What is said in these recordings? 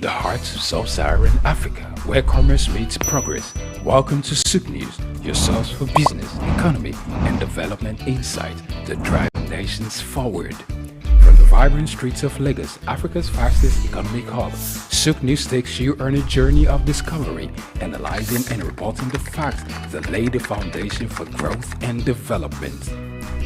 in the heart of sub-Saharan Africa, where commerce meets progress. Welcome to SOUQ News, your source for business, economy, and development insight that drive nations forward. From the vibrant streets of Lagos, Africa's fastest economic hub, SOUQ News takes you on a journey of discovery, analyzing and reporting the facts that lay the foundation for growth and development.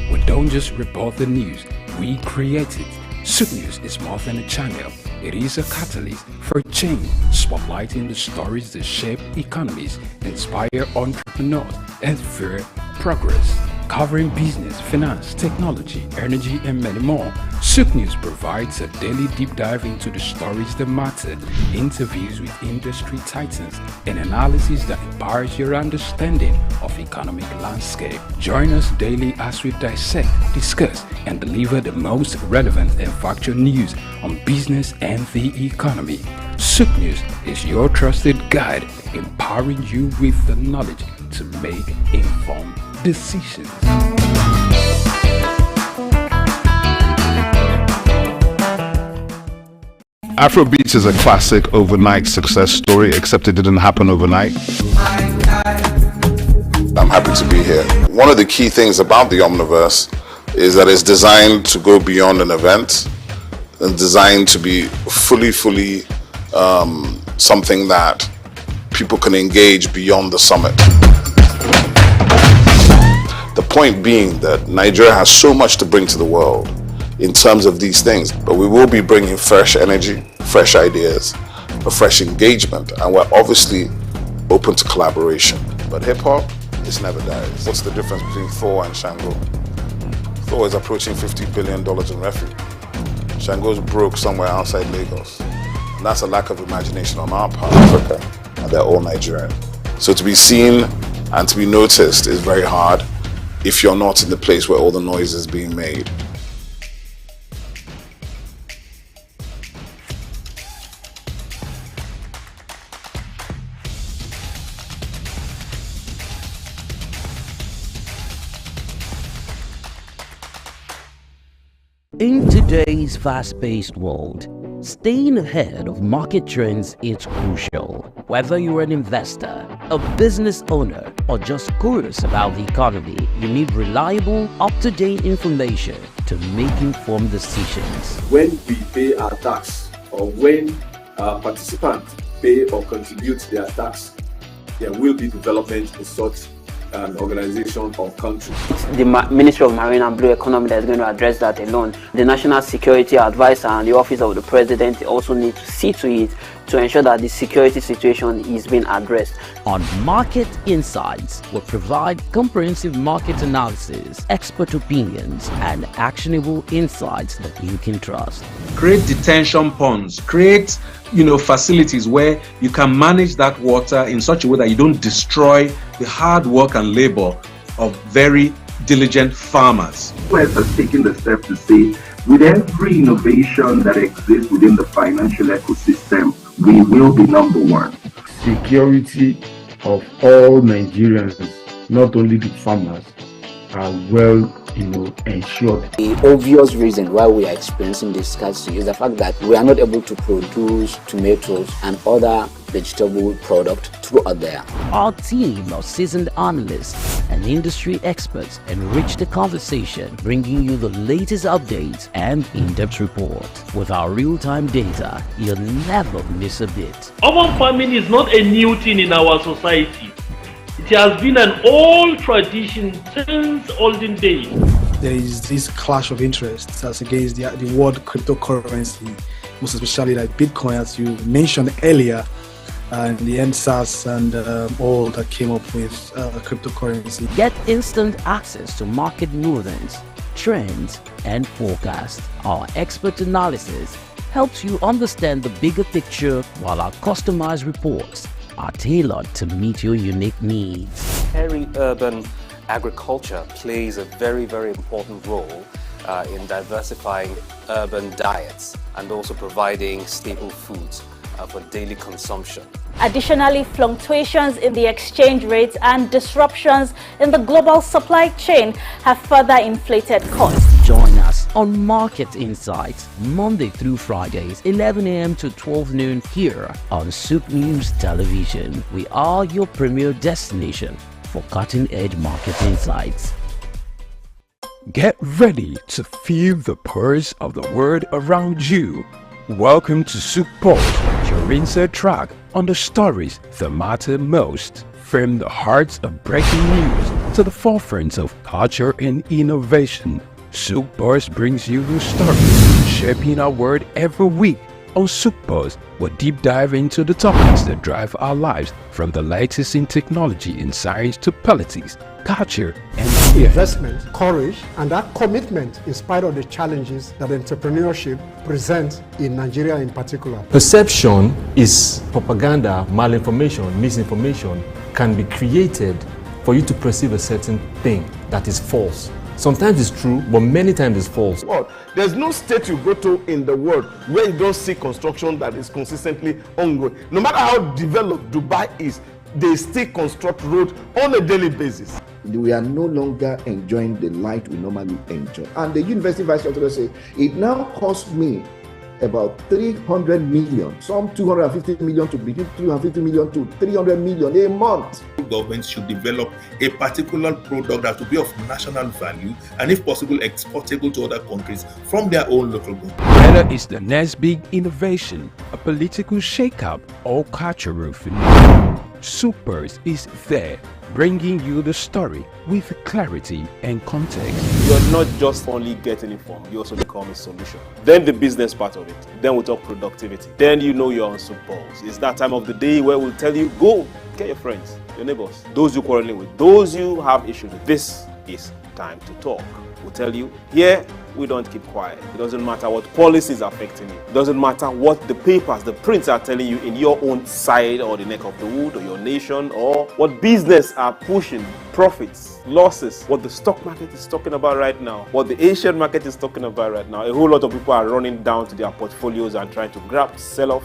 We don't just report the news, we create it. SOUQ News is more than a channel. It is a catalyst for change, spotlighting the stories that shape economies, inspire entrepreneurs, and fuel progress. Covering business, finance, technology, energy, and many more, SOUQ News provides a daily deep dive into the stories that matter, interviews with industry titans, and analysis that empowers your understanding of economic landscape. Join us daily as we dissect, discuss, and deliver the most relevant and factual news on business and the economy. SOUQ News is your trusted guide, empowering you with the knowledge to make informed decisions. Afrobeats is a classic overnight success story, except it didn't happen overnight. I'm happy to be here. One of the key things about the Omniverse is that it's designed to go beyond an event and designed to be fully something that people can engage beyond the summit. The point being that Nigeria has so much to bring to the world in terms of these things, but we will be bringing fresh energy, fresh ideas, a fresh engagement, and we're obviously open to collaboration. But hip-hop, this never dies. What's the difference between Thor and Shango? Thor is approaching $50 billion in revenue. Shango's broke somewhere outside Lagos. And that's a lack of imagination on our part of Africa, and they're all Nigerian. So to be seen and to be noticed is very hard if you're not in the place where all the noise is being made. In today's fast-paced world, staying ahead of market trends is crucial. Whether you're an investor, a business owner, or just curious about the economy, you need reliable, up-to-date information to make informed decisions. When we pay our tax, or when our participants pay or contribute their tax, there will be development in such an organization or country. The Ministry of Marine and Blue Economy that is going to address that alone. The National Security Advisor and the Office of the President also need to see to it to ensure that the security situation is being addressed. On Market Insights, we'll provide comprehensive market analysis, expert opinions, and actionable insights that you can trust. Create detention ponds, create facilities where you can manage that water in such a way that you don't destroy the hard work and labor of very diligent farmers. We're taking the step to say, with every innovation that exists within the financial ecosystem, we will be number one. Security of all Nigerians, not only the farmers, are well ensured. The obvious reason why we are experiencing this scarcity is the fact that we are not able to produce tomatoes and other vegetable products throughout there. Our team of seasoned analysts and industry experts enrich the conversation, bringing you the latest updates and in-depth reports. With our real-time data, you'll never miss a bit. Urban farming is not a new thing in our society. It has been an old tradition since olden days. There is this clash of interests as against the word cryptocurrency, most especially like Bitcoin, as you mentioned earlier, and the NSAS and all that came up with cryptocurrency. Get instant access to market movements, trends, and forecasts. Our expert analysis helps you understand the bigger picture, while our customized reports are tailored to meet your unique needs. Peri-urban agriculture plays a very important role in diversifying urban diets and also providing staple foods for daily consumption. Additionally, fluctuations in the exchange rates and disruptions in the global supply chain have further inflated costs. Join us on Market Insights, Monday through Fridays, 11 a.m. to 12 noon here on SOUQ News Television. We are your premier destination for cutting-edge market insights. Get ready to feel the pulse of the world around you. Welcome to SOUQ Pulse, your insert track on the stories that matter most. From the hearts of breaking news to the forefront of culture and innovation, SOUQ Pulse brings you the stories shaping our world every week. On SOUQ Pulse, we'll deep dive into the topics that drive our lives, from the latest in technology and science to politics, culture, and investment, courage, and that commitment in spite of the challenges that entrepreneurship presents in Nigeria in particular. Perception is propaganda, malinformation, misinformation can be created for you to perceive a certain thing that is false. Sometimes it's true, but many times it's false. There's no state you go to in the world where you don't see construction that is consistently ongoing. No matter how developed Dubai is, they still construct roads on a daily basis. We are no longer enjoying the light we normally enjoy. And the university vice chancellor said, it now costs me about 300 million, some 250 million to between 250 million to 300 million a month. Governments should develop a particular product that will be of national value and, if possible, exportable to other countries from their own local government. Whether it's the next big innovation, a political shakeup, or cultural phenomenon, SOUQ Pulse is there, bringing you the story with clarity and context. You're not just only getting informed, you also become a solution. Then the business part of it. Then we talk productivity. Then you know you're on SOUQ Pulse. It's that time of the day where we'll tell you, go get your friends, your neighbors, those you quarreling with, those you have issues with. This is time to talk. We'll tell you, here we don't keep quiet. It doesn't matter what policies are affecting you. It doesn't matter what the papers, the prints are telling you in your own side or the neck of the wood or your nation, or what business are pushing, profits, losses, what the stock market is talking about right now, what the Asian market is talking about right now. A whole lot of people are running down to their portfolios and trying to grab, sell off,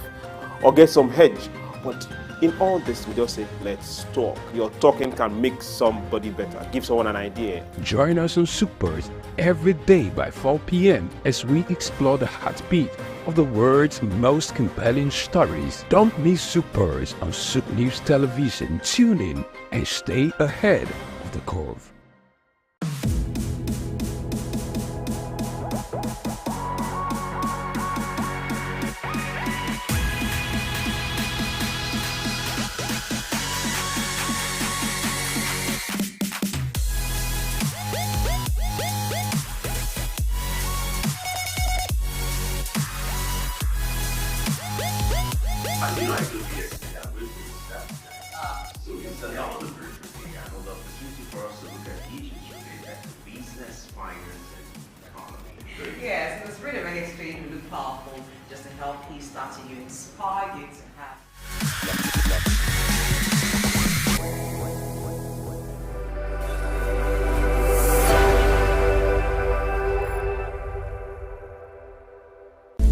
or get some hedge. But in all this, we just say, let's talk. Your talking can make somebody better, give someone an idea. Join us on SOUQ Pulse every day by 4 p.m. as we explore the heartbeat of the world's most compelling stories. Don't miss SOUQ Pulse on SOUQ News Television. Tune in and stay ahead of the curve. I do like to be so it's an element of the opportunity for us to look at issues related to business, finance, and economy. Yes, it was really, really extremely powerful just to help you start to inspire you to have.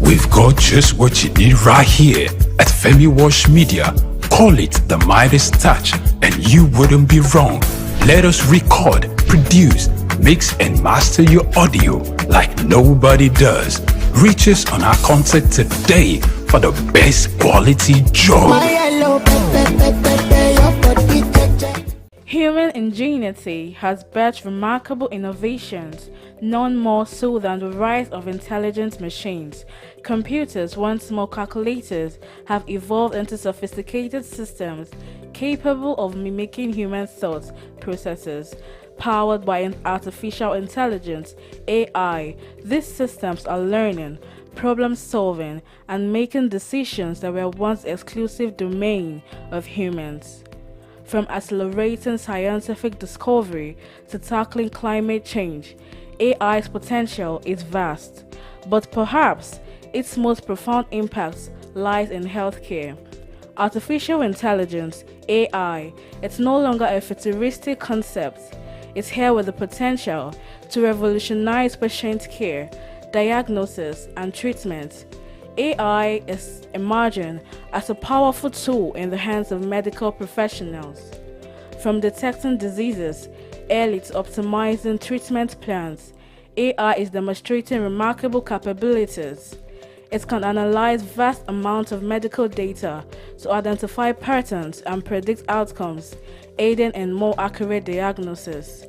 We've got just what you need right here at Femi Wash Media. Call it the Midas Touch and you wouldn't be wrong. Let us record, produce, mix and master your audio like nobody does. Reach us on our contact today for the best quality job. Human ingenuity has birthed remarkable innovations, none more so than the rise of intelligent machines. Computers, once small calculators, have evolved into sophisticated systems capable of mimicking human thought processes. Powered by artificial intelligence, AI, these systems are learning, problem solving, and making decisions that were once exclusive domain of humans. From accelerating scientific discovery to tackling climate change, AI's potential is vast, but perhaps its most profound impact lies in healthcare. Artificial intelligence, AI, it's no longer a futuristic concept. It's here with the potential to revolutionize patient care, diagnosis, and treatment. AI is emerging as a powerful tool in the hands of medical professionals. From detecting diseases early to optimizing treatment plans, AI is demonstrating remarkable capabilities. It can analyze vast amounts of medical data to identify patterns and predict outcomes, aiding in more accurate diagnosis.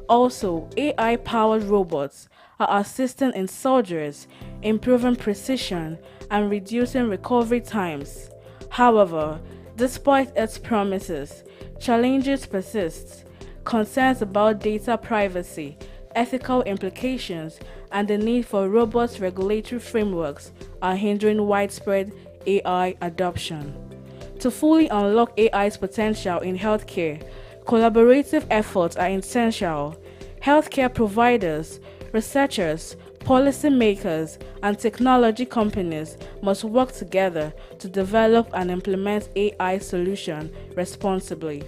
Also, AI-powered robots are assisting in surgeries, improving precision, and reducing recovery times. However, despite its promises, challenges persist. Concerns about data privacy, ethical implications, and the need for robust regulatory frameworks are hindering widespread AI adoption. To fully unlock AI's potential in healthcare, collaborative efforts are essential. Healthcare providers, researchers, policymakers, and technology companies must work together to develop and implement AI solutions responsibly.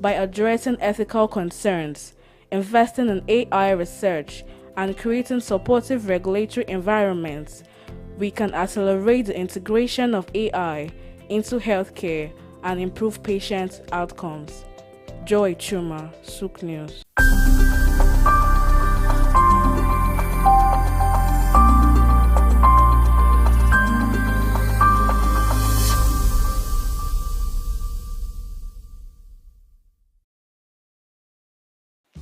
By addressing ethical concerns, investing in AI research, and creating supportive regulatory environments, we can accelerate the integration of AI into healthcare and improve patient outcomes. Joy Chuma, SOUQ News.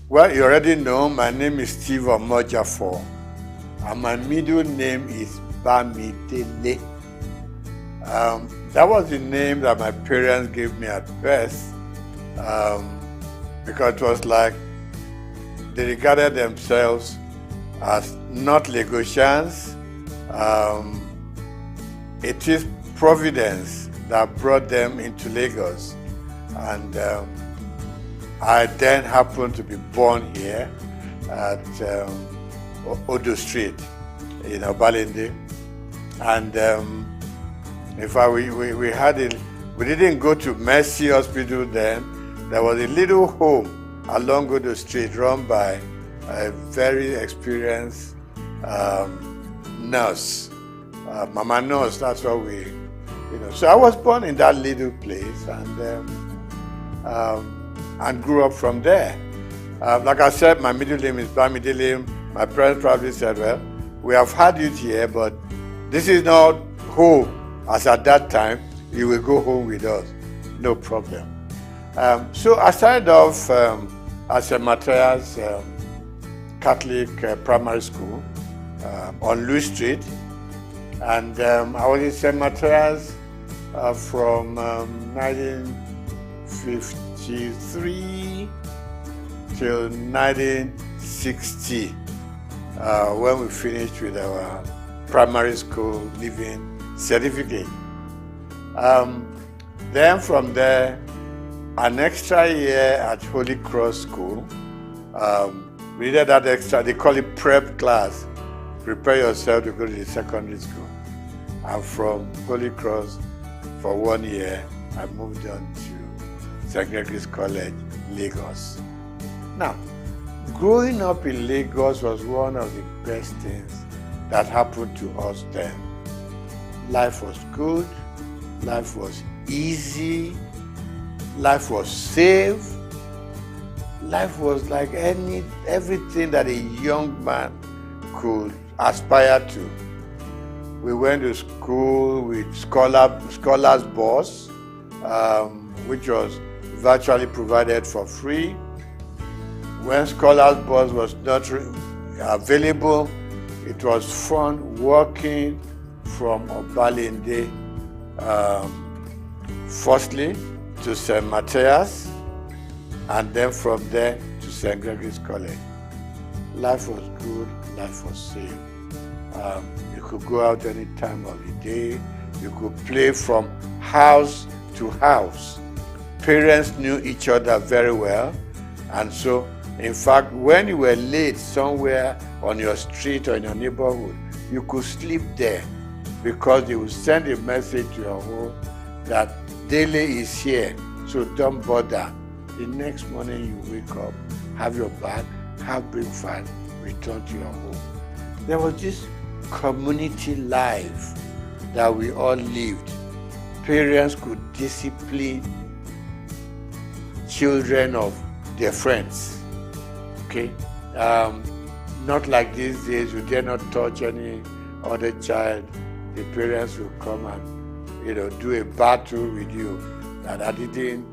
Well, you already know my name is Steve Omojafor, and my middle name is Bamidele. That was the name that my parents gave me at birth, because it was like they regarded themselves as not Lagosians. It is Providence that brought them into Lagos, and I then happened to be born here at Odo Street in Obalende. And in fact, we had it. We didn't go to Mercy Hospital then. There was a little home along Odo Street run by a very experienced nurse, Mama Nurse. That's what we, So I was born in that little place, and grew up from there. Like I said, my middle name is Bamidele. My parents probably said, well, we have had you here, but this is not home. As at that time, you will go home with us. No problem. So I started off at St. Matthias Catholic Primary School on Louis Street. And I was in St. Matthias from 1953 till 1960, when we finished with our primary school leaving certificate. Then from there, an extra year at Holy Cross School. We did that extra, they call it prep class. Prepare yourself to go to the secondary school. And from Holy Cross, for 1 year, I moved on to St. Gregory's College, Lagos. Now, growing up in Lagos was one of the best things that happened to us then. Life was good, life was easy, life was safe, life was like everything that a young man could aspire to. We went to school with Scholars Bus, which was virtually provided for free. When Scholars Bus was not available, it was fun walking from Obalende, firstly to St. Matthias, and then from there to St. Gregory's College. Life was good, life was safe. You could go out any time of the day. You could play from house to house. Parents knew each other very well, and so, in fact, when you were late somewhere on your street or in your neighborhood, you could sleep there because they would send a message to your home that Dele is here, so don't bother. The next morning you wake up, have your bath, have breakfast, return to your home. There was this community life that we all lived. Parents could discipline children of their friends. Okay? Not like these days, you dare not touch any other child. The parents will come and, do a battle with you. That I didn't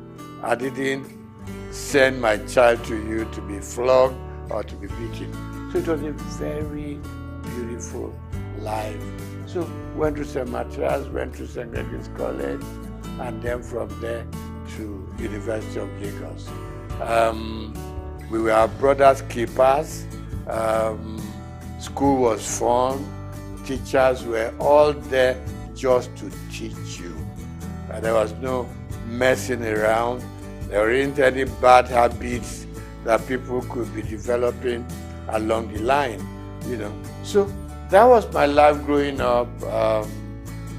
send my child to you to be flogged or to be beaten. So it was a very beautiful life. So went to St. Matthias, went to St. Gregory's College, and then from there to University of Lagos. We were our brothers' keepers. School was fun. Teachers were all there just to teach you. There was no messing around. There weren't any bad habits that people could be developing along the line, So that was my life growing up.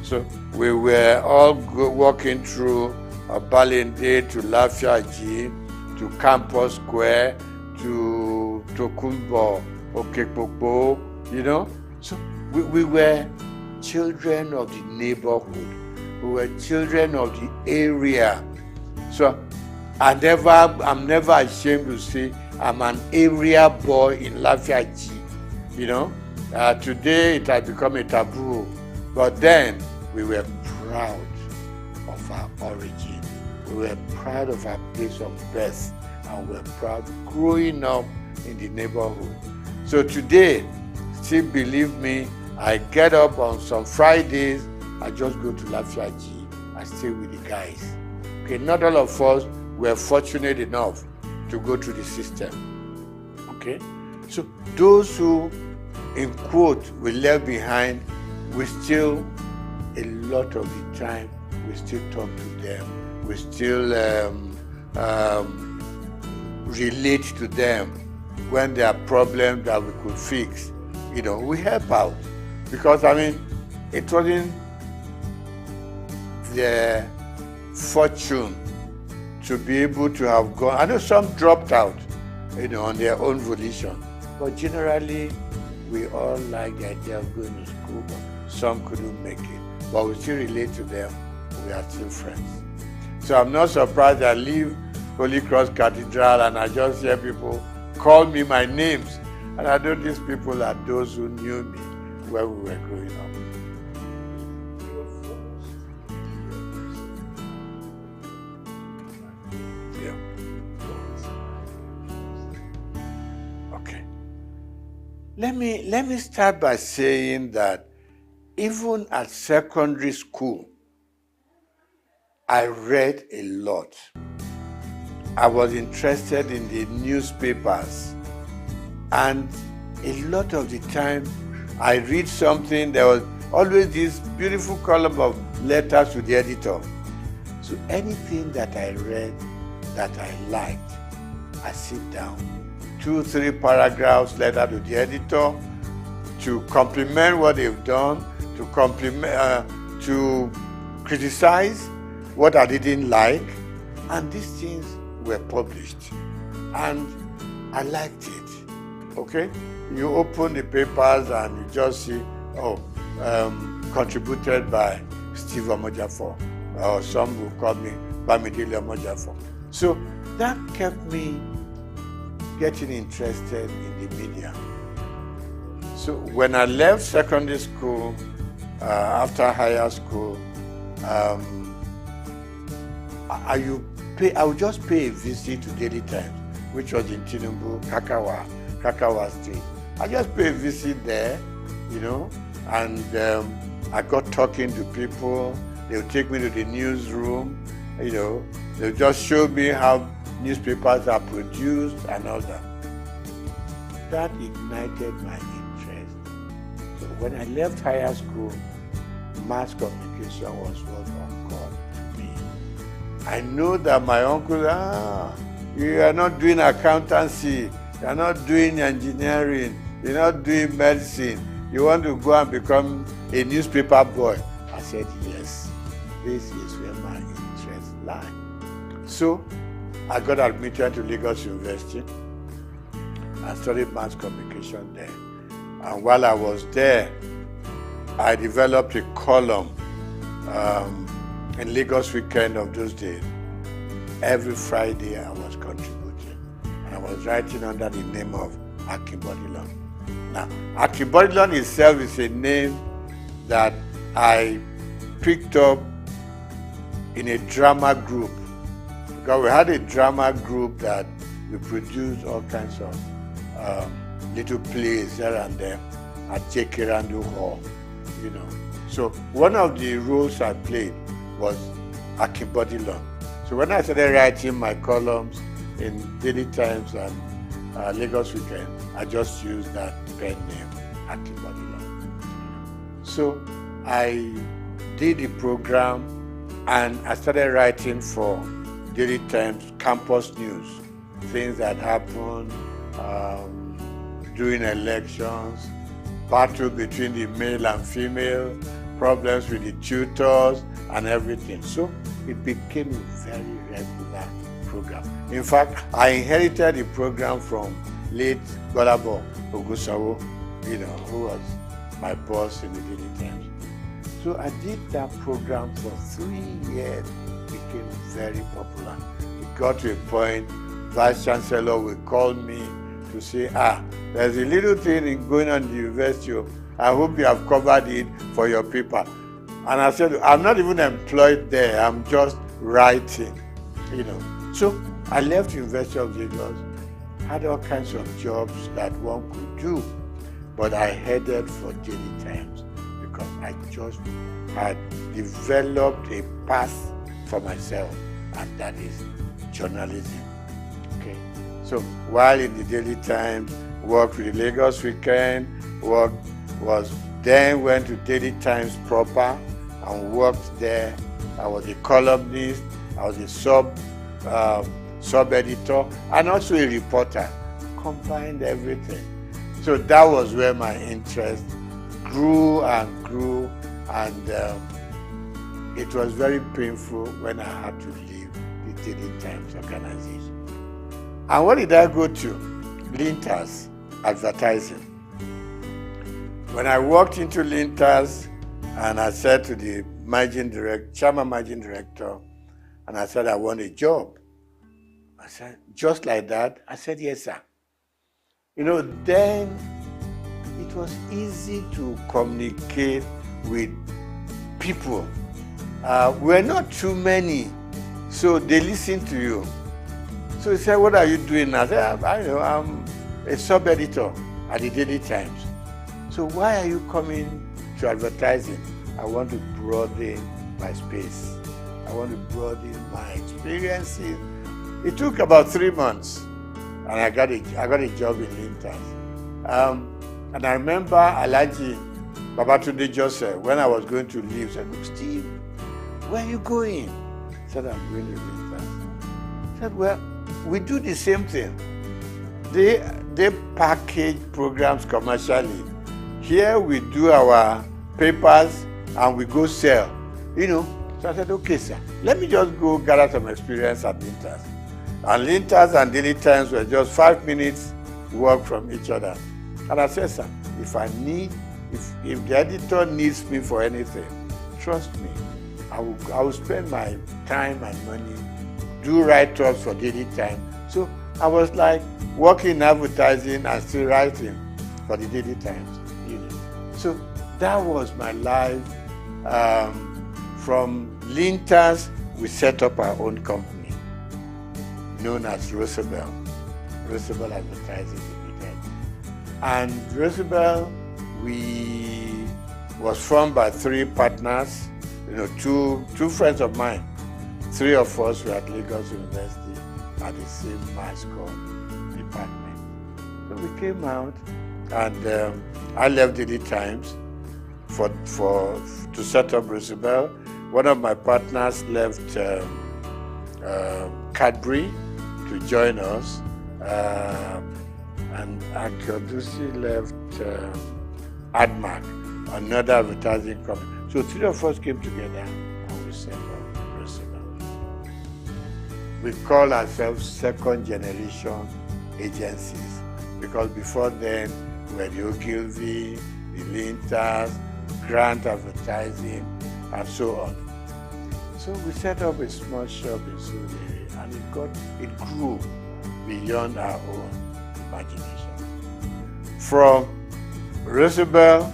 So we were all walking through Balinde to Lafiaji, to Campus Square, to Tokunbo, Okekpokpo, So we were children of the neighborhood. We were children of the area. So I'm never ashamed to say I'm an area boy in Lafiaji. Today it has become a taboo, but then we were proud of our origin. We were proud of our place of birth, and we were proud growing up in the neighborhood. So today, still believe me, I get up on some Fridays, I just go to Lafiaji, I stay with the guys. Okay, not all of us were fortunate enough to go through the system. Okay, so those who, in quote, we left behind, we still, a lot of the time, we still talk to them, we still relate to them when there are problems that we could fix. We help out. Because, it wasn't their fortune to be able to have gone. I know some dropped out, on their own volition. But generally, we all like the idea of going to school, but some couldn't make it. But we still relate to them. We are still friends. So I'm not surprised I leave Holy Cross Cathedral and I just hear people call me my names. And I know these people are those who knew me when we were growing up. Let me start by saying that even at secondary school, I read a lot. I was interested in the newspapers, and a lot of the time I read something, there was always this beautiful column of letters to the editor. So anything that I read that I liked, I sit down. 2-3 paragraphs letter to the editor to compliment what they've done, to criticize what I didn't like, and these things were published, and I liked it. Okay, you open the papers and you just see, contributed by Steve Omojafor, or some will call me Bamidele Omojafor. So that kept me getting interested in the media. So when I left secondary school, after higher school, I would just pay a visit to Daily Times, which was in Tinubu, Kakawa Street. I just pay a visit there, and I got talking to people. They would take me to the newsroom, they just show me how newspapers are produced and all that. That ignited my interest. So when I left higher school, mass communication was what called me. I know that my uncle, you are not doing accountancy, you are not doing engineering, you're not doing medicine, you want to go and become a newspaper boy. I said, yes, this is where my interests lie. So I got admitted to Lagos University. I studied mass communication there. And while I was there, I developed a column in Lagos Weekend of those days. Every Friday I was contributing, and I was writing under the name of Akibodilon. Now, Akibodilon itself is a name that I picked up in a drama group, because we had a drama group that we produced all kinds of little plays here and there at Jekirandu Hall, you know. So one of the roles I played was Akibodilon. So when I started writing my columns in Daily Times and Lagos Weekend, I just used that pen name, Akibodilon. So I did the program, and I started writing for Daily Times campus news, things that happened during elections, battle between the male and female, problems with the tutors and everything. So it became a very regular program. In fact, I inherited the program from late Golabo Ogusawo, you know, who was my boss in the Daily Times. So I did that program for 3 years. It became very popular. It got to a point, Vice Chancellor would call me to say, there's a little thing going on in the university. I hope you have covered it for your paper. And I said, I'm not even employed there. I'm just writing, you know. So I left University of Lagos, had all kinds of jobs that one could do, but I headed for Daily Times because I just had developed a path for myself, and that is journalism. Okay. So while in the Daily Times, worked with the Lagos Weekend, then went to Daily Times proper and worked there. I was a columnist, I was a sub-editor, and also a reporter. Combined everything. So that was where my interest grew, and it was very painful when I had to leave the Daily Times organization. And what did I go to? Lintas Advertising. When I walked into Lintas, and I said to the chairman managing director, and I said, I want a job. I said, just like that? I said, yes, sir. You know, then it was easy to communicate with people. We're not too many, so they listen to you. So he said, what are you doing? I said, I'm a sub-editor at the Daily Times. So why are you coming to advertising? I want to broaden my space. I want to broaden my experiences. It took about 3 months, and I got a job in Lintas. And I remember Alhaji Babatunde Joseph, when I was going to leave, said, look, Steve, where are you going? I said, I'm going to Lintas. I said, well, we do the same thing. They package programs commercially. Here we do our papers and we go sell, you know. So I said, okay, sir, let me just go gather some experience at Lintas. And Lintas and Daily Times were just 5 minutes walk from each other. And I said, sir, if the editor needs me for anything, trust me, I will spend my time and money, do write-ups for Daily Times. So I was like working in advertising and still writing for the Daily Times, you know. So that was my life. From Lintas, we set up our own company known as Roosevelt Advertising Limited. And Roosevelt, was formed by 3 partners, you know, two friends of mine. 3 of us were at Lagos University at the same mass comm department. So we came out, and I left Daily Times to set up Roosevelt. One of my partners left Cadbury to join us, and Akiodusi left Admark, another advertising company. So 3 of us came together and we set up Roosevelt. We call ourselves second generation agencies, because before then we were the Ogilvy, the Lintas, grant advertising, and so on. So we set up a small shop in Surulere, and it grew beyond our own imagination. From Roosevelt,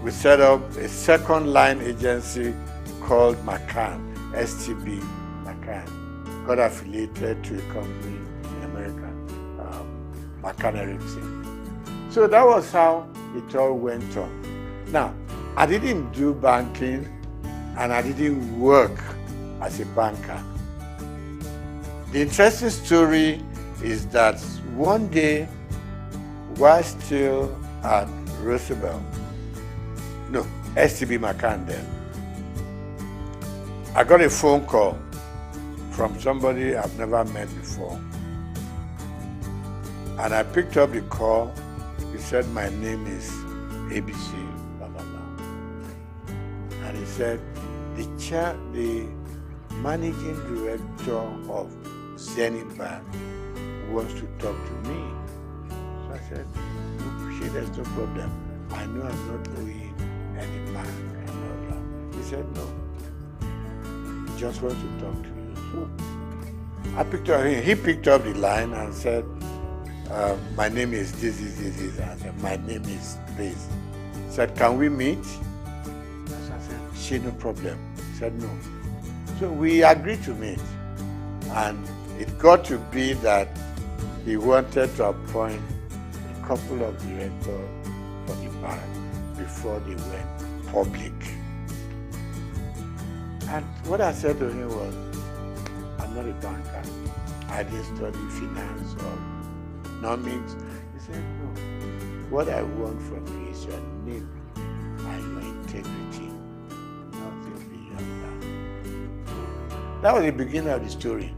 we set up a second line agency called McCann, STB McCann, got affiliated to a company in America, McCann Erickson. So that was how it all went on. Now, I didn't do banking and I didn't work as a banker. The interesting story is that one day, while still at Roosevelt, no, STB McCann then, I got a phone call from somebody I've never met before. And I picked up the call. He said, my name is ABC, blah, blah, blah. And he said, the managing director of Zenith Bank wants to talk to me. So I said, look, there's no problem. I know I'm not owing any bank and all that. He said, no. He just wants to talk to you. So I picked up, he picked up the line and said, my name is this. And I said, my name is this. He said, can we meet? So I said, she, no problem. He said, no. So we agreed to meet. And it got to be that he wanted to appoint a couple of directors for the bank before they went public. And what I said to him was, I'm not a banker. I didn't study finance or economics. He said, no. What I want from you is your name and your integrity. Nothing beyond that. That was the beginning of the story.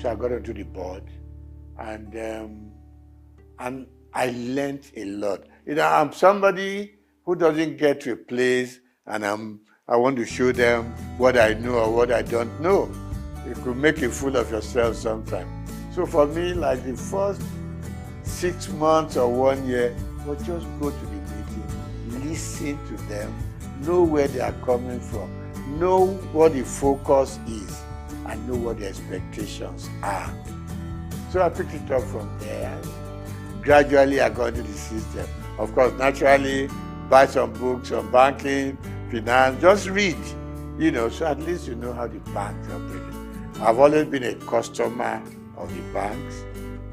So I got onto the board, and I learned a lot. You know, I'm somebody who doesn't get to a place and I want to show them what I know or what I don't know. You could make a fool of yourself sometimes. So for me, like the first 6 months or 1 year, was just go to the meeting, listen to them, know where they are coming from, know what the focus is, and know what the expectations are. So I picked it up from there. Gradually, I got into the system. Of course, naturally, buy some books on banking, finance, just read, you know, so at least you know how the banks operate. I've always been a customer of the banks.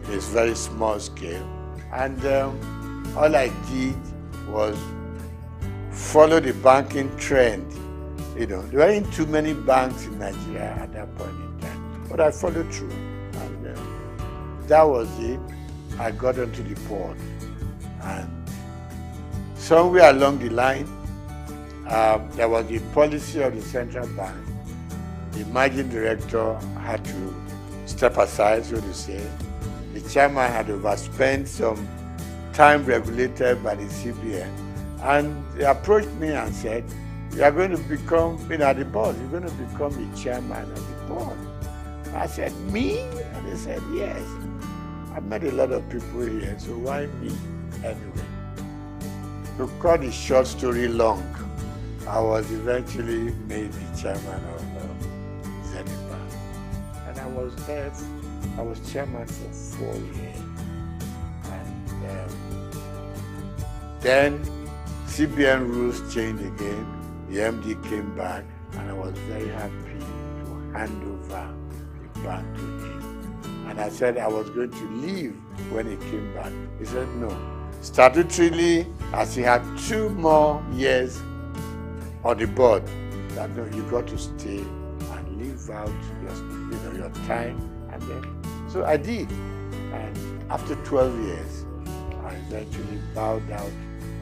It's very small scale. And all I did was follow the banking trend. You know, there weren't too many banks in Nigeria at that point in time, but I followed through. And that was it. I got onto the board. And somewhere along the line, there was the policy of the central bank. The managing director had to step aside, so to say. The chairman had overspent some time regulated by the CBN. And they approached me and said, you are going to become, at the board, you're going to become the chairman of the board. I said, me? And they said, yes. I've met a lot of people here, so why me anyway? To cut the short story long, I was eventually made the chairman of Zenith Bank. And I was there, I was chairman for 4 years. And then CBN rules changed again. The MD came back, and I was very happy to hand over the bank to him. And I said I was going to leave when he came back. He said no. Statutorily, as he had 2 more years on the board, that no, you got to stay and live out your time. And then, so I did. And after 12 years, I eventually bowed out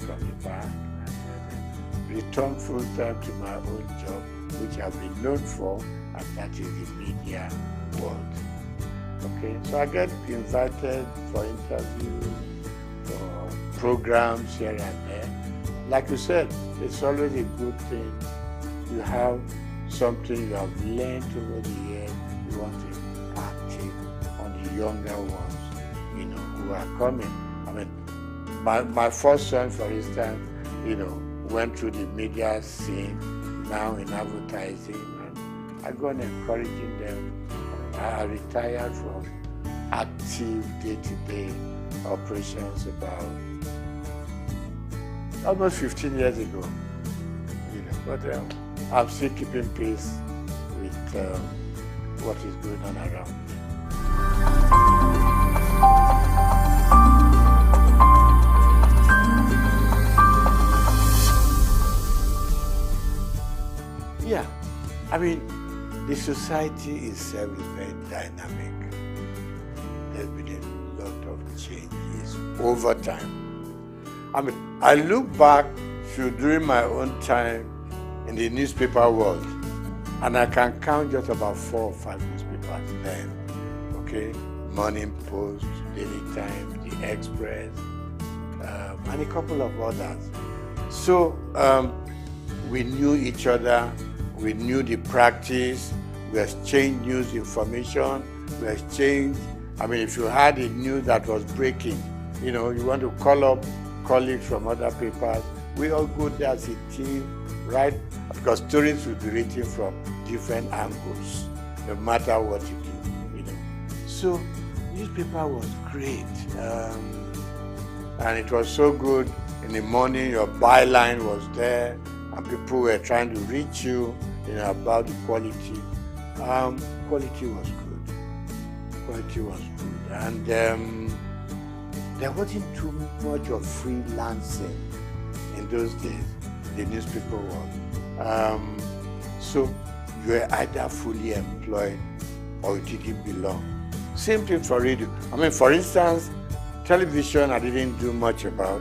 from the bank and returned full time to my own job, which I've been known for, and that is the media world. Okay, so I get invited for interviews, for programs here and there. Like you said, it's always a good thing. You have something you have learned over the years, you want to impact it on the younger ones, who are coming. I mean, my first son, for instance, went through the media scene, now in advertising, and I go on encouraging them. I retired from active day-to-day operations about almost 15 years ago. But I'm still keeping pace with what is going on around me. Yeah, I mean, the society itself is very dynamic. There's been a lot of changes over time. I mean, I look back to during my own time in the newspaper world, and I can count just about 4 or 5 newspapers then. Okay, Morning Post, Daily Times, The Express, and a couple of others. So we knew each other. We knew the practice, we exchanged news information, we exchanged, I mean, if you had a news that was breaking, you want to call up colleagues from other papers, we all go there as a team, right? Because stories will be written from different angles, no matter what you do, So, newspaper was great. And it was so good. In the morning, your byline was there, and people were trying to reach you, about the quality. Quality was good. Quality was good. And there wasn't too much of freelancing in those days, the newspaper world. So you were either fully employed or you didn't belong. Same thing for radio. I mean, for instance, television I didn't do much about.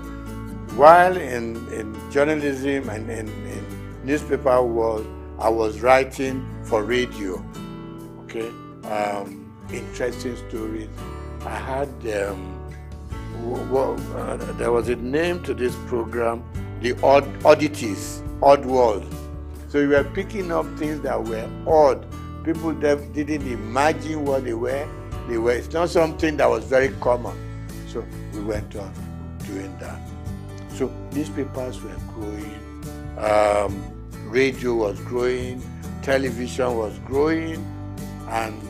While in journalism and in newspaper world, I was writing for radio, okay? Interesting stories. I had, there was a name to this program, the Oddities, Odd World. So we were picking up things that were odd. People that didn't imagine what they were. It's not something that was very common. So we went on doing that. So newspapers were growing, radio was growing, television was growing, and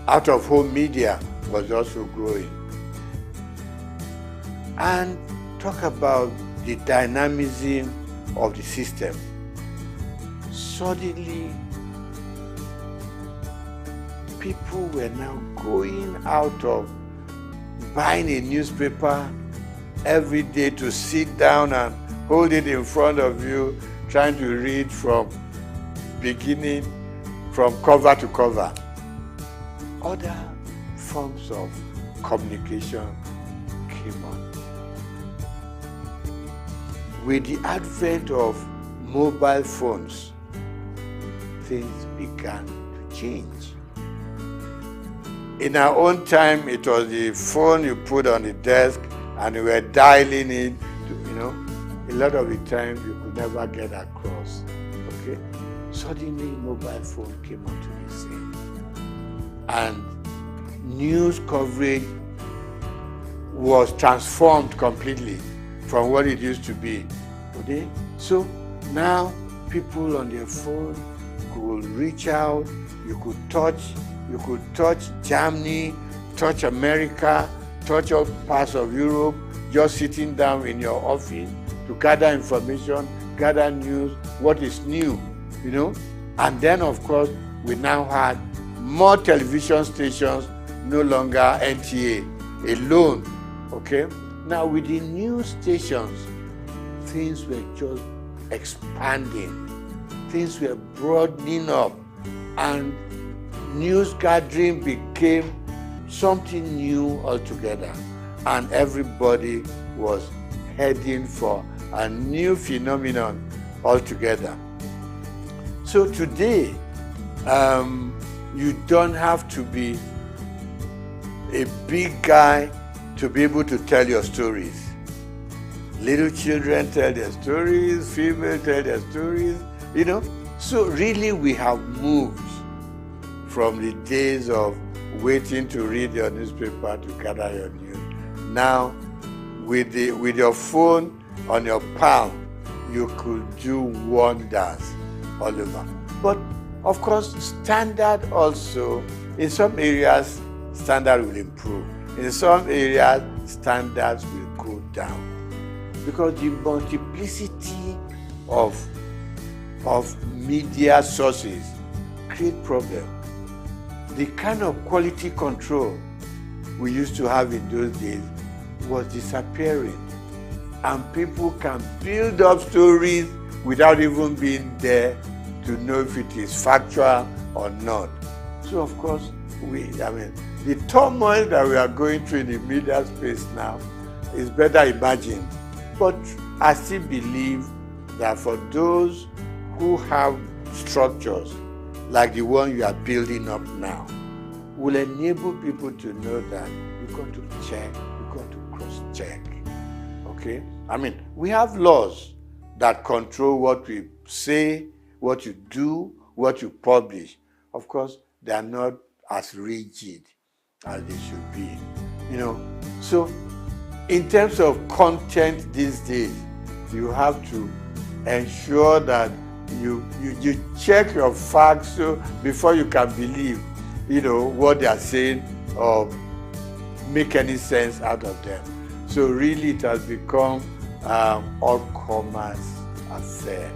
out-of-home media was also growing. And talk about the dynamism of the system. Suddenly, people were now going out of buying a newspaper every day to sit down and hold it in front of you, trying to read from beginning, from cover to cover. Other forms of communication came on. With the advent of mobile phones, things began to change. In our own time, it was the phone you put on the desk and you were dialing it, a lot of the time you could never get across, okay? Suddenly, mobile phone came onto the scene. And news coverage was transformed completely from what it used to be, okay? So now, people on their phone could reach out, you could touch Germany, touch America, touch all parts of Europe, just sitting down in your office to gather information, gather news, what is new, And then, of course, we now had more television stations, no longer NTA alone, okay? Now, with the news stations, things were just expanding. Things were broadening up, and news gathering became something new altogether, and everybody was heading for a new phenomenon altogether. So today, you don't have to be a big guy to be able to tell your stories. Little children tell their stories, females tell their stories, So really we have moved from the days of waiting to read your newspaper to gather your news. Now, with your phone on your palm, you could do wonders all over. But of course, standard also, in some areas, standard will improve. In some areas, standards will go down. Because the multiplicity of media sources create problems. The kind of quality control we used to have in those days was disappearing. And people can build up stories without even being there to know if it is factual or not. So of course, the turmoil that we are going through in the media space now is better imagined. But I still believe that for those who have structures like the one you are building up now, will enable people to know that you've got to check, you've got to cross-check. Okay? We have laws that control what we say, what you do, what you publish. Of course, they are not as rigid as they should be. So in terms of content these days, you have to ensure that you check your facts before you can believe, what they are saying or make any sense out of them. So really it has become all commerce affair.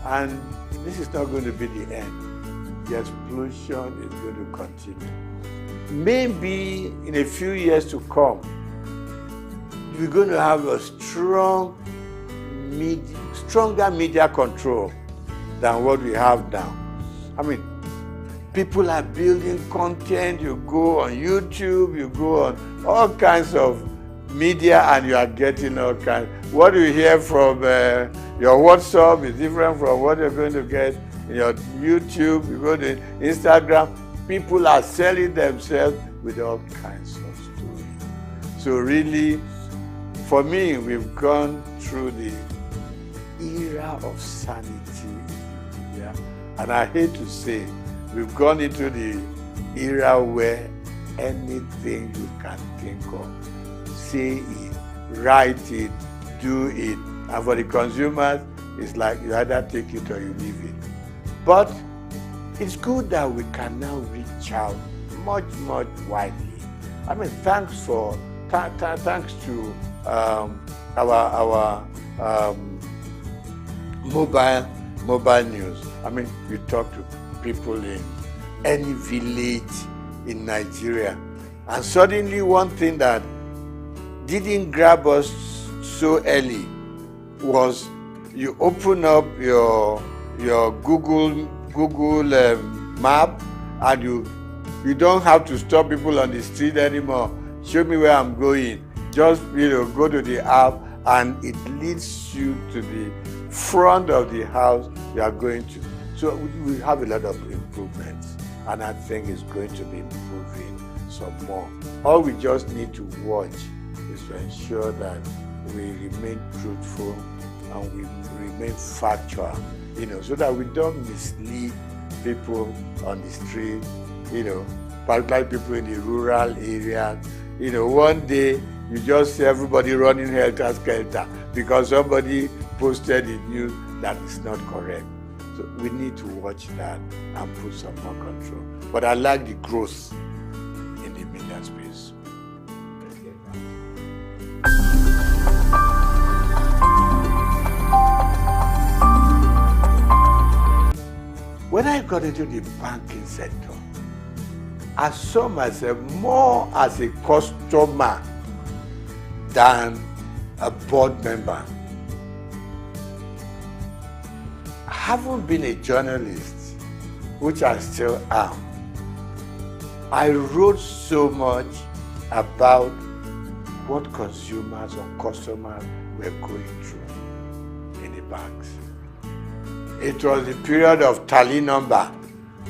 And this is not going to be the end. The explosion is going to continue. Maybe in a few years to come, we're going to have a stronger media control than what we have now. People are building content. You go on YouTube, you go on all kinds of media, and you are getting all kinds. What you hear from your WhatsApp is different from what you're going to get in your YouTube. You go to Instagram. People are selling themselves with all kinds of stories. So really, for me, we've gone through the era of sanity. Yeah? And I hate to say, we've gone into the era where anything you can think of, say it, write it, do it. And for the consumers, it's like you either take it or you leave it. But it's good that we can now reach out much, much widely. Thanks to our mobile news. You talk to people in any village in Nigeria, and suddenly one thing that didn't grab us so early was you open up your Google map, and you don't have to stop people on the street anymore. Show me where I'm going. Just go to the app, and it leads you to the front of the house you are going to. So we have a lot of improvements, and I think it's going to be improving some more. All we just need to watch is to ensure that we remain truthful and we remain factual, so that we don't mislead people on the street, particularly people in the rural areas. One day you just see everybody running helter-skelter because somebody posted in news that is not correct. So we need to watch that and put some more control. But I like the growth in the media space. When I got into the banking sector, I saw myself more as a customer than a board member. I haven't been a journalist, which I still am. I wrote so much about what consumers or customers were going through in the banks. It was the period of tally number,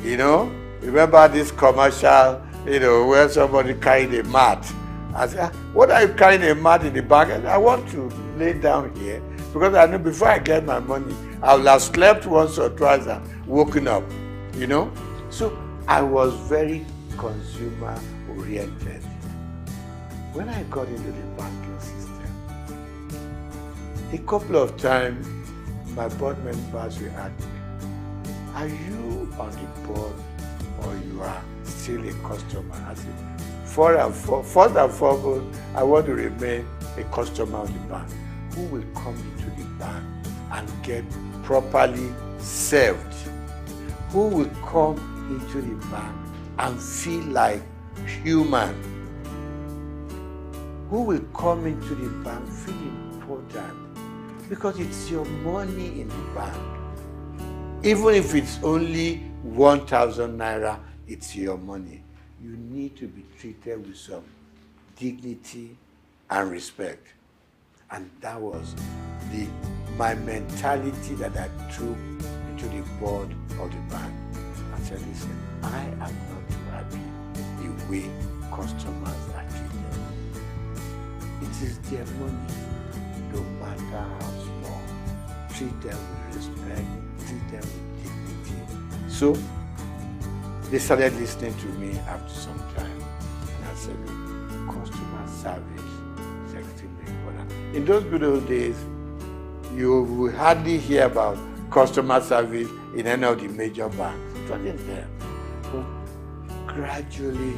Remember this commercial, where somebody carried a mat. I said, what are you carrying a mat in the bank? I want to lay down here because I know before I get my money, I will have slept once or twice and woken up, So I was very consumer oriented. When I got into the banking system, a couple of times my board members will ask me, are you on the board or you are still a customer? I said, first and foremost, I want to remain a customer of the bank. Who will come into the bank and get properly served? Who will come into the bank and feel like human? Who will come into the bank feel important? Because it's your money in the bank. Even if it's only 1,000 naira, it's your money. You need to be treated with some dignity and respect. And that was my mentality that I took into the board of the bank. I said, listen, I am not too happy the way customers are treated. It is their money, no matter how small. Treat them with respect, treat them with dignity. So they started listening to me after some time. And I said, customer service is extremely important. In those good old days, you will hardly hear about customer service in any of the major banks. It wasn't there. But gradually,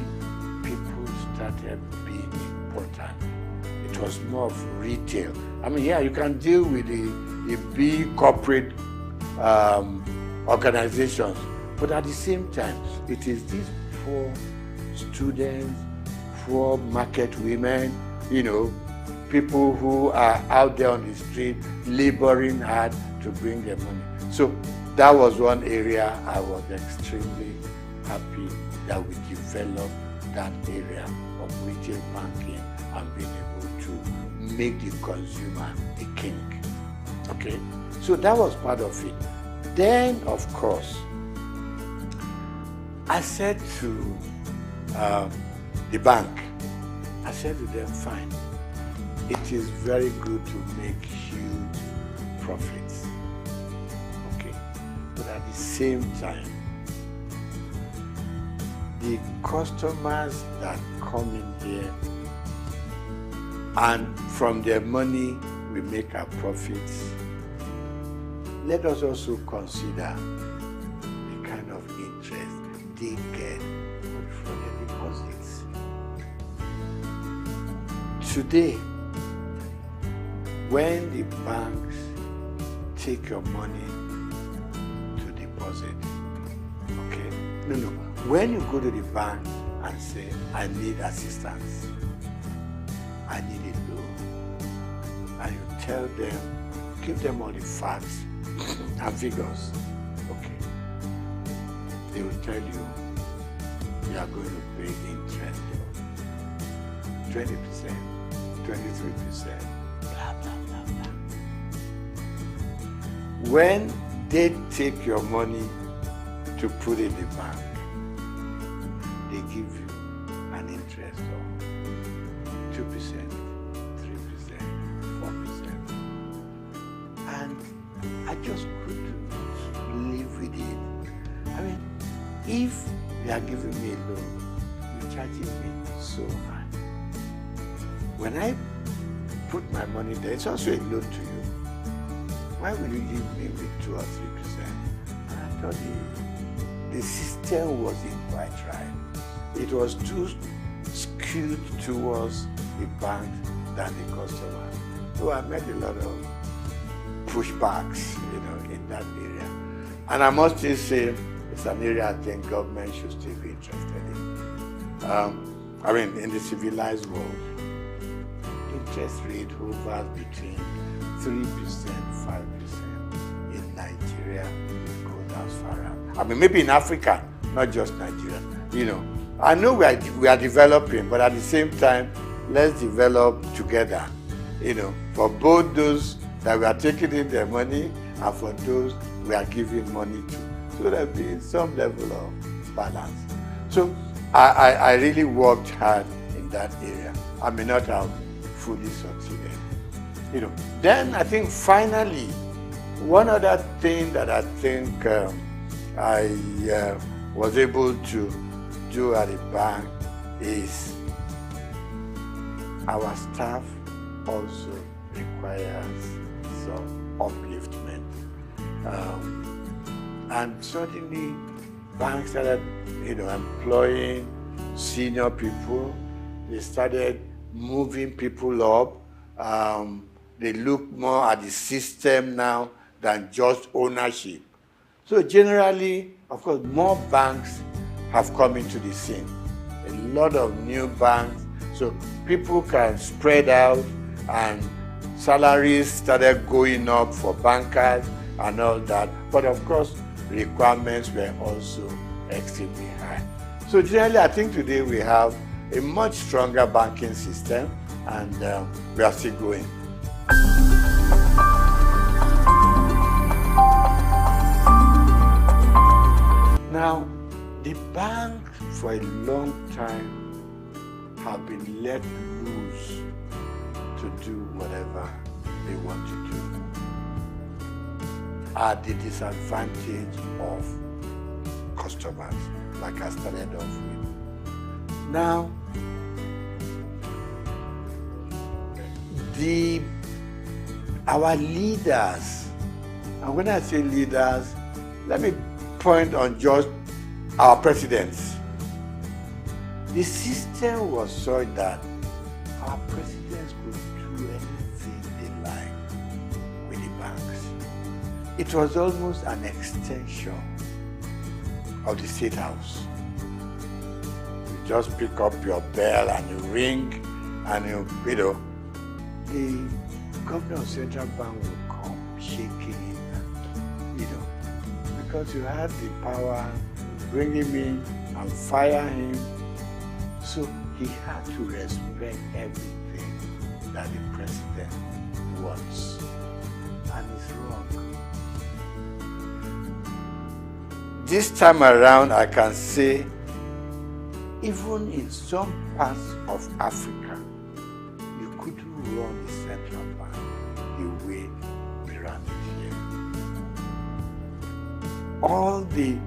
people started being important. It was more of retail. I mean, yeah, you can deal with the big corporate organizations, but at the same time, it is these poor students, poor market women, people who are out there on the street laboring hard to bring their money. So that was one area I was extremely happy that we developed that area of retail banking and being able to make the consumer the king. Okay? So that was part of it. Then, of course, I said to the bank, I said to them, fine, it is very good to make huge profits. Okay? But at the same time, the customers that come in here and from their money we make our profits, let us also consider the kind of interest they get from their deposits. Today, when the banks take your money to deposit, okay? No. When you go to the bank and say, I need assistance, I need a loan, and you tell them, give them all the facts and figures, okay? They will tell you, you are going to pay interest of 20%, 23%, blah, blah, blah, blah. When they take your money to put in the bank, they give you an interest of 2%, 3%, 4%. And I just couldn't live with it. I mean, if you are giving me a loan, you're charging me so high. When I put my money there, it's also a loan to you. Why will you leave me with 2 or 3%? And I thought the system wasn't quite right. It was too skewed towards the bank than the customer. So I met a lot of pushbacks, in that area. And I must just say, it's an area I think government should still be interested in. In the civilized world, interest rate hovers between 3%, 5%. In Nigeria, it goes as far as. Maybe in Africa, not just Nigeria. I know we are developing, but at the same time, let's develop together. For both those that we are taking in their money and for those we are giving money to. So there'll be some level of balance. So I really worked hard in that area. I may not have fully succeeded. Then I think finally, one other thing that I think I was able to do at the bank is our staff also requires some upliftment. And suddenly, banks started, employing senior people. They started moving people up. They look more at the system now than just ownership. So generally, of course, more banks have come into the scene. A lot of new banks, so people can spread out, and salaries started going up for bankers and all that. But of course, requirements were also extremely high. So generally, I think today we have a much stronger banking system, and we are still growing. Now, the bank for a long time have been let loose to do whatever they want to do at the disadvantage of customers, like I started off with. Now, our leaders, and when I say leaders, let me point on just our presidents. The system was such that our presidents could do anything they like with the banks. It was almost an extension of the State House. You just pick up your bell and you ring, and the governor of Central Bank will come shaking it, because you had the power, bring him in and fire him. So he had to respect everything that the president wants. And it's wrong. This time around, I can say, even in some parts of Africa, you couldn't run the central bank the way we run it here. All the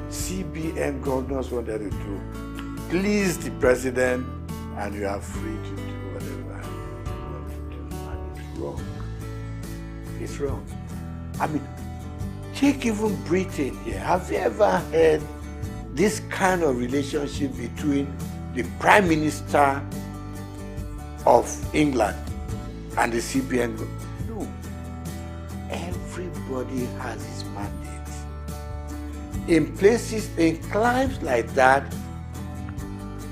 CBN governors wanted to do, please the president, and you are free to do whatever you want to do. And it's wrong. It's wrong. I mean, take even Britain here. Have you ever heard this kind of relationship between the Prime Minister of England and the CBN? No. Everybody has his mandate. In places, in climes like that,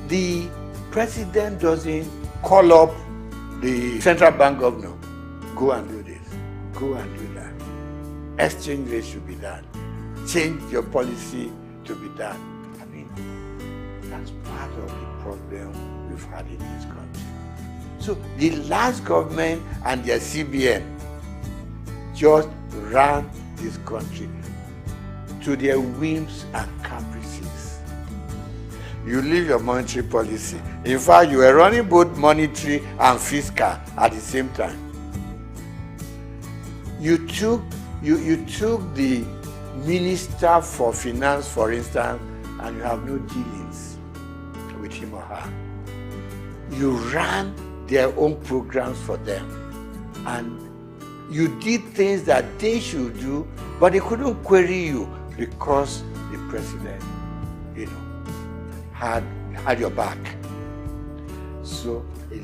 the president doesn't call up the central bank governor. Go and do this. Go and do that. Exchange rate should be done. Change your policy to be done. I mean, that's part of the problem we've had in this country. So the last government and their CBN just ran this country to their whims and caprices. You leave your monetary policy. In fact, you were running both monetary and fiscal at the same time. You took the Minister for Finance, for instance, and you have no dealings with him or her. You ran their own programs for them, and you did things that they should do, but they couldn't query you because the president, had your back. So a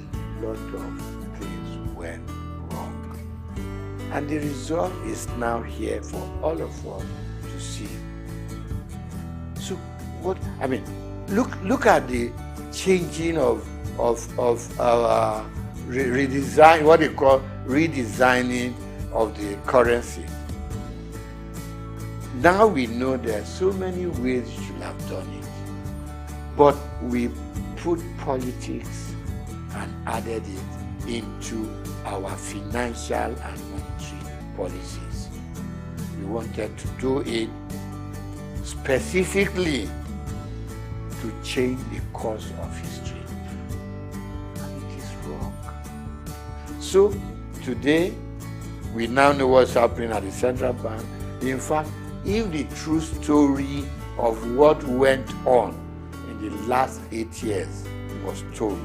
lot of things went wrong. And the result is now here for all of us to see. So look at the changing of our redesign, what they call redesigning of the currency. Now we know there are so many ways you should have done it, but we put politics and added it into our financial and monetary policies. We wanted to do it specifically to change the course of history. And it is wrong. So today, we now know what's happening at the central bank. In fact, if the true story of what went on in the last 8 years was told,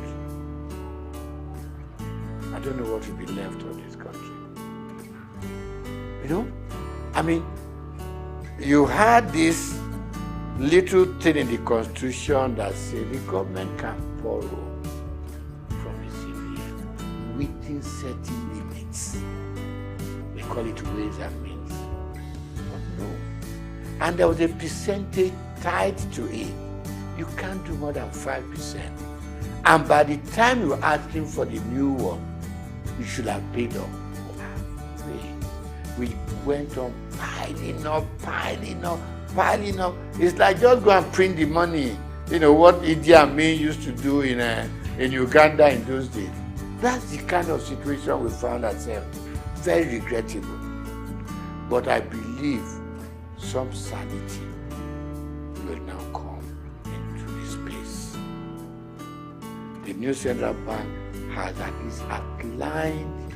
I don't know what will be left of this country. I mean, you had this little thing in the Constitution that said the government can borrow from the CBN within certain limits. They call it ways and means. But no. And there was a percentage tied to it. You can't do more than 5%. And by the time you're asking for the new one, you should have paid off. We went on piling up. It's like just go and print the money. You know what Idi Amin used to do in Uganda in those days. That's the kind of situation we found ourselves. Very regrettable. But I believe some sanity will now come into this space. The new central bank has at least outlined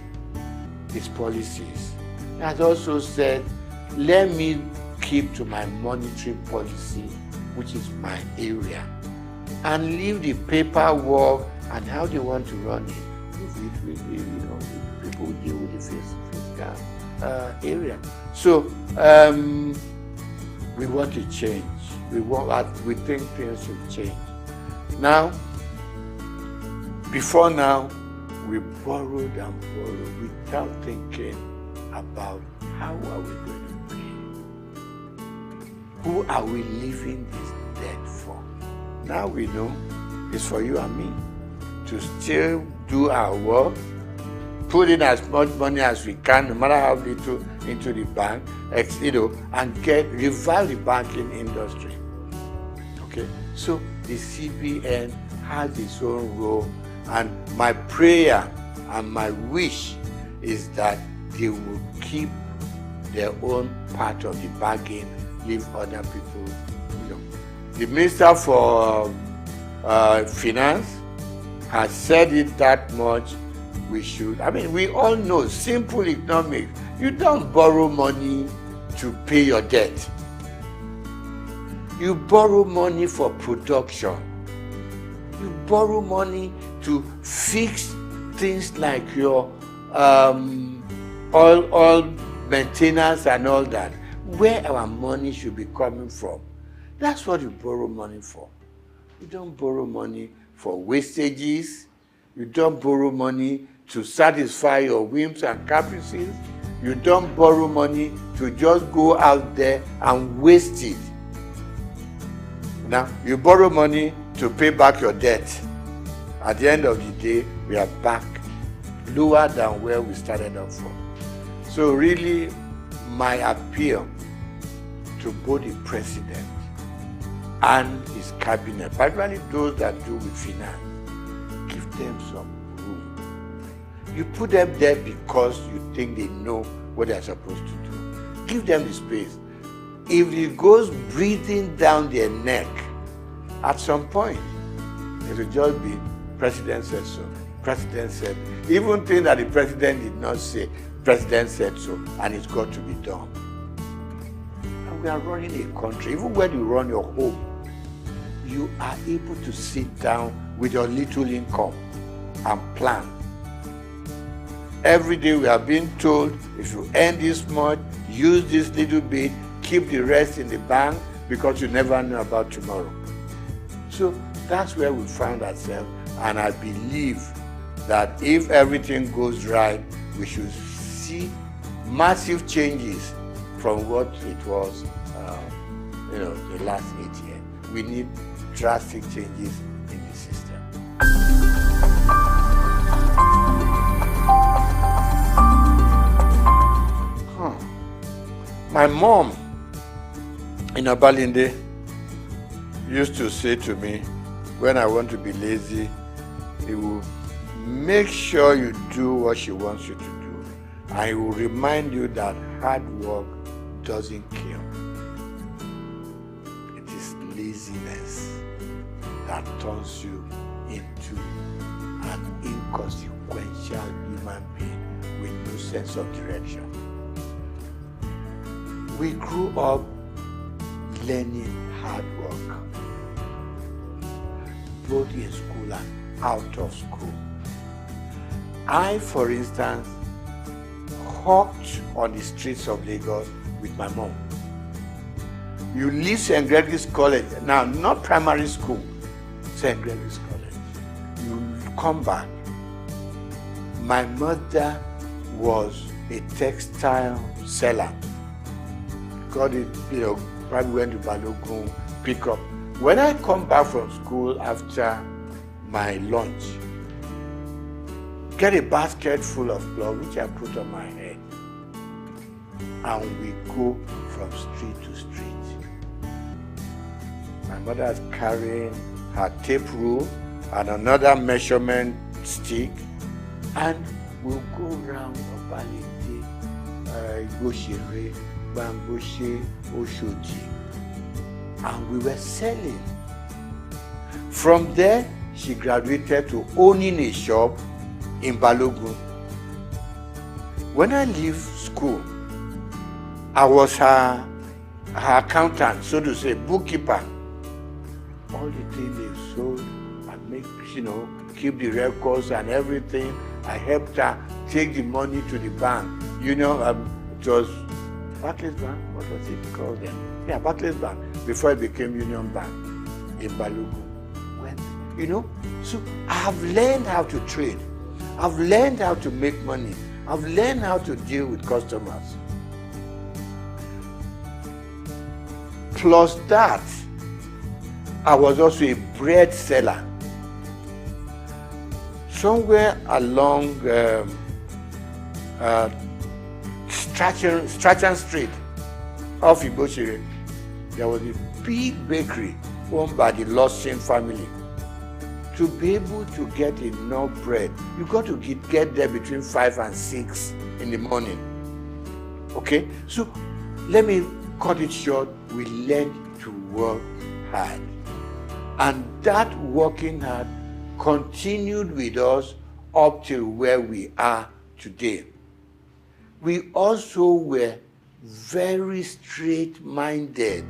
its policies. It has also said, let me keep to my monetary policy, which is my area, and leave the paperwork and how they want to run it. People who deal with the fiscal area. So we want to change. We think things should change. Now, before now, we borrowed and borrowed without thinking about how are we going to pay? Who are we leaving this debt for? Now we know it's for you and me to still do our work, put in as much money as we can, no matter how little, into the bank, and revive the banking industry. Okay, so the CBN has its own role, and my prayer and my wish is that they will keep their own part of the bargain, leave other people. The Minister for Finance has said it that much. We should. I mean, we all know simple economics. You don't borrow money to pay your debt. You borrow money for production. You borrow money to fix things like your oil maintenance and all that. Where our money should be coming from. That's what you borrow money for. You don't borrow money for wastages. You don't borrow money to satisfy your whims and caprices. You don't borrow money to just go out there and waste it. Now, you borrow money to pay back your debt. At the end of the day, we are back lower than where we started off from. So really, my appeal to both the president and his cabinet, particularly those that do with finance, give them some room. You put them there because you think they know what they're supposed to do. Give them the space. If it goes breathing down their neck, at some point, it will just be, president said so, president said, even things that the president did not say, president said so, and it's got to be done. And we are running a country, even when you run your home, you are able to sit down with your little income and plan. Every day we are being told, if you earn this much, use this little bit, keep the rest in the bank, because you never know about tomorrow. So that's where we found ourselves, and I believe that if everything goes right, we should see massive changes from what it was, the last 8 years. We need drastic changes in the system. My mom in Abalinde used to say to me, when I want to be lazy, he will make sure you do what she wants you to do. And he will remind you that hard work doesn't kill. It is laziness that turns you into an inconsequential human being with no sense of direction. We grew up learning hard work, both in school and out of school. I, for instance, hawked on the streets of Lagos with my mom. You leave St. Gregory's College, now not primary school, St. Gregory's College. You come back. My mother was a textile seller. Got it, probably went to Balogun, pick up. When I come back from school after my lunch, get a basket full of cloth which I put on my head, and we go from street to street. My mother is carrying her tape rule and another measurement stick, and we'll go round Obalende, Igoshere, Bamboshe, Oshodi, and we were selling. From there, she graduated to owning a shop in Balogun. When I leave school, I was her accountant, so to say, bookkeeper. All the things they sold, I make, keep the records and everything. I helped her take the money to the bank. It was Barclays Bank, what was it called then? Yeah, Barclays Bank, before it became Union Bank in Balogun. So I've learned how to trade. I've learned how to make money. I've learned how to deal with customers. Plus that, I was also a bread seller. Somewhere along Strachan Street off Igoshere, there was a big bakery owned by the Lawson family. To be able to get enough bread, you got to get there between 5 and 6 in the morning. Okay? So let me cut it short. We learned to work hard. And that working hard continued with us up till where we are today. We also were very straight-minded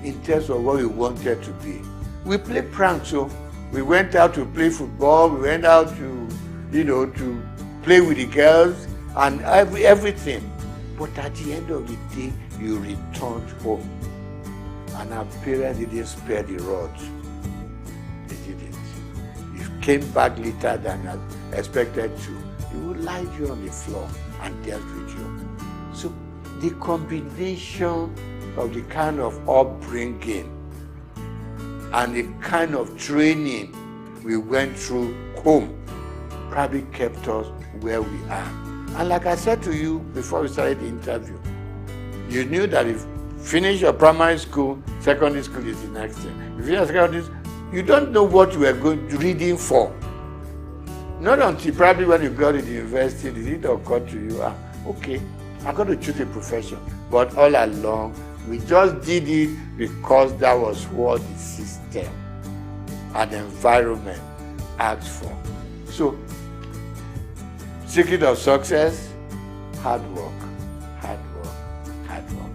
in terms of what we wanted to be. We played pranks, so we went out to play football, we went out to, to play with the girls and everything. But at the end of the day, you returned home. And our parents didn't spare the rod. They didn't. You came back later than expected to. They would lie you on the floor and dealt with you. So the combination of the kind of upbringing and the kind of training we went through home probably kept us where we are. And like I said to you before we started the interview, you knew that if you finish your primary school, secondary school is the next thing. If you finish secondary school, you don't know what you are reading for. Not until probably when you got to the university did it occur to you, okay, I'm going to choose a profession. But all along, we just did it because that was what the system and environment asked for. So, secret of success, hard work, hard work, hard work.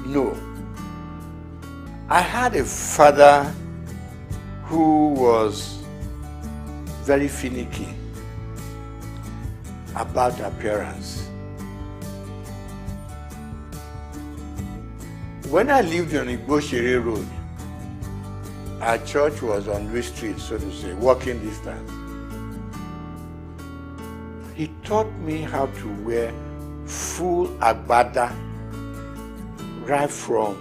No. I had a father who was very finicky about appearance. When I lived on Igoshere Road, our church was on Louis Street, so to say, walking distance. He taught me how to wear full agbada right from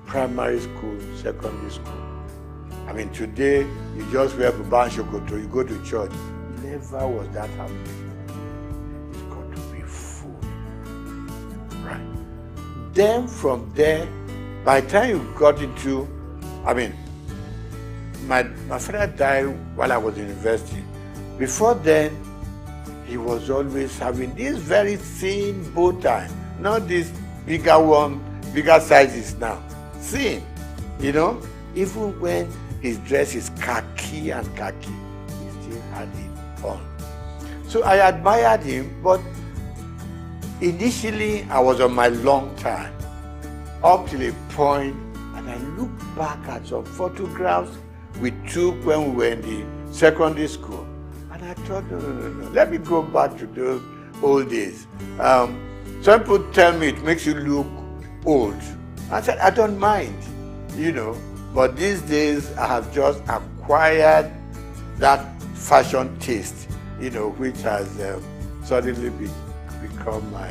primary school, secondary school. I mean, today, you just wear buba and shokoto, you go to church. Never was that happening. It's got to be full. Right. Then from there, by the time you got into, my father died while I was in university. Before then, he was always having this very thin bow tie, not this bigger one, bigger sizes now. Thin, even when his dress is khaki and khaki, he still had it on. So I admired him, but initially I was on my long tie, up till a point, and I look back at some photographs we took when we were in the secondary school, And I thought, no. Let me go back to those old days. Some people tell me it makes you look old. I said, I don't mind, But these days, I have just acquired that fashion taste, which has suddenly become my,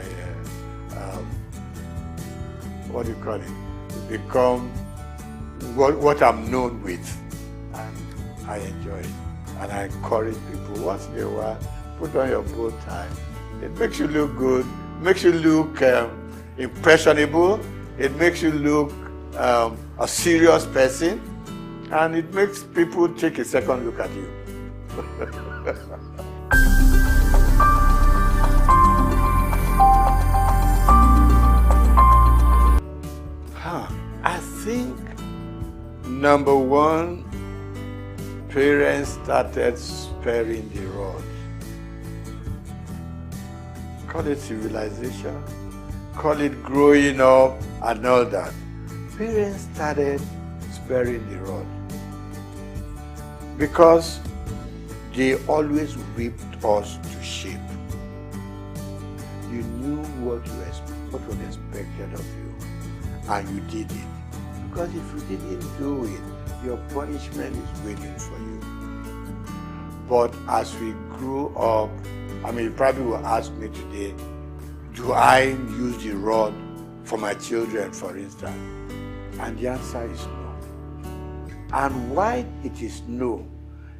what do you call it? Become what I'm known with. And I enjoy it. And I encourage people, once in a while, put on your bow tie. It makes you look good, makes you look impressionable, it makes you look a serious person, and it makes people take a second look at you. I think number one, parents started sparing the rod. Call it civilization, call it growing up and all that. Parents started sparing the rod because they always whipped us to shape. You knew what was expected of you, and you did it. Because if you didn't do it, your punishment is waiting for you. But as we grew up, you probably will ask me today, do I use the rod for my children, for instance? And the answer is no. And why it is no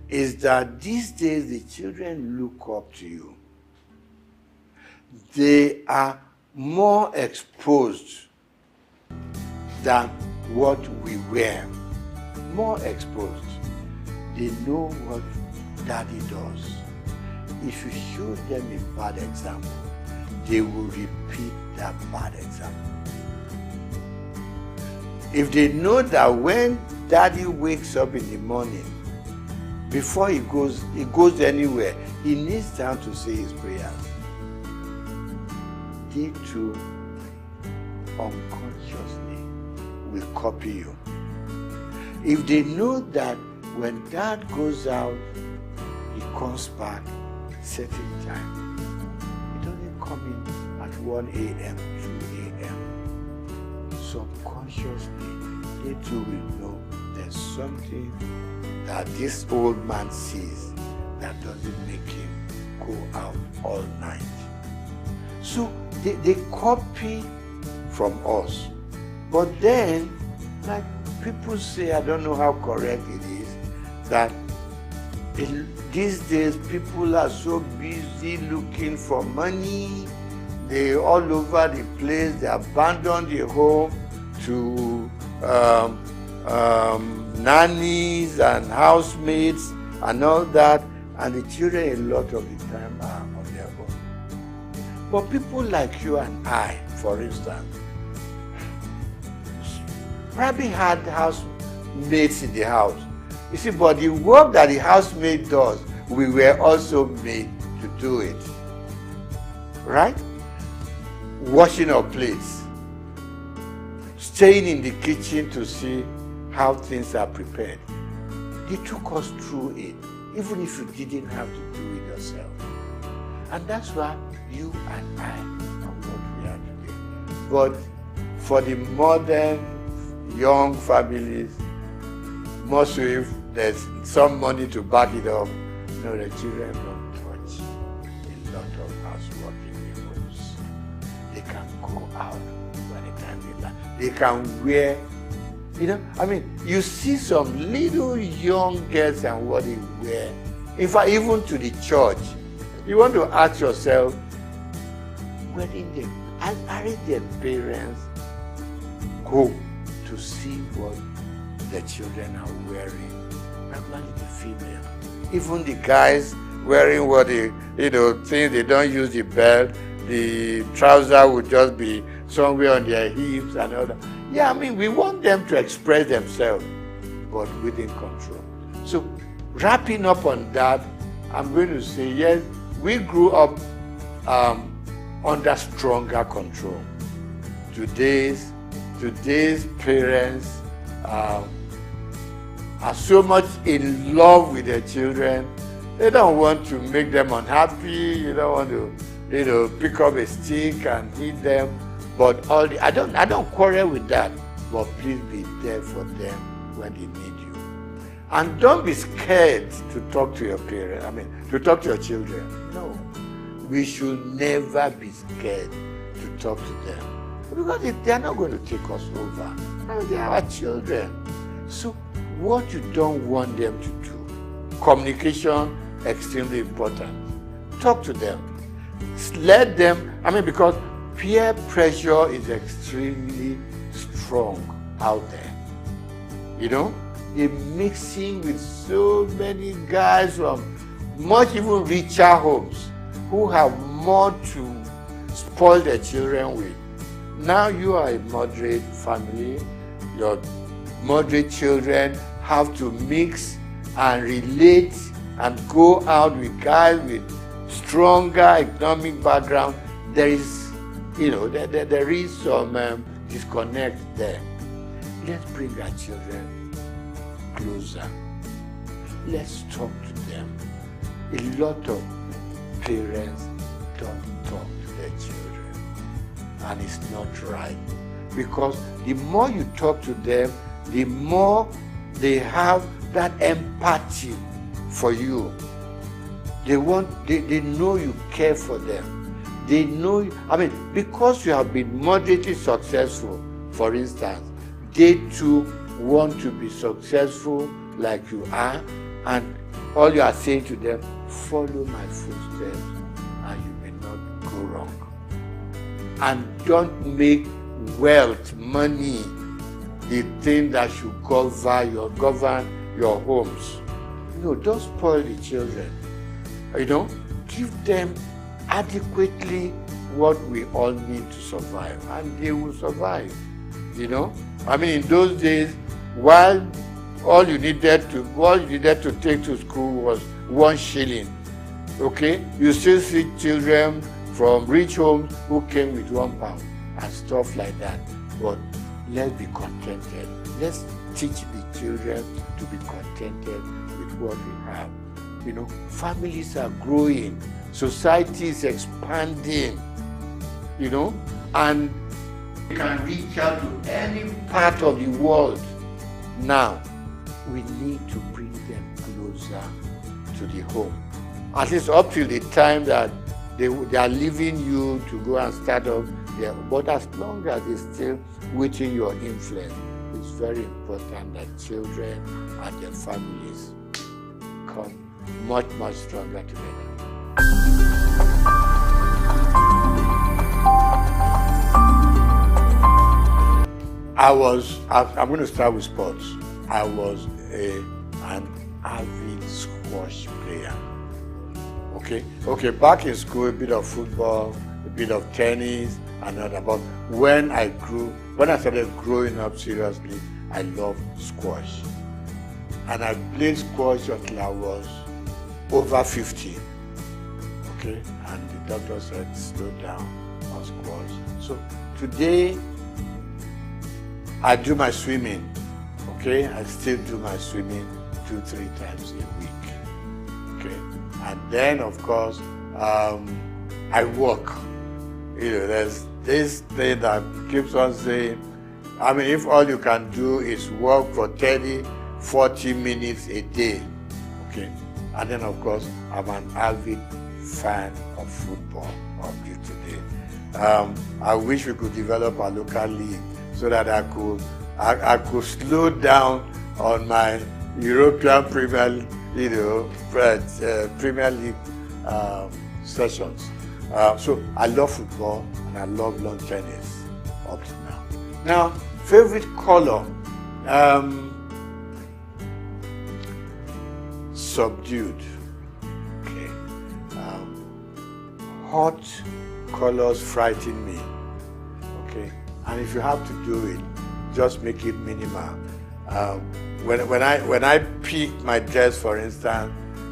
is that these days the children look up to you. They are more exposed than what we were. More exposed. They know what daddy does. If you show them a bad example, they will repeat that bad example. If they know that when daddy wakes up in the morning, before he goes anywhere, he needs time to say his prayers. They too unconsciously will copy you. If they know that when dad goes out, he comes back certain time. He doesn't come in at 1 a.m., 2 a.m. Subconsciously, they too will know there's something that this old man sees that doesn't make him go out all night. So they copy from us. But then, like people say, I don't know how correct it is, that these days people are so busy looking for money. They're all over the place. They abandon the home to nannies and housemates and all that. And the children a lot of the time are on their own. But people like you and I, for instance, probably had housemates in the house. You see, but the work that the housemaid does, we were also made to do it. Right? Washing our plates. Staying in the kitchen to see how things are prepared. They took us through it, even if you didn't have to do it yourself. And that's why you and I are what we are today. But for the modern, young families, most if there's some money to back it up, no, the children don't touch a lot of housework in the homes. They can go out by the time they like. They can wear, you see some little young girls and what they wear. In fact, even to the church, you want to ask yourself, where did they, aren't their parents go to see what the children are wearing? Particularly the female. Even the guys wearing what things they don't use the belt, the trouser would just be somewhere on their hips and all that. Yeah, we want them to express themselves, but within control. So, wrapping up on that, I'm going to say, yes, we grew up under stronger control. Today's parents are so much in love with their children They don't want to make them unhappy. You don't want to, pick up a stick and hit them. But I don't quarrel with that. But please be there for them when they need you. And don't be scared to talk to your parents. To talk to your children. No. We should never be scared to talk to them. Because they are not going to take us over. They are our children. So what you don't want them to do, communication, extremely important. Talk to them. Let them, because peer pressure is extremely strong out there. They're mixing with so many guys from much even richer homes who have more to spoil their children with. Now you are a moderate family, your moderate children have to mix and relate and go out with guys with stronger economic background. There is, there is some disconnect there. Let's bring our children closer. Let's talk to them. A lot of parents don't talk to their children, and it's not right. Because the more you talk to them, the more they have that empathy for you. They know you care for them. They know, because you have been moderately successful, for instance, they too want to be successful like you are, and all you are saying to them, follow my footsteps and you may not go wrong. And don't make wealth, money, the thing that should govern your homes. Don't spoil the children. Give them adequately what we all need to survive, and they will survive. In those days, while all you needed to take to school was 1 shilling. Okay, you still see children from rich homes who came with £1 and stuff like that. But let's be contented. Let's teach the children to be contented with what we have. Families are growing, society is expanding, and we can reach out to any part of the world. Now, we need to bring them closer to the home. At least up till the time that they are leaving you to go and start up there. But as long as they're still within your influence, it's very important that children and their families come much, much stronger together. I'm going to start with sports. I was an avid squash player. Okay, back in school, a bit of football, a bit of tennis, and all that. But when I started growing up seriously, I loved squash. And I played squash until I was over 50. Okay, and the doctor said, slow down on squash. So today, I do my swimming. Okay, I still do my swimming 2-3 times a week. Okay, and then of course I walk. There's this thing that keeps on saying, if all you can do is walk for 30-40 minutes a day, okay, and then of course I'm an avid fan of football up to today. I wish we could develop a local league so that I could slow down on my European Premier League sessions. So I love football and I love lawn tennis up to now. Now, favorite color, subdued. Okay. Hot colors frighten me. Okay. And if you have to do it, just make it minimal. When I pick my dress, for instance,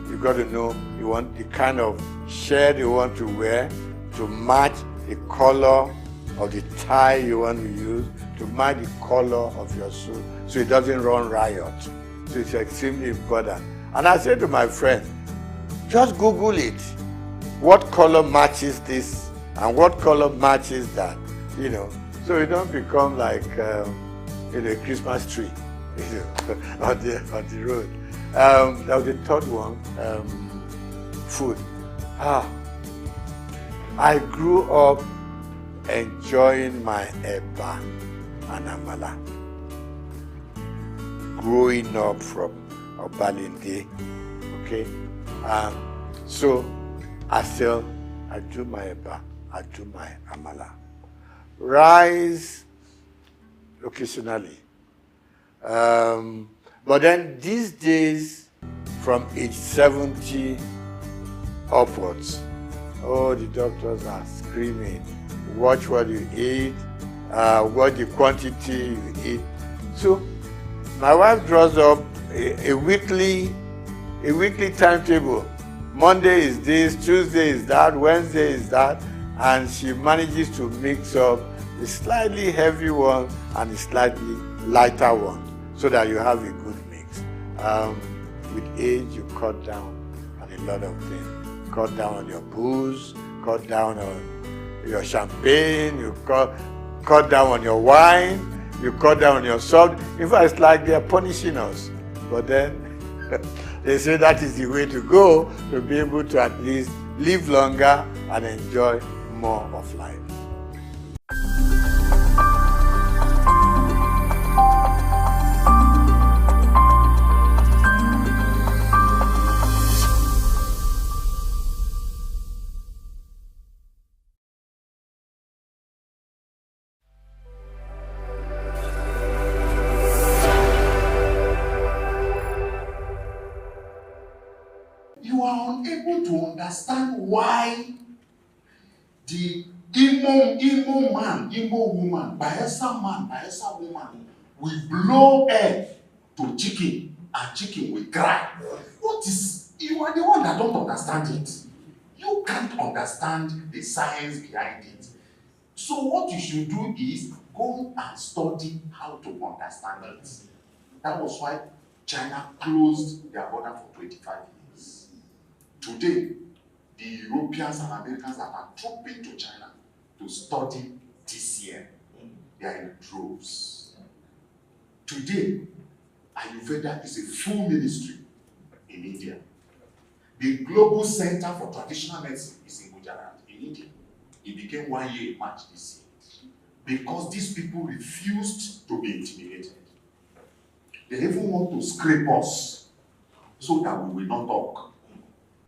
you got to know you want the kind of shirt you want to wear to match the color of the tie you want to use, to match the color of your suit, so it doesn't run riot. So it's extremely important. And I say to my friends, Just Google it. What color matches this and what color matches that, you know, so you don't become like a Christmas tree, you know, on the road. That was the third one. Food. I grew up enjoying my eba and amala. Growing up from Obalinde, okay? So I do my eba, I do my amala. Rice occasionally. But then these days, from age 70 upwards, oh, the doctors are screaming, watch what you eat, what the quantity you eat. So my wife draws up a weekly timetable. Monday is this, Tuesday is that, Wednesday is that, and she manages to mix up a slightly heavy one and a slightly lighter one so that you have a good mix. With age, you cut down on a lot of things. Cut down on your booze, cut down on your champagne, you cut down on your wine, you cut down on your salt. In fact, it's like they're punishing us. But then they say that is the way to go to be able to at least live longer and enjoy more of life. You are unable to understand why the Imo man, Imo woman, Bayelsa man, Bayelsa woman will blow egg to chicken and chicken will cry. What is, you are the one that don't understand it. You can't understand the science behind it. So what you should do is go and study how to understand it. That was why China closed their border for 25 years. Today, the Europeans and Americans are trooping to China to study TCM. They are in droves. Today, Ayurveda is a full ministry in India. The Global Center for Traditional Medicine is in Gujarat, in India. It became 1 year in March this year. Because these people refused to be intimidated. They even want to scrape us so that we will not talk.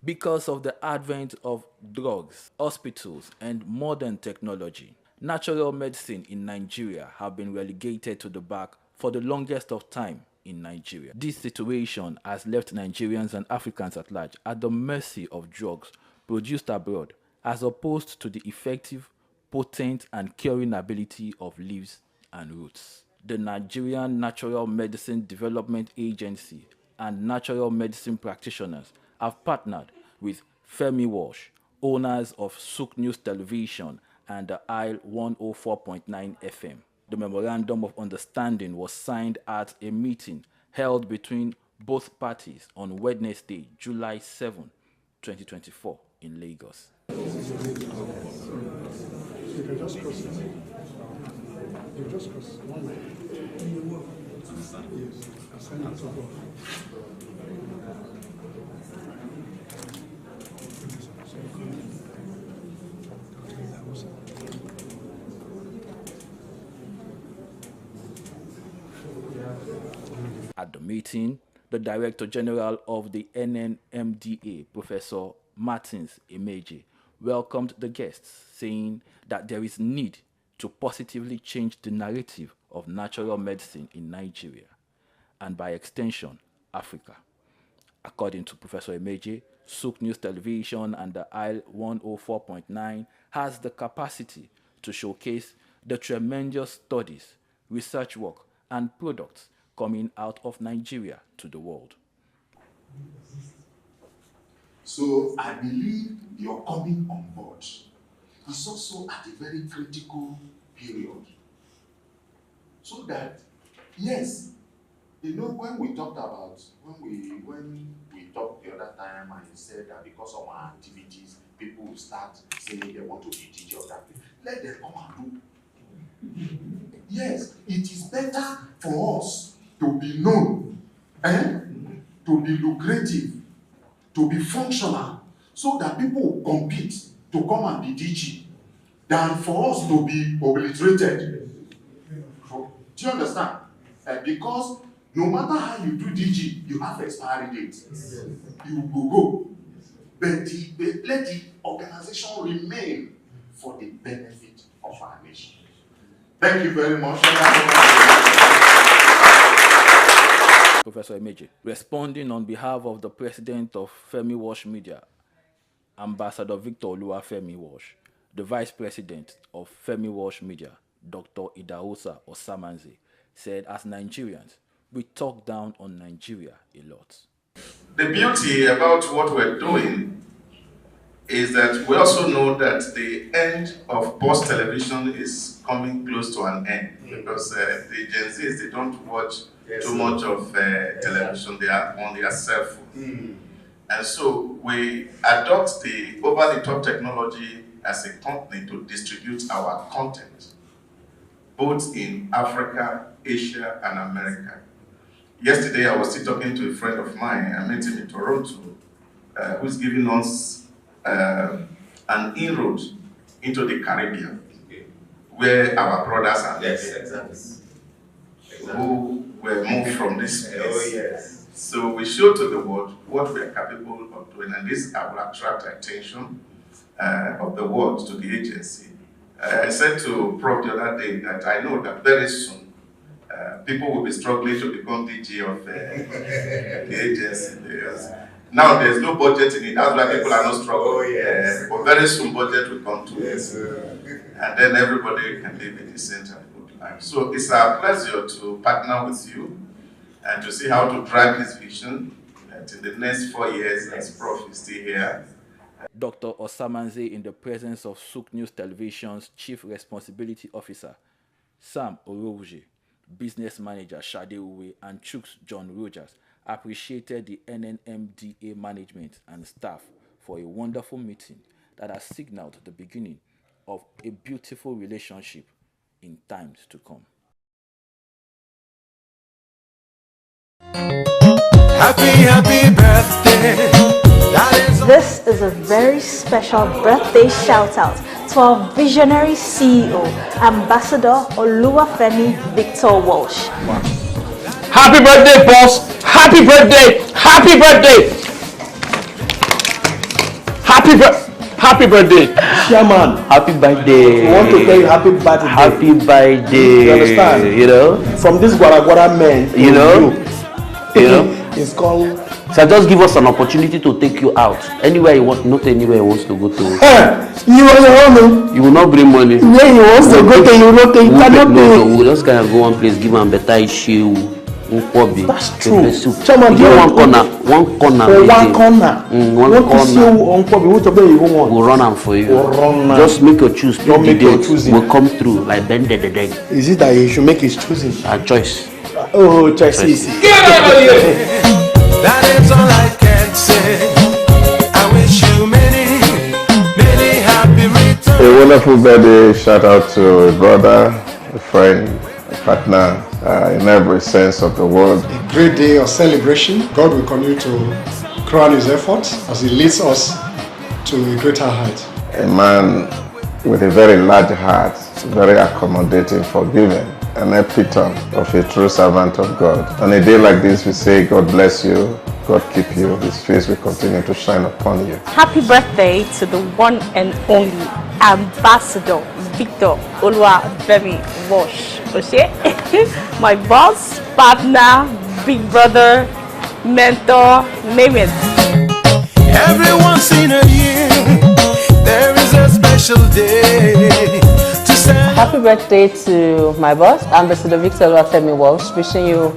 Because of the advent of drugs, hospitals, and modern technology, natural medicine in Nigeria have been relegated to the back for the longest of time in Nigeria. This situation has left Nigerians and Africans at large at the mercy of drugs produced abroad, as opposed to the effective, potent, and curing ability of leaves and roots. The Nigerian Natural Medicine Development Agency and natural medicine practitioners have partnered with Femi Walsh, owners of SOUQ News Television and the Isle 104.9 FM. The Memorandum of Understanding was signed at a meeting held between both parties on Wednesday, July 7, 2024 in Lagos. You can just cross it. You just cross one line. Yes, I'll send it to both. At the meeting, the Director General of the NNMDA, Professor Martins Emeje, welcomed the guests, saying that there is need to positively change the narrative of natural medicine in Nigeria, and by extension, Africa. According to Professor Emeje, SOUQ News Television and the Isle 104.9 has the capacity to showcase the tremendous studies, research work, and products coming out of Nigeria to the world. So I believe your coming on board is also at a very critical period. So that, yes, You know, when we talked about, when we talked the other time and you said that because of our activities, people will start saying they want to be DJ of that place. Let them come and do. Yes, it is better for us to be known, to be lucrative, to be functional, so that people will compete to come and be DG, than for us to be obliterated. Do you understand? Because no matter how you do DG, you have expiry dates. You will go. But let the organization remain for the benefit of our nation. Thank you very much. Professor Emeje, responding on behalf of the president of Femi Walsh Media, Ambassador Victor Oluwafemi Walsh, the vice president of Femi Walsh Media, Dr. Idahosa Osamanze, said, as Nigerians, we talk down on Nigeria a lot. The beauty about what we're doing is that we also know that the end of post television is coming close to an end, because the Gen Zs, they don't watch too much of television, they are on their cell phone. And so we adopt the over-the-top technology as a company to distribute our content, both in Africa, Asia, and America. Yesterday, I was still talking to a friend of mine, I met him in Toronto, who's giving us an inroad into the Caribbean, where our brothers are living, who were moved from this place. So we show to the world what we are capable of doing, and this will attract attention of the world to the agency. I said to Prof the other day that I know that very soon people will be struggling to become DG of the agency. Now there's no budget in it, that's why people are not struggling. But very soon budget will come to it. And then everybody can live in a decent and good life. So it's our pleasure to partner with you and to see how to drive this vision in the next 4 years as Prof is still here. Dr. Osamanze, in the presence of SOUQ News Television's Chief Responsibility Officer, Sam Orowuje, Business Manager Shade Uwe, and Chooks John Rogers, appreciated the NNMDA management and staff for a wonderful meeting that has signaled the beginning of a beautiful relationship in times to come. Happy birthday. This is a very special birthday shout out to our visionary CEO, Ambassador Oluwafemi Victor Walsh. Happy birthday, boss! Happy birthday! Happy birthday! Happy birthday! Chairman, happy birthday! I want to tell you happy birthday. Happy birthday! You understand? You know? From this Guaragua man, you know? It's called. So just give us an opportunity to take you out anywhere you want, not anywhere you want to go to. You on your own. You will not bring money. Where you want to go to, you will not take. No, we'll just kind of go one place, give them better issue. That's true. Chairman, you one corner. One corner. We'll run them for you. Just make your choose. Pick the date. We'll come through like bend the day. Is it that you should make his choosing? A choice. Oh, choice. Get out of here! That is all I can say. I wish you many happy returns. A wonderful birthday shout out to a brother, a friend, a partner, in every sense of the word. A great day of celebration. God will continue to crown his efforts as he leads us to a greater height. A man with a very large heart, very accommodating, forgiving, an epitome of a true servant of God. On a day like this, we say, God bless you, God keep you, His face will continue to shine upon you. Happy birthday to the one and only Ambassador Victor Oluwafemi Walsh. My boss, partner, big brother, mentor, name it. Every once in a year, there is a special day. Happy birthday to my boss, Ambassador Victor Oluwafemi Walsh. Wishing you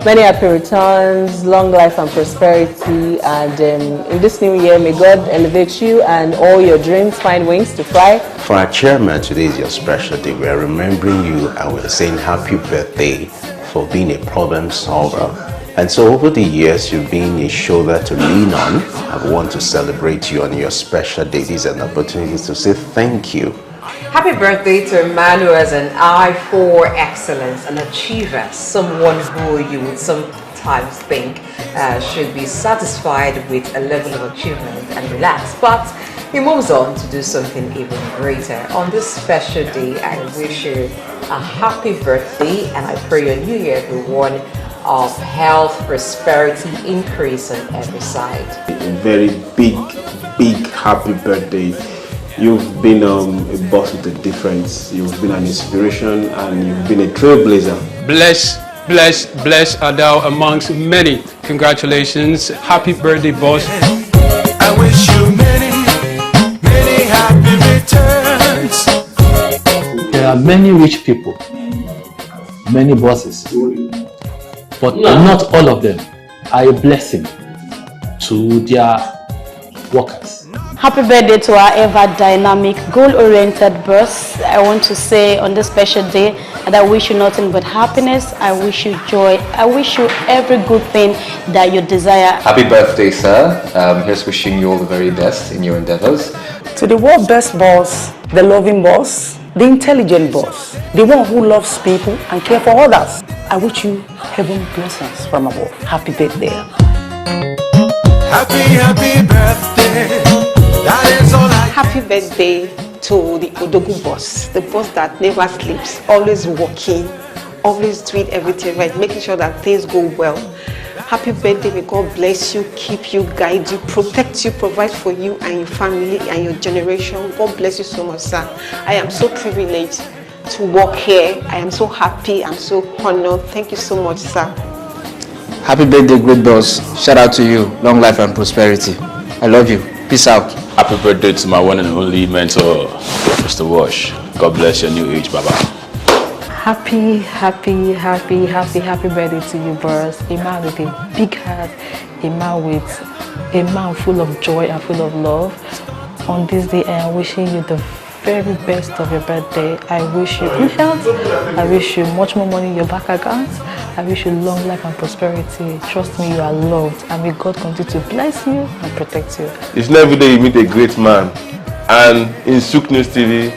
many happy returns, long life and prosperity. And in this new year, may God elevate you and all your dreams find wings to fly. For our chairman, today is your special day. We are remembering you and we're saying happy birthday for being a problem solver. And so over the years, you've been a shoulder to lean on. I want to celebrate you on your special day. These are opportunities to say thank you. Happy birthday to a man who has an eye for excellence, an achiever, someone who you would sometimes think should be satisfied with a level of achievement and relax, but he moves on to do something even greater. On this special day, I wish you a happy birthday, and I pray your new year be one of health, prosperity, increase on every side. A very big happy birthday. You've been a boss with a difference. You've been an inspiration, and you've been a trailblazer. Bless are thou amongst many. Congratulations. Happy birthday, boss. I wish you many happy returns. There are many rich people, many bosses, but not all of them are a blessing to their workers. Happy birthday to our ever dynamic, goal-oriented boss. I want to say on this special day that I wish you nothing but happiness. I wish you joy. I wish you every good thing that you desire. Happy birthday, sir. Here's wishing you all the very best in your endeavors. To the world best boss, the loving boss, the intelligent boss, the one who loves people and care for others, I wish you heaven blessings from above. Happy birthday. Happy birthday. That is all I Happy birthday to the Odogu boss, the boss that never sleeps, always working, always doing everything right, making sure that things go well. Happy birthday, may God bless you, keep you, guide you, protect you, provide for you and your family and your generation. God bless you so much, sir. I am so privileged to work here. I am so happy, I'm so honored. Thank you so much, sir. Happy birthday, great boss. Shout out to you. Long life and prosperity. I love you. Peace out. Happy birthday to my one and only mentor, Mr. Wash. God bless your new age, Baba. Happy birthday to you, boss. A man with a big heart, a man full of joy and full of love. On this day, I am wishing you the very best of your birthday. I wish you good health. I wish you much more money in your bank account. I wish you long life and prosperity. Trust me, you are loved, and may God continue to bless you and protect you. It's not every day you meet a great man, and in SOUQ News TV,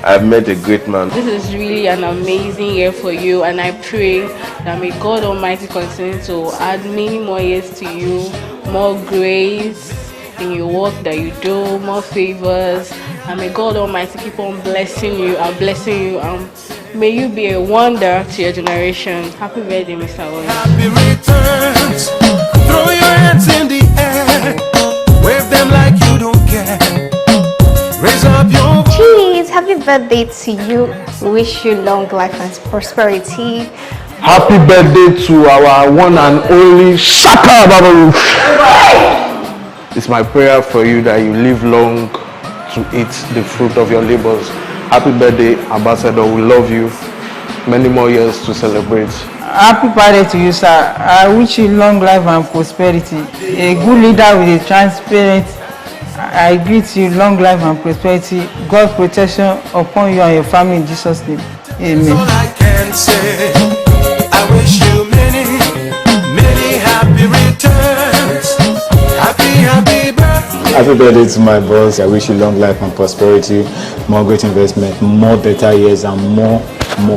I've met a great man. This is really an amazing year for you, and I pray that may God Almighty continue to add many more years to you, more grace in your work that you do, more favors, and may God Almighty keep on blessing you, and may you be a wonder to your generation. Happy birthday, Mr. Owen. Happy returns. Throw your hands in the air. Wave them like you don't care. Raise up your voice. Cheese, happy birthday to you. Wish you long life and prosperity. Happy birthday to our one and only Shaka Babaru. It's my prayer for you that you live long to eat the fruit of your labors. Happy birthday, Ambassador. We love you. Many more years to celebrate. Happy birthday to you, sir. I wish you long life and prosperity. A good leader with a transparent. I greet you long life and prosperity. God's protection upon you and your family in Jesus' name. Amen. That's all I can say. I wish you many happy returns. Happy birthday. Happy birthday to my boss. I wish you long life and prosperity, more great investment, more better years, and more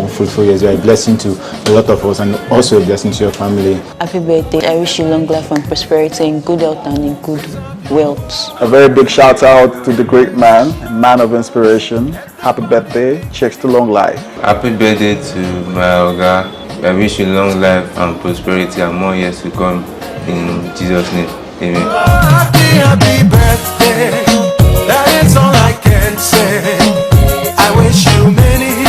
fruitful years. You are a blessing to a lot of us and also a blessing to your family. Happy birthday. I wish you long life and prosperity in good health and in good wealth. A very big shout out to the great man of inspiration. Happy birthday. Cheers to long life. Happy birthday to my Oga. I wish you long life and prosperity and more years to come in Jesus' name. Amen. Happy birthday. That is all I can say. I wish you many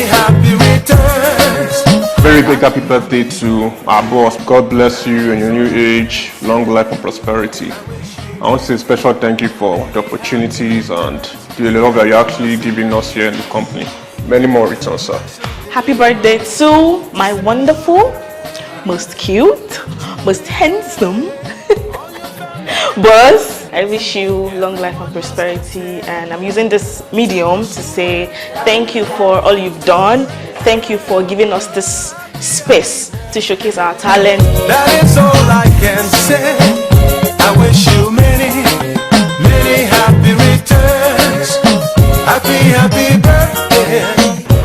happy returns. Very big happy birthday to our boss. God bless you and your new age. Long life and prosperity. I want to say a special thank you for the opportunities and the love that you're actually giving us here in the company. Many more returns, sir. Happy birthday to my wonderful, most cute, most handsome boss. I wish you long life and prosperity, and I'm using this medium to say thank you for all you've done. Thank you for giving us this space to showcase our talent. That is all I can say. I wish you many, many happy returns. Happy birthday.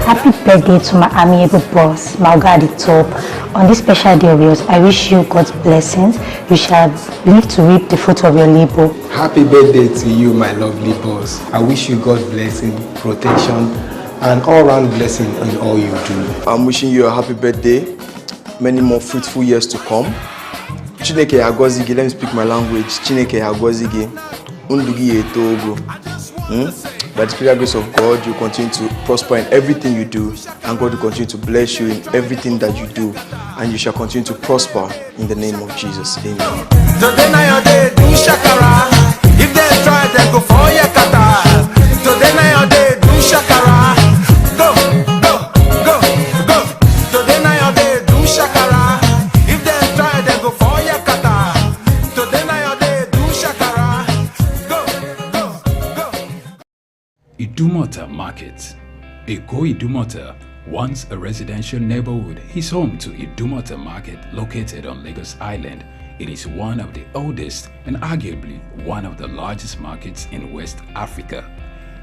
Happy birthday to my amiable boss, my Oga at the top. On this special day of yours, I wish you God's blessings. You shall live to reap the fruit of your labor. Happy birthday to you, my lovely boss. I wish you God's blessing, protection, and all-round blessing in all you do. I'm wishing you a happy birthday, many more fruitful years to come. Chineke agozige, let me speak my language. Chineke agozige, undugi etogo. By the special grace of God, you continue to prosper in everything you do, and God will continue to bless you in everything that you do, and you shall continue to prosper in the name of Jesus. Amen. Today now your day, do shakara. If they try, they go for your kata. Today now your day, do shakara. Go, go, go, go. Today now your day, do shakara. If they try, they go for your kata. Today now your day, do shakara. Go, go, go. Idumota Market. Eko Idumota, once a residential neighborhood, is home to Idumota Market located on Lagos Island. It is one of the oldest and arguably one of the largest markets in West Africa.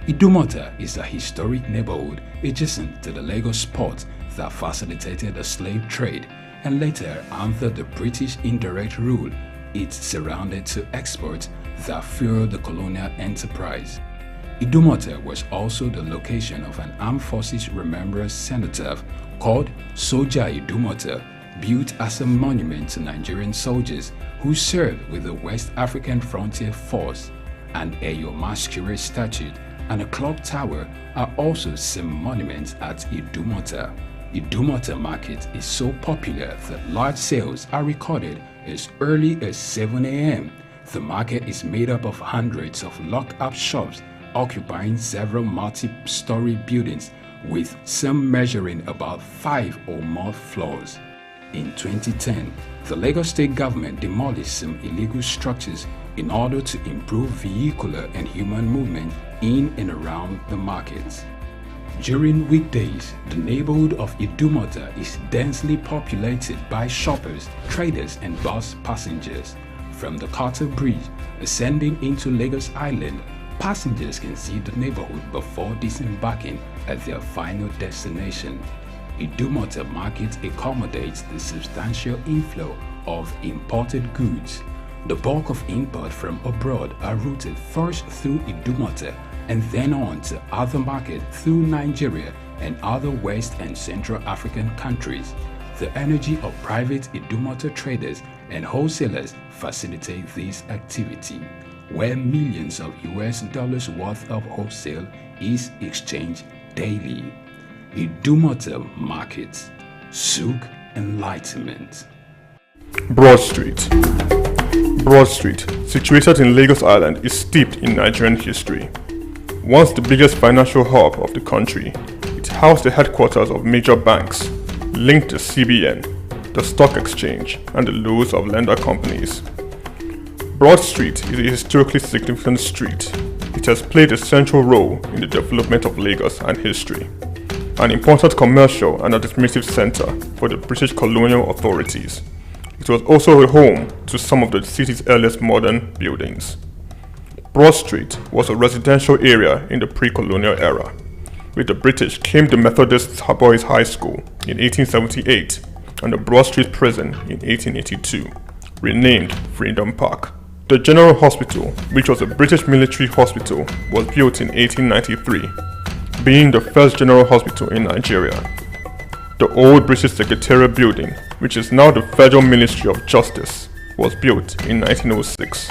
Idumota is a historic neighborhood adjacent to the Lagos port that facilitated the slave trade and later, under the British indirect rule, it surrounded to exports that fueled the colonial enterprise. Idumota was also the location of an Armed Forces Remembrance Cenotaph called Soja Idumota, built as a monument to Nigerian soldiers who served with the West African Frontier Force. An Eyo Masquerade statue and a clock tower are also some monuments at Idumota. Idumota Market is so popular that large sales are recorded as early as 7 a.m. The market is made up of hundreds of locked-up shops occupying several multi-story buildings, with some measuring about 5 or more floors. In 2010, the Lagos State government demolished some illegal structures in order to improve vehicular and human movement in and around the markets. During weekdays, the neighborhood of Idumota is densely populated by shoppers, traders and bus passengers. From the Carter Bridge, ascending into Lagos Island, passengers can see the neighborhood before disembarking at their final destination. Idumota Market accommodates the substantial inflow of imported goods. The bulk of import from abroad are routed first through Idumota and then on to other markets through Nigeria and other West and Central African countries. The energy of private Idumota traders and wholesalers facilitate this activity, where millions of US dollars worth of wholesale is exchanged daily. Idumota Market, SOUQ Enlightenment. Broad Street. Broad Street, situated in Lagos Island, is steeped in Nigerian history. Once the biggest financial hub of the country, it housed the headquarters of major banks, linked to CBN, the stock exchange, and the loads of lender companies. Broad Street is a historically significant street. It has played a central role in the development of Lagos and history, an important commercial and administrative center for the British colonial authorities. It was also a home to some of the city's earliest modern buildings. Broad Street was a residential area in the pre-colonial era. With the British came the Methodist Boys High School in 1878 and the Broad Street Prison in 1882, renamed Freedom Park. The General Hospital, which was a British military hospital, was built in 1893, being the first general hospital in Nigeria. The old British Secretariat building, which is now the Federal Ministry of Justice, was built in 1906.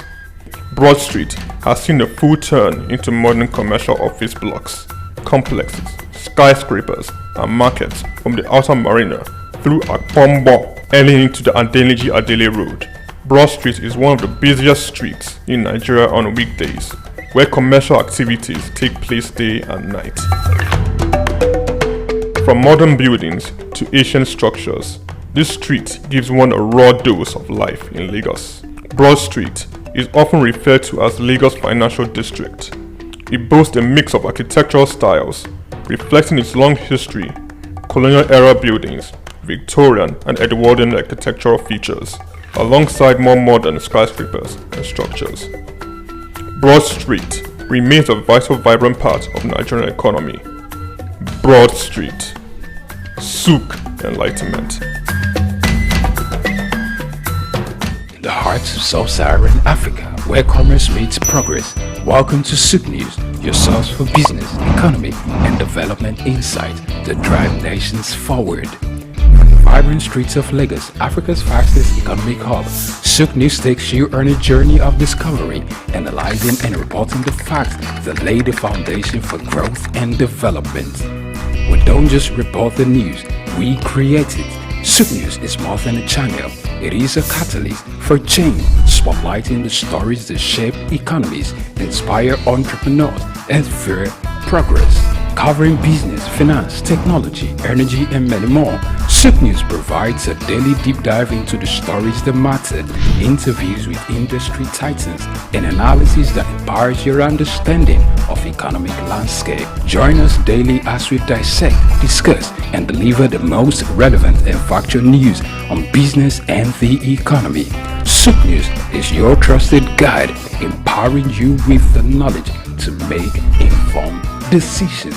Broad Street has seen a full turn into modern commercial office blocks, complexes, skyscrapers, and markets from the outer marina through Akpombo and into the Adeniji Adele Road. Broad Street is one of the busiest streets in Nigeria on weekdays, where commercial activities take place day and night. From modern buildings to ancient structures, this street gives one a raw dose of life in Lagos. Broad Street is often referred to as Lagos Financial District. It boasts a mix of architectural styles, reflecting its long history, colonial era buildings, Victorian and Edwardian architectural features, alongside more modern skyscrapers and structures. Broad Street remains a vital, vibrant part of the Nigerian economy. Broad Street. SOUQ Enlightenment. The heart of sub-Saharan Africa, where commerce meets progress. Welcome to SOUQ News, your source for business, economy, and development insight to drive nations forward. From the vibrant streets of Lagos, Africa's fastest economic hub, SOUQ News takes you on a journey of discovery, analyzing and reporting the facts that lay the foundation for growth and development. We don't just report the news, we create it. SOUQ News is more than a channel. It is a catalyst for change, spotlighting the stories that shape economies, inspire entrepreneurs, and fuel progress. Covering business, finance, technology, energy, and many more, SOUQ News provides a daily deep dive into the stories that matter, interviews with industry titans, and analysis that empowers your understanding of economic landscape. Join us daily as we dissect, discuss, and deliver the most relevant and factual news on business and the economy. SOUQ News is your trusted guide, empowering you with the knowledge to make informed decisions.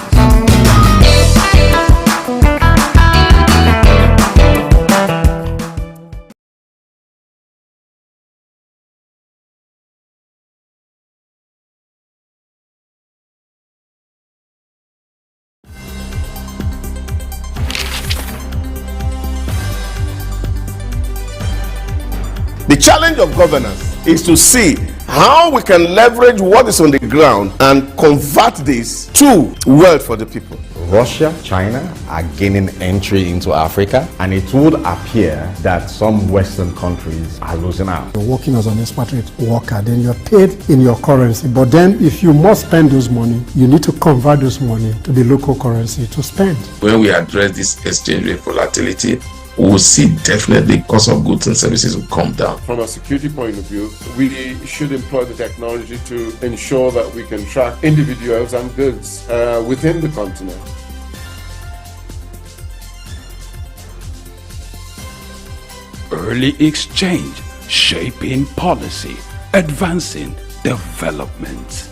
The challenge of governance is to see how we can leverage what is on the ground and convert this to wealth for the people. Russia, China are gaining entry into Africa, and it would appear that some Western countries are losing out. You're working as an expatriate worker, then you're paid in your currency. But then if you must spend those money, you need to convert those money to the local currency to spend. When we address this exchange rate volatility, we will see definitely cost of goods and services will come down. From a security point of view, we should employ the technology to ensure that we can track individuals and goods within the continent. Early exchange, shaping policy, advancing development.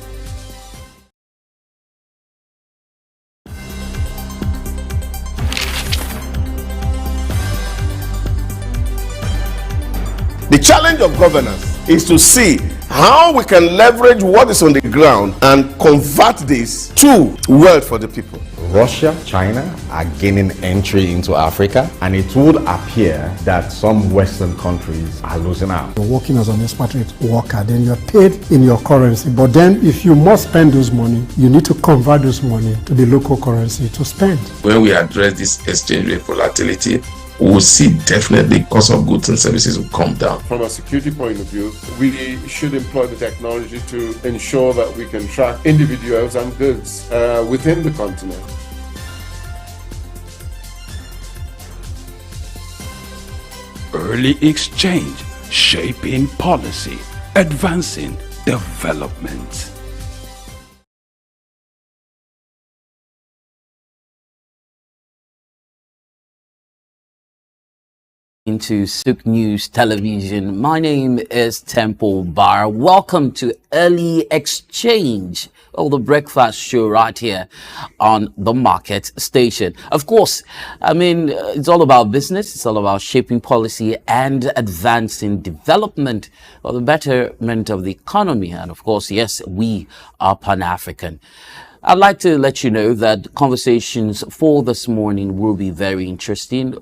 The challenge of governance is to see how we can leverage what is on the ground and convert this to wealth for the people. Russia, China are gaining entry into Africa, and it would appear that some Western countries are losing out. You're working as an expatriate worker, then you're paid in your currency. But then if you must spend those money, you need to convert those money to the local currency to spend. When we address this exchange rate volatility, we will see definitely cost of goods and services will come down. From a security point of view, we should employ the technology to ensure that we can track individuals and goods within the continent. Early exchange, shaping policy, advancing development. Into SOUQ News Television. My name is Temple Bar. Welcome to Early Exchange, the breakfast show right here on the Market Station. Of course, it's all about business. It's all about shaping policy and advancing development for the betterment of the economy. And of course, yes, we are Pan-African. I'd like to let you know that conversations for this morning will be very interesting.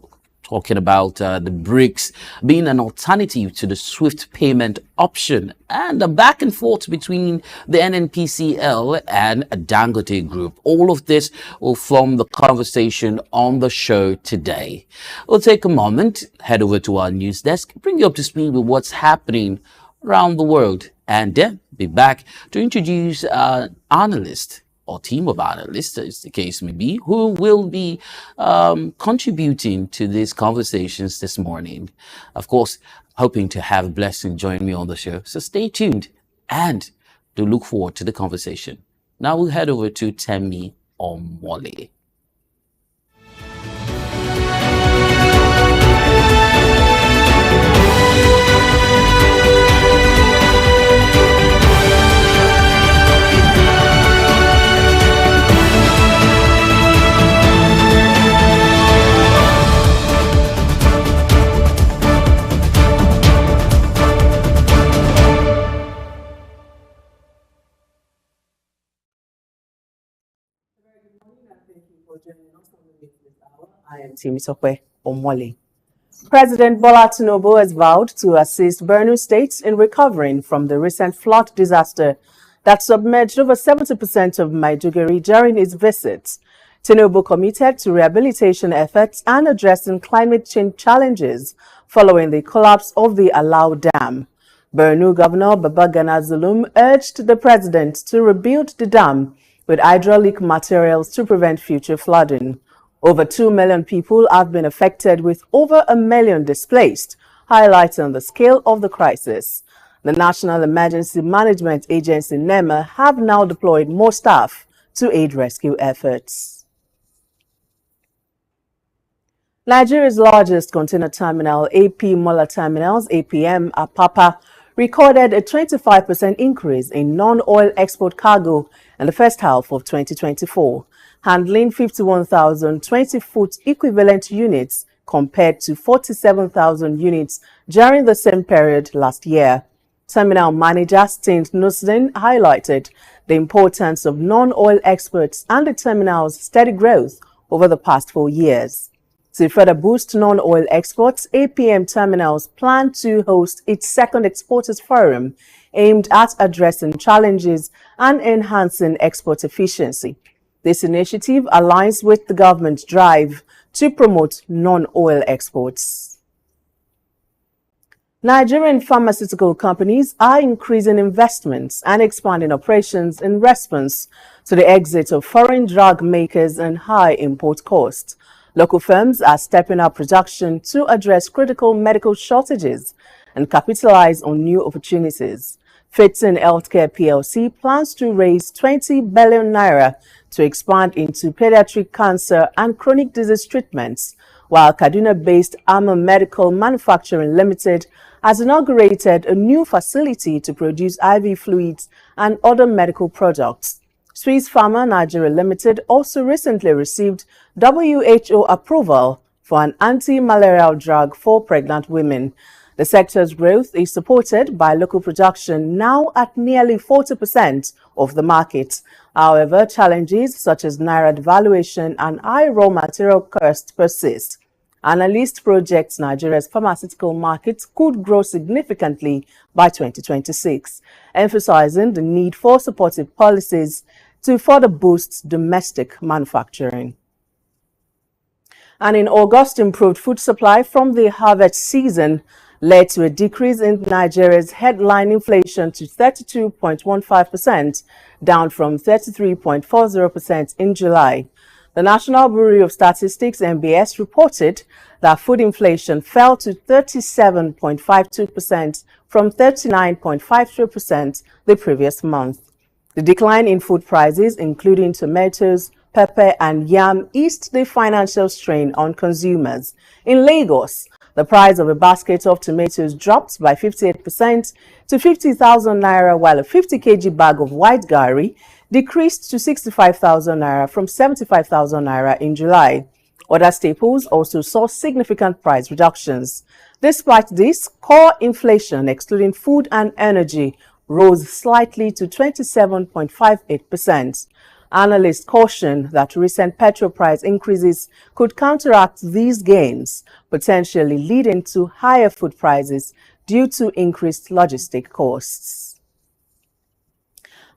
Talking about the BRICS being an alternative to the SWIFT payment option, and a back and forth between the NNPCL and Dangote Group. All of this will form the conversation on the show today. We'll take a moment, head over to our news desk, bring you up to speed with what's happening around the world, and then be back to introduce an analyst or team of analysts, as the case may be, who will be contributing to these conversations this morning. Of course, hoping to have Blessing join me on the show. So stay tuned and do look forward to the conversation. Now we'll head over to Temi Omwole. I am Temitope Omwale. President Bola Tinubu has vowed to assist Borno State in recovering from the recent flood disaster that submerged over 70% of Maiduguri during his visit. Tinubu committed to rehabilitation efforts and addressing climate change challenges following the collapse of the Alau Dam. Borno Governor Babagana Zulum urged the president to rebuild the dam with hydraulic materials to prevent future flooding. Over 2 million people have been affected, with over 1 million displaced, highlighting the scale of the crisis. The National Emergency Management Agency NEMA have now deployed more staff to aid rescue efforts. Nigeria's largest container terminal, AP Mola Terminals, APM Apapa, recorded a 25% increase in non-oil export cargo in the first half of 2024, handling 51,000 20-foot equivalent units compared to 47,000 units during the same period last year. Terminal manager Stint Nusrin highlighted the importance of non-oil exports and the terminal's steady growth over the past 4 years. To further boost non-oil exports, APM Terminals plan to host its second Exporters Forum aimed at addressing challenges and enhancing export efficiency. This initiative aligns with the government's drive to promote non-oil exports. Nigerian pharmaceutical companies are increasing investments and expanding operations in response to the exit of foreign drug makers and high import costs. Local firms are stepping up production to address critical medical shortages and capitalize on new opportunities. Fitson Healthcare PLC plans to raise 20 billion naira to expand into pediatric cancer and chronic disease treatments, while Kaduna-based Armor Medical Manufacturing Limited has inaugurated a new facility to produce IV fluids and other medical products. Swiss Pharma Nigeria Limited also recently received WHO approval for an anti-malarial drug for pregnant women. The sector's growth is supported by local production, now at nearly 40% of the market. However, challenges such as naira devaluation and high raw material costs persist. Analysts project Nigeria's pharmaceutical market could grow significantly by 2026, emphasizing the need for supportive policies to further boost domestic manufacturing. And in August, improved food supply from the harvest season led to a decrease in Nigeria's headline inflation to 32.15%, down from 33.40% in July. The National Bureau of Statistics (NBS) reported that food inflation fell to 37.52% from 39.53% the previous month. The decline in food prices, including tomatoes, pepper, and yam, eased the financial strain on consumers. In Lagos, the price of a basket of tomatoes dropped by 58% to 50,000 naira, while a 50 kg bag of white gari decreased to 65,000 naira from 75,000 naira in July. Other staples also saw significant price reductions. Despite this, core inflation, excluding food and energy, rose slightly to 27.58%. Analysts caution that recent petrol price increases could counteract these gains, potentially leading to higher food prices due to increased logistic costs.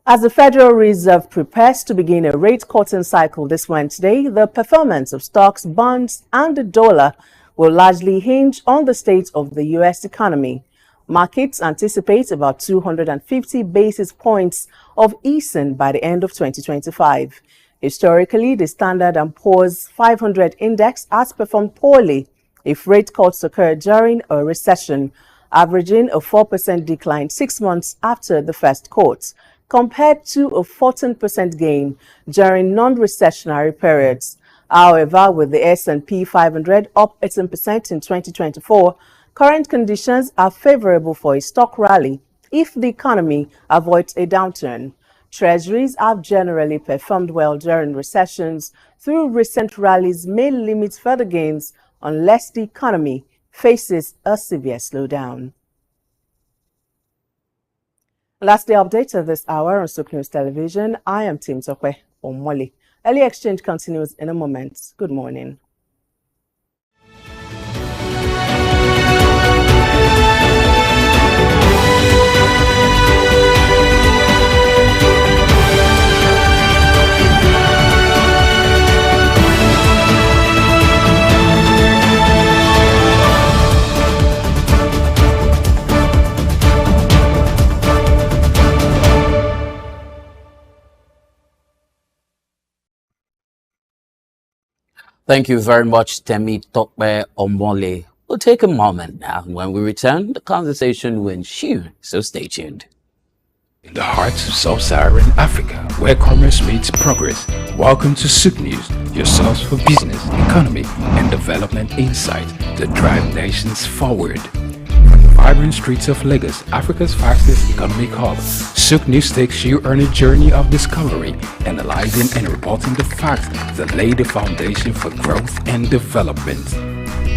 As the Federal Reserve prepares to begin a rate-cutting cycle this Wednesday, the performance of stocks, bonds, and the dollar will largely hinge on the state of the U.S. economy. Markets anticipate about 250 basis points of easing by the end of 2025. Historically, the Standard & Poor's 500 index has performed poorly if rate cuts occur during a recession, averaging a 4% decline 6 months after the first cut, compared to a 14% gain during non-recessionary periods. However, with the S&P 500 up 18% in 2024, current conditions are favorable for a stock rally if the economy avoids a downturn. Treasuries have generally performed well during recessions, though recent rallies may limit further gains unless the economy faces a severe slowdown. And that's the update of this hour on SOUQ News Television. I am Temitope Omwale. Early Exchange continues in a moment. Good morning. Thank you very much, Temi Tokbe Omole. We'll take a moment now. When we return, the conversation will ensue, so stay tuned. In the heart of sub-Saharan Africa, where commerce meets progress, welcome to SOUQ News, your source for business, economy, and development insight that drive nations forward. From the vibrant streets of Lagos, Africa's fastest economic hub, SOUQ News takes you on a journey of discovery, analyzing and reporting the facts that lay the foundation for growth and development.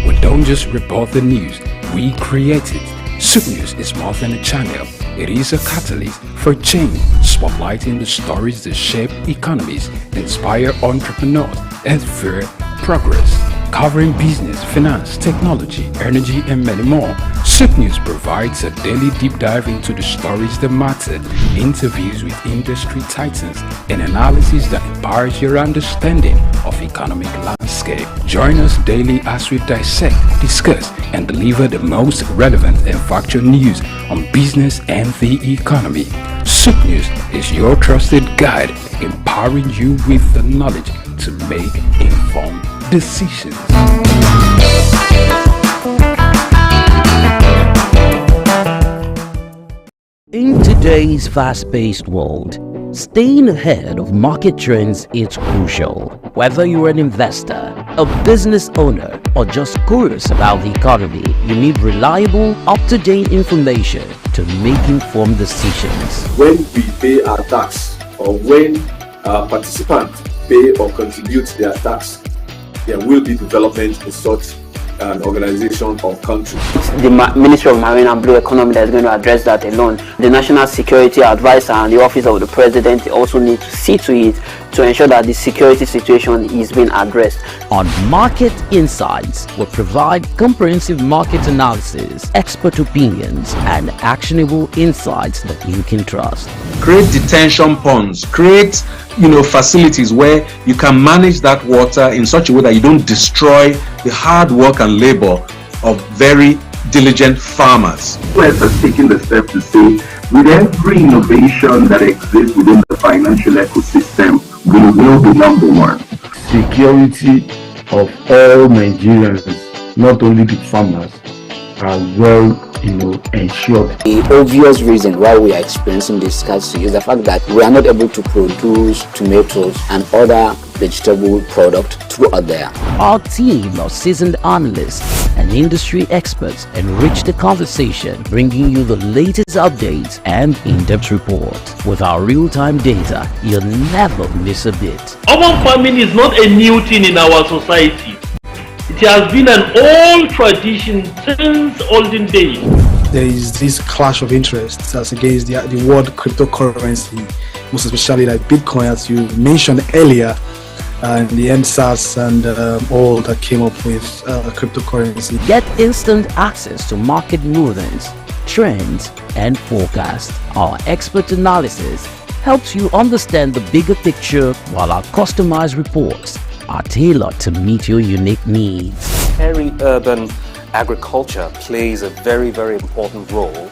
We don't just report the news, we create it. SOUQ News is more than a channel. It is a catalyst for change, spotlighting the stories that shape economies, inspire entrepreneurs, and fuel progress. Covering business, finance, technology, energy, and many more, SOUQ News provides a daily deep dive into the stories that matter, interviews with industry titans, and analysis that empowers your understanding of economic landscape. Join us daily as we dissect, discuss, and deliver the most relevant and factual news on business and the economy. SOUQ News is your trusted guide, empowering you with the knowledge to make informed decisions. In today's fast-paced world, staying ahead of market trends is crucial. Whether you're an investor, a business owner, or just curious about the economy, you need reliable, up-to-date information to make informed decisions. When we pay our tax, or when participants pay or contribute their tax, there will be development in such an organization or country. The Ministry of Marine and Blue Economy that is going to address that alone. The National Security Advisor and the Office of the President also need to see to it to ensure that the security situation is being addressed. On Market Insights, we provide comprehensive market analysis, expert opinions, and actionable insights that you can trust. Create detention ponds, create facilities where you can manage that water in such a way that you don't destroy the hard work and labor of very diligent farmers. West has taken the step to say, with every innovation that exists within the financial ecosystem, we will be number one. Security of all Nigerians, not only the farmers, are well ensured. The obvious reason why we are experiencing this scarcity is the fact that we are not able to produce tomatoes and other vegetable products throughout there. Our team of seasoned analysts and industry experts enrich the conversation, bringing you the latest updates and in-depth reports. With our real-time data, you'll never miss a bit. Urban farming is not a new thing in our society. It has been an old tradition since olden days. There is this clash of interests as against the word cryptocurrency, most especially like Bitcoin, as you mentioned earlier, and the NSAS and all that came up with cryptocurrency. Get instant access to market movements, trends, and forecasts. Our expert analysis helps you understand the bigger picture, while our customized reports are tailored to meet your unique needs. Peri-urban agriculture plays a very, very important role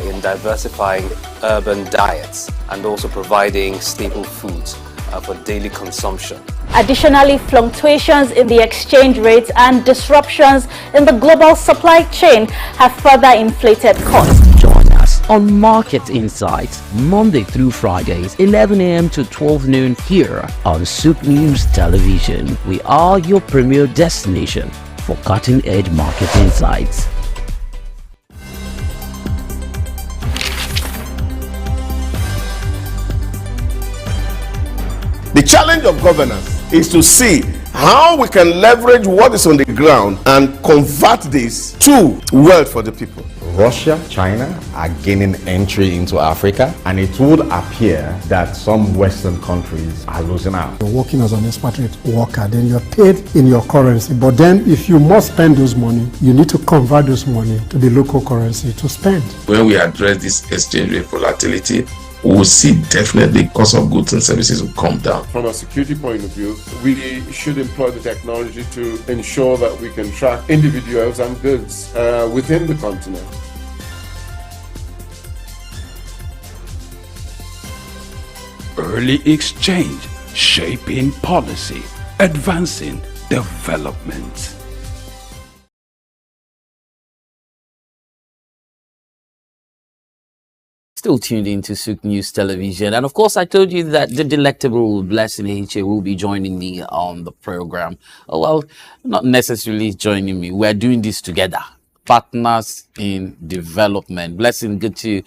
in diversifying urban diets and also providing staple foods for daily consumption. Additionally, fluctuations in the exchange rates and disruptions in the global supply chain have further inflated costs. Join us on Market Insights, Monday through Fridays, 11 a.m. to 12 noon here on SOUQ News Television. We are your premier destination for cutting-edge market insights. The challenge of governance is to see how we can leverage what is on the ground and convert this to wealth for the people. Russia, China are gaining entry into Africa, and it would appear that some Western countries are losing out. You're working as an expatriate worker, then you're paid in your currency. But then if you must spend those money, you need to convert those money to the local currency to spend. When we address this exchange rate volatility, we will see definitely cost of goods and services will come down. From a security point of view, we should employ the technology to ensure that we can track individuals and goods within the continent. Early exchange, shaping policy, advancing development. Still tuned into SOUQ News Television. And of course, I told you that the delectable Blessing H.A. will be joining me on the program. Oh, well, not necessarily joining me. We're doing this together. Partners in development. Blessing, good to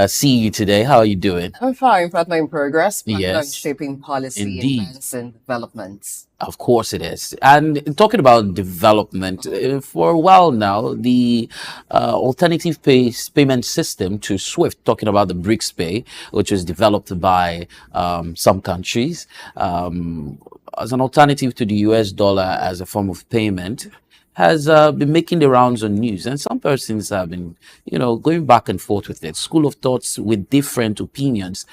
see you today. How are you doing? I'm fine. Partner in progress. Partner in Yes. shaping policy, Indeed. advancing developments. Of course it is. And talking about development, for a while now, the alternative payment system to SWIFT, talking about the BRICS Pay, which was developed by some countries as an alternative to the US dollar as a form of payment, has been making the rounds on news. And some persons have been, going back and forth with it. School of thoughts with different opinions.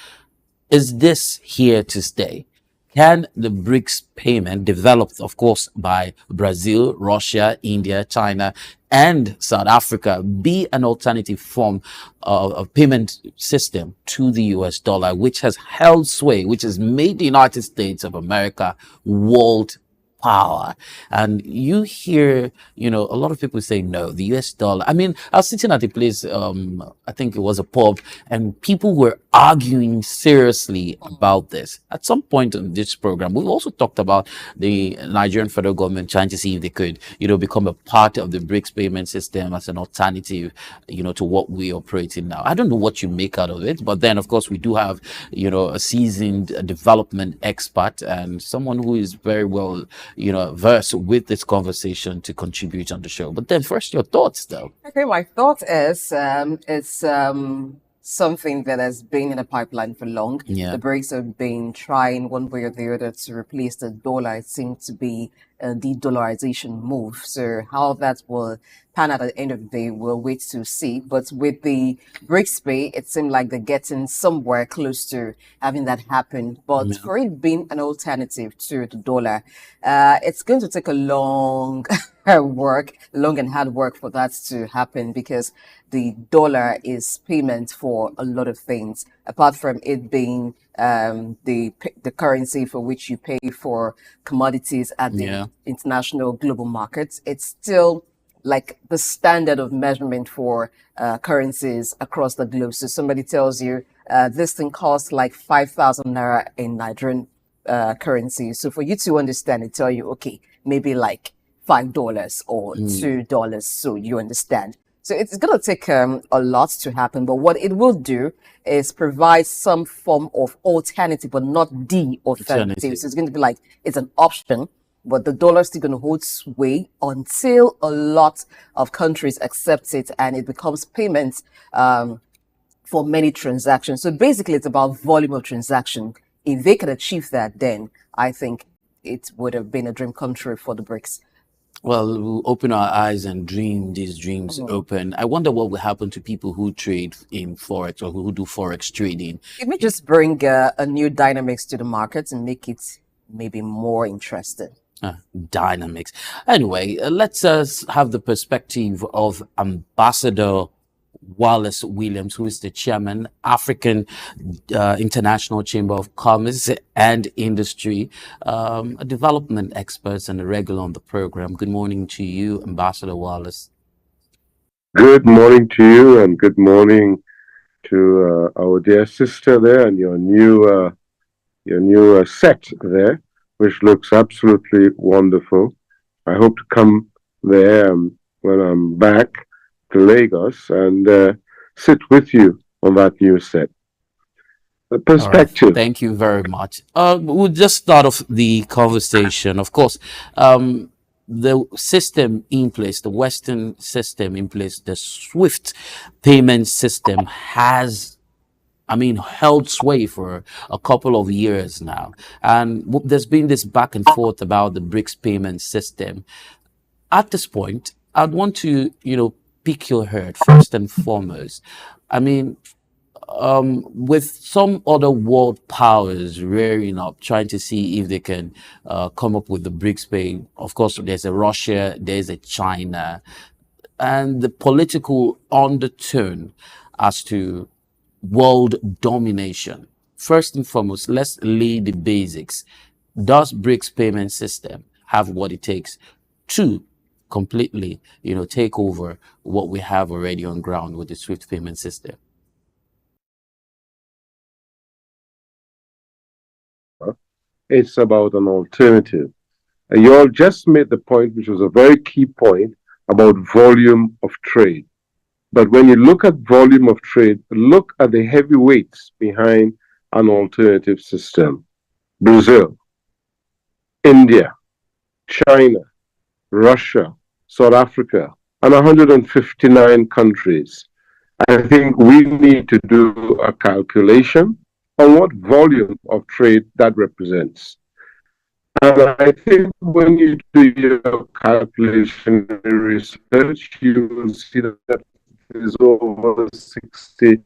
Is this here to stay? Can the BRICS payment, developed, of course, by Brazil, Russia, India, China, and South Africa, be an alternative form of payment system to the US dollar, which has held sway, which has made the United States of America world power? And you hear, a lot of people say no, the US dollar. I mean, I was sitting at a place, I think it was a pub, and people were arguing seriously about this. At some point in this program, we also talked about the Nigerian federal government trying to see if they could, become a part of the BRICS payment system as an alternative, to what we operate in now. I don't know what you make out of it, but then, of course, we do have, a seasoned development expert and someone who is very well, versed with this conversation to contribute on the show. But then first, your thoughts, though. Okay, my thought is it's something that has been in the pipeline for long. Yeah. The BRICS have been trying one way or the other to replace the dollar. It seems to be a de-dollarization move. So how that will pan out at the end of the day, we'll wait to see. But with the BRICS Pay, it seemed like they're getting somewhere close to having that happen. But for it being an alternative to the dollar, it's going to take a long long and hard work for that to happen, because the dollar is payment for a lot of things, apart from it being the currency for which you pay for commodities at the international global markets. It's still like the standard of measurement for currencies across the globe. So somebody tells you this thing costs like 5,000 naira in Nigerian currency. So for you to understand it, tell you, okay, maybe like $5 or $2, so you understand. So it's going to take a lot to happen, but what it will do is provide some form of alternative, but not the alternative. So it's going to be like, it's an option, but the dollar is still going to hold sway until a lot of countries accept it and it becomes payment for many transactions. So basically, it's about volume of transaction. If they can achieve that, then I think it would have been a dream come true for the BRICS. Well, we'll open our eyes and dream these dreams open. I wonder what will happen to people who trade in Forex or who do Forex trading. It may just bring a new dynamics to the market and make it maybe more interesting. Dynamics. Anyway, let's have the perspective of Ambassador Wallace Williams, who is the chairman, African International Chamber of Commerce and Industry, a development expert and a regular on the program. Good morning to you, Ambassador Wallace. Good morning to you, and good morning to our dear sister there and your new set there, which looks absolutely wonderful. I hope to come there when I'm back to Lagos and sit with you on that new set. The perspective. Right. Thank you very much. We'll just start off the conversation. Of course, the system in place, the Western system in place, the SWIFT payment system has, held sway for a couple of years now. And there's been this back and forth about the BRICS payment system. At this point, I'd want to, pick your head first and foremost. With some other world powers rearing up, trying to see if they can come up with the BRICS pay. Of course, there's a Russia, there's a China, and the political undertone as to world domination. First and foremost, let's lay the basics. Does BRICS payment system have what it takes to completely, take over what we have already on ground with the SWIFT payment system? It's about an alternative. You all just made the point, which was a very key point, about volume of trade. But when you look at volume of trade, look at the heavyweights behind an alternative system. Brazil, India, China, Russia, South Africa, and 159 countries. I think we need to do a calculation on what volume of trade that represents. And I think when you do your calculation and research, you will see that it is over 60%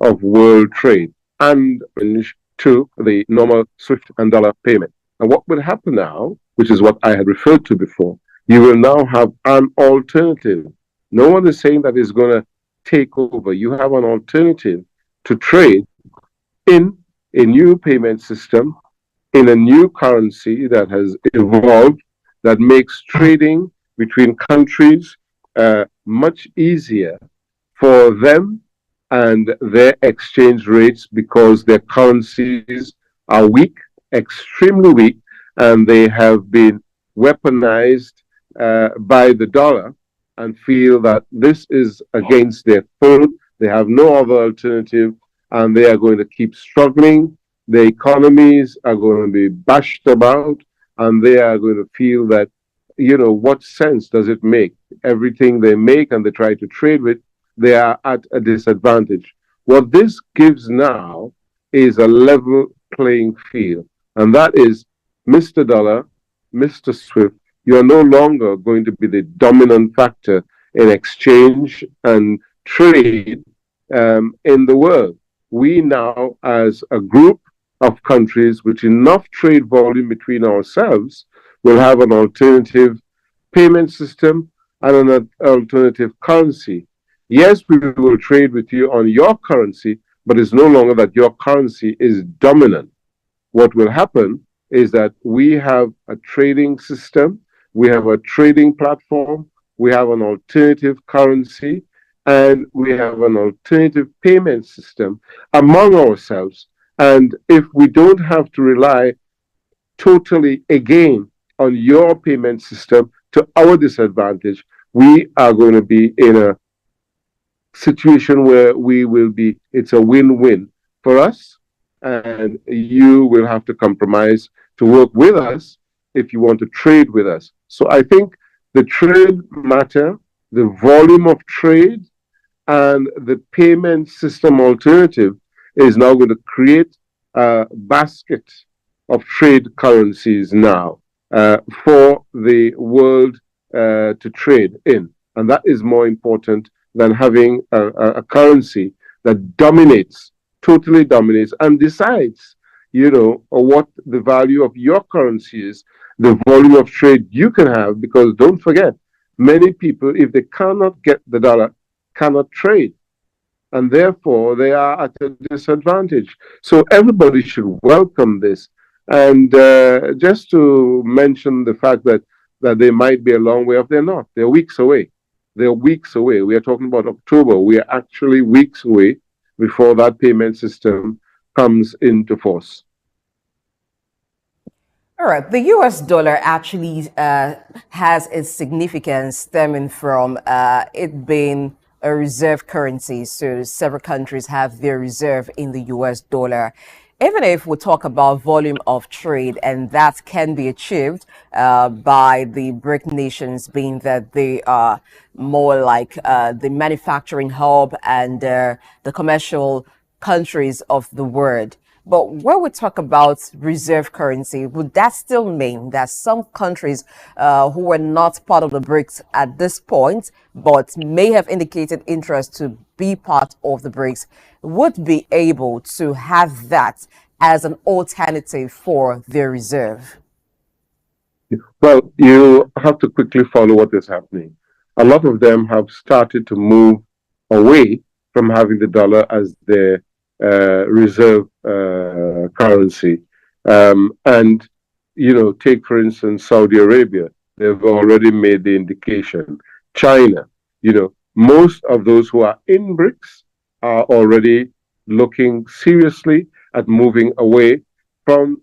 of world trade and to the normal SWIFT and dollar payment. And what will happen now, which is what I had referred to before, you will now have an alternative. No one is saying that it's going to take over. You have an alternative to trade in a new payment system, in a new currency that has evolved, that makes trading between countries much easier for them and their exchange rates, because their currencies are weak, extremely weak, and they have been weaponized by the dollar and feel that this is against their throat. They have no other alternative, and they are going to keep struggling. Their economies are going to be bashed about, and they are going to feel that, what sense does it make? Everything they make and they try to trade with, they are at a disadvantage. What this gives now is a level playing field, and that is Mr. Dollar, Mr. SWIFT, you are no longer going to be the dominant factor in exchange and trade in the world. We now, as a group of countries with enough trade volume between ourselves, will have an alternative payment system and an alternative currency. Yes, we will trade with you on your currency, but it's no longer that your currency is dominant. What will happen is that we have a trading system, we have a trading platform, we have an alternative currency, and we have an alternative payment system among ourselves. And if we don't have to rely totally again on your payment system to our disadvantage, we are going to be in a situation where it's a win-win for us, and you will have to compromise to work with us if you want to trade with us. So I think the trade matter, the volume of trade, and the payment system alternative is now going to create a basket of trade currencies now for the world to trade in. And that is more important than having a currency that dominates, totally dominates, and decides, what the value of your currency is, the volume of trade you can have, because don't forget, many people, if they cannot get the dollar, cannot trade. And therefore, they are at a disadvantage. So everybody should welcome this. And just to mention the fact that they might be a long way off, they're not. They're weeks away. They're weeks away. We are talking about October. We are actually weeks away before that payment system comes into force. All right. The US dollar actually has its significance stemming from it being a reserve currency. So several countries have their reserve in the US dollar. even if we talk about volume of trade, and that can be achieved by the BRIC nations, being that they are more like the manufacturing hub and the commercial countries of the world. But when we talk about reserve currency, would that still mean that some countries who were not part of the BRICS at this point, but may have indicated interest to be part of the BRICS, would be able to have that as an alternative for their reserve? Well, you have to quickly follow what is happening. A lot of them have started to move away from having the dollar as their reserve currency. And, take, for instance, Saudi Arabia. They've already made the indication. China, most of those who are in BRICS are already looking seriously at moving away from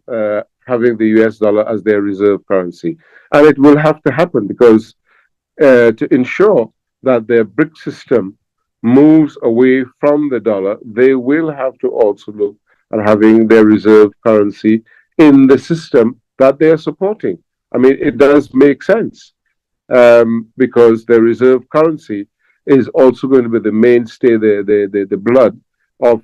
having the US dollar as their reserve currency. And it will have to happen because to ensure that their BRIC system moves away from the dollar, they will have to also look at having their reserve currency in the system that they are supporting. I mean, it does make sense because the reserve currency is also going to be the mainstay, the blood of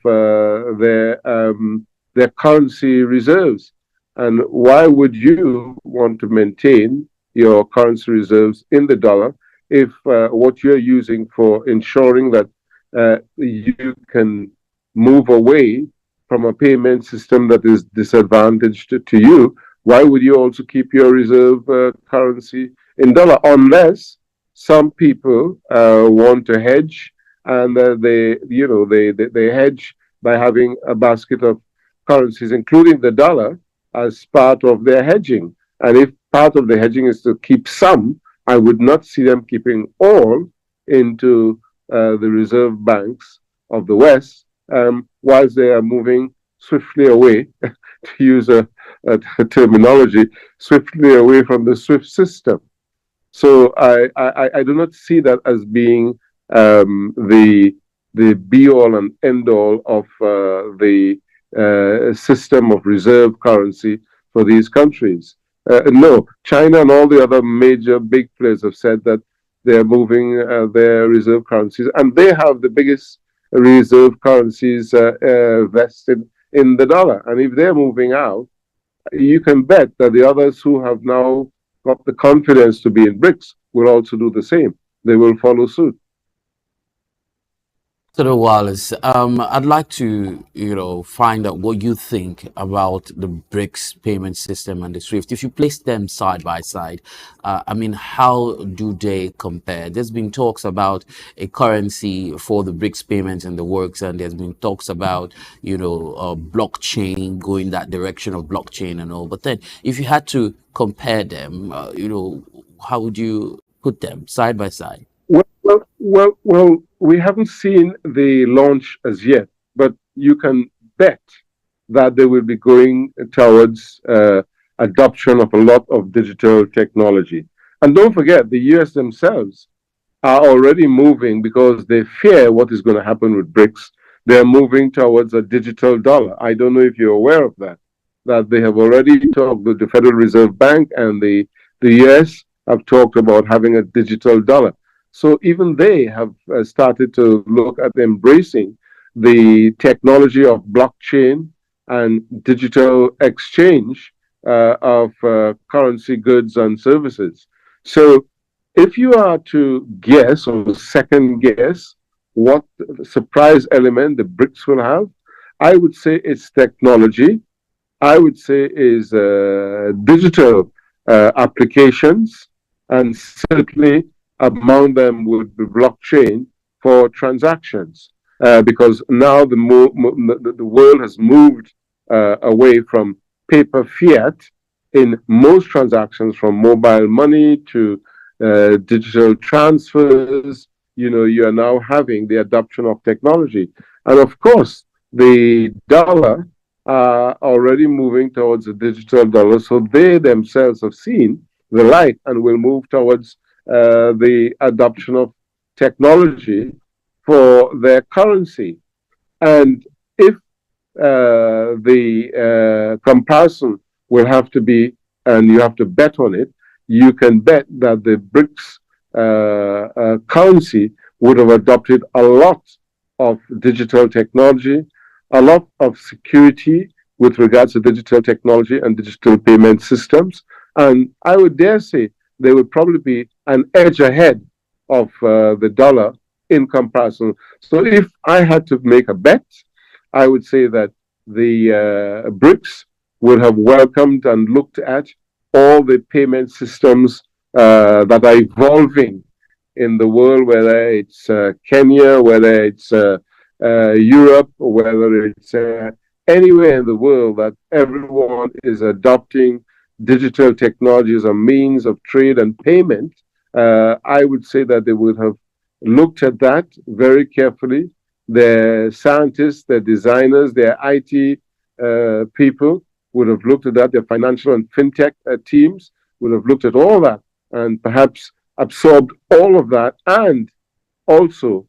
their currency reserves. And why would you want to maintain your currency reserves in the dollar if what you're using for ensuring that you can move away from a payment system that is disadvantaged to you, why would you also keep your reserve currency in dollar? Unless some people want to hedge, and they hedge by having a basket of currencies, including the dollar, as part of their hedging. And if part of the hedging is to keep some, I would not see them keeping all into the reserve banks of the West, whilst they are moving swiftly away, to use a terminology, swiftly away from the SWIFT system. So I do not see that as being the be-all and end-all of the system of reserve currency for these countries. No, China and all the other major big players have said that they're moving their reserve currencies, and they have the biggest reserve currencies vested in the dollar. And if they're moving out, you can bet that the others who have now got the confidence to be in BRICS will also do the same. They will follow suit. Sir Wallace, I'd like to, find out what you think about the BRICS payment system and the SWIFT. If you place them side by side, how do they compare? There's been talks about a currency for the BRICS payments in the works, and there's been talks about, blockchain, going that direction of blockchain and all. But then, if you had to compare them, how would you put them side by side? Well, we haven't seen the launch as yet, but you can bet that they will be going towards adoption of a lot of digital technology. And don't forget, the US themselves are already moving because they fear what is going to happen with BRICS. They're moving towards a digital dollar. I don't know if you're aware of that they have already talked with the Federal Reserve Bank, and the US have talked about having a digital dollar. So even they have started to look at embracing the technology of blockchain and digital exchange of currency, goods, and services. So if you are to guess or second guess what surprise element the BRICS will have, I would say it's technology. I would say is digital applications, and certainly among them would be blockchain for transactions, because now the world has moved away from paper fiat in most transactions, from mobile money to digital transfers. You are now having the adoption of technology. And of course, the dollar are already moving towards a digital dollar, so they themselves have seen the light and will move towards the adoption of technology for their currency. And if the comparison will have to be, and you have to bet on it, you can bet that the BRICS currency would have adopted a lot of digital technology, a lot of security with regards to digital technology and digital payment systems. And I would dare say they would probably be an edge ahead of the dollar in comparison. So if I had to make a bet, I would say that the BRICS would have welcomed and looked at all the payment systems that are evolving in the world, whether it's Kenya, whether it's Europe, whether it's anywhere in the world, that everyone is adopting digital technology as a means of trade and payment. I would say that they would have looked at that very carefully. Their scientists, their designers, their IT people would have looked at that. Their financial and fintech teams would have looked at all that and perhaps absorbed all of that and also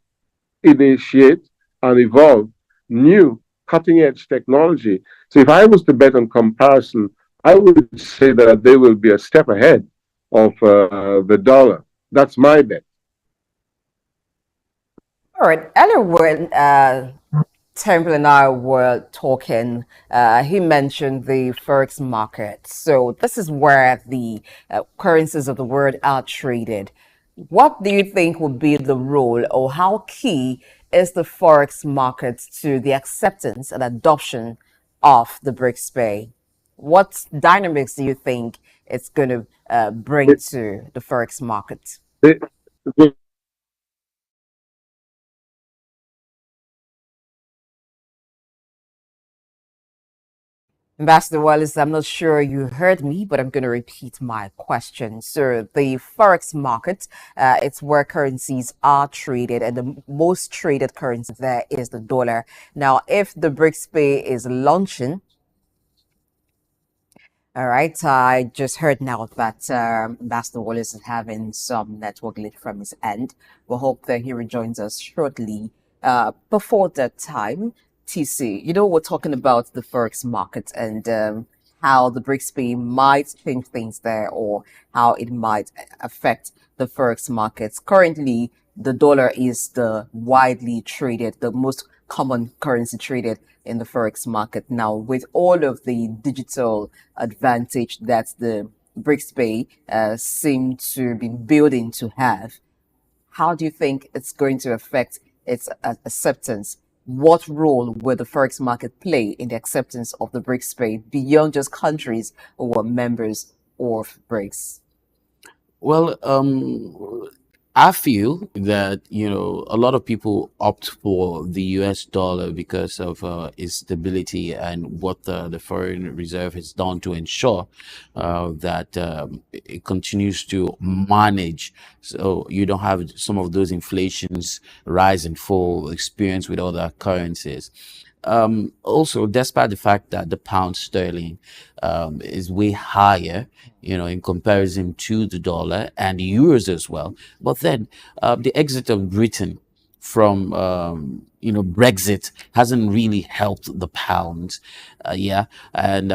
initiate and evolve new cutting edge technology. So if I was to bet on comparison, I would say that they will be a step ahead of the dollar. That's my bet. All right. Earlier when Temple and I were talking, he mentioned the Forex market. So this is where the currencies of the world are traded. What do you think would be the role, or how key is the Forex market to the acceptance and adoption of the BRICS Pay? What dynamics do you think it's going to bring to the Forex market? Ambassador Wallace, I'm not sure you heard me, but I'm going to repeat my question. So the Forex market, it's where currencies are traded, and the most traded currency there is the dollar. Now, if the BRICS Pay is launching, all right, I just heard now that Ambassador Wallace is having some network glitch from his end. We hope that he rejoins us shortly. Before that time, TC, we're talking about the Forex market and how the BRICS Pay might change things there, or how it might affect the Forex markets. Currently, the dollar is the widely traded, the most common currency traded in the Forex market. Now, with all of the digital advantage that the BRICS Pay seem to be building to have, how do you think it's going to affect its acceptance? What role will the Forex market play in the acceptance of the BRICS Pay beyond just countries who are members of BRICS? Well, I feel that, a lot of people opt for the US dollar because of its stability and what the Foreign Reserve has done to ensure that it continues to manage. So you don't have some of those inflations rise and fall experience with other currencies. Also, despite the fact that the pound sterling is way higher, in comparison to the dollar and the euros as well. But then the exit of Britain from, Brexit hasn't really helped the pound. And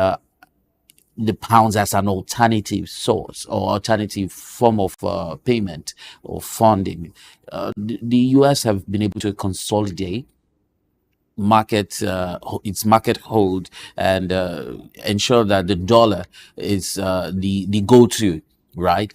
the pounds as an alternative source or alternative form of payment or funding. The US have been able to consolidate its market hold and ensure that the dollar is the go-to, right?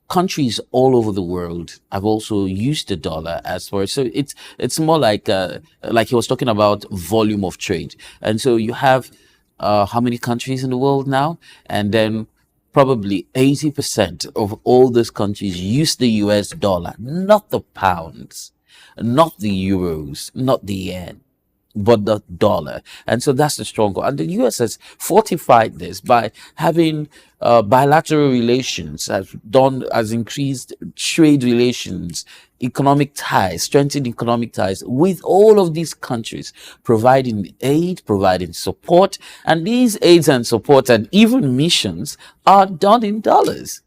Countries all over the world have also used the dollar as for, so it's more like he was talking about volume of trade. And so you have how many countries in the world now? And then probably 80% of all those countries use the US dollar, not the pounds, not the euros, not the yen, but the dollar. And so that's the stronghold. And the US has fortified this by having bilateral relations, has increased trade relations, economic ties, strengthened economic ties with all of these countries, providing aid, providing support. And these aids and support and even missions are done in dollars.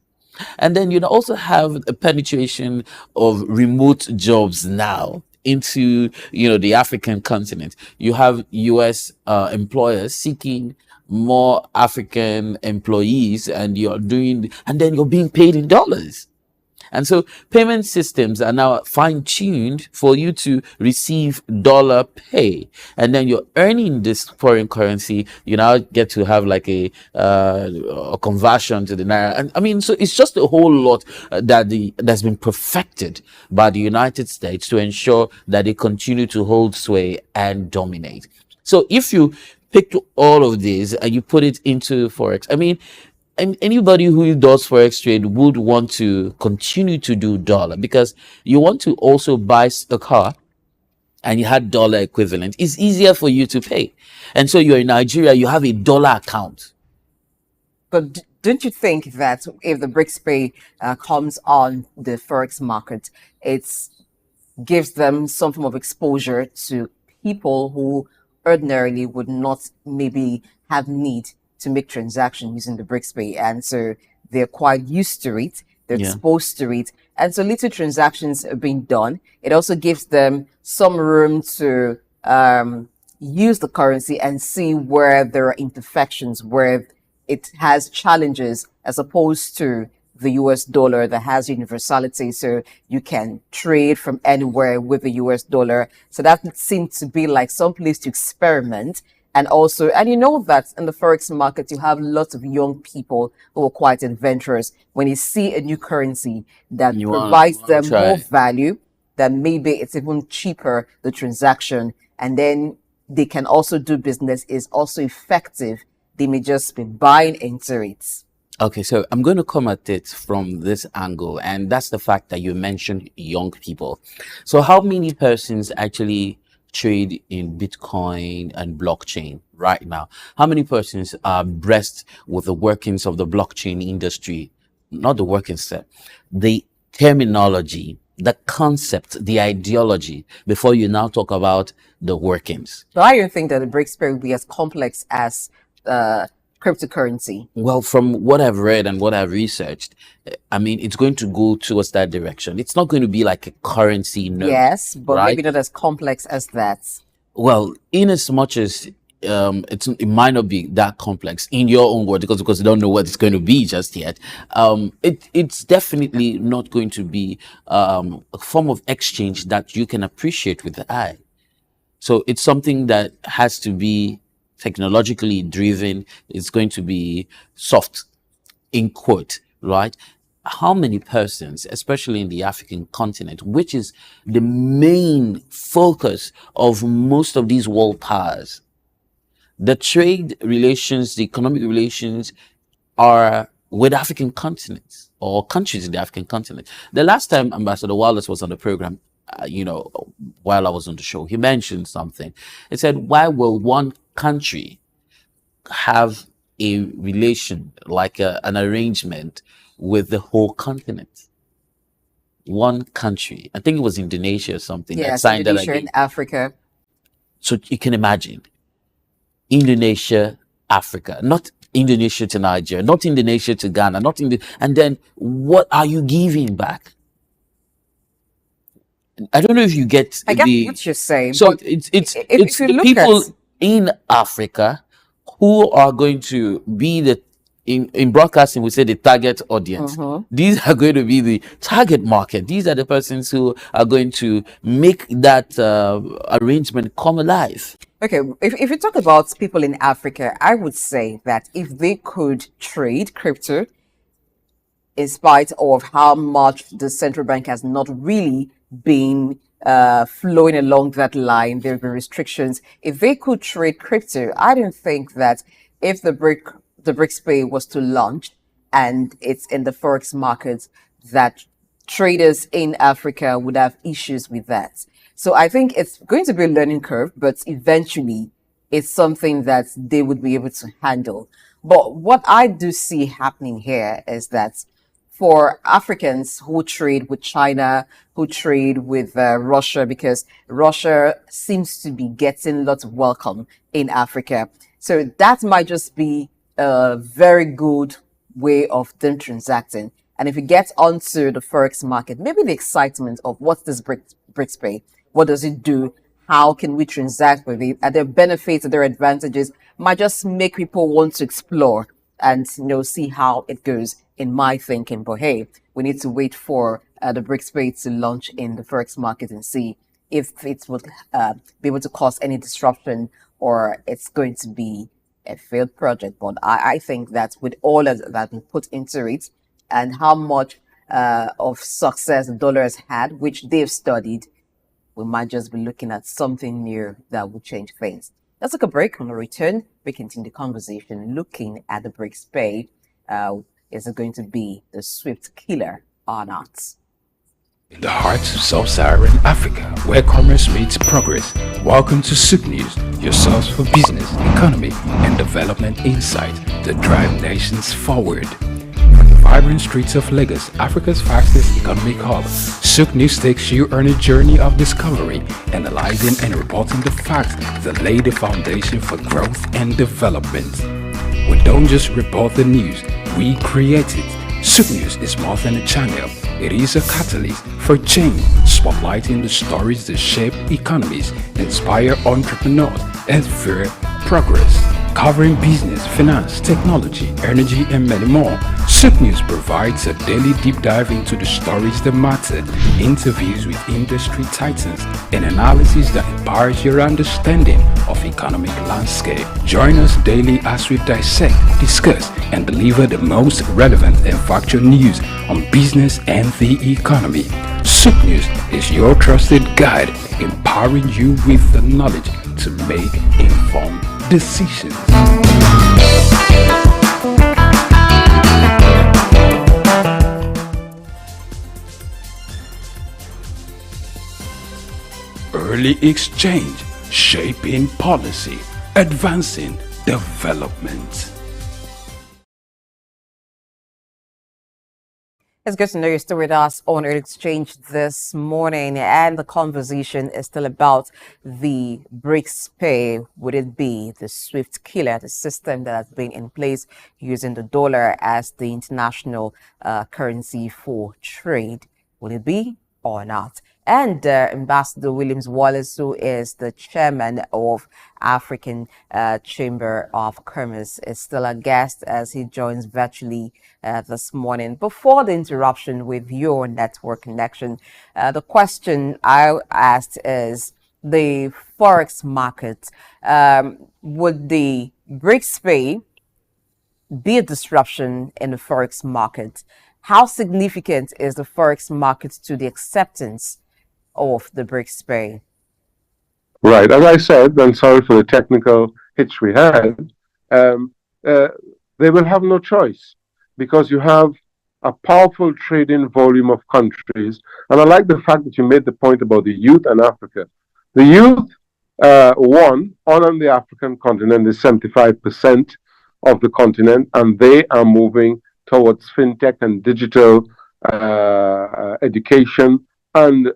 And then you also have a penetration of remote jobs now into the African continent. You have US employers seeking more African employees, and then you're being paid in dollars. And so payment systems are now fine-tuned for you to receive dollar pay. And then you're earning this foreign currency. You now get to have like a conversion to the naira. And I mean, so it's just a whole lot that's been perfected by the United States to ensure that they continue to hold sway and dominate. So if you pick all of these and you put it into Forex, I mean, and anybody who does forex trade would want to continue to do dollar, because you want to also buy a car and you had dollar equivalent. It's easier for you to pay. And so you're in Nigeria, you have a dollar account. But don't you think that if the BRICS Pay comes on the forex market, it gives them some form of exposure to people who ordinarily would not maybe have need to make transactions using the BRICS Pay, and so they're quite used to it, they're exposed to it, and so little transactions are being done. It also gives them some room to use the currency and see where there are imperfections, where it has challenges, as opposed to the US dollar that has universality, so you can trade from anywhere with the US dollar. So that seemed to be like some place to experiment. And you know that in the forex market, you have lots of young people who are quite adventurous. When you see a new currency that provides them more value, then maybe it's even cheaper, the transaction, and then they can also do business, is also effective. They may just be buying into it. Okay, so I'm going to come at it from this angle, and that's the fact that you mentioned young people. So how many persons actually trade in Bitcoin and blockchain right now? How many persons are abreast with the workings of the blockchain industry? Not the workings, sir. The terminology, the concept, the ideology, before you now talk about the workings. So I don't think that the BRICS Pay will be as complex as cryptocurrency. Well, from what I've read and what I've researched, I mean, it's going to go towards that direction. It's not going to be like a currency note. Yes, but right? maybe not as complex as that. Well, in as much as it might not be that complex in your own words, because you don't know what it's going to be just yet. It's definitely not going to be a form of exchange that you can appreciate with the eye. So it's something that has to be technologically driven. It's going to be soft, in quote, right? How many persons, especially in the African continent, which is the main focus of most of these world powers, the trade relations, the economic relations are with African continents or countries in the African continent. The last time Ambassador Wallace was on the program, while I was on the show, he mentioned something. He said, why will one country have a relation, like an arrangement with the whole continent? One country, I think it was Indonesia or something, that signed that Indonesia in Africa. So you can imagine, Indonesia, Africa, not Indonesia to Nigeria, not Indonesia to Ghana, and then what are you giving back? I don't know if you get. I get what you're saying. So it's the people in Africa who are going to be in broadcasting, we say the target audience. These are going to be the target market. These are the persons who are going to make that arrangement come alive. Okay, if you talk about people in Africa, I would say that if they could trade crypto, in spite of how much the central bank has not really been flowing along that line, there have been restrictions. If they could trade crypto, I don't think that if the BRICS Pay was to launch and it's in the forex markets, that traders in Africa would have issues with that. So I think it's going to be a learning curve, but eventually it's something that they would be able to handle. But what I do see happening here is that for Africans who trade with China, who trade with Russia, because Russia seems to be getting lots of welcome in Africa. So that might just be a very good way of them transacting. And if you get onto the forex market, maybe the excitement of what's this BRICS Pay What does it do? How can we transact with it? Are there benefits? Are there advantages? Might just make people want to explore and see how it goes in my thinking. But hey, we need to wait for the BRICS pay to launch in the forex market and see if it would be able to cause any disruption or it's going to be a failed project. But I think that with all that we put into it and how much of success the dollar has had, which they've studied, we might just be looking at something new that will change things. Let's take a break. On a return, we continue the conversation looking at the BRICS pay. Is it going to be the swift killer or not? In the heart of sub-Saharan Africa, where commerce meets progress, welcome to SOUQ News, your source for business, economy, and development insight that drive nations forward. From the vibrant streets of Lagos, Africa's fastest economic hub, SOUQ News takes you on a journey of discovery, analyzing and reporting the facts that lay the foundation for growth and development. We don't just report the news, we create it. SOUQ News is more than a channel. It is a catalyst for change, spotlighting the stories that shape economies, inspire entrepreneurs, and fuel progress. Covering business, finance, technology, energy, and many more, SOUQ News provides a daily deep dive into the stories that matter, interviews with industry titans, and analysis that empowers your understanding of economic landscape. Join us daily as we dissect, discuss, and deliver the most relevant and factual news on business and the economy. SOUQ News is your trusted guide, empowering you with the knowledge to make informed decisions. Early exchange, shaping policy, advancing development. It's good to know you're still with us on Early Exchange this morning, and the conversation is still about the BRICS pay. Would it be the swift killer, the system that has been in place using the dollar as the international currency for trade? Will it be or not? And Ambassador Williams Wallace, who is the chairman of African Chamber of Commerce, is still a guest as he joins virtually this morning. Before the interruption with your network connection, the question I asked is the forex market. Would the BRICS pay be a disruption in the forex market? How significant is the forex market to the acceptance of the BRICS pay? Right. As I said, and sorry for the technical hitch we had, they will have no choice because you have a powerful trading volume of countries. And I like the fact that you made the point about the youth and Africa. The youth, on the African continent is 75% of the continent, and they are moving towards fintech and digital education and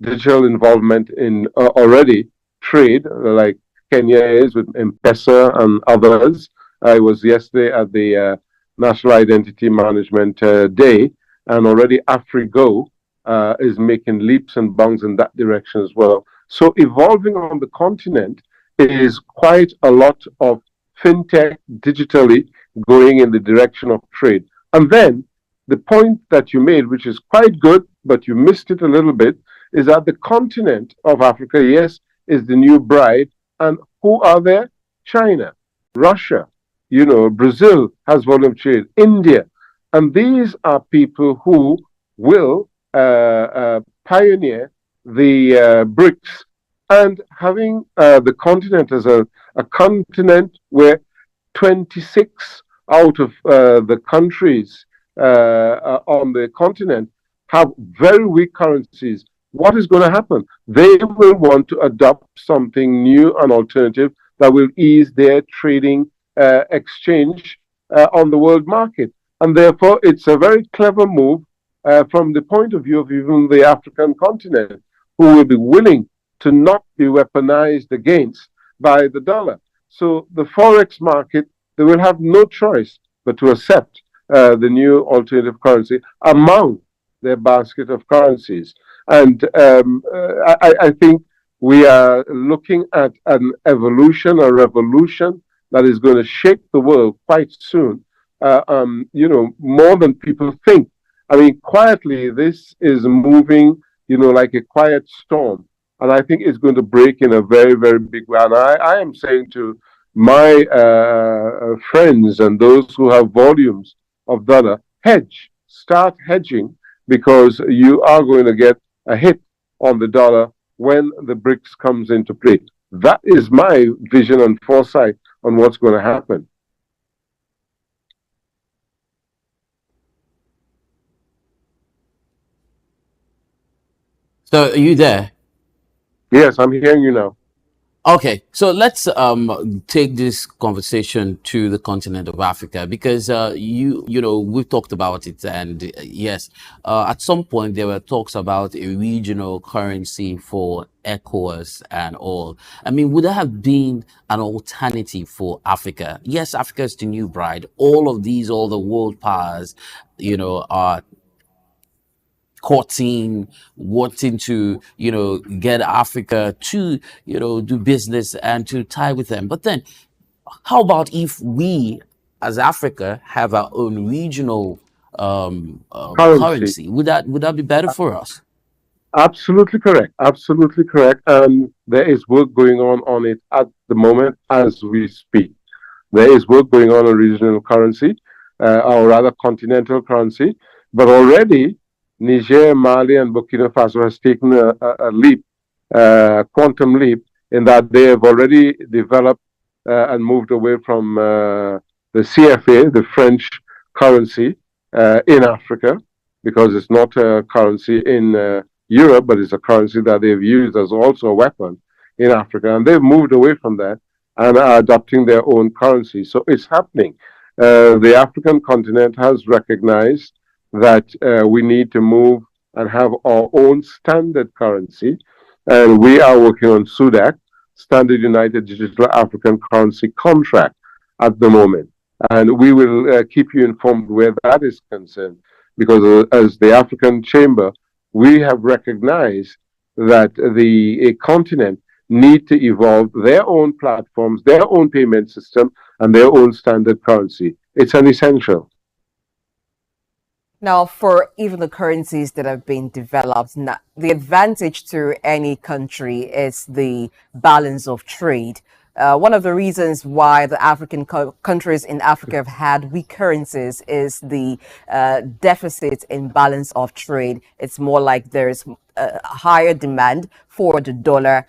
digital involvement in already trade, like Kenya is with M-Pesa and others. I was yesterday at the National Identity Management Day, and already AfriGo is making leaps and bounds in that direction as well. So evolving on the continent is quite a lot of fintech digitally going in the direction of trade. And then the point that you made, which is quite good, but you missed it a little bit, is that the continent of Africa, yes, is the new bride. And who are there? China, Russia, Brazil has volume trade, India. And these are people who will pioneer the BRICS. And having the continent as a continent where 26 out of the countries on the continent have very weak currencies, what is going to happen? They will want to adopt something new and alternative that will ease their trading exchange on the world market. And therefore, it's a very clever move from the point of view of even the African continent, who will be willing to not be weaponized against by the dollar. So the forex market, they will have no choice but to accept the new alternative currency among their basket of currencies. And I think we are looking at an evolution, a revolution that is going to shake the world quite soon, more than people think. I mean, quietly, this is moving, like a quiet storm. And I think it's going to break in a very, very big way. And I am saying to my friends and those who have volumes of dollar, hedge, start hedging, because you are going to get a hit on the dollar when the BRICS comes into play. That is my vision and foresight on what's going to happen. So are you there? Yes, I'm hearing you now. Okay, so let's take this conversation to the continent of Africa, because we've talked about it, and yes, at some point there were talks about a regional currency for ECOWAS and all. I mean, would there have been an alternative for Africa? Yes, Africa is the new bride. All the world powers, are courting, wanting to, get Africa to, do business and to tie with them. But then, how about if we, as Africa, have our own regional currency? Would that be better for us? Absolutely correct. Absolutely correct. And there is work going on it at the moment as we speak. There is work going on regional currency, or rather continental currency. But already, Niger, Mali, and Burkina Faso has taken a leap, quantum leap, in that they have already developed and moved away from the CFA, the French currency, in Africa, because it's not a currency in Europe, but it's a currency that they've used as also a weapon in Africa. And they've moved away from that and are adopting their own currency. So it's happening. The African continent has recognized that we need to move and have our own standard currency. And we are working on SUDAC, Standard United Digital African Currency Contract, at the moment. And we will keep you informed where that is concerned, because as the African Chamber, we have recognized that the continent need to evolve their own platforms, their own payment system, and their own standard currency. It's an essential. Now, for even the currencies that have been developed, the advantage to any country is the balance of trade. One of the reasons why the African countries in Africa have had weak currencies is the deficit in balance of trade. It's more like there's a higher demand for the dollar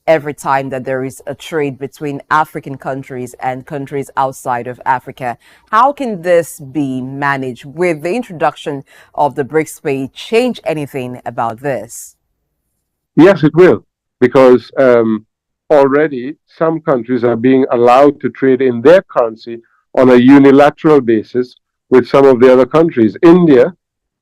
every time that there is a trade between African countries and countries outside of Africa. How can this be managed? With the introduction of the BRICS pay, change anything about this? Yes, it will, because already some countries are being allowed to trade in their currency on a unilateral basis with some of the other countries. India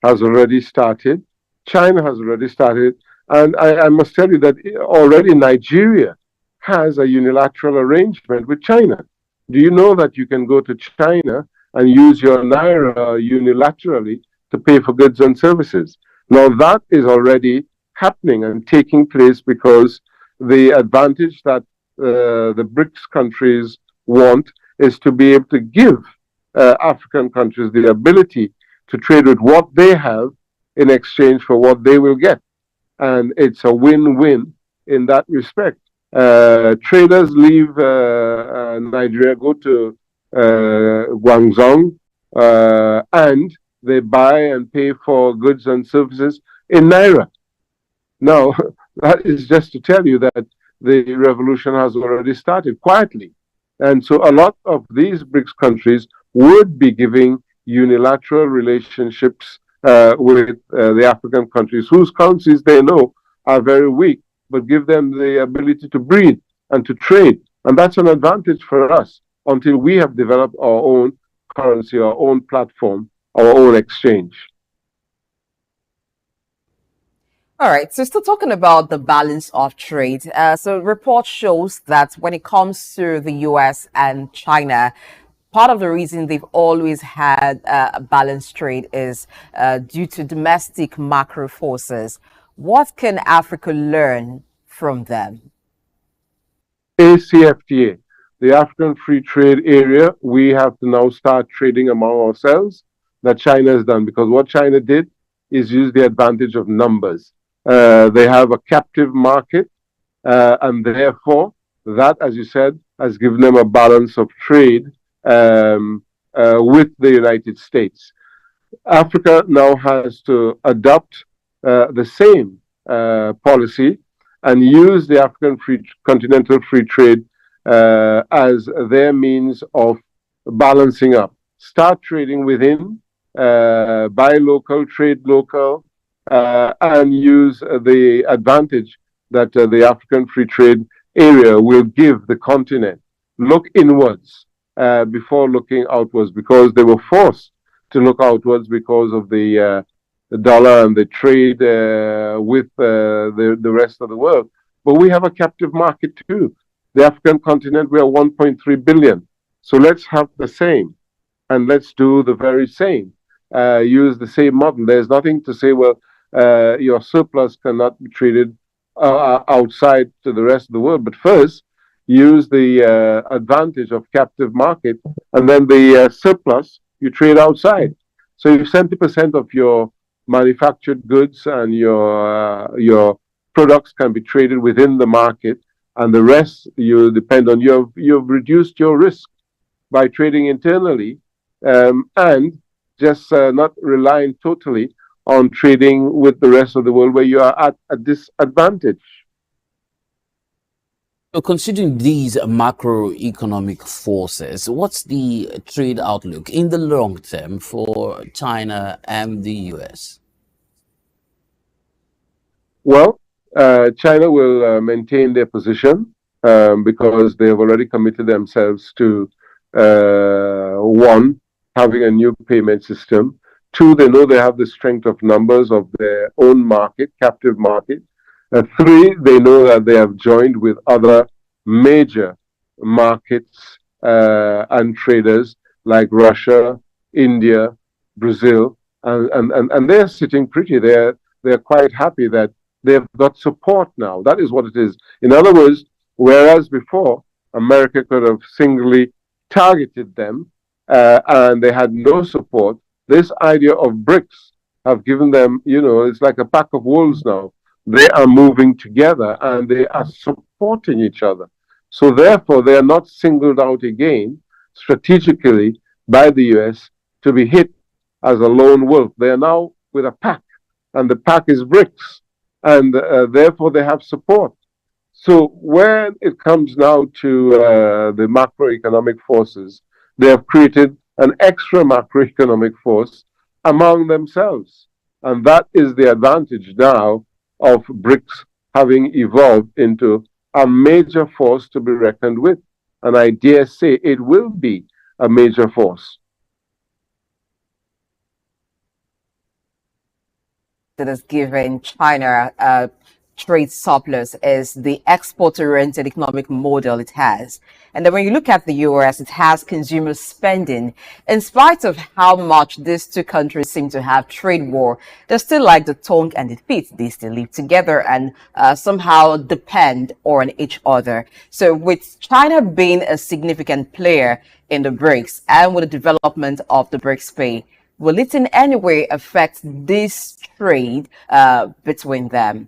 has already started. China has already started. And I must tell you that already Nigeria has a unilateral arrangement with China. Do you know that you can go to China and use your naira unilaterally to pay for goods and services? Now that is already happening and taking place, because the advantage that the BRICS countries want is to be able to give African countries the ability to trade with what they have in exchange for what they will get. And it's a win-win in that respect. Traders leave Nigeria, go to Guangzhou, and they buy and pay for goods and services in naira. Now, that is just to tell you that the revolution has already started quietly. And so a lot of these BRICS countries would be giving unilateral relationships with the African countries whose currencies they know are very weak, but give them the ability to breathe and to trade. And that's an advantage for us until we have developed our own currency, our own platform, our own exchange. All right, so still talking about the balance of trade. So report shows that when it comes to the US and China, part of the reason they've always had a balanced trade is due to domestic macro forces. What can Africa learn from them? ACFTA, the African Free Trade Area, we have to now start trading among ourselves that China has done, because what China did is use the advantage of numbers. They have a captive market, and therefore that, as you said, has given them a balance of trade with the United States. Africa now has to adopt the same policy and use the African continental free trade as their means of balancing up. Start trading within, buy local, trade local, and use the advantage that the African free trade area will give the continent. Look inwards before looking outwards, because they were forced to look outwards because of the dollar and the trade with the rest of the world. But we have a captive market too. The African continent, we are 1.3 billion. So let's have the same, and let's do the very same. Use the same model. There's nothing to say, well, your surplus cannot be traded outside to the rest of the world. But first, use the advantage of captive market, and then the surplus you trade outside. So if 70% of your manufactured goods and your products can be traded within the market, and the rest you depend on, you've reduced your risk by trading internally, and just not relying totally on trading with the rest of the world where you are at a disadvantage. So considering these macroeconomic forces, what's the trade outlook in the long term for China and the US? Well, China will maintain their position because they have already committed themselves to one, having a new payment system. Two, they know they have the strength of numbers of their own market, captive market. Three, they know that they have joined with other major markets and traders like Russia, India, Brazil, and they're sitting pretty. They're quite happy that they've got support now. That is what it is. In other words, whereas before America could have singly targeted them and they had no support, this idea of BRICS have given them, it's like a pack of wolves now. They are moving together and they are supporting each other. So therefore, they are not singled out again strategically by the US to be hit as a lone wolf. They are now with a pack, and the pack is BRICS, and therefore they have support. So when it comes now to the macroeconomic forces, they have created an extra macroeconomic force among themselves. And that is the advantage now of BRICS having evolved into a major force to be reckoned with. And I dare say it will be a major force. That has given China a trade surplus is the export-oriented economic model it has. And then when you look at the US, it has consumer spending. In spite of how much these two countries seem to have trade war, they're still like the tongue and the feet. They still live together and somehow depend on each other. So with China being a significant player in the BRICS and with the development of the BRICS Pay, will it in any way affect this trade between them?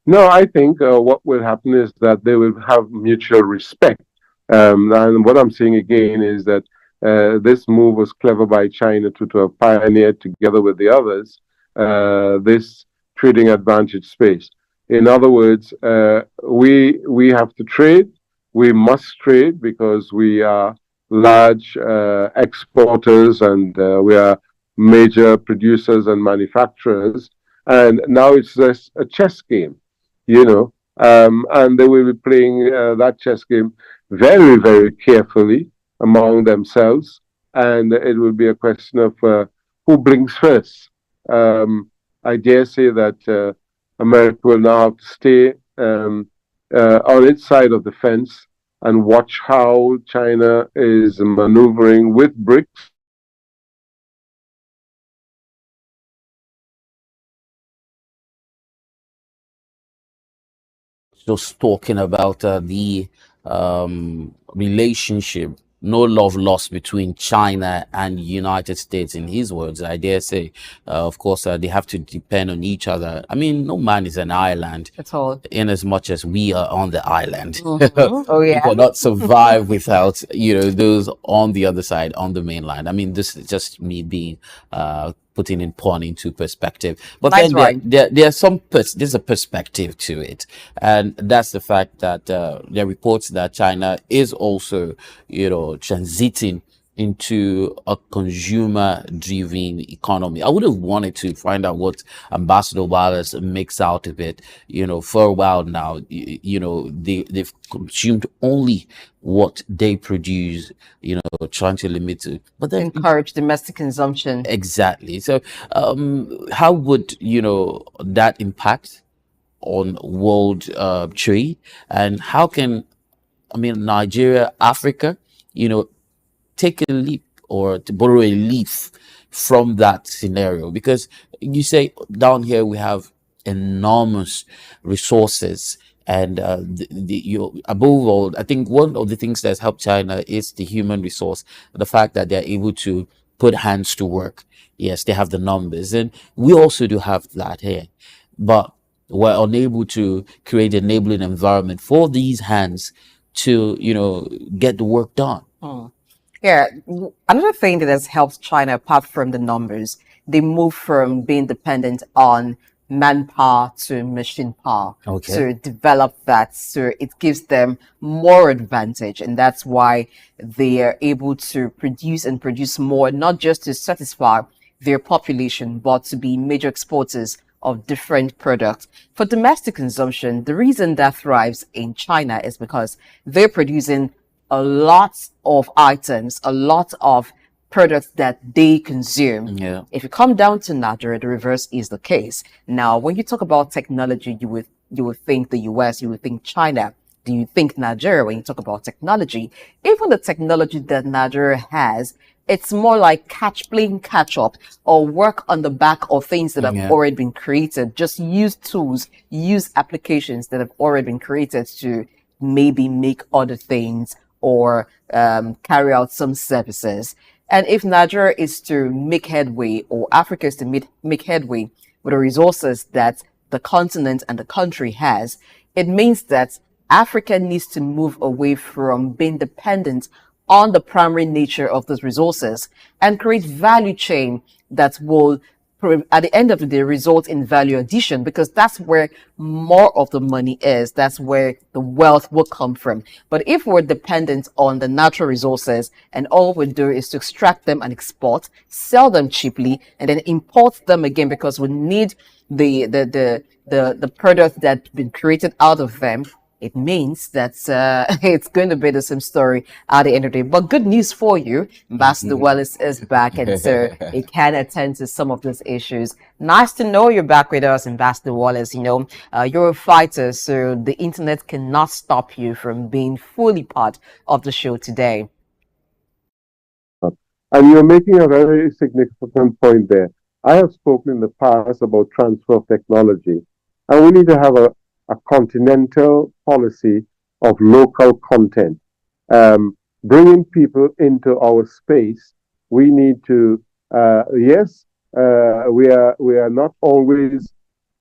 No, I think what will happen is that they will have mutual respect. And what I'm saying again is that this move was clever by China to have pioneered together with the others this trading advantage space. In other words, we have to trade. We must trade because we are large exporters and we are major producers and manufacturers. And now it's just a chess game. And they will be playing that chess game very, very carefully among themselves. And it will be a question of who blinks first. I dare say that America will now have to stay on its side of the fence and watch how China is maneuvering with BRICS. just talking about the relationship, no love lost between China and United States. In his words, I dare say, of course, they have to depend on each other. I mean, no man is an island. At all. In as much as we are on the island, Mhm. Oh, we yeah. cannot survive without those on the other side, on the mainland. I mean, this is just me being putting in pawn into perspective. But Nice then rhyme. there are there's a perspective to it, and that's the fact that there are reports that China is also transiting into a consumer-driven economy. I would have wanted to find out what Ambassador Wallace makes out of it. For a while now, they've consumed only what they produce. Trying to limit it, but then Encourage domestic consumption. exactly. So, how would that impact on world trade, and how can Nigeria, Africa, take a leap or to borrow a leaf from that scenario? Because you say down here we have enormous resources, and above all, I think one of the things that's helped China is the human resource, the fact that they're able to put hands to work. Yes, they have the numbers, and we also do have that here, but we're unable to create an enabling environment for these hands to get the work done. Yeah, another thing that has helped China, apart from the numbers, they move from being dependent on manpower to machine power Okay. to develop that. So it gives them more advantage, and that's why they are able to produce and produce more, not just to satisfy their population, but to be major exporters of different products. For domestic consumption, the reason that thrives in China is because they're producing a lot of items, a lot of products that they consume. Yeah. If you come down to Nigeria, the reverse is the case. Now, when you talk about technology, you would think the US, you would think China. Do you think Nigeria when you talk about technology? Even the technology that Nigeria has, it's more like playing catch up or work on the back of things that have Yeah. already been created. Just use tools, use applications that have already been created to maybe make other things or carry out some services. And if Nigeria is to make headway, or Africa is to make headway with the resources that the continent and the country has, it means that Africa needs to move away from being dependent on the primary nature of those resources and create value chain that will at the end of the day result in value addition, because that's where more of the money is. That's where the wealth will come from. But if we're dependent on the natural resources and all we do is to extract them and export, sell them cheaply, and then import them again because we need the product that's been created out of them, it means that it's going to be the same story at the end of the day. But good news for you, Ambassador Wallace is back, and so he can attend to some of those issues. Nice to know you're back with us, Ambassador Wallace. You're a fighter, so the internet cannot stop you from being fully part of the show today. And you're making a very significant point there. I have spoken in the past about transfer of technology, and we need to have a continental policy of local content. Bringing people into our space, we need to, yes, we are not always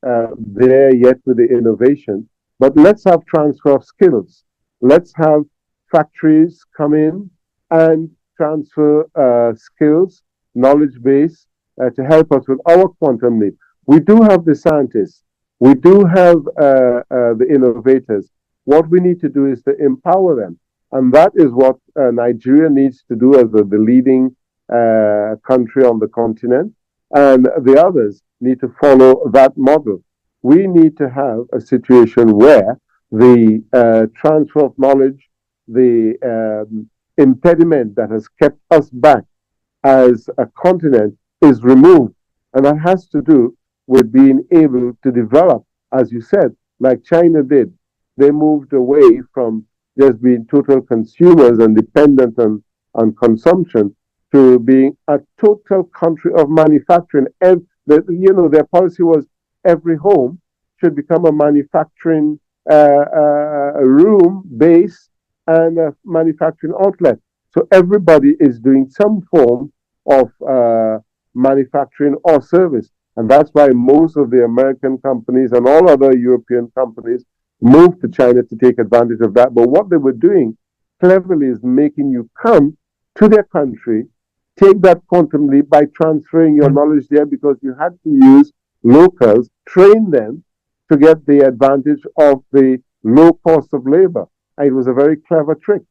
there yet with the innovation, but let's have transfer of skills. Let's have factories come in and transfer skills, knowledge base to help us with our quantum leap. We do have the scientists. We do have the innovators. What we need to do is to empower them. And that is what Nigeria needs to do as the leading country on the continent. And the others need to follow that model. We need to have a situation where the transfer of knowledge, the impediment that has kept us back as a continent is removed. And that has to do with being able to develop, as you said, like China did. They moved away from just being total consumers and dependent on consumption to being a total country of manufacturing. And their policy was every home should become a manufacturing a room, base, and a manufacturing outlet. So everybody is doing some form of manufacturing or service. And that's why most of the American companies and all other European companies moved to China to take advantage of that. But what they were doing cleverly is making you come to their country, take that quantum leap by transferring your knowledge there, because you had to use locals, train them to get the advantage of the low cost of labor. And it was a very clever trick.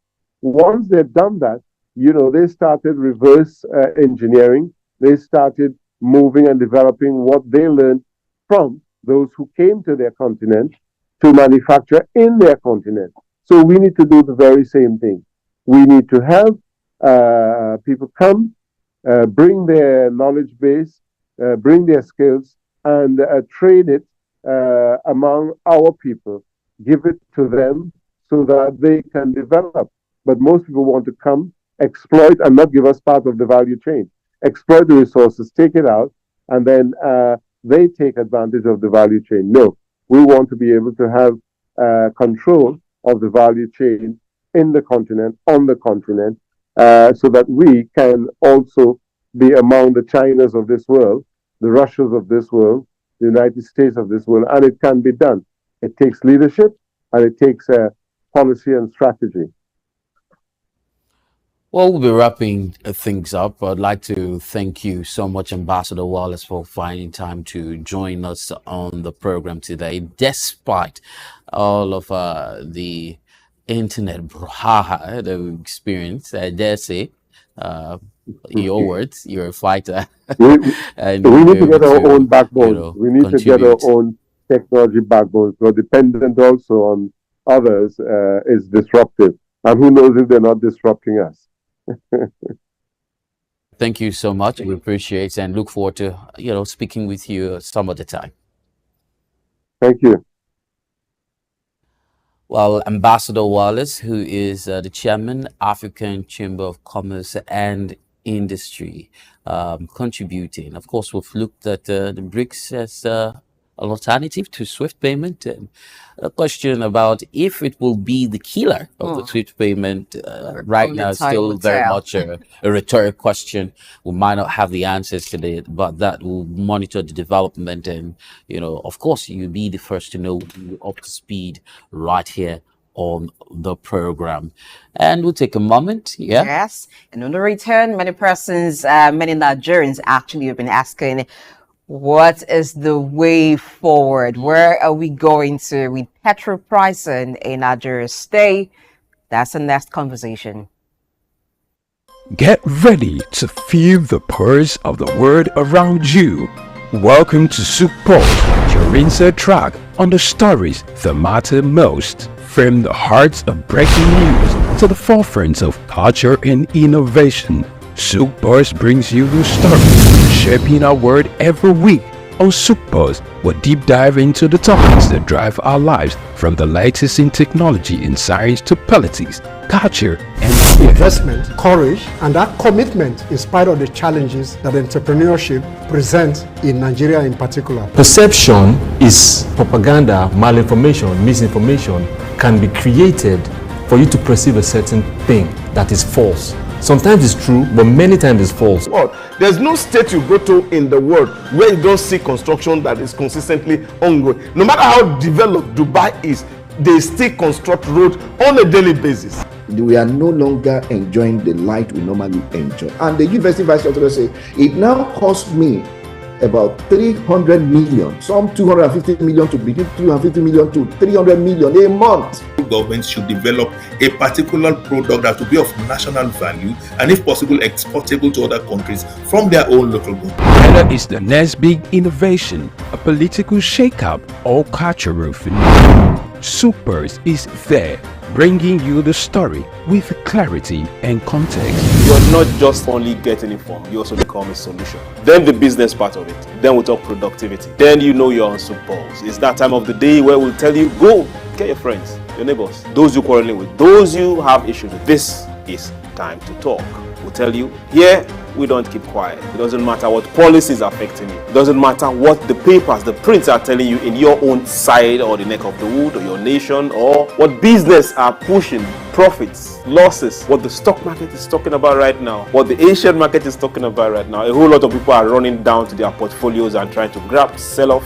Once they'd done that, they started reverse engineering. They started moving and developing what they learned from those who came to their continent to manufacture in their continent. So we need to do the very same thing. We need to have people come, bring their knowledge base, bring their skills, and trade it among our people. Give it to them so that they can develop. But most people want to come, exploit, and not give us part of the value chain. Exploit the resources, take it out, and then they take advantage of the value chain. No, we want to be able to have control of the value chain in the continent, on the continent, so that we can also be among the Chinas of this world, the Russias of this world, the United States of this world, and it can be done. It takes leadership, and it takes policy and strategy. Well, we'll be wrapping things up. I'd like to thank you so much, Ambassador Wallace, for finding time to join us on the program today, despite all of the internet brouhaha that we've experienced. I dare say, your words, you're a fighter. We need to get our own backbone. We need to get our own technology backbone. So dependent also on others is disruptive. And who knows if they're not disrupting us. Thank you so much. We appreciate it and look forward to speaking with you some other time. Thank you. Well, Ambassador Wallace, who is the chairman, African Chamber of Commerce and Industry, contributing. Of course, we've looked at the BRICS as an alternative to SWIFT payment, and a question about if it will be the killer of the SWIFT payment right now is still very much a rhetoric question. We might not have the answers today, but that will monitor the development, and of course, you'll be the first to know, up to speed right here on the program. And we'll take a moment. Yes, and on the return, many persons, many Nigerians actually have been asking, what is the way forward? Where are we going to with petrol pricing in Nigeria? Stay. That's the next conversation. Get ready to feel the pulse of the world around you. Welcome to SOUQ Pulse, your insert track on the stories that matter most. From the hearts of breaking news to the forefront of culture and innovation, SOUQ Pulse brings you the stories shaping our world every week. On SOUQ Pulse, we'll deep dive into the topics that drive our lives, from the latest in technology and science to politics, culture, and investment, courage, and that commitment in spite of the challenges that entrepreneurship presents in Nigeria in particular. Perception is propaganda, malinformation, misinformation can be created for you to perceive a certain thing that is false. Sometimes it's true, but many times it's false. There's no state you go to in the world where you don't see construction that is consistently ongoing. No matter how developed Dubai is, they still construct roads on a daily basis. We are no longer enjoying the light we normally enjoy. And the university vice chancellor say, it now costs me about 300 million, some 250 million to between 250 million to 300 million a month. Governments should develop a particular product that will be of national value and, if possible, exportable to other countries from their own local government. Whether it's the next big innovation, a political shakeup, or cultural phenomenon, SOUQ Pulse is there, bringing you the story with clarity and context. You're not just only getting informed, you also become a solution. Then the business part of it. Then we talk productivity. Then you're on SOUQ Pulse. It's that time of the day where we'll tell you, go get your friends, your neighbors, those you're quarreling with, those you have issues with. This is time to talk. will tell you, here we don't keep quiet. It doesn't matter what policies are affecting you. It doesn't matter what the papers, the prints are telling you in your own side or the neck of the wood or your nation, or what business are pushing, profits, losses, what the stock market is talking about right now, what the Asian market is talking about right now. A whole lot of people are running down to their portfolios and trying to grab, sell off,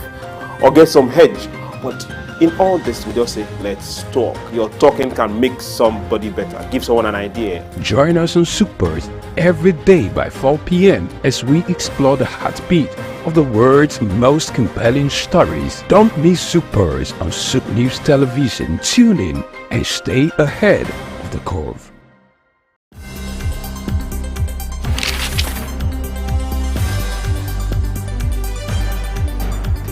or get some hedge. But in all this, we just say, let's talk. Your talking can make somebody better, give someone an idea. Join us on SOUQ Pulse every day by 4 p.m. as we explore the heartbeat of the world's most compelling stories. Don't miss SOUQ Pulse on SOUQ News Television. Tune in and stay ahead of the curve.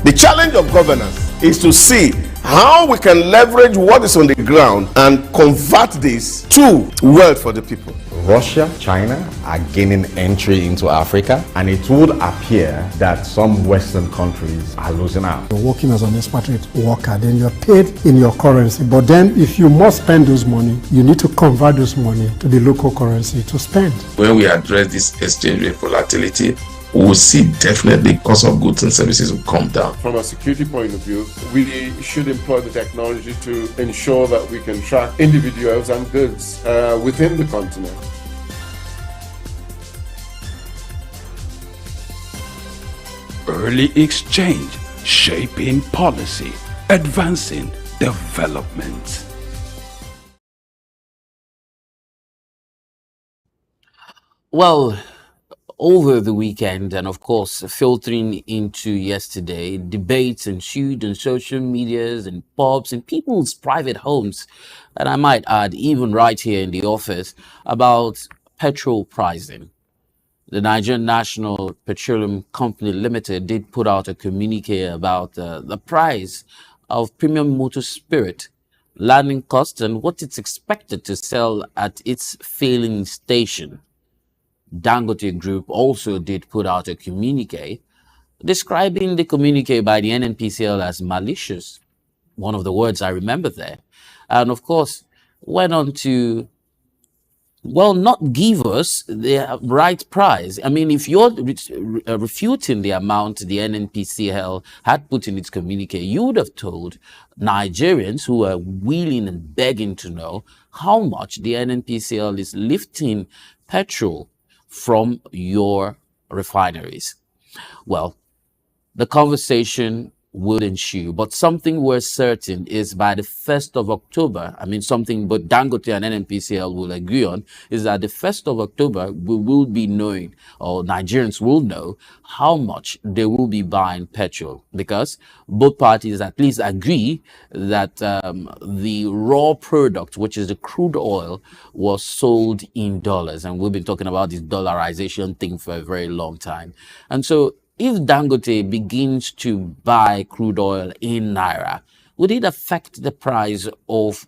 The challenge of governance is to see how we can leverage what is on the ground and convert this to wealth for the people. Russia, China are gaining entry into Africa, and it would appear that some Western countries are losing out. You're working as an expatriate worker, then you're paid in your currency. But then if you must spend those money, you need to convert those money to the local currency to spend. When we address this exchange rate volatility, we will see definitely cost of goods and services will come down. From a security point of view, we should employ the technology to ensure that we can track individuals and goods within the continent. Early exchange, shaping policy, advancing development. Well, over the weekend, and of course filtering into yesterday, debates ensued on social medias and pubs and people's private homes, and I might add even right here in the office, about petrol pricing. The Nigerian National Petroleum Company Limited did put out a communique about the price of premium motor spirit, landing costs, and what it's expected to sell at its filling station. Dangote Group also did put out a communique, describing the communique by the NNPCL as malicious, one of the words I remember there, and of course went on to, well, not give us the right price. I mean, if you're refuting the amount the NNPCL had put in its communique, you would have told Nigerians who are willing and begging to know how much the NNPCL is lifting petrol from your refineries. Well, the conversation will ensue, but something we're certain is by the 1st of October, I mean something both Dangote and NNPCL will agree on, is that the 1st of October we will be knowing, or Nigerians will know, how much they will be buying petrol, because both parties at least agree that the raw product, which is the crude oil, was sold in dollars, and we've been talking about this dollarization thing for a very long time. And so if Dangote begins to buy crude oil in Naira, would it affect the price of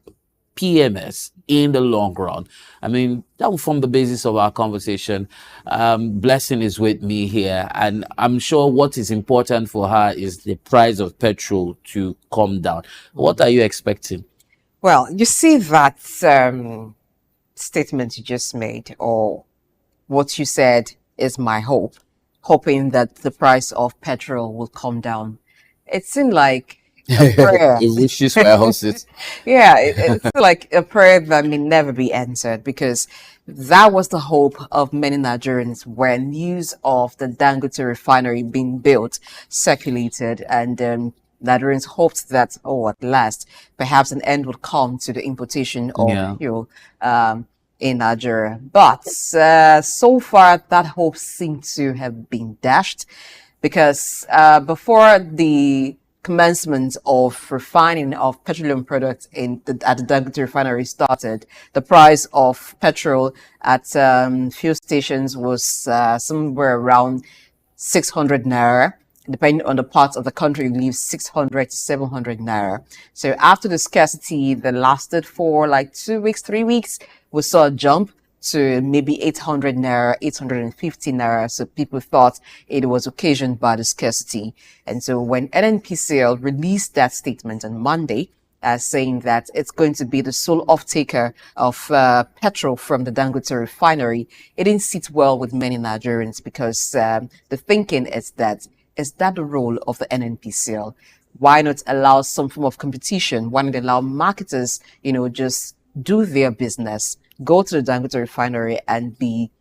PMS in the long run? I mean, that will form the basis of our conversation. Blessing is with me here, and I'm sure what is important for her is the price of petrol to come down. What are you expecting? Well, you see that statement you just made, or what you said is my hope, hoping that the price of petrol will come down. It seemed like a prayer. It wishes for horses. Yeah, it's like a prayer that may never be answered, because that was the hope of many Nigerians when news of the Dangote refinery being built circulated, and Nigerians hoped that, at last, perhaps an end would come to the importation of fuel in Nigeria. But so far, that hope seems to have been dashed, because before the commencement of refining of petroleum products at the Dangote refinery started, the price of petrol at fuel stations was somewhere around 600 naira. Depending on the parts of the country you live, 600 to 700 naira. So after the scarcity that lasted for like 2 weeks, 3 weeks, we saw a jump to maybe 800 naira, 850 naira. So people thought it was occasioned by the scarcity. And so when NNPCL released that statement on Monday, saying that it's going to be the sole off-taker of petrol from the Dangote refinery. It didn't sit well with many Nigerians because the thinking is that the role of the NNPCL? Why not allow some form of competition? Why not allow marketers, just do their business, go to the Dangote refinery and be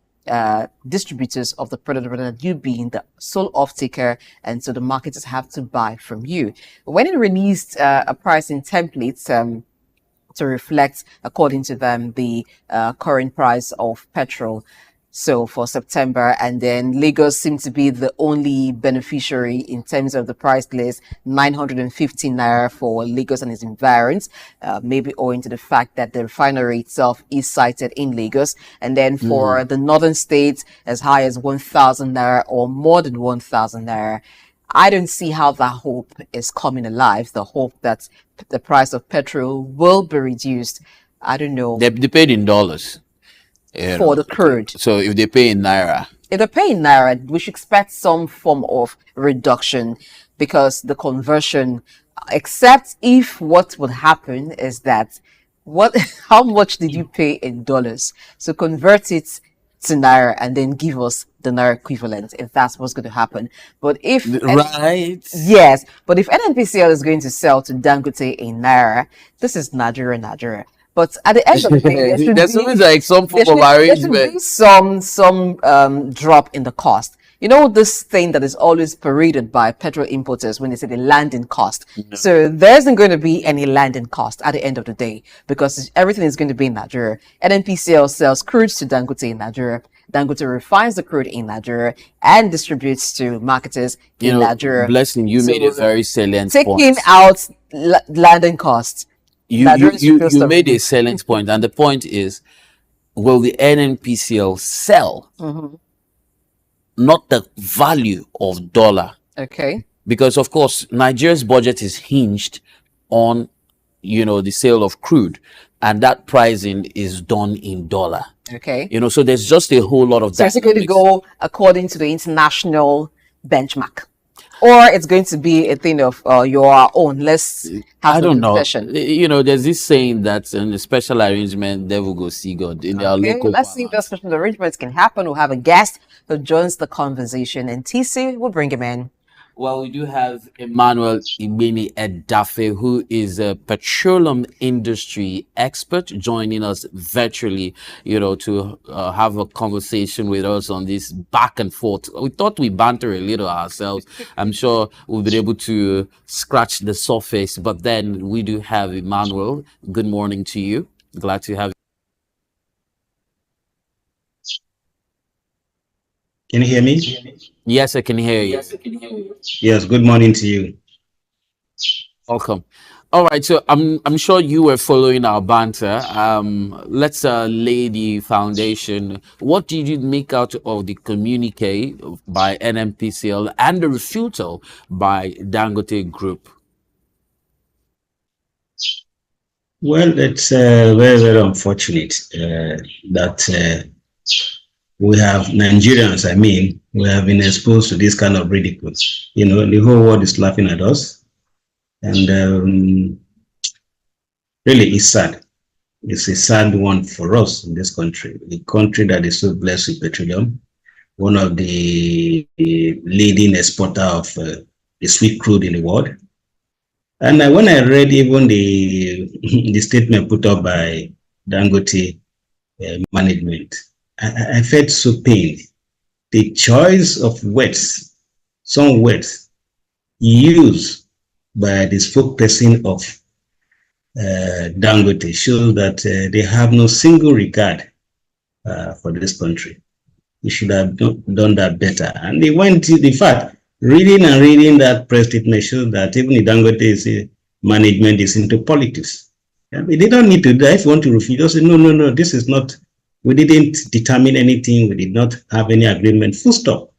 distributors of the product rather than you being the sole off-taker, and so the marketers have to buy from you. When it released a pricing template to reflect, according to them, the current price of petrol, so for September, and then Lagos seemed to be the only beneficiary in terms of the price list, 950 naira for Lagos and its environs, maybe owing to the fact that the refinery itself is sited in Lagos. And then for the northern states, as high as 1,000 naira or more than 1,000 naira. I don't see how that hope is coming alive, the hope that the price of petrol will be reduced. I don't know. They paid in dollars. For the crude. So if they pay in naira. If they pay in naira, we should expect some form of reduction because the conversion, except if what would happen is that how much did you pay in dollars? So convert it to naira and then give us the naira equivalent if that's what's going to happen. But if yes, but if NNPCL is going to sell to Dangote in naira, this is Nigeria. But at the end of the day, there's always like some form of arrangement. There should be some drop in the cost. You know, this thing that is always paraded by petrol importers when they say the landing cost. So there isn't going to be any landing cost at the end of the day because everything is going to be in Nigeria. NNPCL sells crude to Dangote in Nigeria. Dangote refines the crude in Nigeria and distributes to marketers in Nigeria. Blessing, you made a very salient point. Taking out landing costs. You made a salient point, and the point is, will the NNPCL sell, not the value of dollar? Okay. Because of course, Nigeria's budget is hinged on, the sale of crude, and that pricing is done in dollar. Okay. So there's just a whole lot of. So it's going to go according to the international benchmark. Or it's going to be a thing of your own. Let's have I don't know. discussion. There's this saying that in a special arrangement, devil go see God in their local. Let's see if those special arrangements can happen. We'll have a guest who joins the conversation, and TC will bring him in. Well, we do have Emmanuel Imini Edafe, who is a petroleum industry expert, joining us virtually, to have a conversation with us on this back and forth. We thought we banter a little ourselves. I'm sure we'll be able to scratch the surface, but then we do have Emmanuel. Good morning to you. Glad to have you. Can you hear me? Yes, I can hear you. Yes, good morning to you. Welcome. All right, so I'm sure you were following our banter. Let's lay the foundation. What did you make out of the communique by NNPCL and the refutal by Dangote Group? Well, it's very, very unfortunate that we have Nigerians, we have been exposed to this kind of ridicule. The whole world is laughing at us. And really, it's sad. It's a sad one for us in this country, a country that is so blessed with petroleum, one of the leading exporter of the sweet crude in the world. And when I read even the statement put up by Dangote management, I felt so pained. The choice of words, some words used by the spokesperson of Dangote shows that they have no single regard for this country. We should have done that better. And they went to the fact, reading that press statement shows that even the Dangote management is into politics. They don't need to do that. If you want to refuse, just say, no, this is not. We didn't determine anything. We did not have any agreement. Full stop.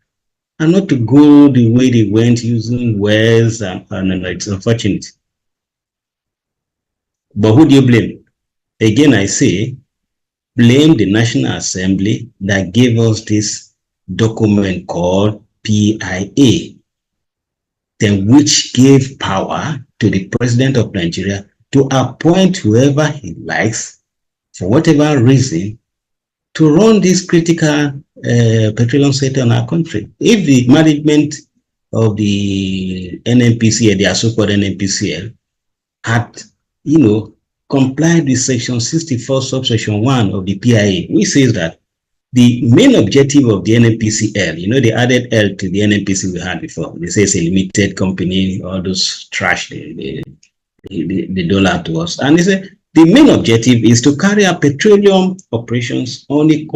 And not to go the way they went using words and it's unfortunate. But who do you blame? Again, I say, blame the National Assembly that gave us this document called PIA, then which gave power to the President of Nigeria to appoint whoever he likes for whatever reason to run this critical petroleum sector in our country. If the management of the NNPCL, the so-called NNPCL, had, complied with Section 64, subsection 1 of the PIA, which says that the main objective of the NNPCL, they added L to the NNPC we had before. They say it's a limited company, all those trash they dollar to us. And they say the main objective is to carry out petroleum operations on a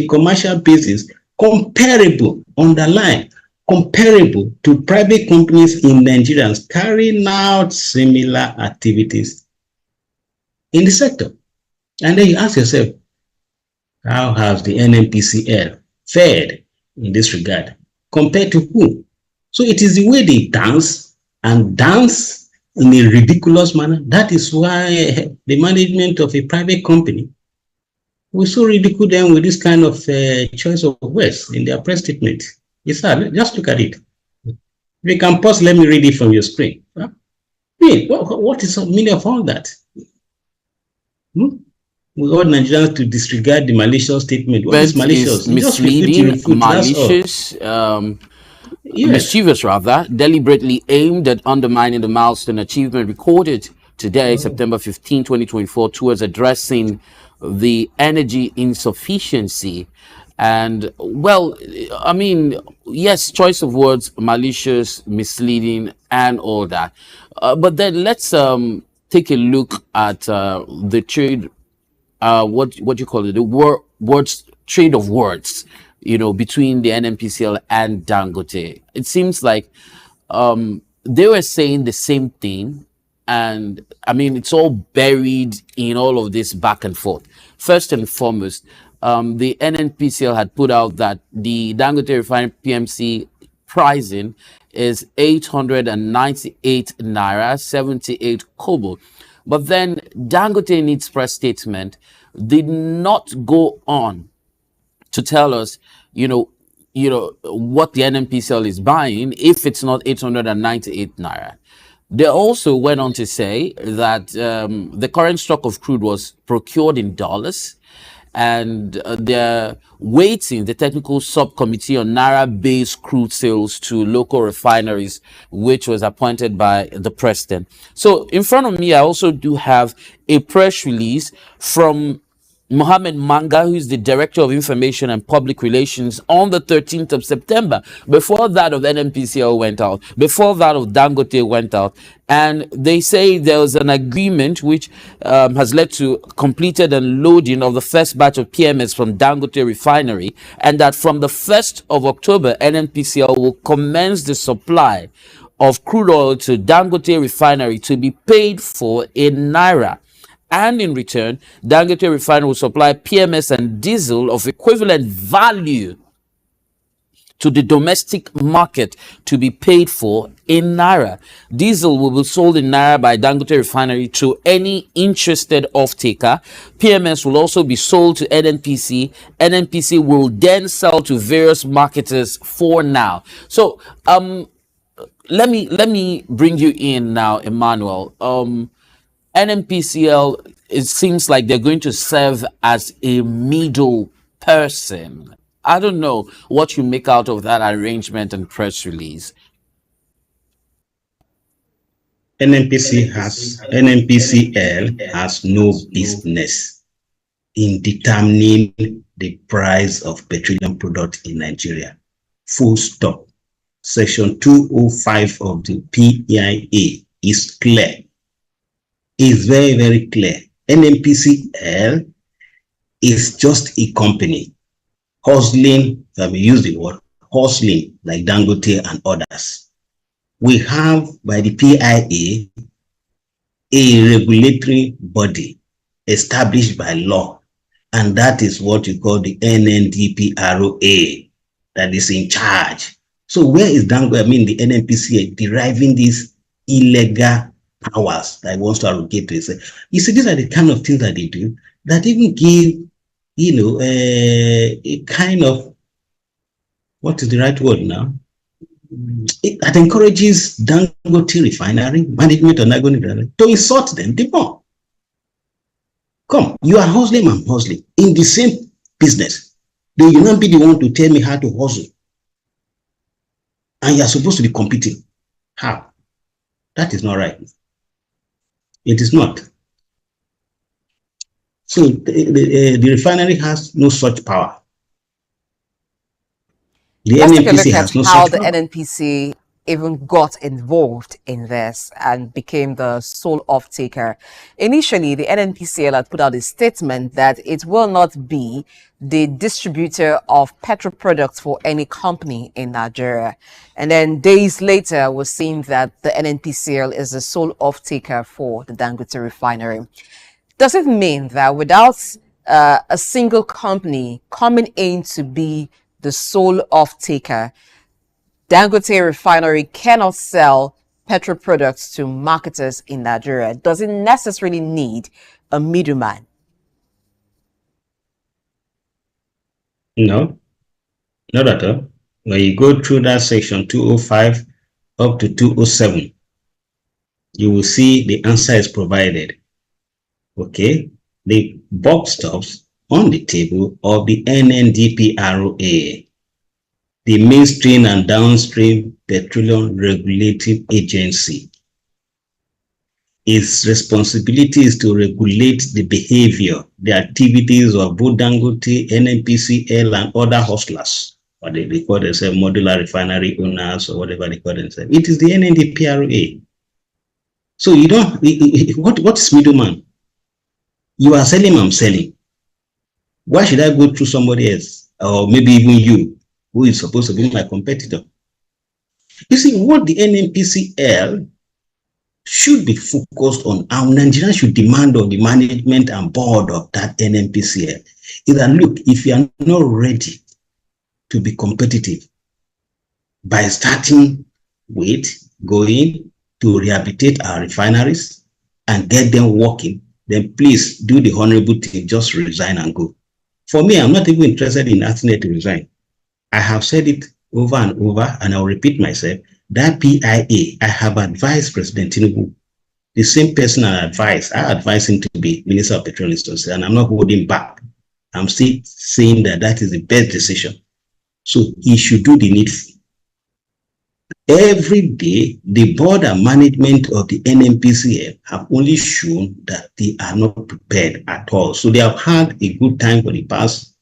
commercial basis, comparable to private companies in Nigeria carrying out similar activities in the sector. And then you ask yourself, how has the NNPCL fared in this regard compared to who? So it is the way they dance in a ridiculous manner. That is why the management of a private company will so ridicule them with this kind of choice of words in their press statement. Yes, sir. Just look at it. If you can pause, let me read it from your screen. What is the meaning of all that? We want Nigerians to disregard the malicious statement. What is malicious? Misleading, malicious, mischievous rather, deliberately aimed at undermining the milestone achievement recorded today, September 15, 2024, towards addressing the energy insufficiency. And, well, I mean, yes, choice of words, malicious, misleading, and all that. But then let's take a look at the trade, what you call it, the trade of words, between the NNPCL and Dangote. It seems like they were saying the same thing. And I mean, it's all buried in all of this back and forth. First and foremost, the NNPCL had put out that the Dangote refined PMC pricing is 898 naira 78 kobo. But then Dangote in its press statement did not go on to tell us, what the NNPCL is buying if it's not 898 naira. They also went on to say that the current stock of crude was procured in dollars, and they're waiting the technical subcommittee on Naira-based crude sales to local refineries, which was appointed by the president. So in front of me, I also do have a press release from Mohammed Manga, who is the Director of Information and Public Relations, on the 13th of September. Before that of NNPCL went out, before that of Dangote went out. And they say there was an agreement which has led to completed unloading of the first batch of PMS from Dangote Refinery, and that from the 1st of October, NNPCL will commence the supply of crude oil to Dangote Refinery to be paid for in Naira. And in return, Dangote Refinery will supply PMS and diesel of equivalent value to the domestic market to be paid for in Naira. Diesel will be sold in Naira by Dangote Refinery to any interested off-taker. PMS will also be sold to NNPC. NNPC will then sell to various marketers for now. So let me bring you in now, Emmanuel. NNPCL, it seems like they're going to serve as a middle person. I don't know what you make out of that arrangement and press release. NNPCL has no business in determining the price of petroleum products in Nigeria. Full stop. Section 205 of the PIA is clear. Is very, very clear. NNPCL is just a company hustling, let me use the word, hustling like Dangote and others. We have, by the PIA, a regulatory body established by law, and that is what you call the NNDPROA, that is in charge. So where is Dangote, the NNPCL, deriving these illegal powers that wants to allocate to itself? You see, these are the kind of things that they do that even give, a kind of, what is the right word now? that encourages Dangote refinery, management of Dangote refinery, to insult them the more. Come, you are hustling, I'm hustling in the same business. Then you not be the one to tell me how to hustle. And you are supposed to be competing. How? That is not right. It is not. So the refinery has no such power. The Let's take a look NNPC at has no how such the power. NNPC even got involved in this and became the sole off-taker. Initially, the NNPCL had put out a statement that it will not be the distributor of petrol products for any company in Nigeria. And then days later, we're seeing that the NNPCL is the sole off-taker for the Dangote refinery. Does it mean that without a single company coming in to be the sole off-taker, Dangote refinery cannot sell petrol products to marketers in Nigeria? Does it necessarily need a middleman? No, not at all. When you go through that section 205 up to 207, you will see the answer is provided. Okay, the box stops on the table of the NNDPROA, the Mainstream and Downstream Petroleum Regulative Agency. Its responsibility is to regulate the behavior, the activities of both Dangote, NNPCL, and other hustlers, or they call themselves modular refinery owners or whatever they call themselves. It is the NNDPROA. So you don't, what's middleman? You are selling, I'm selling. Why should I go through somebody else? Or maybe even you, who is supposed to be my competitor? You see, what the NNPCL should be focused on, and Nigerians should demand of the management and board of that NNPCL, is that, look, if you are not ready to be competitive by starting with going to rehabilitate our refineries and get them working, then please do the honorable thing, just resign and go. For me, I'm not even interested in asking her to resign. I have said it over and over, and I'll repeat myself. That PIA, I have advised President Tinubu, the same person I advised him to be Minister of Petroleum Resources, and I'm not holding back. I'm still saying that that is the best decision. So he should do the needful. Every day, the board and management of the NNPCL have only shown that they are not prepared at all. So they have had a good time for the past,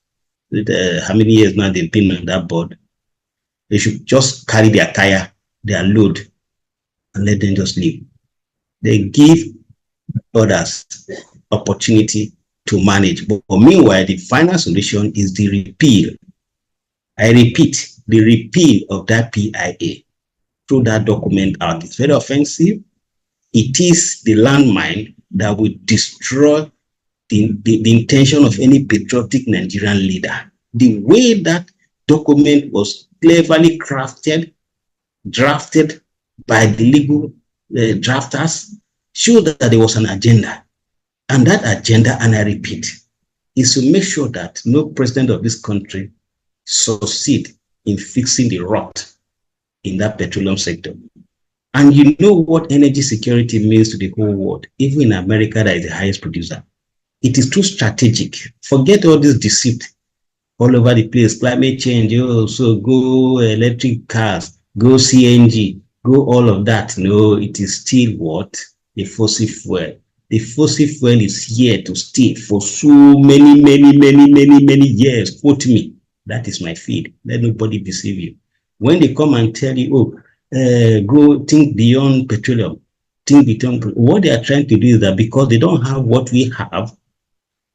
how many years now they've been on that board. They should just carry their load, and let them just leave. They give others opportunity to manage. But meanwhile, the final solution is the repeal. I repeat, the repeal of that PIA. Through that document out. It's very offensive. It is the landmine that will destroy the intention of any patriotic Nigerian leader. The way that document was cleverly crafted, drafted by the legal drafters, showed that there was an agenda. And that agenda, and I repeat, is to make sure that no president of this country succeed in fixing the rot in that petroleum sector. And you know what energy security means to the whole world, even in America, that is the highest producer. It is too strategic. Forget all this deceit all over the place, climate change, so go electric cars, go CNG, go all of that. No, it is still what? The fossil fuel. The fossil fuel is here to stay for so many years. Quote me. That is my feed. Let nobody deceive you. When they come and tell you, go think beyond petroleum, think beyond, what they are trying to do is that because they don't have what we have,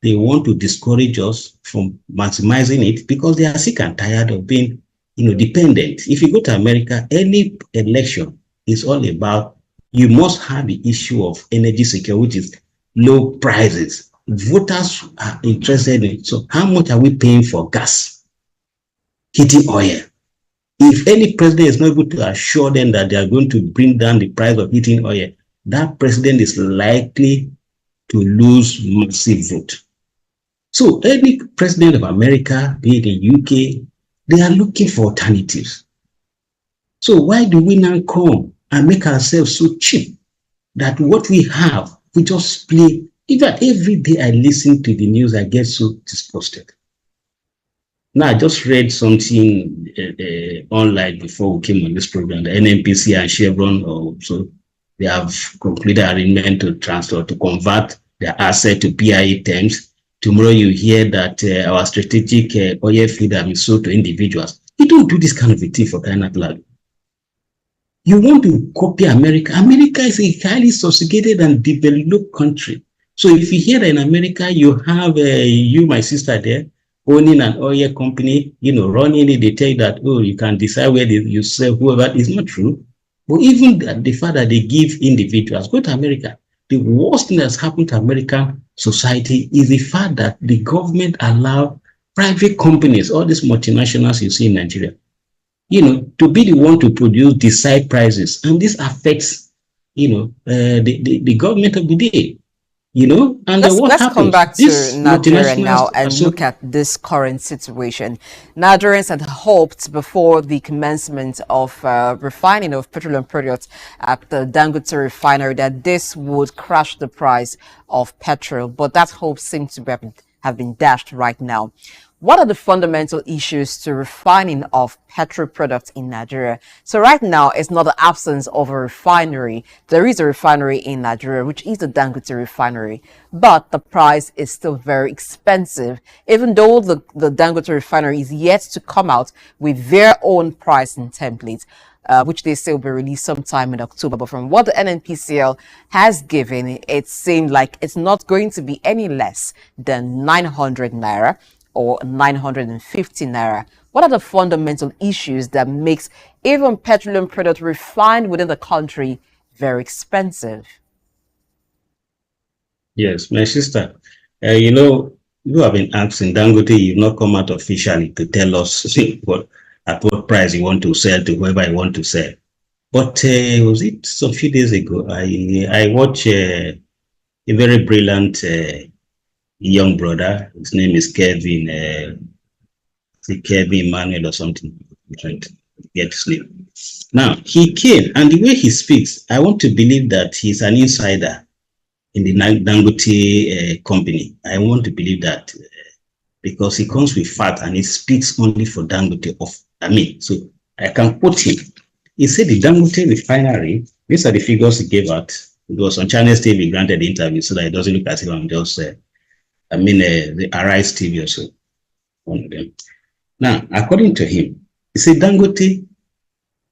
they want to discourage us from maximizing it because they are sick and tired of being, dependent. If you go to America, any election is all about, you must have the issue of energy security, which is low prices. Voters are interested in it. So how much are we paying for gas, heating oil? If any president is not able to assure them that they are going to bring down the price of heating oil, that president is likely to lose massive vote. So any president of America, be it the UK, they are looking for alternatives. So why do we now come and make ourselves so cheap that what we have, we just play? In fact, every day I listen to the news, I get so disgusted. Now, I just read something online before we came on this program. The NNPC and Chevron, so they have concluded arrangement to transfer, to convert their asset to PIA terms. Tomorrow you hear that our strategic oil field has been sold to individuals. You don't do this kind of a thing for crying out loud. You want to copy America. America is a highly sophisticated and developed country. So if you hear that in America, you have you, my sister there, owning an oil company, running it, they tell you that, oh, you can decide where you sell whoever. It's not true. But even the fact that they give individuals, go to America. The worst thing that's happened to American society is the fact that the government allow private companies, all these multinationals you see in Nigeria, to be the one to produce, decide prices. And this affects, the government of the day. And let's come back to Nigeria now and look at this current situation. Nigerians had hoped before the commencement of refining of petroleum products at the Dangote refinery that this would crash the price of petrol, but that hope seems to have been dashed right now. What are the fundamental issues to refining of petrol products in Nigeria? So right now, it's not the absence of a refinery. There is a refinery in Nigeria, which is the Dangote refinery, but the price is still very expensive, even though the Dangote refinery is yet to come out with their own pricing template, which they say will be released sometime in October. But from what the NNPCL has given, it seemed like it's not going to be any less than 900 naira. Or 950 naira. What are the fundamental issues that makes even petroleum products refined within the country very expensive? Yes, my sister, you have been asking Dangote, you've not come out officially to tell us at what price you want to sell to whoever you want to sell. But was it some few days ago, I watched a very brilliant young brother. His name is Kevin Emmanuel or something. I'm trying to get his name. Now, he came, and the way he speaks, I want to believe that he's an insider in the Dangote company. I want to believe that because he comes with fact and he speaks only for Dangote. So I can quote him. He said the Dangote refinery, these are the figures he gave out. It was on Channels TV, granted the interview, so that it doesn't look as if I'm just the Arise TV or so, one of them. Now, according to him, he said Dangote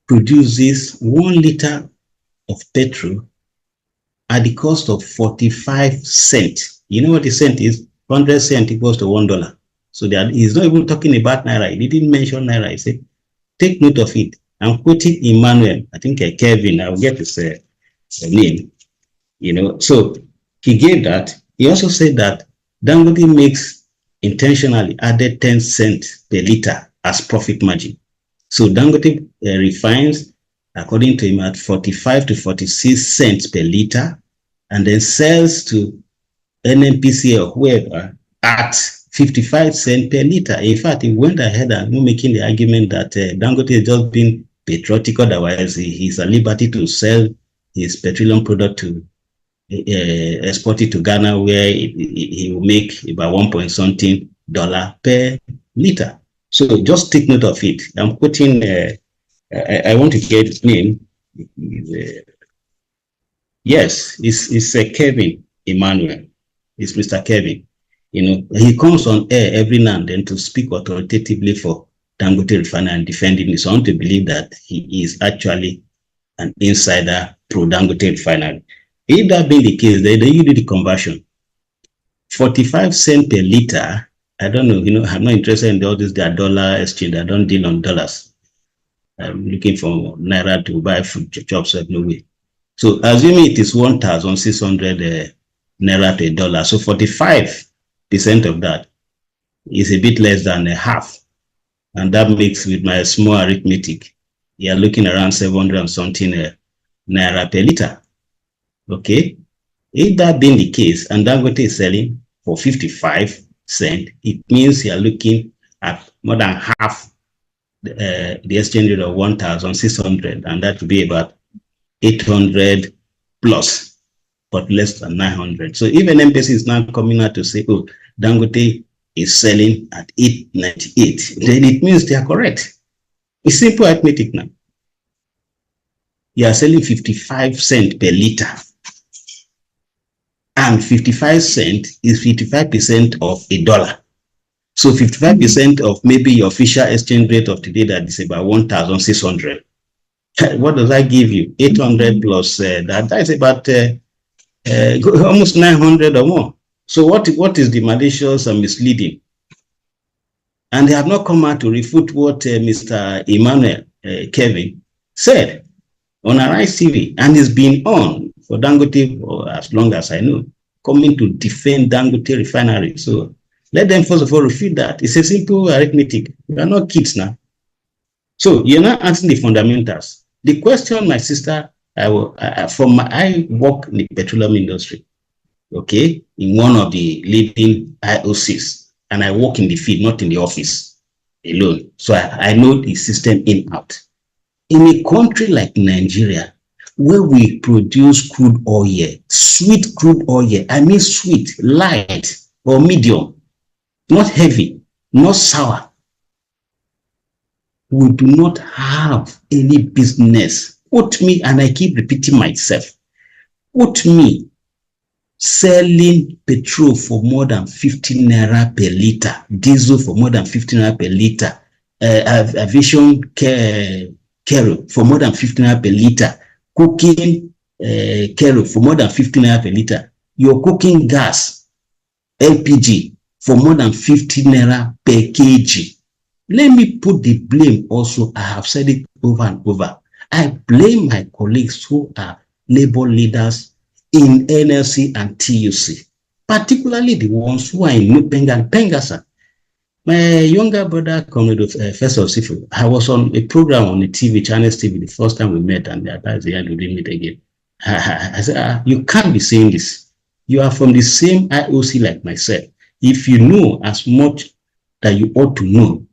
produces 1 liter of petrol at the cost of 45 cents. You know what the cent is? 100 cents equals to $1. So he's not even talking about naira. He didn't mention naira. He said, take note of it. I'm quoting Emmanuel, I think Kevin, I'll get his name. So he gave that. He also said that Dangote makes intentionally added 10 cents per liter as profit margin. So Dangote refines, according to him, at 45 to 46 cents per liter, and then sells to NNPC or whoever at 55 cents per liter. In fact, he went ahead and making the argument that Dangote has just been patriotic, otherwise he's at liberty to sell his petroleum product to export it to Ghana, where he will make about $1 per liter. So just take note of it. I'm quoting, I want to get his name. Yes, it's Kevin Emmanuel. It's Mr. Kevin. He comes on air every now and then to speak authoritatively for Dangote Refinery and defending it. So I want to believe that he is actually an insider pro Dangote Refinery. If that being the case, then you do the conversion. 45 cents per liter. I don't know, I'm not interested in all this, their dollar exchange. I don't deal on dollars. I'm looking for naira to buy food chops, no way. So assuming it is 1,600 naira to $1. So 45% of that is a bit less than a half. And that makes, with my small arithmetic, you're looking around 700 and something naira per liter. Okay, if that being the case, and Dangote is selling for 55 cents, it means you're looking at more than half the exchange rate of 1,600, and that would be about 800 plus, but less than 900. So if an embassy is now coming out to say, oh, Dangote is selling at 898, then it means they are correct. It's simple arithmetic now. You are selling 55 cents per liter. And 55 cents is 55% of a dollar. So 55% of maybe your official exchange rate of today, that is about 1,600. What does that give you? 800 plus that is about almost 900 or more. So what is the malicious and misleading? And they have not come out to refute what Mr. Emmanuel Kevin said on Arise TV, and it's been on for Dangote for as long as I know, coming to defend Dangote refinery. So let them first of all refute that. It's a simple arithmetic. We are not kids now. So you're not answering the fundamentals. The question, my sister, I work in the petroleum industry, okay, in one of the leading IOCs, and I work in the field, not in the office alone. So I know the system in out. In a country like Nigeria, where we produce crude oil, sweet crude oil, I mean sweet, light or medium, not heavy, not sour, we do not have any business. Put me, and I keep repeating myself, put me selling petrol for more than 15 naira per liter, diesel for more than 15 naira per liter, aviation kerosene for more than 15 naira per liter, cooking kerosene for more than 15 naira per liter, your cooking gas, LPG, for more than 15 naira per kg. Let me put the blame also, I have said it over and over. I blame my colleagues who are labor leaders in NLC and TUC, particularly the ones who are in Nupenga and Pengasa. My younger brother, Comrade First of Sifu, I was on a program on the TV, Channels TV, the first time we met, and that's the end we didn't meet again. I said, you can't be saying this. You are from the same IOC like myself. If you know as much that you ought to know,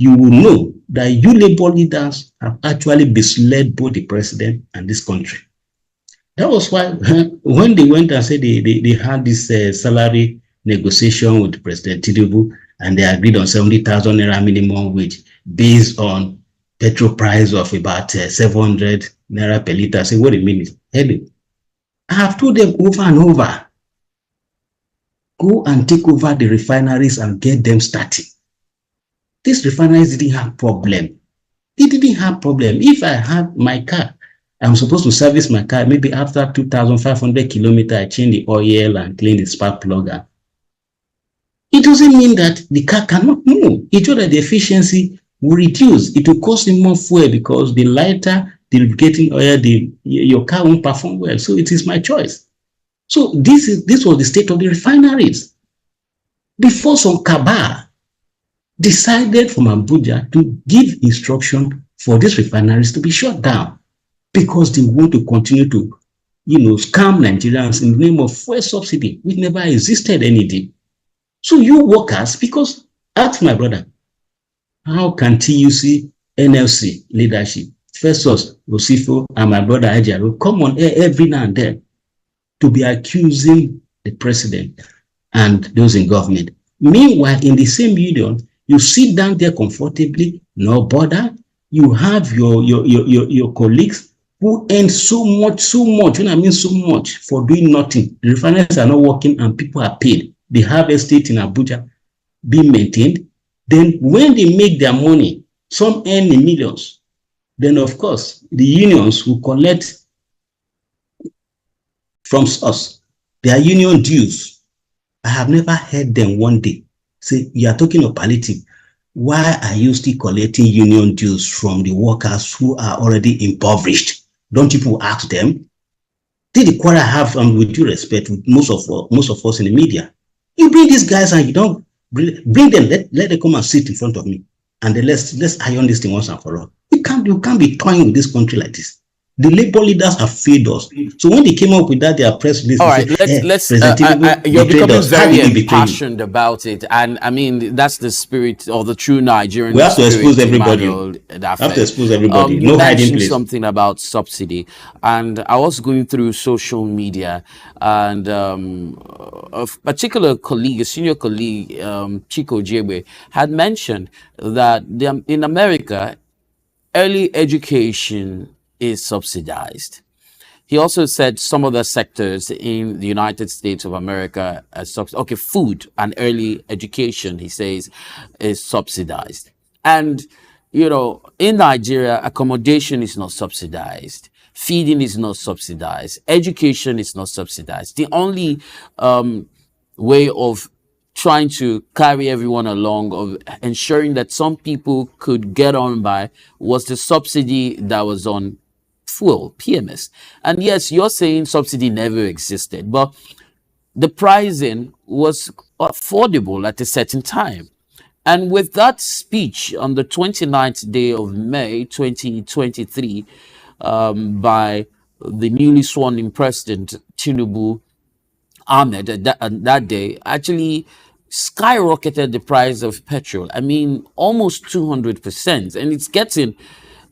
you will know that you labor leaders have actually misled both the president and this country. That was why when they went and said they had this salary negotiation with President Tinubu, and they agreed on 70,000 naira minimum wage based on petrol price of about 700 naira per liter. I say, wait a minute, hello. I have told them over and over, go and take over the refineries and get them started. These refineries didn't have problem. It didn't have problem. If I have my car, I'm supposed to service my car. Maybe after 2,500 kilometers, I change the oil and clean the spark plug. It doesn't mean that the car cannot move. It shows that the efficiency will reduce. It will cost you more fuel because the lighter the lubricating oil, your car won't perform well. So it is my choice. So this was the state of the refineries before some cabal decided from Abuja to give instruction for these refineries to be shut down because they want to continue to, scam Nigerians in the name of fuel subsidy, which never existed any day. So you workers, because ask my brother, how can TUC, NLC leadership, Festus, Rosifo, and my brother Ajaro come on air every now and then to be accusing the president and those in government? Meanwhile, in the same union, you sit down there comfortably, no bother. You have your colleagues who earn so much, when I mean so much, for doing nothing. The refineries are not working and people are paid. They have a state in Abuja being maintained. Then when they make their money, some earn in millions. Then of course, the unions will collect from us their union dues. I have never heard them one day say, you are talking of palliative. Why are you still collecting union dues from the workers who are already impoverished? Don't people ask them? Did the quarrel I have, with due respect, with most of us in the media? You bring these guys and you don't bring them. Let them come and sit in front of me, and then let's iron this thing once and for all. You can't be toying with this country like this. The labor leaders have failed us. So when they came up with that, their press release, all they right, said, let's you're betrayed becoming us. How very did we betray you? impassioned about it, and I mean that's the spirit or the true Nigerian We have to expose spirit, everybody. Emmanuel. We have to expose everybody. You No hiding mentioned place. something about subsidy, and I was going through social media, and a particular colleague, a senior colleague, Chico Jebe, had mentioned that in America, early education is subsidized. He also said some other sectors in the United States of America are okay, food and early education, he says, is subsidized. And, you know, in Nigeria, accommodation is not subsidized. Feeding is not subsidized. Education is not subsidized. The only way of trying to carry everyone along, of ensuring that some people could get on by, was the subsidy that was on fuel, PMS. And yes, you're saying subsidy never existed, but the pricing was affordable at a certain time. And with that speech on the 29th day of May 2023 by the newly sworn in President Tinubu Ahmed that day, actually skyrocketed the price of petrol. I mean, almost 200%. And it's getting,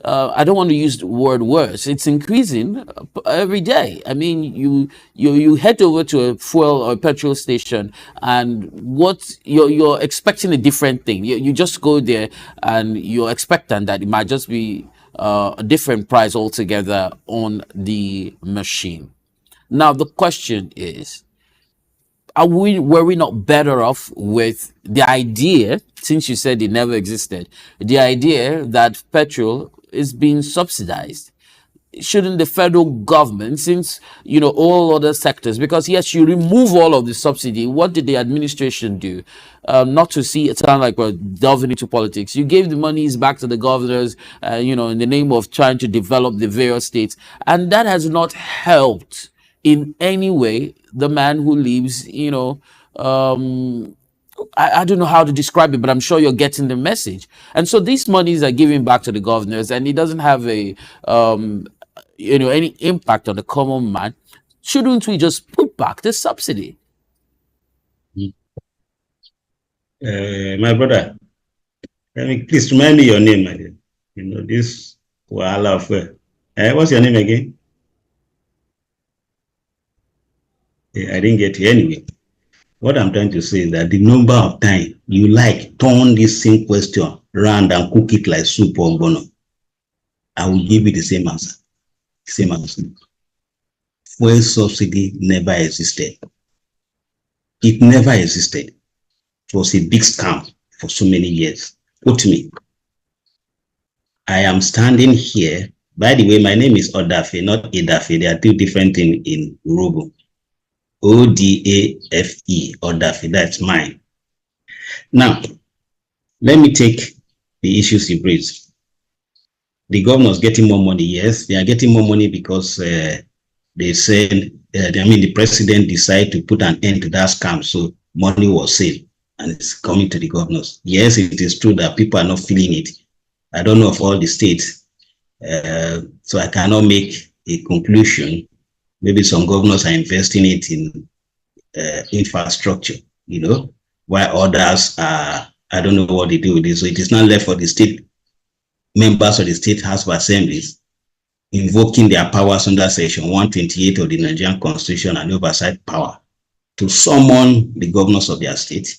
I don't want to use the word worse, it's increasing every day. I mean, you head over to a fuel or a petrol station, and what you're expecting a different thing. You just go there and you're expecting that it might just be a different price altogether on the machine. Now, the question is, were we not better off with the idea, since you said it never existed, the idea that petrol is being subsidized? Shouldn't the federal government, since, you know, all other sectors, because yes, you remove all of the subsidy, what did the administration do? Not to see it sound like we're delving into politics. You gave the monies back to the governors, you know, in the name of trying to develop the various states, and that has not helped in any way the man who lives, you know, I don't know how to describe it, but I'm sure you're getting the message. And so these monies are given back to the governors, and it doesn't have a, you know, any impact on the common man. Shouldn't we just put back the subsidy? My brother, please remind me your name, my dear. You know, this Wahala of what's your name again? I didn't get you anyway. What I'm trying to say is that the number of times you turn this same question around and cook it like soup or bono, I will give you the same answer. Same answer. Fuel subsidy never existed. It never existed. It was a big scam for so many years. Quote me. I am standing here. By the way, my name is Odafe, not Edafe. There are two different things in Urobo. Odafe, Odafe, that's mine. Now, let me take the issues you raised. The governors getting more money. Yes, they are getting more money because they said, the president decided to put an end to that scam. So money was saved and it's coming to the governors. Yes, it is true that people are not feeling it. I don't know of all the states, so I cannot make a conclusion. Maybe some governors are investing it in infrastructure, you know, while others are, I don't know what they do with this. So it is not left for the state members of the State House of Assemblies invoking their powers under Section 128 of the Nigerian Constitution and oversight power to summon the governors of their state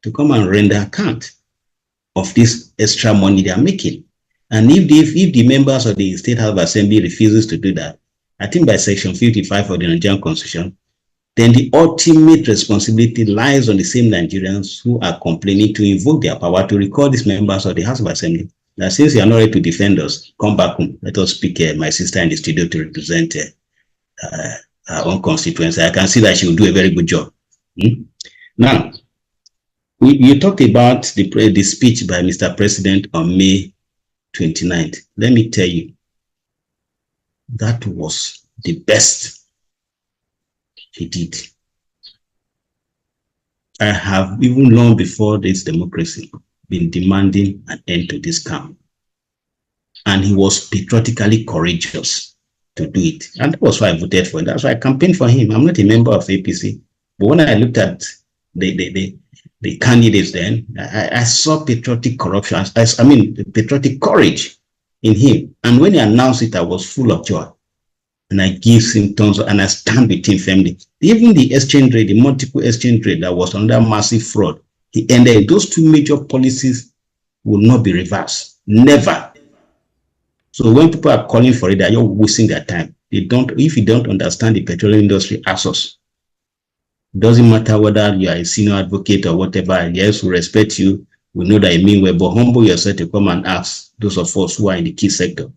to come and render account of this extra money they are making. And if the members of the State House of Assembly refuses to do that, I think by Section 55 of the Nigerian Constitution, then the ultimate responsibility lies on the same Nigerians who are complaining to invoke their power to recall these members of the House of Assembly. Now, since you are not ready to defend us, come back home. Let us speak my sister in the studio to represent our own constituency. I can see that she will do a very good job. Now, you talked about the speech by Mr. President on May 29th. Let me tell you, that was the best he did. I have, even long before this democracy, been demanding an end to this scam. And he was patriotically courageous. to do it. And that was why I voted for him. That's why I campaigned for him. I'm not a member of APC. But when I looked at the candidates then, I saw patriotic corruption. Patriotic courage in him. And when he announced it, I was full of joy. And I give him tons of, and I stand with him firmly. Even the exchange rate, the multiple exchange rate that was under massive fraud, he ended. Those two major policies will not be reversed. Never. So when people are calling for it, they are wasting their time. They don't, if you don't understand the petroleum industry as us, it doesn't matter whether you are a senior advocate or whatever. Yes, we respect you. We know that you mean well, but humble yourself to come and ask those of us who are in the key sector.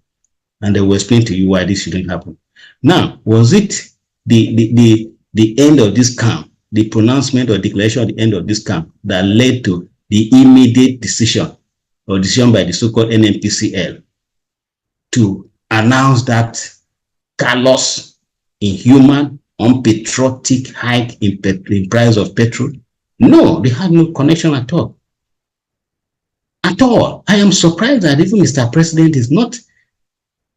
And they will explain to you why this shouldn't happen. Now, was it the end of this camp, the pronouncement or declaration at the end of this camp that led to the immediate decision by the so-called NNPCL to announce that callous, inhuman, unpatriotic hike in price of petrol? No, they had no connection at all. At all. I am surprised that even Mr. President is not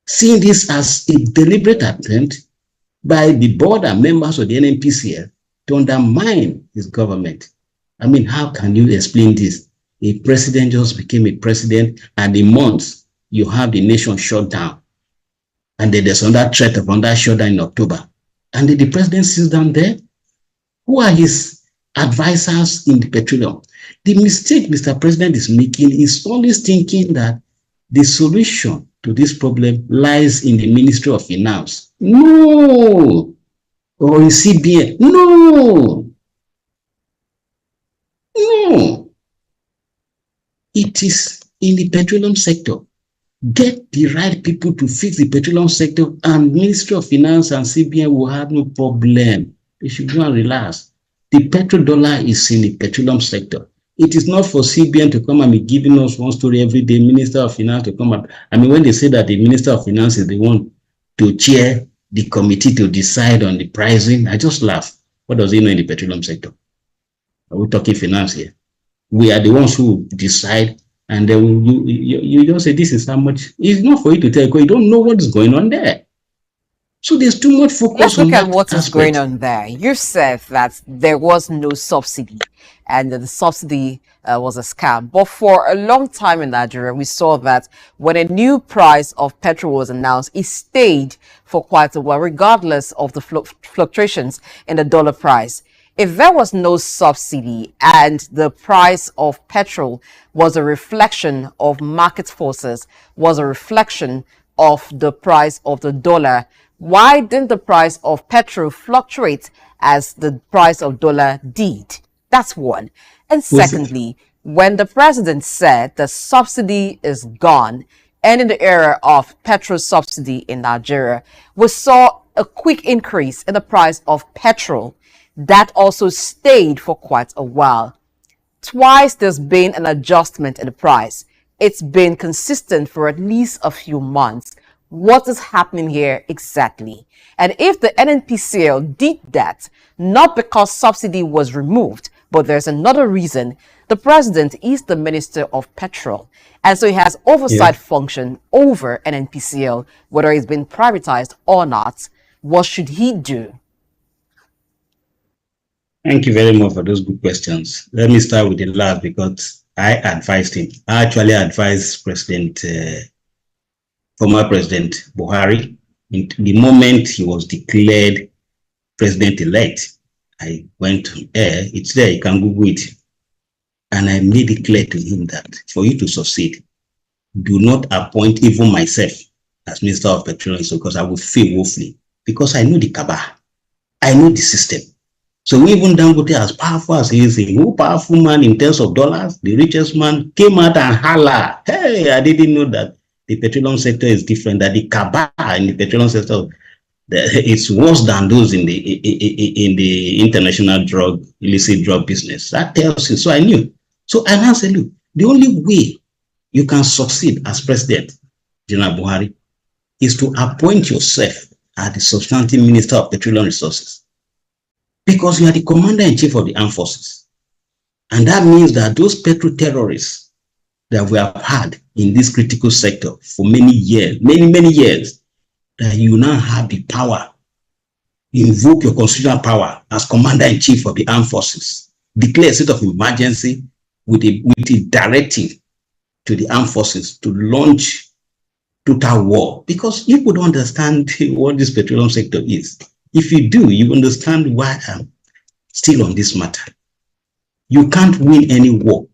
seeing this as a deliberate attempt by the board and members of the NNPCL to undermine his government. I mean, how can you explain this? A president just became a president, and in months, you have the nation shut down. And then there's another threat of another shutdown in October. And then the president sits down there. Who are his advisors in the petroleum? The mistake Mr. President is making is always thinking that the solution to this problem lies in the Ministry of Finance. No! Or in CBN. No! No! It is in the petroleum sector. Get the right people to fix the petroleum sector, and Ministry of Finance and CBN will have no problem. They should go and relax. The petrodollar is in the petroleum sector. It is not for CBN to come and be giving us one story every day, Minister of Finance to come up. I mean, when they say that the Minister of Finance is the one to chair the committee to decide on the pricing, I just laugh. What does he know in the petroleum sector? Are we talking finance here? We are the ones who decide, and then you just say this is how much. It's not for you to tell, because you don't know what is going on there. So there's too much focus on that. Let's look at what is going on there. You said that there was no subsidy and the subsidy was a scam. But for a long time in Nigeria, we saw that when a new price of petrol was announced, it stayed for quite a while, regardless of the fluctuations in the dollar price. If there was no subsidy and the price of petrol was a reflection of market forces, was a reflection of the price of the dollar, why didn't the price of petrol fluctuate as the price of dollar did? That's one. And secondly, when the president said the subsidy is gone, and in the era of petrol subsidy in Nigeria, we saw a quick increase in the price of petrol. That also stayed for quite a while. Twice there's been an adjustment in the price. It's been consistent for at least a few months. What is happening here exactly? And if the NNPCL did that, not because subsidy was removed, but there's another reason, the president is the minister of petrol. And so he has oversight function over NNPCL, whether it's been privatized or not. What should he do? Thank you very much for those good questions. Let me start with the last, because I advised him. I actually advised former President Buhari. In the moment he was declared president-elect, I went on air. It's there, you can Google it. And I made it clear to him that for you to succeed, do not appoint even myself as Minister of Petroleum, because I will fail woefully. Because I know the cabal. I know the system. So even Dangote, as powerful as he is, a more powerful man in terms of dollars, the richest man, came out and holla, hey, I didn't know that the petroleum sector is different, that the cabal in the petroleum sector, it's worse than those in the international illicit drug business. That tells you. So I knew. So I said, look, the only way you can succeed as president, General Buhari, is to appoint yourself as the substantive minister of petroleum resources. Because you are the commander-in-chief of the armed forces. And that means that those petrol terrorists that we have had in this critical sector for many years, many years, that you now have the power, you invoke your constitutional power as Commander-in-Chief of the Armed Forces, declare a state of emergency with a directive to the armed forces to launch total war, because people don't understand what this petroleum sector is. If you do, you understand why I'm still on this matter. You can't win any war,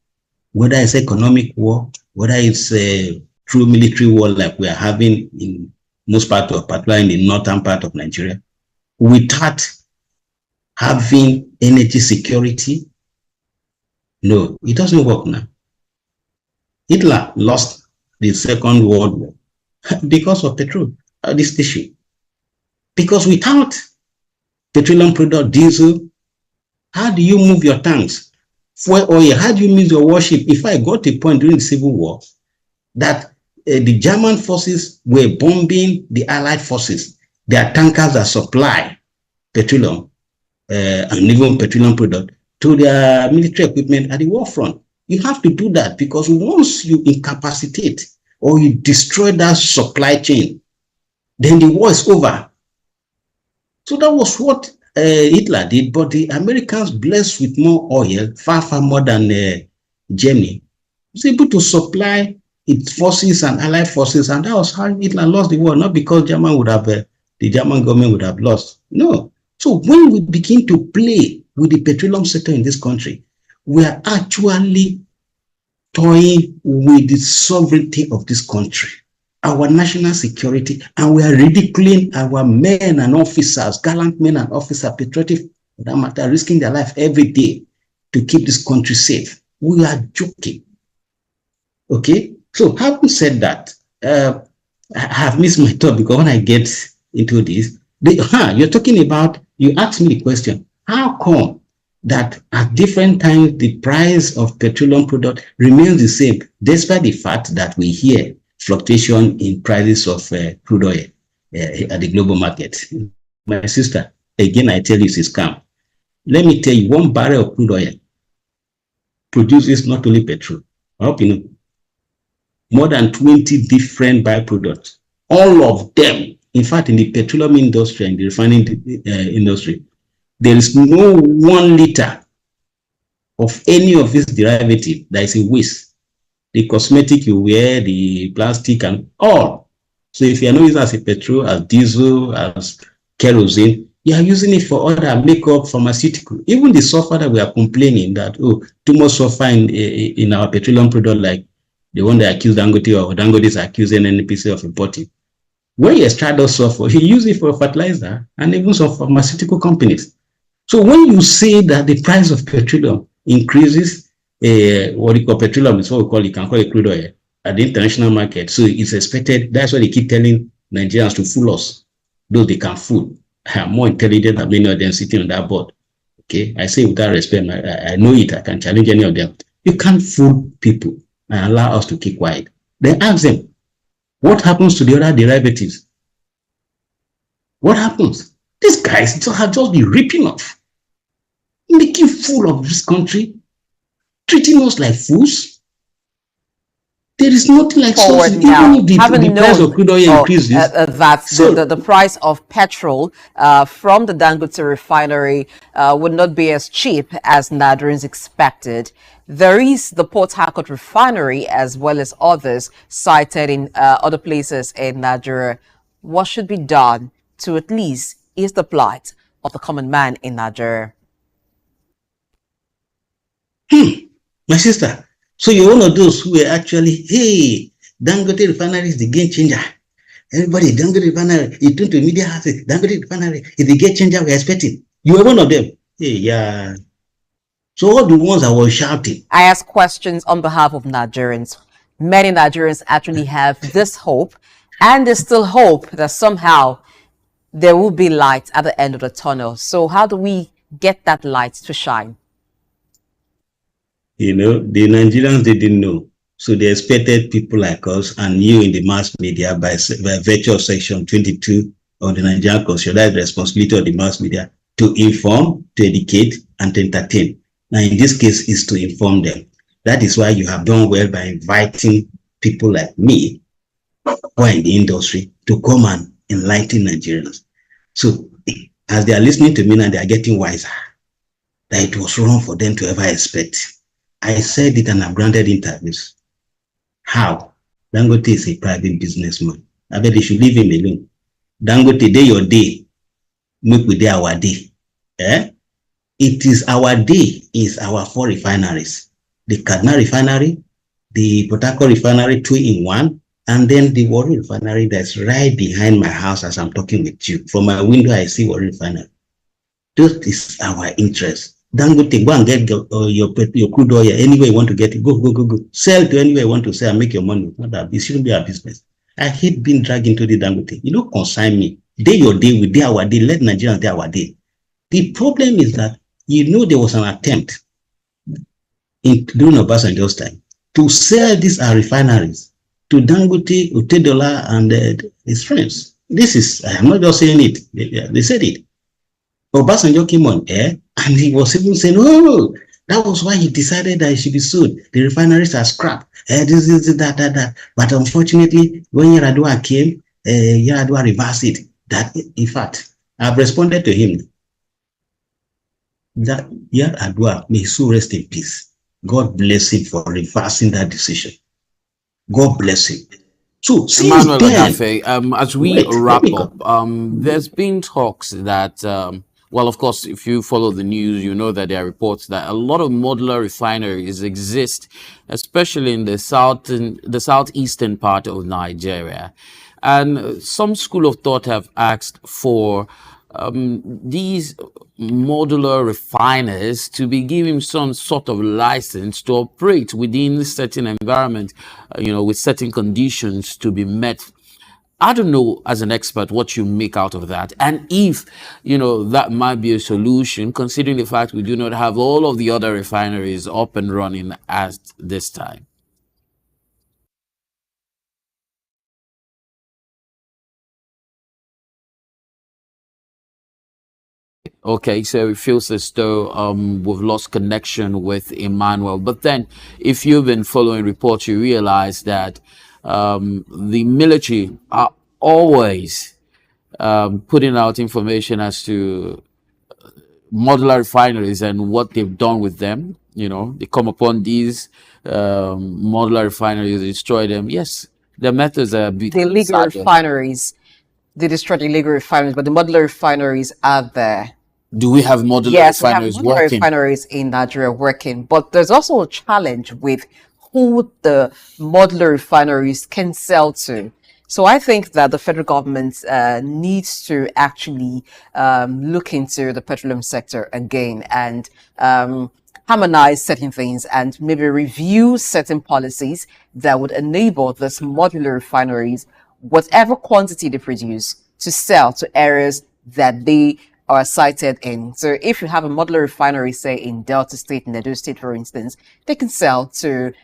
whether it's economic war, whether it's a true military war like we are having in most parts of, particularly in the northern part of Nigeria, without having energy security. No, it doesn't work now. Hitler lost the Second World War because of petrol, this issue. Because without petroleum product, diesel, how do you move your tanks? Fuel oil, how do you move your warship? If I got a point during the Civil War that the German forces were bombing the Allied forces, their tankers that supply petroleum and even petroleum product to their military equipment at the war front. You have to do that, because once you incapacitate or you destroy that supply chain, then the war is over. So that was what Hitler did, but the Americans, blessed with more oil, far, far more than Germany, was able to supply its forces and allied forces, and that was how Hitler lost the war, not because German would have, the German government would have lost. No. So when we begin to play with the petroleum sector in this country, we are actually toying with the sovereignty of this country, our national security, and we are ridiculing our men and officers, gallant men and officers, patriotic, for that matter, risking their life every day to keep this country safe. We are joking. Okay? So having said that, I have missed my thought, because when I get into this, you're talking about, you asked me the question, how come that at different times the price of petroleum product remains the same, despite the fact that we hear fluctuation in prices of crude oil at the global market? My sister, again, I tell you, it's a scam. Let me tell you, 1 barrel of crude oil produces not only petrol, I hope you know, more than 20 different byproducts. All of them, in fact, in the petroleum industry and the refining industry, there is no 1 liter of any of this derivative that is a waste. The cosmetic you wear, the plastic, and all. So if you are not using it as a petrol, as diesel, as kerosene, you are using it for other makeup, pharmaceutical. Even the sulfur that we are complaining that, oh, too much sulfur in our petroleum product, like the one that accused Dangote, or Dangote is accusing NPC of importing. When you extract those sulfur, you use it for fertilizer and even some pharmaceutical companies. So when you say that the price of petroleum increases, what you call petroleum is what we call, you can call it crude oil at the international market. So it's expected, that's why they keep telling Nigerians to fool us, though they can fool. I'm more intelligent than many of them sitting on that board. Okay, I say without respect, I know it, I can challenge any of them. You can't fool people and allow us to keep quiet. Then ask them, what happens to the other derivatives? What happens? These guys have just been ripping off, making fool of this country, treating us like fools. There is nothing like Forward sources, now, even if the price of crude oil increases. That the price of petrol from the Dangote refinery would not be as cheap as Nigerians expected. There is the Port Harcourt refinery, as well as others cited in other places in Nigeria. What should be done to at least ease the plight of the common man in Nigeria? My sister, so you're one of those who were actually, hey, Dangote refinery is the game changer. Everybody, Dangote refinery, you turn to media houses, Dangote refinery is the game changer we're expecting. You were one of them. Hey, yeah. So all the ones that were shouting. I ask questions on behalf of Nigerians. Many Nigerians actually have this hope, and there's still hope that somehow there will be light at the end of the tunnel. So how do we get that light to shine? You know, the Nigerians, they didn't know. So they expected people like us and you in the mass media by virtue of Section 22 of the Nigerian Constitution, that is the responsibility of the mass media to inform, to educate, and to entertain. Now, in this case, is to inform them. That is why you have done well by inviting people like me who are in the industry to come and enlighten Nigerians. So as they are listening to me now, they are getting wiser that it was wrong for them to ever expect. I said it and I've granted interviews. How? Dangote is a private businessman. I bet they should leave him alone. Dangote, day your day. Make we day our day. Eh? It is our day, is our 4 refineries. The Kaduna refinery, the Port Harcourt refinery 2 in 1, and then the Warri refinery that's right behind my house as I'm talking with you. From my window, I see Warri refinery. This is our interest. Dangote, go and get your crude oil anywhere you want to get it. Go. Sell to anywhere you want to sell and make your money. It shouldn't be our business. I hate being dragged into the Dangote. You don't consign me. Day your day, we day our day. Let Nigerians day our day. The problem is that, there was an attempt during Obasanjo's time to sell these refineries to Dangote, Utedola, and his friends. I am not just saying it. They said it. Obasanjo came on air and he was even saying, oh, that was why he decided that it should be sold. The refineries are scrap. That. But unfortunately, when Yar'Adua came, Yar'Adua reversed it. That, in fact, I've responded to him that Yar'Adua may so rest in peace. God bless him for reversing that decision. God bless him. So, Emmanuel Agafe, as we wrap up, there's been talks that, well, of course, if you follow the news, you know that there are reports that a lot of modular refineries exist, especially in the southeastern part of Nigeria. And some school of thought have asked for these modular refiners to be given some sort of license to operate within certain environment, with certain conditions to be met. I don't know, as an expert, what you make out of that, and if that might be a solution, considering the fact we do not have all of the other refineries up and running at this time. Okay, so it feels as though we've lost connection with Emmanuel. But then, if you've been following reports, you realize that the military are always putting out information as to modular refineries and what they've done with them. They come upon these modular refineries, destroy them. Yes, the methods are the illegal refineries. They destroy the illegal refineries, but the modular refineries are there. Do we have modular refineries we have modular refineries in Nigeria working, but there's also a challenge with who the modular refineries can sell to. So I think that the federal government needs to actually look into the petroleum sector again and harmonize certain things and maybe review certain policies that would enable this modular refineries, whatever quantity they produce, to sell to areas that they are cited in. So if you have a modular refinery, say in Delta State, in Edo State, for instance, they can sell to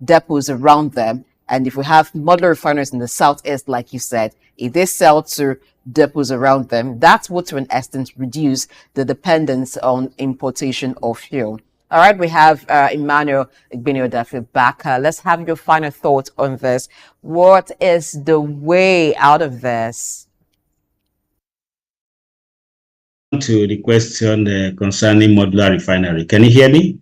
depots around them. And if we have modular refineries in the southeast, like you said, if they sell to depots around them, that would to an extent reduce the dependence on importation of fuel. All right, we have Emmanuel Agafe back. Let's have your final thoughts on this. What is the way out of this? To the question concerning modular refinery. Can you hear me?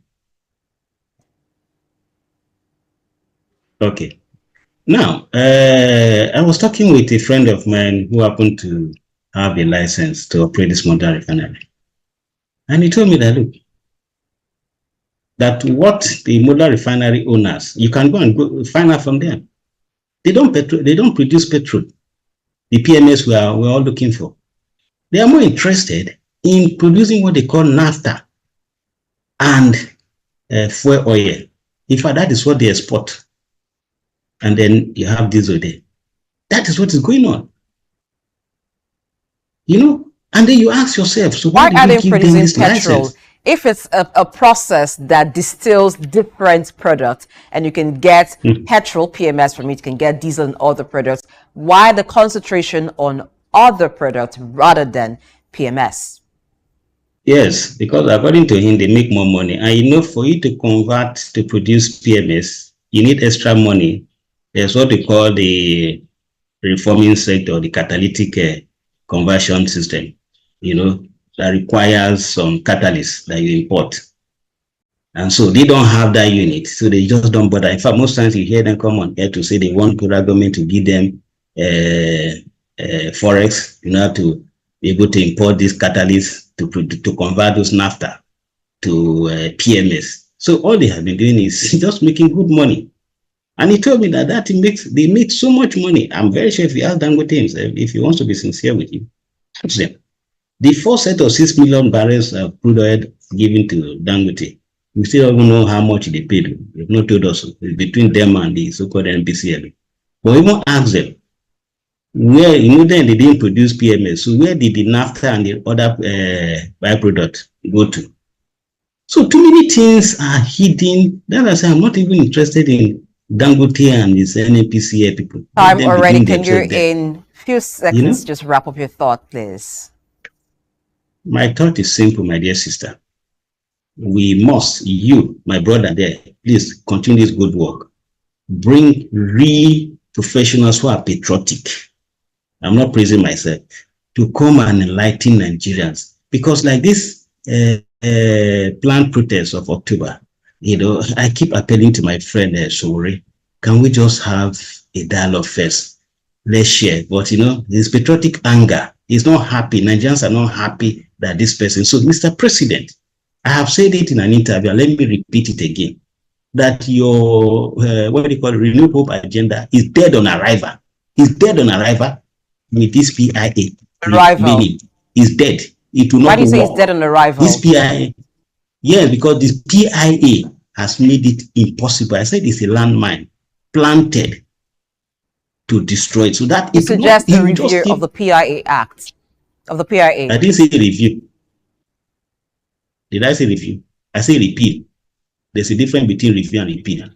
Okay. Now, I was talking with a friend of mine who happened to have a license to operate this modular refinery. And he told me that, look, that what the modular refinery owners, you can go and find out from them. They don't produce petrol. The PMS we're all looking for. They are more interested in producing what they call naphtha and fuel oil. In fact, that is what they export. And then you have diesel there. That is what is going on. And then you ask yourself, so why are they give them producing this petrol? license? If it's a process that distills different products and you can get petrol, PMS from it, you can get diesel and other products, why the concentration on other products rather than PMS? Yes, because according to him, they make more money. And for you to convert to produce PMS, you need extra money. There's what they call the reforming sector, the catalytic conversion system, that requires some catalysts that you import. And so they don't have that unit, so they just don't bother. In fact, most times you hear them come on air to say they want federal government to give them forex, to be able to import these catalysts to convert those NAFTA to PMS. So all they have been doing is just making good money. And he told me that they make so much money. I'm very sure if you ask Dangote himself, if he wants to be sincere with you, ask them. The first set of 6 million barrels of crude oil given to Dangote, we still don't know how much they paid. They've not told us. It's between them and the so-called NPCL. But even ask them, where, then they didn't produce PMS, so where did the NAFTA and the other byproduct go to? So too many things are hidden. That's why I say I'm not even interested in Dangote and his NPCL people. Time already. Can you, in few seconds, just wrap up your thought, please? My thought is simple, my dear sister. We must, you, my brother there, please continue this good work. Bring real professionals who are patriotic. I'm not praising myself, to come and enlighten Nigerians. Because like this planned protest of October, I keep appealing to my friend Shore, can we just have a dialogue first? Let's share. But this patriotic anger is not happy. Nigerians are not happy that this person. So, Mr. President, I have said it in an interview, let me repeat it again, that your, Renewed Hope agenda is dead on arrival. It's dead on arrival with this PIA. Arrival. Meaning, it's dead. It will not work. Why do you say it's dead on arrival? This PIA, yes, because this PIA has made it impossible. I said it's a landmine planted to destroy it. So that you suggest a review of the PIA Act, of the PIA. I didn't say review. Did I say review? I say repeal. There's a difference between review and repeal.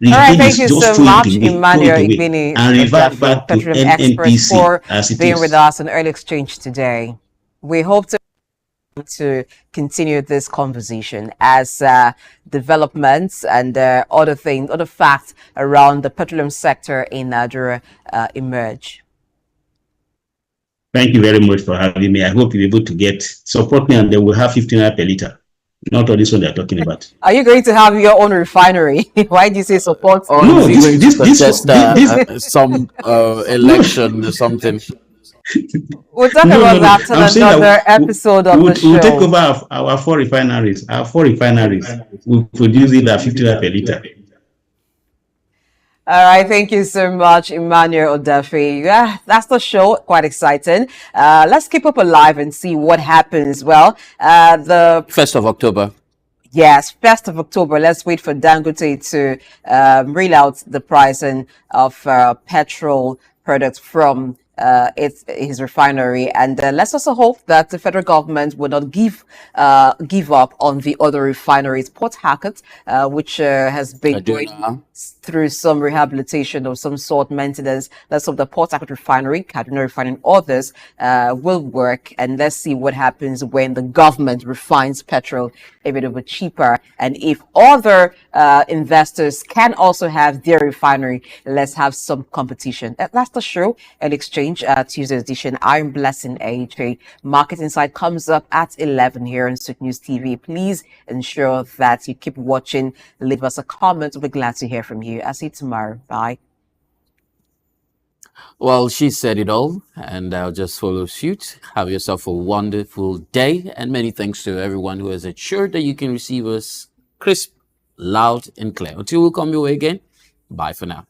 All right, thank you so much, Emmanuel Igbini, and revert back to Petroleum expert, for being with us on Early Exchange today. We hope to continue this conversation as developments and other things, other facts around the petroleum sector in Nigeria emerge. Thank you very much for having me. I hope you'll be able to support me, and then we'll have 15 naira per liter. Not all this one they're talking about. Are you going to have your own refinery? Why do you say support? Or no, this some election or something. We'll talk about that on another episode of the show. We'll take over our 4 refineries. Our 4 refineries will produce it at 50 naira per liter. All right, thank you so much, Emmanuel Odafe. Yeah, that's the show. Quite exciting. Let's keep up alive and see what happens. Well, the 1st of October. Yes, 1st of October. Let's wait for Dangote to reel out the pricing of petrol products from his refinery, and let's also hope that the federal government will not give up on the other refineries. Port Harcourt, which has been going through some rehabilitation of some sort, maintenance. Let's hope the Port Harcourt refinery, Kaduna refinery, and others will work, and let's see what happens when the government refines petrol a bit of a cheaper, and if other investors can also have their refinery, let's have some competition. That's the show. An exchange. Tuesday edition. I'm Blessing AJ. Market Insight comes up at 11 here on SOUQ News TV. Please ensure that you keep watching. Leave us a comment. We'll be glad to hear from you. I'll see you tomorrow. Bye. Well, she said it all, and I'll just follow suit. Have yourself a wonderful day, and many thanks to everyone who has ensured that you can receive us crisp, loud, and clear. Until we come your way again, bye for now.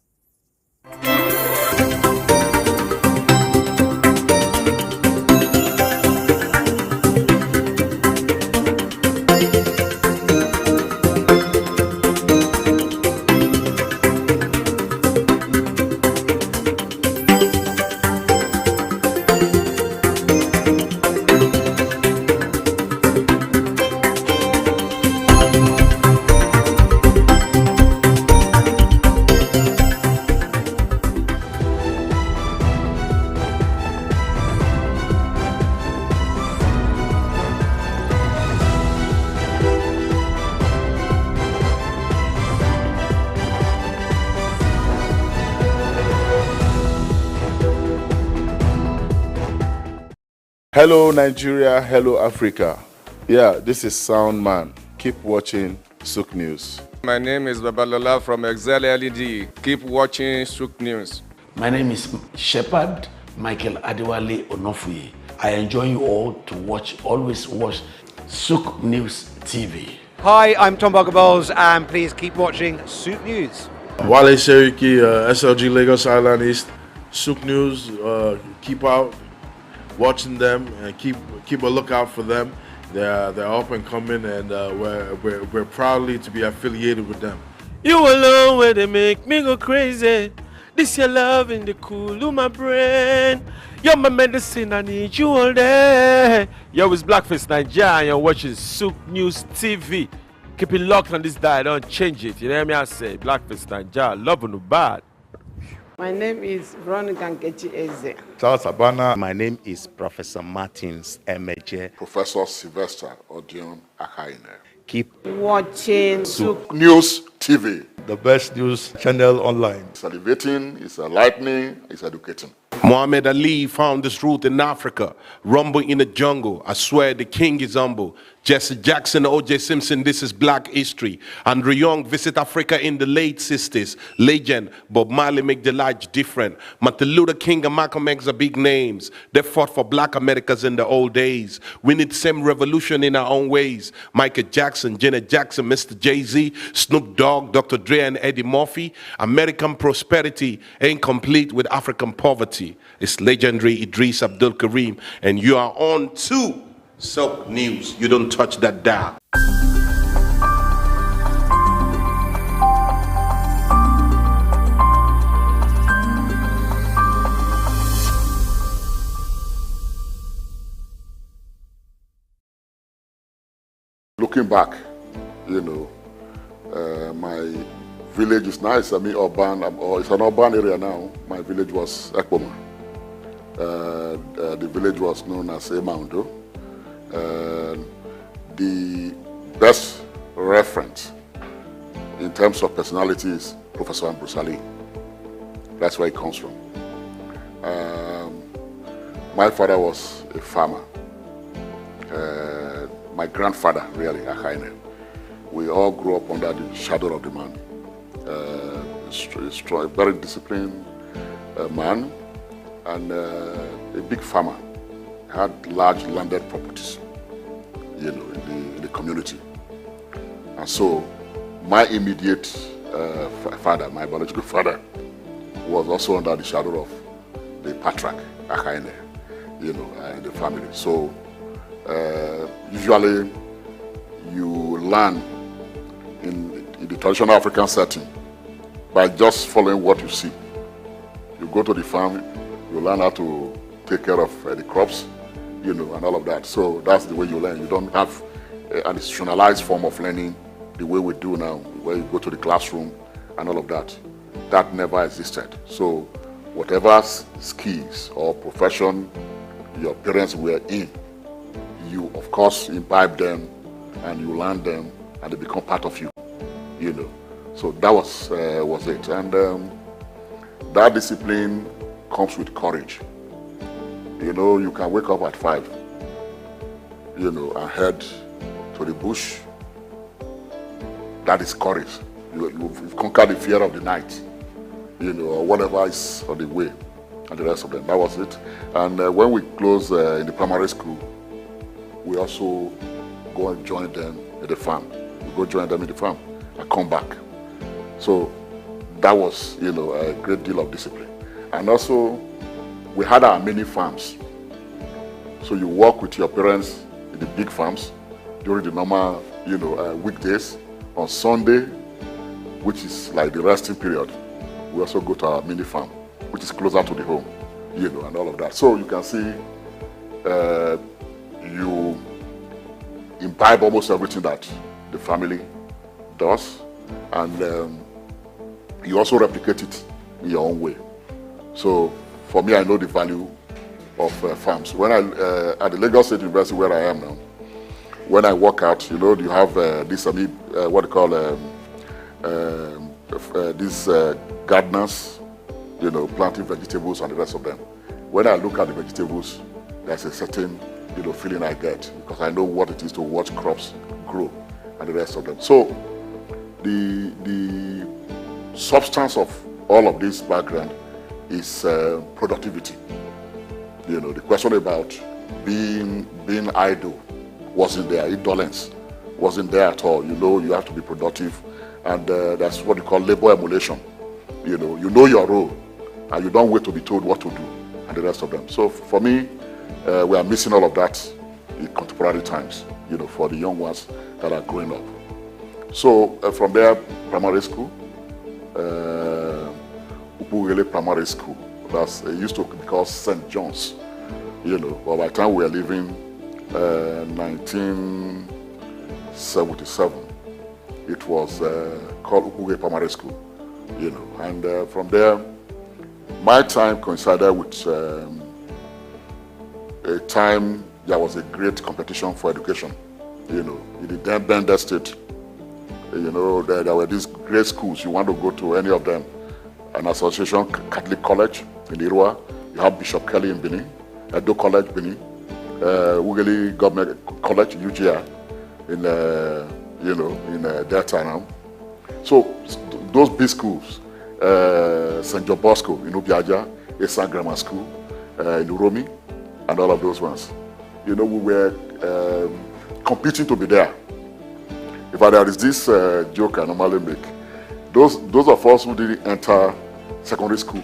Hello Nigeria, hello Africa. Yeah, this is Sound Man. Keep watching SOUQ News. My name is Babalola from Excel LED. Keep watching SOUQ News. My name is Shepherd Michael Adewale Onofuye. I enjoy you all to always watch SOUQ News TV. Hi, I'm Tom Boggables, and please keep watching SOUQ News. Wale Seriki, SLG Lagos Island East, SOUQ News. Keep out watching them and keep a lookout for them. They're up and coming, and we're proudly to be affiliated with them. You alone where they make me go crazy. This your love in the cool of my brain. You're my medicine, I need you all day. Yo, it's Blackface Nigeria and you're watching SOUQ News TV. Keep it locked on this dial, don't change it. You know what I say? Blackface Nigeria, love no bad. My name is Veronica Nkechi Eze. Charles Abana. My name is Professor Martins Emeje. Professor Sylvester Odion Akaine. Keep watching SOUQ News TV. The best news channel online. It's elevating, it's enlightening, it's educating. Muhammad Ali found this truth in Africa. Rumble in the jungle. I swear the king is humble. Jesse Jackson, O.J. Simpson, this is black history. Andrew Young visit Africa in the late 60s. Legend, Bob Marley make the light different. Martin Luther King and Malcolm X are big names. They fought for black Americans in the old days. We need the same revolution in our own ways. Michael Jackson, Janet Jackson, Mr. Jay-Z, Snoop Dogg, Dr. Dre and Eddie Murphy. American prosperity ain't complete with African poverty. It's legendary Idris Abdul Karim, and you are on to SOUQ News. You don't touch that dial. Looking back, you know, my village is nice. I mean, urban, or it's an urban area now. My village was Ekpoma. The village was known as Emaundo. The best reference in terms of personality is Professor Ambrose Ali. That's where it comes from. My father was a farmer. My grandfather, really, Akaine. We all grew up under the shadow of the man. A very disciplined man and a big farmer. Had large landed properties, you know, in the community. And so my immediate father, my biological father, was also under the shadow of the patriarch, Akaine, you know, in the family. So usually you learn in the traditional African setting by just following what you see. You go to the farm, you learn how to take care of the crops, you know, and all of that. So that's the way you learn. You don't have an institutionalized form of learning the way we do now, where you go to the classroom and all of that. That never existed. So whatever skills or profession your parents were in, you of course imbibe them and you learn them and they become part of you, you know. So that was it. And that discipline comes with courage. You know, you can wake up at 5, you know, and head to the bush. That is courage. You've conquered the fear of the night, you know, or whatever is on the way, and the rest of them. That was it. And when we close in the primary school, we also go and join them at the farm. We go join them in the farm and come back. So that was, you know, a great deal of discipline. And also, we had our mini farms. So you work with your parents in the big farms during the normal, you know, weekdays. On Sunday, which is like the resting period, we also go to our mini farm, which is closer to the home, you know, and all of that. So you can see you imbibe almost everything that the family does, and you also replicate it in your own way. So for me, I know the value of farms. When I at the Lagos State University where I am now, when I walk out, you know, you have this, what they call these gardeners, you know, planting vegetables and the rest of them. When I look at the vegetables, there's a certain, feeling I get because I know what it is to watch crops grow and the rest of them. So the substance of all of this background is productivity. The question about being idle wasn't there. Indolence wasn't there at all. You have to be productive, and that's what you call labor emulation. You know your role, and you don't wait to be told what to do, and the rest of them. So for me, we are missing all of that in contemporary times. For the young ones that are growing up. So from there, primary school, Upugele Primary School. It used to be called St. John's. But by the time we were leaving 1977, it was called Upugele Primary School. And from there, my time coincided with a time there was a great competition for education. In the then Bender State, there were these great schools. You want to go to any of them. An association, Catholic College in Irua, you have Bishop Kelly in Benin, Edo College, Benin, Ugeli Government College, UGA, in Delta now. So those big schools, St. John Bosco in Ubiaja, Esan Grammar School in Uromi, and all of those ones. We were competing to be there. In fact, there is this joke I normally make. Those of us who didn't enter secondary school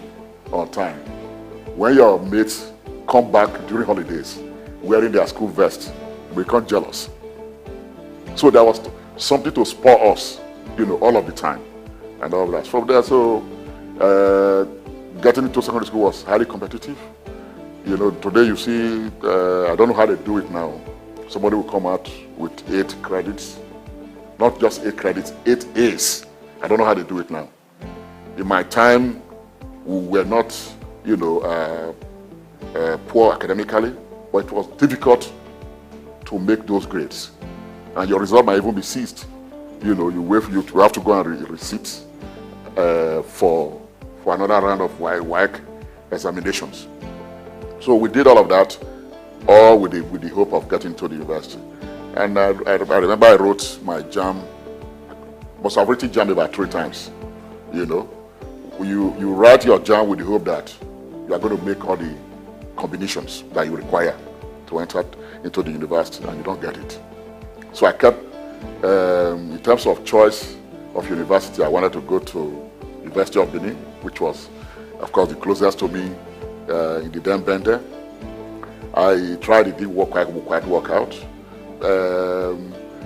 on time, when your mates come back during holidays wearing their school vest, we become jealous. So there was something to spur us, all of the time, and all of that. From there, so getting into secondary school was highly competitive. Today you see, I don't know how they do it now. Somebody will come out with 8 credits, not just 8 credits, 8 A's. I don't know how they do it now. In my time, we were not, poor academically, but it was difficult to make those grades. And your result might even be seized. You have to go and receipt for another round of WAEC examinations. So we did all of that, all with the hope of getting to the university. And I remember I wrote my JAM. Must have written JAM about 3 times. You write your JAM with the hope that you are going to make all the combinations that you require to enter into the university, and you don't get it. So I kept, in terms of choice of university, I wanted to go to University of Benin, which was, of course, the closest to me in the then Bender. I tried, it didn't quite work out.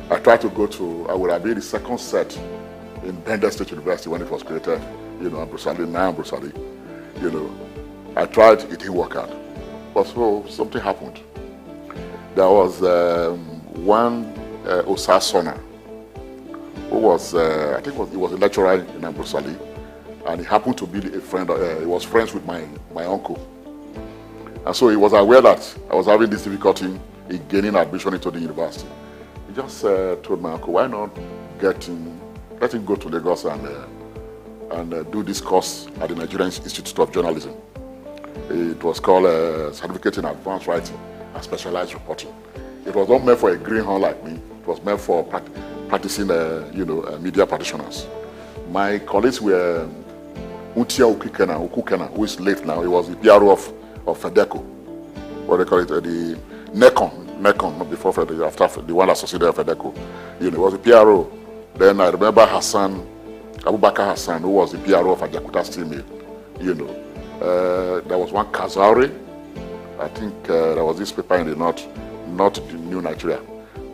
I tried to go to, I would have been the second set in Bender State University when it was created, Ambrosali, now Ambrosali. I tried, it didn't work out. But so something happened. There was one Osasona who was, I think he was a lecturer in Ambrosali, and he happened to be a friend, he was friends with my uncle. And so he was aware that I was having this difficulty in gaining admission into the university. He just told my uncle, why not let him go to Lagos and do this course at the Nigerian Institute of Journalism. It was called Certificate in Advanced Writing and Specialized Reporting. It was not meant for a greenhorn like me. It was meant for practicing, media practitioners. My colleagues were Utia Ukukena, who is late now. He was the PRO of FEDECO. What they call it, the NECON, not before FEDECO, after the one associated with FEDECO. He was the PRO. Then I remember Abubakar Hassan, who was the PRO of Ajakuta Steel Mill. There was one Kazauri. I think there was this paper in the north, not the New Nigeria.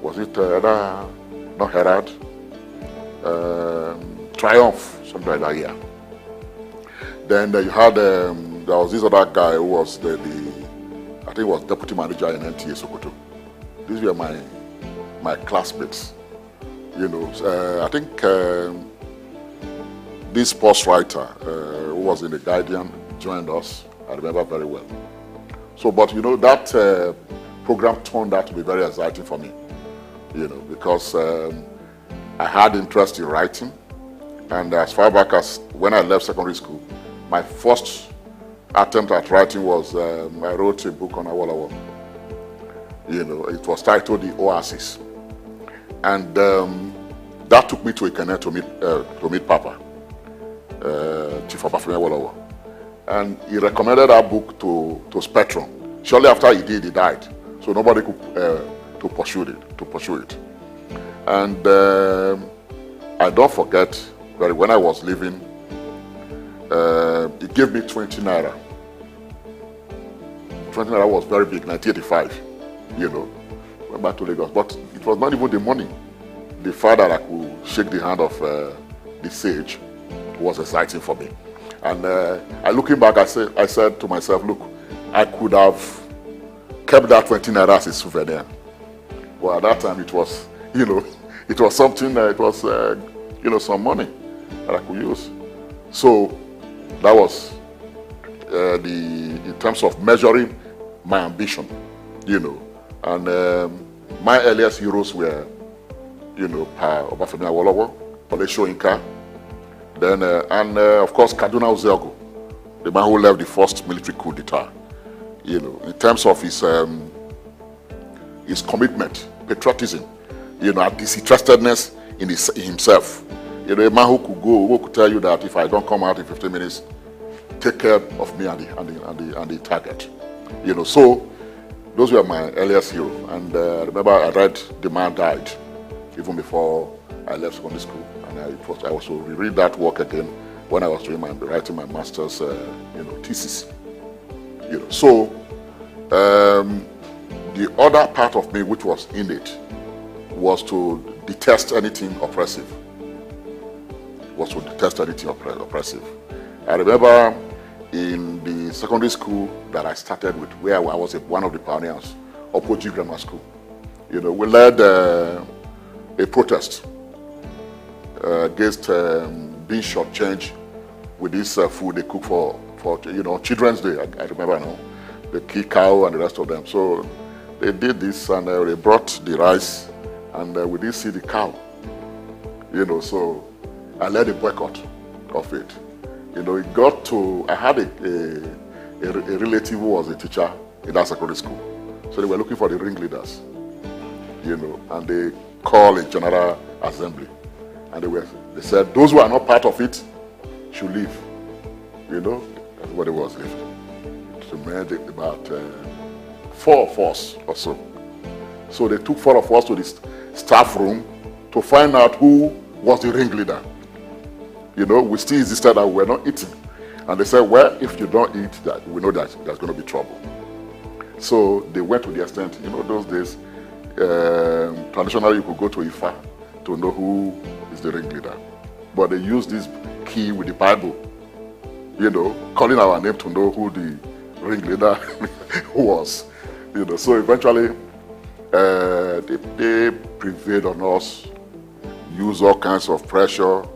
Was it not Herald? Triumph, something like that, yeah. Then you had, there was this other guy who was I think he was deputy manager in NTA Sokoto. These were my classmates. I think this sports writer who was in the Guardian joined us. I remember very well. So, but that program turned out to be very exciting for me. Because I had interest in writing, and as far back as when I left secondary school, my first attempt at writing was I wrote a book on Awolowo. You know, it was titled The Oasis. And that took me to Ikene to meet Papa, Chief Obafemi Awolowo. And he recommended that book to Spectrum. Shortly after he did, he died. So nobody could to pursue it. And I don't forget that when I was leaving, he gave me 20 naira. 20 naira was very big, 1985, you know. Went back to Lagos, but it was not even the money. The fact that I could shake the hand of the sage was exciting for me. And looking back, I said to myself, look, I could have kept that 20 naira as a souvenir. Well, at that time, it was, you know, it was something, it was, you know, some money that I could use. So that was in terms of measuring my ambition, you know. And my earliest heroes were, you know, Obafemi Awolowo, Ole Soyinka, then, of course, Kaduna Ozeogo, the man who led the first military coup d'etat. You know, in terms of his commitment, patriotism, you know, disinterestedness in himself. You know, a man who could tell you that if I don't come out in 15 minutes, take care of me and the target. You know, so those were my earliest heroes. And I remember I read The Man Died even before I left secondary school, and I was to reread that work again when I was writing my master's, you know, thesis. You know, so the other part of me which was in it was to detest anything oppressive. I remember in the secondary school that I started with, where I was one of the pioneers, Opoji Grammar School. You know, we led a protest against being shortchanged with this food they cook for you know, Children's Day. I remember now, the key cow and the rest of them. So they did this, and they brought the rice, and we didn't see the cow. You know, so I led a boycott of it. You know, it got to, I had a relative who was a teacher in that secondary school. So they were looking for the ringleaders, you know, and they called a general assembly. And they said, those who are not part of it should leave. You know, everybody was leaving. So we had about 4 of us or so. So they took 4 of us to the staff room to find out who was the ringleader. You know, we still insisted that we were not eating. And they said, well, if you don't eat, that we know that there's going to be trouble. So they went to the extent, you know, those days, traditionally you could go to Ifa to know who is the ringleader. But they used this key with the Bible, you know, calling our name to know who the ringleader was. You know, so eventually they prevailed on us, used all kinds of pressure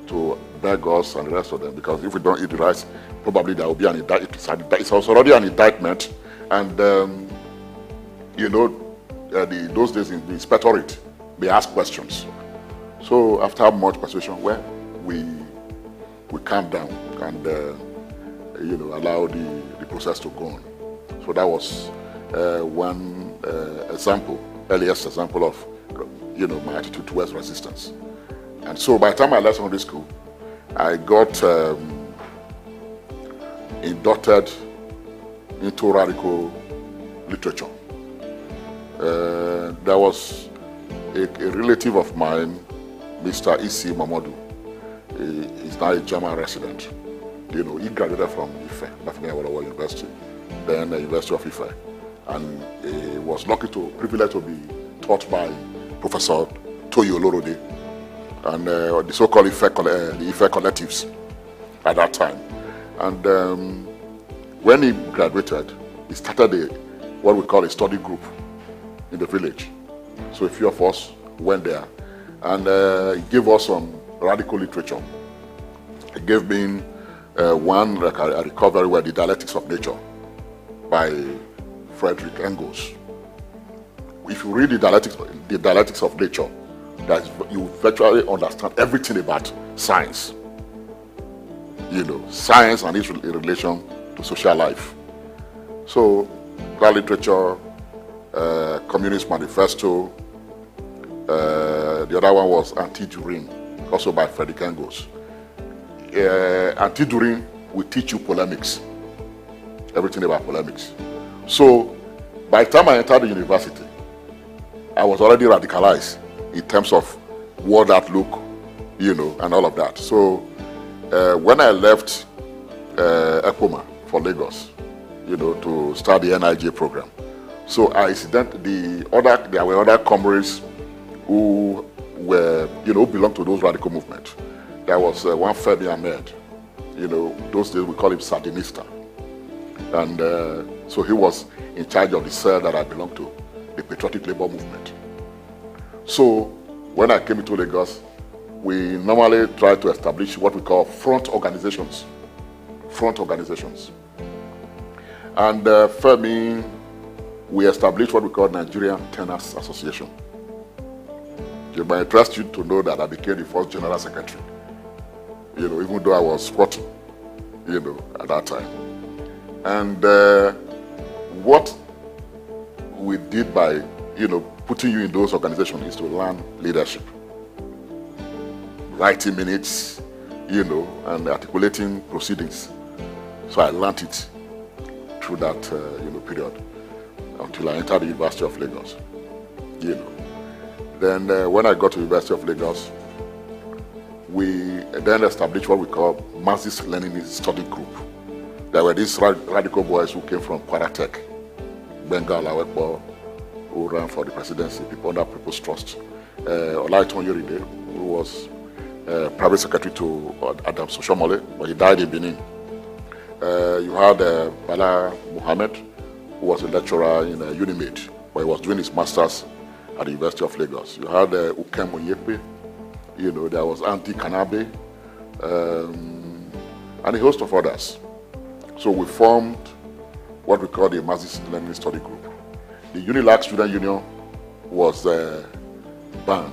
to beg us and the rest of them, because if we don't eat the rice, probably there will be an indictment. It's already an indictment, and you know, those days in the inspectorate, they ask questions. So after much persuasion, well, we calmed down and you know, allowed the process to go on. So that was one earliest example of, you know, my attitude towards resistance. And so by the time I left secondary school, I got inducted into radical literature. There was a relative of mine, Mr. Isi Mamadou. He's now a German resident. You know, he graduated from Ife, Obafemi Awolowo University, then the University of Ife. And he was privileged to be taught by Professor Toyi Olorode and the so-called Ife collectives at that time. And when he graduated, he started what we call a study group in the village. So a few of us went there, and he gave us some radical literature. He gave me one, like I recall very well, The Dialectics of Nature by Friedrich Engels. If you read The Dialectics of Nature, you virtually understand everything about science. You know, science and its relation to social life. So that literature Communist Manifesto. The other one was Anti-During, also by Frederick Engels. Anti-During will teach you polemics, everything about polemics. So by the time I entered the university, I was already radicalized in terms of world outlook, and all of that. So when I left ECOMA for Lagos, to start the NIJ program, so there were other comrades who were, belonged to those radical movements. There was one Femi Ahmed, those days we call him Sandinista. And so he was in charge of the cell that I belonged to, the Patriotic Labor Movement. So when I came into Lagos, we normally try to establish what we call front organizations. And Femi, we established what we call Nigerian Tenants Association. It might interest you to know that I became the first general secretary, even though I was 40, at that time. And what we did by, putting you in those organizations is to learn leadership, writing minutes, and articulating proceedings. So I learned it through that, period until I entered the University of Lagos, Then when I got to the University of Lagos, we then established what we call Marxist-Leninist Study Group. There were these radical boys who came from Kwaratech, Bengal Awekbo, who ran for the presidency, people under People's Trust. Olaiton Yoride, who was private secretary to Adam Soshomole, but he died in Benin. You had Bala Muhammad, who was a lecturer in UNIMED, but he was doing his master's at the University of Lagos. You had Ukem Onyepe, there was Anti Kanabe, and a host of others. So we formed what we call the Marxist-Leninist Study Group. The UNILAG Student Union was banned,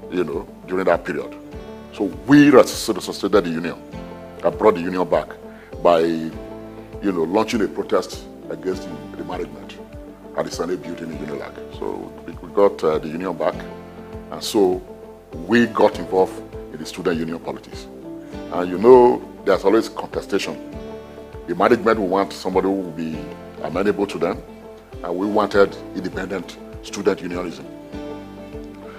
during that period. So we resuscitated the union and brought the union back by, launching a protest against the management at the Senate building in UNILAG. So we got the union back, and so we got involved in the student union politics. And there's always contestation. The management will want somebody who will be amenable to them, and we wanted independent student unionism.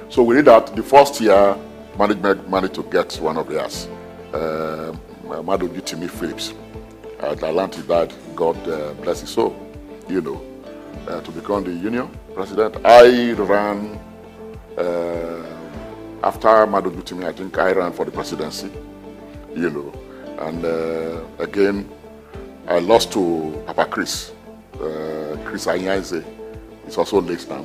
So we did that. The first year, management managed to get one of theirs, Madogi Timmy Phillips. Atlanta died, God bless his soul, to become the union president. I ran, after Madogi Timmy, I think I ran for the presidency, and again, I lost to Papa Chris. Chris Anyanze is also late now,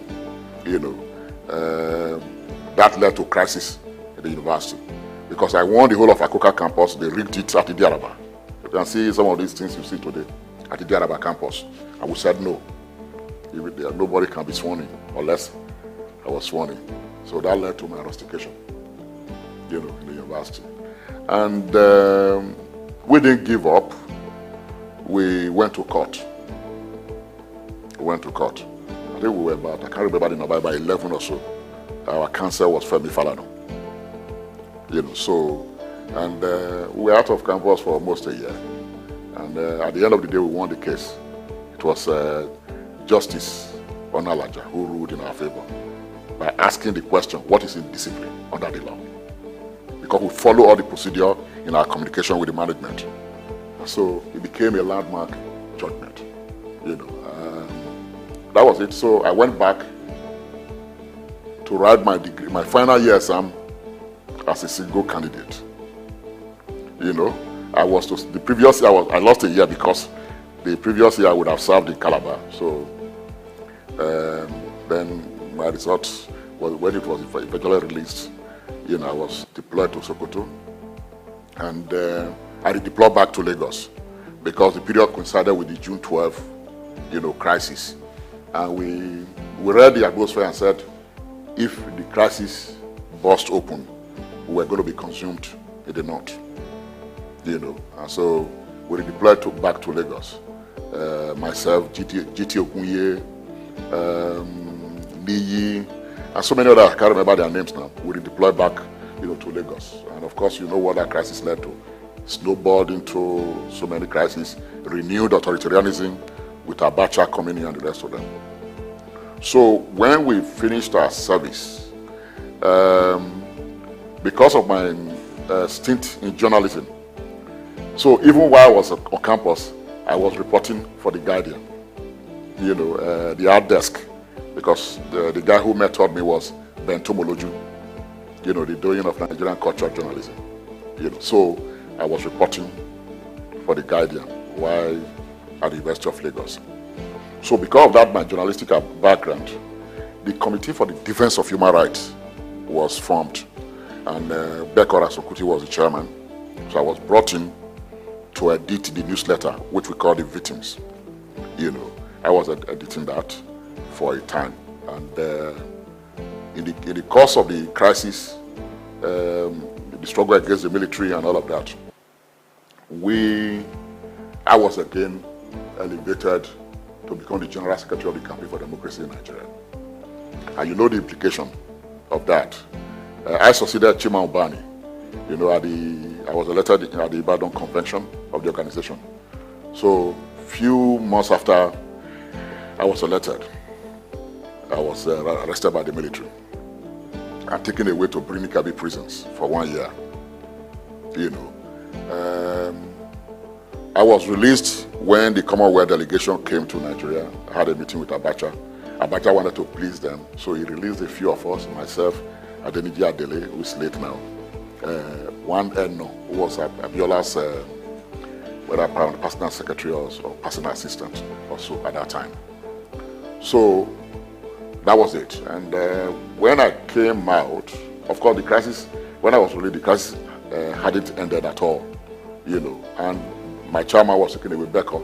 that led to crisis at the university because I won the whole of Akoka campus. They rigged it at Idiaraba. You can see some of these things you see today at the Idiaraba campus, and we said no. Nobody can be sworn in unless I was sworn in. So that led to my rustication, in the university. And we didn't give up. We went to court. I think we were about, I can't remember the number, about 11 or so. Our counsel was Femi Falana. And we were out of campus for almost a year. And at the end of the day, we won the case. It was Justice Onalaja who ruled in our favor by asking the question, what is indiscipline under the law? Because we follow all the procedure in our communication with the management. And so it became a landmark judgment. That was it. So I went back to write my degree, my final year exam as a single candidate. The previous year I lost a year because the previous year I would have served in Calabar. So then my result was, when it was eventually released, I was deployed to Sokoto, and I redeployed back to Lagos because the period coincided with the June 12, crisis. And we read the atmosphere and said, if the crisis burst open, we were going to be consumed in the north. And so we redeployed back to Lagos. Myself, GT Ogunye, Niyi, and so many others. I can't remember their names now. We redeployed back, to Lagos. And of course, you know what that crisis led to. Snowballed into so many crises, renewed authoritarianism with Abacha coming in and the rest of them. So when we finished our service, because of my stint in journalism, so even while I was on campus, I was reporting for The Guardian, the art desk, because the guy who mentored me was Ben Tomoloju, the doyen of Nigerian cultural journalism. So I was reporting for The Guardian while at the University of Lagos. So because of that, my journalistic background, the Committee for the Defense of Human Rights was formed, and Bekora Sokuti was the chairman. So I was brought in to edit the newsletter, which we call The Victims. I was editing that for a time. And in the course of the crisis, the struggle against the military and all of that, I was again elevated to become the General Secretary of the Campaign for Democracy in Nigeria. And you know the implication of that. I succeeded Chima Ubani. I was elected at the Ibadan Convention of the organization. So few months after I was elected, I was arrested by the military and taken away to Brinikabi prisons for 1 year. I was released when the Commonwealth delegation came to Nigeria. I had a meeting with Abacha. Abacha wanted to please them, so he released a few of us, myself, Adeniji Adele, who is late now, one Eno, who was Abiola's whether personal secretary or personal assistant also at that time. So that was it. And when I came out, of course, the crisis, when I was released, the crisis hadn't ended at all, and my chairman was taken away, Becker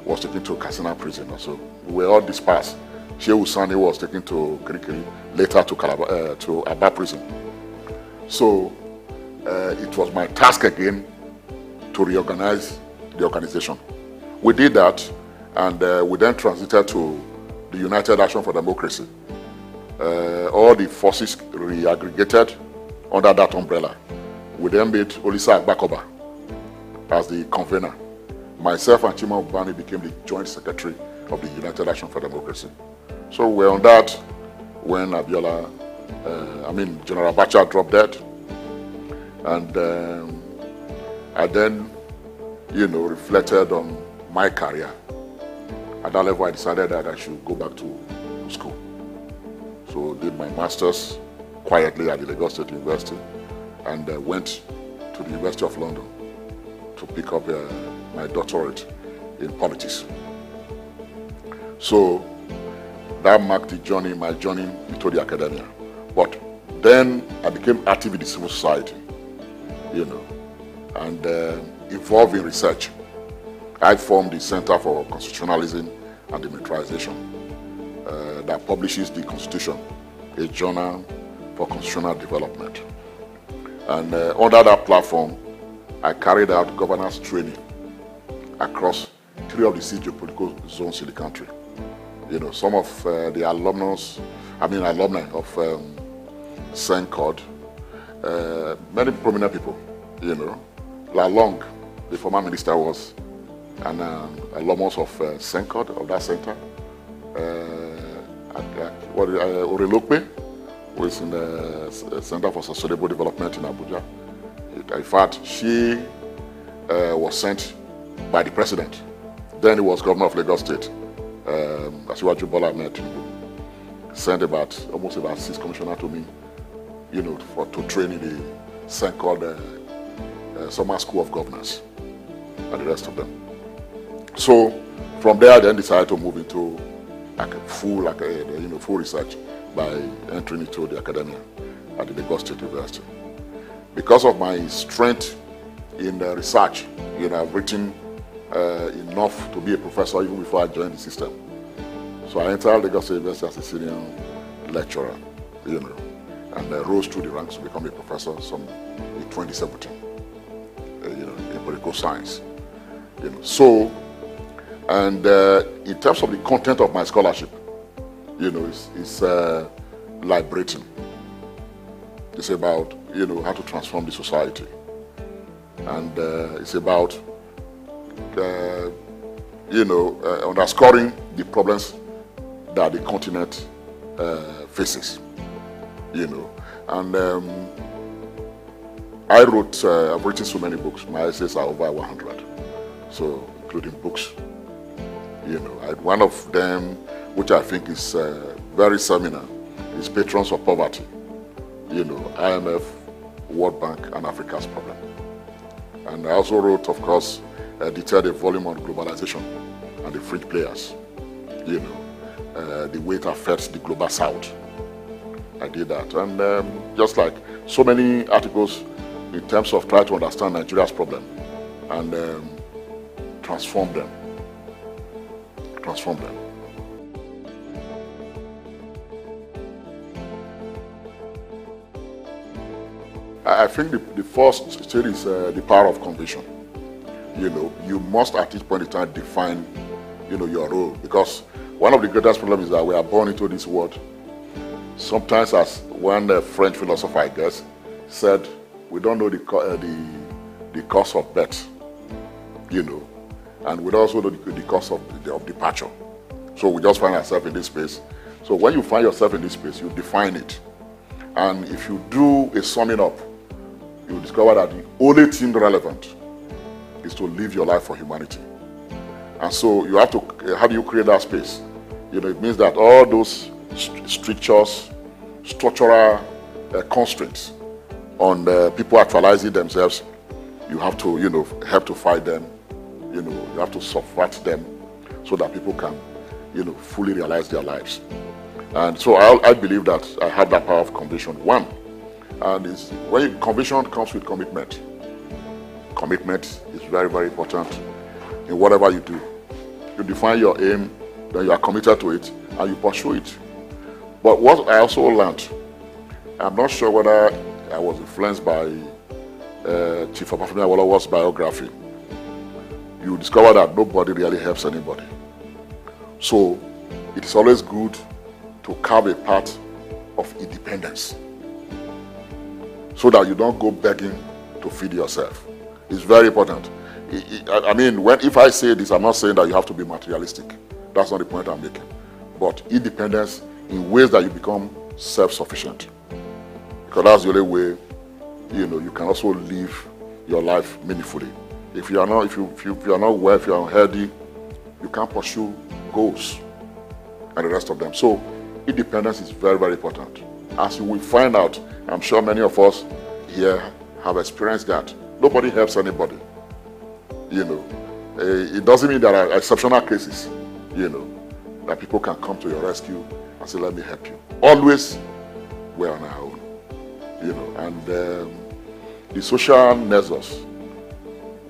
was taken to Katsina prison. So we were all dispersed. Shehu Sani was taken to Kirikiri, later to Aba prison. So it was my task again to reorganize the organization. We did that, and we then transited to the United Action for Democracy. All the forces reaggregated under that umbrella. We then made Olisa Agbakoba as the convener. Myself and Chima Ubani became the joint secretary of the United Action for Democracy. So we were on that when General Abacha dropped dead. And I then, reflected on my career. At that level, I decided that I should go back to school. So did my master's quietly at the Lagos State University, and went to the University of London to pick up my doctorate in politics. So that marked my journey into the academia. But then I became active in the civil society, and involved in research. I formed the Center for Constitutionalism and Demilitarization that publishes the Constitution, a journal for constitutional development. And under that platform, I carried out governance training across 3 of the 6 geopolitical zones in the country. Some of the alumni of SOUQ, many prominent people, Lalong, the former minister, was an alumnus of SOUQ, of that center. Orelokpe, who is in the Center for Sustainable Development in Abuja. In fact, she was sent by the president. Then he was governor of Lagos State. Asiwaju Bola Ahmed Tinubu sent almost about 6 commissioners to me, to train in the so-called Summer School of Governance and the rest of them. So from there, I then decided to move into full research by entering into the academia at the Lagos State University. Because of my strength in research, I've written enough to be a professor even before I joined the system. So I entered Lagos State University as a senior lecturer, and rose through the ranks to become a professor in 2017, in political science. So, and in terms of the content of my scholarship, It's liberating. It's about, how to transform the society. And it's about, underscoring the problems that the continent faces, And I've written so many books. My essays are over 100, so including books. One of them, which I think is very seminal, is Patrons of Poverty. IMF, World Bank, and Africa's Problem. And I also wrote, of course, a detailed volume on globalization and the fringe players. The way it affects the global South. I did that, and just like so many articles in terms of trying to understand Nigeria's problem and transform them. I think the first stage is the power of conviction. You must at each point in time define, your role, because one of the greatest problems is that we are born into this world. Sometimes, as one French philosopher, I guess, said, we don't know the cause of death, and we also know the cause of departure. So we just find ourselves in this space. So when you find yourself in this space, you define it. And if you do a summing up, you discover that the only thing relevant is to live your life for humanity. And so you have to, how do you create that space? It means that all those strictures, structural constraints on people actualizing themselves, you have to, help to fight them. You have to subvert them so that people can, fully realize their lives. And so I believe that I have that power of conviction. One, and conviction comes with commitment. Commitment is very, very important in whatever you do. You define your aim, then you are committed to it, and you pursue it. But what I also learned, I'm not sure whether I was influenced by Chief Obafemi Awolowo's biography. You discover that nobody really helps anybody. So it is always good to carve a path of independence so that you don't go begging to feed yourself. It's very important. If I say this, I'm not saying that you have to be materialistic. That's not the point I'm making. But independence in ways that you become self-sufficient. Because that's the only way, you can also live your life meaningfully. If you are not well, if you are unhealthy, you can't pursue goals and the rest of them. So independence is very, very important. As you will find out, I'm sure many of us here have experienced that. Nobody helps anybody. It doesn't mean there are exceptional cases, that people can come to your rescue and say, let me help you. Always, we're on our own, and the social measures,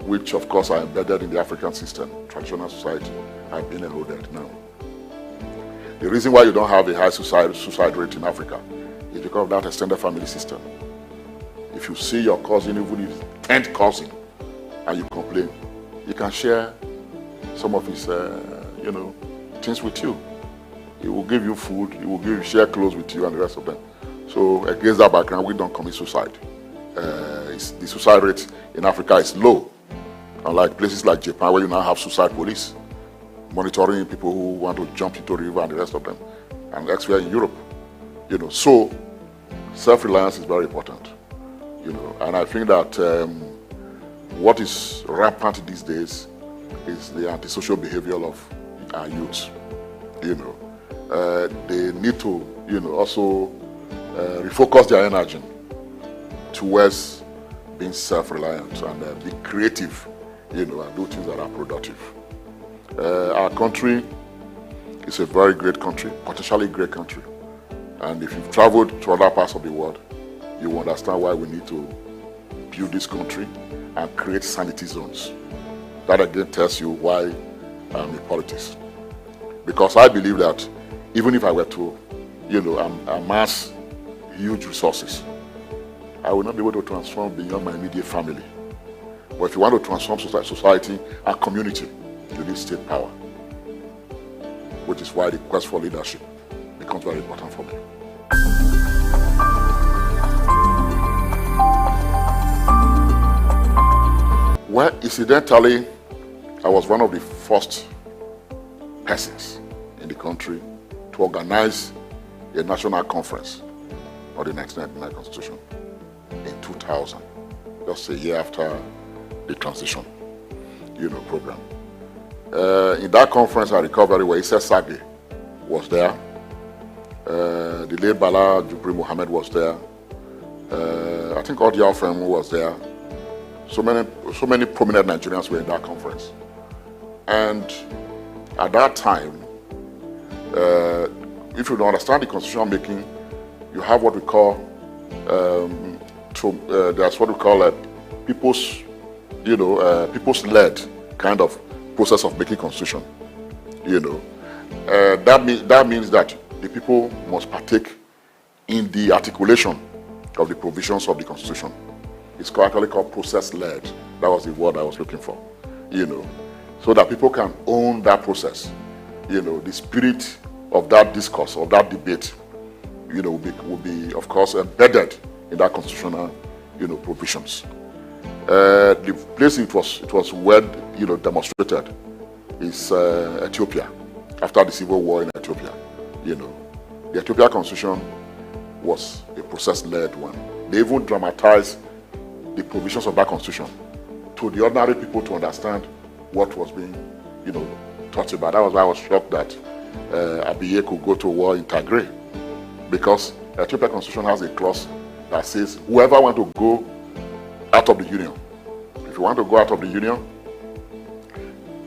which of course are embedded in the African system, traditional society, have been eroded now. The reason why you don't have a high suicide rate in Africa is because of that extended family system. If you see your cousin, even if 10th cousin, and you complain, he can share some of his, things with you. He will give you food, he will share clothes with you and the rest of them. So against that background, we don't commit suicide. The suicide rate in Africa is low. Unlike places like Japan, where you now have suicide police, monitoring people who want to jump into the river and the rest of them, and elsewhere in Europe. So self-reliance is very important. And I think that what is rampant these days is the antisocial behavior of our youth. They need to, also refocus their energy towards being self-reliant and be creative, and do things that are productive. Our country is a very great country, potentially great country. And if you've traveled to other parts of the world, you will understand why we need to build this country and create sanity zones. That again tells you why I'm in politics. Because I believe that even if I were to, amass huge resources, I will not be able to transform beyond my immediate family. But if you want to transform society and community, you need state power, which is why the quest for leadership becomes very important for me. Well, incidentally, I was one of the first persons in the country to organize a national conference on the 1999 Constitution in 2000, just a year after the transition, program. In that conference, I recall very well, Issa Sage was there. The late Bala Jubri Mohammed was there. I think Odi Alfemu was there. So many prominent Nigerians were in that conference. And at that time, if you don't understand the constitutional making, you have what we call there's what we call a people's-led kind of process of making constitution. That means that the people must partake in the articulation of the provisions of the constitution. It's actually called process-led. That was the word I was looking for. So that people can own that process. The spirit of that discourse, of that debate, will be of course embedded in that constitutional, provisions. The place it was well, demonstrated is Ethiopia, after the civil war in Ethiopia. The Ethiopia constitution was a process-led one. They even dramatized the provisions of that constitution to the ordinary people to understand what was being, talked about. That was why I was shocked that Abiye could go to war in Tigray, because the Ethiopia constitution has a clause that says whoever wants to go out of the union, if you want to go out of the union,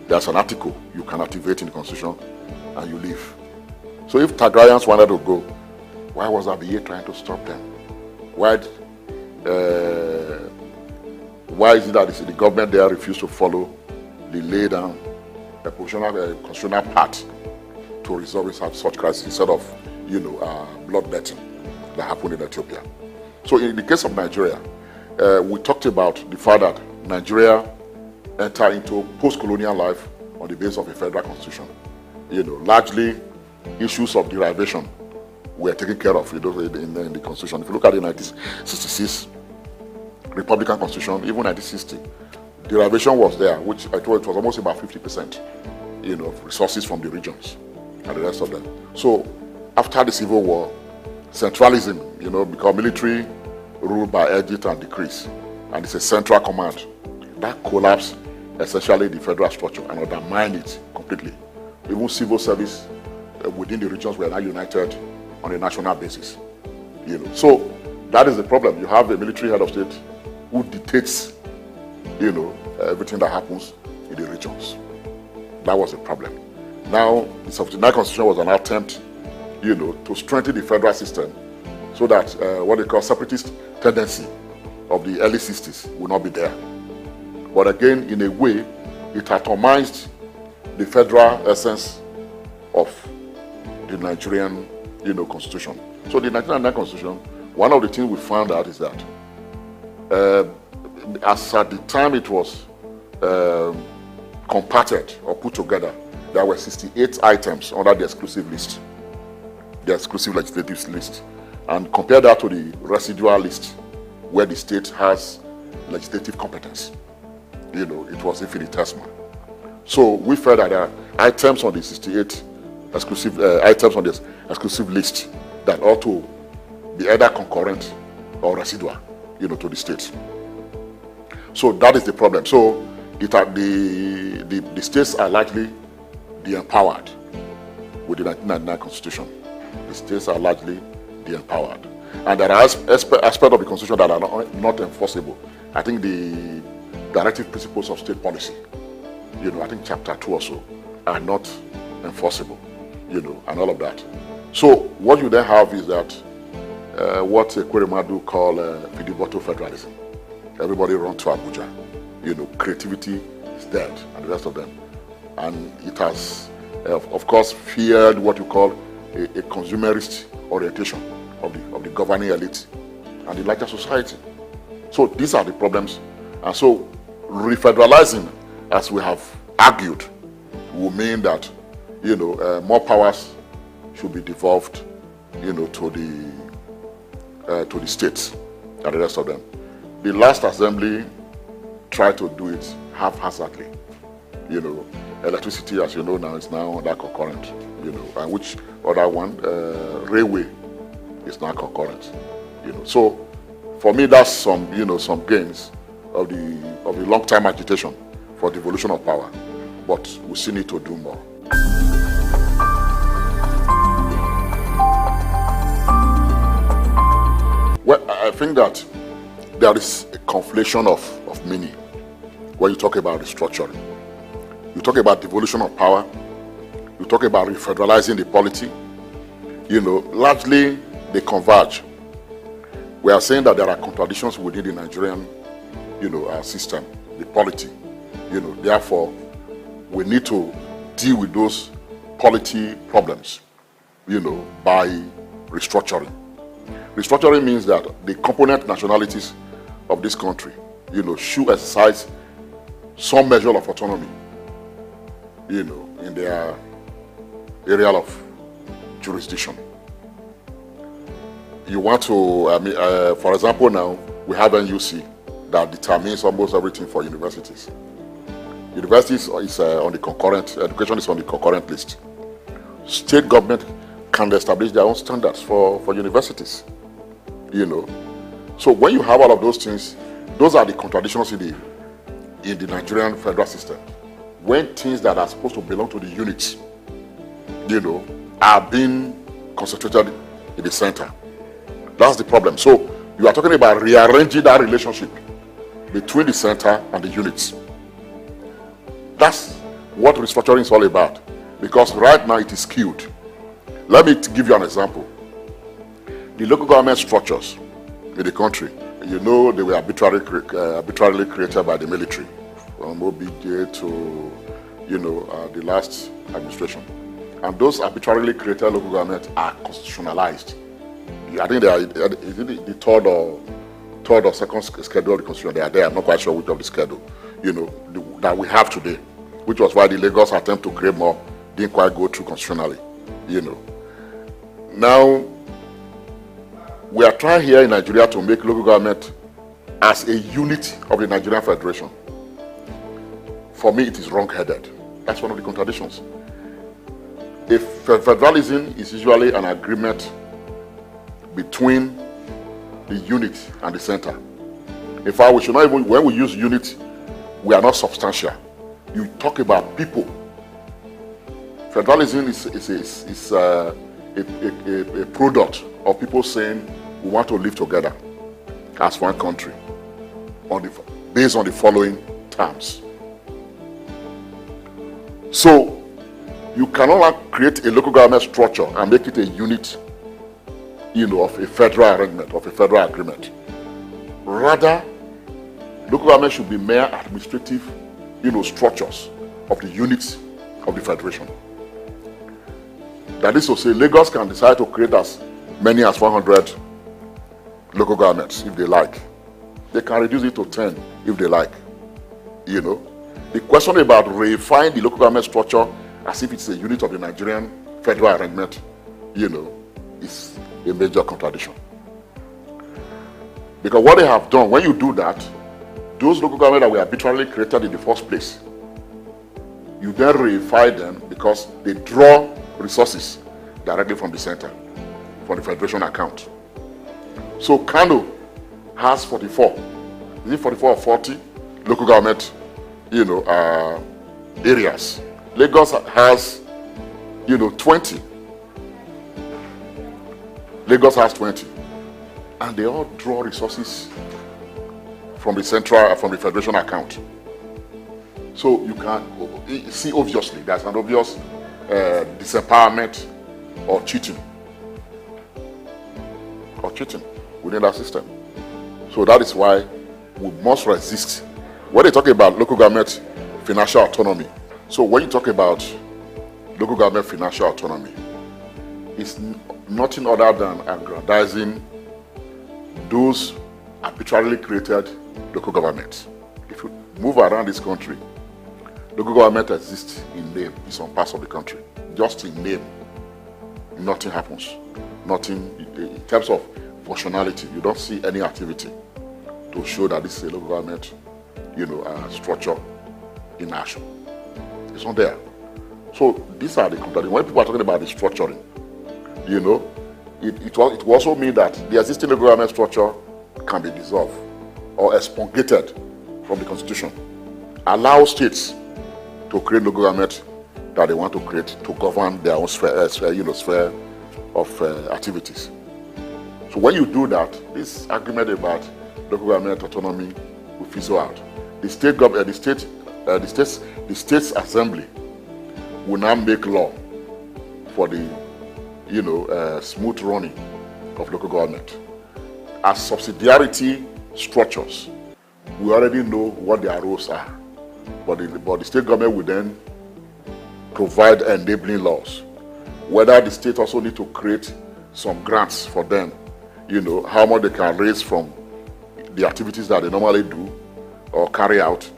there's an article you can activate in the constitution and you leave. So if Tigrayans wanted to go, why was Abiye trying to stop them? Why is it that the government there refused to follow the lay down a constitutional path to resolve such crisis instead of, bloodletting that happened in Ethiopia? So in the case of Nigeria, we talked about the fact that Nigeria entered into post-colonial life on the basis of a federal constitution. Largely issues of derivation were taken care of in the constitution. If you look at the 1966 Republican Constitution, even 1960, derivation was there, which I thought it was almost about 50%, of resources from the regions and the rest of them. So after the Civil War, centralism, become military ruled by edit and decrease, and it's a central command. That collapsed essentially the federal structure and undermined it completely. Even civil service within the regions were now united on a national basis. So that is the problem. You have a military head of state who dictates, everything that happens in the regions. That was a problem. Now, the 79 Constitution was an attempt, to strengthen the federal system so that what they call separatist tendency of the early 60s will not be there. But again, in a way, it atomized the federal essence of the Nigerian, constitution. So the 1999 Constitution, one of the things we found out is that as at the time it was compacted or put together, there were 68 items under the exclusive list, the exclusive legislative list. And compare that to the residual list, where the state has legislative competence. It was infinitesimal. So we felt that there are items on the 68 exclusive items on this exclusive list that ought to be either concurrent or residual, to the states. So that is the problem. So the states are largely de-empowered with the 1999 Constitution. The states are largely de-empowered. And there are aspects of the Constitution that are not enforceable. I think the directive principles of state policy, I think chapter 2 or so, are not enforceable, and all of that. So what you then have is that what Kweremadu call Fidiboto federalism. Everybody run to Abuja. Creativity is dead, and the rest of them. And it has, of course, feared what you call a consumerist orientation of the governing elite and the larger society. So these are the problems. And so refederalizing, as we have argued, will mean that more powers should be devolved to the states and the rest of them. The last assembly tried to do it haphazardly. Electricity, as you know now, is now under concurrent. And which other one? Railway is now concurrent. So for me, that's some gains of the long-time agitation for devolution of power. But we still need to do more. Well, I think that there is a conflation of meaning when you talk about restructuring. You talk about devolution of power. You talk about refederalizing the polity. Largely they converge. We are saying that there are contradictions within the Nigerian, system, the polity. Therefore, we need to deal with those polity problems, by restructuring. Restructuring means that the component nationalities of this country, should exercise some measure of autonomy, in their area of jurisdiction. You want to, for example, now we have NUC that determines almost everything for universities. Universities is on the concurrent, education is on the concurrent list. State government can establish their own standards for universities, So when you have all of those things, those are the contradictions in the Nigerian federal system. When things that are supposed to belong to the units, are being concentrated in the center. That's the problem. So you are talking about rearranging that relationship between the center and the units. That's what restructuring is all about. Because right now it is skewed. Let me give you an example. The local government structures in the country, they were arbitrarily created by the military, from OBJ to, the last administration. And those arbitrarily created local governments are constitutionalized. I think they are the third or second schedule of the constitution. They are there. I'm not quite sure which of the schedule, that we have today, which was why the Lagos attempt to create more didn't quite go through constitutionally, Now, we are trying here in Nigeria to make local government as a unit of the Nigerian Federation. For me, it is wrong-headed. That's one of the contradictions. If federalism is usually an agreement between the unit and the center. In fact, we should not even, when we use unit, we are not substantial. You talk about people. Federalism is a product of people saying we want to live together as one country based on the following terms. So you cannot create a local government structure and make it a unit, of a federal arrangement, of a federal agreement. Rather, local government should be mere administrative, structures of the units of the federation. That is to say, Lagos can decide to create as many as 100 local governments if they like. They can reduce it to 10 if they like. The question about reifying the local government structure as if it's a unit of the Nigerian federal arrangement, is a major contradiction. Because what they have done, when you do that, those local governments that were arbitrarily created in the first place, you then reify them because they draw resources directly from the center, from the federation account. So Kano has 44, is it 44 or 40 local government, areas. Lagos has, 20. Lagos has 20. And they all draw resources from the federation account. So you can see, obviously, there's an obvious disempowerment or cheating within that system. So that is why we must resist. When they talk about local government financial autonomy, so when you talk about local government financial autonomy, it's nothing other than aggrandizing those arbitrarily created local governments. If you move around this country, local government exists in name in some parts of the country. Just in name, nothing happens. nothing in terms of functionality. You don't see any activity to show that this is a local government, structure in action. It's not there. So these are the contradictions. When people are talking about the structuring, it will also mean that the existing local government structure can be dissolved or expurgated from the constitution. Allow states to create local government that they want to create to govern their own sphere of activities. So when you do that, this argument about local government autonomy will fizzle out. The state's assembly will now make law for the smooth running of local government. As subsidiarity structures, we already know what their roles are, but the state government will then provide enabling laws. Whether the state also need to create some grants for them, how much they can raise from the activities that they normally do or carry out,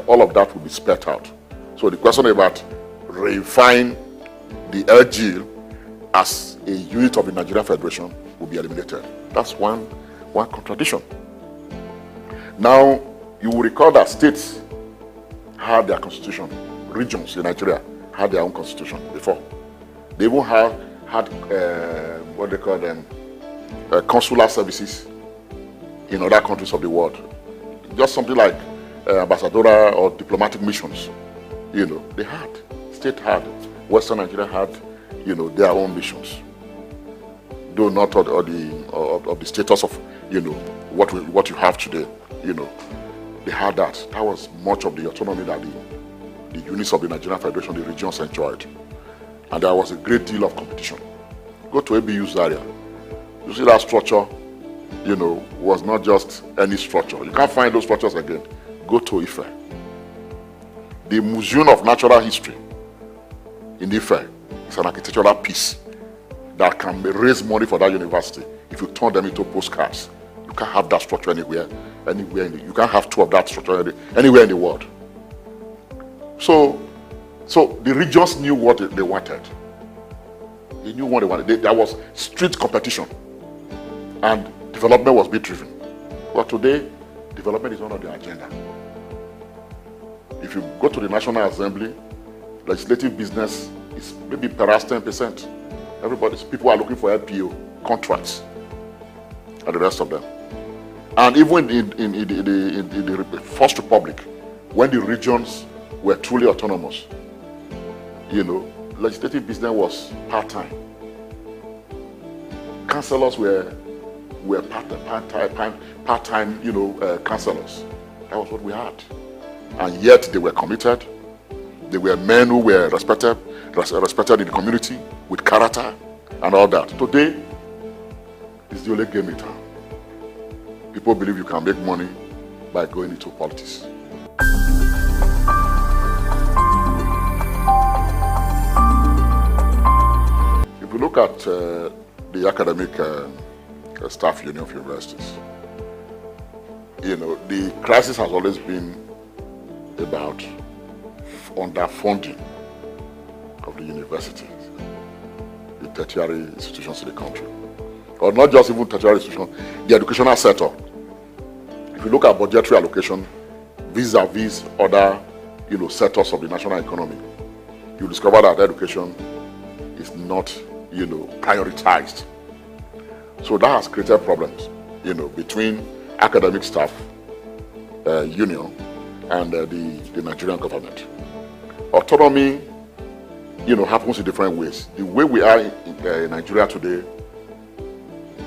all of that will be spelled out. So the question about reifying the LGL as a unit of the Nigerian Federation will be eliminated. That's one contradiction. Now, you will recall that states had their constitution. Regions in Nigeria had their own constitution before. They even had what they call them, consular services in other countries of the world. Just something like ambassadorial or diplomatic missions. State had, Western Nigeria had, their own missions. Though not of the status of, what you have today. They had that. That was much of the autonomy that the units of the Nigerian Federation, the regions enjoyed. And there was a great deal of competition. Go to ABU Zaria. You see that structure, was not just any structure. You can't find those structures again. Go to Ife. The Museum of Natural History in Ife is an architectural piece that can raise money for that university if you turn them into postcards. You can't have that structure anywhere. You can't have two of that structure anywhere in the world. So the regions knew what they wanted. They knew what they wanted. There was strict competition, and development was being driven. But today, development is not on the agenda. If you go to the National Assembly, legislative business is maybe perhaps 10%. People are looking for LPO contracts, and the rest of them. And even in the First Republic, when the regions were truly autonomous, legislative business was part-time. Councillors were part-time, councillors. That was what we had. And yet they were committed. They were men who were respected in the community with character and all that. Today, it's the only game in town. People believe you can make money by going into politics. If you look at the academic staff union of universities, the crisis has always been about underfunding of the universities, the tertiary institutions in the country. Or not just even tertiary institutions, the educational sector. If you look at budgetary allocation vis-a-vis other sectors of the national economy, you discover that education is not prioritized. So that has created problems between academic staff union and the Nigerian government. Autonomy happens in different ways. The way we are in Nigeria today,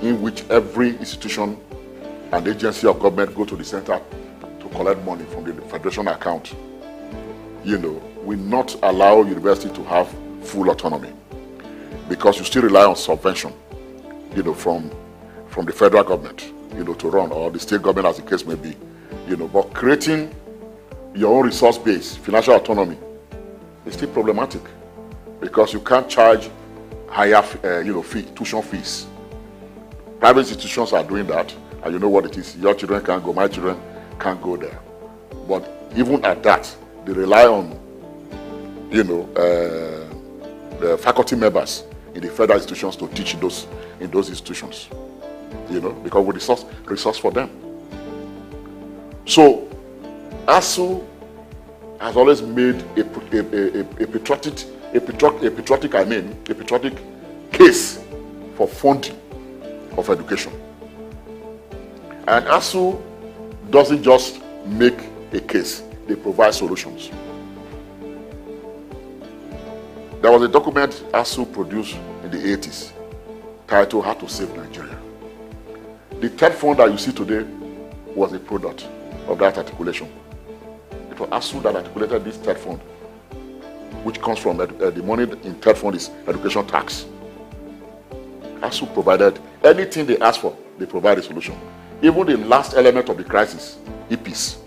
in which every institution and agency of government go to the center to collect money from the federation account, will not allow university to have full autonomy, because you still rely on subvention, from the federal government, to run, or the state government, as the case may be, But creating your own resource base, financial autonomy, is still problematic, because you can't charge higher, tuition fees. Private institutions are doing that, and you know what it is. Your children can't go, my children can't go there. But even at that, they rely on, the faculty members in the federal institutions to teach those in those institutions, because we resource for them. So, SOUQ has always made a patriotic case for funding of education. And SOUQ doesn't just make a case, they provide solutions. There was a document SOUQ produced in the 80s titled How to Save Nigeria. The third fund that you see today was a product of that articulation. It was SOUQ that articulated this third fund, which comes from the money in third fund is education tax. SOUQ provided anything they asked for, they provide a solution. Even the last element of the crisis, EPs,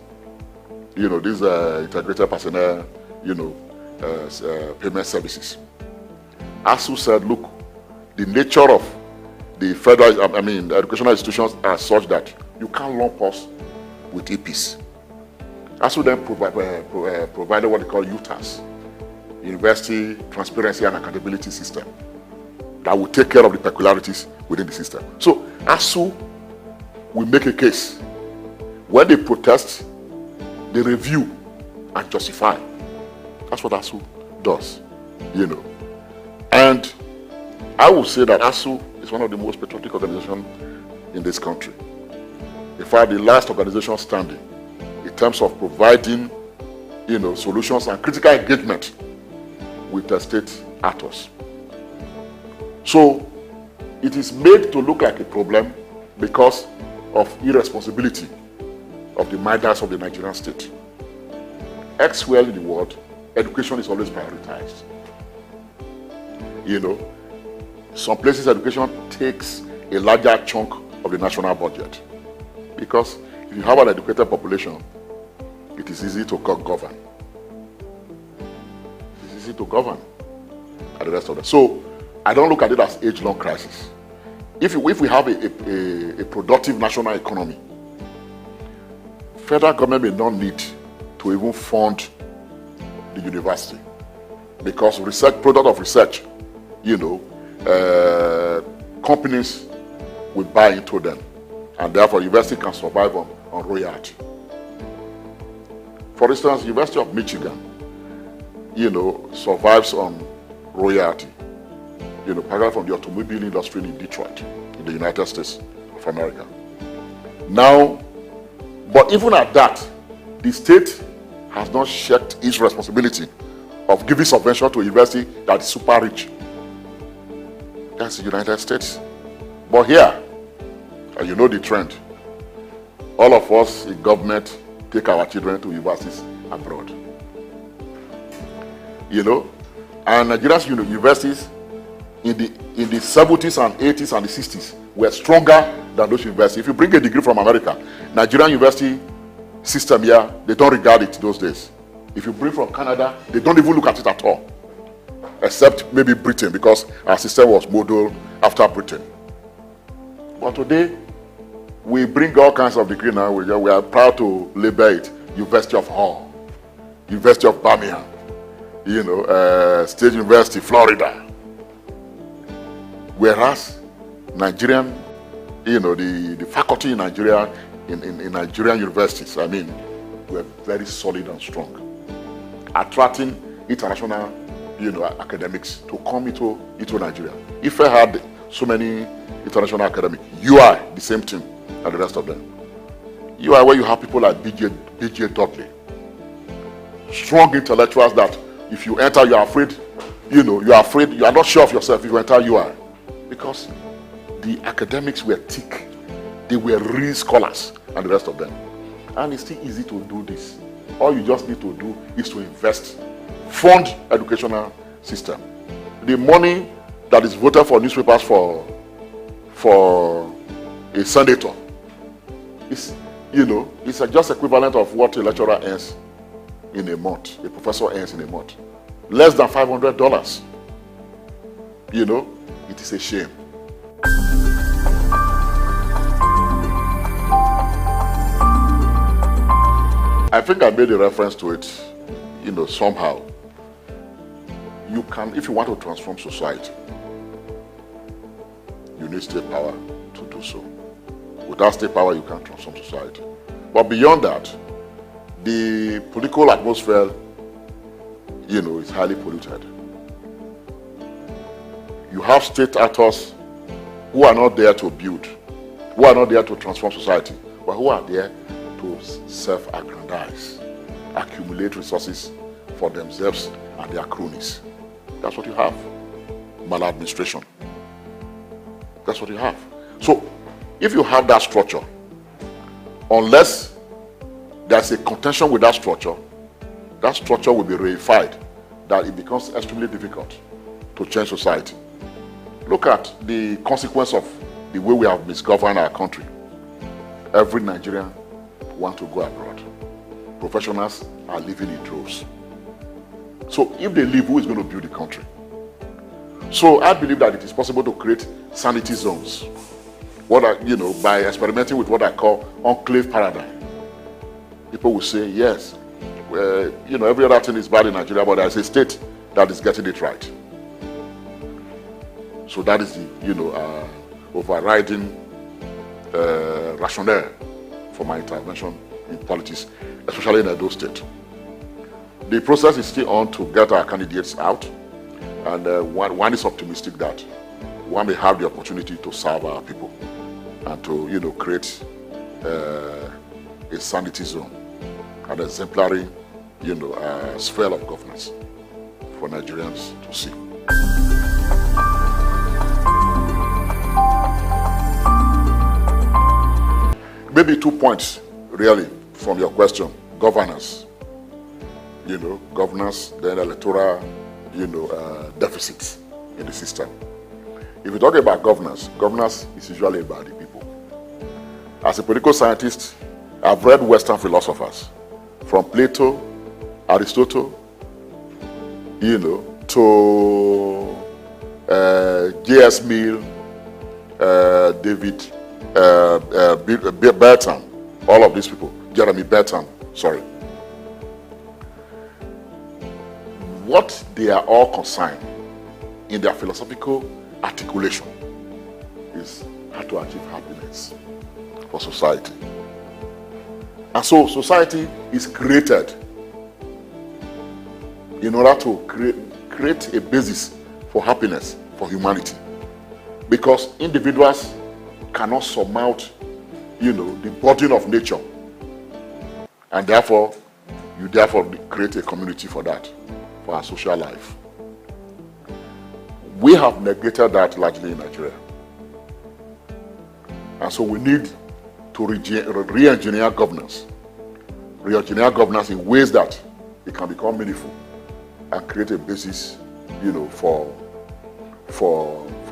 these integrated personnel, payment services. SOUQ said, look, the nature of the the educational institutions are such that you can't lump us with EPs. SOUQ then provided what they call UTAS, University Transparency and Accountability System, that will take care of the peculiarities within the system. So SOUQ will make a case. When they protest, they review and justify. That's what SOUQ does, And I would say that SOUQ is one of the most patriotic organizations in this country. In fact, the last organization standing in terms of providing, solutions and critical engagement with the state actors. So it is made to look like a problem because of irresponsibility of the minders of the Nigerian state. Elsewhere in the world, education is always prioritized. Some places education takes a larger chunk of the national budget. Because if you have an educated population, it is easy to govern. It's easy to govern and the rest of that. So I don't look at it as age-long crisis. If we have a productive national economy, federal government may not need to even fund the university, because product of research, companies will buy into them, and therefore university can survive on royalty. For instance, University of Michigan, survives on royalty, particularly from the automobile industry in Detroit, in the United States of America. Now, but even at that, the state has not shirked its responsibility of giving subvention to a university that is super rich. That's the United States. But here, and you know the trend, all of us in government take our children to universities abroad. And Nigeria's universities in the 70s and 80s and the 60s were stronger than those universities. If you bring a degree from America, Nigerian university system here, they don't regard it those days. If you bring from Canada, they don't even look at it at all. Except maybe Britain, because our system was modeled after Britain. But today, we bring all kinds of degrees now. We are proud to label it University of Hull, University of Birmingham, State University, Florida. Whereas Nigerian, the faculty in Nigeria, in Nigerian universities, were very solid and strong, attracting international, academics to come into Nigeria. If I had so many international academics, UI, the same thing, and the rest of them. UI, where you have people like BJ Dudley, strong intellectuals that if you enter, you are afraid, you are not sure of yourself if you enter UI. Because the academics were thick, they were real scholars, and the rest of them. And it's still easy to do this. All you just need to do is to invest, fund educational system. The money that is voted for newspapers for a senator is, it's just equivalent of what a lecturer earns in a month, a professor earns in a month. Less than $500. It is a shame. I think I made a reference to it, somehow. You can, if you want to transform society, you need state power to do so. Without state power, you can't transform society. But beyond that, the political atmosphere, is highly polluted. You have state actors who are not there to build, who are not there to transform society, but who are there to self-aggrandize, accumulate resources for themselves and their cronies. That's what you have. Maladministration. That's what you have. So, if you have that structure, unless there's a contention with that structure will be reified, that it becomes extremely difficult to change society. Look at the consequence of the way we have misgoverned our country. Every Nigerian wants to go abroad. Professionals are leaving in droves. So if they leave, who is going to build the country? So I believe that it is possible to create sanity zones. By experimenting with what I call enclave paradigm. People will say, yes, every other thing is bad in Nigeria, but there's a state that is getting it right. So that is the, overriding rationale for my intervention in politics, especially in Edo State. The process is still on to get our candidates out, and one is optimistic that one may have the opportunity to serve our people and to, create a sanity zone, an exemplary, sphere of governance for Nigerians to see. Maybe 2 points, really, from your question. Governance. Governance, then electoral, deficits in the system. If you talk about governance, governance is usually about the people. As a political scientist, I've read Western philosophers, from Plato, Aristotle, to J.S. Mill, David Bertrand, all of these people, Jeremy Bertrand, sorry. What they are all concerned in their philosophical articulation is how to achieve happiness for society. And so society is created in order to create a basis for happiness for humanity. Because individuals cannot surmount, the burden of nature. And therefore, you create a community for that, for our social life. We have negated that largely in Nigeria. And so we need to re-engineer governance. Re-engineer governance in ways that it can become meaningful and create a basis, for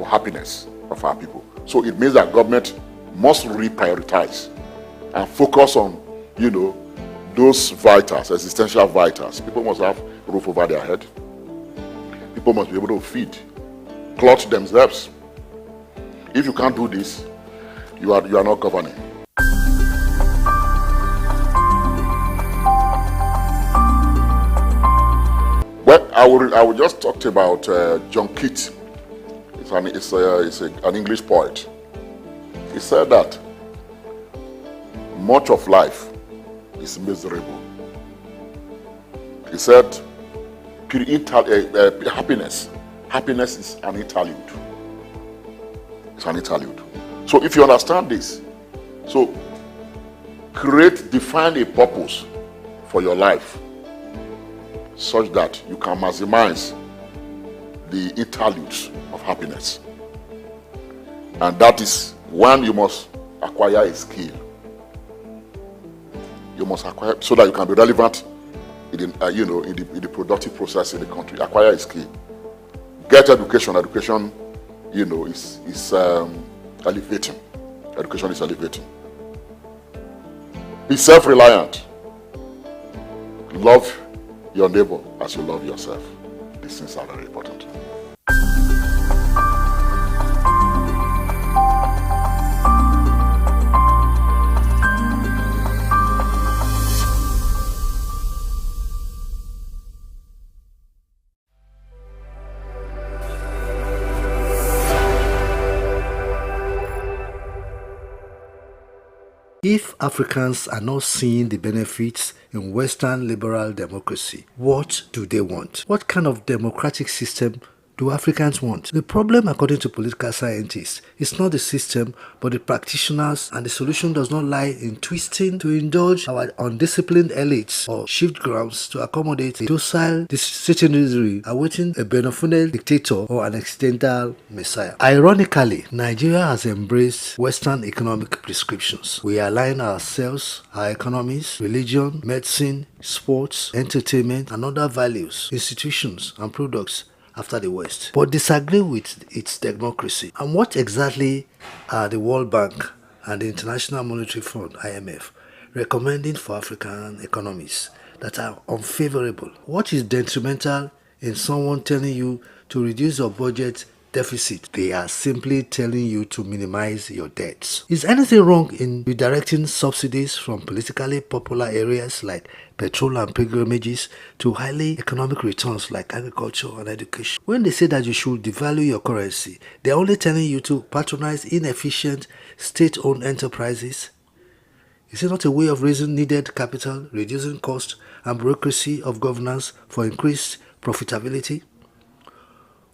happiness of our people. So it means that government must reprioritize and focus on, those vitals, existential vitals. People must have a roof over their head. People must be able to feed, clothe themselves. If you can't do this, you are not governing. Well, I will just talk about John Keats. It's an English poet. He said that much of life is miserable. He said happiness is an interlude. It's an interlude. So if you understand this, so define a purpose for your life such that you can maximize the interludes of happiness. And that is one, you must acquire a skill. You must acquire so that you can be relevant in the productive process in the country. Acquire a skill. Get education. Education, is elevating. Education is elevating. Be self-reliant. Love your neighbor as you love yourself. These things are very important. If Africans are not seeing the benefits in Western liberal democracy, what do they want? What kind of democratic system do Africans want? The problem, according to political scientists, is not the system but the practitioners, and the solution does not lie in twisting to indulge our undisciplined elites or shift grounds to accommodate a docile citizenry awaiting a benevolent dictator or an accidental messiah. Ironically, Nigeria has embraced Western economic prescriptions. We align ourselves, our economies, religion, medicine, sports, entertainment, and other values, institutions, and products after the West, but disagree with its democracy. And what exactly are the World Bank and the International Monetary Fund, IMF, recommending for African economies that are unfavorable? What is detrimental in someone telling you to reduce your budget deficit? They are simply telling you to minimize your debts. Is anything wrong in redirecting subsidies from politically popular areas like petrol and pilgrimages to highly economic returns like agriculture and education? When they say that you should devalue your currency, they are only telling you to patronize inefficient state-owned enterprises. Is it not a way of raising needed capital, reducing cost and bureaucracy of governance for increased profitability?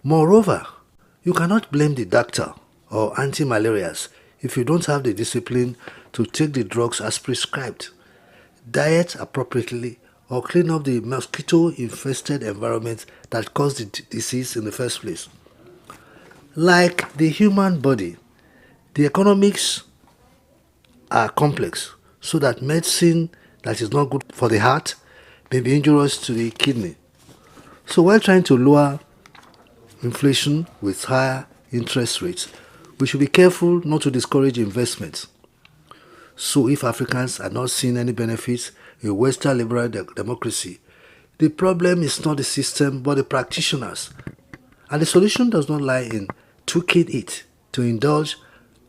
Moreover, you cannot blame the doctor or anti-malarials if you don't have the discipline to take the drugs as prescribed, diet appropriately, or clean up the mosquito-infested environment that caused the disease in the first place. Like the human body, the economics are complex, so that medicine that is not good for the heart may be injurious to the kidney. So while trying to lower inflation with higher interest rates, we should be careful not to discourage investments. So if Africans are not seeing any benefits in Western liberal democracy, the problem is not the system but the practitioners. And the solution does not lie in tweaking it to indulge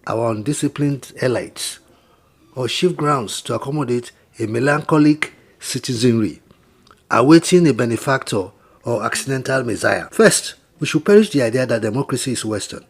our undisciplined elites or shift grounds to accommodate a melancholic citizenry awaiting a benefactor or accidental messiah. First, we should perish the idea that democracy is Western.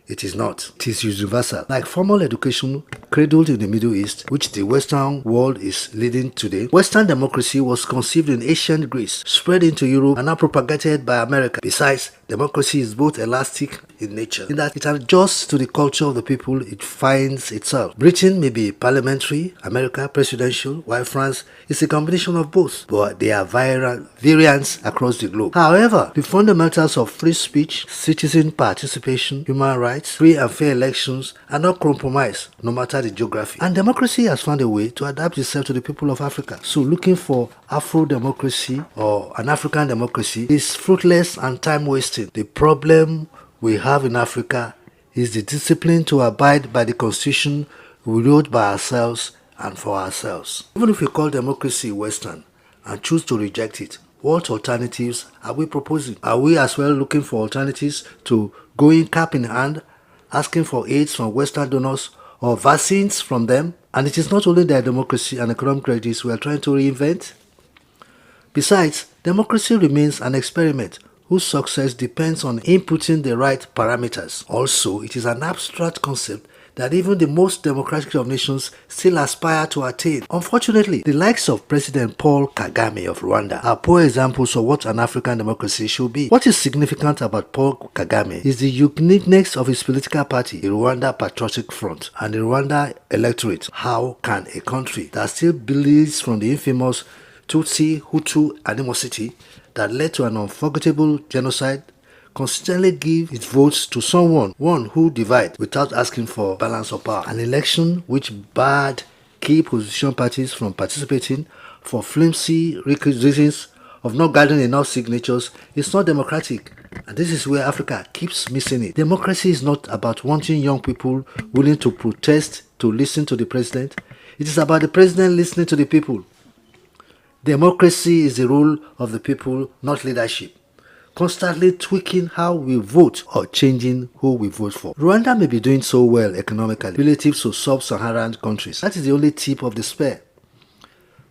It is not. It is universal. Like formal education cradled in the Middle East, which the Western world is leading today, Western democracy was conceived in ancient Greece, spread into Europe, and now propagated by America. Besides, democracy is both elastic in nature, in that it adjusts to the culture of the people it finds itself. Britain may be parliamentary, America presidential, while France is a combination of both, but they are variants across the globe. However, the fundamentals of free speech, citizen participation, human rights, free and fair elections are not compromised, no matter the geography. And democracy has found a way to adapt itself to the people of Africa. So looking for Afro-democracy or an African democracy is fruitless and time-wasting. The problem we have in Africa is the discipline to abide by the constitution we wrote by ourselves and for ourselves. Even if we call democracy Western and choose to reject it, what alternatives are we proposing? Are we as well looking for alternatives to going cap in hand, asking for aids from Western donors or vaccines from them? And it is not only their democracy and economic realities we are trying to reinvent. Besides, democracy remains an experiment whose success depends on inputting the right parameters. Also, it is an abstract concept that even the most democratic of nations still aspire to attain. Unfortunately, the likes of President Paul Kagame of Rwanda are poor examples of what an African democracy should be. What is significant about Paul Kagame is the uniqueness of his political party, the Rwanda Patriotic Front, and the Rwanda electorate. How can a country that still bleeds from the infamous Tutsi-Hutu animosity that led to an unforgettable genocide consistently give its votes to someone who divides without asking for balance of power? An election which barred key opposition parties from participating for flimsy reasons of not gathering enough signatures is not democratic, and this is where Africa keeps missing it. Democracy is not about wanting young people willing to protest to listen to the president. It is about the president listening to the people. Democracy is the rule of the people, not leadership. Constantly tweaking how we vote or changing who we vote for. Rwanda may be doing so well economically relative to sub-Saharan countries. That is the only tip of the spear.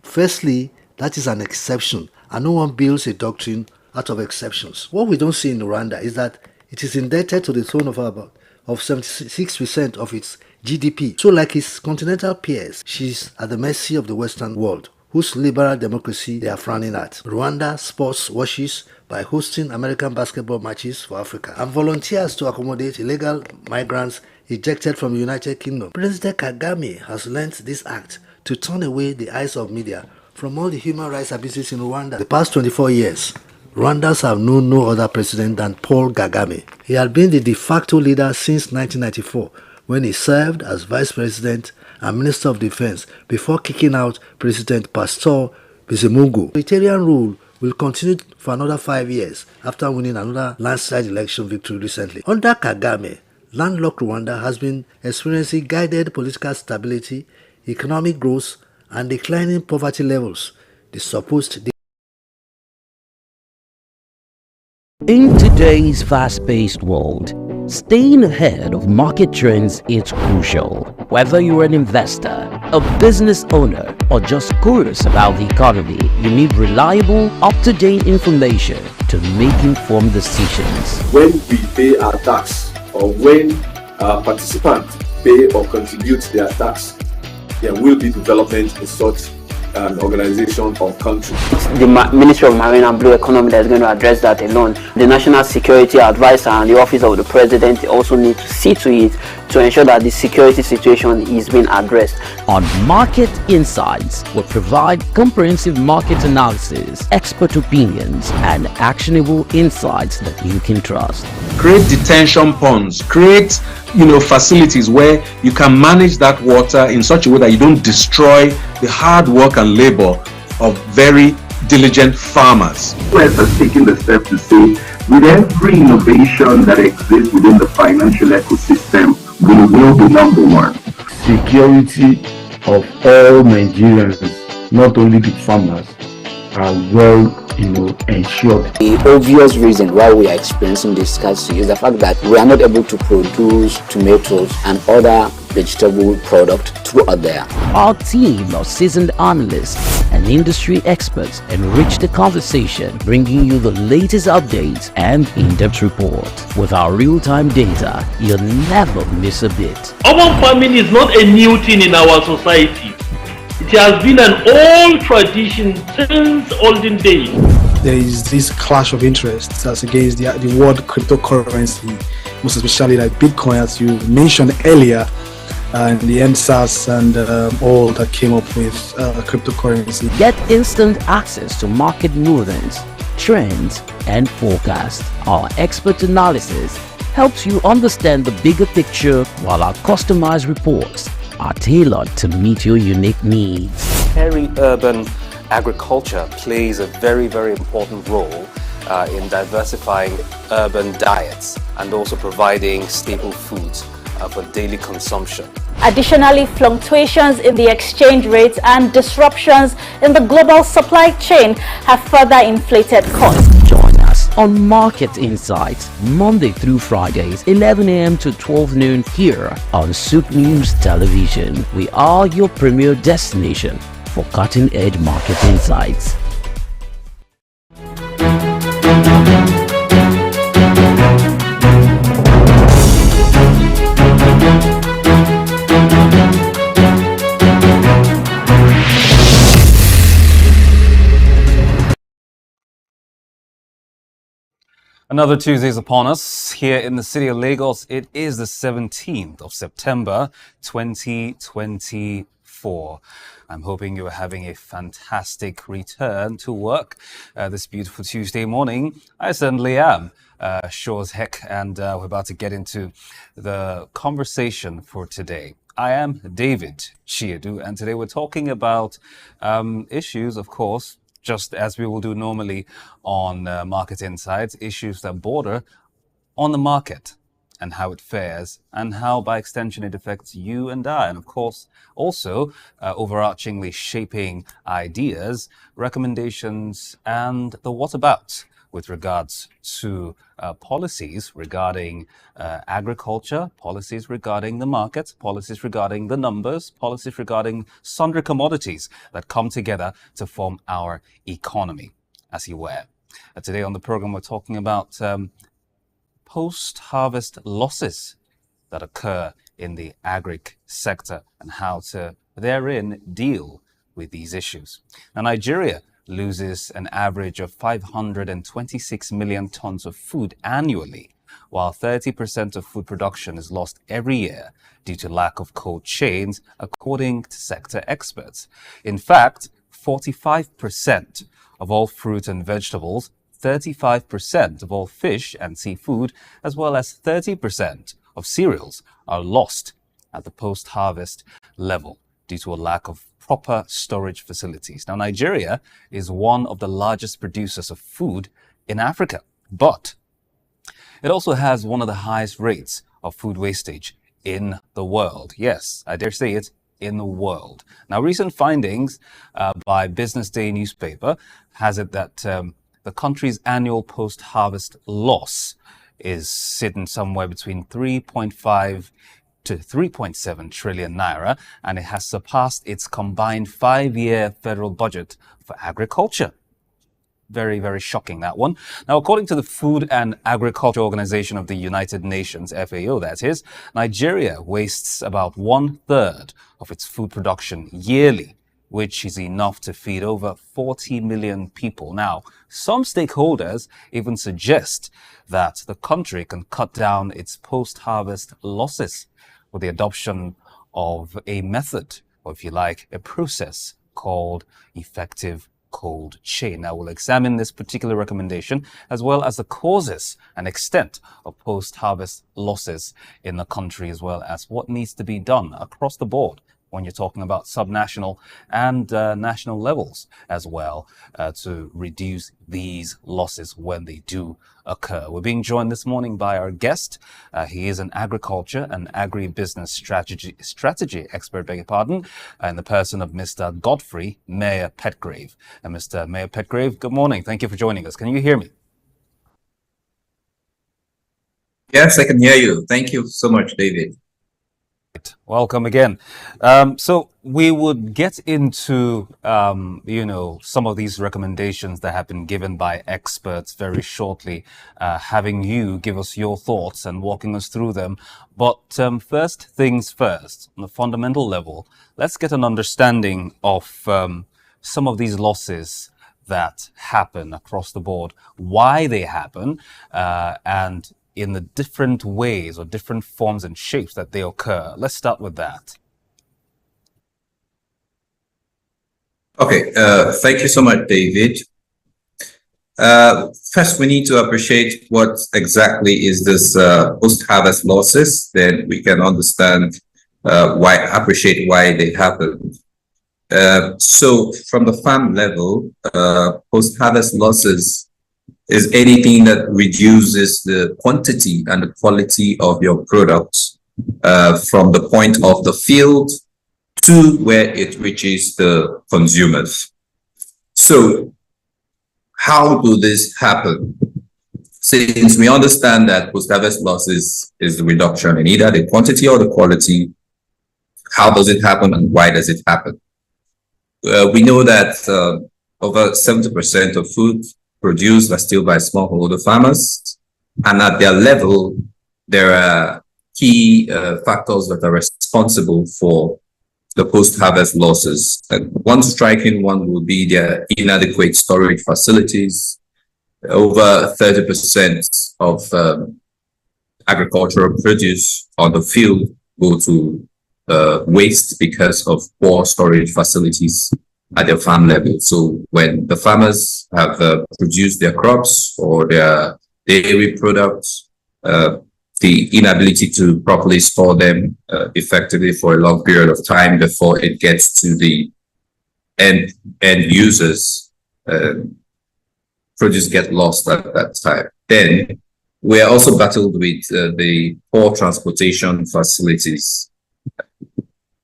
Firstly, that is an exception, and no one builds a doctrine out of exceptions. What we don't see in Rwanda is that it is indebted to the tune of 76% of its GDP. So like his continental peers, she's at the mercy of the Western world, whose liberal democracy they are frowning at. Rwanda sports washes by hosting American basketball matches for Africa and volunteers to accommodate illegal migrants ejected from the United Kingdom. President Kagame has learnt this act to turn away the eyes of media from all the human rights abuses in Rwanda. The past 24 years, Rwandans have known no other president than Paul Kagame. He had been the de facto leader since 1994, when he served as Vice President and Minister of Defense before kicking out President Pastor Bizimungu. Authoritarian rule will continue for another 5 years after winning another landslide election victory recently. Under Kagame, landlocked Rwanda has been experiencing guided political stability, economic growth, and declining poverty levels. The supposed In today's fast-paced world, staying ahead of market trends is crucial. Whether you're an investor, a business owner, or just curious about the economy, you need reliable, up-to-date information to make informed decisions. When we pay our tax, or when participants pay or contribute their tax, there will be development in such an organization or country. The Ministry of Marine and Blue Economy that is going to address that alone. The National Security Advisor and the Office of the President also need to see to it to ensure that the security situation is being addressed. On Market Insights, we provide comprehensive market analysis, expert opinions, and actionable insights that you can trust. Create detention ponds, create facilities where you can manage that water in such a way that you don't destroy the hard work and labor of very diligent farmers. US has taken the step to say, with every innovation that exists within the financial ecosystem, we will be number one. Security of all Nigerians, not only the farmers, are well ensured. The obvious reason why we are experiencing this scarcity is the fact that we are not able to produce tomatoes and other vegetable products throughout there. Our team of seasoned analysts and industry experts enrich the conversation, bringing you the latest updates and in-depth report. With our real-time data, you'll never miss a bit. Urban farming is not a new thing in our society. It has been an old tradition since olden days. There is this clash of interests as against the word cryptocurrency, most especially like Bitcoin, as you mentioned earlier, and the NSAS and all that came up with cryptocurrency. Get instant access to market movements, trends, and forecasts. Our expert analysis helps you understand the bigger picture, while our customized reports are tailored to meet your unique needs. Peri-urban agriculture plays a very, very important role in diversifying urban diets and also providing staple foods for daily consumption. Additionally, fluctuations in the exchange rates and disruptions in the global supply chain have further inflated costs. Join us on Market Insights, Monday through Fridays, 11 a.m. to 12 noon here on SOUQ News Television. We are your premier destination for cutting-edge market insights. Another Tuesday is upon us here in the city of Lagos. It is the 17th of September, 2024. I'm hoping you're having a fantastic return to work this beautiful Tuesday morning. I certainly am, sure as heck, and we're about to get into the conversation for today. I am David Chiadu, and today we're talking about issues, of course, just as we will do normally on Market Insights, issues that border on the market and how it fares and how, by extension, it affects you and I. And of course, also overarchingly shaping ideas, recommendations, and the what about with regards to policies regarding agriculture, policies regarding the market, policies regarding the numbers, policies regarding sundry commodities that come together to form our economy, as you were. Today on the program, we're talking about post-harvest losses that occur in the agric sector and how to therein deal with these issues. Now, Nigeria loses an average of 526 million tons of food annually, while 30% of food production is lost every year due to lack of cold chains, according to sector experts. In fact, 45% of all fruit and vegetables, 35% of all fish and seafood, as well as 30% of cereals are lost at the post-harvest level due to a lack of proper storage facilities. Now, Nigeria is one of the largest producers of food in Africa, but it also has one of the highest rates of food wastage in the world. Yes, I dare say it, in the world. Now, recent findings by Business Day newspaper has it that the country's annual post-harvest loss is sitting somewhere between 3.5 to 3.7 trillion naira, and it has surpassed its combined 5-year federal budget for agriculture. Very, very shocking, that one. Now, according to the Food and Agriculture Organization of the United Nations, FAO that is, Nigeria wastes about 1/3 of its food production yearly, which is enough to feed over 40 million people. Now, some stakeholders even suggest that the country can cut down its post-harvest losses with the adoption of a method, or if you like, a process called effective cold chain. Now, we'll examine this particular recommendation as well as the causes and extent of post-harvest losses in the country, as well as what needs to be done across the board when you're talking about subnational and national levels as well to reduce these losses when they do occur. We're being joined this morning by our guest. He is an agriculture and agribusiness strategy expert, beg your pardon, in the person of Mr. Godfrey Mayor Petgrave. And Mr. Mayor Petgrave, good morning. Thank you for joining us. Can you hear me? Yes, I can hear you. Thank you so much, David. Welcome again. So we would get into, some of these recommendations that have been given by experts very shortly, having you give us your thoughts and walking us through them. But first things first, on a fundamental level, let's get an understanding of some of these losses that happen across the board, why they happen, and in the different ways or different forms and shapes that they occur. Let's start with that. Okay, thank you so much, David. First, we need to appreciate what exactly is this post-harvest losses. Then we can understand appreciate why they happen. So from the farm level, post-harvest losses is anything that reduces the quantity and the quality of your products from the point of the field to where it reaches the consumers. So how do this happen? Since we understand that post-harvest losses is the reduction in either the quantity or the quality, how does it happen and why does it happen? We know that over 70% of food produced are still by smallholder farmers, and at their level, there are key factors that are responsible for the post-harvest losses. And one striking one will be their inadequate storage facilities. Over 30% of agricultural produce on the field go to waste because of poor storage facilities at the farm level. So when the farmers have produced their crops or their dairy products, the inability to properly store them effectively for a long period of time before it gets to the end users, produce get lost at that time. Then we are also battled with the poor transportation facilities.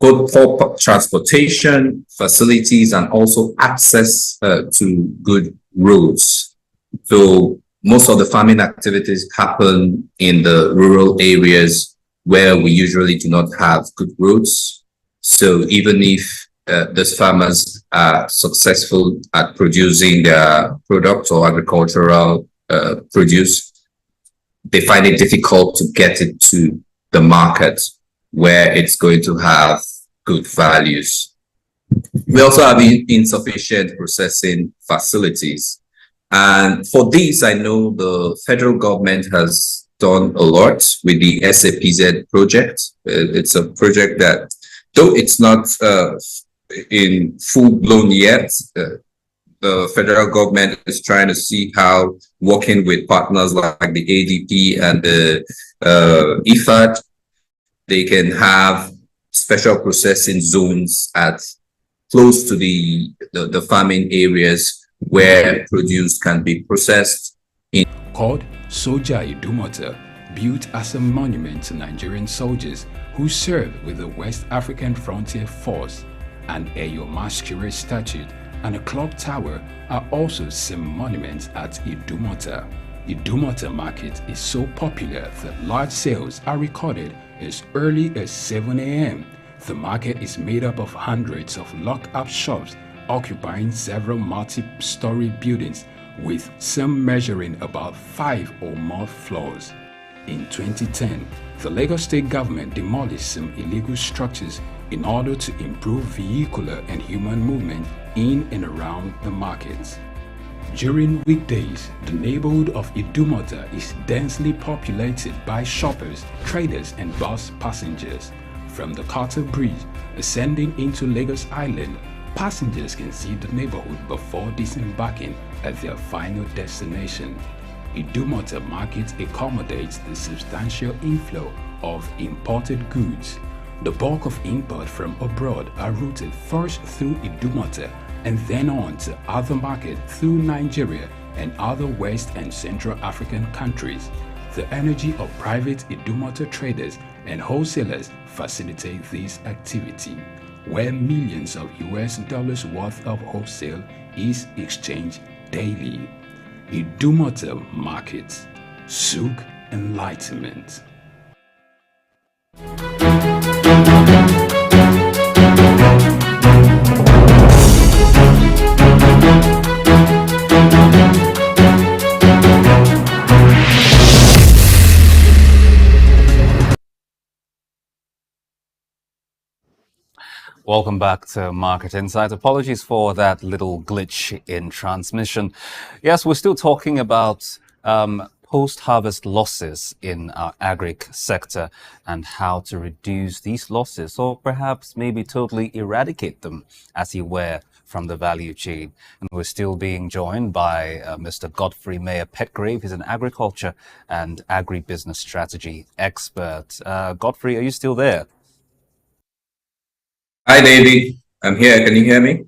Good poor transportation facilities and also access to good roads. So most of the farming activities happen in the rural areas where we usually do not have good roads. So even if these farmers are successful at producing their product or agricultural produce, they find it difficult to get it to the market where it's going to have good values. We also have insufficient processing facilities. And for this, I know the federal government has done a lot with the SAPZ project. It's a project that, though it's not in full blown yet, the federal government is trying to see how working with partners like the ADP and the IFAD, they can have special processing zones at close to the farming areas where produce can be processed. Called Soja Idumota, built as a monument to Nigerian soldiers who served with the West African Frontier Force, an Eyo Masquerade statue and a clock tower are also some monuments at Idumota. Idumota market is so popular that large sales are recorded as early as 7 a.m. The market is made up of hundreds of locked-up shops occupying several multi-story buildings, with some measuring about 5 or more floors. In 2010, the Lagos State government demolished some illegal structures in order to improve vehicular and human movement in and around the markets. During weekdays, the neighborhood of Idumota is densely populated by shoppers, traders, and bus passengers. From the Carter Bridge, ascending into Lagos Island, passengers can see the neighborhood before disembarking at their final destination. Idumota Market accommodates the substantial inflow of imported goods. The bulk of import from abroad are routed first through Idumota and then on to other markets through Nigeria and other West and Central African countries. The energy of private Idumota traders and wholesalers facilitate this activity, where millions of US dollars worth of wholesale is exchanged daily. Idumota Markets, SOUQ Enlightenment. Welcome back to Market Insight. Apologies for that little glitch in transmission. Yes, we're still talking about post-harvest losses in our agric sector and how to reduce these losses, or perhaps maybe totally eradicate them, as it were, from the value chain. And we're still being joined by Mr. Godfrey Mayer Petgrave. He's an agriculture and agribusiness strategy expert. Godfrey, are you still there? Hi, David. I'm here. Can you hear me?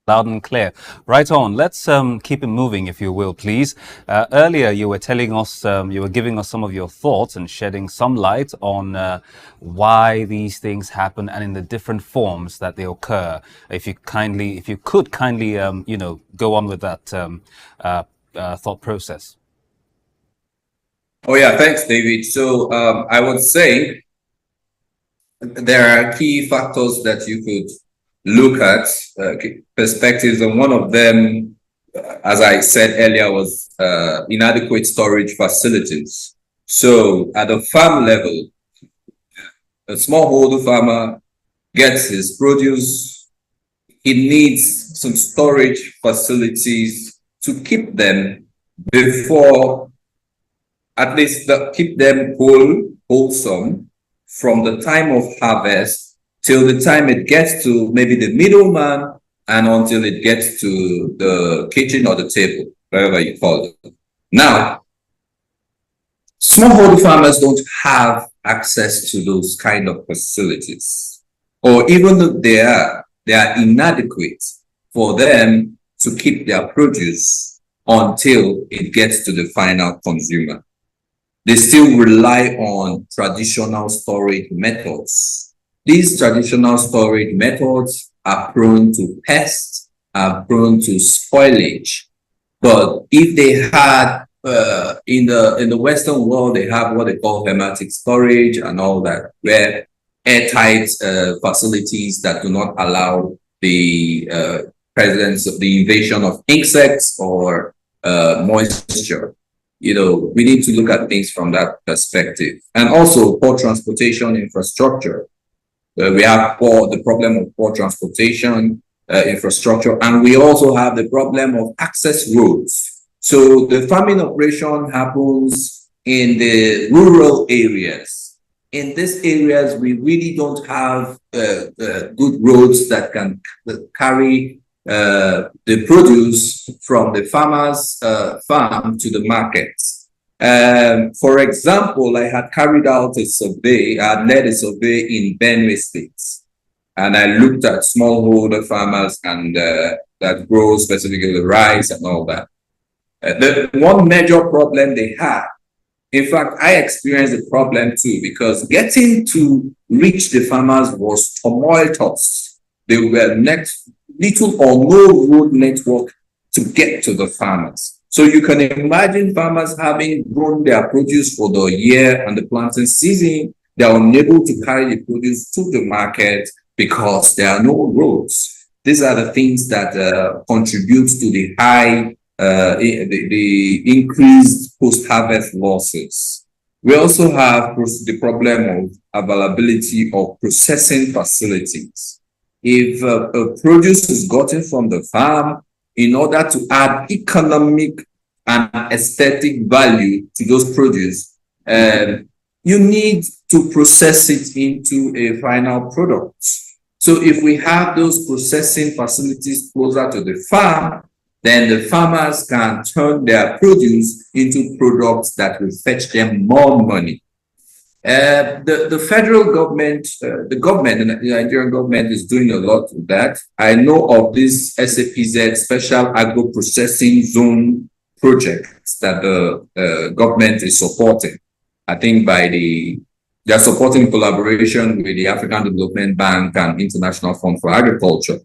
Loud and clear. Right on. Let's keep it moving, if you will, please. Earlier, you were telling us, you were giving us some of your thoughts and shedding some light on why these things happen and in the different forms that they occur. If you could kindly, go on with that thought process. Oh yeah, thanks, David. So I would say there are key factors that you could look at, perspectives, and one of them, as I said earlier, was inadequate storage facilities. So at the farm level, a smallholder farmer gets his produce, he needs some storage facilities to keep them before, at least keep them wholesome from the time of harvest till the time it gets to maybe the middleman and until it gets to the kitchen or the table, wherever you call it. Now, smallholder farmers don't have access to those kind of facilities, or even though they are inadequate for them to keep their produce until it gets to the final consumer. They still rely on traditional storage methods. These traditional storage methods are prone to pests, are prone to spoilage. But if they had, in the Western world, they have what they call hermetic storage and all that, where airtight facilities that do not allow the presence of the invasion of insects or moisture. We need to look at things from that perspective. And also poor transportation infrastructure. We have the problem of poor transportation infrastructure, and we also have the problem of access roads. So the farming operation happens in the rural areas. In these areas, we really don't have good roads that can carry the produce from the farmer's farm to the markets. For example, I had carried out a survey, I had led a survey in Benue State, and I looked at smallholder farmers and that grow specifically rice and all that. The one major problem they had, in fact, I experienced a problem too, because getting to reach the farmers was tumultuous. They were little or no road network to get to the farmers. So you can imagine farmers having grown their produce for the year and the planting season, they are unable to carry the produce to the market because there are no roads. These are the things that contribute to the high, the increased post-harvest losses. We also have the problem of availability of processing facilities. If a produce is gotten from the farm, in order to add economic and aesthetic value to those produce, you need to process it into a final product. So if we have those processing facilities closer to the farm, then the farmers can turn their produce into products that will fetch them more money. The federal government, the Nigerian government is doing a lot with that. I know of this SAPZ, Special Agro Processing Zone projects that the government is supporting. I think they're supporting collaboration with the African Development Bank and International Fund for Agriculture.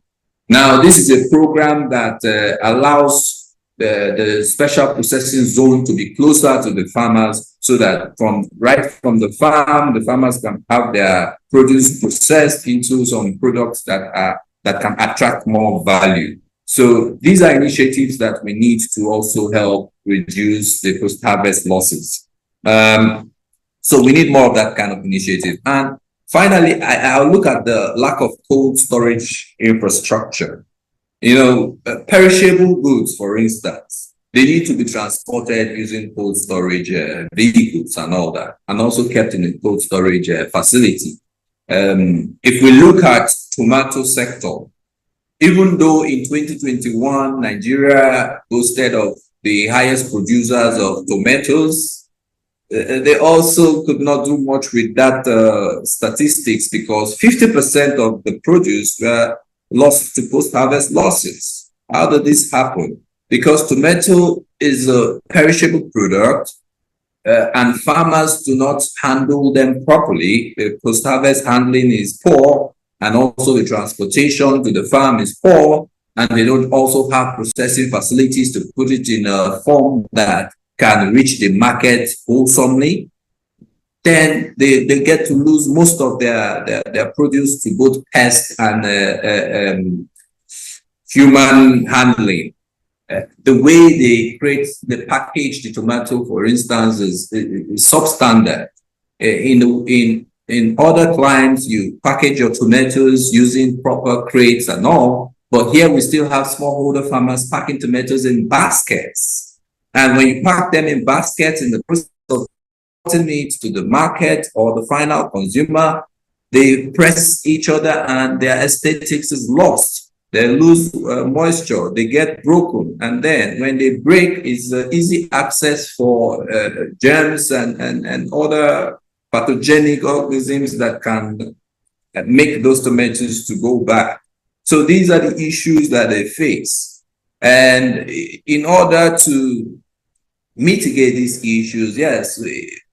Now, this is a program that allows the special processing zone to be closer to the farmers, so that right from the farm, the farmers can have their produce processed into some products that can attract more value. So these are initiatives that we need to also help reduce the post-harvest losses. So we need more of that kind of initiative. And finally, I'll look at the lack of cold storage infrastructure. Perishable goods, for instance, they need to be transported using cold storage vehicles and all that, and also kept in a cold storage facility. If we look at tomato sector, even though in 2021, Nigeria boasted of the highest producers of tomatoes, they also could not do much with that statistics, because 50% of the produce were lost to post-harvest losses. How did this happen? Because tomato is a perishable product, and farmers do not handle them properly. The post-harvest handling is poor, and also the transportation to the farm is poor, and they don't also have processing facilities to put it in a form that can reach the market wholesomely. Then they get to lose most of their produce to both pest and human handling. The way they package the tomato, for instance, is substandard. In other climes, you package your tomatoes using proper crates and all, but here we still have smallholder farmers packing tomatoes in baskets. And when you pack them in baskets, in the process of it to the market or the final consumer, they press each other and their aesthetics is lost. They lose moisture, they get broken, and then when they break, it's easy access for germs and other pathogenic organisms that can make those tomatoes to go bad. So these are the issues that they face. And in order to mitigate these issues, yes,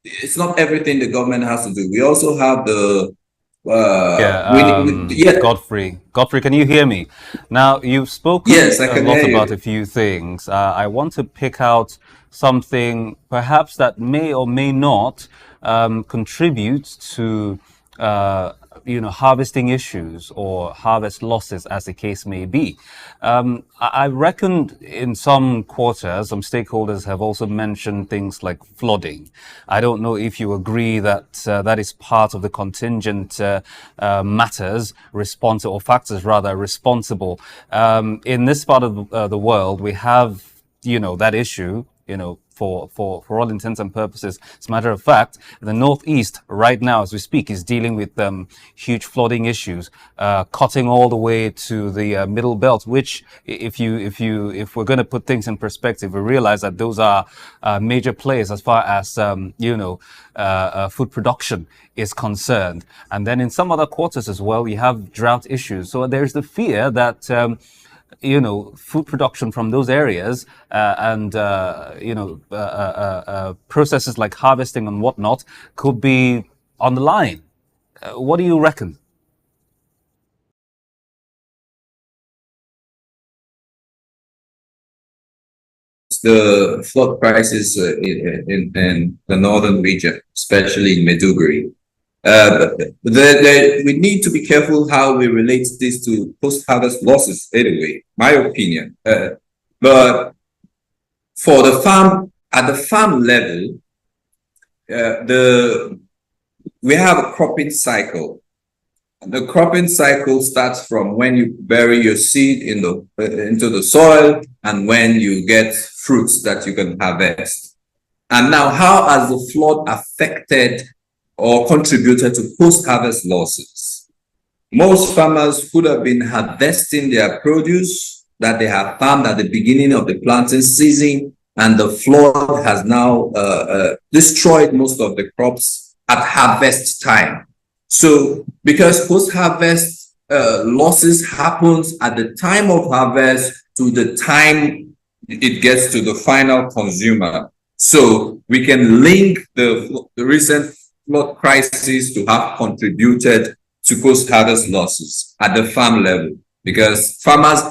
it's not everything the government has to do. We also have the Godfrey, can you hear me? Now, you've spoken a lot about a few things. I want to pick out something perhaps that may or may not contribute to harvesting issues or harvest losses, as the case may be. I reckon in some quarters, some stakeholders have also mentioned things like flooding. I don't know if you agree that that is part of the contingent matters responsible, or factors rather, responsible. In this part of the world, we have, that issue, for all intents and purposes. As a matter of fact, the Northeast right now, as we speak, is dealing with huge flooding issues, cutting all the way to the Middle Belt. Which, if we're going to put things in perspective, we realize that those are major players as far as food production is concerned. And then in some other quarters as well, you have drought issues. So there's the fear that food production from those areas and processes like harvesting and whatnot could be on the line. What do you reckon? The flood crisis in the northern region, especially in Maiduguri. We need to be careful how we relate this to post-harvest losses anyway, my opinion. But for the farm, at the farm level, we have a cropping cycle. The cropping cycle starts from when you bury your seed into the soil and when you get fruits that you can harvest. And now, how has the flood affected or contributed to post-harvest losses? Most farmers could have been harvesting their produce that they have farmed at the beginning of the planting season, and the flood has now destroyed most of the crops at harvest time. So, because post-harvest losses happens at the time of harvest to the time it gets to the final consumer. So, we can link the recent flood crisis to have contributed to post-harvest losses at the farm level, because farmers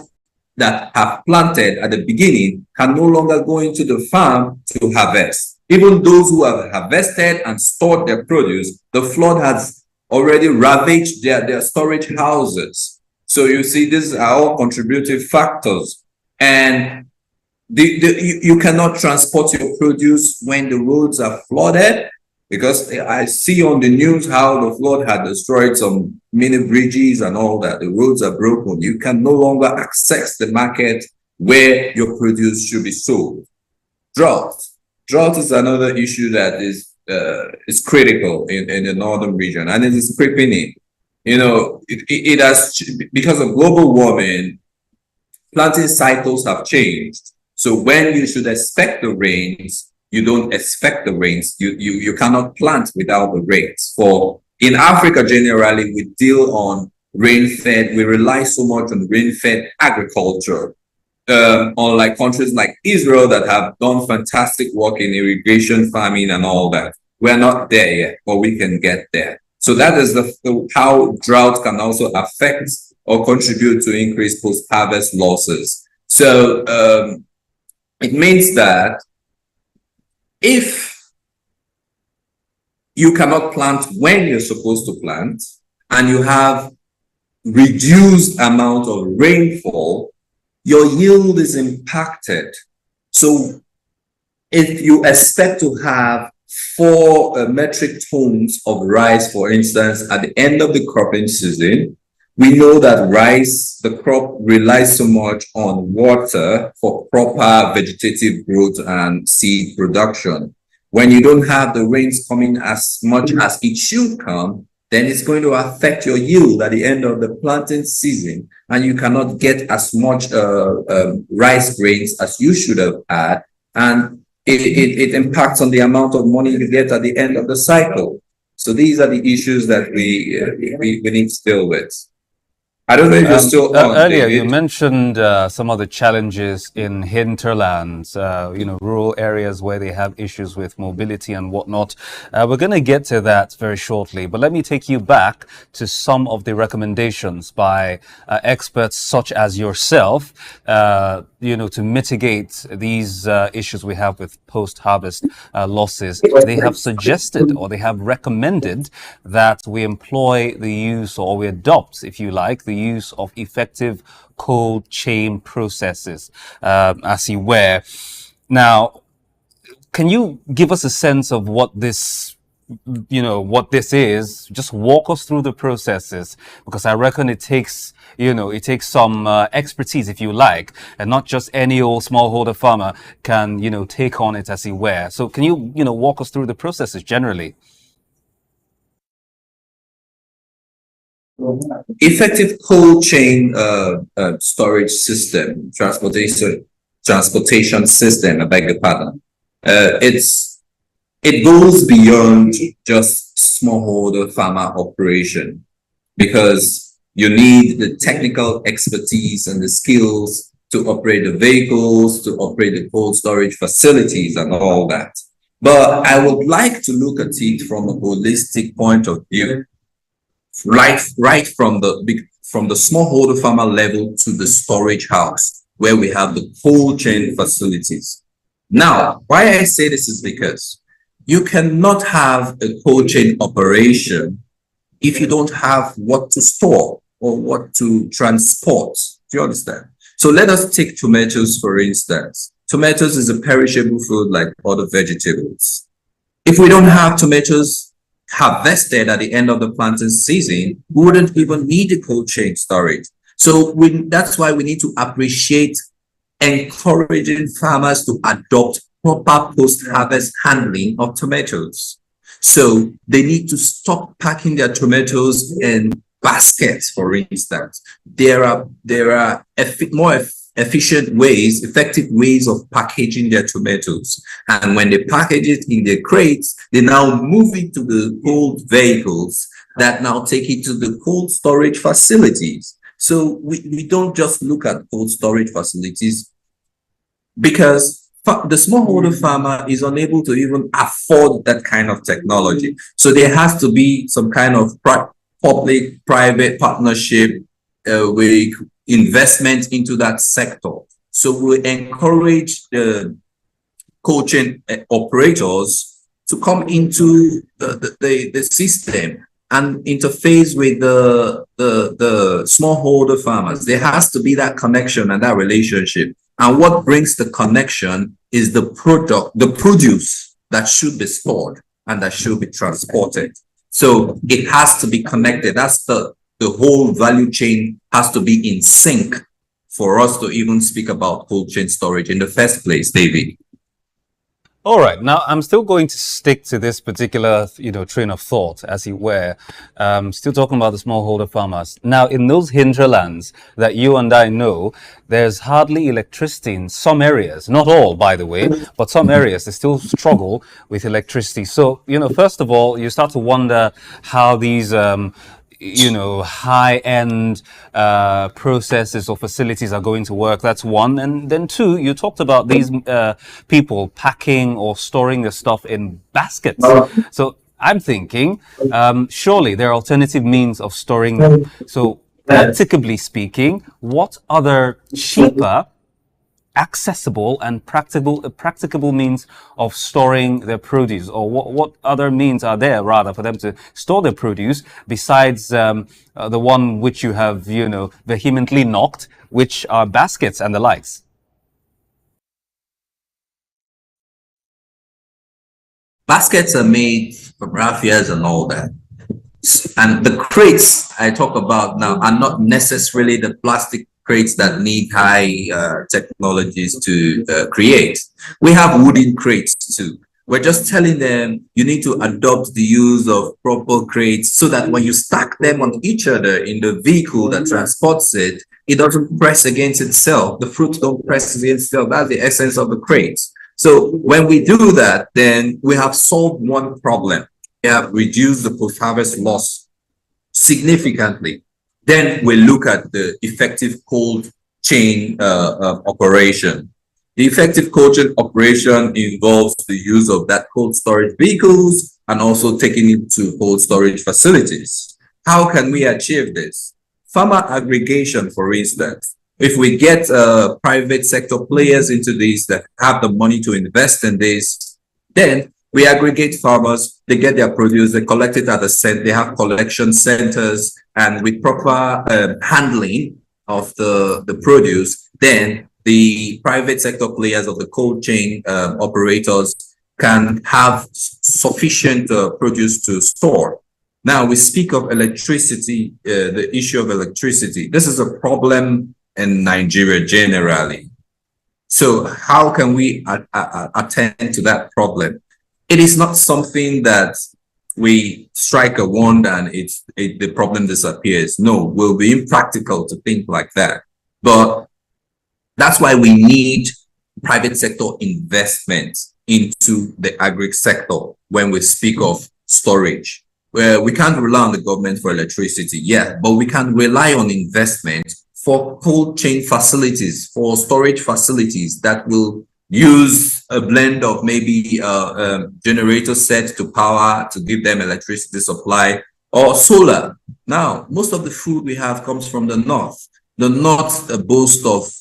that have planted at the beginning can no longer go into the farm to harvest. Even those who have harvested and stored their produce, the flood has already ravaged their storage houses. So you see, these are all contributing factors. And you cannot transport your produce when the roads are flooded, because I see on the news how the flood had destroyed some mini bridges and all that. The roads are broken. You can no longer access the market where your produce should be sold. Drought. Drought is another issue that is critical in the northern region, and it is creeping in. It has, because of global warming, planting cycles have changed. So when you should expect the rains, you don't expect the rains. You cannot plant without the rains. In Africa generally, we deal on rain-fed. We rely so much on rain-fed agriculture. Unlike countries like Israel that have done fantastic work in irrigation farming and all that. We're not there yet, but we can get there. So that is how drought can also affect or contribute to increased post-harvest losses. So it means that if you cannot plant when you're supposed to plant, and you have reduced amount of rainfall, your yield is impacted. So if you expect to have 4 metric tons of rice, for instance, at the end of the cropping season, we know that rice, the crop relies so much on water for proper vegetative growth and seed production. When you don't have the rains coming as much as it should come, then it's going to affect your yield at the end of the planting season, and you cannot get as much rice grains as you should have had, and it impacts on the amount of money you get at the end of the cycle. So these are the issues that we need to deal with. I don't know if you're still on. Earlier, David. you mentioned some of the challenges in hinterlands, rural areas where they have issues with mobility and whatnot. We're going to get to that very shortly, but let me take you back to some of the recommendations by experts such as yourself to mitigate these issues we have with post-harvest losses, they have suggested or they have recommended that we employ the use, or we adopt, if you like, the use of effective cold chain processes, as you were. Now, can you give us a sense of what this is? Just walk us through the processes, because I reckon it takes some expertise, if you like, and not just any old smallholder farmer can, take on it, as it were. So can you, walk us through the processes generally? Effective cold chain storage system, transportation system, I beg your pardon. It goes beyond just smallholder farmer operation, because you need the technical expertise and the skills to operate the vehicles, to operate the cold storage facilities and all that. But I would like to look at it from a holistic point of view, right from the smallholder farmer level to the storage house, where we have the cold chain facilities. Now, why I say this is because you cannot have a cold chain operation if you don't have what to store or what to transport. Do you understand? So let us take tomatoes, for instance. Tomatoes is a perishable food like other vegetables. If we don't have tomatoes harvested at the end of the planting season, we wouldn't even need a cold chain storage. So that's why we need to appreciate encouraging farmers to adopt proper post-harvest handling of tomatoes. So they need to stop packing their tomatoes in baskets, for instance. There are more efficient ways, effective ways of packaging their tomatoes. And when they package it in their crates, they now move it to the cold vehicles that now take it to the cold storage facilities. So we don't just look at cold storage facilities, because the smallholder farmer is unable to even afford that kind of technology. So there has to be some kind of public-private partnership with investment into that sector. So we encourage the cold chain operators to come into the system and interface with the smallholder farmers. There has to be that connection and that relationship. And what brings the connection is the produce that should be stored and that should be transported. So it has to be connected. That's the whole value chain has to be in sync for us to even speak about cold chain storage in the first place, David. All right. Now, I'm still going to stick to this particular, train of thought, as it were. Still talking about the smallholder farmers. Now, in those hinterlands that you and I know, there's hardly electricity in some areas. Not all, by the way, but some areas, they still struggle with electricity. So, first of all, you start to wonder how these high-end processes or facilities are going to work. That's one. And then two, you talked about these people packing or storing the stuff in baskets. So I'm thinking, surely there are alternative means of storing them. So practically speaking, what other cheaper, accessible and practicable means of storing their produce, or what other means are there rather for them to store their produce besides the one which you have vehemently knocked, which are baskets and the likes? Baskets are made from raffias and all that. And the crates I talk about now are not necessarily the plastic crates that need high technologies to create. We have wooden crates too. We're just telling them you need to adopt the use of proper crates so that when you stack them on each other in the vehicle that transports it, it doesn't press against itself. The fruits don't press against itself. That's the essence of the crates. So when we do that, then we have solved one problem. We have reduced the post-harvest loss significantly. Then we look at the effective cold chain operation. The effective cold chain operation involves the use of that cold storage vehicles and also taking it to cold storage facilities. How can we achieve this? Farmer aggregation, for instance. if we get private sector players into this that have the money to invest in this, then we aggregate farmers, they get their produce, they collect it at the center, they have collection centers, and with proper handling of the produce, then the private sector players of the cold chain operators can have sufficient produce to store. Now we speak of electricity, the issue of electricity. This is a problem in Nigeria generally. So how can we attend to that problem? It is not something that we strike a wand and the problem disappears. No, it will be impractical to think like that. But that's why we need private sector investment into the agri sector when we speak of storage. Where we can't rely on the government for electricity, yeah, but we can rely on investment for cold chain facilities, for storage facilities that will use a blend of maybe generator set to power to give them electricity supply, or solar. Now, most of the food we have comes from the north. The north boasts of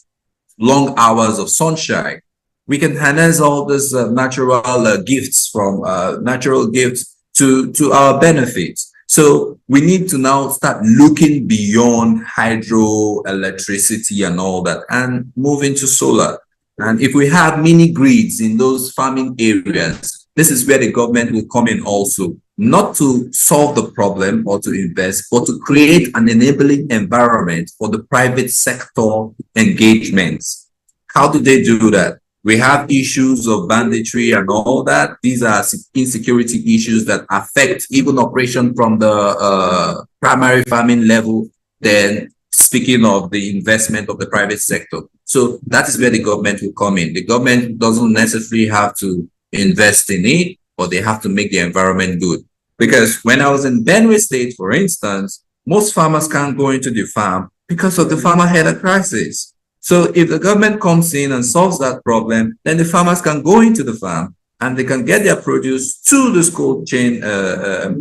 long hours of sunshine. We can harness all these natural gifts from natural gifts to our benefits. So we need to now start looking beyond hydroelectricity and all that and move into solar. And if we have mini grids in those farming areas, this is where the government will come in also, not to solve the problem or to invest, but to create an enabling environment for the private sector engagements. How do they do that? We have issues of banditry and all that. These are insecurity issues that affect even operation from the primary farming level. Then speaking of the investment of the private sector. So that is where the government will come in. The government doesn't necessarily have to invest in it, but they have to make the environment good. Because when I was in Benue State, for instance, most farmers can't go into the farm because of the farmer header crisis. So if the government comes in and solves that problem, then the farmers can go into the farm and they can get their produce to the cold chain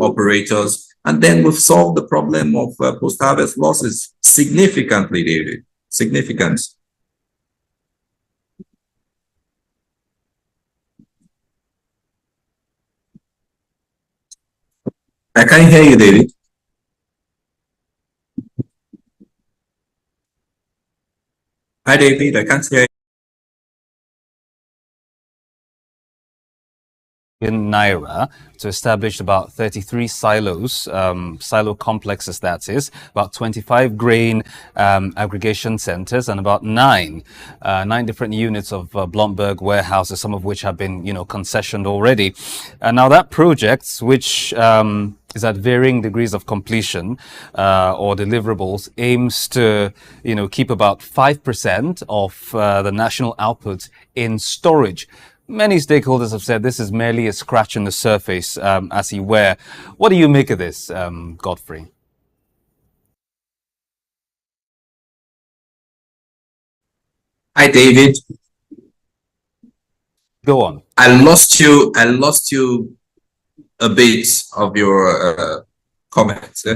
operators, and then we've solved the problem of post-harvest losses significantly, David. Significant. I can't hear you, David. Hi, David. I can't hear you. In Naira to establish about 33 silos, silo complexes, that is, about 25 grain aggregation centers, and about nine different units of Blomberg warehouses, some of which have been, concessioned already. And now that project, which is at varying degrees of completion or deliverables, aims to, keep about 5% of the national output in storage. Many stakeholders have said this is merely a scratch on the surface, as he were. What do you make of this, Godfrey? Hi, David. Go on. I lost you a bit of your comments.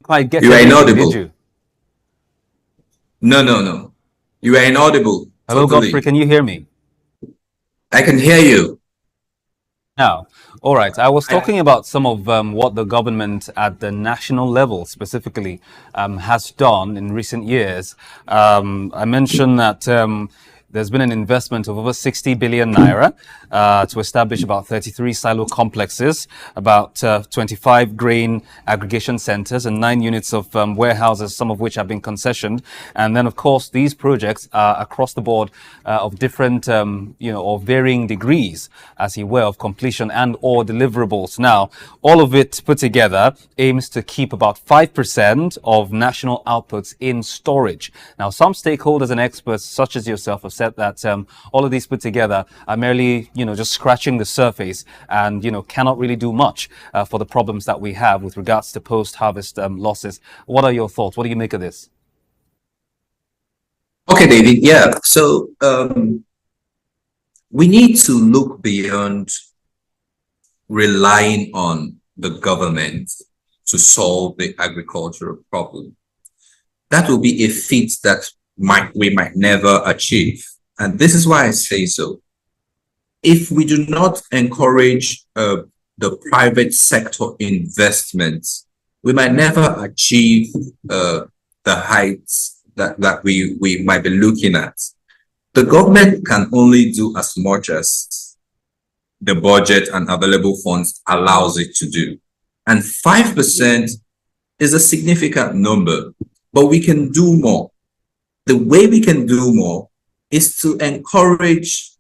Quite get you are inaudible. Did you? No. You are inaudible. Hello, totally. Godfrey. Can you hear me? I can hear you. Now, all right. I was talking about some of what the government at the national level specifically has done in recent years. I mentioned that there's been an investment of over 60 billion naira to establish about 33 silo complexes, about 25 grain aggregation centers, and 9 units of warehouses, some of which have been concessioned. And then, of course, these projects are across the board of different, or varying degrees, as he were, of completion and or deliverables. Now, all of it put together aims to keep about 5% of national outputs in storage. Now, some stakeholders and experts, such as yourself, have said that all of these put together are merely, just scratching the surface and, cannot really do much for the problems that we have with regards to post-harvest losses. What are your thoughts? What do you make of this? Okay, David. Yeah. So we need to look beyond relying on the government to solve the agricultural problem. That will be a feat that we might never achieve. And this is why I say so. If we do not encourage the private sector investments, we might never achieve the heights that we might be looking at. The government can only do as much as the budget and available funds allows it to do. And 5% is a significant number, but we can do more. The way we can do more is to encourage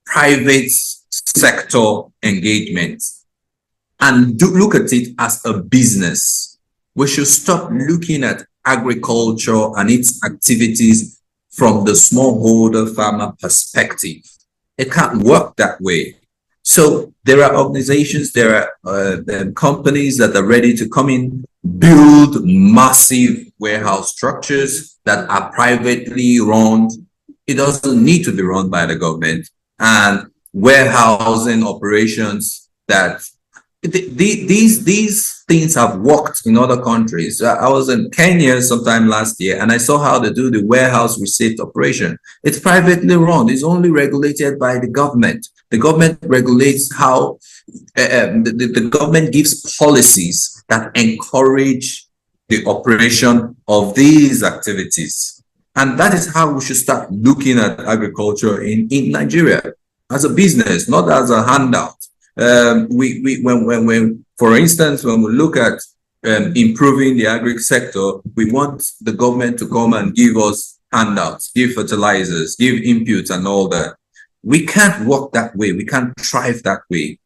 private sector engagement and look at it as a business. We should stop looking at agriculture and its activities from the smallholder farmer perspective. It can't work that way. So there are organizations, there are companies that are ready to come in, build massive warehouse structures that are privately run. It doesn't need to be run by the government, and warehousing operations that these things have worked in other countries. I was in Kenya sometime last year, and I saw how they do the warehouse receipt operation. It's privately run. It's only regulated by the government. The government regulates how the government gives policies that encourage the operation of these activities. And that is how we should start looking at agriculture in Nigeria as a business, not as a handout. When for instance, when we look at improving the agri sector, we want the government to come and give us handouts, give fertilizers, give inputs and all that. We can't work that way. We can't thrive that way.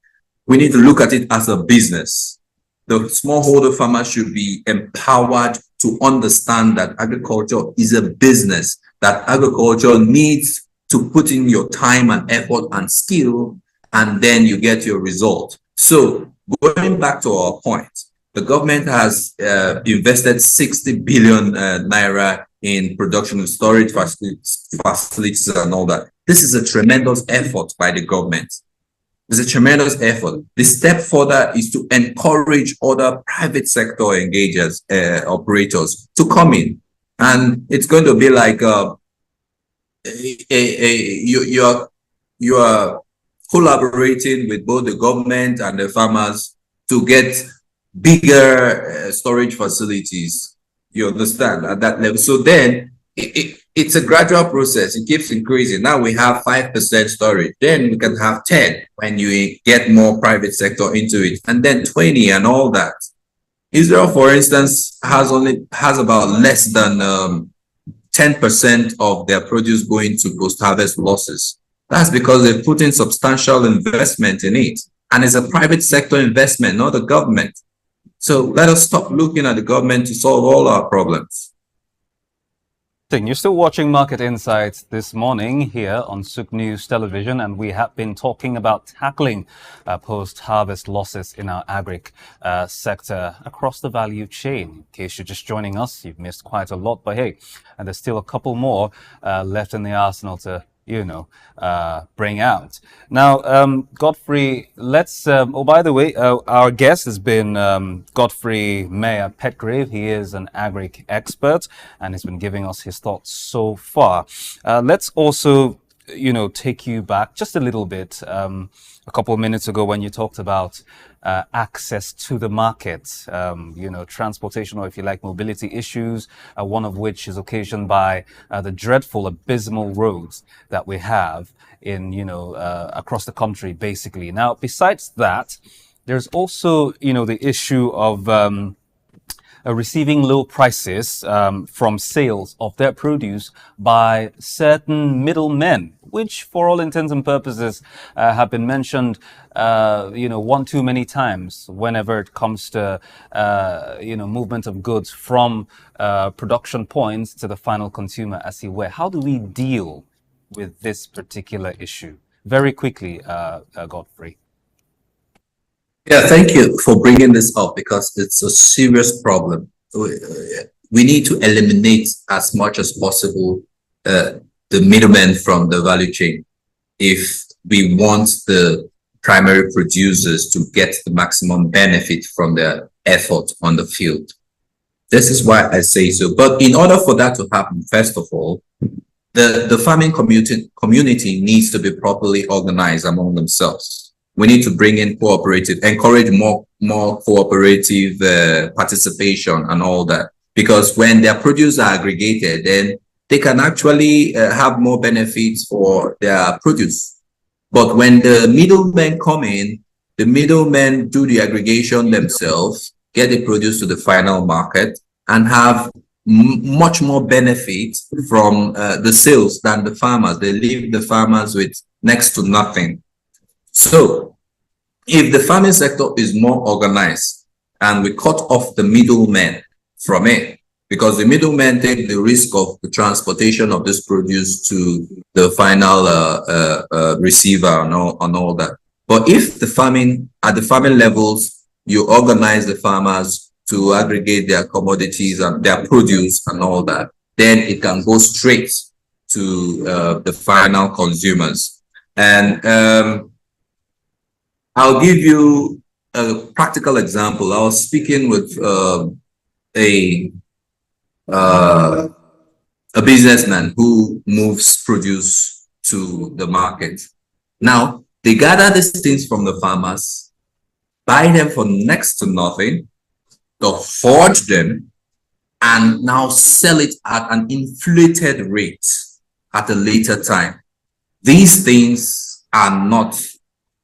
We need to look at it as a business. The smallholder farmer should be empowered to understand that agriculture is a business, that agriculture needs to put in your time and effort and skill, and then you get your result. So going back to our point, the government has invested 60 billion naira in production and storage facilities and all that. This is a tremendous effort by the government. It's a tremendous effort. The step further is to encourage other private sector engagers, operators to come in. And it's going to be like you are collaborating with both the government and the farmers to get bigger storage facilities. You understand, at that level. So then it's a gradual process. It keeps increasing. Now we have 5% storage. Then we can have 10 when you get more private sector into it, and then 20 and all that. Israel, for instance, has about less than 10% of their produce going to post-harvest losses. That's because they've put in substantial investment in it. And it's a private sector investment, not the government. So let us stop looking at the government to solve all our problems. You're still watching Market Insights this morning here on SOUQ News Television, and we have been talking about tackling post-harvest losses in our agri sector across the value chain. In case you're just joining us, you've missed quite a lot, but hey, and there's still a couple more left in the arsenal to bring out. Now, Godfrey, let's, oh, by the way, our guest has been Godfrey Mayor Petgrave. He is an agri expert and has been giving us his thoughts so far. Let's also, take you back just a little bit. A couple of minutes ago when you talked about access to the market, transportation, or if you like, mobility issues, one of which is occasioned by the dreadful, abysmal roads that we have in, across the country, basically. Now, besides that, there's also, the issue of receiving low prices from sales of their produce by certain middlemen, which for all intents and purposes have been mentioned, one too many times whenever it comes to, movement of goods from production points to the final consumer, as you were. How do we deal with this particular issue? Very quickly, Godfrey. Yeah, thank you for bringing this up because it's a serious problem. We need to eliminate as much as possible the middlemen from the value chain if we want the primary producers to get the maximum benefit from their effort on the field. This is why I say so. But in order for that to happen, first of all, the farming community needs to be properly organized among themselves. We need to bring in encourage more cooperative participation and all that. Because when their produce are aggregated, then they can actually have more benefits for their produce. But when the middlemen come in, the middlemen do the aggregation themselves, get the produce to the final market, and have much more benefit from the sales than the farmers. They leave the farmers with next to nothing. So if the farming sector is more organized and we cut off the middlemen from it, because the middlemen take the risk of the transportation of this produce to the final receiver and all that. But if at the farming levels, you organize the farmers to aggregate their commodities and their produce and all that, then it can go straight to the final consumers. And I'll give you a practical example. I was speaking with a businessman who moves produce to the market. Now, they gather these things from the farmers, buy them for next to nothing, they'll forge them, and now sell it at an inflated rate at a later time. These things are not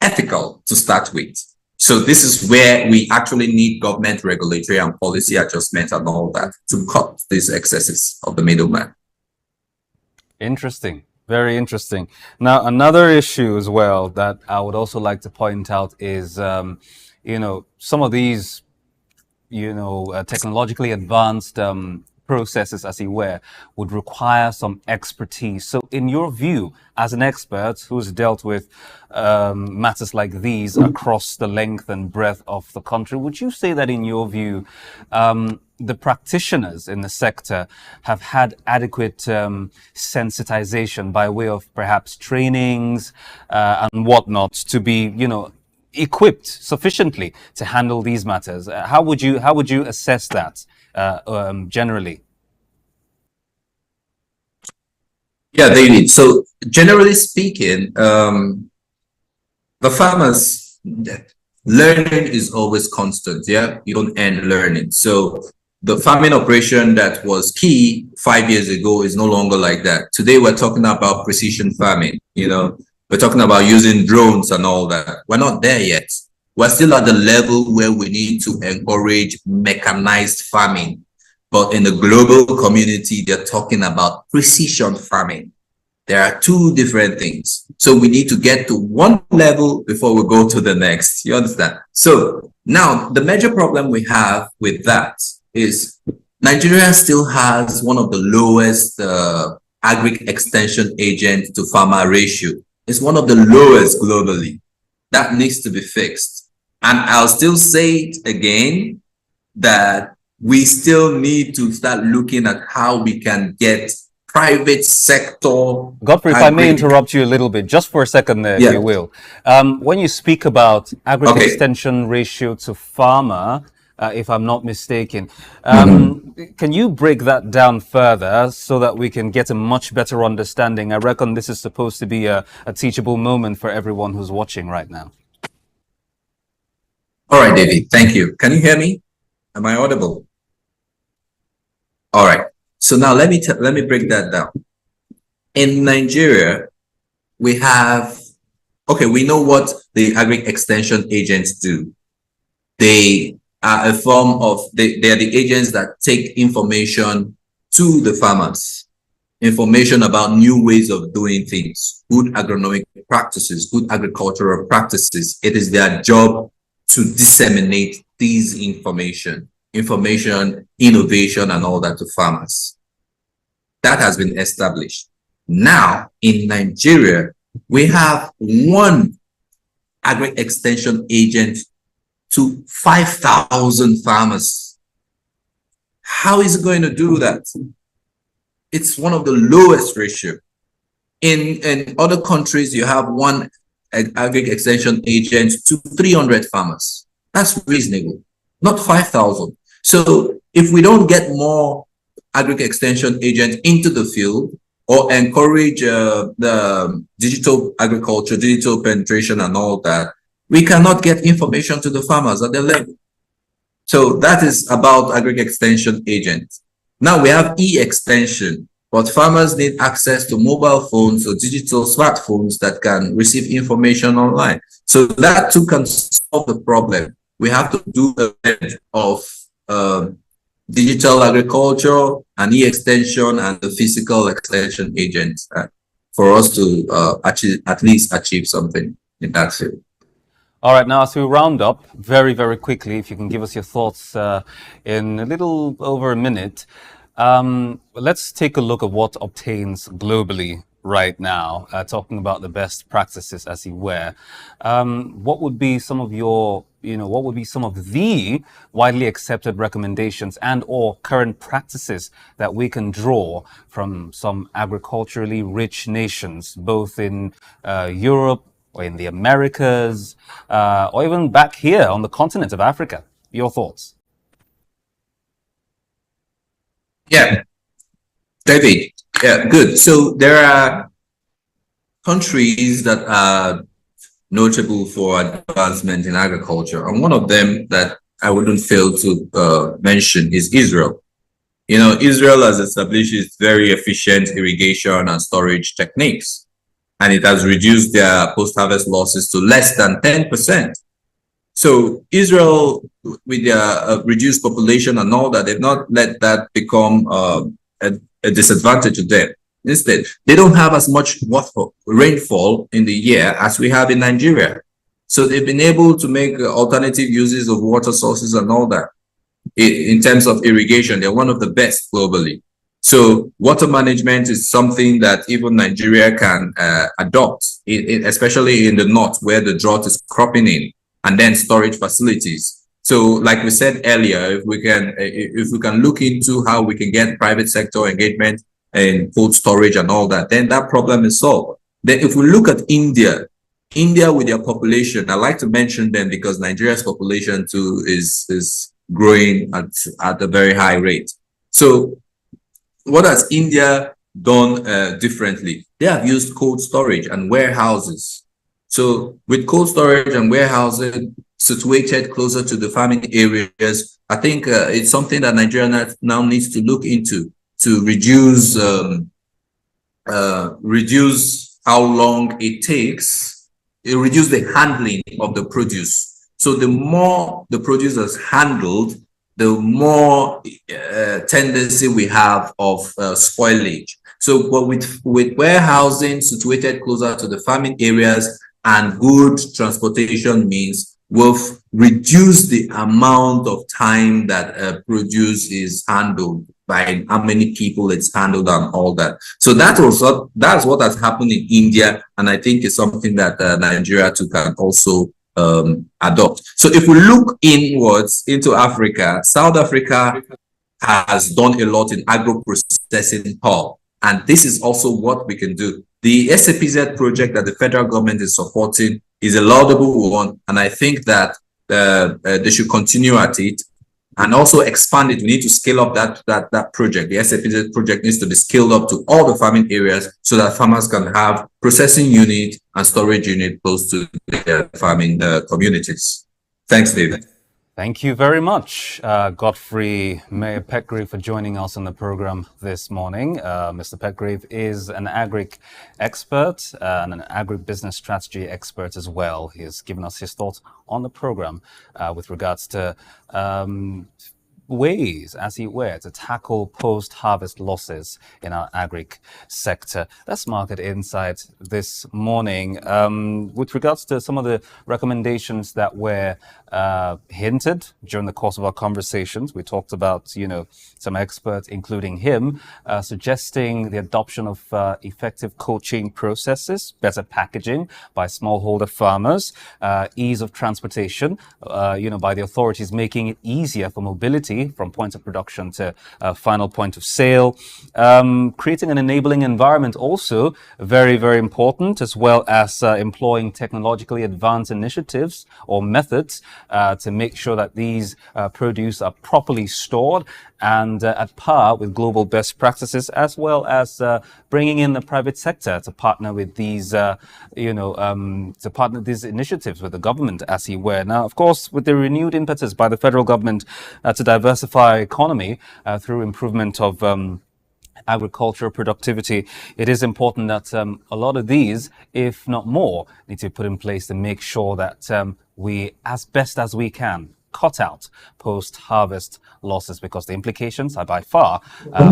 ethical to start with. So this is where we actually need government regulatory and policy adjustment and all that to cut these excesses of the middleman. Interesting. Very interesting. Now, another issue as well that I would also like to point out is, some of these, technologically advanced processes, as it were, would require some expertise. So in your view, as an expert who's dealt with matters like these across the length and breadth of the country, would you say that in your view, the practitioners in the sector have had adequate sensitization by way of perhaps trainings and whatnot to be, equipped sufficiently to handle these matters? How would you assess that generally? Yeah, David. So generally speaking, the farmers, learning is always constant. Yeah, you don't end learning. So the farming operation that was key 5 years ago is no longer like that. Today we're talking about precision farming. We're talking about using drones and all that. We're not there yet. We're still at the level where we need to encourage mechanized farming. But in the global community, they're talking about precision farming. There are two different things. So we need to get to one level before we go to the next. You understand? So now the major problem we have with that is Nigeria still has one of the lowest agri extension agent to farmer ratio. It's one of the lowest globally. That needs to be fixed. And I'll still say it again, that we still need to start looking at how we can get private sector. Godfrey, if I may interrupt you a little bit, just for a second there, if you will. When you speak about agri extension ratio to farmer, if I'm not mistaken, can you break that down further so that we can get a much better understanding? I reckon this is supposed to be a teachable moment for everyone who's watching right now. All right, David, thank you. Can you hear me? Am I audible? All right. So now let me break that down. In Nigeria, we have, we know what the agri extension agents do. They are a form of, they are the agents that take information to the farmers, information about new ways of doing things, good agronomic practices, good agricultural practices. It is their job to disseminate these information, innovation, and all that to farmers. That has been established. Now, in Nigeria, we have one agri extension agent to 5,000 farmers. How is it going to do that? It's one of the lowest ratio. In other countries, you have one agri extension agent to 300 farmers. That's reasonable, not 5,000. So if we don't get more agri-extension agents into the field or encourage the digital agriculture, digital penetration and all that, we cannot get information to the farmers at their level. So that is about agri-extension agents. Now we have e-extension, but farmers need access to mobile phones or digital smartphones that can receive information online. So that too can solve the problem. We have to do a bit of digital agriculture and e-extension and the physical extension agents for us to at least achieve something in that field. All right, now as we round up, very, very quickly, if you can give us your thoughts in a little over a minute, let's take a look at what obtains globally right now, talking about the best practices, as you were. What would be some of your, what would be some of the widely accepted recommendations and or current practices that we can draw from some agriculturally rich nations, both in Europe, or in the Americas, or even back here on the continent of Africa? Your thoughts? Yeah, David, yeah, good. So there are countries that are notable for advancement in agriculture, and one of them that I wouldn't fail to mention is Israel. Israel has established its very efficient irrigation and storage techniques, and it has reduced their post-harvest losses to less than 10%. So Israel, with their reduced population and all that, they've not let that become a disadvantage to them. Instead, they don't have as much rainfall in the year as we have in Nigeria. So they've been able to make alternative uses of water sources and all that. In terms of irrigation, they're one of the best globally. So water management is something that even Nigeria can adopt, especially in the north where the drought is cropping in, and then storage facilities. So like we said earlier, if we can look into how we can get private sector engagement in cold storage and all that, then that problem is solved. Then if we look at India with their population, I like to mention them because Nigeria's population too is growing at a very high rate. So what has India done differently? They have used cold storage and warehouses. So with cold storage and warehousing situated closer to the farming areas, I think it's something that Nigeria now needs to look into to reduce how long it takes, reduce the handling of the produce. So the more the produce is handled, the more tendency we have of spoilage. So but with warehousing situated closer to the farming areas and good transportation means, we'll reduce the amount of time that produce is handled by how many people it's handled and all that. So that's what has happened in India, and I think it's something that Nigeria too can also adopt. So if we look inwards into Africa, South Africa has done a lot in agro-processing hub, and this is also what we can do. The SAPZ project that the federal government is supporting is a laudable one, and I think that they should continue at it and also expand it. We need to scale up that project. The SAPZ project needs to be scaled up to all the farming areas so that farmers can have processing unit and storage unit close to their farming communities. Thanks, David. Thank you very much, Godfrey Mayor Petgrave, for joining us on the program this morning. Mr. Petgrave is an agric expert and an agribusiness strategy expert as well. He has given us his thoughts on the program with regards to ways, as it were, to tackle post-harvest losses in our agric sector. That's Market Insight this morning. With regards to some of the recommendations that were hinted during the course of our conversations, we talked about, some experts, including him, suggesting the adoption of effective cold chain processes, better packaging by smallholder farmers, ease of transportation, by the authorities making it easier for mobility traceability from point of production to final point of sale. Creating an enabling environment also very, very important, as well as employing technologically advanced initiatives or methods to make sure that these produce are properly stored and at par with global best practices, as well as bringing in the private sector to partner with these, to partner these initiatives with the government, as he were. Now, of course, with the renewed impetus by the federal government to diversify our economy through improvement of agricultural productivity, it is important that a lot of these, if not more, need to be put in place to make sure that we, as best as we can, cut out post-harvest losses, because the implications are by far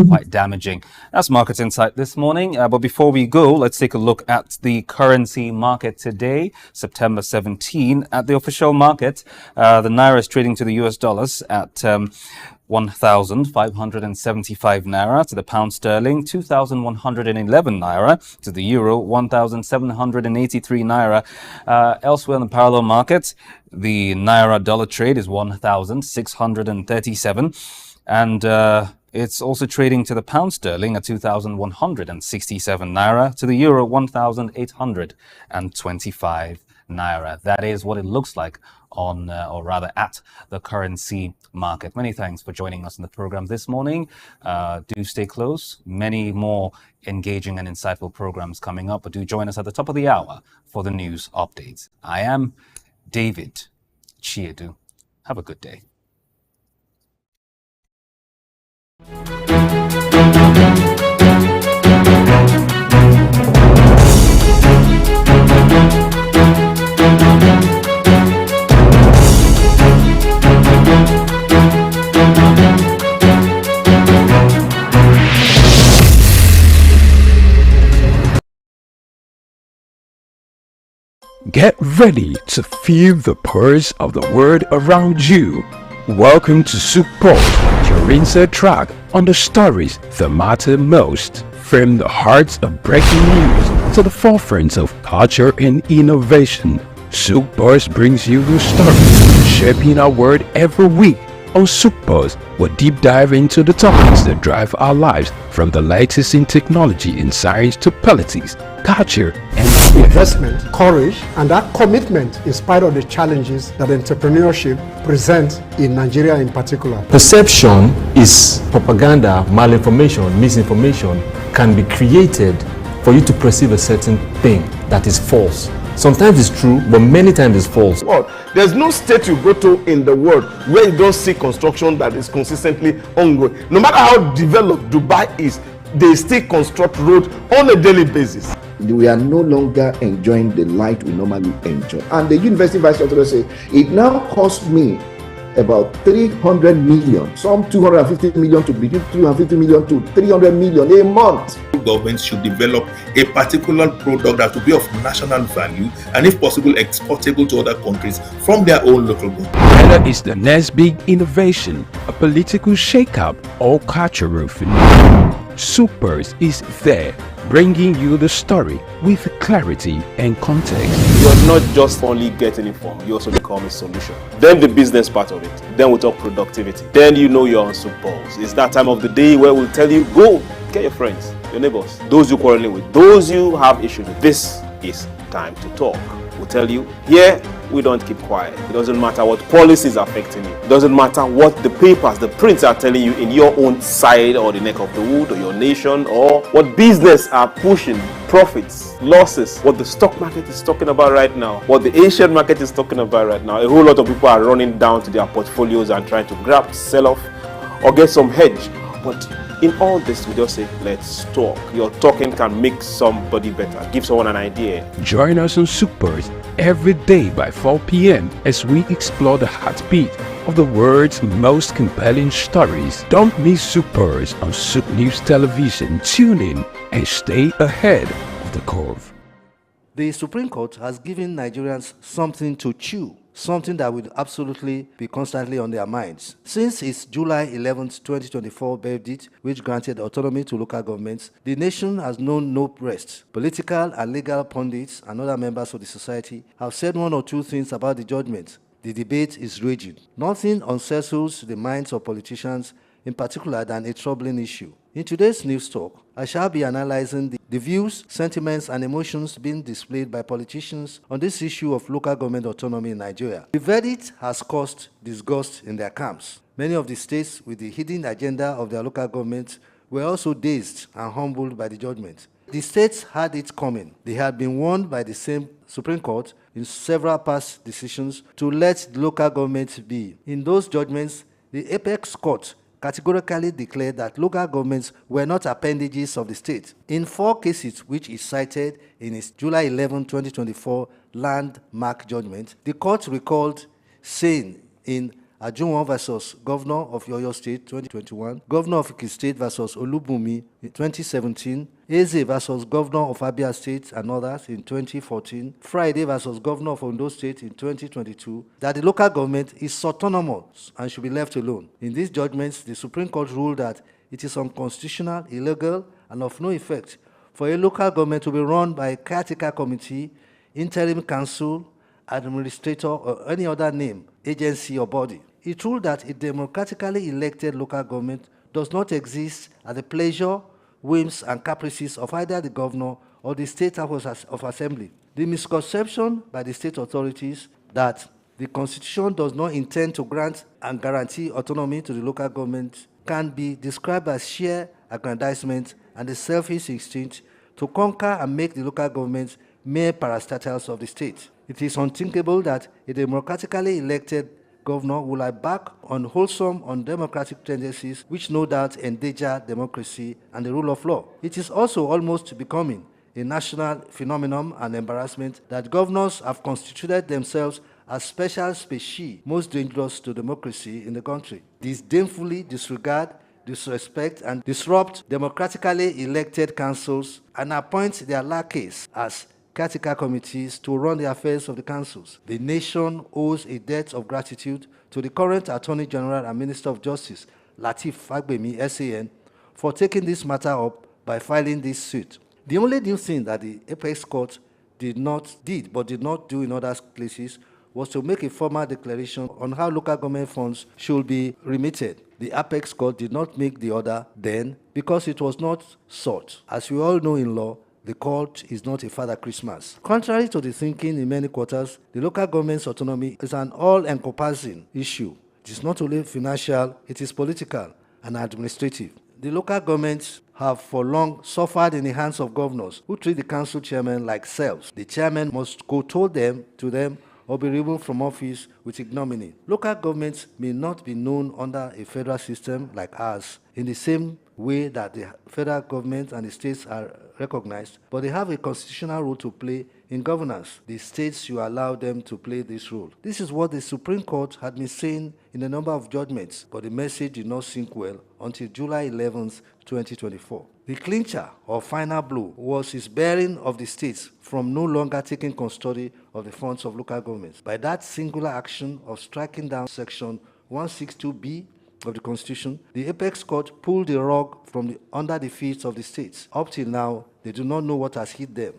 quite damaging. That's Market Insight this morning. But before we go, let's take a look at the currency market today, September 17. At the official market, the Naira is trading to the US dollars at 1,575 Naira, to the pound sterling 2,111 Naira, to the euro 1,783 Naira. Elsewhere in the parallel market, the Naira dollar trade is 1,637, and it's also trading to the pound sterling at 2,167 Naira, to the euro 1,825 Naira. That is what it looks like on, or rather at, the currency market. Many thanks for joining us in the program this morning. Do stay close. Many more engaging and insightful programs coming up, but do join us at the top of the hour for the news updates. I am David Chiedu. Have a good day. Get ready to feel the pulse of the world around you. Welcome to SOUQ Pulse, your insert track on the stories that matter most. From the heart of breaking news to the forefront of culture and innovation, SOUQ Pulse brings you the stories shaping our world every week. On SOUQ Pulse, we'll deep dive into the topics that drive our lives, from the latest in technology and science to politics, culture, and investment, courage, and that commitment in spite of the challenges that entrepreneurship presents in Nigeria in particular. Perception is propaganda, malinformation, misinformation can be created for you to perceive a certain thing that is false. Sometimes it's true, but many times it's false. Well, there's no state you go to in the world where you don't see construction that is consistently ongoing. No matter how developed Dubai is, they still construct roads on a daily basis. We are no longer enjoying the light we normally enjoy. And the university vice chancellor said, it now costs me about 300 million, some 250 million, to between 250 million to 300 million a month. Governments should develop a particular product that will be of national value and, if possible, exportable to other countries from their own local government. Whether it's the next big innovation, a political shakeup, or cultural phenomenon, SOUQ Pulse is there, bringing you the story with clarity and context. You're not just only getting informed, you also become a solution. Then the business part of it. Then we talk productivity. Then you know you're on SOUQ Pulse. It's that time of the day where we'll tell you, go, get your friends, your neighbors, those you quarreling with, those you have issues with. This is time to talk. We'll tell you, here, we don't keep quiet. It doesn't matter what policies are affecting you. It doesn't matter what the papers, the prints are telling you in your own side or the neck of the wood or your nation, or what business are pushing, profits, losses, what the stock market is talking about right now, what the Asian market is talking about right now. A whole lot of people are running down to their portfolios and trying to grab, sell off, or get some hedge. But in all this, we just say, let's talk. Your talking can make somebody better, give someone an idea. Join us on SOUQ Pulse every day by 4 p.m. as we explore the heartbeat of the world's most compelling stories. Don't miss SOUQ Pulse on SOUQ News Television. Tune in and stay ahead of the curve. The Supreme Court has given Nigerians something to chew, something that will absolutely be constantly on their minds. Since its July 11, 2024 verdict, which granted autonomy to local governments, the nation has known no rest. Political and legal pundits and other members of the society have said one or two things about the judgment, the debate is raging. Nothing unsettles the minds of politicians in particular than a troubling issue. In today's news talk, I shall be analyzing the views, sentiments, and emotions being displayed by politicians on this issue of local government autonomy in Nigeria. The verdict has caused disgust in their camps. Many of the states with the hidden agenda of their local government were also dazed and humbled by the judgment. The states had it coming. They had been warned by the same Supreme Court in several past decisions to let the local government be. In those judgments, the Apex Court categorically declared that local governments were not appendages of the state. In 4 cases which is cited in its July 11, 2024 landmark judgment, the court recalled saying in Ajunwan versus Governor of Oyo State 2021, Governor of Ekiti State versus Olubunmi in 2017, Eze versus Governor of Abia State and others in 2014, Friday versus Governor of Ondo State in 2022, that the local government is autonomous and should be left alone. In these judgments, the Supreme Court ruled that it is unconstitutional, illegal, and of no effect for a local government to be run by a caretaker committee, interim council, administrator, or any other name, agency, or body. It ruled that a democratically elected local government does not exist at the pleasure, whims, and caprices of either the governor or the state house of assembly. The misconception by the state authorities that the Constitution does not intend to grant and guarantee autonomy to the local government can be described as sheer aggrandizement and the selfish instinct to conquer and make the local government mere parastatals of the state. It is unthinkable that a democratically elected governor will embark on wholesome, undemocratic tendencies which no doubt endanger democracy and the rule of law. It is also almost becoming a national phenomenon and embarrassment that governors have constituted themselves as special species most dangerous to democracy in the country. Disdainfully disregard, disrespect, and disrupt democratically elected councils and appoint their lackeys as caretaker committees to run the affairs of the councils. The nation owes a debt of gratitude to the current Attorney General and Minister of Justice, Lateef Fagbemi, SAN, for taking this matter up by filing this suit. The only new thing that the Apex Court did not do in other places was to make a formal declaration on how local government funds should be remitted. The Apex Court did not make the order then because it was not sought. As we all know in law, the court is not a Father Christmas. Contrary to the thinking in many quarters, the local government's autonomy is an all-encompassing issue. It is not only financial, it is political and administrative. The local governments have for long suffered in the hands of governors who treat the council chairman like serfs. The chairman must kowtow to them or be removed from office with ignominy. Local governments may not be known under a federal system like ours in the same way that the federal government and the states are recognized, but they have a constitutional role to play in governance. The states should allow them to play this role. This is what the Supreme Court had been saying in a number of judgments, but the message did not sink well until July 11th, 2024. The clincher or final blow was his bearing of the states from no longer taking custody of the funds of local governments. By that singular action of striking down Section 162B of the Constitution, the Apex Court pulled the rug from under the feet of the states. Up till now, they do not know what has hit them.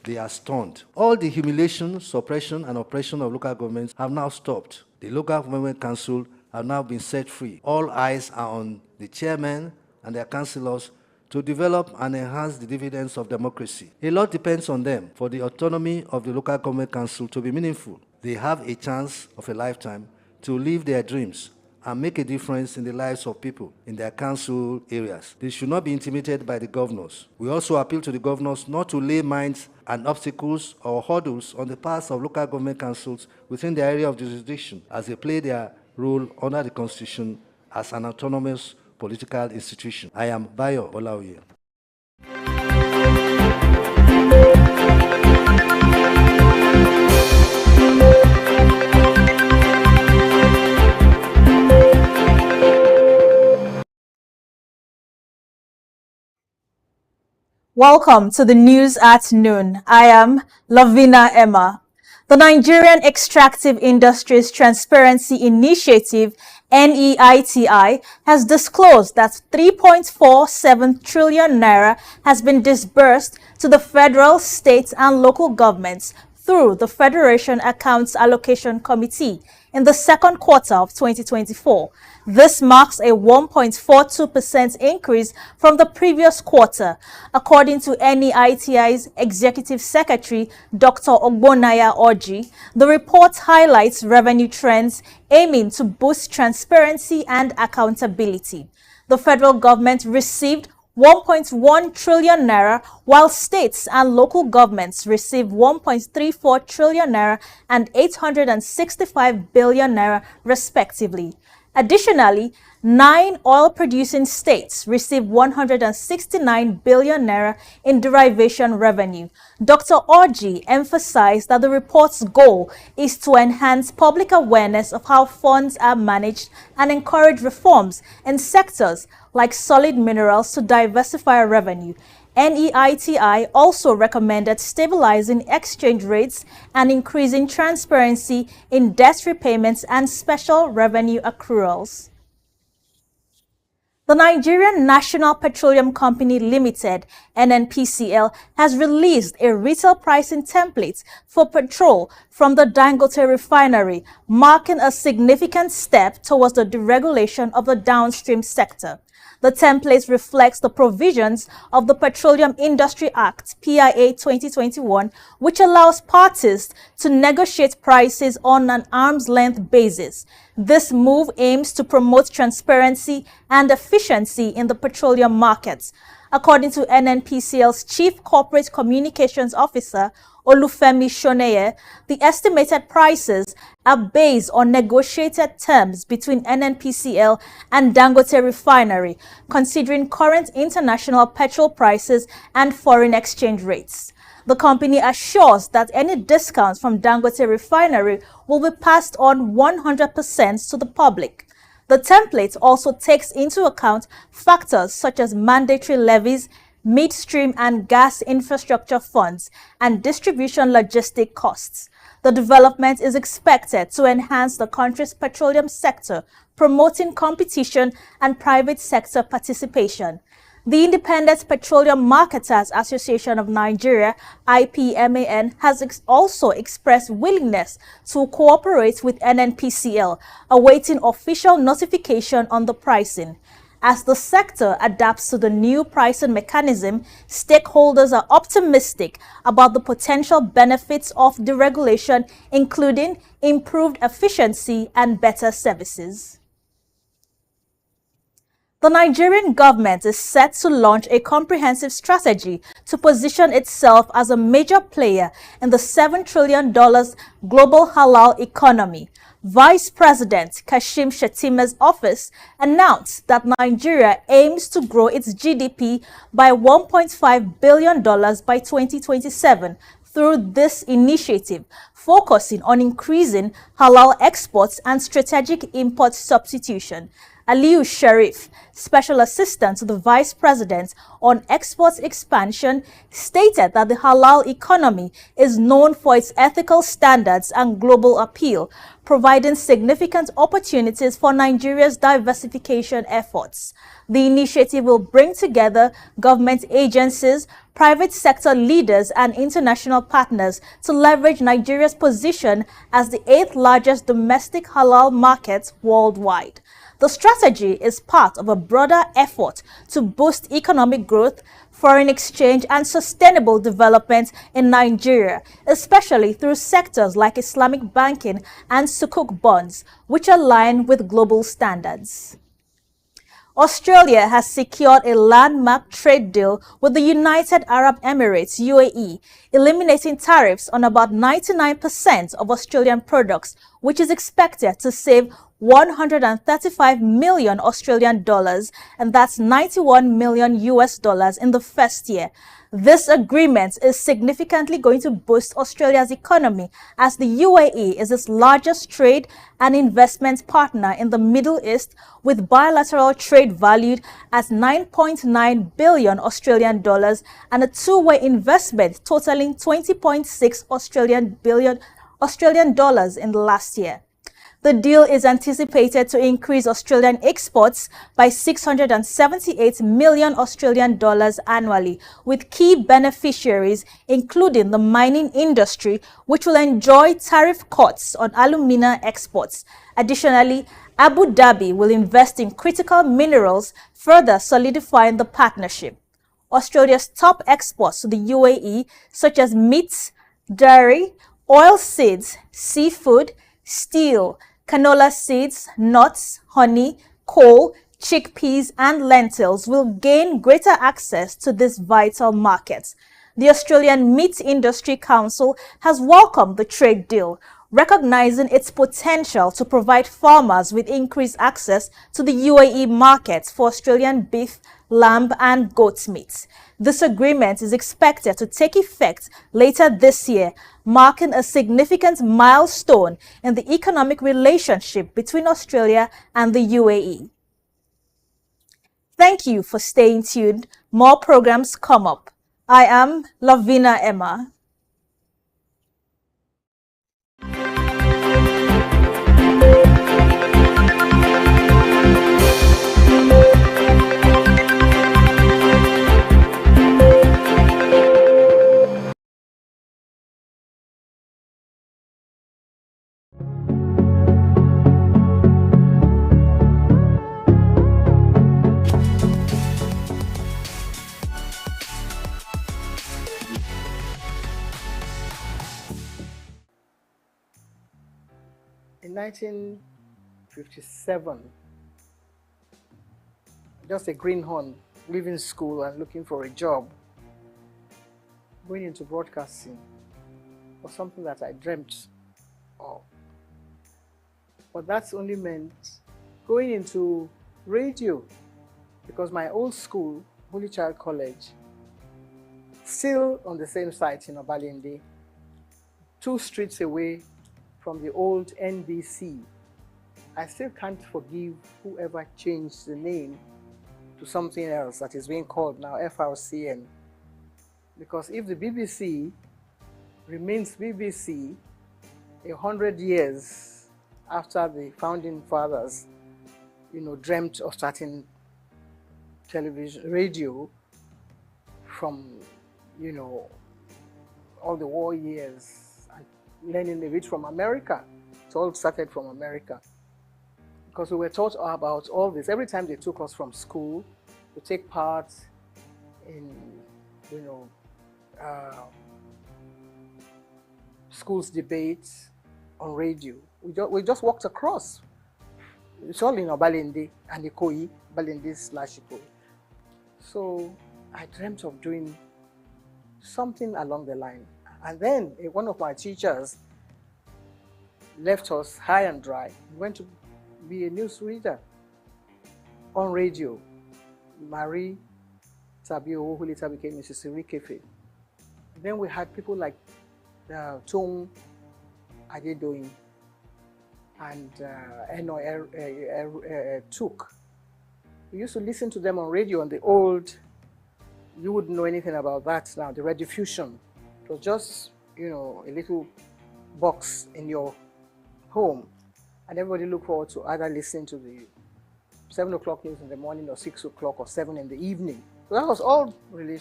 They are stunned. All the humiliation, suppression, and oppression of local governments have now stopped. The local government council have now been set free. All eyes are on the chairman and their councillors to develop and enhance the dividends of democracy. A lot depends on them for the autonomy of the local government council to be meaningful. They have a chance of a lifetime to live their dreams and make a difference in the lives of people in their council areas. They should not be intimidated by the governors. We also appeal to the governors not to lay mines and obstacles or hurdles on the path of local government councils within their area of jurisdiction as they play their role under the Constitution as an autonomous political institution. I am Bayo Olaoye. Welcome to the news at noon. I am Lavina Emma. The Nigerian Extractive Industries Transparency Initiative, NEITI, has disclosed that 3.47 trillion naira has been disbursed to the federal, state, and local governments through the Federation Accounts Allocation Committee in the second quarter of 2024. This marks a 1.42% increase from the previous quarter, according to NEITI's Executive Secretary, Dr. Ogbonnaya Orji. The report highlights revenue trends aiming to boost transparency and accountability. The federal government received 1.1 trillion naira, while states and local governments received 1.34 trillion naira and 865 billion naira, respectively. Additionally, 9 oil-producing states received 169 billion naira in derivation revenue. Dr. Orji emphasized that the report's goal is to enhance public awareness of how funds are managed and encourage reforms in sectors like solid minerals to diversify revenue. NEITI also recommended stabilizing exchange rates and increasing transparency in debt repayments and special revenue accruals. The Nigerian National Petroleum Company Limited, NNPCL, has released a retail pricing template for petrol from the Dangote refinery, marking a significant step towards the deregulation of the downstream sector. The template reflects the provisions of the Petroleum Industry Act, PIA 2021, which allows parties to negotiate prices on an arm's-length basis. This move aims to promote transparency and efficiency in the petroleum markets. According to NNPCL's Chief Corporate Communications Officer, Olufemi Shoneye, the estimated prices are based on negotiated terms between NNPCL and Dangote Refinery, considering current international petrol prices and foreign exchange rates. The company assures that any discounts from Dangote Refinery will be passed on 100% to the public. The template also takes into account factors such as mandatory levies, midstream and gas infrastructure funds, and distribution logistic costs. The development is expected to enhance the country's petroleum sector, promoting competition and private sector participation. The Independent Petroleum Marketers Association of Nigeria, IPMAN, has also expressed willingness to cooperate with NNPCL, awaiting official notification on the pricing. As the sector adapts to the new pricing mechanism, stakeholders are optimistic about the potential benefits of deregulation, including improved efficiency and better services. The Nigerian government is set to launch a comprehensive strategy to position itself as a major player in the $7 trillion global halal economy. Vice President Kashim Shettima's office announced that Nigeria aims to grow its GDP by $1.5 billion by 2027 through this initiative, focusing on increasing halal exports and strategic import substitution. Aliyu Sharif, Special Assistant to the Vice President on Export Expansion, stated that the halal economy is known for its ethical standards and global appeal, providing significant opportunities for Nigeria's diversification efforts. The initiative will bring together government agencies, private sector leaders, and international partners to leverage Nigeria's position as the 8th largest domestic halal market worldwide. The strategy is part of a broader effort to boost economic growth, foreign exchange, and sustainable development in Nigeria, especially through sectors like Islamic banking and SOUQ bonds, which align with global standards. Australia has secured a landmark trade deal with the United Arab Emirates, UAE, eliminating tariffs on about 99% of Australian products, which is expected to save 135 million Australian dollars, and that's 91 million US dollars in the first year. This agreement is significantly going to boost Australia's economy, as the UAE is its largest trade and investment partner in the Middle East, with bilateral trade valued at 9.9 billion Australian dollars and a two-way investment totaling 20.6 billion Australian dollars in the last year. The deal is anticipated to increase Australian exports by 678 million Australian dollars annually, with key beneficiaries including the mining industry, which will enjoy tariff cuts on alumina exports. Additionally, Abu Dhabi will invest in critical minerals, further solidifying the partnership. Australia's top exports to the UAE, such as meats, dairy, oilseeds, seafood, steel, canola seeds, nuts, honey, coal, chickpeas, and lentils, will gain greater access to this vital market. The Australian Meat Industry Council has welcomed the trade deal, recognizing its potential to provide farmers with increased access to the UAE market for Australian beef, lamb, and goat meat. This agreement is expected to take effect later this year, marking a significant milestone in the economic relationship between Australia and the UAE. Thank you for staying tuned. More programs come up. I am Lavina Emma. In 1957, just a greenhorn, leaving school and looking for a job, going into broadcasting was something that I dreamt of. But that's only meant going into radio, because my old school, Holy Child College, still on the same site in Obalende, 2 streets away from the old NBC. I still can't forgive whoever changed the name to something else that is being called now FRCN. Because if the BBC remains BBC 100 years after the founding fathers, dreamt of starting television, radio from, all the war years, learning a bit from America. It all started from America, because we were taught about all this. Every time they took us from school to take part in, school's debates on radio, we just walked across. It's all in Obalende and Ikoyi, Balende/Ikoyi. So I dreamt of doing something along the line. And then one of my teachers left us high and dry. He went to be a news reader on radio. Marie Tabio, who later became Mrs. Irikefe. Then we had people like Tung Adedoyin and SOUQ. We used to listen to them on radio on the old, you wouldn't know anything about that now, the rediffusion. It was just, a little box in your home, and everybody looked forward to either listening to the 7 o'clock news in the morning or 6 o'clock or 7 in the evening. So that was all really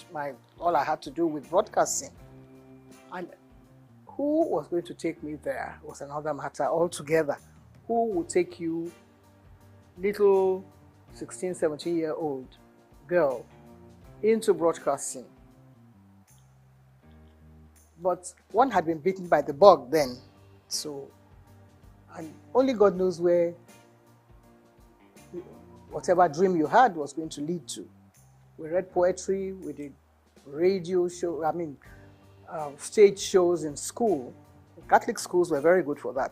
all I had to do with broadcasting. And who was going to take me there was another matter altogether. Who would take you, little 16, 17-year-old girl, into broadcasting? But one had been bitten by the bug then, so, and only God knows where whatever dream you had was going to lead to. We read poetry, we did radio show, stage shows in school. Catholic schools were very good for that.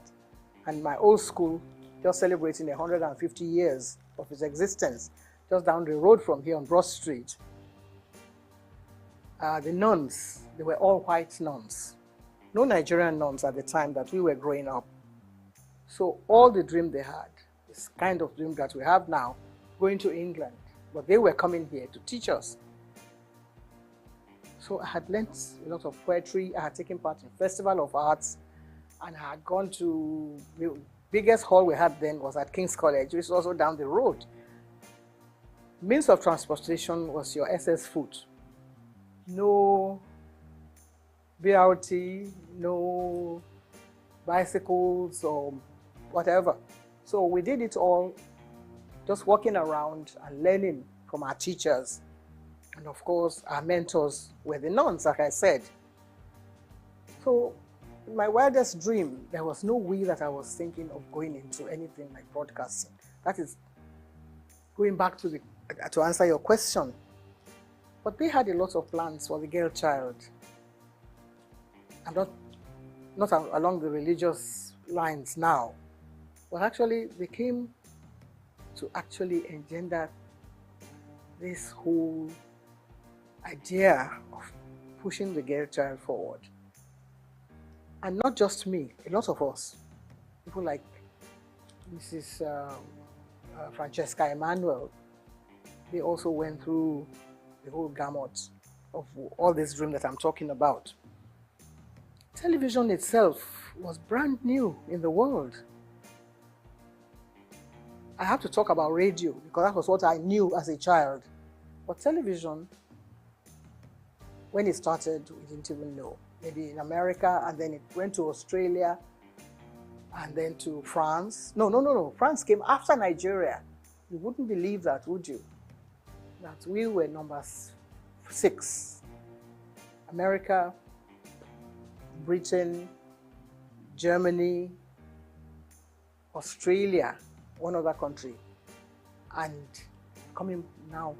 And my old school, just celebrating 150 years of its existence, just down the road from here on Broad Street. The nuns, they were all white nuns. No Nigerian nuns at the time that we were growing up. So all the dream they had, this kind of dream that we have now, going to England, but they were coming here to teach us. So I had learnt a lot of poetry, I had taken part in Festival of Arts, and I had gone to biggest hall we had then was at King's College, which is also down the road. Means of transportation was your SS foot. No BRT, no bicycles or whatever. So we did it all just walking around and learning from our teachers. And of course, our mentors were the nuns, like I said. So in my wildest dream, there was no way that I was thinking of going into anything like broadcasting. That is going back to answer your question. But they had a lot of plans for the girl child. And not along the religious lines now. But actually, they came to actually engender this whole idea of pushing the girl child forward. And not just me, a lot of us. People like Mrs. Francesca Emmanuel, they also went through the whole gamut of all this dream that I'm talking about. Television itself was brand new in the world. I have to talk about radio because that was what I knew as a child. But television, when it started, we didn't even know. Maybe in America, and then it went to Australia, and then to France. No. France came after Nigeria. You wouldn't believe that, would you? That we were number 6. America, Britain, Germany, Australia, one other country, and coming now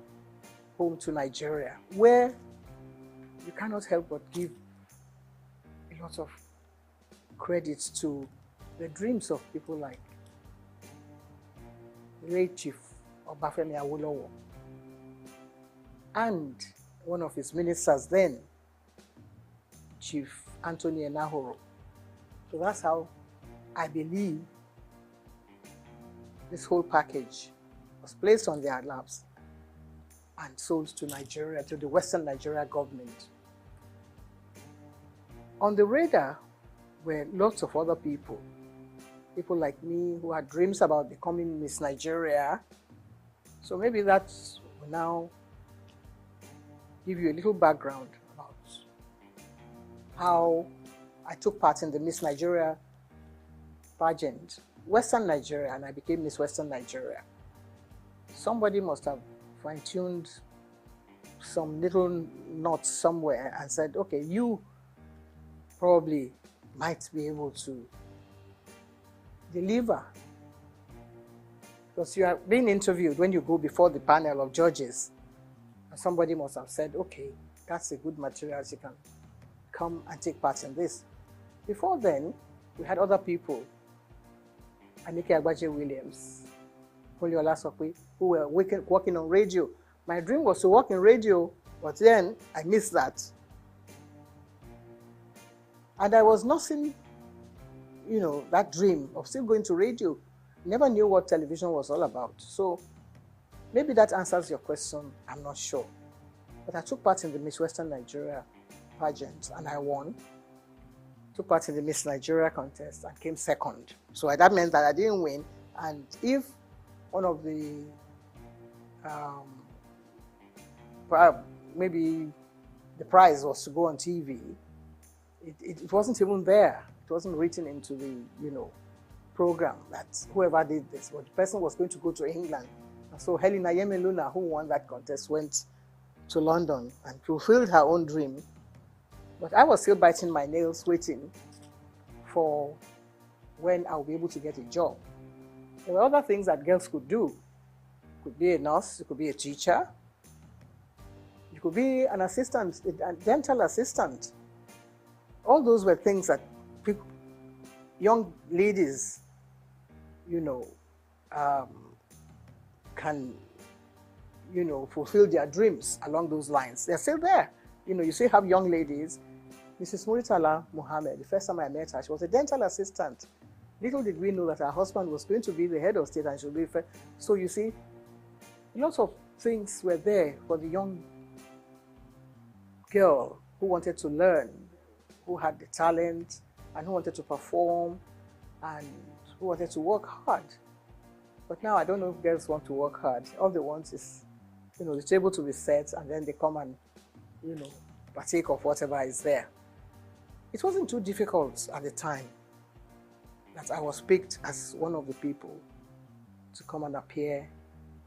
home to Nigeria, where you cannot help but give a lot of credit to the dreams of people like the late Chief Obafemi Awolowo and one of his ministers then, Chief Anthony Enahoro. So that's how I believe this whole package was placed on their laps and sold to Nigeria, to the Western Nigeria government. On the radar were lots of other people like me who had dreams about becoming Miss Nigeria. So maybe that will now give you a little background about how I took part in the Miss Nigeria pageant, Western Nigeria, and I became Miss Western Nigeria. Somebody must have fine-tuned some little knots somewhere and said, okay, you probably might be able to deliver. Because you are being interviewed when you go before the panel of judges. And somebody must have said, okay, that's a good material, you can come and take part in this. Before then, we had other people, Anike Agbaje Williams, Poliola Sokwe, who were working on radio. My dream was to work in radio, but then I missed that. And I was nursing, that dream of still going to radio. Never knew what television was all about. So maybe that answers your question, I'm not sure. But I took part in the Miss Western Nigeria pageant and I won. Took part in the Miss Nigeria contest and came second. So that meant that I didn't win. And if one of the, maybe the prize was to go on TV, it wasn't even there. It wasn't written into the, program that whoever did this, but the person was going to go to England. And so Helena Yemeluna, who won that contest, went to London and fulfilled her own dream. But I was still biting my nails, waiting for when I'll be able to get a job. There were other things that girls could do. You could be a nurse, you could be a teacher, you could be an assistant, a dental assistant. All those were things that young ladies, can, fulfill their dreams along those lines. They're still there. You still have young ladies. Mrs. Muritala Mohammed, the first time I met her, she was a dental assistant. Little did we know that her husband was going to be the head of state and she would be first. So you see, lots of things were there for the young girl who wanted to learn, who had the talent, and who wanted to perform and who wanted to work hard. But now I don't know if girls want to work hard. All they want is, the table to be set, and then they come and, partake of whatever is there. It wasn't too difficult at the time that I was picked as one of the people to come and appear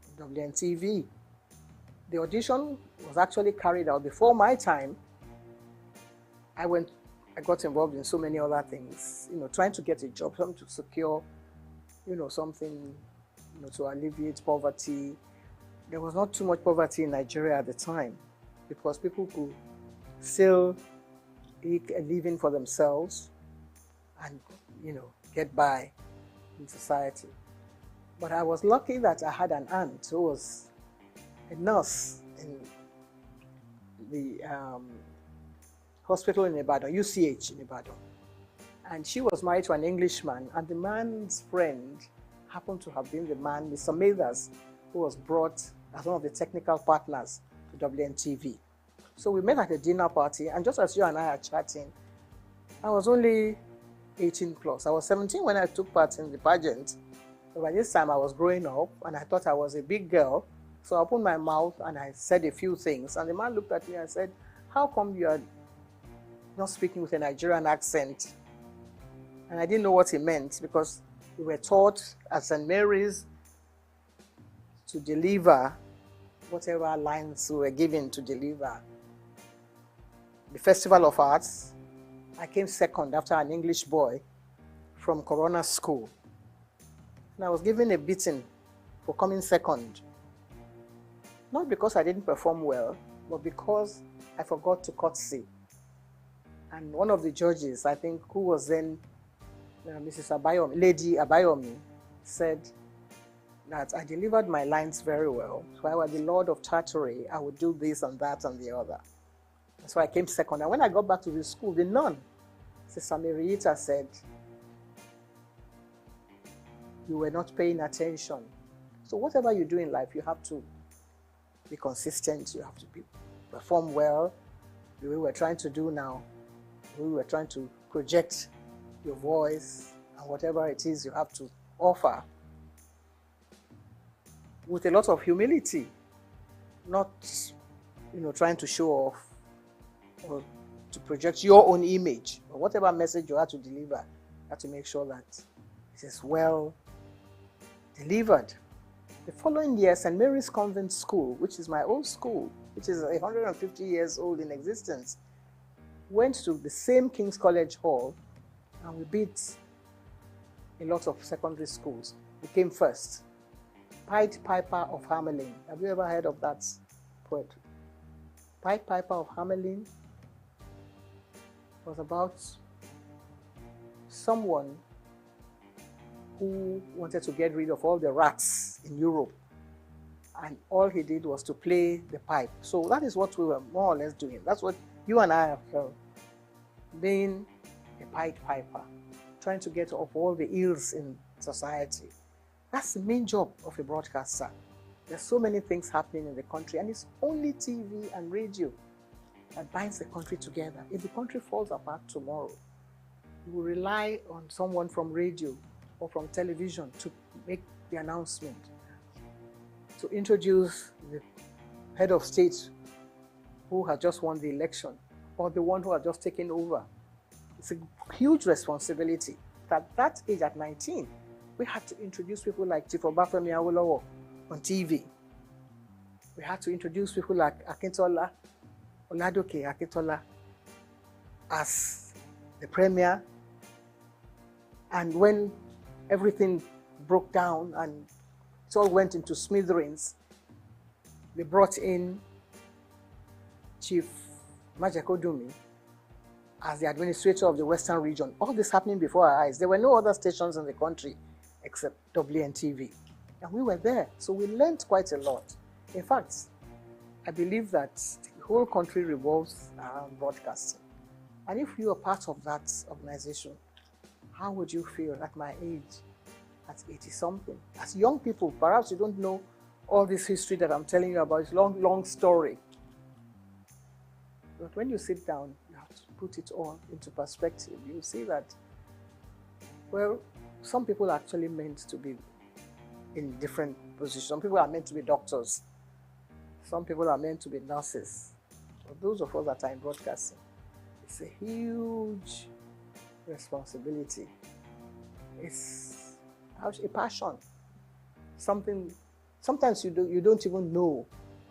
in WNTV. The audition was actually carried out before my time. I got involved in so many other things, trying to get a job, something to secure, something, to alleviate poverty. There was not too much poverty in Nigeria at the time because people could still make a living for themselves and, get by in society. But I was lucky that I had an aunt who was a nurse in the hospital in Ibadan, UCH in Ibadan. And she was married to an Englishman, and the man's friend happened to have been the man, Mr. Mathers, who was brought as one of the technical partners to WNTV. So we met at a dinner party, and just as you and I are chatting, I was only 18 plus. I was 17 when I took part in the pageant. So by this time I was growing up, and I thought I was a big girl. So I opened my mouth and I said a few things. And the man looked at me and said, "How come you are not speaking with a Nigerian accent?" And I didn't know what he meant, because we were taught at St. Mary's to deliver whatever lines we were given to deliver. The Festival of Arts, I came second after an English boy from Corona School. And I was given a beating for coming second. Not because I didn't perform well, but because I forgot to curtsy. And one of the judges, I think, who was then Mrs. Abayomi, Lady Abayomi, said that I delivered my lines very well. So I was the Lord of Tartary, I would do this and that and the other. So I came second. And when I got back to the school, the nun, Sister Marieta, said, "You were not paying attention." So whatever you do in life, you have to be consistent, you have to perform well. The way we're trying to do now, the way we're trying to project your voice and whatever it is you have to offer with a lot of humility, not trying to show off or to project your own image, or whatever message you have to deliver, you have to make sure that it is well delivered. The following year, St. Mary's Convent School, which is my old school, which is 150 years old in existence, went to the same King's College Hall, and we beat a lot of secondary schools. We came first. Pied Piper of Hamelin. Have you ever heard of that poet? Pied Piper of Hamelin was about someone who wanted to get rid of all the rats in Europe, and all he did was to play the pipe. So that is what we were more or less doing. That's what you and I have felt, being a Pied Piper, trying to get off all the ills in society. That's the main job of a broadcaster. There's so many things happening in the country, and it's only TV and radio that binds the country together. If the country falls apart tomorrow, you will rely on someone from radio or from television to make the announcement, to introduce the head of state who has just won the election, or the one who has just taken over. It's a huge responsibility. At that age, at 19, we had to introduce people like Chief Obafemi Awolowo on TV. We had to introduce people like Akintola, Oladoke Akintola, as the premier. And when everything broke down and it all went into smithereens, they brought in Chief Majakodumi as the administrator of the Western region. All this happening before our eyes. There were no other stations in the country except WNTV. And we were there, so we learned quite a lot. In fact, I believe that the whole country revolves around broadcasting. And if you are part of that organization, how would you feel at my age, at 80-something? As young people, perhaps you don't know all this history that I'm telling you about. It's a long, long story. But when you sit down, you have to put it all into perspective. You see that, well, some people are actually meant to be in different positions. Some people are meant to be doctors. Some people are meant to be nurses. But those of us that are in broadcasting, it's a huge responsibility. It's a passion. Something. Sometimes you don't even know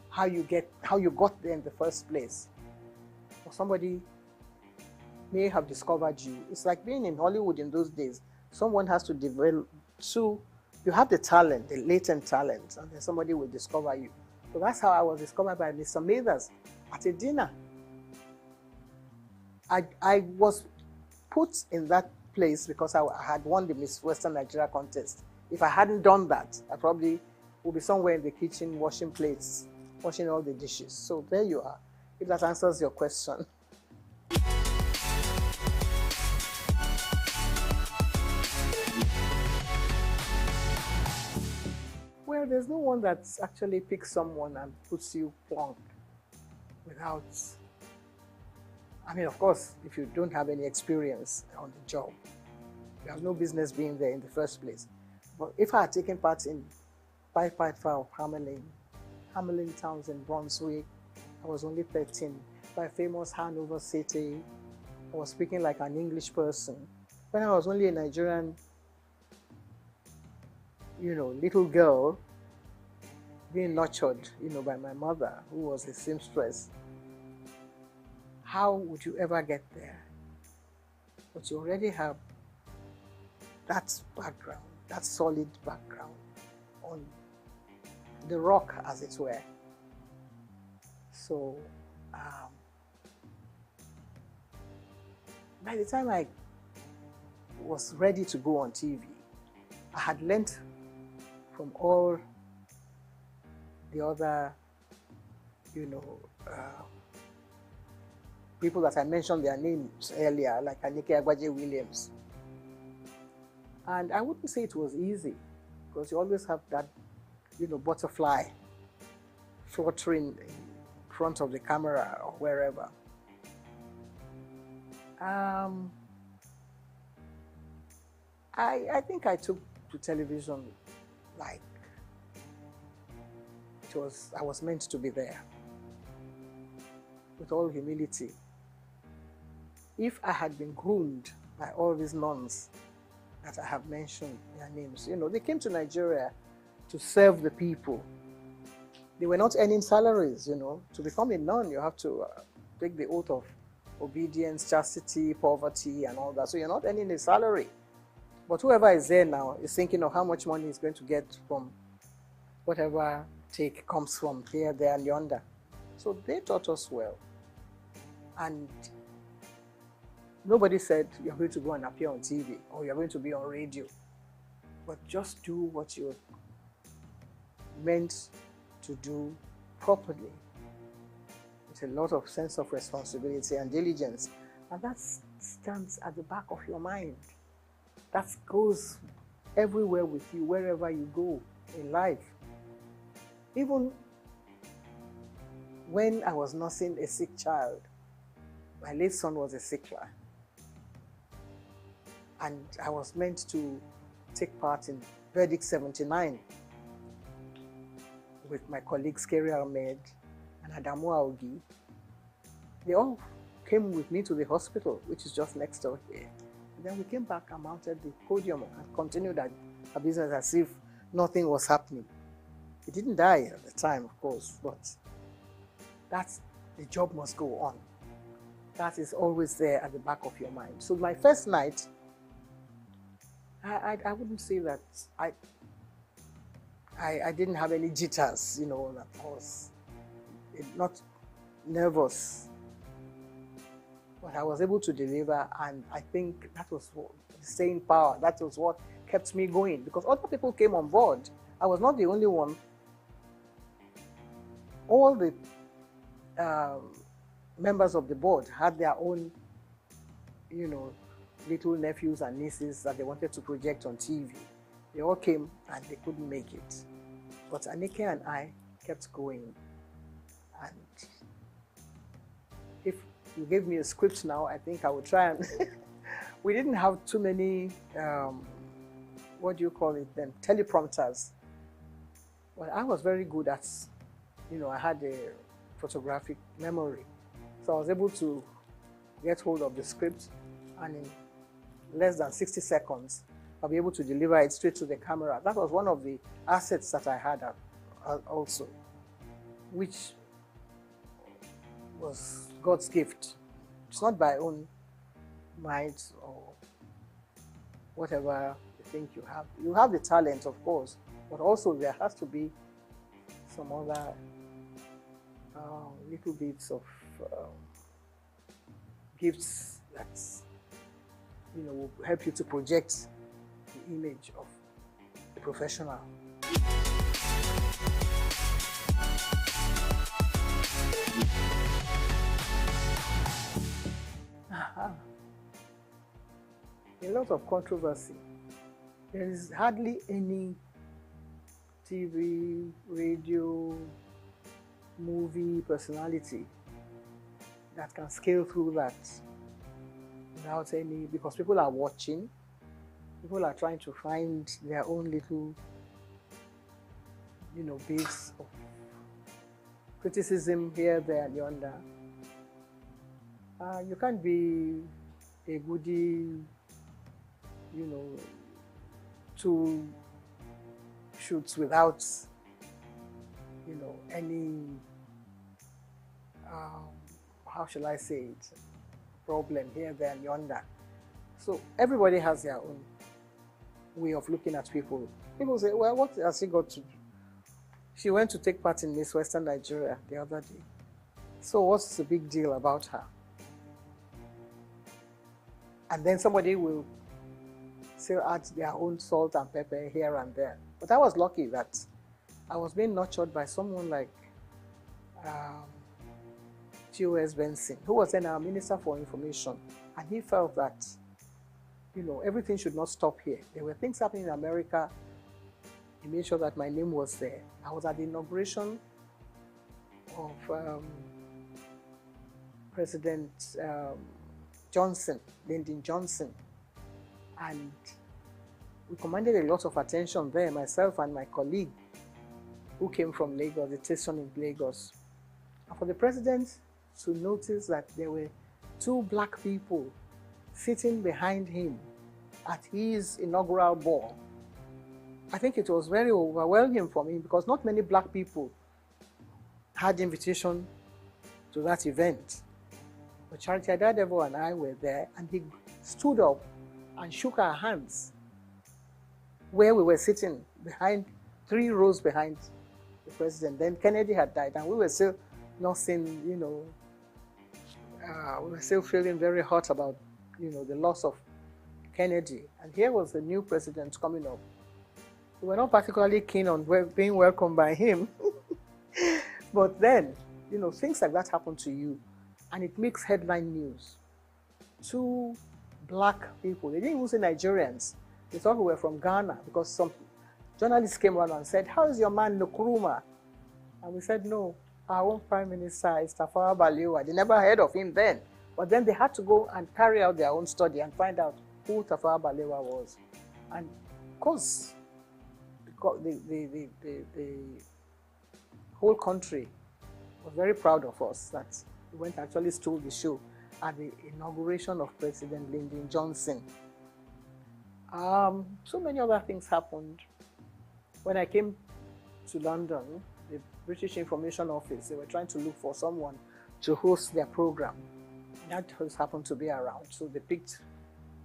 how you got there in the first place. Or somebody may have discovered you. It's like being in Hollywood in those days. Someone has to develop. So you have the talent, the latent talent, and then somebody will discover you. So that's how I was discovered by Mr. Mathers at a dinner. I was put in that place because I had won the Miss Western Nigeria contest. If I hadn't done that, I probably would be somewhere in the kitchen washing plates, washing all the dishes. So there you are, if that answers your question. Well, there's no one that actually picks someone and puts you plonk without, I mean, of course, if you don't have any experience on the job, you have no business being there in the first place. But if I had taken part in 5.5 of Hamelin Towns in Brunswick, I was only 13. By famous Hanover City, I was speaking like an English person. When I was only a Nigerian, little girl, being nurtured, by my mother, who was a seamstress, how would you ever get there? But you already have that background, that solid background on the rock, as it were. So, by the time I was ready to go on TV, I had learned from all the other, people that I mentioned their names earlier, like Anike Agbaje Williams. And I wouldn't say it was easy, because you always have that, butterfly fluttering in front of the camera or wherever. I think I took to television like I was meant to be there, with all humility. If I had been groomed by all these nuns that I have mentioned their names, they came to Nigeria to serve the people. They were not earning salaries, To become a nun, you have to take the oath of obedience, chastity, poverty, and all that. So you're not earning a salary. But whoever is there now is thinking of how much money he's going to get from whatever take comes from here, there, and yonder. So they taught us well. And nobody said you're going to go and appear on TV or you're going to be on radio. But just do what you're meant to do properly, with a lot of sense of responsibility and diligence. And that stands at the back of your mind. That goes everywhere with you, wherever you go in life. Even when I was nursing a sick child, my late son was a sickler. And I was meant to take part in Verdict 79 with my colleagues Kerry Ahmed and Adamu Aogi. They all came with me to the hospital, which is just next door here. And then we came back and mounted the podium and continued our business as if nothing was happening. He didn't die at the time, of course, but the job must go on. That is always there at the back of your mind. So my first night, I wouldn't say that I didn't have any jitters, that I was not nervous. But I was able to deliver, and I think that was the staying power. That was what kept me going, because other people came on board. I was not the only one. All the members of the board had their own, little nephews and nieces that they wanted to project on TV. They all came and they couldn't make it. But Anike and I kept going. And if you gave me a script now, I think I would try and... We didn't have too many what do you call it then, teleprompters. Well, I was very good at, I had a photographic memory. So I was able to get hold of the script, and in less than 60 seconds, I'll be able to deliver it straight to the camera. That was one of the assets that I had also, which was God's gift. It's not by own might or whatever you think you have. You have the talent, of course, but also there has to be some other little bits of gifts that will help you to project the image of the professional. A lot of controversy. There is hardly any TV, radio, movie personality that can scale through that without any, because people are watching, people are trying to find their own little, bits of criticism here, there, and yonder. You can't be a goodie, two shoots without, any, how shall I say it, problem here, there, and yonder. So everybody has their own way of looking at people. People say, well, what has she got to do? She went to take part in Miss Western Nigeria the other day. So what's the big deal about her? And then somebody will still add their own salt and pepper here and there. But I was lucky that I was being nurtured by someone like T.O.S. Benson, who was then our Minister for Information. And he felt that, everything should not stop here. There were things happening in America. He made sure that my name was there. I was at the inauguration of President Johnson, Lyndon Johnson. And we commanded a lot of attention there, myself and my colleague who came from Lagos, the station in Lagos. And for the president to notice that there were two black people sitting behind him at his inaugural ball, I think it was very overwhelming for me, because not many black people had invitation to that event. But Charity Adadevo and I were there, and he stood up and shook our hands where we were sitting behind, 3 rows behind the president. Then Kennedy had died, and we were still nothing, we were still feeling very hot about, the loss of Kennedy. And here was the new president coming up. We were not particularly keen on being welcomed by him. But then, things like that happen to you, and it makes headline news. 2 black people, they didn't even say Nigerians. They thought we were from Ghana, because some journalists came around and said, how is your man Nkrumah? And we said, no, our own Prime Minister is Tafawa Balewa. They never heard of him then. But then they had to go and carry out their own study and find out who Tafawa Balewa was. And of course, the whole country was very proud of us that we went and actually stole the show at the inauguration of President Lyndon Johnson. So many other things happened. When I came to London, the British Information Office, they were trying to look for someone to host their program. That has happened to be around, so they picked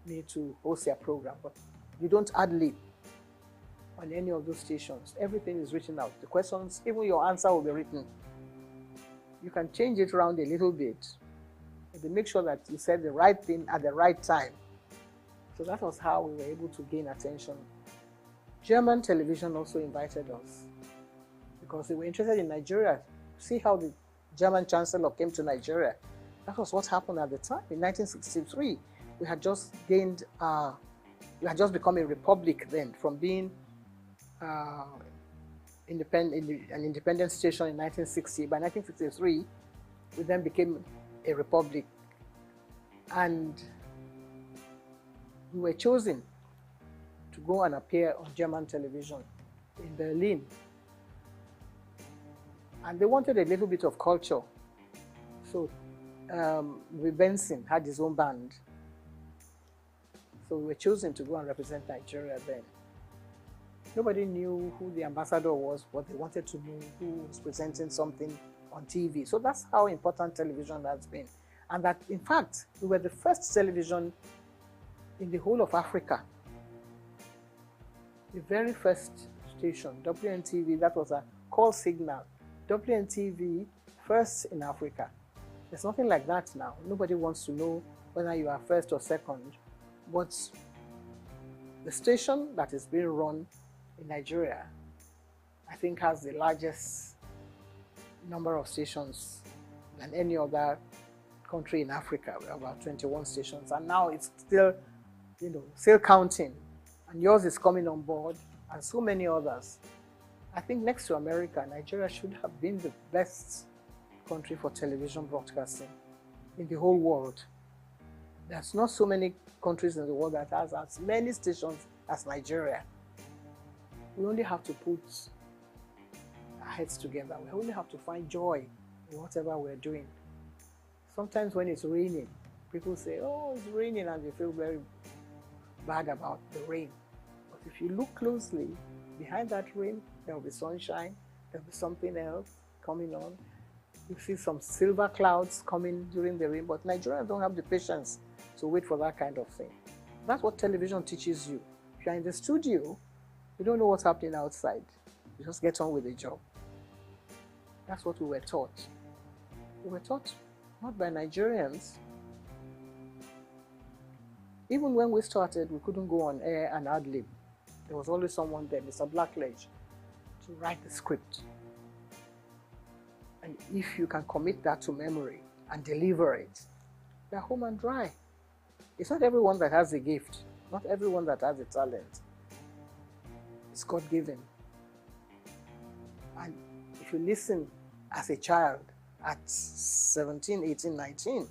me to host their program. But you don't ad-lib on any of those stations. Everything is written out. The questions, even your answer will be written. You can change it around a little bit, but they make sure that you said the right thing at the right time. So that was how we were able to gain attention. German television also invited us because they were interested in Nigeria. See how the German Chancellor came to Nigeria. That was what happened at the time. In 1963, we had just gained, we had just become a republic then, from being an independent station in 1960. By 1963, we then became a republic. And we were chosen to go and appear on German television in Berlin. And they wanted a little bit of culture. So Benson had his own band. So we were chosen to go and represent Nigeria then. Nobody knew who the ambassador was, but they wanted to know who was presenting something on TV. So that's how important television has been. And that, in fact, we were the first television in the whole of Africa. The very first station, WNTV, that was a call signal. WNTV, first in Africa. There's nothing like that now. Nobody wants to know whether you are first or second. But the station that is being run in Nigeria, I think, has the largest number of stations than any other country in Africa. We have about 21 stations, and now it's still, still counting. And yours is coming on board, and so many others. I think next to America, Nigeria should have been the best country for television broadcasting in the whole world. There's not so many countries in the world that has as many stations as Nigeria. We only have to put our heads together. We only have to find joy in whatever we're doing. Sometimes when it's raining, people say, oh, it's raining, and they feel very bad about the rain. But if you look closely, behind that rain, there will be sunshine, there will be something else coming on. You see some silver clouds coming during the rain, but Nigerians don't have the patience to wait for that kind of thing. That's what television teaches you. If you're in the studio, you don't know what's happening outside. You just get on with the job. That's what we were taught. We were taught not by Nigerians. Even when we started, we couldn't go on air and ad-lib. There was always someone there, Mr. Blackledge, to write the script. And if you can commit that to memory and deliver it, they're home and dry. It's not everyone that has the gift, not everyone that has the talent. It's God-given. And if you listen as a child at 17, 18, 19,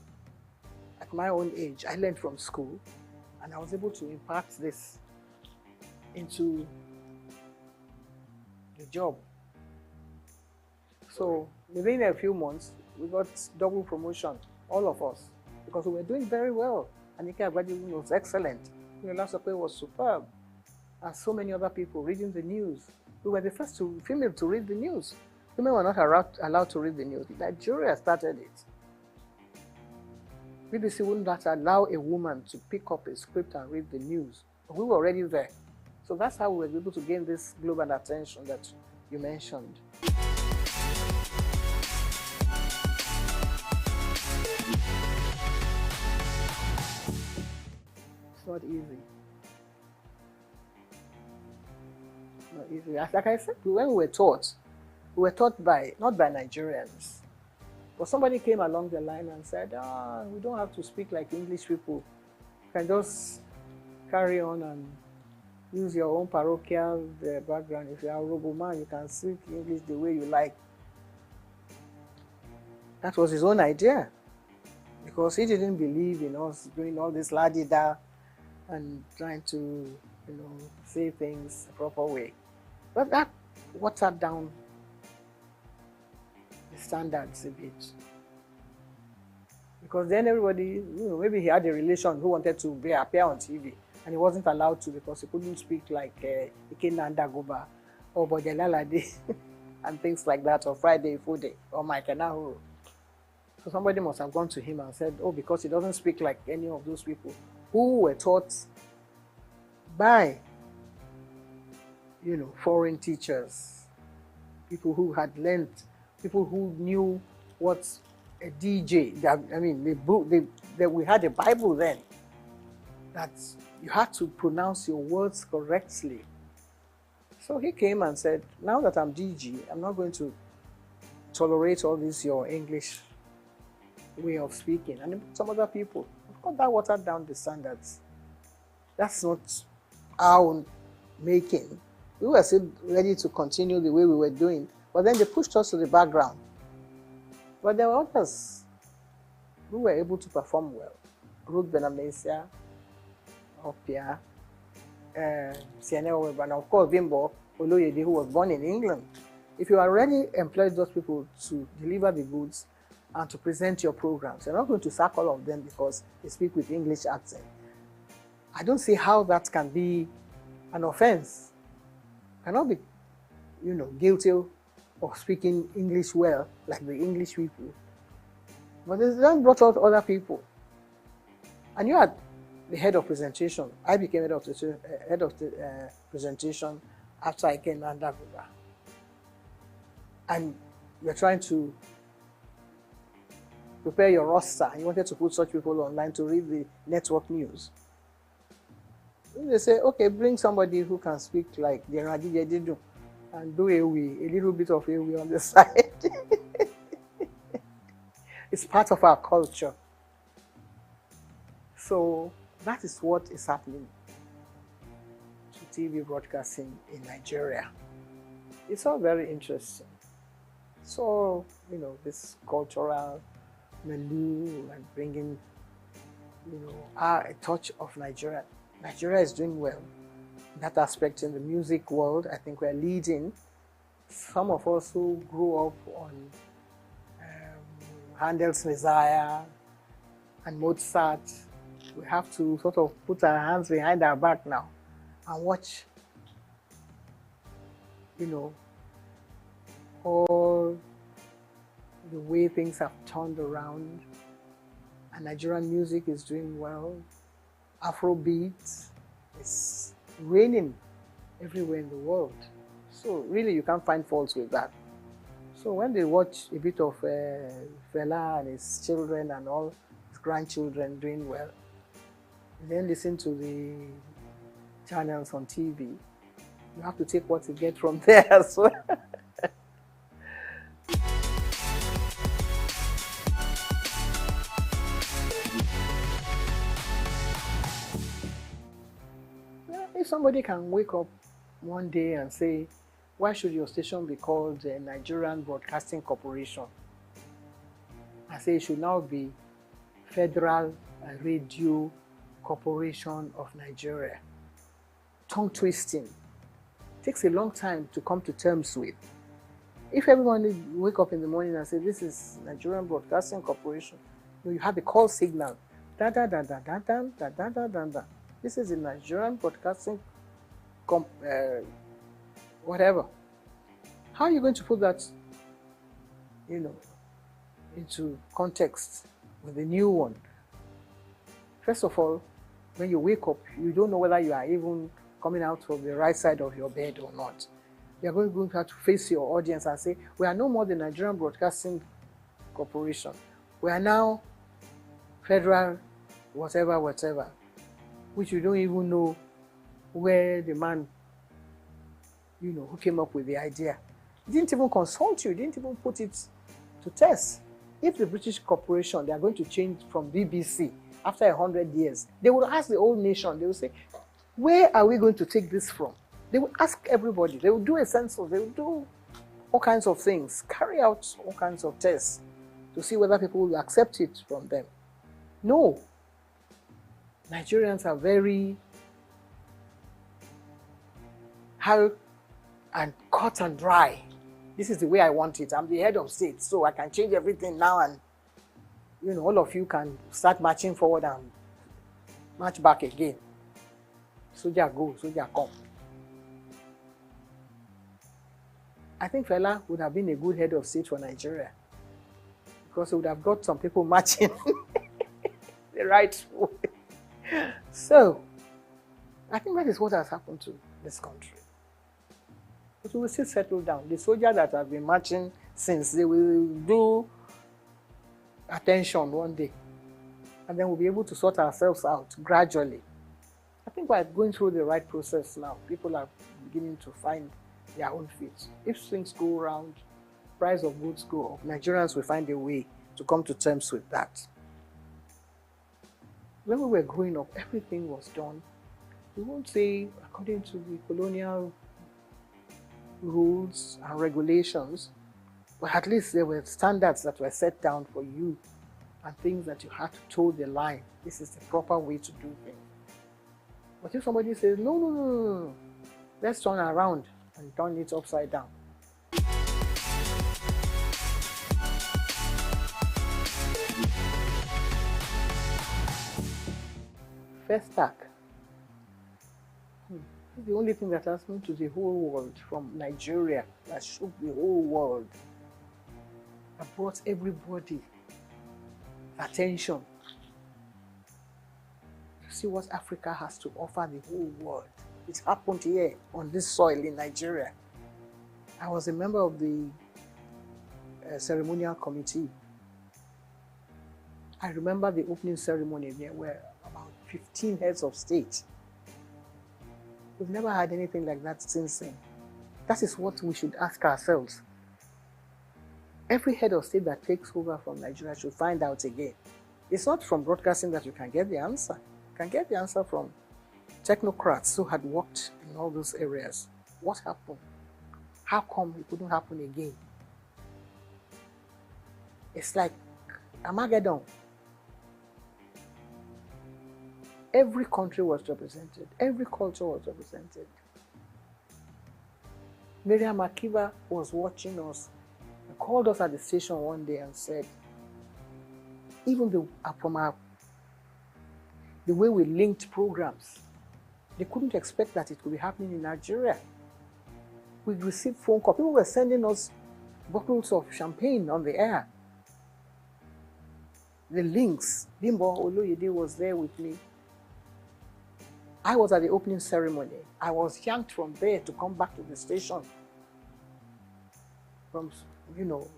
at my own age, I learned from school, and I was able to impart this into the job. So within a few months, we got double promotion, all of us, because we were doing very well. Anika Agbadewun was excellent. Yola Sope was superb. And so many other people reading the news. We were the first female to read the news. Women were not allowed to read the news. Nigeria started it. BBC wouldn't allow a woman to pick up a script and read the news. But we were already there. So that's how we were able to gain this global attention that you mentioned. It's not easy. Not easy. Like I said, when we were taught by, not by Nigerians. But somebody came along the line and said, we don't have to speak like English people. You can just carry on and use your own parochial background. If you are a Robo man, you can speak English the way you like. That was his own idea. Because he didn't believe in us doing all this la-di-da and trying to, say things the proper way. But that watered down the standards a bit. Because then everybody, maybe he had a relation who wanted to appear on TV, and he wasn't allowed to because he couldn't speak like Ikenna Ndagoba or Bodelalade and things like that, or Friday Fude or Mike Nahuru. So somebody must have gone to him and said, because he doesn't speak like any of those people who were taught by, foreign teachers, people who had learned, people who knew what a DJ, we had a Bible then, that you had to pronounce your words correctly. So he came and said, now that I'm DG, I'm not going to tolerate all this, your English way of speaking. And some other people, of course, that watered down the standards. That's not our making. We were still ready to continue the way we were doing, but then they pushed us to the background. But there were others who were able to perform well. Ruth Benamesia, Opia, CNN Web, and of course Bimbo Oloyede, who was born in England. If you already employed those people to deliver the goods and to present your programs, you're not going to sack all of them because they speak with English accent. I don't see how that can be an offense. Cannot be, guilty of speaking English well, like the English people. But they then brought out other people. And you had the head of presentation. I became head of the presentation after I came underground. And you're trying to prepare your roster. You wanted to put such people online to read the network news. They say, okay, bring somebody who can speak like the Radididu and do a little bit of Ewe on the side. It's part of our culture. So that is what is happening to TV broadcasting in Nigeria. It's all very interesting. So, this cultural milieu and bringing, a touch of Nigeria. Nigeria is doing well. In that aspect, in the music world, I think we're leading. Some of us who grew up on Handel's Messiah and Mozart, we have to sort of put our hands behind our back now and watch, all the way things have turned around, and Nigerian music is doing well. Afrobeat is reigning everywhere in the world. So really you can't find faults with that. So when they watch a bit of Fela and his children and all his grandchildren doing well, then listen to the channels on TV, you have to take what you get from there as well. If somebody can wake up one day and say, why should your station be called the Nigerian Broadcasting Corporation? I say it should now be Federal Radio Corporation of Nigeria. Tongue twisting. Takes a long time to come to terms with. If everyone wake up in the morning and say, this is Nigerian Broadcasting Corporation, you have the call signal. Da da da da da da da da da da da. This is the Nigerian Broadcasting whatever. How are you going to put that, into context with the new one? First of all, when you wake up, you don't know whether you are even coming out of the right side of your bed or not. You are going to have to face your audience and say, we are no more the Nigerian Broadcasting Corporation. We are now Federal whatever, which you don't even know where the man, who came up with the idea. He didn't even consult you, didn't even put it to test. If the British corporation, they are going to change from BBC after 100 years, they will ask the whole nation, they will say, where are we going to take this from? They will ask everybody, they will do a census, they will do all kinds of things, carry out all kinds of tests to see whether people will accept it from them. No. Nigerians are very hard and cut and dry. This is the way I want it. I'm the head of state, so I can change everything now, and all of you can start marching forward and march back again. Soldier go, soldier come. I think Fela would have been a good head of state for Nigeria, because he would have got some people marching the right way. So, I think that is what has happened to this country. But we will still settle down. The soldiers that have been marching since, they will do attention one day. And then we'll be able to sort ourselves out gradually. I think we're going through the right process now. People are beginning to find their own feet. If things go around, price of goods go up, Nigerians will find a way to come to terms with that. When we were growing up, everything was done. We won't say according to the colonial rules and regulations, but at least there were standards that were set down for you and things that you had to toe the line. This is the proper way to do things. But if somebody says, no, no, no, no, no, let's turn around and turn it upside down. SOUQ. It's the only thing that has happened to the whole world from Nigeria, that shook the whole world, that brought everybody attention to see what Africa has to offer the whole world. It happened here on this soil in Nigeria. I was a member of the ceremonial committee. I remember the opening ceremony. There were about 15 heads of state. We've never had anything like that since then. That is what we should ask ourselves. Every head of state that takes over from Nigeria should find out again. It's not from broadcasting that you can get the answer. You can get the answer from technocrats who had worked in all those areas. What happened? How come it couldn't happen again? It's like Armageddon. Every country was represented. Every culture was represented. Miriam Akiva was watching us and called us at the station one day and said, even the way we linked programs, they couldn't expect that it could be happening in Nigeria. We received phone calls. People were sending us bottles of champagne on the air. The links. Bimbo Oloyede was there with me. I was at the opening ceremony. I was yanked from there to come back to the station. From,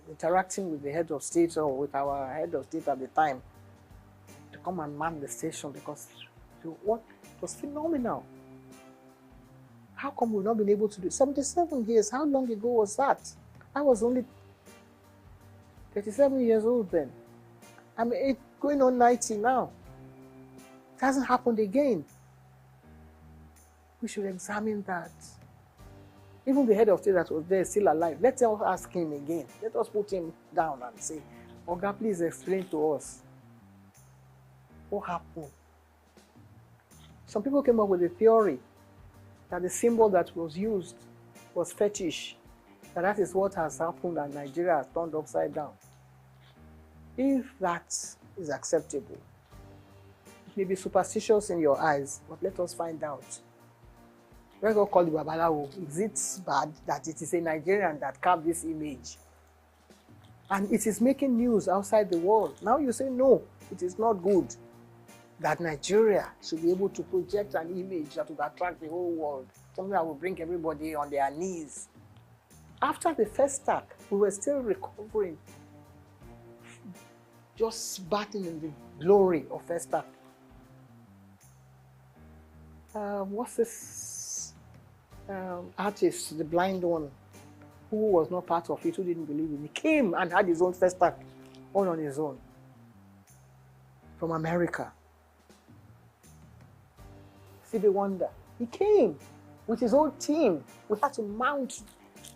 interacting with the head of state or with our head of state at the time to come and man the station because it was phenomenal. How come we've not been able to do it? 77 years, how long ago was that? I was only 37 years old then. I'm going on 90 now. It hasn't happened again. We should examine that. Even the head of state that was there is still alive. Let us ask him again. Let us put him down and say, Oga, please explain to us what happened. Some people came up with a theory that the symbol that was used was fetish. That is what has happened and Nigeria has turned upside down. If that is acceptable, it may be superstitious in your eyes, but let us find out. Let's go call the Babalawo. Is it bad that it is a Nigerian that carved this image? And it is making news outside the world. Now you say, no, it is not good that Nigeria should be able to project an image that would attract the whole world, something that will bring everybody on their knees. After the first SOUQ, we were still recovering, just bathing in the glory of first SOUQ. What's this artist, the blind one, who was not part of it, who didn't believe in it, came and had his own first SOUQ, all on his own, from America. Stevie Wonder, he came with his own team. We had to mount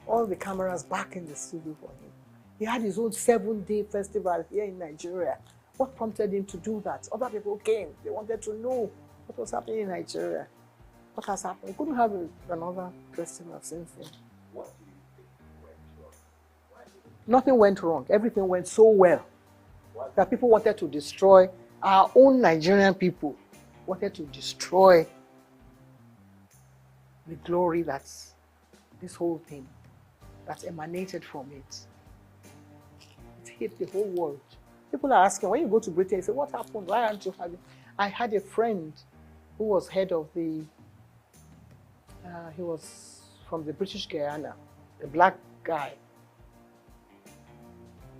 all the cameras back in the studio for him. He had his own 7-day festival here in Nigeria. What prompted him to do that? Other people came. They wanted to know what was happening in Nigeria. What has happened? We couldn't have another festival since then. What do you think went wrong? Nothing went wrong. Everything went so well that people wanted to destroy, our own Nigerian people wanted to destroy the glory that's this whole thing that emanated from it. It hit the whole world. People are asking, when you go to Britain, you say, what happened? Why aren't you having? I had a friend who was head of the, he was from the British Guyana, a black guy.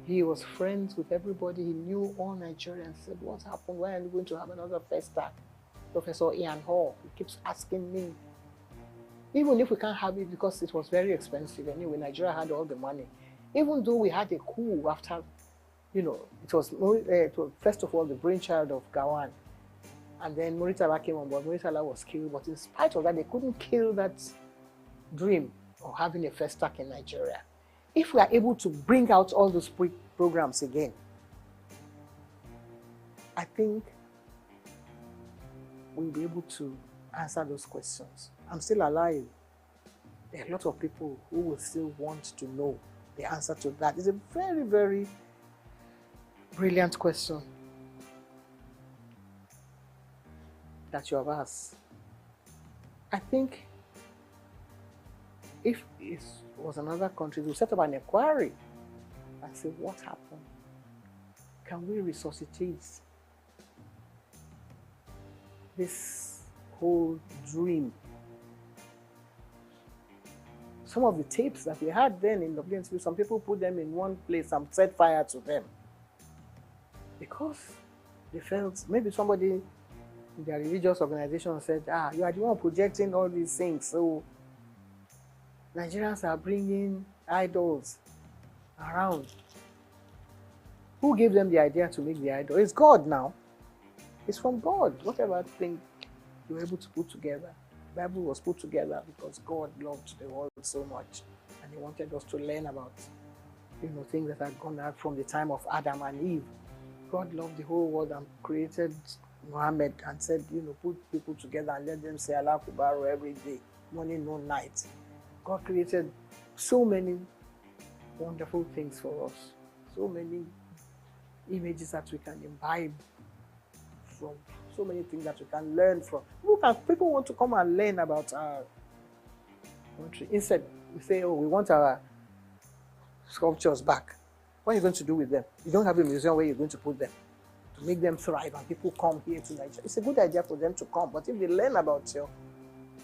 He was friends with everybody. He knew all Nigerians. Said, what happened? Why are we going to have another first SOUQ? Professor Ian Hall, he keeps asking me. Even if we can't have it because it was very expensive anyway, Nigeria had all the money. Even though we had a coup after, it was first of all the brainchild of Gawan. And then Muritala came on board. Muritala was killed, but in spite of that, they couldn't kill that dream of having a first SOUQ in Nigeria. If we are able to bring out all those programs again, I think we'll be able to answer those questions. I'm still alive. There are a lot of people who will still want to know the answer to that. It's a very, very brilliant question that you have asked. I think if it was another country, we'll set up an inquiry and say, what happened? Can we resuscitate this whole dream? Some of the tapes that we had then in WNTV, some people put them in one place and set fire to them because they felt maybe somebody in their religious organization said, you are the one projecting all these things, so Nigerians are bringing idols around. Who gave them the idea to make the idol? It's God now. It's from God. Whatever thing you were able to put together. The Bible was put together because God loved the world so much, and He wanted us to learn about, things that had gone out from the time of Adam and Eve. God loved the whole world and created Muhammad and said, put people together and let them say Allah Akbar every day, morning, noon, night. God created so many wonderful things for us, so many images that we can imbibe from, so many things that we can learn from. People want to come and learn about our country. Instead, we say, we want our sculptures back. What are you going to do with them? You don't have a museum where you're going to put them to make them thrive and people come here to Nigeria. It's a good idea for them to come, but if they learn about your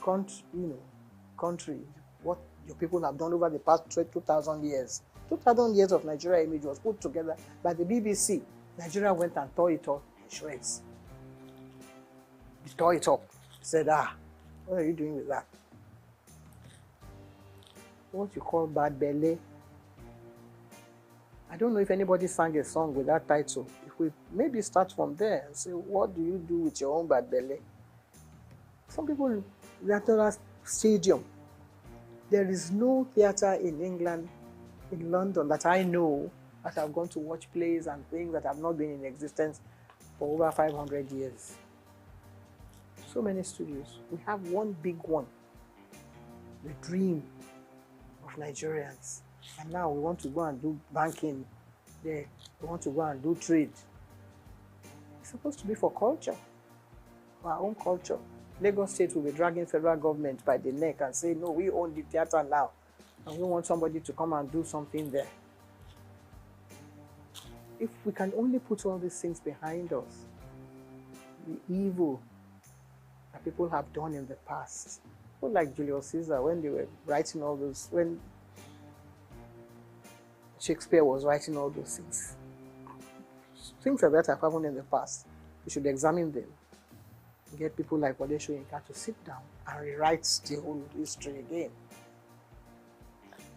country, what your people have done over the past 2,000 years. 2,000 years of Nigeria image was put together by the BBC. Nigeria went and tore it up in shreds. He tore it up. He said, what are you doing with that? What you call bad belly. I don't know if anybody sang a song with that title. If we maybe start from there and say, what do you do with your own bad belly? Some people, Theatre Stadium. There is no theatre in England, in London, that I know that have gone to watch plays and things that have not been in existence for over 500 years. So many studios. We have one big one, the dream of Nigerians. And now we want to go and do banking there. We want to go and do trade. It's supposed to be for culture, for our own culture. Lagos State will be dragging federal government by the neck and say, no, we own the theatre now. And we want somebody to come and do something there. If we can only put all these things behind us, the evil that people have done in the past, people like Julius Caesar, when they were writing all those, when Shakespeare was writing all those things. Things like that have happened in the past. We should examine them. Get people like Wole Soyinka to sit down and rewrite the whole history again.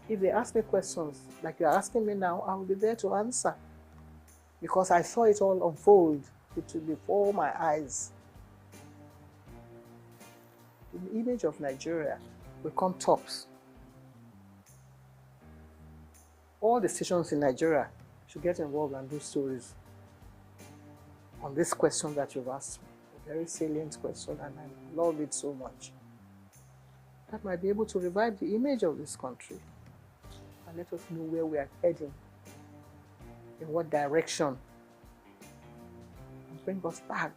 If they ask me questions like you're asking me now, I will be there to answer. Because I saw it all unfold before my eyes. The image of Nigeria will come tops. All the stations in Nigeria should get involved and do stories on this question that you've asked me. A very salient question, and I love it so much. That might be able to revive the image of this country and let us know where we are heading, in what direction, and bring us back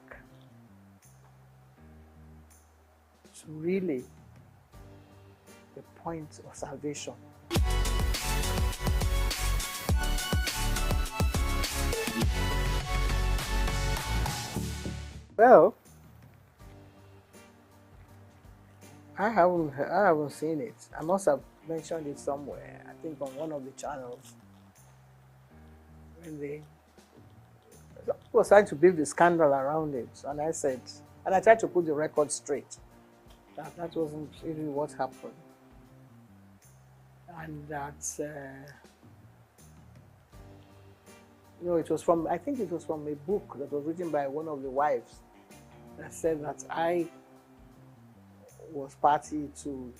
to really the point of salvation. Well, I haven't seen it. I must have mentioned it somewhere. I think on one of the channels. When they was trying to build the scandal around it, and I said, and I tried to put the record straight. That wasn't really what happened, and that it was from, I think it was from a book that was written by one of the wives that said that I was party to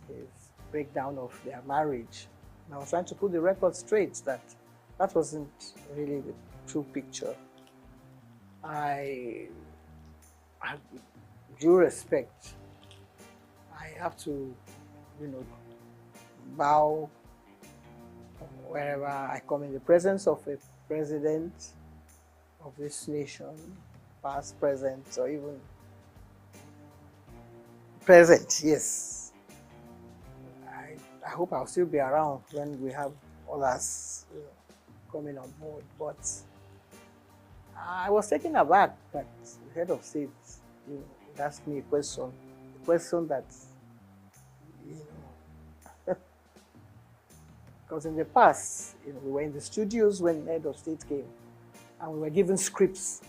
his breakdown of their marriage. And I was trying to put the record straight that wasn't really the true picture. due respect, I have to, bow wherever I come in the presence of a president of this nation, past, present, or even present, yes. I hope I'll still be around when we have others coming on board. But I was taken aback that the head of state asked me a question that, because in the past, we were in the studios when the head of state came, and we were given scripts.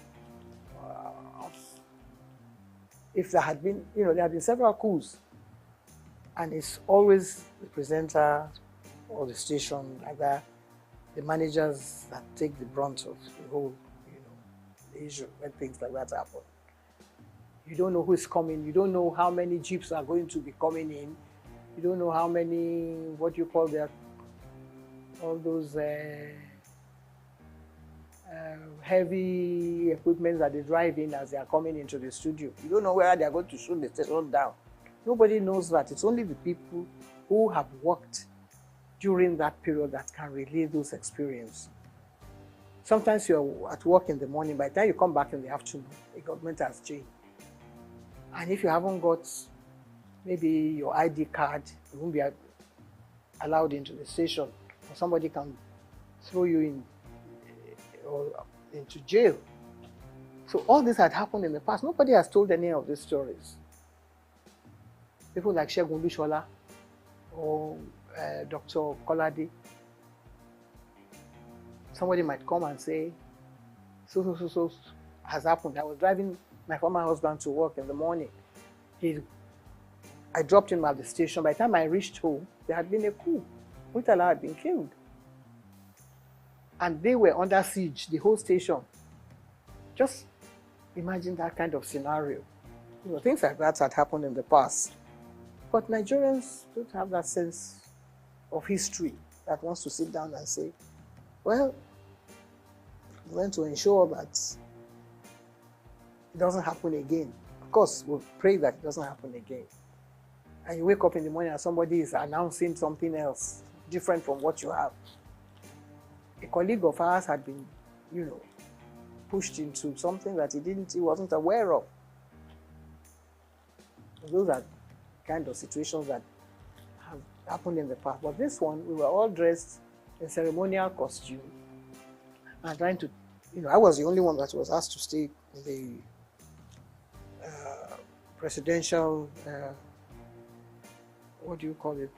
If there had been, there have been several coups, and it's always the presenter or the station like that, the managers that take the brunt of the whole, the issue when things like that happen. You don't know who's coming. You don't know how many jeeps are going to be coming in. You don't know how many, what you call all those heavy equipment that they drive in as they are coming into the studio. You don't know where they are going to shoot the station down. Nobody knows that. It's only the people who have worked during that period that can relay those experiences. Sometimes you're at work in the morning, by the time you come back in the afternoon, the government has changed. And if you haven't got maybe your ID card, you won't be allowed into the station, or somebody can throw you in or into jail. So all this had happened in the past. Nobody has told any of these stories. People like Segun Lushola or Dr. Kolade. Somebody might come and say, so has happened. I was driving my former husband to work in the morning. I dropped him at the station. By the time I reached home, there had been a coup. Murtala had been killed. And they were under siege, the whole station. Just imagine that kind of scenario. Things like that had happened in the past. But Nigerians don't have that sense of history that wants to sit down and say, well, we want to ensure that it doesn't happen again. Of course, we'll pray that it doesn't happen again. And you wake up in the morning and somebody is announcing something else, different from what you have. A colleague of ours had been, pushed into something that he wasn't aware of. Those are kind of situations that have happened in the past. But this one, we were all dressed in ceremonial costume and trying to, I was the only one that was asked to stay in the presidential, what do you call it,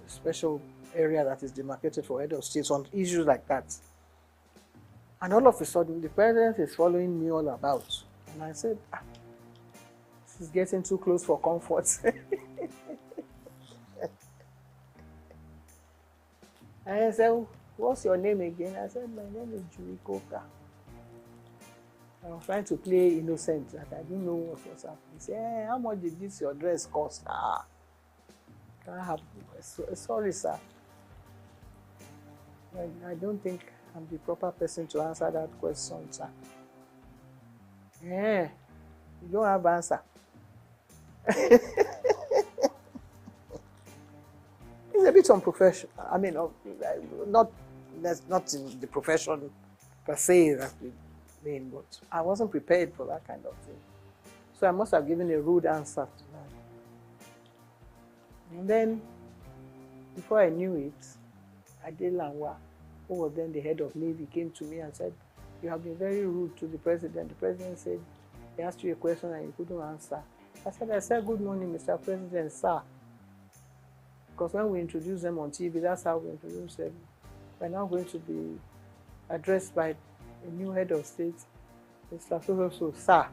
special area that is demarcated for head of states on issues like that. And all of a sudden, the president is following me all about. And I said, this is getting too close for comfort. And I said, what's your name again? I said, my name is Julie Coker. I was trying to play innocent, that I didn't know what was happening. He said, hey, how much did this your dress cost? Can I have, sorry, sir. I don't think I'm the proper person to answer that question, sir. Yeah, you don't have answer. It's a bit unprofessional. I mean, not in the profession per se that we mean, but I wasn't prepared for that kind of thing. So I must have given a rude answer to that. And then, before I knew it, Ade Lanwa, who was then the head of Navy, came to me and said, you have been very rude to the president. The president said, he asked you a question and you couldn't answer. I said, good morning, Mr. President, sir. Because when we introduce them on TV, that's how we introduce them. We're now going to be addressed by a new head of state, Mr. So, sir.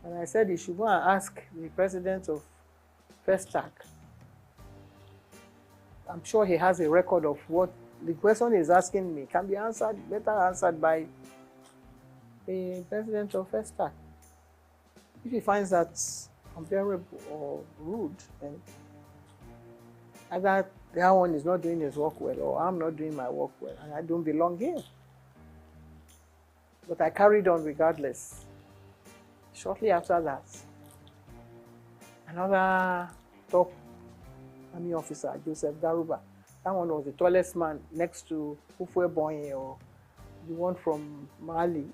And I said, you should go and ask the president of SOUQ. I'm sure he has a record of what the question is asking me can be answered, better answered by the president of SOUQ. If he finds that unbearable or rude, then either that one is not doing his work well or I'm not doing my work well and I don't belong here. But I carried on regardless. Shortly after that, another top army officer, Joseph Garuba. That one was the tallest man next to Ufwe Bonye, or the one from Mali.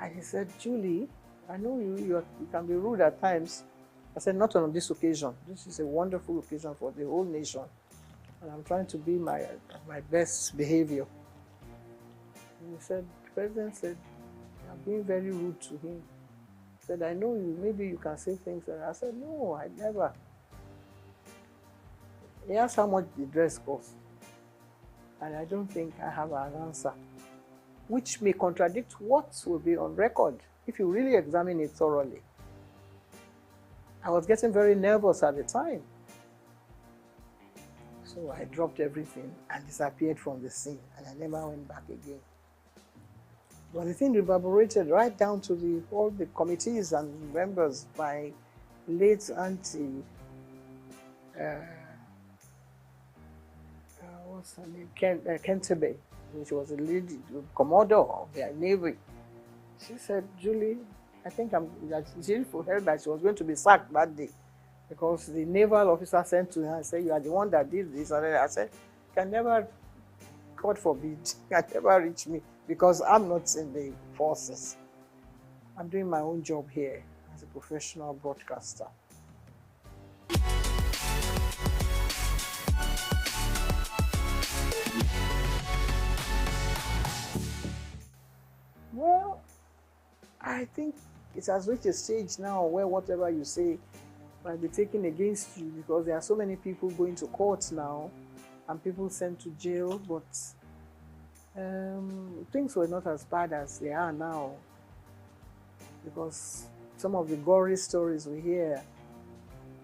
And he said, Julie, I know you can be rude at times. I said, not on this occasion. This is a wonderful occasion for the whole nation. And I'm trying to be my best behavior. And he said, the president said, I'm being very rude to him. He said, I know you, maybe you can say things. And I said, no, I never. He asked how much the dress cost. And I don't think I have an answer, which may contradict what will be on record if you really examine it thoroughly. I was getting very nervous at the time. So I dropped everything and disappeared from the scene, and I never went back again. But the thing reverberated right down to all the committees and members. My late auntie, what's her name? Kentebe, which was a lady, commodore of their navy. She said, Julie, I think she heard that she was going to be sacked that day because the naval officer sent to her and said, you are the one that did this. And I said, can never, God forbid, can never reach me because I'm not in the forces. I'm doing my own job here as a professional broadcaster. Well, I think it has reached a stage now where whatever you say might be taken against you because there are so many people going to court now and people sent to jail, but things were not as bad as they are now because some of the gory stories we hear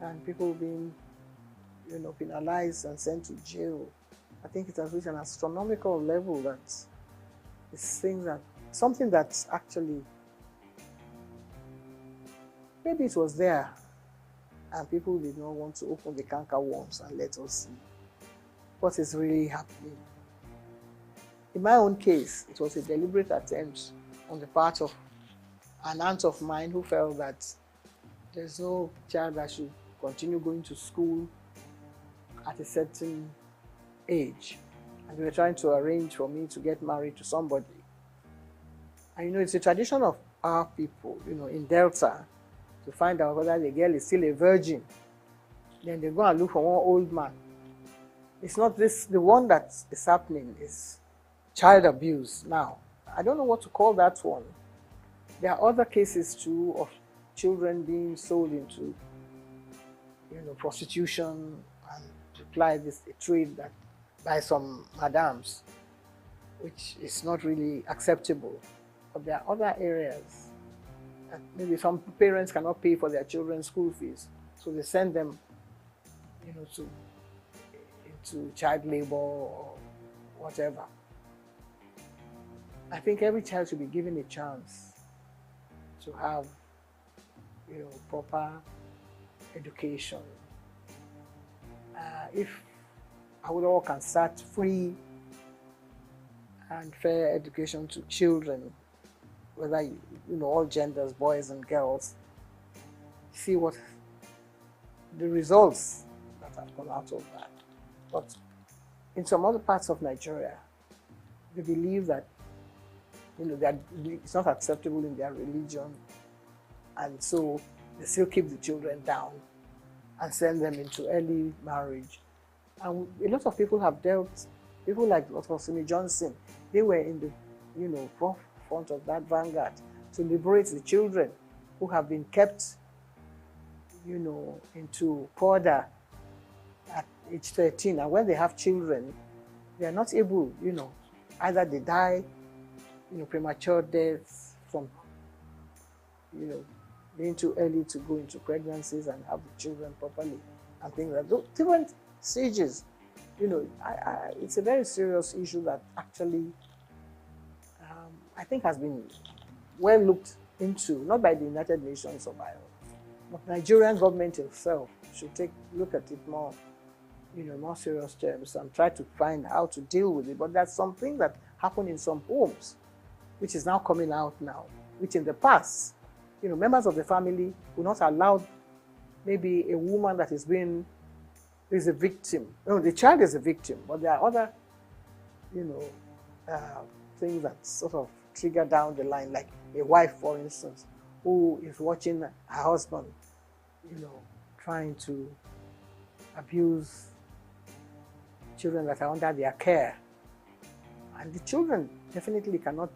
and people being, penalized and sent to jail, I think it has reached an astronomical level that it's something that's actually, maybe it was there and people did not want to open the canker worms and let us see what is really happening. In my own case, it was a deliberate attempt on the part of an aunt of mine who felt that there's no child that should continue going to school at a certain age. And they were trying to arrange for me to get married to somebody. And it's a tradition of our people, in Delta, to find out whether the girl is still a virgin. Then they go and look for one old man. It's not this, the one that is happening is child abuse now. I don't know what to call that one. There are other cases too of children being sold into, prostitution and to apply this a trade that by some madams, which is not really acceptable. But there are other areas. Maybe some parents cannot pay for their children's school fees, so they send them, into child labor or whatever. I think every child should be given a chance to have, proper education. If all can start free and fair education to children, whether all genders, boys and girls, see what the results that have come out of that. But in some other parts of Nigeria, they believe that that it's not acceptable in their religion, and so they still keep the children down and send them into early marriage. And a lot of people have dealt, people like Dr. Simi Johnson, they were in the forefront of that vanguard to liberate the children who have been kept, into Korda at age 13. And when they have children, they are not able, either they die, premature deaths from, being too early to go into pregnancies and have the children properly and things like those different stages. It's a very serious issue that actually I think has been well looked into, not by the United Nations or by, but the Nigerian government itself should look at it more, more serious terms and try to find how to deal with it. But that's something that happened in some homes, which is now coming out now, which in the past, members of the family were not allowed maybe a woman that is a victim. No, the child is a victim, but there are other, things that sort of trigger down the line, like a wife, for instance, who is watching her husband, trying to abuse children that are under their care. And the children definitely cannot,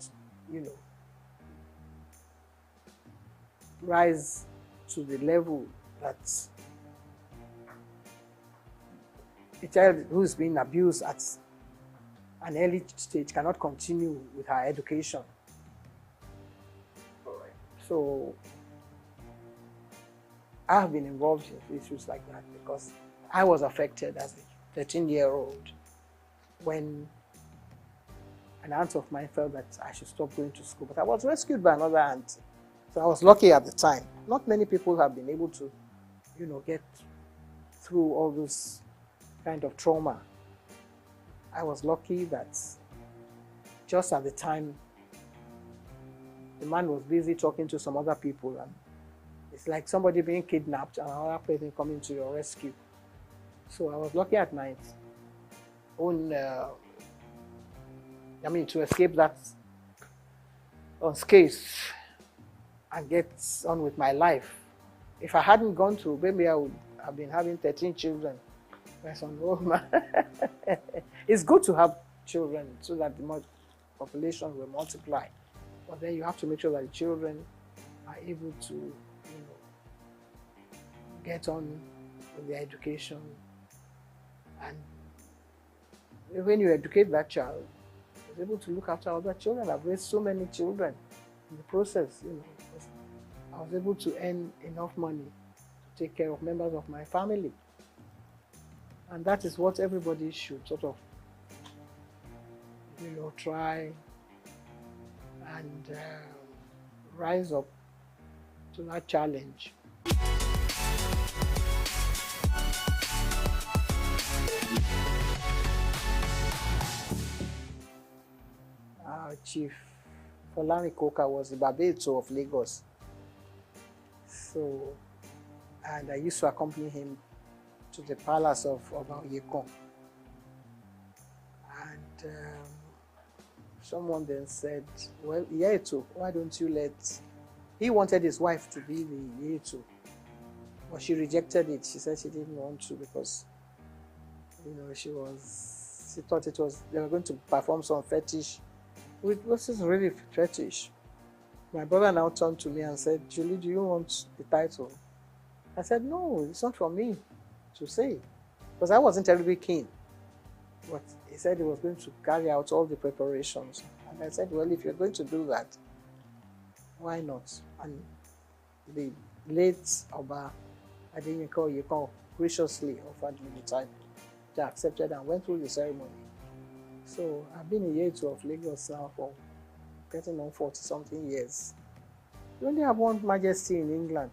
rise to the level that a child who is being abused at an early stage cannot continue with her education. So I have been involved in issues like that because I was affected as a 13-year-old when an aunt of mine felt that I should stop going to school. But I was rescued by another aunt. So I was lucky at the time. Not many people have been able to, get through all this kind of trauma. I was lucky that just at the time, the man was busy talking to some other people, and it's like somebody being kidnapped and another person coming to your rescue. So I was lucky at my own, to escape that unscathed and get on with my life. If I hadn't gone through, maybe I would have been having 13 children. It's good to have children so that the population will multiply. But then you have to make sure that the children are able to, get on with their education. And when you educate that child, you're able to look after other children. I've raised so many children in the process, I was able to earn enough money to take care of members of my family. And that is what everybody should sort of, try and rise up to that challenge. Our chief, Folami Koka, was the Babeto of Lagos. So, and I used to accompany him to the palace of Yekon. And someone then said, well, Yeto, why don't you let... He wanted his wife to be the Yeto, but she rejected it. She said she didn't want to because, she thought they were going to perform some fetish. This is really fetish. My brother now turned to me and said, Julie, do you want the title? I said, no, it's not for me to say, because I wasn't terribly keen. But he said he was going to carry out all the preparations. And I said, well, if you're going to do that, why not? And the late Oba Adeyinka Yekon graciously offered me the title. I accepted and went through the ceremony. So I've been a Yeto of Lagos now for getting on 40-something years. We only have one majesty in England.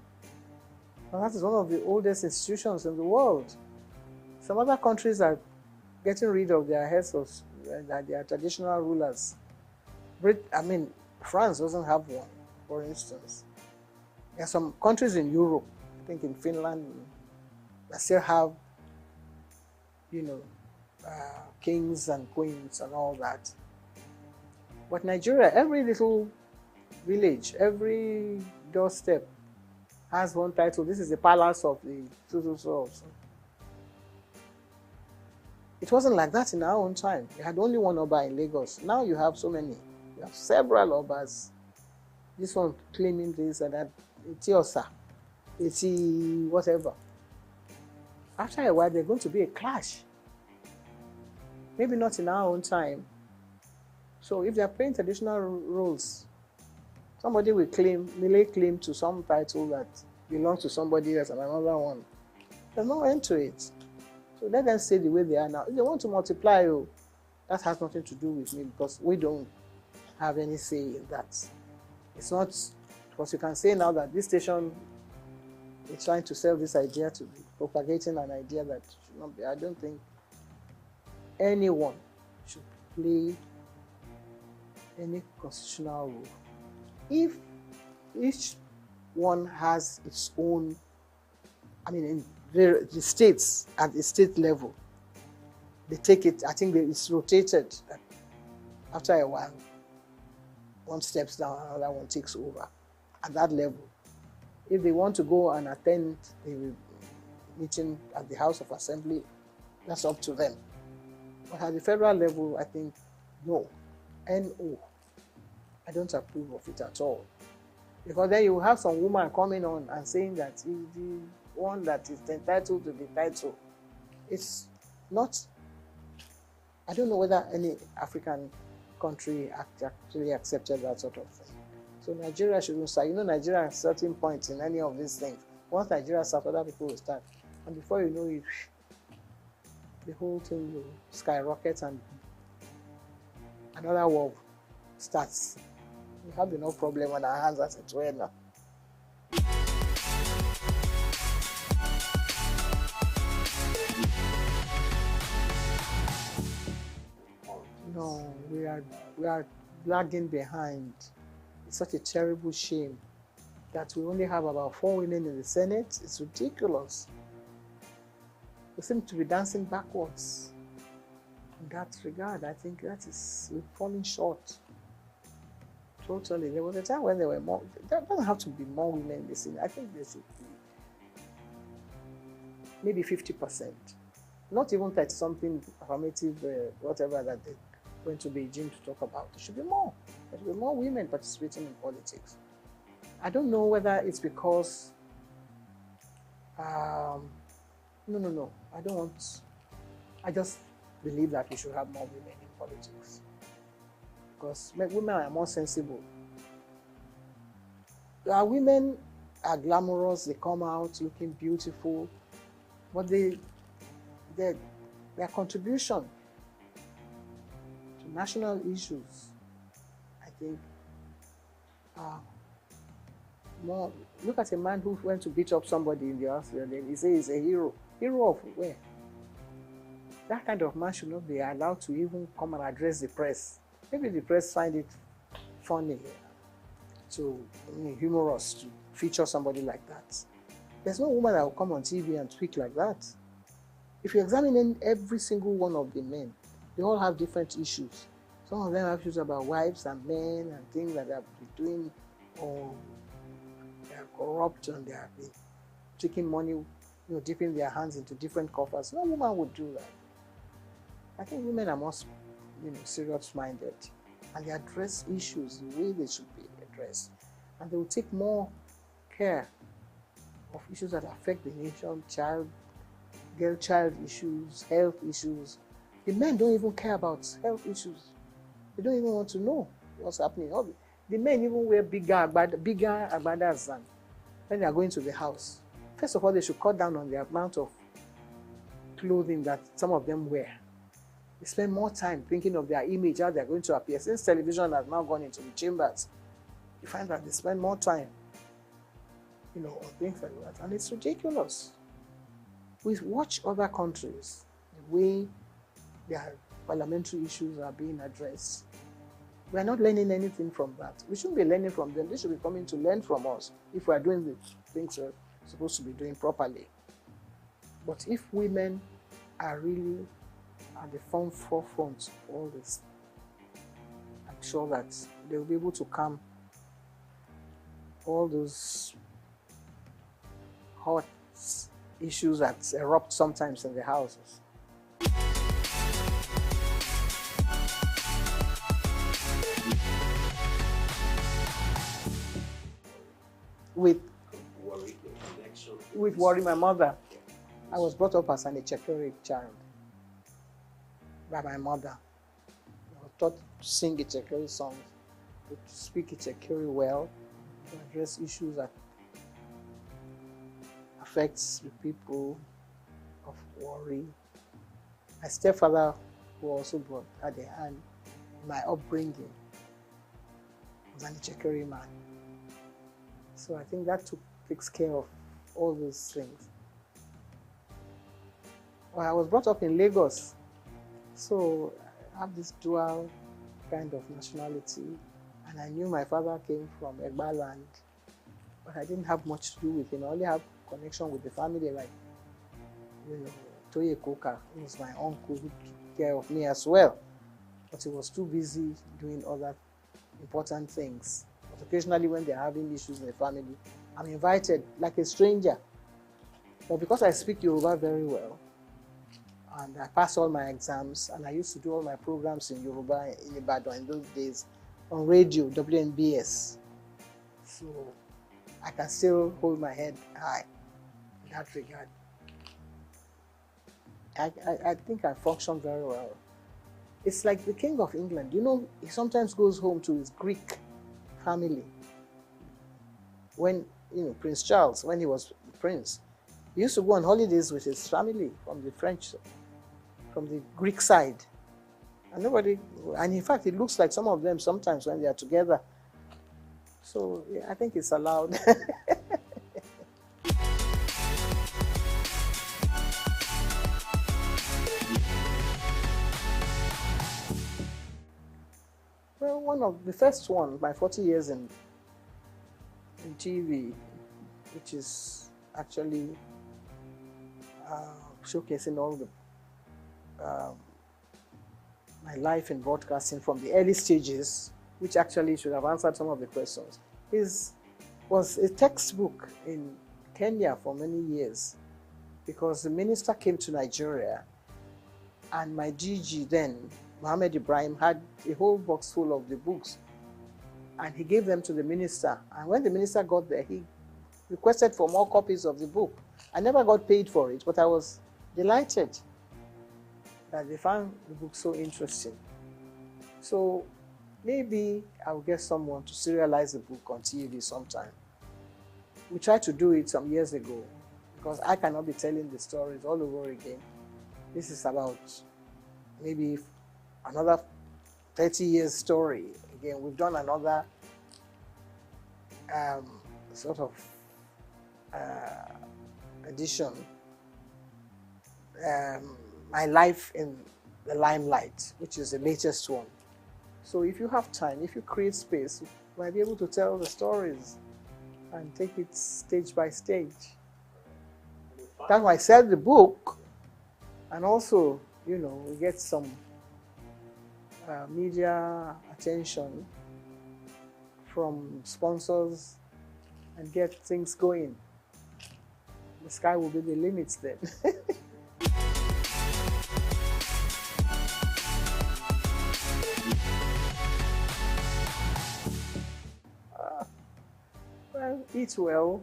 And that is one of the oldest institutions in the world. Some other countries are getting rid of their heads of their traditional rulers. France doesn't have one, for instance. There are some countries in Europe, I think in Finland, that still have, kings and queens and all that. But Nigeria, every little village, every doorstep has one title. This is the palace of the so. It wasn't like that in our own time. You had only one Oba in Lagos. Now you have so many. You have several Obas. This one claiming this and that. Etiosa. Whatever. After a while, there's going to be a clash. Maybe not in our own time. So if they're playing traditional roles, somebody will lay claim to some title that belongs to somebody else and another one. There's no end to it. So let them stay the way they are now. If they want to multiply, that has nothing to do with me because we don't have any say in that. It's not, because you can say now that this station is trying to sell this idea to be propagating an idea that should not be. I don't think anyone should play any constitutional role. If each one has its own I mean, in the states, at the state level, they take it, I think it's rotated. After a while, one steps down, another one takes over at that level. If they want to go and attend the meeting at the House of Assembly, that's up to them. But at the federal level, I think, no, NO. I don't approve of it at all. Because then you will have some woman coming on and saying that he's the one that is entitled to the title. It's not, I don't know whether any African country actually accepted that sort of thing. So Nigeria shouldn't start. You know, Nigeria at certain points in any of these things. Once Nigeria starts, other people will start. And before you know it, the whole thing will skyrocket and another war starts. We have enough problem on our hands as it were now. No, we are lagging behind. It's such a terrible shame that we only have about 4 women in the Senate. It's ridiculous. We seem to be dancing backwards. In that regard, I think that is, we're falling short. Totally. There was a time when there were more, there doesn't have to be more women in the Senate. I think there should be maybe 50%. Not even 30-something affirmative, whatever that they went to Beijing to talk about. There should be more. There should be more women participating in politics. I don't know whether it's because, no. I don't want, I just believe that we should have more women in politics. Because women are more sensible. Women are glamorous, they come out looking beautiful, but their contribution to national issues, I think, more. Look at a man who went to beat up somebody in the hospital, and he says he's a hero. Hero of where? That kind of man should not be allowed to even come and address the press. Maybe the press find it funny, humorous to feature somebody like that. There's no woman that will come on TV and speak like that. If you examine every single one of the men, they all have different issues. Some of them have issues about wives and men and things that they have been doing, or they are corrupt and they have been taking money, dipping their hands into different coffers. No woman would do that. I think women are more serious-minded, and they address issues the way they should be addressed, and they will take more care of issues that affect the nation, girl-child issues, health issues. The men don't even care about health issues. They don't even want to know what's happening. The men even wear bigger agbadas than when they are going to the house. First of all, they should cut down on the amount of clothing that some of them wear. They spend more time thinking of their image, how they're going to appear. Since television has now gone into the chambers, you find that they spend more time, on things like that. And it's ridiculous. We watch other countries, the way their parliamentary issues are being addressed. We are not learning anything from that. We shouldn't be learning from them. They should be coming to learn from us if we are doing the things we're supposed to be doing properly. But if women are really at the forefront of all this, I'm sure that they'll be able to calm all those hot issues that erupt sometimes in the houses. With worry, my mother. I was brought up as an Ichekiri child by my mother. I was taught to sing Ichekiri songs, to speak Ichekiri well, to address issues that affects the people of worry. My stepfather, who also brought at the hand in my upbringing, was an Ichekiri man. So I think that takes care of all those things. Well, I was brought up in Lagos, so I have this dual kind of nationality, and I knew my father came from Egba land, but I didn't have much to do with him. I only have connection with the family, like, you know, Toye Koka, who was my uncle, who took care of me as well. But he was too busy doing other important things. But occasionally when they're having issues in the family, I'm invited like a stranger. But because I speak Yoruba very well, and I passed all my exams, and I used to do all my programs in Yoruba in Ibadan in those days, on radio, WNBS. So I can still hold my head high in that regard. I think I function very well. It's like the King of England. You know, he sometimes goes home to his Greek family. When, you know, Prince Charles, when he was prince, he used to go on holidays with his family from the French, from the Greek side. And nobody, and in fact, it looks like some of them sometimes when they are together. So yeah, I think it's allowed. Well, one of the first one, my 40 years in TV, which is actually showcasing all the my life in broadcasting from the early stages, which actually should have answered some of the questions, was a textbook in Kenya for many years, because the minister came to Nigeria, and my DG then, Mohammed Ibrahim, had a whole box full of the books, and he gave them to the minister. And when the minister got there, he requested for more copies of the book. I never got paid for it, but I was delighted that they found the book so interesting. So maybe I'll get someone to serialize the book on TV sometime. We tried to do it some years ago, because I cannot be telling the stories all over again. This is about maybe another 30 years story. Again, we've done another sort of edition, My Life in the Limelight, which is the latest one. So if you have time, if you create space, you might be able to tell the stories and take it stage by stage. That's why I sell the book, and also, you know, we get some media attention from sponsors and get things going. The sky will be the limits then. Well, eat well,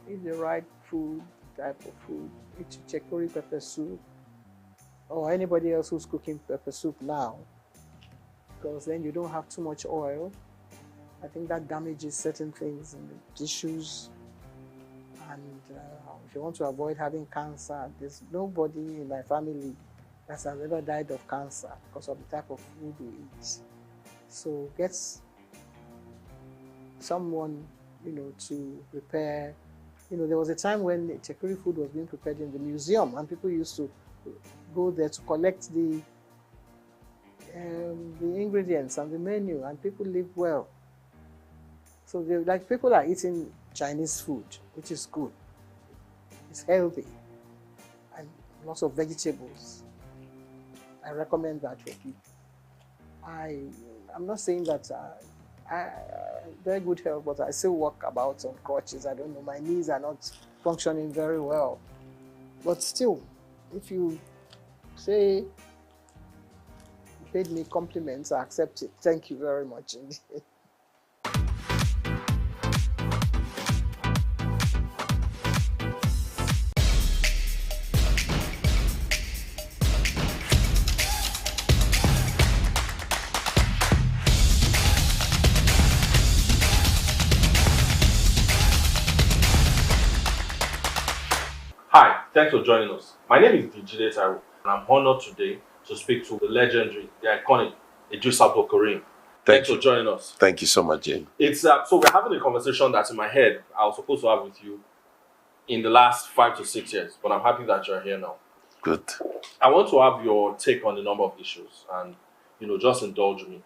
eat the right food, type of food, eat chekori pepper soup, or anybody else who's cooking pepper soup now, because then you don't have too much oil. I think that damages certain things in the tissues. And if you want to avoid having cancer, there's nobody in my family that has ever died of cancer because of the type of food we eat. So get someone, you know, to prepare. You know, there was a time when Chekuri food was being prepared in the museum, and people used to go there to collect the ingredients and the menu, and people live well. So like people are eating Chinese food, which is good. It's healthy and lots of vegetables. I recommend that for people. I'm not saying that very good health, but I still walk about on crutches. I don't know, my knees are not functioning very well. But still, if you say you paid me compliments, I accept it. Thank you very much indeed. Hi, thanks for joining us. My name is Dijide Taro, and I'm honored today to speak to the legendary, the iconic Idris Abdul Karim. Thanks for joining us. Thank you so much, Jane. It's so we're having a conversation that's in my head I was supposed to have with you in the last 5 to 6 years, but I'm happy that you're here now. Good. I want to have your take on a number of issues, and just indulge me.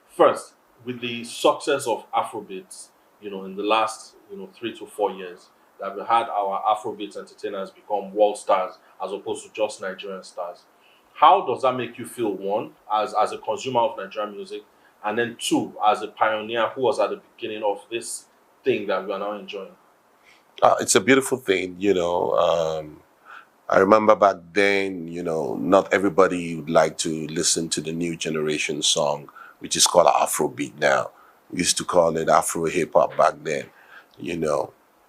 First, with the success of Afrobeats, in the last, 3 to 4 years, that we had our Afrobeat entertainers become world stars as opposed to just Nigerian stars. How does that make you feel, one, as a consumer of Nigerian music, and then two, as a pioneer who was at the beginning of this thing that we are now enjoying? It's a beautiful thing, I remember back then, not everybody would like to listen to the new generation song, which is called Afrobeat now. We used to call it Afro hip hop back then,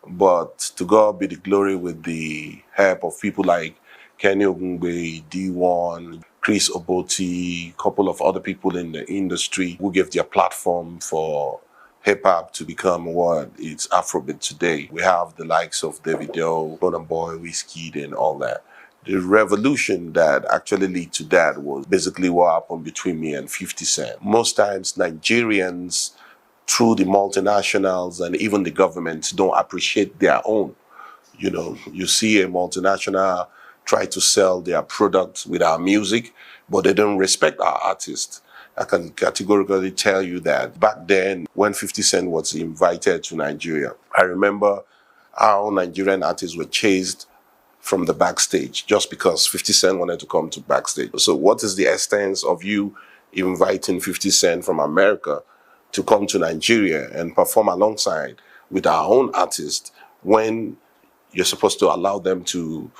But to God be the glory with the help of people like Kenny Ogungbe, D1, Chris Oboti, a couple of other people in the industry who gave their platform for hip-hop to become what it's Afrobeat today. We have the likes of Davido, Burna Boy, Wizkid, and all that. The revolution that actually led to that was basically what happened between me and 50 Cent. Most times Nigerians, through the multinationals and even the governments, don't appreciate their own. You see a multinational try to sell their products with our music, but they don't respect our artists. I can categorically tell you that back then, when 50 Cent was invited to Nigeria, I remember our Nigerian artists were chased from the backstage just because 50 Cent wanted to come to backstage. So what is the essence of you inviting 50 Cent from America to come to Nigeria and perform alongside with our own artists when you're supposed to allow them to,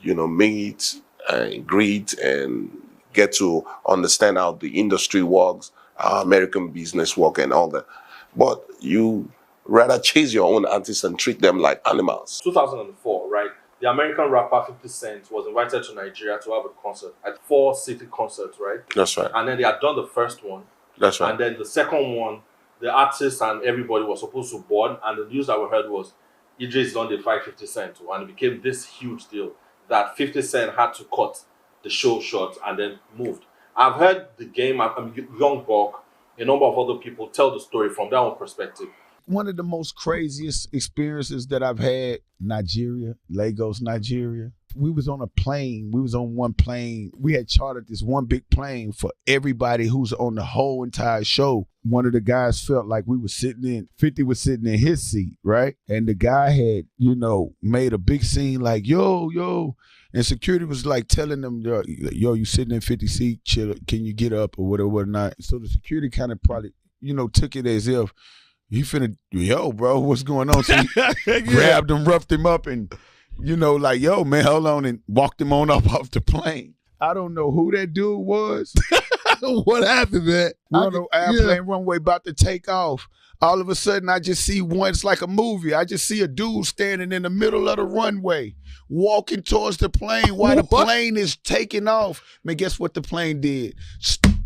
meet and greet and get to understand how the industry works, how American business work and all that. But you rather chase your own artists and treat them like animals. 2004, right? The American rapper 50 Cent was invited to Nigeria to have a concert at 4 city concerts, right? That's right. And then they had done the first one. That's right. And then the second one, the artists and everybody was supposed to board, and the news that we heard was Idris done the fight 50 Cent, and it became this huge deal that 50 Cent had to cut the show short and then moved. I've heard the game, Young Buck, a number of other people tell the story from their own perspective. One of the most craziest experiences that I've had, Nigeria, Lagos, Nigeria. We was on a plane. We was on one plane. We had chartered this one big plane for everybody who's on the whole entire show. One of the guys felt like we were 50 was sitting in his seat, right? And the guy had, made a big scene like, yo. And security was like telling them, yo, you sitting in 50 seat, chill, can you get up or whatever, whatnot. So the security kind of probably, took it as if, he finna, yo, bro, what's going on? So he grabbed him, roughed him up, and, like, yo, man, hold on, and walked him on up off the plane. I don't know who that dude was. What happened, man? We're on the airplane runway about to take off. All of a sudden, I just see one, it's like a movie. I just see a dude standing in the middle of the runway, walking towards the plane while the plane is taking off. Man, guess what the plane did?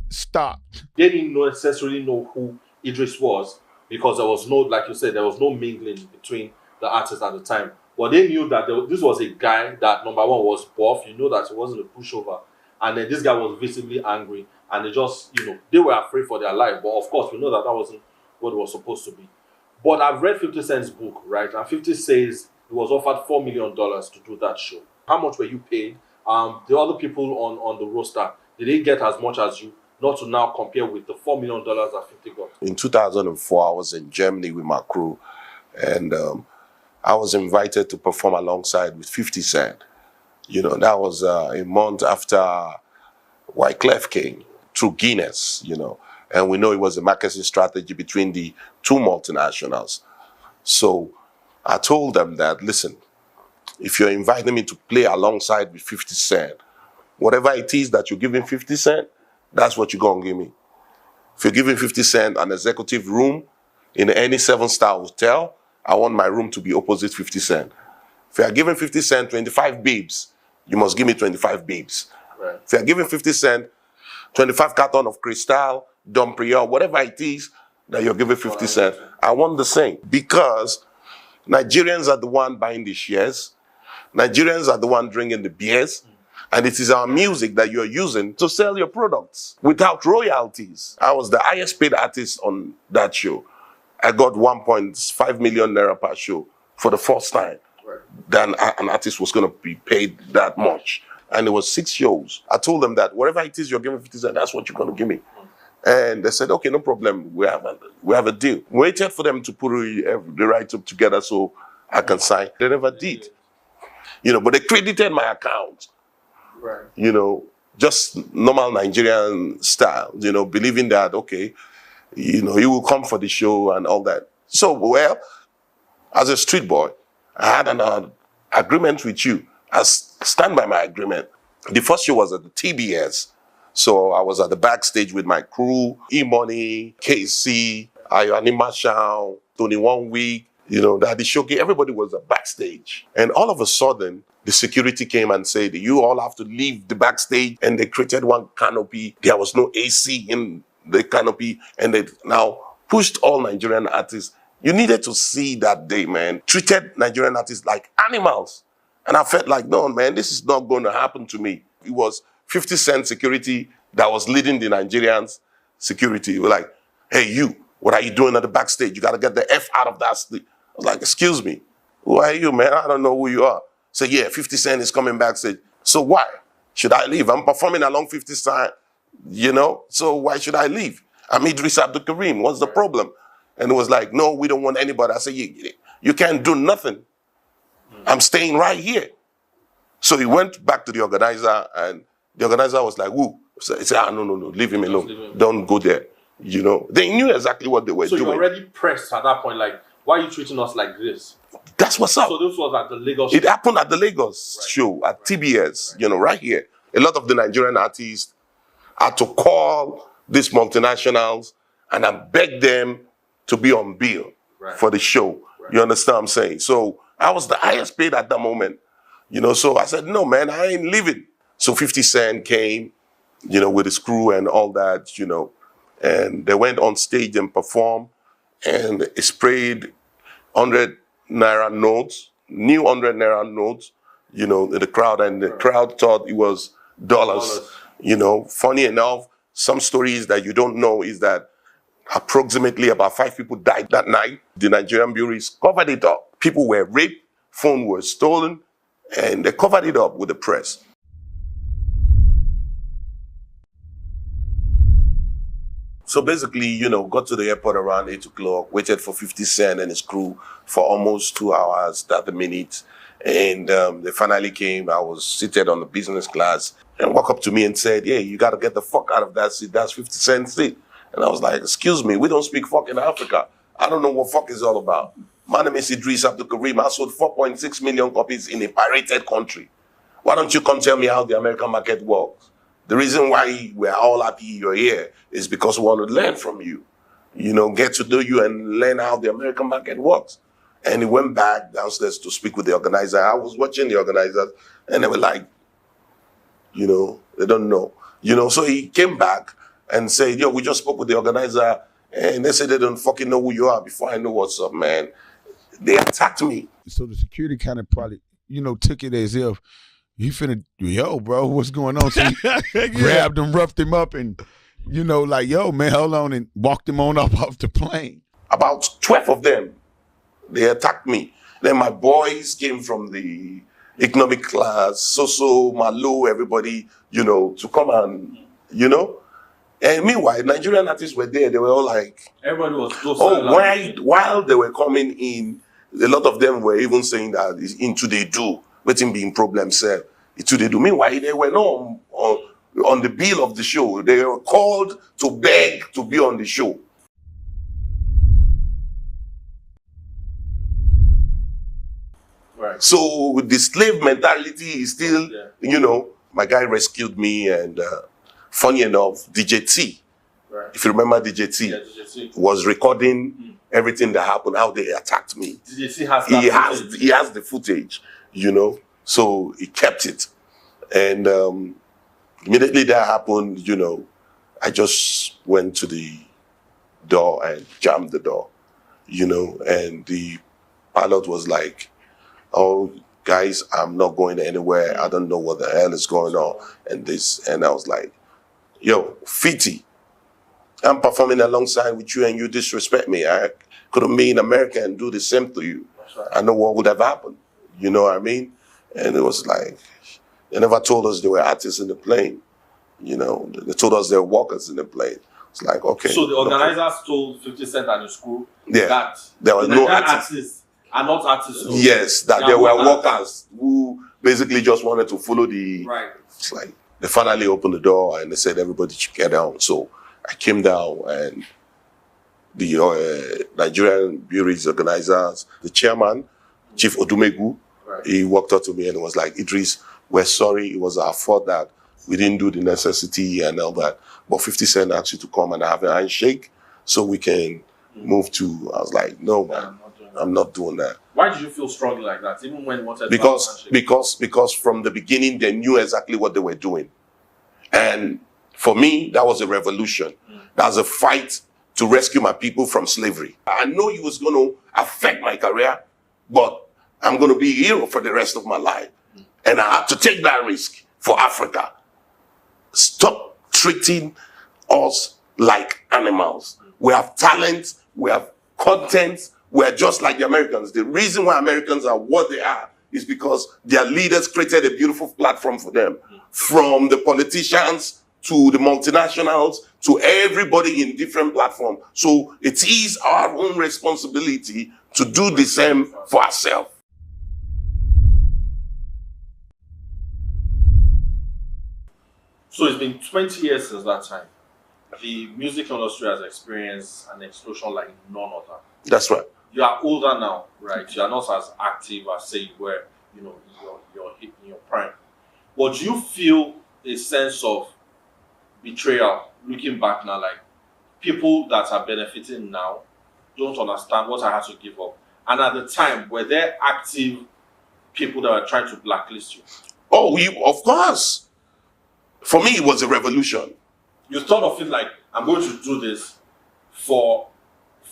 Stop. They didn't necessarily know who Idris was because there was no, like you said, there was no mingling between the artists at the time. But they knew that this was a guy that, number one, was buff. You know that he wasn't a pushover. And then this guy was visibly angry. And they just, they were afraid for their life. But of course, we know that wasn't what it was supposed to be. But I've read 50 Cent's book, right? And 50 says he was offered $4 million to do that show. How much were you paid? The other people on the roster, did they get as much as you? Not to now compare with the $4 million that 50 got. In 2004, I was in Germany with my crew. And I was invited to perform alongside with 50 Cent. That was a month after Wyclef came through Guinness, and we know it was a marketing strategy between the two multinationals. So I told them that, listen, if you're inviting me to play alongside with 50 Cent, whatever it is that you're giving 50 Cent, that's what you're going to give me. If you're giving 50 Cent an executive room in any 7-star hotel, I want my room to be opposite 50 Cent. If you're giving 50 Cent 25 babes, you must give me 25 babes. Right. If you're giving 50 Cent 25 carton of Cristal, Dom Perignon, whatever it is that you're giving 50 Cent, I want the same. Because Nigerians are the one buying the shares. Nigerians are the one drinking the beers. And it is our music that you're using to sell your products without royalties. I was the highest paid artist on that show. I got 1.5 million naira per show for the first time. Right. Then an artist was going to be paid that much. And it was 6 shows. I told them that whatever it is you're giving 50 Cent, that's what you're going to give me. And they said, okay, no problem. We have a deal. Waited for them to put the write-up together so I can sign. They never did. But they credited my account. Right. Just normal Nigerian style, believing that, okay, he will come for the show and all that. So, well, as a street boy, I had an agreement with you. I stand by my agreement. The first show was at the TBS. So I was at the backstage with my crew, E-Money, KC, Ayani Marshall, Tony 1 Week, that the show, everybody was at backstage. And all of a sudden, the security came and said, you all have to leave the backstage. And they created one canopy. There was no AC in the canopy. And they now pushed all Nigerian artists. You needed to see that day, man. Treated Nigerian artists like animals. And I felt like, no, man, this is not going to happen to me. It was 50 Cent security that was leading the Nigerians security. We're like, hey, you, what are you doing at the backstage? You got to get the F out of that. I was like, excuse me, who are you, man? I don't know who you are. So yeah, 50 Cent is coming backstage. So why should I leave? I'm performing along 50 Cent, so why should I leave? I'm Idris Abdul Karim. What's the problem? And it was like, no, we don't want anybody. I said, you can't do nothing. I'm staying right here. So he went back to the organizer, and the organizer was like, woo. So he said, no, leave him alone. Don't go there. They knew exactly what they were doing. So you already pressed at that point, like, why are you treating us like this? That's what's up. So this was at the Lagos It happened at the Lagos show, at TBS, right here. A lot of the Nigerian artists had to call these multinationals and I begged them to be on bill for the show. Right. You understand what I'm saying? So I was the highest paid at that moment. So I said, no, man, I ain't leaving. So 50 Cent came, with his crew and all that, and they went on stage and performed, and he sprayed 100 Naira notes, new 100 Naira notes, in the crowd, and the crowd thought it was dollars. Funny enough, some stories that you don't know is that approximately about 5 people died that night. The Nigerian bureaus covered it up. People were raped, phones were stolen, and they covered it up with the press. So basically, got to the airport around 8 o'clock, waited for 50 Cent and his crew for almost 2 hours, 30 minutes. And they finally came. I was seated on the business class and walked up to me and said, hey, you got to get the fuck out of that seat. That's 50 Cent's seat. And I was like, excuse me, we don't speak fuck in Africa. I don't know what fuck is all about. My name is Idris Abdul Karim. I sold 4.6 million copies in a pirated country. Why don't you come tell me how the American market works? The reason why we're all happy you're here is because we want to learn from you. Get to know you and learn how the American market works. And he went back downstairs to speak with the organizer. I was watching the organizers and they were like, they don't know. So he came back and said, we just spoke with the organizer and they said they don't fucking know who you are. Before I know what's up, man, they attacked me. So the security kind of probably, took it as if, he finna, yo, bro, what's going on? So he grabbed him, roughed him up, and, like, yo, man, hold on, and walked him on up off the plane. About 12 of them, they attacked me. Then my boys came from the economic class, Soso, Malo, everybody, to come and, And meanwhile, Nigerian artists were there. They were all like, everybody was close. While they were coming in, a lot of them were even saying that it's into they do. Waiting being problem, sir. It's what they do. Meanwhile, they were not on the bill of the show. They were called to beg to be on the show. Right. So the slave mentality is still, my guy rescued me, and funny enough, DJ T, if you remember DJ T, was recording everything that happened, how they attacked me. DJ T has that he has the footage. So he kept it. And immediately that happened, I just went to the door and jammed the door, and the pilot was like, oh, guys, I'm not going anywhere. I don't know what the hell is going on. And I was like, yo, Fiti, I'm performing alongside with you and you disrespect me. I could have been in America and do the same to you. Right. I know what would have happened. You know what I mean? And it was like, they never told us they were artists in the plane. They told us they were workers in the plane. It's like, okay. So the organizers told 50 Cent and his crew that there was the no Nigerian artist. artists are not artists. So Yes, that there were workers who basically just wanted to follow the. Right. It's like they finally opened the door and they said everybody should get down. So I came down and the Nigerian breweries organizers, the chairman, Chief Odumegu, he walked up to me and was like, Idris, we're sorry, it was our fault that we didn't do the necessity and all that. But 50 Cent asked you to come and have a handshake so we can move to. I was like, no, man, I'm not doing that. Why did you feel strongly like that, even when you wanted because from the beginning they knew exactly what they were doing. And for me, that was a revolution. That was a fight to rescue my people from slavery. I know it was going to affect my career, but I'm going to be a hero for the rest of my life. And I had to take that risk for Africa. Stop treating us like animals. We have talent, we have content, we're just like the Americans. The reason why Americans are what they are is because their leaders created a beautiful platform for them. From the politicians to the multinationals to everybody in different platforms. So it is our own responsibility to do the same for ourselves. So it's been 20 years since that time. The music industry has experienced an explosion like none other. That's right. You are older now, right? You are not as active as say you were, you're in your prime. But do you feel a sense of betrayal looking back now, like people that are benefiting now don't understand what I had to give up? And at the time, were there active people that were trying to blacklist you? Oh, of course. For me, it was a revolution. You thought of it like, I'm going to do this for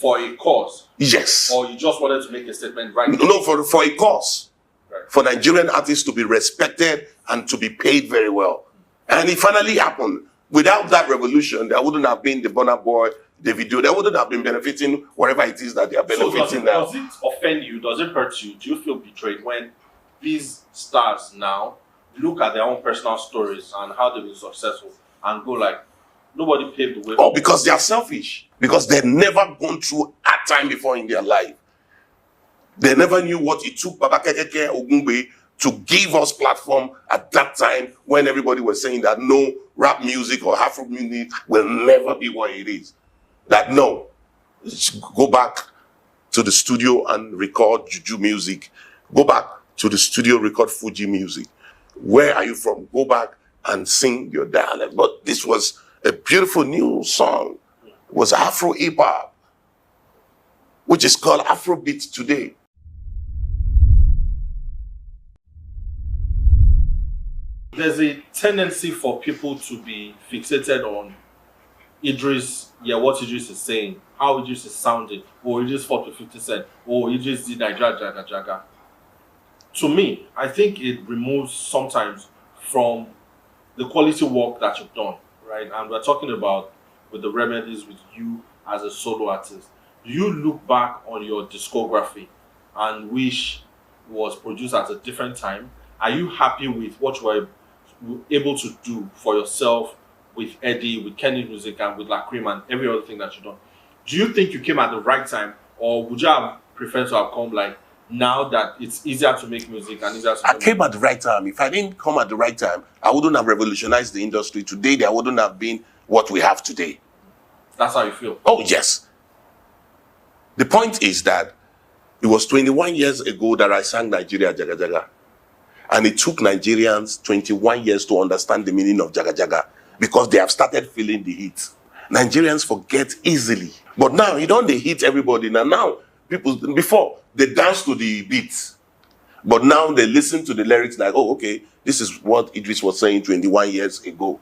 a cause? Yes. Or you just wanted to make a statement right now? No, for a cause. Right. For Nigerian artists to be respected and to be paid very well. And it finally happened. Without that revolution, there wouldn't have been the Burna Boy, the video. They wouldn't have been benefiting whatever it is that they are benefiting now. Does it offend you? Does it hurt you? Do you feel betrayed when these stars now look at their own personal stories and how they've been successful and go like, nobody paved the way? Oh, because they are selfish. Because they've never gone through a time before in their life. They never knew what it took Baba Kekeke Ogungbe to give us platform at that time when everybody was saying that no, rap music or Afro music will never be what it is. That no, go back to the studio and record Juju music. Go back to the studio, record Fuji music. Where are you from? Go back and sing your dialect. But this was a beautiful new song. It was Afro hip hop, which is called Afrobeat today. There's a tendency for people to be fixated on Idris, what Idris is saying, how Idris is sounding, or Idris fought with 50 Cent, or Idris did Nigeria Jaga Jaga. To me, I think it removes sometimes from the quality work that you've done, right? And we're talking about with the remedies with you as a solo artist. Do you look back on your discography and wish it was produced at a different time? Are you happy with what you were able to do for yourself with Eddie, with Kenny Music, and with Lacrim and every other thing that you've done? Do you think you came at the right time, or would you have preferred to have come like now that it's easier to make music and easier to I came at the right time. If I didn't come at the right time, I wouldn't have revolutionized the industry. Today, there wouldn't have been what we have today. That's how you feel? Oh, yes. The point is that it was 21 years ago that I sang Nigeria Jaga Jaga. And it took Nigerians 21 years to understand the meaning of Jaga Jaga because they have started feeling the heat. Nigerians forget easily. But now, you don't they hit everybody. Now, people, before, they dance to the beats. But now they listen to the lyrics like, oh, okay, this is what Idris was saying 21 years ago.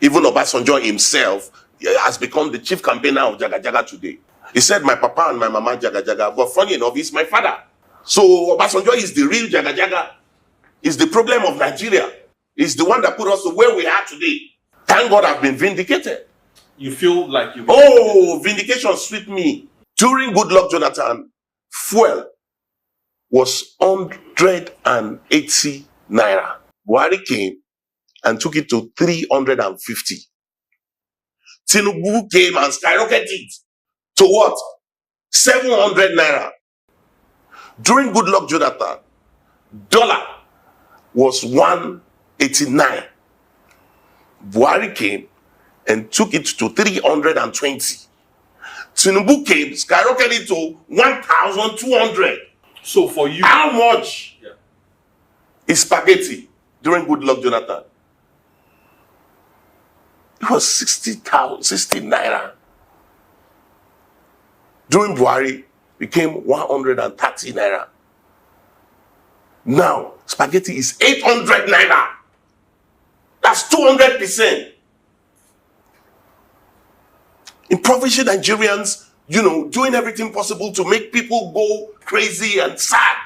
Even Obasanjo himself has become the chief campaigner of Jaga Jaga today. He said, my papa and my mama Jaga Jaga. But funny enough, he's my father. So Obasanjo is the real Jaga Jaga. It's the problem of Nigeria. It's the one that put us to where we are today. Thank God I've been vindicated. You feel like you... Oh, vindication sweet me. During Goodluck Jonathan, fuel was 180 naira. Buhari came and took it to 350. Tinubu came and skyrocketed to what? 700 naira. During Goodluck Jonathan, dollar was 189. Buhari came and took it to 320. Tinubu came, skyrocketed to 1,200. So for you, how much is spaghetti during Goodluck Jonathan? It was 60 naira. During Buhari, became 130 naira. Now, spaghetti is 800 naira. That's 200%. Impoverished Nigerians, doing everything possible to make people go crazy and sad.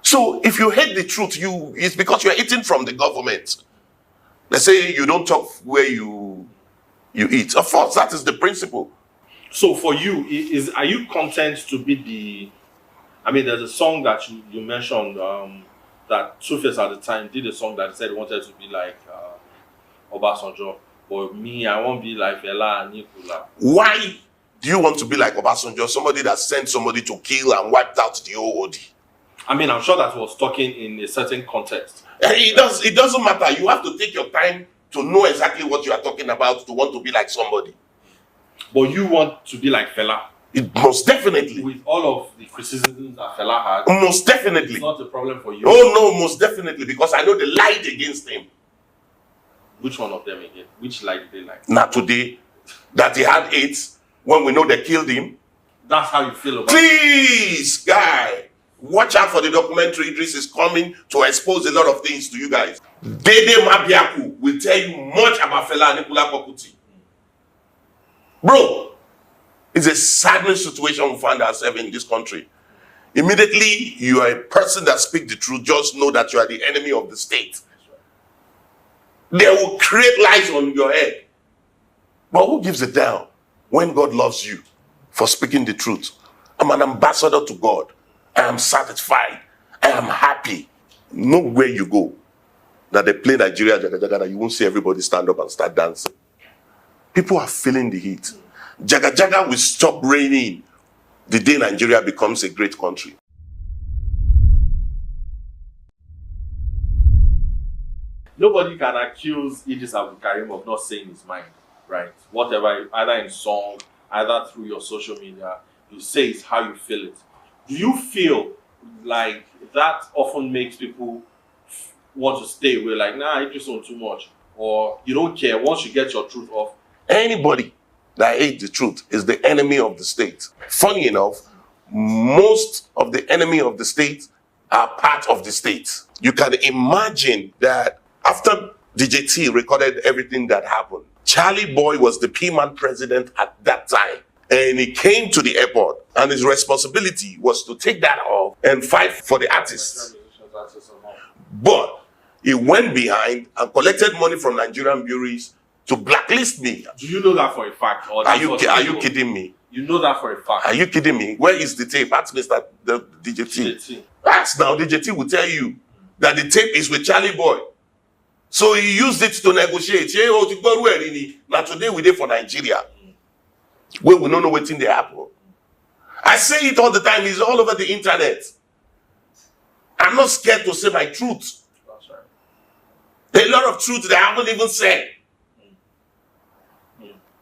So if you hate the truth, it's because you're eating from the government. They say you don't talk where you eat. Of course, that is the principle. So for you, are you content to be there's a song that you mentioned that Two-Face at the time did a song that said he wanted to be like Obasanjo. But me, I won't be like Fela and Nicola. Why do you want to be like Obasanjo, somebody that sent somebody to kill and wiped out the OOD? I'm sure that was talking in a certain context. It doesn't matter. You have to take your time to know exactly what you are talking about to want to be like somebody. But you want to be like Fela? Most definitely. With all of the criticisms that Fela had? Most definitely. It's not a problem for you? Oh no, most definitely. Because I know they lied against him. Which one of them again? Which lie did they lie? Now today, that he had AIDS when we know they killed him. That's how you feel about Please, guy. Watch out for the documentary. Idris is coming to expose a lot of things to you guys. Dede Mabiaku will tell you much about Fela Anikulapo Kuti. Bro, it's a saddening situation we find ourselves in this country. Immediately, you are a person that speaks the truth. Just know that you are the enemy of the state. They will create lies on your head. But who gives a damn when God loves you for speaking the truth? I'm an ambassador to God. I am satisfied. I am happy. Nowhere you go that they play Nigeria Jaga Jaga, that you won't see everybody stand up and start dancing. People are feeling the heat. Jaga Jaga will stop raining the day Nigeria becomes a great country. Nobody can accuse Idris Abdulkarim of not saying his mind, right? Whatever, either in song, either through your social media, you say it's how you feel it. Do you feel like that often makes people want to stay away, like, nah, Idris on too much? Or you don't care once you get your truth off? Anybody that hates the truth is the enemy of the state. Funny enough, most of the enemy of the state are part of the state. You can imagine that after DJT recorded everything that happened, Charlie Boy was the P-Man president at that time. And he came to the airport, and his responsibility was to take that off and fight for the artists. But he went behind and collected money from Nigerian bureaus to blacklist me. Do you know that for a fact? Or are you kidding me? You know that for a fact? Are you kidding me? Where is the tape? Ask Mr. The DJT. Ask now. DJT will tell you that the tape is with Charlie Boy. So he used it to negotiate. Now today we did for Nigeria. We don't know what's in the apple. I say it all the time. It's all over the internet. I'm not scared to say my truth. That's right. There are a lot of truth that I haven't even said.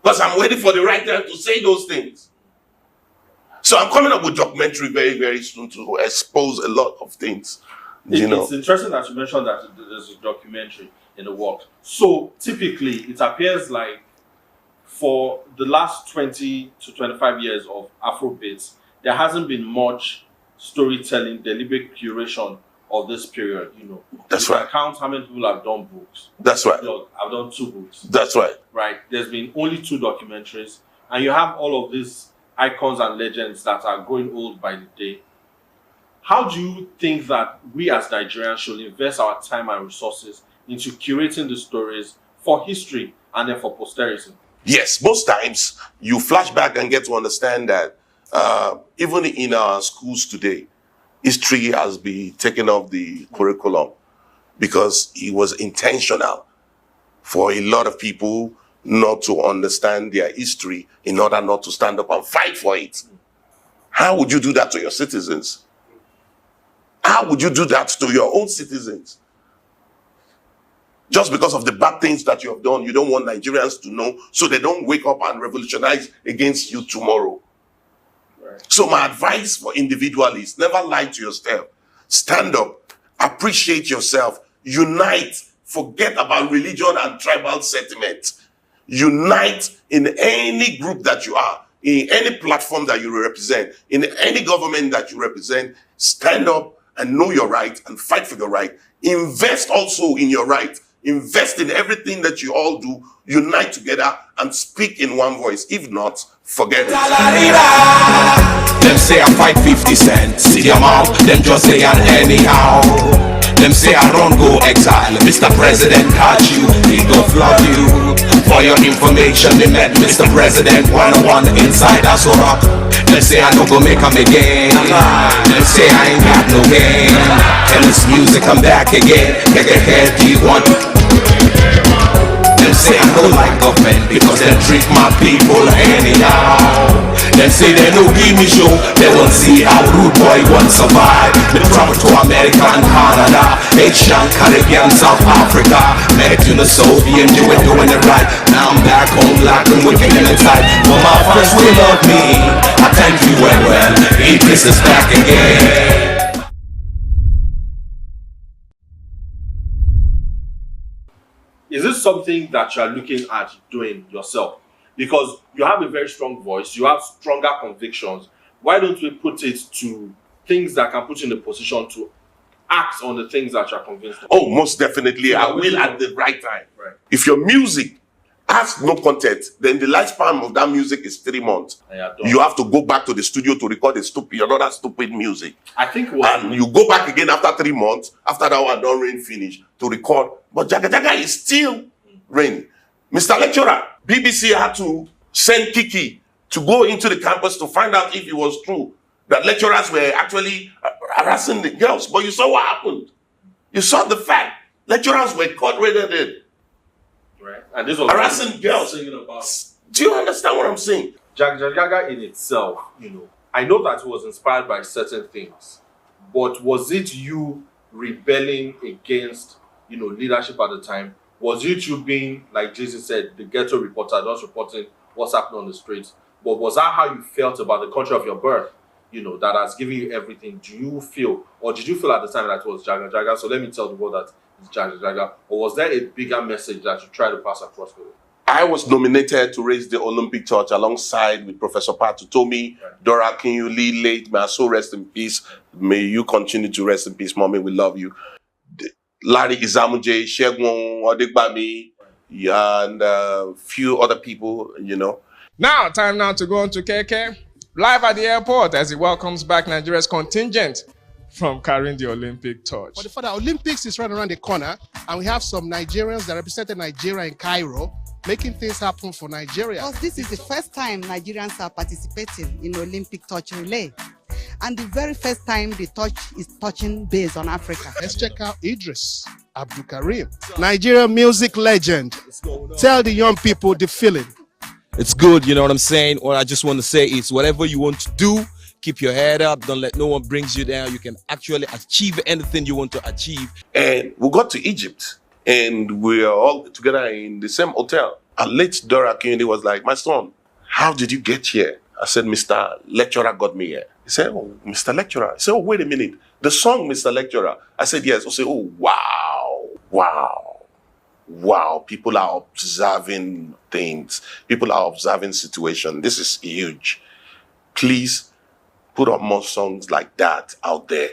Because I'm waiting for the right time to say those things. So I'm coming up with documentary very, very soon to expose a lot of things. It's interesting that you mentioned that there's a documentary in the works. So typically, it appears like for the last 20 to 25 years of Afrobeats, there hasn't been much storytelling, deliberate curation of this period. That's right. Count how many people have done books. That's right. I've done 2 books. That's right. Right. There's been only 2 documentaries, and you have all of these icons and legends that are growing old by the day. How do you think that we as Nigerians should invest our time and resources into curating the stories for history and then for posterity? Yes, most times you flash back and get to understand that even in our schools today, history has been taken off the curriculum because it was intentional for a lot of people not to understand their history in order not to stand up and fight for it. How would you do that to your citizens? How would you do that to your own citizens? Just because of the bad things that you have done, you don't want Nigerians to know, so they don't wake up and revolutionize against you tomorrow. Right. So my advice for individuals is never lie to yourself. Stand up, appreciate yourself, unite, forget about religion and tribal sentiment. Unite in any group that you are, in any platform that you represent, in any government that you represent. Stand up and know your right and fight for your right. Invest also in your right. Invest in everything that you all do. Unite together and speak in one voice. If not, forget it. Them say I fight 50 cents. See them out, them just say I'm anyhow. Them say I don't go exile. Mr. President catch you, he go flog you. For your information, they met Mr. President 101 inside SOUQ. Them say I don't go make them again. Them say I ain't got no game. And this music come back again. Take a head, do you want? Them say I don't like government because they treat my people anyhow. Them say they no give me show. They won't see how rude boy won't survive. They travel to America and Canada, Asian, Caribbean, South Africa. Met in the Soviet, you were doing it right. Now I'm back home like I'm wicked and tight. But my friends will love me. I thank you well. Idris is back again. Is this something that you are looking at doing yourself? Because you have a very strong voice, you have stronger convictions. Why don't we put it to things that can put you in a position to act on the things that you are convinced of? Oh, most definitely. I will at the right time. Right. If your music has no content, then the lifespan of that music is 3 months. You have to go back to the studio to record another stupid music. I think and you go back again after 3 months, after that one don't rain finish, to record. But Jaga Jaga is still raining. Mr. Lecturer, BBC had to send Kiki to go into the campus to find out if it was true that lecturers were actually harassing the girls. But you saw what happened. You saw the fact. Lecturers were caught red-handed. Right. And this was harassing girls. Do you understand what I'm saying? Jaga Jaga in itself, I know that it was inspired by certain things, but was it you rebelling against, leadership at the time? Was it you being, like Jesus said, the ghetto reporter, just reporting what's happening on the streets? But was that how you felt about the country of your birth, that has given you everything? Do you feel, or did you feel at the time that it was Jaga Jaga? So let me tell the world that it's Jaga Jaga. Or was there a bigger message that you tried to pass across with it? I was nominated to raise the Olympic torch alongside with Professor Patutomi, Dora Kinyuli, late, may her soul rest in peace. May you continue to rest in peace, Mommy. We love you. Larry Izamuje, Shegun Odegbami, and a few other people, Now, time now to go on to KK, live at the airport as he welcomes back Nigeria's contingent from carrying the Olympic torch. But for the Olympics is right around the corner, and we have some Nigerians that represented Nigeria in Cairo, making things happen for Nigeria. Because this is the first time Nigerians are participating in Olympic torch relay. And the very first time the torch is touching base on Africa. Let's check out Idris Abdul Karim, Nigerian music legend. Tell the young people the feeling. It's good, you know what I'm saying? What I just want to say is whatever you want to do, keep your head up. Don't let no one brings you down. You can actually achieve anything you want to achieve. And we got to Egypt and we are all together in the same hotel. And late Dora Kennedy was like, my son, how did you get here? I said, Mr. Lecturer got me here. He said, oh, Mr. Lecturer. I said, oh, wait a minute. The song, Mr. Lecturer. I said, yes. I said, oh, wow. People are observing things. People are observing situations. This is huge. Please put up more songs like that out there.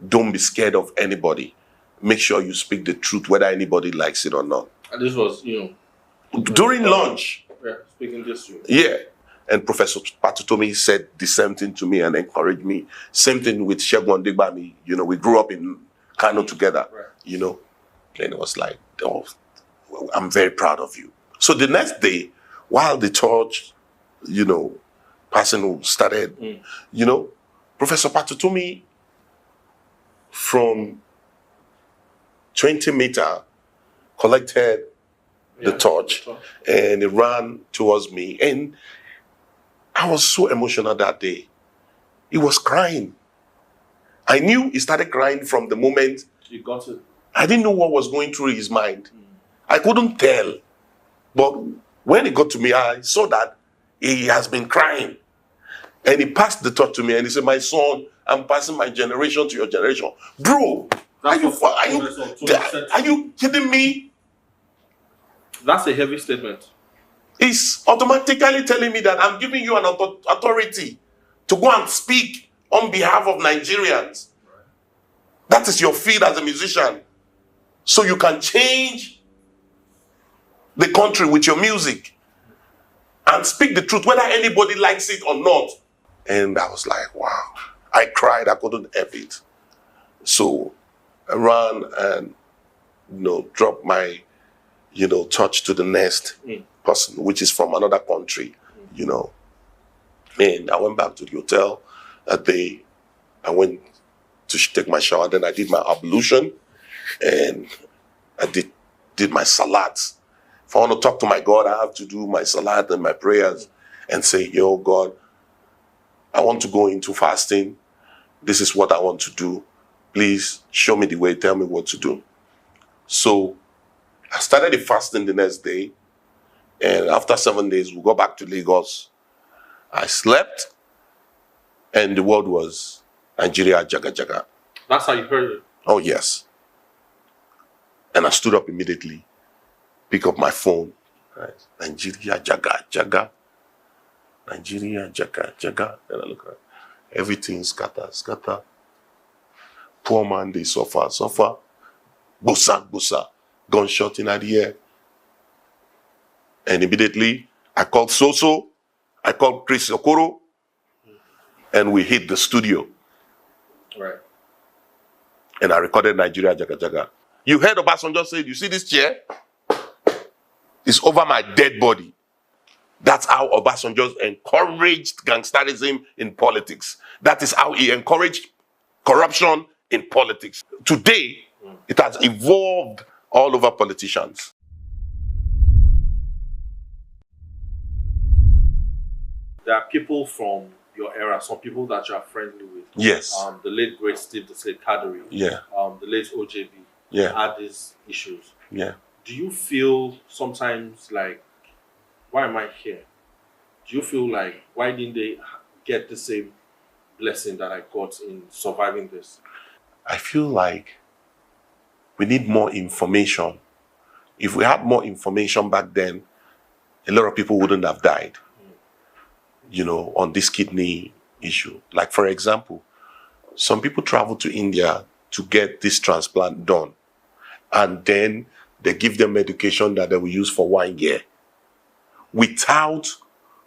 Don't be scared of anybody. Make sure you speak the truth, whether anybody likes it or not. And this was, during lunch. Yeah, speaking this to you. Yeah. And Professor Patutomi said the same thing to me and encouraged me. Same thing with Shegun Odegbami. We grew up in Kano together, And it was like, oh, I'm very proud of you. So the next day, while the torch, passing started, Professor Patutomi from 20 meters collected the torch, and it ran towards me. And I was so emotional that day. He was crying. I knew he started crying from the moment You got it. I didn't know what was going through his mind. I couldn't tell. But when he got to me, I saw that he has been crying. And he passed the torch to me and he said, my son, I'm passing my generation to your generation. Bro, are you kidding me? That's a heavy statement. He's automatically telling me that I'm giving you an authority to go and speak on behalf of Nigerians. That is your field as a musician. So you can change the country with your music and speak the truth, whether anybody likes it or not. And I was like, wow. I cried, I couldn't help it. So I ran and, dropped my, touch to the next person, which is from another country, And I went back to the hotel that day. I went to take my shower, then I did my ablution, and I did my salats. If I want to talk to my God, I have to do my salat and my prayers and say, yo, God, I want to go into fasting. This is what I want to do. Please show me the way, tell me what to do. So I started the fasting the next day, and after 7 days, we got back to Lagos. I slept, and the word was Nigeria Jaga Jaga. That's how you heard it? Oh, yes. And I stood up immediately, pick up my phone. Right. Nigeria Jaga Jaga. Nigeria Jaga Jaga. And I look at everything scatter. Poor man, they suffer. Bosa. Gunshot in the air. And immediately, I called Soso, I called Chris Okoro, and we hit the studio. Right. And I recorded Nigeria Jaga Jaga. You heard Obasanjo say, you see this chair? It's over my dead body. That's how Obasanjo encouraged gangsterism in politics. That is how he encouraged corruption in politics. Today, it has evolved all over politicians. There are people from your era, some people that you are friendly with. Yes. The late great Steve Kadri. Yeah. The late OJB. Yeah. Had these issues. Yeah. Do you feel sometimes like, why am I here? Do you feel like, why didn't they get the same blessing that I got in surviving this? I feel like we need more information. If we had more information back then, a lot of people wouldn't have died, on this kidney issue. Like, for example, some people travel to India to get this transplant done, and then they give them medication that they will use for 1 year without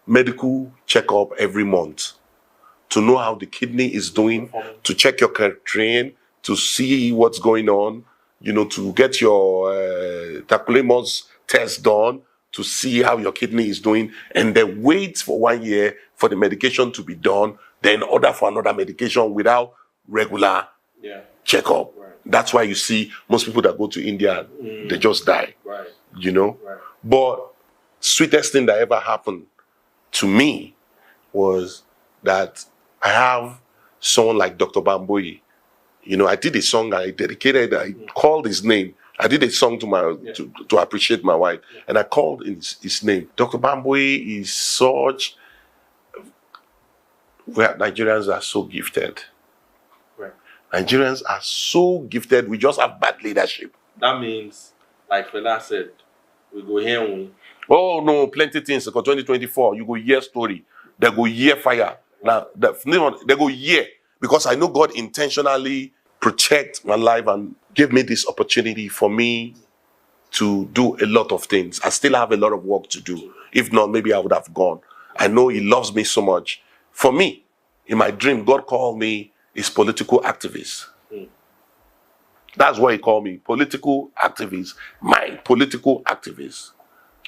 medical checkup every month to know how the kidney is doing, to check your creatinine, to see what's going on, to get your tacrolimus test done, to see how your kidney is doing, and then wait for 1 year for the medication to be done, then order for another medication without regular checkup. Right. That's why you see most people that go to India, they just die. Right. Right. But sweetest thing that ever happened to me was that I have someone like Dr. Bamboyi. I did a song, I called his name. I did a song to appreciate my wife, and I called his name. Dr. Bamboyi is such, where Nigerians are so gifted. Right. Nigerians are so gifted, we just have bad leadership. That means, like Fela said, we go here and win. Oh no, plenty things. Because 2024, you go hear story. They go hear fire. Now, they go hear. Because I know God intentionally protect my life and gave me this opportunity for me to do a lot of things. I still have a lot of work to do. If not, maybe I would have gone. I know He loves me so much. For me, in my dream, God called me His political activist. That's what He called me, political activist. My political activist.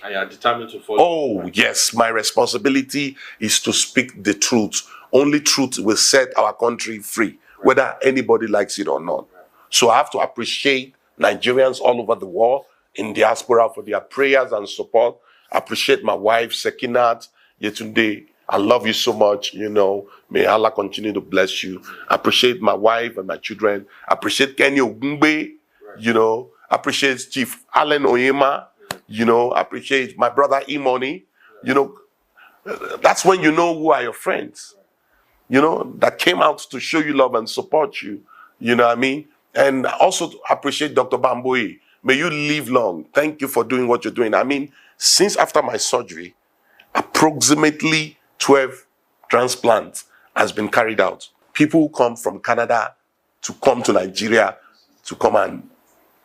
And you are determined to follow. Oh, yes. My responsibility is to speak the truth. Only truth will set our country free, whether anybody likes it or not. So I have to appreciate Nigerians all over the world in diaspora for their prayers and support. I appreciate my wife, Sekinat, Yetunde. I love you so much, you know. May Allah continue to bless you. I appreciate my wife and my children. I appreciate Kenny Ogungbe, you know. I appreciate Chief Allen Oyema, you know. I appreciate my brother Imoni, you know. That's when you know who are your friends, you know, that came out to show you love and support you, you know what I mean? And also appreciate Dr. Bamboe. May you live long. Thank you for doing what you're doing. I mean, since after my surgery, approximately 12 transplants has been carried out. People who come from Canada to come to Nigeria to come and...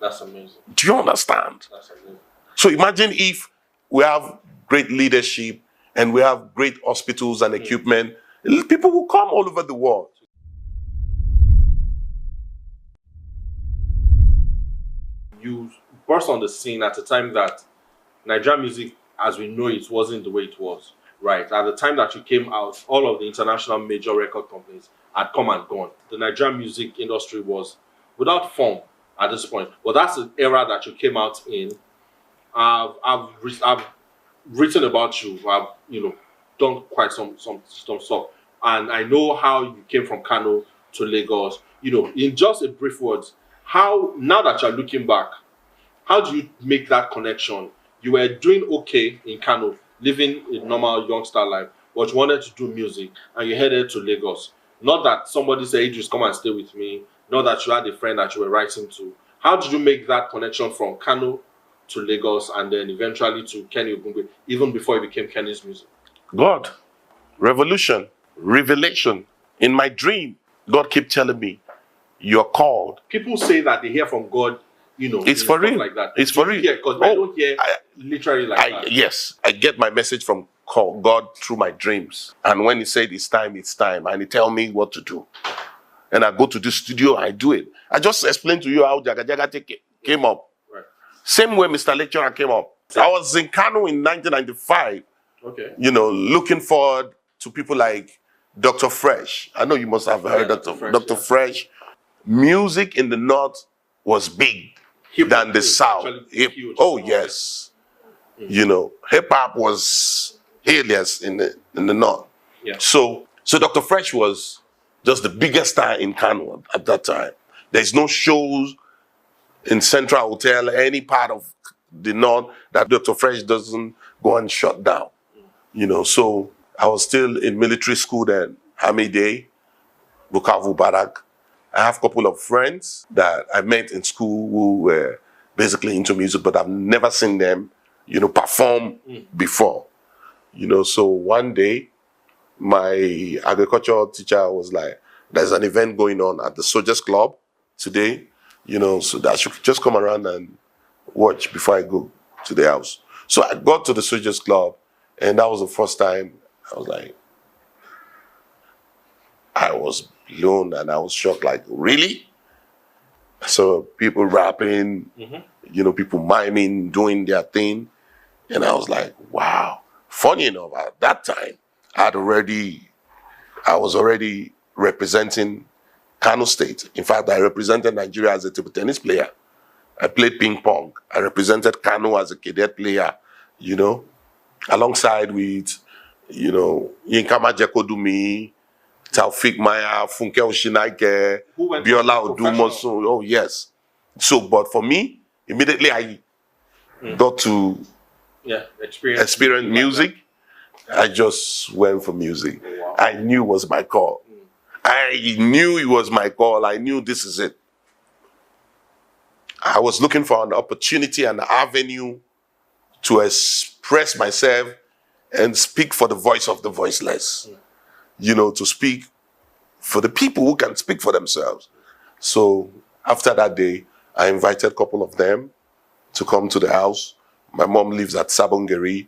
That's amazing. Do you understand? That's amazing. So imagine if we have great leadership and we have great hospitals and equipment, people will come all over the world. You burst on the scene at a time that Nigerian music, as we know it, wasn't the way it was. Right. At the time that you came out, all of the international major record companies had come and gone. The Nigerian music industry was without form at this point. But that's the era that you came out in. I've written about you. I've done quite some stuff, and I know how you came from Kano to Lagos. In just a brief words, how now that you're looking back, how do you make that connection? You were doing okay in Kano, living a normal youngster life, but you wanted to do music and you headed to Lagos. Not that somebody said, Idris, come and stay with me. Not that you had a friend that you were writing to. How did you make that connection from Kano to Lagos and then eventually to Kenny Ogungbe, even before it became Kenny's music? God, revolution, revelation. In my dream, God kept telling me, you're called. People say that they hear from God, it's for real. Like that. It's for real. Because I don't hear literally like that. Yes, I get my message from God through my dreams. And when he said it's time, and he tell me what to do. And I go to the studio, I do it. I just explained to you how Jaga Jaga came up. Right. Same way Mr. Lecturer came up. I was in Kano in 1995. Okay. Looking forward to people like Dr. Fresh. I know you must have heard Dr. Fresh. Music in the North was big than the South. Yes. Hip hop was alias in the North. Yeah. So Dr. Fresh was just the biggest star in Kano at that time. There's no shows in Central Hotel, any part of the North that Dr. Fresh doesn't go and shut down. So I was still in military school then, Army Day, Bukavu Barak. I have a couple of friends that I met in school who were basically into music, but I've never seen them, perform before. So one day, my agricultural teacher was like, there's an event going on at the Soldiers Club today, so that I should just come around and watch before I go to the house. So I got to the Soldiers Club, and that was the first time I was like, I was blown and I was shocked, like, really? So people rapping, people miming, doing their thing. And I was like, wow. Funny enough, at that time, I was already representing Kano State. In fact, I represented Nigeria as a table tennis player. I played ping pong. I represented Kano as a cadet player, alongside with, Yinkama Jekodumi, Taufik Maya, Funke Oshinaike, Biola Odumosun. Oh, yes. So, but for me, immediately I got to experience music. I just went for music. Wow. I knew it was my call. I knew it was my call. I knew this is it. I was looking for an opportunity and an avenue to express myself and speak for the voice of the voiceless. To speak for the people who can speak for themselves. So after that day, I invited a couple of them to come to the house. My mom lives at Sabongeri.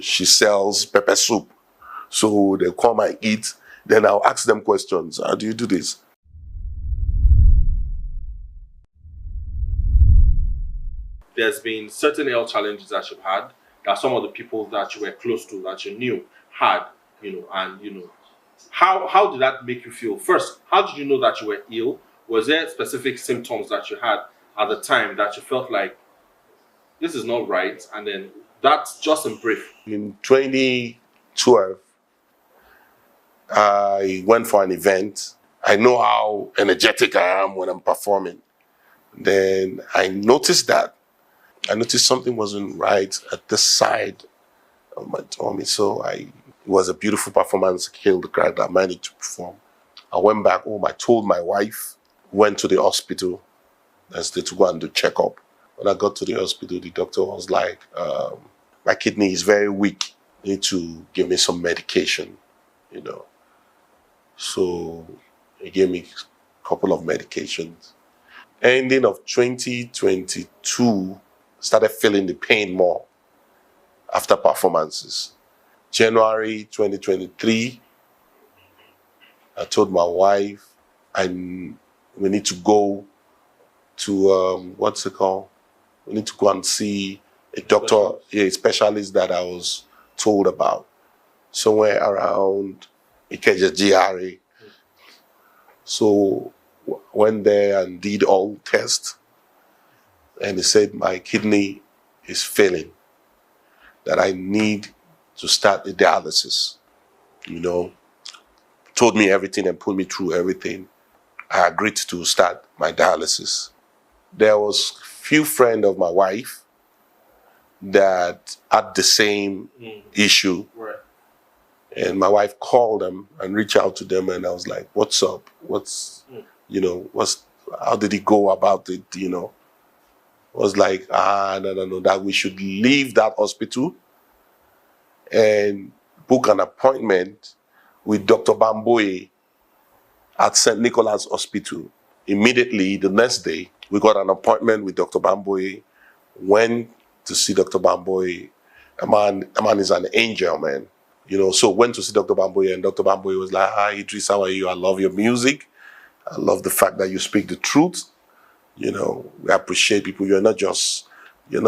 She sells pepper soup. So they come and eat. Then I'll ask them questions. How do you do this? There's been certain health challenges that you've had, that some of the people that you were close to, that you knew, had, how did that make you feel? First, how did you know that you were ill? Was there specific symptoms that you had at the time that you felt like this is not right, and then that's just in brief. In 2012, I went for an event. I know how energetic I am when I'm performing. Then I noticed something wasn't right at the side of my tummy. So it was a beautiful performance, killed the crowd that I managed to perform. I went back home, I told my wife, went to the hospital, and stayed to go and do checkup. When I got to the hospital, the doctor was like, my kidney is very weak. You need to give me some medication, you know. So he gave me a couple of medications. Ending of 2022, started feeling the pain more after performances. January 2023, I told my wife, we need to go to, what's it called? We need to go and see a doctor, a specialist that I was told about, somewhere around Ikeja GRA. So went there and did all tests, and they said my kidney is failing, that I need to start the dialysis, you know. Told me everything and put me through everything. I agreed to start my dialysis. There was few friends of my wife that had the same issue. Right. And my wife called them and reached out to them, and I was like, what's up? How did he go about it, you know? Was like, no, that we should leave that hospital and book an appointment with Dr. Bamboye at St. Nicholas Hospital. Immediately, the next day, we got an appointment with Dr. Bamboye, went to see Dr. Bamboye. A man is an angel, man. You know, so went to see Dr. Bamboye, and Dr. Bamboye was like, hi, Idris, how are you? I love your music. I love the fact that you speak the truth. You know, we appreciate people. You're not just a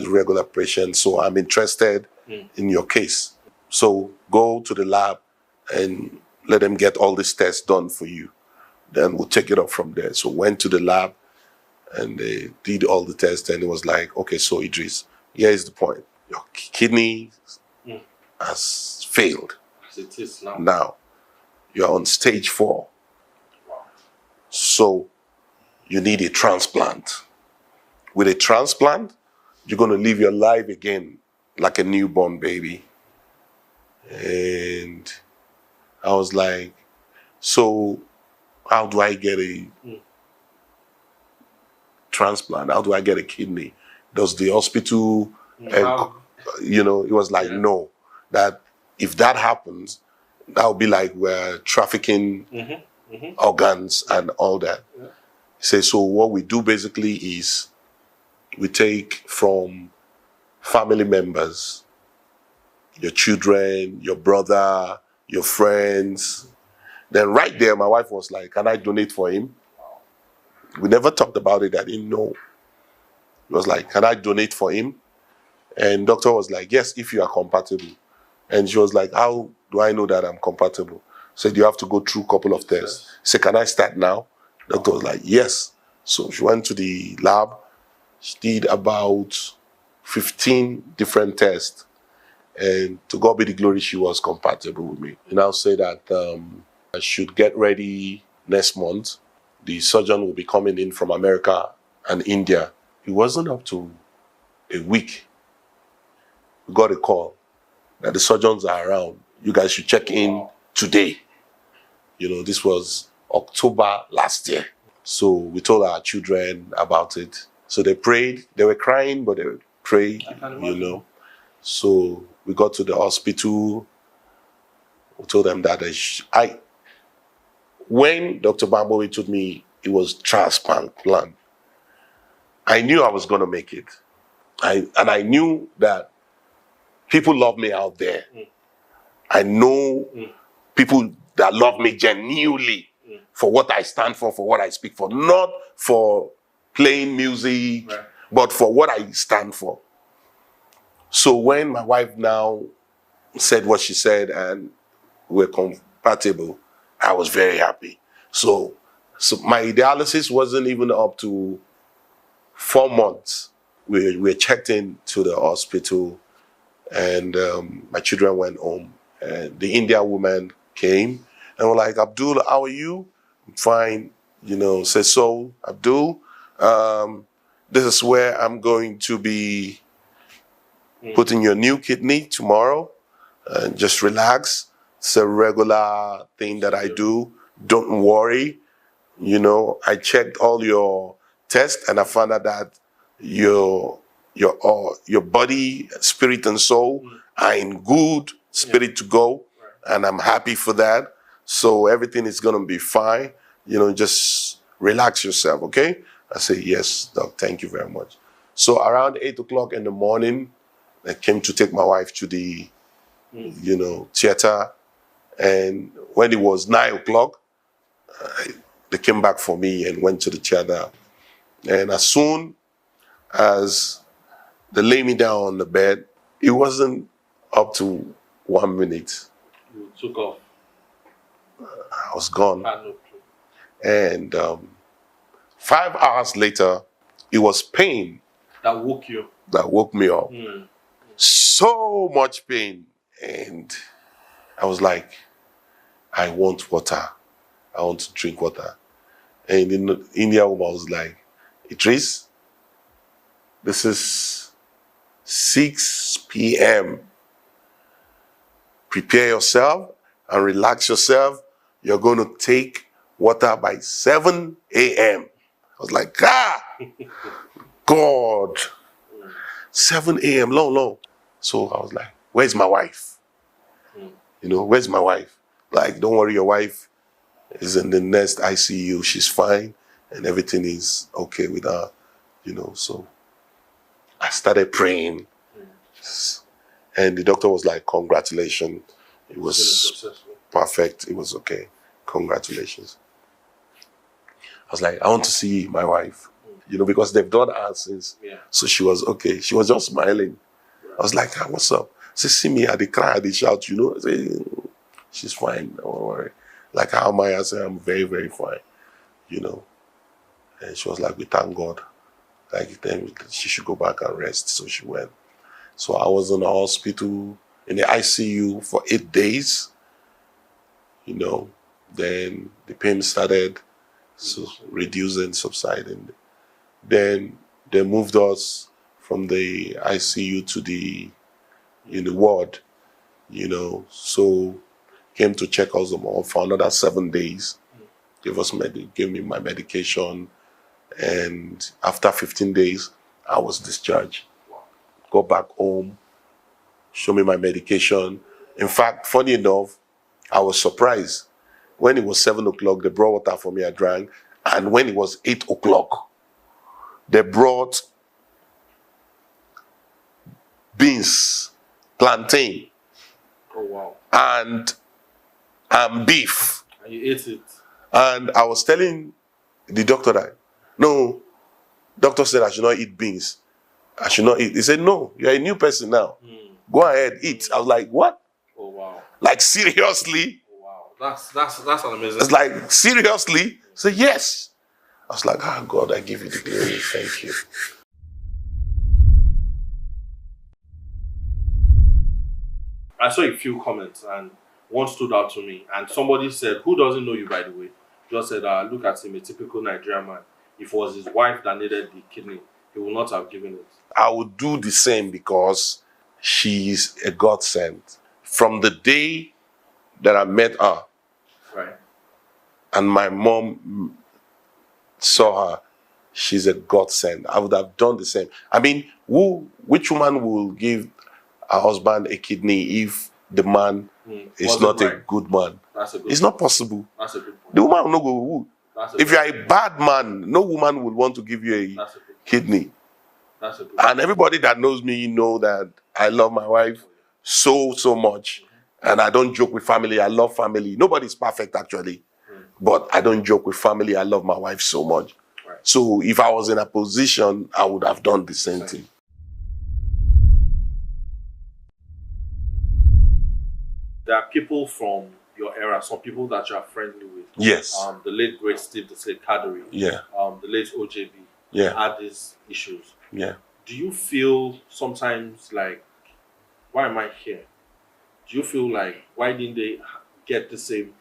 regular patient. So I'm interested in your case. So go to the lab and let them get all these tests done for you. Then we'll take it up from there. So went to the lab and they did all the tests, and it was like, okay, so Idris, here is the point. Your kidney has failed. As it is now. Now, you're on stage 4. So you need a transplant. With a transplant, you're going to live your life again like a newborn baby. And I was like, so how do I get a transplant? How do I get a kidney? Does the hospital, you know, it was like, no, that if that happens, that would be like we're trafficking organs and all that. Yeah. He says, so what we do basically is we take from family members, your children, your brother, your friends. Then right there, my wife was like, can I donate for him? We never talked about it. I didn't know. It was like, can I donate for him? And doctor was like, yes, if you are compatible. And she was like, how do I know that I'm compatible? Said, you have to go through a couple of tests. Said, can I start now? Doctor was like, yes. So she went to the lab. She did about 15 different tests. And to God be the glory, she was compatible with me. And I'll say that I should get ready next month. The surgeon will be coming in from America and India. It wasn't up to a week. We got a call that the surgeons are around. You guys should check in today. You know, this was October last year. So we told our children about it. So they prayed. They were crying, but they prayed, you know. So we got to the hospital. We told them that when Dr. Bamboye told me it was transplant plan, I knew I was going to make it. I knew that people love me out there. I know people that love me genuinely for what I stand for what I speak for. Not for playing music, but for what I stand for. So when my wife now said what she said and we're compatible, I was very happy. So my dialysis wasn't even up to 4 months we were checked in to the hospital, and my children went home. And the India woman came and were like, Abdul, how are you? I'm fine. You know, said, so, Abdul, this is where I'm going to be putting your new kidney tomorrow. And just relax. It's a regular thing that I do. Don't worry. You know, I checked all your tests and I found out that your body, spirit, and soul are in good spirit to go, and I'm happy for that. So everything is gonna be fine. You know, just relax yourself, okay? I say, yes, Doc, thank you very much. So around 8 o'clock in the morning, I came to take my wife to the, you know, theater. And when it was 9 o'clock, they came back for me and went to the theater. And as soon as they lay me down on the bed, it wasn't up to 1 minute. You took off. I was gone. And 5 hours later, it was pain That woke you. that woke me up. So much pain. And I was like, I want water. I want to drink water. And the Indian woman was like, Idris, this is 6 p.m. Prepare yourself and relax yourself. You're going to take water by 7 a.m. I was like, God, 7 a.m., long. So I was like, where's my wife? You know, where's my wife? Like, don't worry, your wife is in the next ICU. She's fine and everything is okay with her, you know. So I started praying. And the doctor was like, congratulations. It was perfect. It was okay. Congratulations. I was like, I want to see my wife, you know, because they've done her since. So she was okay. She was just smiling. I was like, what's up? She see me, I did cry, I did shout, you know. I say, she's fine, don't worry. Like, how am I? I said, I'm very, very fine, you know. And she was like, we thank God. Like, then she should go back and rest. So she went. So I was in the hospital, in the ICU for 8 days, you know. Then the pain started reducing, subsiding. Then they moved us from the ICU to the ward, you know. So came to check us all for another 7 days. Gave me my medication, and after 15 days, I was discharged. Go back home, show me my medication. In fact, funny enough, I was surprised. When it was 7 o'clock, they brought water for me, I drank. And when it was 8 o'clock, they brought beans, plantain, and beef. And you ate it. And I was telling the doctor that, no, doctor said I should not eat beans. I should not eat. He said, no, you're a new person now. Go ahead, eat. I was like, what? Oh, wow. Like, seriously? Oh, wow. That's an amazing. It's like, seriously? I said, yes. I was like, God, I give you the glory. Thank you. I saw a few comments and one stood out to me. And somebody said, who doesn't know you, by the way? Just said, look at him, a typical Nigerian man. If it was his wife that needed the kidney, he would not have given it. I would do the same because she's a godsend. From the day that I met her, right, and my mom saw her, she's a godsend. I would have done the same. I mean, which woman will give her husband a kidney if the man is not a good man? It's not possible. That's a good point. The woman will not go. If you are a bad man, no woman would want to give you a kidney. That's a good and everybody that knows me know that I love my wife so much. And I don't joke with family. I love family. Nobody's perfect, actually. But I don't joke with family. I love my wife so much. Right. So if I was in a position, I would have done the same thing. There are people from your era, some people that you are friendly with. Yes. The late great Steve the Kadri. Yeah. The late OJB. Yeah. Had these issues. Yeah. do you feel sometimes like, why am I here? Do you feel like, why didn't they get the same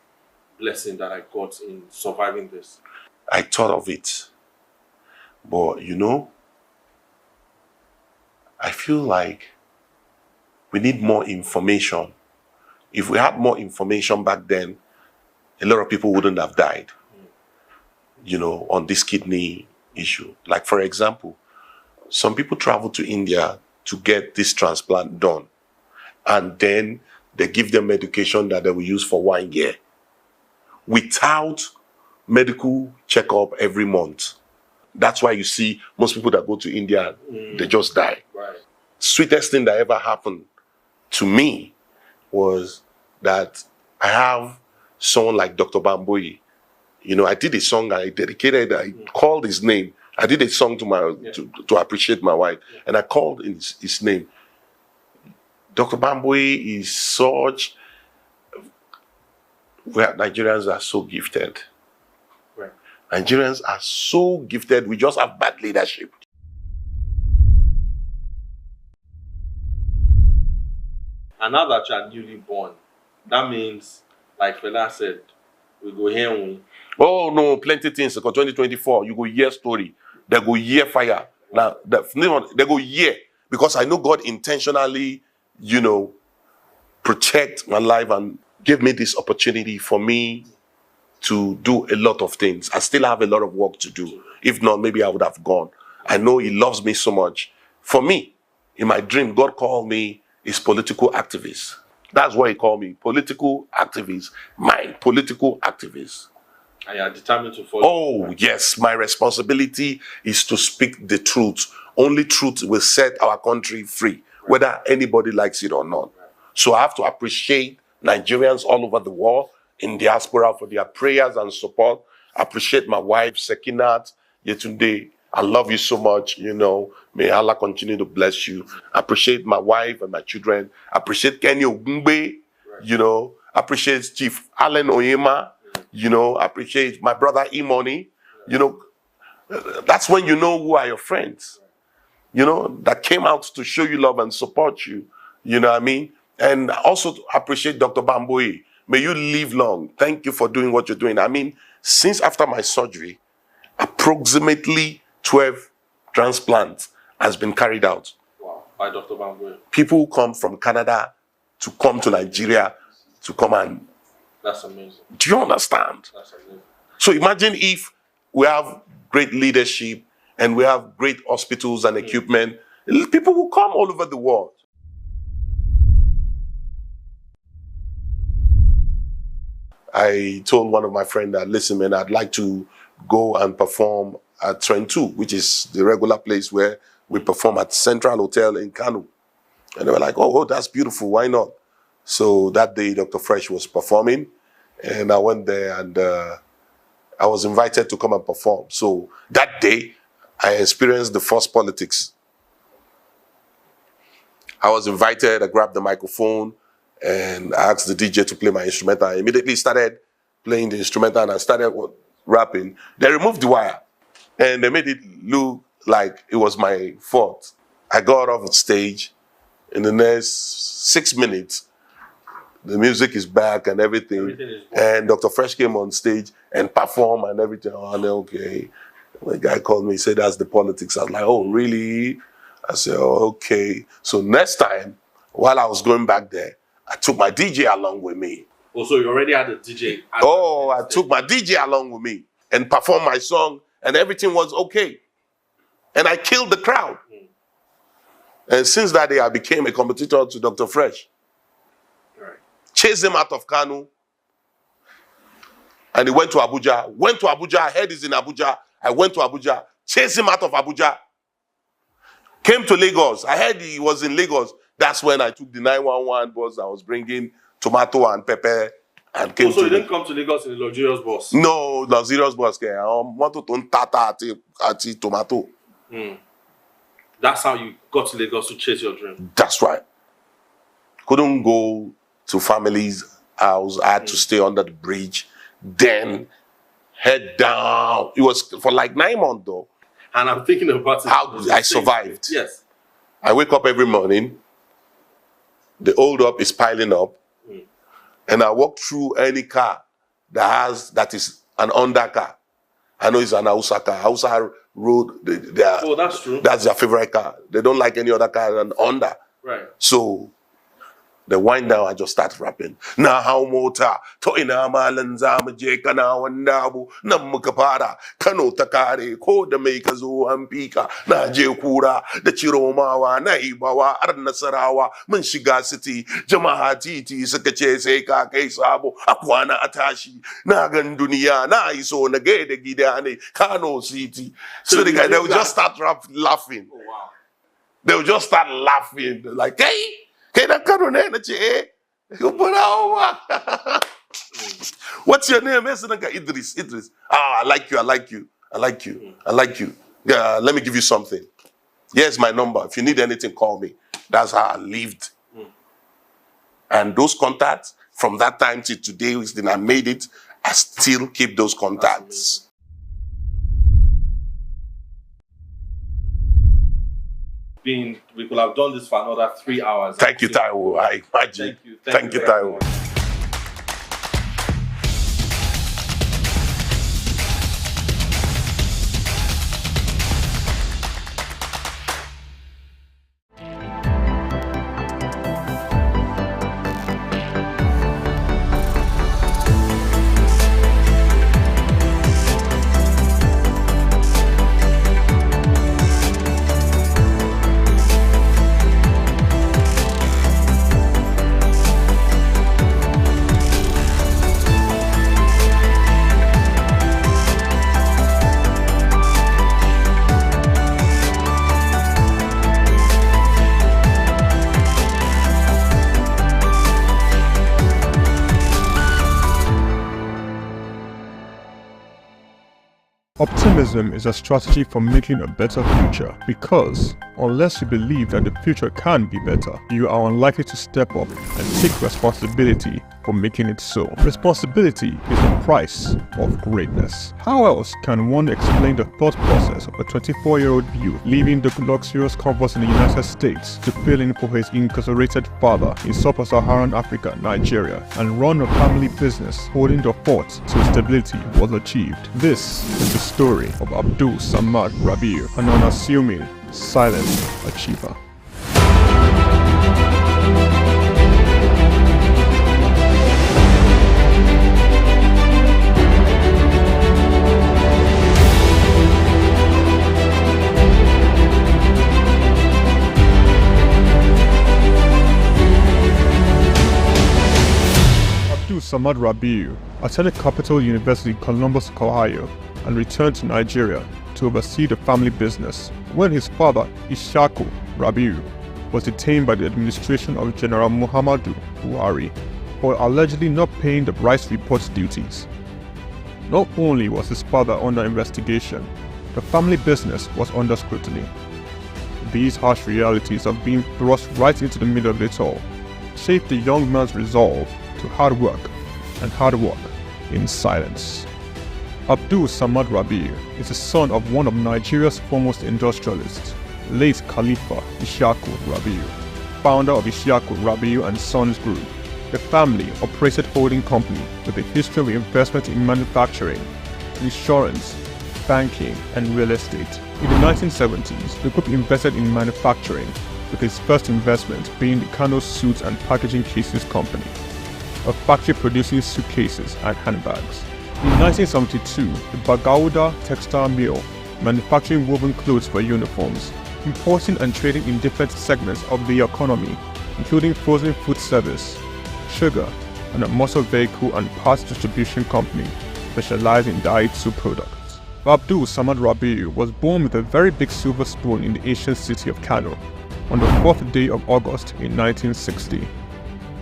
blessing that I got in surviving this? I thought of it. But, you know, I feel like we need more information. If we had more information back then, a lot of people wouldn't have died, you know, on this kidney issue. Like, for example, some people travel to India to get this transplant done, and then they give them medication that they will use for 1 year without medical checkup every month. That's why you see most people that go to India, they just die. Right. Sweetest thing that ever happened to me was that I have someone like Dr. Bamboyi. You know, I did a song, I dedicated, I called his name. I did a song to appreciate my wife, and I called his name. Dr. Bamboyi is such, where Nigerians are so gifted. Right. Nigerians are so gifted, we just have bad leadership. And now that you are newly born, that means, like Fela said, we go here one. Oh no, plenty things. Because 2024, you go hear story. They go hear fire. Now, they go hear. Because I know God intentionally, you know, protect my life and give me this opportunity for me to do a lot of things. I still have a lot of work to do. If not, maybe I would have gone. I know He loves me so much. For me, in my dream, God called me His political activist. That's what He called me, political activist. My political activist. And you are determined to follow. Oh, yes. My responsibility is to speak the truth. Only truth will set our country free, whether anybody likes it or not. So I have to appreciate Nigerians all over the world in diaspora for their prayers and support. Appreciate my wife, Sekinat Yetunde. I love you so much. You know, may Allah continue to bless you. Appreciate my wife and my children. Appreciate Kenny Ogungbe. You know, appreciate Chief Allen Oyema. You know, appreciate my brother Imoni. You know, that's when you know who are your friends. You know, that came out to show you love and support you. You know what I mean? And also to appreciate Dr. Bamboyi. May you live long. Thank you for doing what you're doing. I mean, since after my surgery, approximately 12 transplants has been carried out. Wow, by Dr. Bamboyi. People come from Canada to come to Nigeria to come and... That's amazing. Do you understand? That's amazing. So imagine if we have great leadership and we have great hospitals and equipment, people will come all over the world. I told one of my friends that, listen, man, I'd like to go and perform at Trend 2, which is the regular place where we perform at Central Hotel in Kano. And they were like, oh, that's beautiful. Why not? So that day, Dr. Fresh was performing, and I went there and I was invited to come and perform. So that day, I experienced the first politics. I was invited, I grabbed the microphone, and I asked the DJ to play my instrumental. I immediately started playing the instrumental and I started rapping. They removed the wire and they made it look like it was my fault. I got off the stage. In the next 6 minutes, the music is back and everything. And Dr. Fresh came on stage and performed and everything. Oh, okay. The guy called me, said, that's the politics. I was like, oh, really? I said, oh, okay. So next time, while I was going back there, I took my DJ along with me. Oh, so you already had a DJ? Oh, I took my DJ along with me and performed my song and everything was okay. And I killed the crowd. And since that day, I became a competitor to Dr. Fresh. Right. Chased him out of Kano. And he went to Abuja. Went to Abuja. I heard he's in Abuja. I went to Abuja. Chased him out of Abuja. Came to Lagos. I heard he was in Lagos. That's when I took the 911 bus. I was bringing tomato and pepper and came So to you didn't come to Lagos in a luxurious bus? No, luxurious bus. Tomato. That's how you got to Lagos to chase your dream? That's right. Couldn't go to family's house. I had to stay under the bridge. Then head down. It was for like 9 months though. And I'm thinking about it. How I survived. Yes. I wake up every morning, the hold up is piling up, and I walk through any car that is an under car. I know it's an Hausa car. Hausa road, Oh, that's true. that's their favorite car. They don't like any other car than Honda. Right. So they wind down, I just start rapping. Na hau mota, to ina malan zamu je kana wanda abu, nan muka fara, Kano ta kare, ko da mai ka zo an fika, na je kura, da ciromawa, na ibawa, har nasarawa, mun shiga city, jama'a titi suka ce sai ka kai sabo, a kwana a tashi, na gan duniya, na iso na gaida gida ne, Kano City. So they will just start laughing. Oh, wow. They will just start laughing. They're like, hey, na Kano ne? Na ce, eh, what's your name? Idris. Ah, I like you. Yeah, let me give you something. Here's my number. If you need anything, call me. That's how I lived. And those contacts, from that time till today, when I made it, I still keep those contacts. We could have done this for another 3 hours. Thank you, Taiwo. I imagine. Thank you, Taiwo. Optimism is a strategy for making a better future, because unless you believe that the future can be better, you are unlikely to step up and take responsibility for making it so. Responsibility is the price of greatness. How else can one explain the thought process of a 24-year-old youth leaving the luxurious comforts in the United States to fill in for his incarcerated father in sub-Saharan Africa, Nigeria, and run a family business holding the fort till stability was achieved? This is the story of Abdul Samad Rabiu, an unassuming, silent achiever. Samad Rabiu attended Capital University, Columbus, Ohio, and returned to Nigeria to oversee the family business when his father, Ishaku Rabiu, was detained by the administration of General Muhammadu Buhari for allegedly not paying the rice report duties. Not only was his father under investigation, the family business was under scrutiny. These harsh realities of being thrust right into the middle of it all shaped the young man's resolve to hard work in silence. Abdul Samad Rabiu is the son of one of Nigeria's foremost industrialists, late Khalifa Ishaku Rabiu, founder of Ishaku Rabiu and Sons Group. The family operated holding company with a history of investment in manufacturing, insurance, banking, and real estate. In the 1970s, the group invested in manufacturing, with its first investment being the Kano Suits and Packaging Cases Company, a factory producing suitcases and handbags. In 1972, the Bagauda Textile Mill, manufacturing woven clothes for uniforms, importing and trading in different segments of the economy, including frozen food service, sugar, and a motor vehicle and parts distribution company specialized in Daihatsu products. Abdul Samad Rabiu was born with a very big silver spoon in the ancient city of Kano on the 4th day of August in 1960.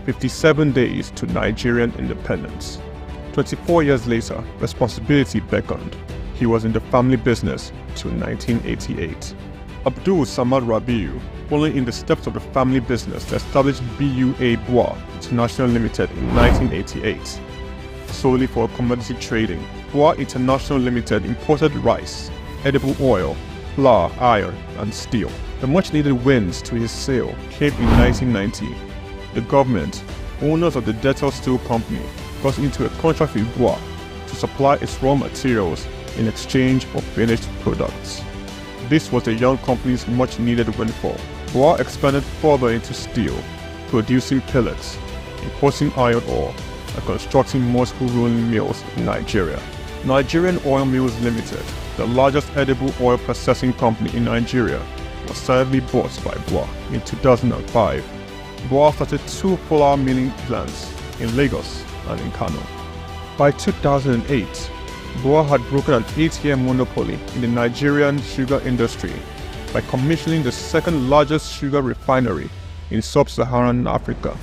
57 days to Nigerian independence. 24 years later, responsibility beckoned. He was in the family business till 1988. Abdul Samad Rabiu, following in the steps of the family business, established BUA Bois International Limited in 1988. Solely for commodity trading, Bois International Limited imported rice, edible oil, flour, iron, and steel. The much-needed winds to his sail came in 1990. The government, owners of the Delta Steel Company, got into a contract with BUA to supply its raw materials in exchange for finished products. This was the young company's much-needed windfall. BUA expanded further into steel, producing pellets, importing iron ore, and constructing multiple rolling mills in Nigeria. Nigerian Oil Mills Limited, the largest edible oil processing company in Nigeria, was sadly bought by BUA in 2005. BUA started 2 flour milling plants in Lagos and in Kano. By 2008, BUA had broken an 8-year monopoly in the Nigerian sugar industry by commissioning the second largest sugar refinery in sub-Saharan Africa.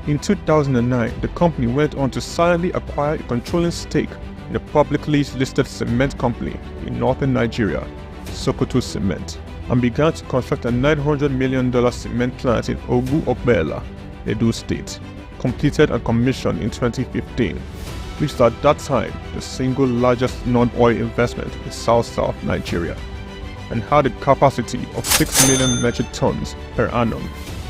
In 2009, the company went on to silently acquire a controlling stake in a publicly listed cement company in northern Nigeria, SOUQ Cement, and began to construct a $900 million cement plant in Ogbela, Edo State, completed and commissioned in 2015, which was at that time the single largest non-oil investment in South Nigeria, and had a capacity of 6 million metric tons per annum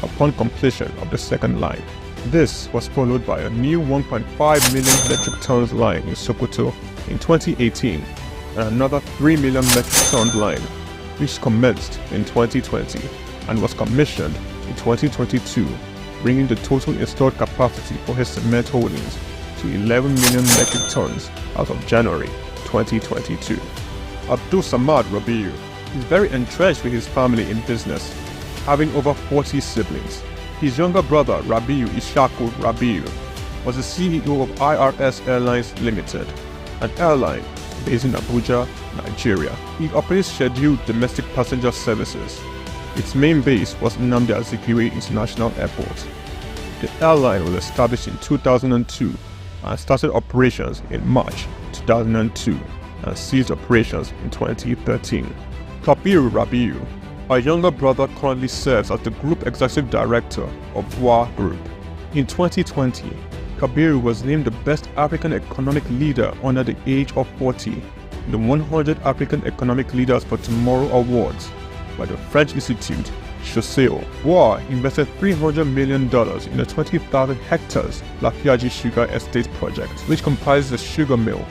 upon completion of the second line. This was followed by a new 1.5 million metric tons line in Sokoto in 2018 and another 3 million metric ton line, which commenced in 2020 and was commissioned in 2022, bringing the total installed capacity for his cement holdings to 11 million metric tons as of January 2022. Abdul Samad Rabiu is very entrenched with his family in business, having over 40 siblings. His younger brother, Rabiu Ishaku Rabiu, was the CEO of IRS Airlines Limited, an airline based in Abuja, Nigeria. He operates scheduled domestic passenger services. Its main base was Nnamdi Azikiwe International Airport. The airline was established in 2002 and started operations in March 2002 and ceased operations in 2013. Kabiru Rabiu, our younger brother, currently serves as the Group Executive Director of BUA Group. In 2020, Kabiru was named the Best African Economic Leader under the age of 40 in the 100 African Economic Leaders for Tomorrow Awards by the French Institute, Chausseo. BUA invested $300 million in the 20,000 hectares Lafiaji Sugar Estate project, which comprises a sugar mill,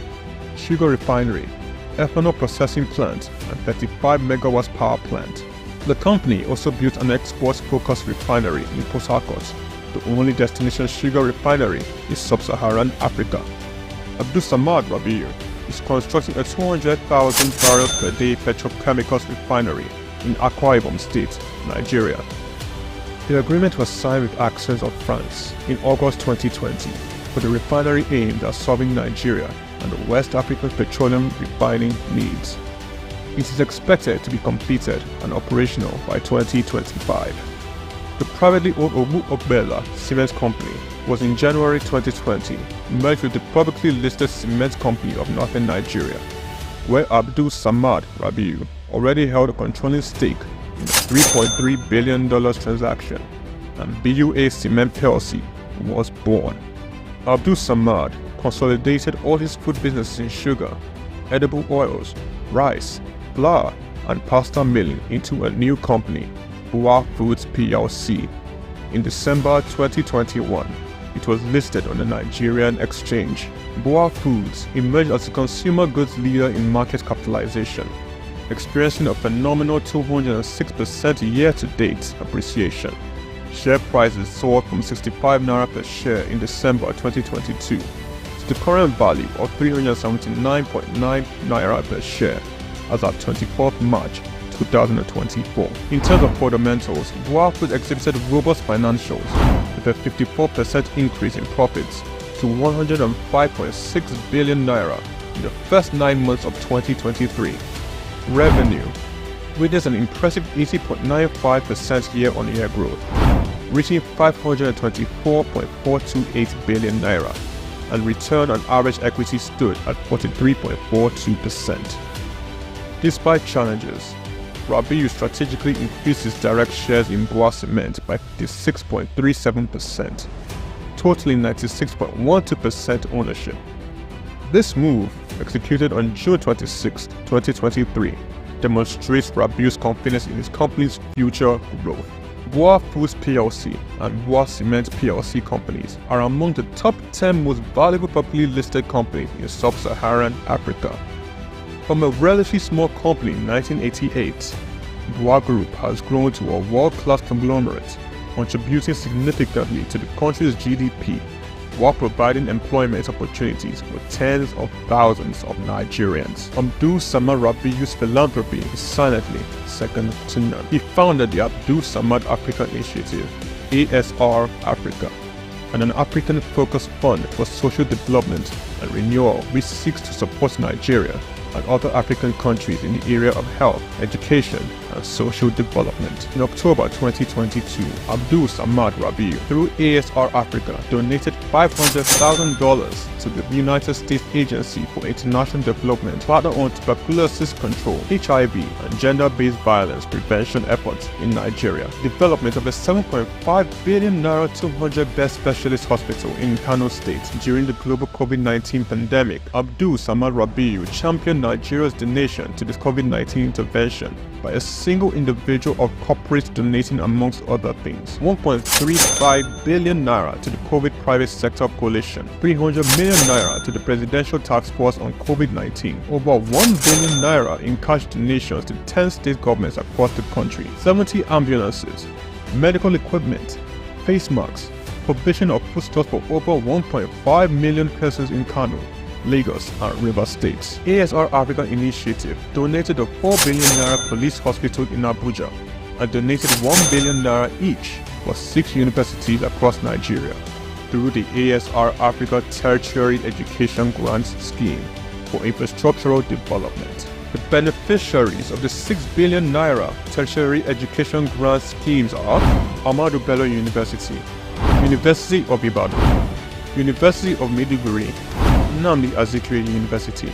sugar refinery, ethanol processing plant, and 35 megawatts power plant. The company also built an export-focused refinery in Port Harcourt, the only destination sugar refinery in sub-Saharan Africa. Abdul Samad Rabiu is constructing a 200,000 barrels per day petrochemicals refinery in Akwa Ibom State, Nigeria. The agreement was signed with Access of France in August 2020 for the refinery aimed at serving Nigeria and the West African petroleum refining needs. It is expected to be completed and operational by 2025. The privately owned Ogbela Cement Company was in January 2020 merged with the publicly listed Cement Company of Northern Nigeria, where Abdul Samad Rabiu already held a controlling stake in the $3.3 billion transaction, and BUA Cement PLC was born. Abdul Samad consolidated all his food businesses in sugar, edible oils, rice, flour, and pasta milling into a new company, BUA Foods PLC. In December 2021, it was listed on the Nigerian exchange. BUA Foods emerged as a consumer goods leader in market capitalization, experiencing a phenomenal 206% year-to-date appreciation. Share prices soared from 65 naira per share in December 2022 to the current value of 379.9 naira per share as of 24th March 2024. In terms of fundamentals, BUA Foods exhibited robust financials with a 54% increase in profits to 105.6 billion naira in the first 9 months of 2023. Revenue witnessed an impressive 80.95% year-on-year growth, reaching 524.428 billion naira, and return on average equity stood at 43.42%. Despite challenges, Rabiu strategically increased his direct shares in BUA Cement by 56.37%, totaling 96.12% ownership. This move, executed on June 26, 2023, demonstrates Rabiu's confidence in his company's future growth. Boa Foods PLC and Boa Cement PLC companies are among the top 10 most valuable publicly listed companies in sub-Saharan Africa. From a relatively small company in 1988, Boa Group has grown to a world-class conglomerate, contributing significantly to the country's GDP while providing employment opportunities for tens of thousands of Nigerians. Abdul Samad Rabiu's philanthropy is silently second to none. He founded the Abdul Samad Africa Initiative, ASR Africa, an African-focused fund for social development and renewal which seeks to support Nigeria and other African countries in the area of health, education, and social development. In October 2022, Abdul Samad Rabiu, through ASR Africa, donated $500,000 to the United States Agency for International Development partner on tuberculosis control, HIV, and gender-based violence prevention efforts in Nigeria. Development of a 7.5 billion naira 200-bed specialist hospital in Kano State during the global COVID-19 pandemic. Abdul Samad Rabiu championed Nigeria's donation to this COVID-19 intervention by a single individual or corporate donating, amongst other things, 1.35 billion naira to the COVID private sector coalition, 300 million naira to the Presidential Task Force on COVID-19, over 1 billion naira in cash donations to 10 state governments across the country, 70 ambulances, medical equipment, face masks, provision of foodstuffs for over 1.5 million persons in Kano, Lagos, and River States. ASR Africa Initiative donated a 4 billion naira police hospital in Abuja and donated 1 billion naira each for 6 universities across Nigeria through the ASR Africa Tertiary Education Grants Scheme for infrastructural development. The beneficiaries of the 6 billion naira tertiary education grant schemes are Ahmadu Bello University, University of Ibadan, University of Maiduguri, Nnamdi Azikiwe University,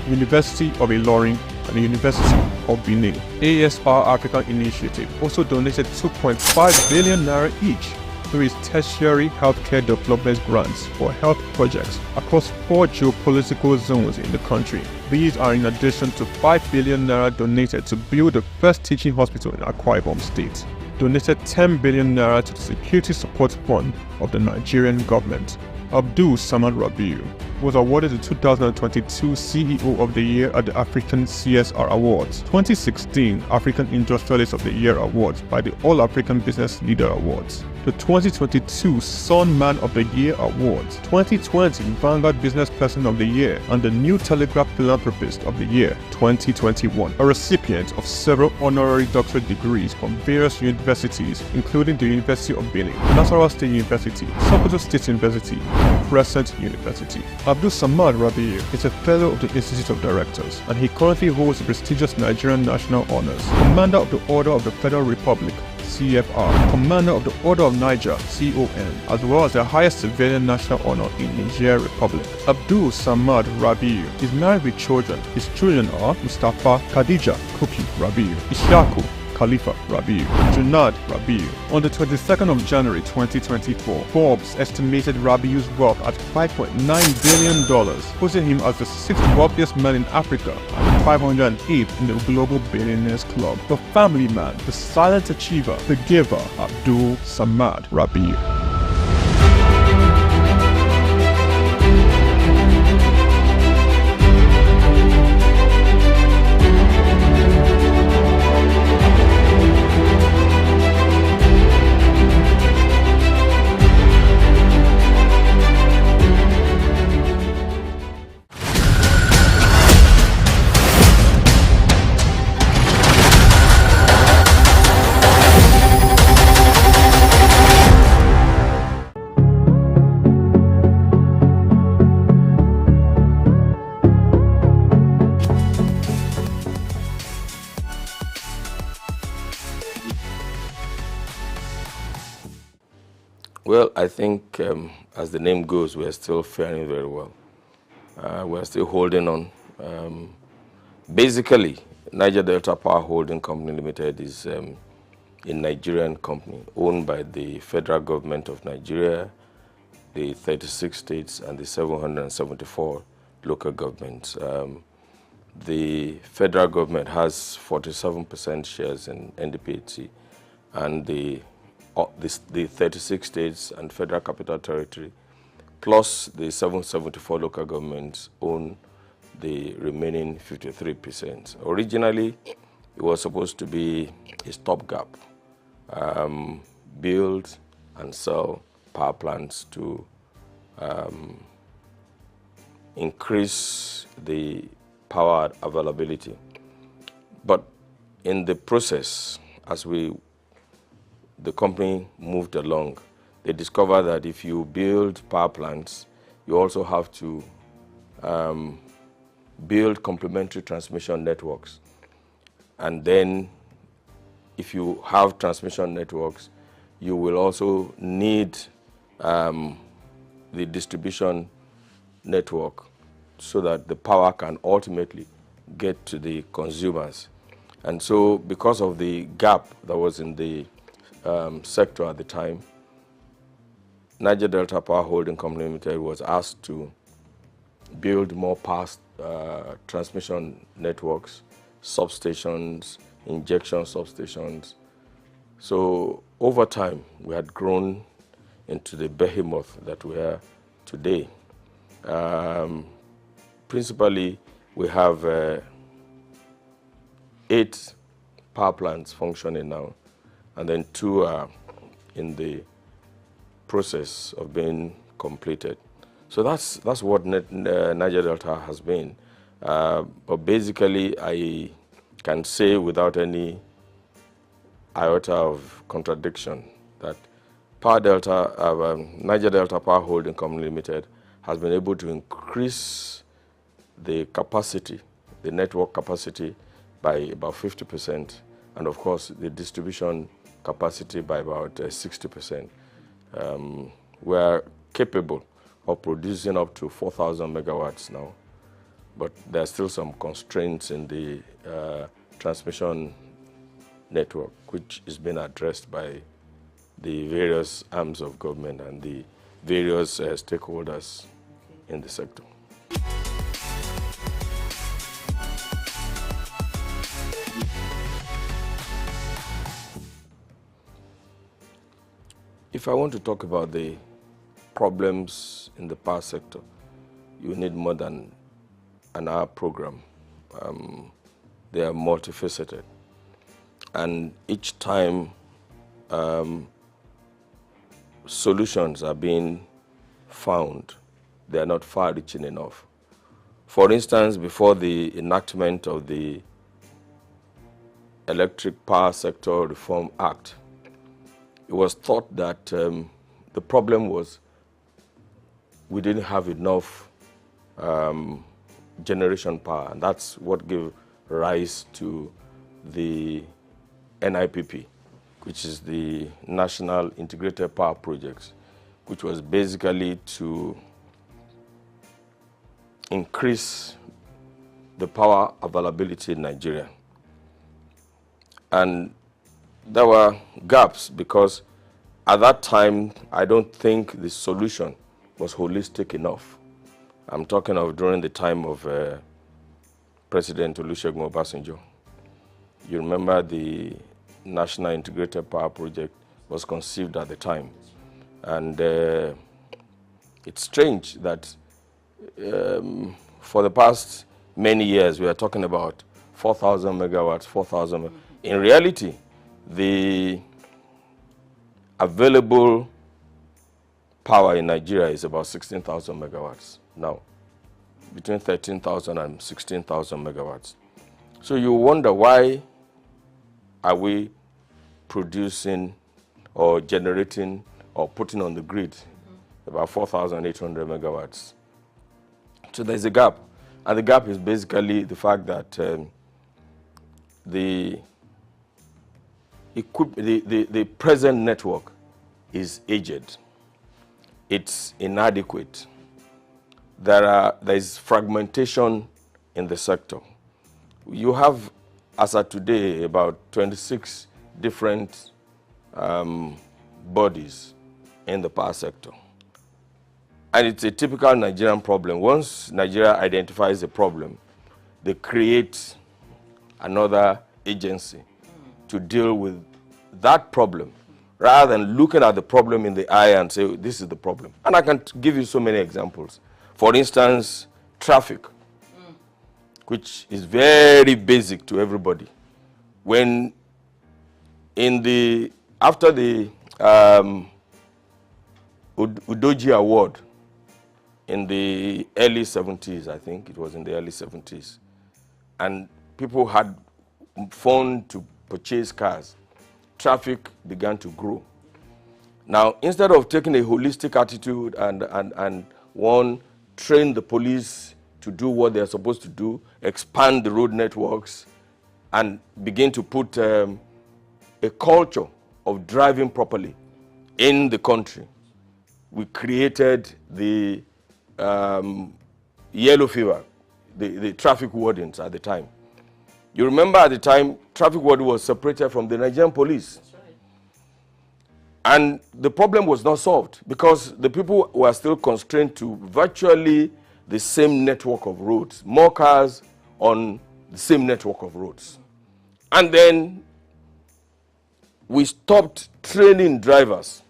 University of Ilorin, and the University of Benin. ASR Africa Initiative also donated 2.5 billion naira each through its tertiary healthcare development grants for health projects across 4 geopolitical zones in the country. These are in addition to 5 billion naira donated to build the first teaching hospital in Akwa Ibom State, donated 10 billion naira to the Security Support Fund of the Nigerian government. Abdul Samad Rabiu was awarded the 2022 CEO of the Year at the African CSR Awards, 2016 African Industrialist of the Year Awards by the All African Business Leader Awards, the 2022 Sun Man of the Year Awards, 2020 Vanguard Business Person of the Year, and the New Telegraph Philanthropist of the Year 2021. A recipient of several honorary doctorate degrees from various universities, including the University of Benin, Nasarawa State University, Sokoto State University, and Crescent University. Abdul Samad Rabiu is a fellow of the Institute of Directors, and he currently holds the prestigious Nigerian National Honors, Commander of the Order of the Federal Republic, CFR, Commander of the Order of Niger, CON, as well as the highest civilian national honor in Niger Republic. Abdul Samad Rabiu is married with children. His children are Mustafa Khadija Kuki Rabiu, Ishaku Khalifa Rabiu, Junad Rabiu. On the 22nd of January 2024, Forbes estimated Rabiu's wealth at $5.9 billion, putting him as the 6th wealthiest man in Africa and 508th in the Global Billionaires Club. The family man, the silent achiever, the giver, Abdul Samad Rabiu. Well, I think as the name goes, we're still faring very well. We're still holding on. Basically, Niger Delta Power Holding Company Limited is a Nigerian company owned by the federal government of Nigeria, the 36 states, and the 774 local governments. the federal government has 47% shares in NDPHC, and the 36 states and federal capital territory, plus the 774 local governments, own the remaining 53%. Originally, it was supposed to be a stopgap, build and sell power plants to increase the power availability. But in the process, as the company moved along, they discovered that if you build power plants, you also have to build complementary transmission networks. And then if you have transmission networks, you will also need the distribution network so that the power can ultimately get to the consumers. And so because of the gap that was in the sector at the time, Niger Delta Power Holding Company Limited was asked to build more power transmission networks, substations, injection substations. So over time, we had grown into the behemoth that we are today. Principally, we have 8 power plants functioning now, and then 2 are in the process of being completed. So that's what Niger Delta has been. But basically, I can say without any iota of contradiction that Niger Delta Power Holding Company Limited has been able to increase the capacity, the network capacity, by about 50%, and of course the distribution capacity by about 60%. We are capable of producing up to 4,000 megawatts now, but there are still some constraints in the transmission network, which is being addressed by the various arms of government and the various stakeholders in the sector. If I want to talk about the problems in the power sector, you need more than an hour program. They are multifaceted. And each time solutions are being found, they are not far-reaching enough. For instance, before the enactment of the Electric Power Sector Reform Act, it was thought that the problem was we didn't have enough generation power, and that's what gave rise to the NIPP, which is the National Integrated Power Projects, which was basically to increase the power availability in Nigeria. And there were gaps because at that time, I don't think the solution was holistic enough. I'm talking of during the time of President Olusegun Obasanjo. You remember the National Integrated Power Project was conceived at the time. And it's strange that for the past many years, we are talking about 4,000 megawatts, 4,000. In reality, the available power in Nigeria is about 16,000 megawatts now, between 13,000 and 16,000 megawatts. So you wonder, why are we producing or generating or putting on the grid about 4,800 megawatts? So there's a gap. And the gap is basically the fact that the present network is aged. It's inadequate. There is fragmentation in the sector. You have, as of today, about 26 different bodies in the power sector. And it's a typical Nigerian problem. Once Nigeria identifies a problem, they create another agency to deal with that problem, rather than looking at the problem in the eye and say, this is the problem. And I can give you so many examples. For instance, traffic, which is very basic to everybody. When after the Udoji Award in the early 70s, I think it was in the early 70s, and people had phone to purchase cars, traffic began to grow. Now, instead of taking a holistic attitude and train the police to do what they're supposed to do, expand the road networks, and begin to put a culture of driving properly in the country, we created the yellow fever, the traffic wardens at the time. You remember at the time, traffic warden was separated from the Nigerian police. That's right. And the problem was not solved because the people were still constrained to virtually the same network of roads, more cars on the same network of roads. And then we stopped training drivers.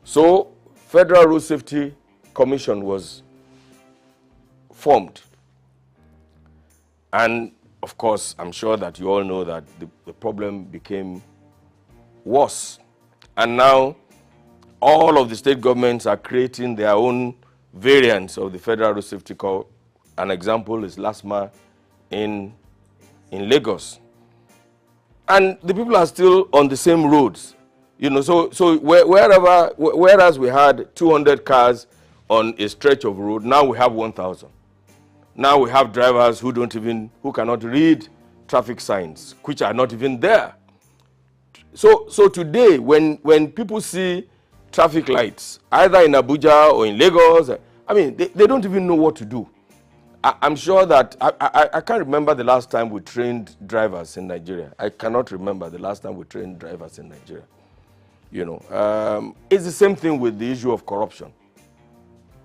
So Federal Road Safety Commission was formed. And of course, I'm sure that you all know that the problem became worse. And now all of the state governments are creating their own variants of the Federal Road Safety Code. An example is LASMA in Lagos. And the people are still on the same roads. You know, so whereas we had 200 cars on a stretch of road, now we have 1,000. Now we have drivers who cannot read traffic signs, which are not even there. So today, when people see traffic lights, either in Abuja or in Lagos, I mean, they don't even know what to do. I'm sure that, I can't remember the last time we trained drivers in Nigeria. I cannot remember the last time we trained drivers in Nigeria. You know, it's the same thing with the issue of corruption.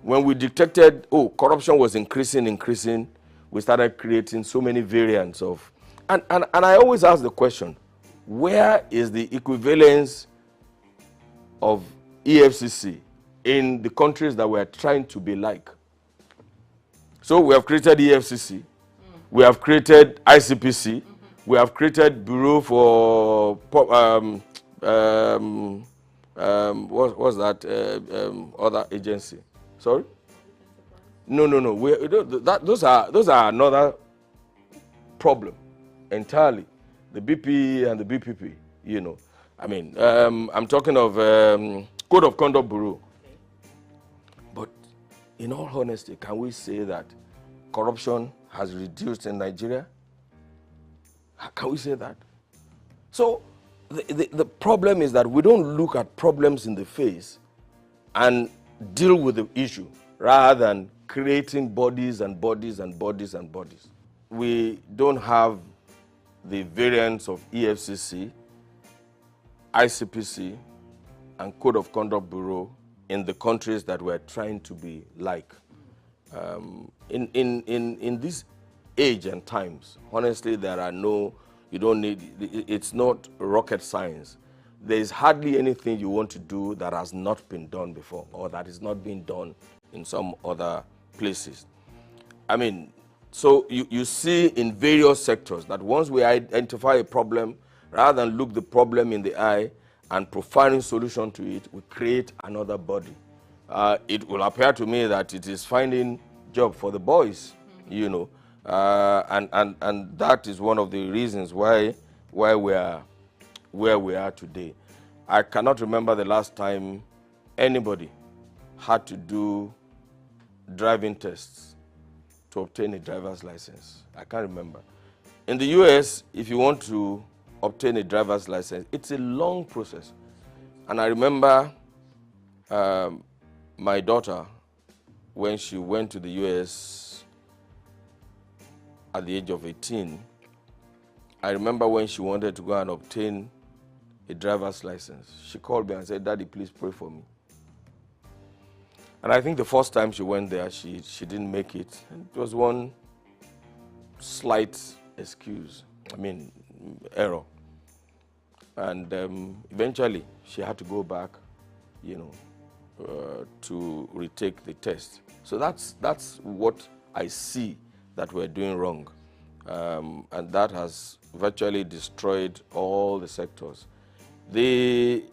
When we detected, corruption was increasing, we started creating so many variants of, and I always ask the question, where is the equivalence of EFCC in the countries that we're trying to be like? So we have created EFCC, we have created ICPC, we have created Bureau for, what's that other agency? Sorry? No. Those are another problem entirely. The BP and the BPP, you know. I mean, I'm talking of Code of Conduct Bureau. But in all honesty, can we say that corruption has reduced in Nigeria? Can we say that? So the problem is that we don't look at problems in the face and deal with the issue rather than creating bodies and bodies and bodies and bodies. We don't have the variants of EFCC, ICPC, and Code of Conduct Bureau in the countries that we're trying to be like. In this age and times, honestly, there are it's not rocket science. There is hardly anything you want to do that has not been done before or that is not being done in some other places. I mean, so you see in various sectors that once we identify a problem, rather than look the problem in the eye and providing solution to it, we create another body. It will appear to me that it is finding job for the boys, you know, and that is one of the reasons why we are where we are today. I cannot remember the last time anybody had to do driving tests to obtain a driver's license. I can't remember. In the US, if you want to obtain a driver's license, it's a long process. And I remember my daughter, when she went to the US at the age of 18, I remember when she wanted to go and obtain a driver's license, she called me and said, "Daddy, please pray for me." And I think the first time she went there, she didn't make it. It was one slight error. And eventually, she had to go back, to retake the test. So that's what I see that we're doing wrong. And that has virtually destroyed all the sectors. The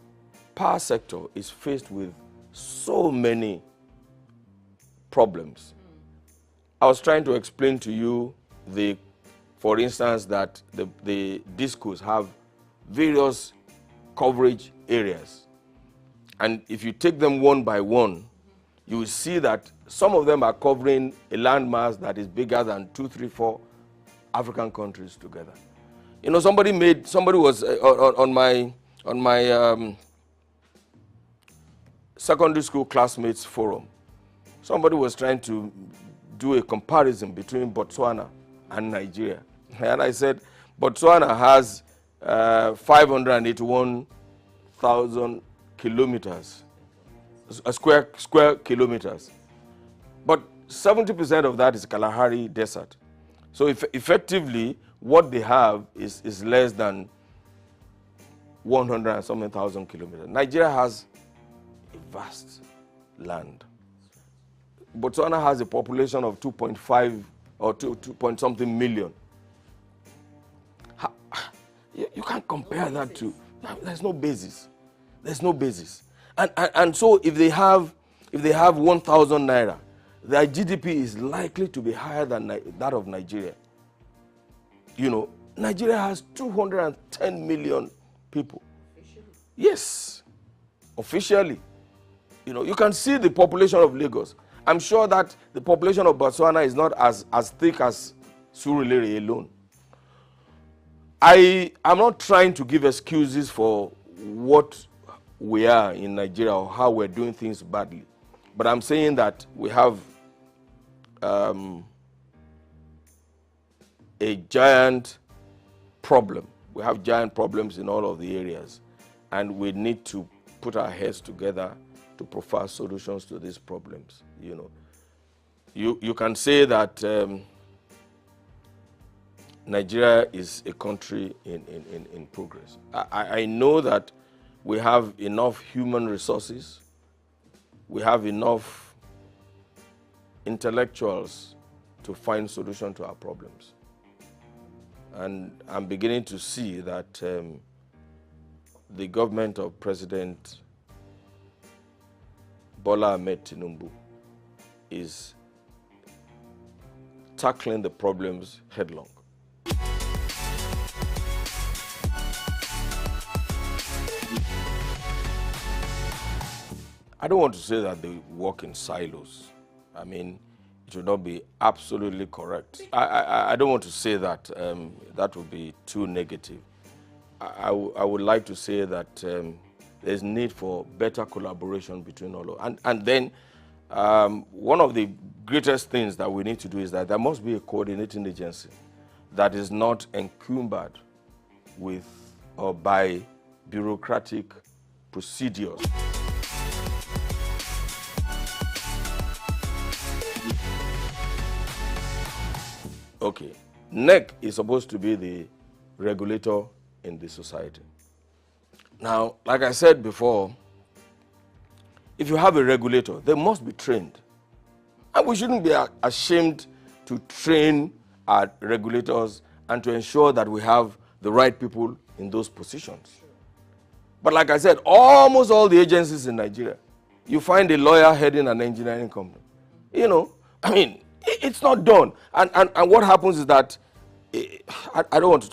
power sector is faced with so many problems. I was trying to explain to you, for instance, that the discos have various coverage areas. And if you take them one by one, you will see that some of them are covering a landmass that is bigger than 2, 3, 4 African countries together. Somebody was on my secondary school classmates forum. Somebody was trying to do a comparison between Botswana and Nigeria. And I said, Botswana has 581,000 kilometers, square kilometers. But 70% of that is Kalahari Desert. So effectively, what they have is less than 100 and something thousand kilometers. Nigeria has a vast land. Botswana has a population of 2.5 or 2 point something million. You can't compare that to, there's no basis. There's no basis. And so if they have 1,000 naira, their GDP is likely to be higher than that of Nigeria. Nigeria has 210 million people. Yes, officially. You can see the population of Lagos. I'm sure that the population of Botswana is not as thick as Surulere alone. I am not trying to give excuses for what we are in Nigeria or how we're doing things badly. But I'm saying that we have a giant problem. We have giant problems in all of the areas. And we need to put our heads together to provide solutions to these problems. You can say that Nigeria is a country in progress. I know that we have enough human resources, we have enough intellectuals to find solutions to our problems. And I'm beginning to see that the government of President Bola Ahmed Tinubu is tackling the problems headlong. I don't want to say that they work in silos. It would not be absolutely correct. I don't want to say that. That would be too negative. I would like to say that there's need for better collaboration between all of them. And then one of the greatest things that we need to do is that there must be a coordinating agency that is not encumbered with or by bureaucratic procedures. Okay, NEC is supposed to be the regulator in the society. Now, like I said before, if you have a regulator, they must be trained. And we shouldn't be ashamed to train our regulators and to ensure that we have the right people in those positions. But like I said, almost all the agencies in Nigeria, you find a lawyer heading an engineering company. It's not done. And what happens is that I don't want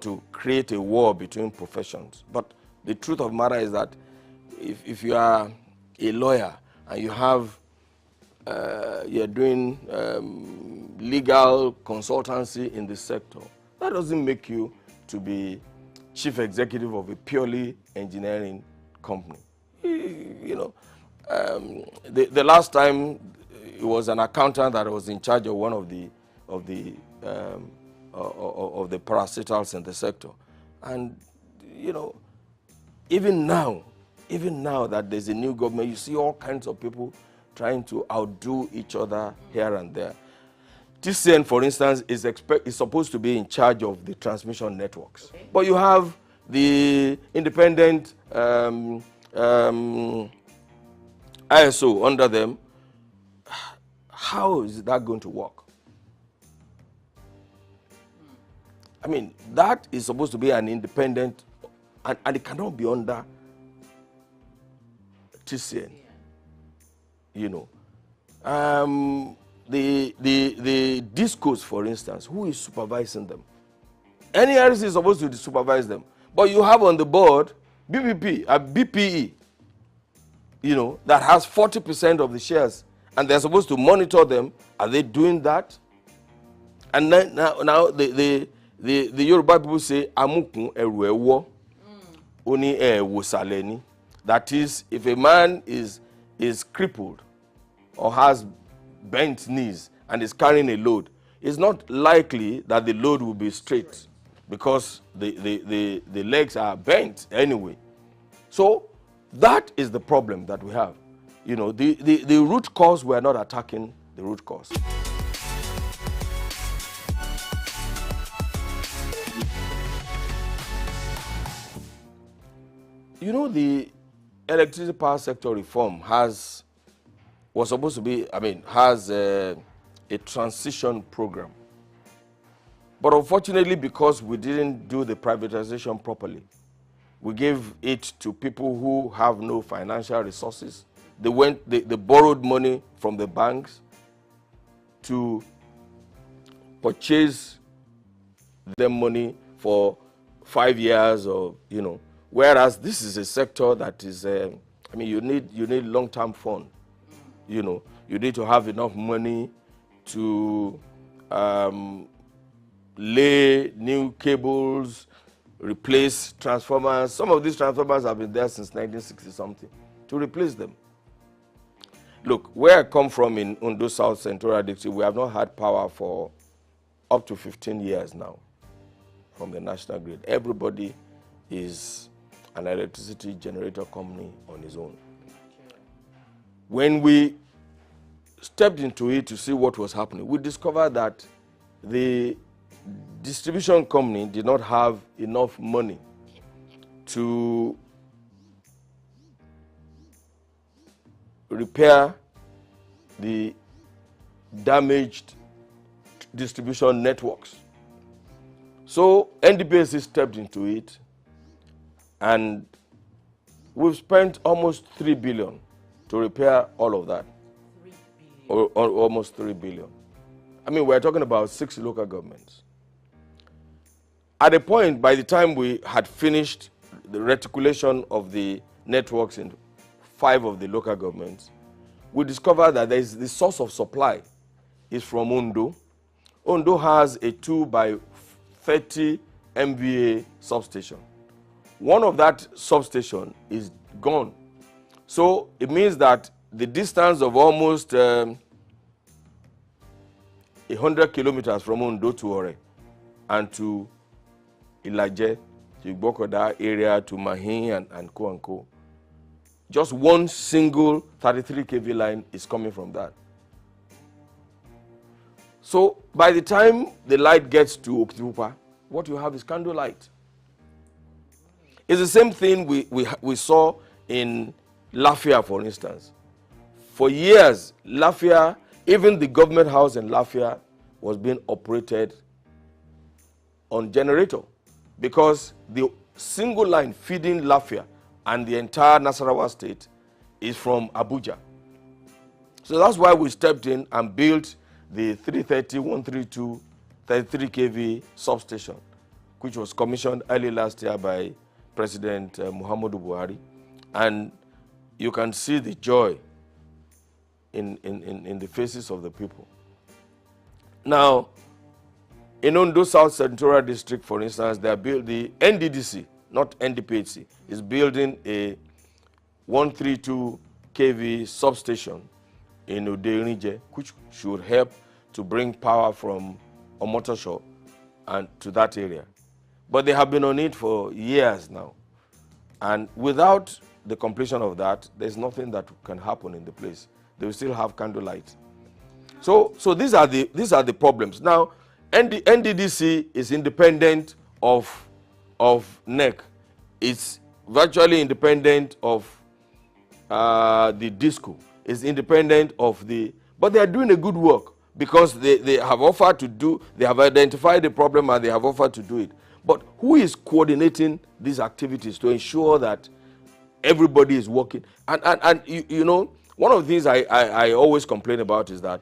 to create a war between professions, but the truth of the matter is that if you are a lawyer and you have you're doing legal consultancy in this sector, that doesn't make you to be chief executive of a purely engineering company. The last time it was an accountant that was in charge of one of the parastatals in the sector, and even now that there's a new government, you see all kinds of people trying to outdo each other here and there. TCN, for instance, is supposed to be in charge of the transmission networks. Okay. But you have the independent ISO under them. How is that going to work? I mean, that is supposed to be an independent, and it cannot be under TCN. You know, the discos, for instance, who is supervising them? NERC is supposed to supervise them, but you have on the board BPE, you know, that has 40% of the shares, and they're supposed to monitor them. Are they doing that? And now the Yoruba people say amukun eru ewo oni ewo saleni. That is, if a man is crippled or has bent knees and is carrying a load, it's not likely that the load will be straight because the legs are bent anyway. So that is the problem that we have. You know, the root cause, we are not attacking the root cause. You know, the electricity power sector reform has a transition program. But unfortunately, because we didn't do the privatization properly, we gave it to people who have no financial resources. They borrowed money from the banks to purchase them money for 5 years, or, you know, whereas this is a sector that is, you need long-term fund. You know, you need to have enough money to lay new cables, replace transformers. Some of these transformers have been there since 1960 something, to replace them. Look, where I come from in Ondo South Central District, we have not had power for up to 15 years now from the national grid. Everybody is an electricity generator company on his own. When we stepped into it to see what was happening, we discovered that the distribution company did not have enough money to repair the damaged distribution networks. So NDPC stepped into it, and we've spent almost 3 billion to repair all of that. Or almost 3 billion. I mean, we're talking about 6 local governments. At a point, by the time we had finished the reticulation of the networks in 5 of the local governments, we discovered that there is the source of supply is from Ondo. Ondo has a 2 by 30 MVA substation. One of that substation is gone. So it means that the distance of almost 100 kilometers from Ondo to Ore and to Ilaje, to Igbokoda area, to Mahin and Co. Just one single 33 kV line is coming from that. So by the time the light gets to Okitipupa, what you have is candle light. It's the same thing we saw in Lafia, for instance. For years, Lafia, even the government house in Lafia, was being operated on generator, because the single line feeding Lafia and the entire Nasarawa state is from Abuja. So that's why we stepped in and built the 330, 132, 33 kV substation, which was commissioned early last year by President Muhammadu Buhari. And you can see the joy in the faces of the people. Now, in Ondo South Central District, for instance, they are the NDDC, not NDPHC, is building a 132 kV substation in Uderinje, which should help to bring power from Omotosho and to that area. But they have been on it for years now. And without the completion of that, there's nothing that can happen in the place. They will still have candlelight. So these are the problems. Now, NDDC is independent of NEC. It's virtually independent of the DISCO. It's independent of the, but they are doing a good work because they have offered to do, they have identified the problem and they have offered to do it. But who is coordinating these activities to ensure that everybody is working? And you know, one of the things I always complain about is that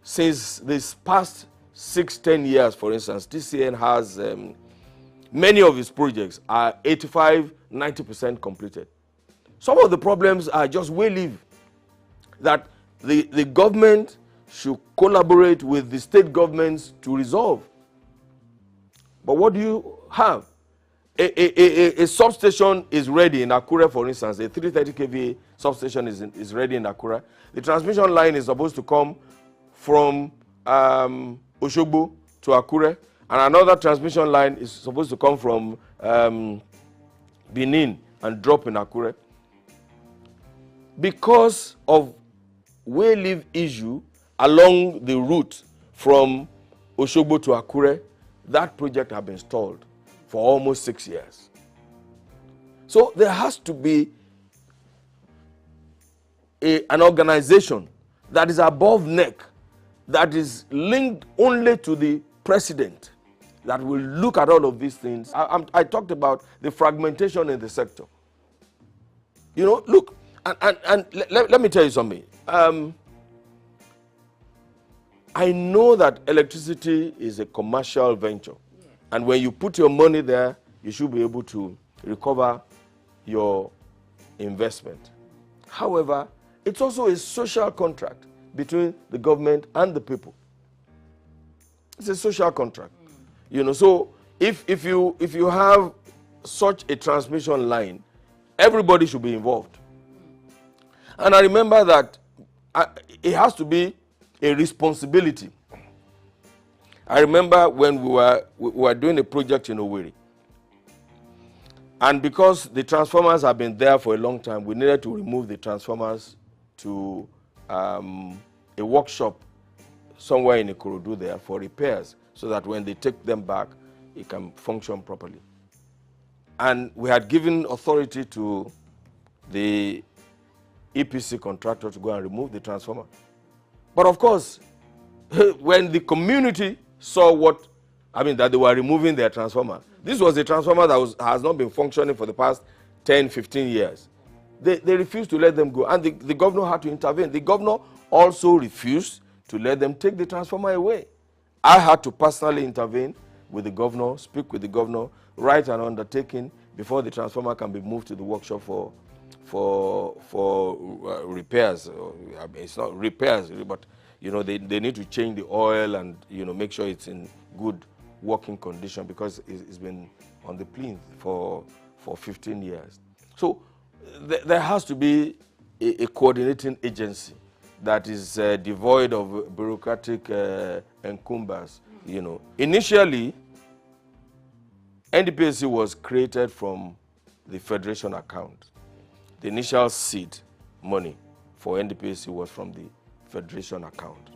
since this past 6-10 years, for instance, TCN has many of its projects are 85-90% completed. Some of the problems are just way live that the government should collaborate with the state governments to resolve. But what do you have? A substation is ready in Akure, for instance. A 330 kVA substation is ready in Akure. The transmission line is supposed to come from Oshogbo to Akure, and another transmission line is supposed to come from Benin and drop in Akure. Because of way live issue along the route from Oshogbo to Akure, that project has been stalled for almost 6 years. So there has to be an organization that is above NEC, that is linked only to the president, that will look at all of these things. I talked about the fragmentation in the sector. You know, look, and let me tell you something. I know that electricity is a commercial venture. And when you put your money there, you should be able to recover your investment. However, it's also a social contract between the government and the people. It's a social contract. You know, so if you have such a transmission line, everybody should be involved. And I remember that it has to be a responsibility. I remember when we were doing a project in Owerri, and because the transformers have been there for a long time, we needed to remove the transformers to a workshop somewhere in Ikorodu there for repairs, so that when they take them back, it can function properly. And we had given authority to the EPC contractor to go and remove the transformer. But of course, when the community saw that they were removing their transformer, this was a transformer that has not been functioning for the past 10-15 years. They refused to let them go, and the governor had to intervene. The governor also refused to let them take the transformer away. I had to personally intervene with the governor, speak with the governor, write an undertaking before the transformer can be moved to the workshop for repairs. It's not repairs, but you know, they need to change the oil and, you know, make sure it's in good working condition, because it's been on the plinth for 15 years. So there has to be a coordinating agency that is devoid of bureaucratic encumbrance. You know, initially, NDPC was created from the federation account. The initial seed money for NDPC was from the federation account.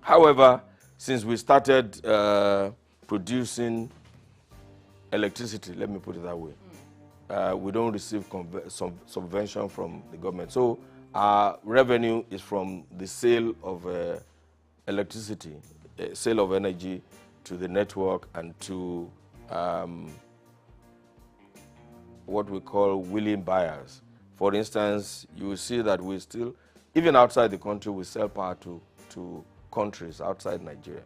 However, since we started producing electricity, let me put it that way, we don't receive subvention from the government. So our revenue is from the sale of electricity, sale of energy to the network and to what we call willing buyers. For instance, you will see that we still, even outside the country, we sell power to countries outside Nigeria.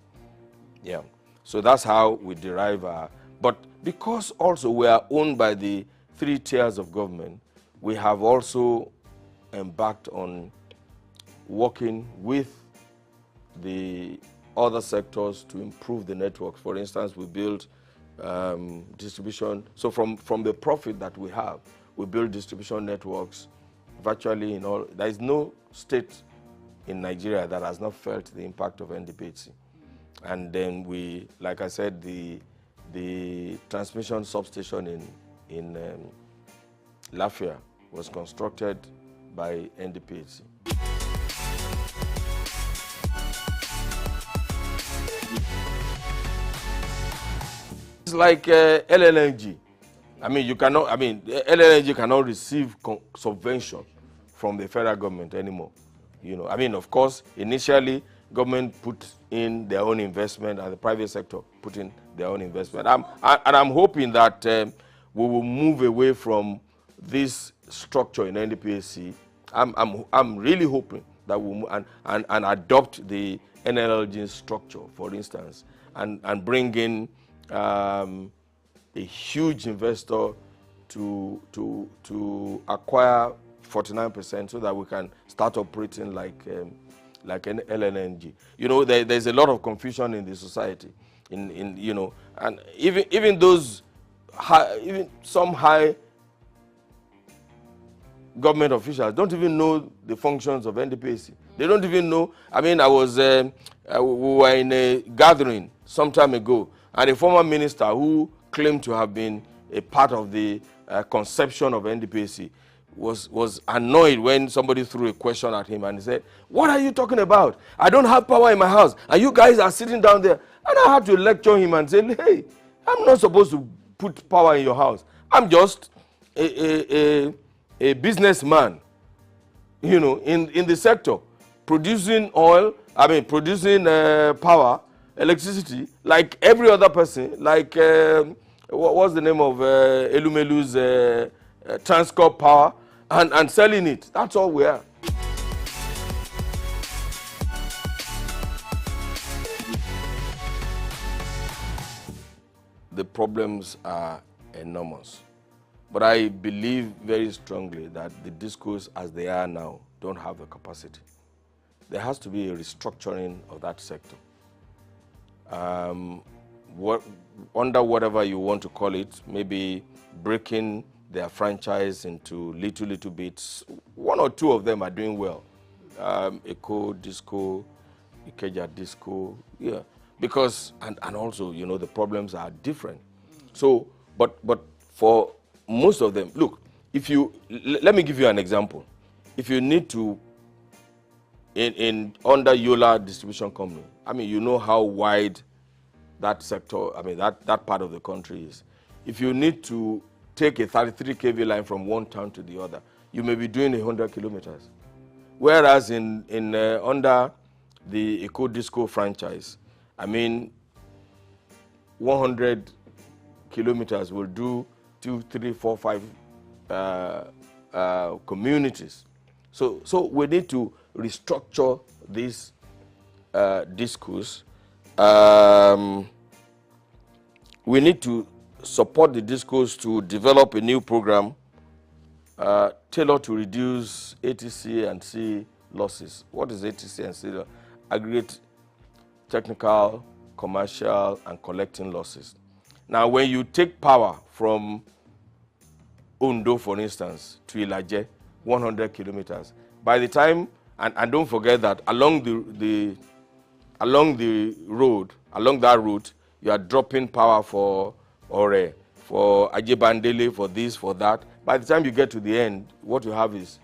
Yeah. So that's how we derive our, but because also we are owned by the 3 tiers of government, we have also embarked on working with the other sectors to improve the networks. For instance, we build distribution. So from the profit that we have, we build distribution networks virtually in all. There is no state in Nigeria that has not felt the impact of NDPC. And then we, like I said, the transmission substation in Lafia was constructed by NDPC. It's like LNG. I mean, you cannot. I mean, LNG cannot receive subvention from the federal government anymore. You know, I mean, of course, initially government put in their own investment, and the private sector put in their own investment. I'm hoping that we will move away from this structure in NDPAC. I'm really hoping that we'll move and adopt the NLG structure, for instance, and bring in a huge investor to acquire 49% so that we can start operating like an LNG. You know, there's a lot of confusion in the society, you know, and even those even some high government officials don't even know the functions of NDPAC. They don't even know. I mean, we were in a gathering some time ago, and a former minister who claimed to have been a part of the conception of NDPAC was annoyed when somebody threw a question at him, and he said, "What are you talking about? I don't have power in my house, and you guys are sitting down there." And I had to lecture him and say, "Hey, I'm not supposed to put power in your house. I'm just a businessman, you know, in the sector, producing oil, I mean, producing power, electricity, like every other person, like, what's the name of Elumelu's Transcorp Power, and selling it. That's all we are." The problems are enormous. But I believe very strongly that the discos as they are now don't have the capacity. There has to be a restructuring of that sector. Under whatever you want to call it, maybe breaking their franchise into little bits. One or two of them are doing well. Eco, Disco, Ikeja Disco, yeah. Because, and also, you know, the problems are different. So, but for most of them, look, if you, let me give you an example. If you need to, under Yola Distribution Company, I mean, you know how wide that sector, I mean, that part of the country is. If you need to take a 33 kV line from one town to the other, you may be doing 100 kilometers. Whereas under the Eco Disco franchise, I mean, 100 kilometers will do 2, 3, 4, 5 communities. So we need to restructure these discos. We need to support the discos to develop a new program tailored to reduce ATC and C losses. What is ATC and C? Aggregate technical, commercial, and collecting losses. Now, when you take power from Ondo, for instance, to Ilaje, 100 kilometers, by the time, and don't forget that along that route, you are dropping power for Ore, for Ajebandele, for this, for that. By the time you get to the end, what you have is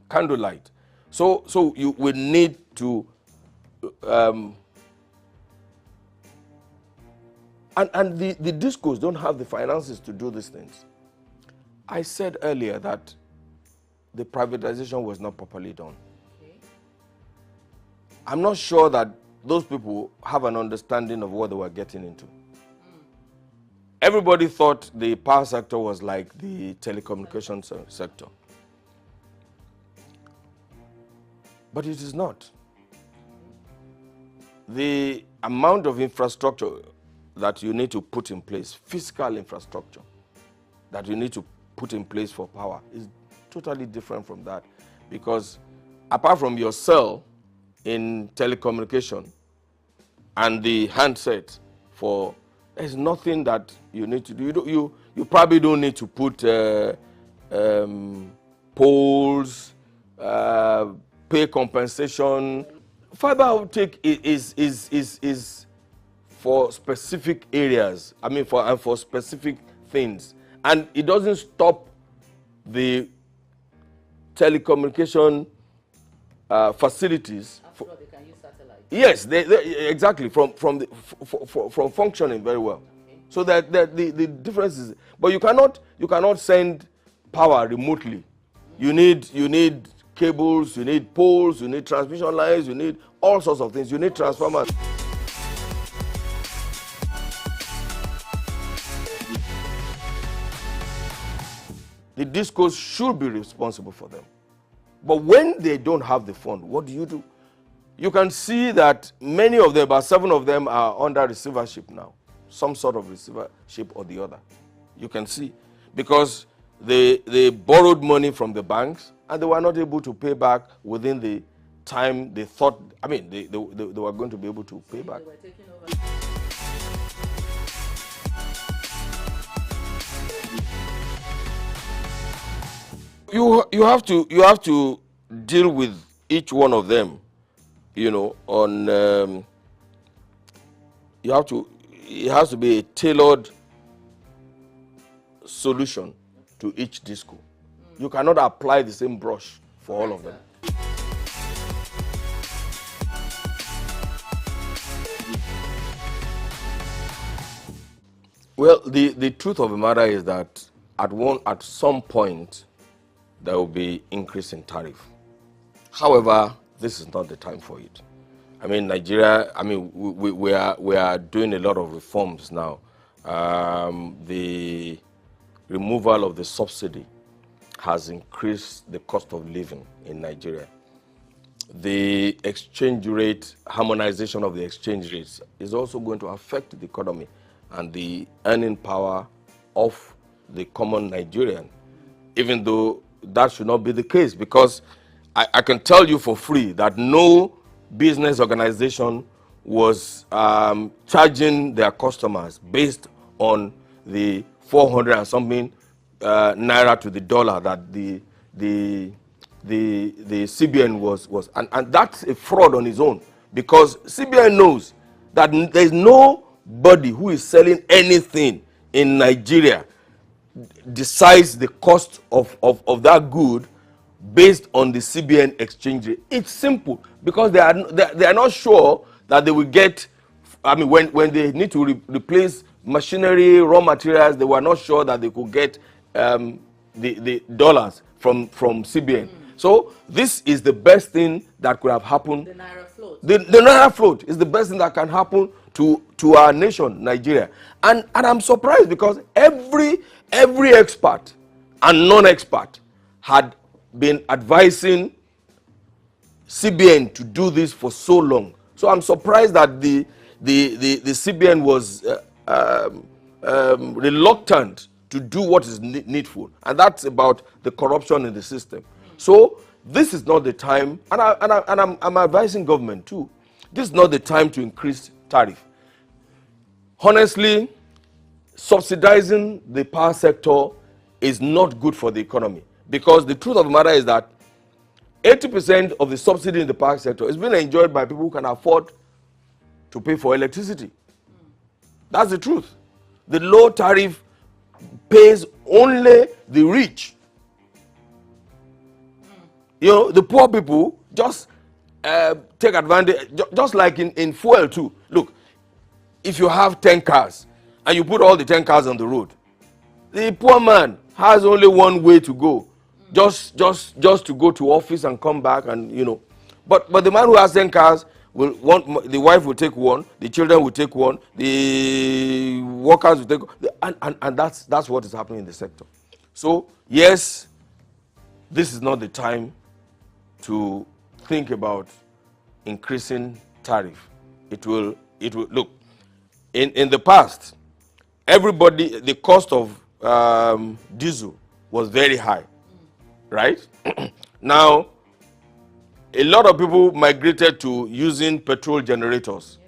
candlelight. So you will need to and the discos don't have the finances to do these things. I said earlier that the privatization was not properly done. Okay. I'm not sure that those people have an understanding of what they were getting into. Everybody thought the power sector was like the telecommunications sector. But it is not. The amount of infrastructure that you need to put in place, physical infrastructure that you need to put in place for power is totally different from that. Because apart from your cell in telecommunication and the handset there's nothing that you need to do. You probably don't need to put poles, pay compensation. Fiber optic is for specific areas. I mean, for specific things, and it doesn't stop the telecommunication facilities. After all, they can use satellite. Yes, exactly, from functioning very well. So that the difference is, but you cannot send power remotely. You need cables, you need poles, you need transmission lines, you need all sorts of things. You need transformers. The discos should be responsible for them. But when they don't have the fund, what do? You can see that many of them, about 7 of them, are under receivership now. Some sort of receivership or the other. You can see. Because they borrowed money from the banks and they were not able to pay back within the time they thought, I mean, they were going to be able to pay back. You have to deal with each one of them, you know, on it has to be a tailored solution to each disco. You cannot apply the same brush for all of them. Well, the truth of the matter is that at some point there will be increase in tariff. However, this is not the time for it. I mean, Nigeria, I mean, we are doing a lot of reforms now. The removal of the subsidy has increased the cost of living in Nigeria. The exchange rate, harmonization of the exchange rates is also going to affect the economy and the earning power of the common Nigerian, even though that should not be the case, because I can tell you for free that no business organization was charging their customers based on the 400 and something naira to the dollar that the CBN was and that's a fraud on its own, because CBN knows that there is nobody who is selling anything in Nigeria decides the cost of that good based on the CBN exchange rate. It's simple, because they are not sure that they will get, I mean, when they need to replace machinery, raw materials, they were not sure that they could get the dollars from CBN. So this is the best thing that could have happened. The Naira float. The Naira float is the best thing that can happen to our nation, Nigeria. And I'm surprised, because every expert and non-expert had been advising CBN to do this for so long. So I'm surprised that the CBN was reluctant to do what is needful, and that's about the corruption in the system. So this is not the time, and I'm advising government too. This is not the time to increase tariff. Honestly, subsidizing the power sector is not good for the economy, because the truth of the matter is that 80% of the subsidy in the power sector is being enjoyed by people who can afford to pay for electricity. That's the truth. The low tariff pays only the rich. You know, the poor people just take advantage, just like in fuel too. Look, if you have 10 cars and you put all the 10 cars on the road, the poor man has only one way to go, just to go to office and come back, and you know. But the man who has 10 cars will want, the wife will take one, the children will take one, the workers will take, and that's what is happening in the sector. So yes, this is not the time to think about increasing tariff. It will look, in the past, everybody, the cost of diesel was very high, right? Now a lot of people migrated to using petrol generators.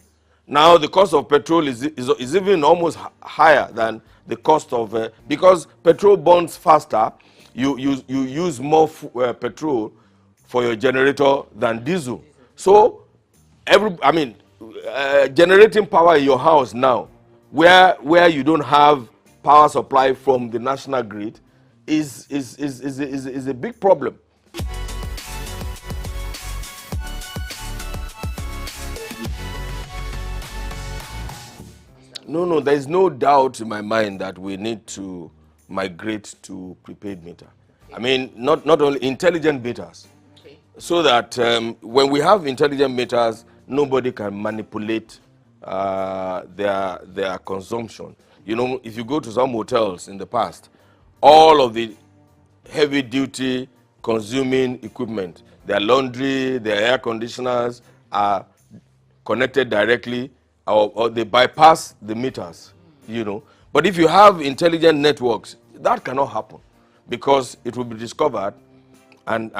Now the cost of petrol is even almost higher than the cost of because petrol burns faster. You use more petrol for your generator than diesel. So generating power in your house now, where you don't have power supply from the national grid, is a big problem. No, there is no doubt in my mind that we need to migrate to prepaid meter. I mean, not only intelligent meters, so that when we have intelligent meters, nobody can manipulate their consumption. You know, if you go to some hotels in the past, all of the heavy-duty consuming equipment, their laundry, their air conditioners are connected directly, or they bypass the meters, you know. But if you have intelligent networks, that cannot happen because it will be discovered and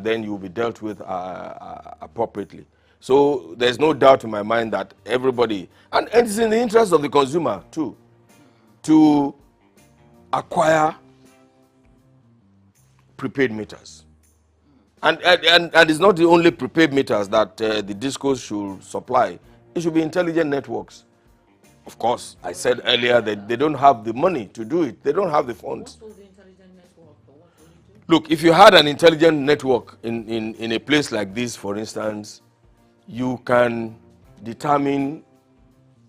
then you will be dealt with appropriately. So there's no doubt in my mind that everybody, and it's in the interest of the consumer too, to acquire prepaid meters. And it's not the only prepaid meters that the discos should supply. It should be intelligent networks. Of course, I said earlier that they don't have the money to do it. They don't have the funds. Look, if you had an intelligent network in a place like this, for instance, you can determine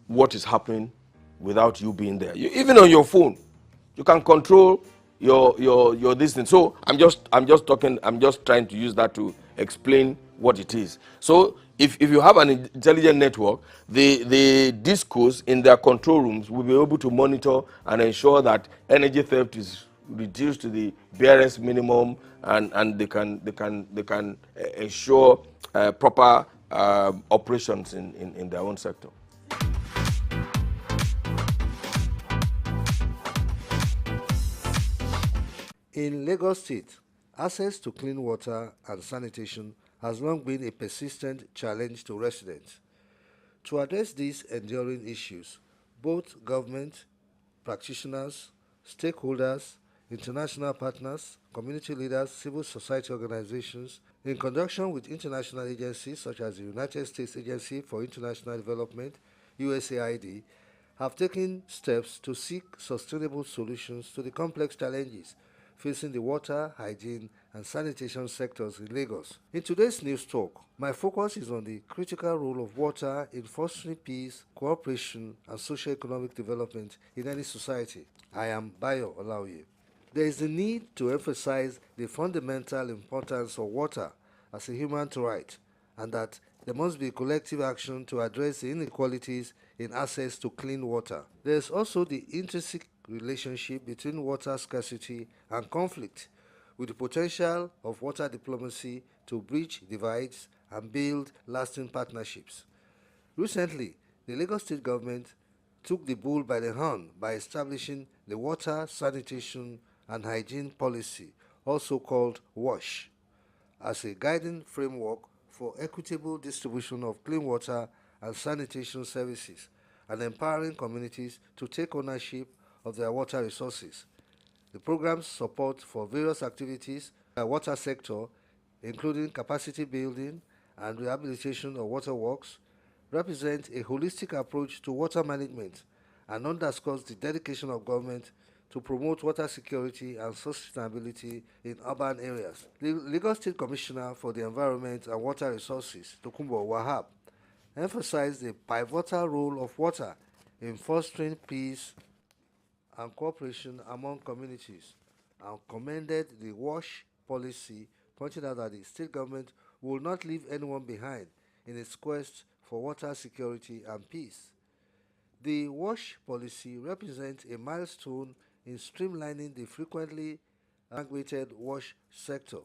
what is happening without you being there. Even on your phone, you can control your distance. So I'm just trying to use that to explain what it is. So if you have an intelligent network, the discos in their control rooms will be able to monitor and ensure that energy theft is reduced to the barest minimum, and they can ensure proper operations in their own sector. In Lagos State, access to clean water and sanitation has long been a persistent challenge to residents. To address these enduring issues, both government, practitioners, stakeholders, international partners, community leaders, civil society organizations, in conjunction with international agencies such as the United States Agency for International Development, USAID, have taken steps to seek sustainable solutions to the complex challenges facing the water, hygiene, and sanitation sectors in Lagos. In today's news talk, my focus is on the critical role of water in fostering peace, cooperation, and socio-economic development in any society. I am Bayo Olaoye. There is a need to emphasize the fundamental importance of water as a human right, and that there must be collective action to address the inequalities in access to clean water. There is also the intrinsic relationship between water scarcity and conflict, with the potential of water diplomacy to bridge divides and build lasting partnerships. Recently, the Lagos State government took the bull by the horn by establishing the Water, Sanitation and Hygiene Policy, also called WASH, as a guiding framework for equitable distribution of clean water and sanitation services, and empowering communities to take ownership of their water resources. The program's support for various activities in the water sector, including capacity building and rehabilitation of waterworks, represent a holistic approach to water management and underscores the dedication of government to promote water security and sustainability in urban areas. The Lagos State Commissioner for the Environment and Water Resources, Tokunbo Wahab, emphasized the pivotal role of water in fostering peace and cooperation among communities, and commended the WASH policy, pointing out that the state government will not leave anyone behind in its quest for water security and peace. The WASH policy represents a milestone in streamlining the frequently antiquated WASH sector,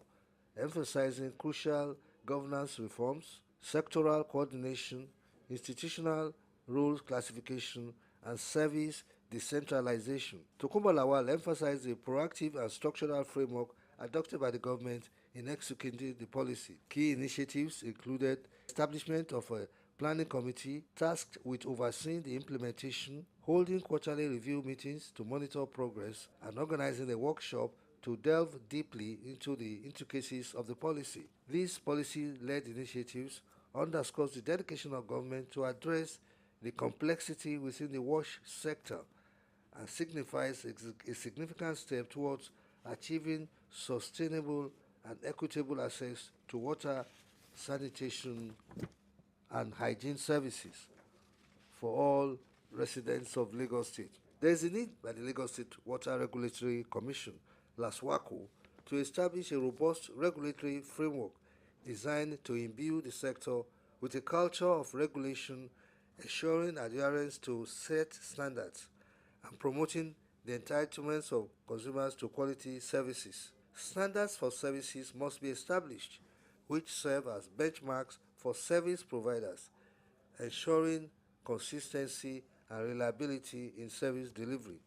emphasizing crucial governance reforms, sectoral coordination, institutional role classification, and service decentralization. Tokunbo Lawal emphasized the proactive and structural framework adopted by the government in executing the policy. Key initiatives included establishment of a planning committee tasked with overseeing the implementation, holding quarterly review meetings to monitor progress, and organizing a workshop to delve deeply into the intricacies of the policy. These policy-led initiatives underscores the dedication of government to address the complexity within the WASH sector and signifies a significant step towards achieving sustainable and equitable access to water, sanitation, and hygiene services for all residents of Lagos State. There is a need by the Lagos State Water Regulatory Commission, SOUQ, to establish a robust regulatory framework designed to imbue the sector with a culture of regulation, ensuring adherence to set standards and promoting the entitlements of consumers to quality services. Standards for services must be established, which serve as benchmarks for service providers, ensuring consistency and reliability in service delivery.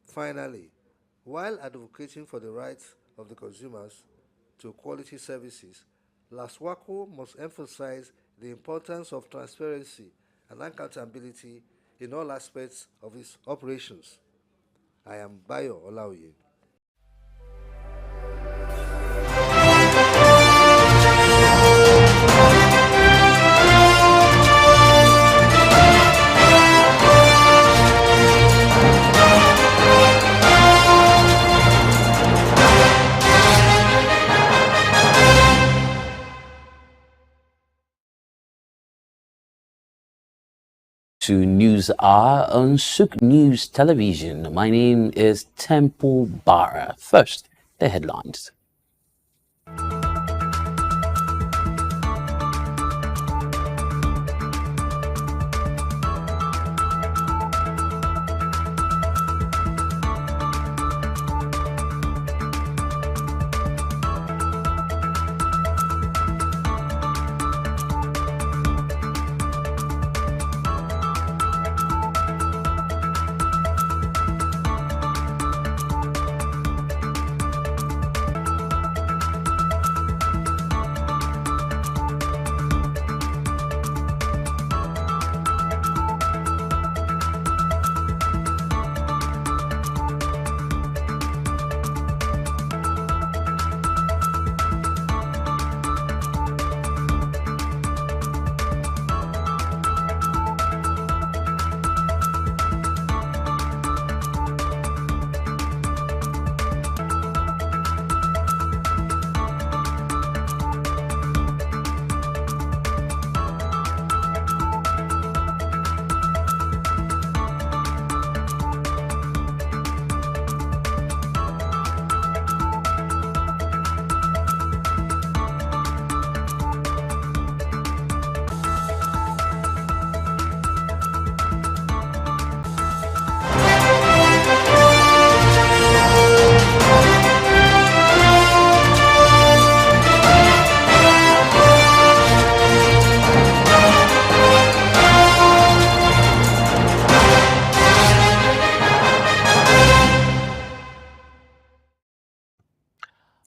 Finally, while advocating for the rights of the consumers to quality services, SOUQ must emphasize the importance of transparency and accountability in all aspects of its operations. I am Bayo Olaoye. To News Hour on SOUQ News Television. My name is Temple Barra. First, the headlines.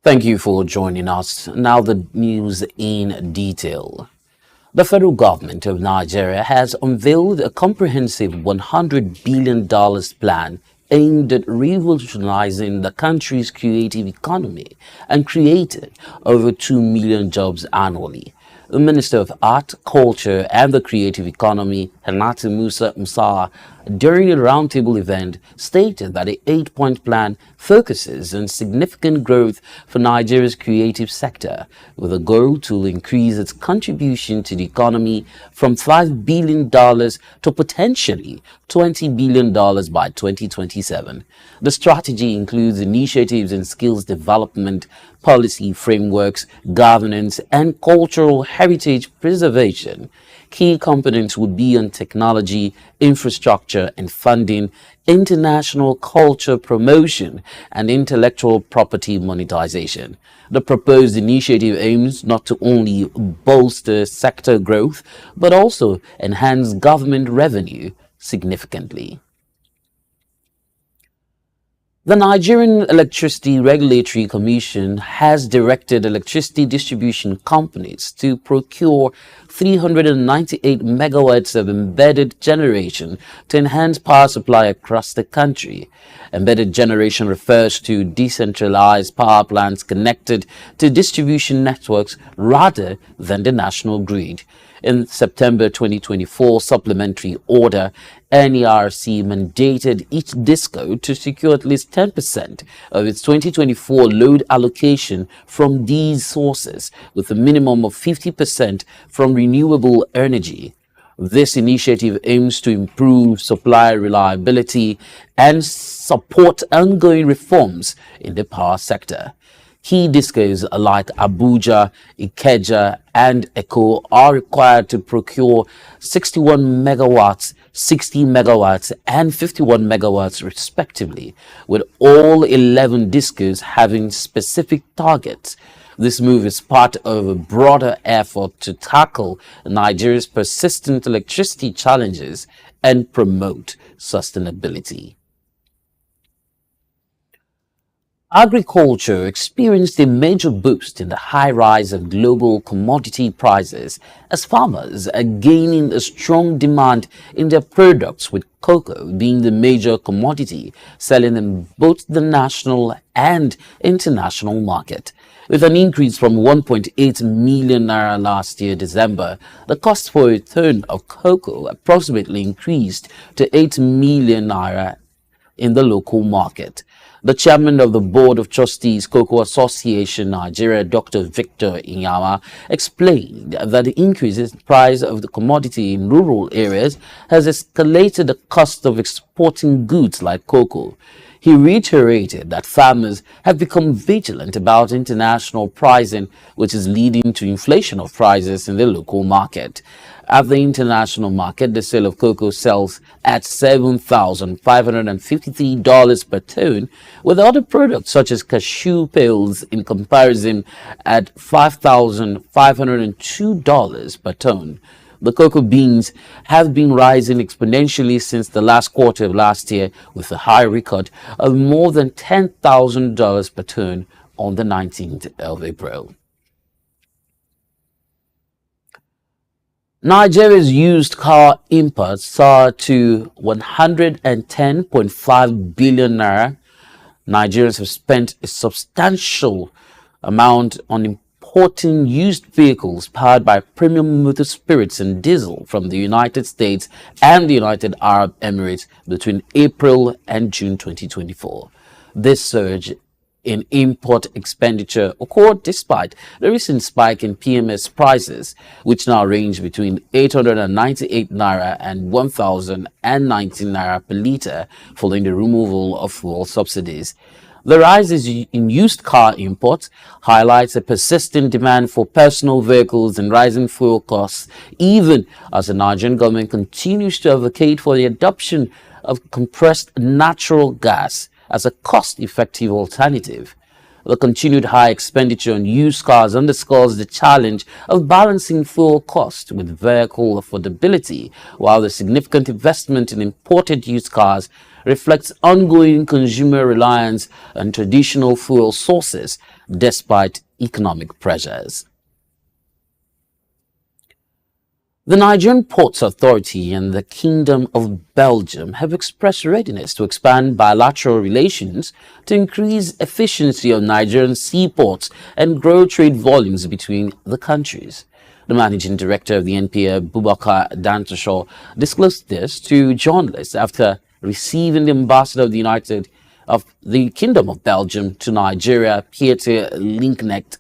Thank you for joining us. Now the news in detail. The federal government of Nigeria has unveiled a comprehensive $100 billion plan aimed at revolutionizing the country's creative economy and creating over 2 million jobs annually. The Minister of Art, Culture and the Creative Economy, Hannatu Musa Musa, during a roundtable event, stated that the 8-point plan focuses on significant growth for Nigeria's creative sector, with a goal to increase its contribution to the economy from $5 billion to potentially $20 billion by 2027. The strategy includes initiatives in skills development, policy frameworks, governance, and cultural heritage preservation. Key components would be on technology, infrastructure and funding, international culture promotion, and intellectual property monetization. The proposed initiative aims not to only bolster sector growth, but also enhance government revenue significantly. The Nigerian Electricity Regulatory Commission has directed electricity distribution companies to procure 398 megawatts of embedded generation to enhance power supply across the country. Embedded generation refers to decentralized power plants connected to distribution networks rather than the national grid. In September 2024 supplementary order, NERC mandated each DISCO to secure at least 10% of its 2024 load allocation from these sources, with a minimum of 50% from renewable energy. This initiative aims to improve supply reliability and support ongoing reforms in the power sector. Key discos like Abuja, Ikeja, and Eko are required to procure 61 megawatts, 60 megawatts, and 51 megawatts respectively, with all 11 discos having specific targets. This move is part of a broader effort to tackle Nigeria's persistent electricity challenges and promote sustainability. Agriculture experienced a major boost in the high rise of global commodity prices as farmers are gaining a strong demand in their products, with cocoa being the major commodity selling in both the national and international market. With an increase from 1.8 million naira last year, December, the cost for a ton of cocoa approximately increased to 8 million naira in the local market. The chairman of the Board of Trustees, Cocoa Association Nigeria, Dr. Victor Inyama, explained that the increase in price of the commodity in rural areas has escalated the cost of exporting goods like cocoa. He reiterated that farmers have become vigilant about international pricing, which is leading to inflation of prices in the local market. At the international market, the sale of cocoa sells at $7,553 per ton, with other products such as cashew peels in comparison at $5,502 per ton. The cocoa beans have been rising exponentially since the last quarter of last year, with a high record of more than $10,000 per ton on the 19th of April. Nigeria's used car imports soared to 110.5 billion naira. Nigerians have spent a substantial amount on importing used vehicles powered by premium motor spirits and diesel from the United States and the United Arab Emirates between April and June 2024. This surge in import expenditure occurred despite the recent spike in PMS prices, which now range between 898 naira and 1,019 naira per litre following the removal of fuel subsidies. The rise in used car imports highlights a persistent demand for personal vehicles and rising fuel costs, even as the Nigerian government continues to advocate for the adoption of compressed natural gas as a cost-effective alternative. The continued high expenditure on used cars underscores the challenge of balancing fuel cost with vehicle affordability, while the significant investment in imported used cars reflects ongoing consumer reliance on traditional fuel sources despite economic pressures. The Nigerian Ports Authority and the Kingdom of Belgium have expressed readiness to expand bilateral relations to increase efficiency of Nigerian seaports and grow trade volumes between the countries. The managing director of the NPA, Boubacar Dantosho, disclosed this to journalists after receiving the ambassador of the Kingdom of Belgium to Nigeria, Pieter Linknecht.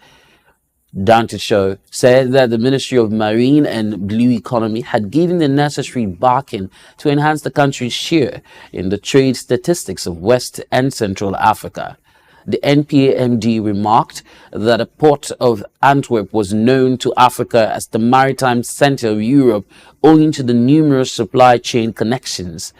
Dantosho said that the Ministry of Marine and Blue Economy had given the necessary backing to enhance the country's share in the trade statistics of West and Central Africa. The NPA-MD remarked that the port of Antwerp was known to Africa as the maritime center of Europe owing to the numerous supply chain connections.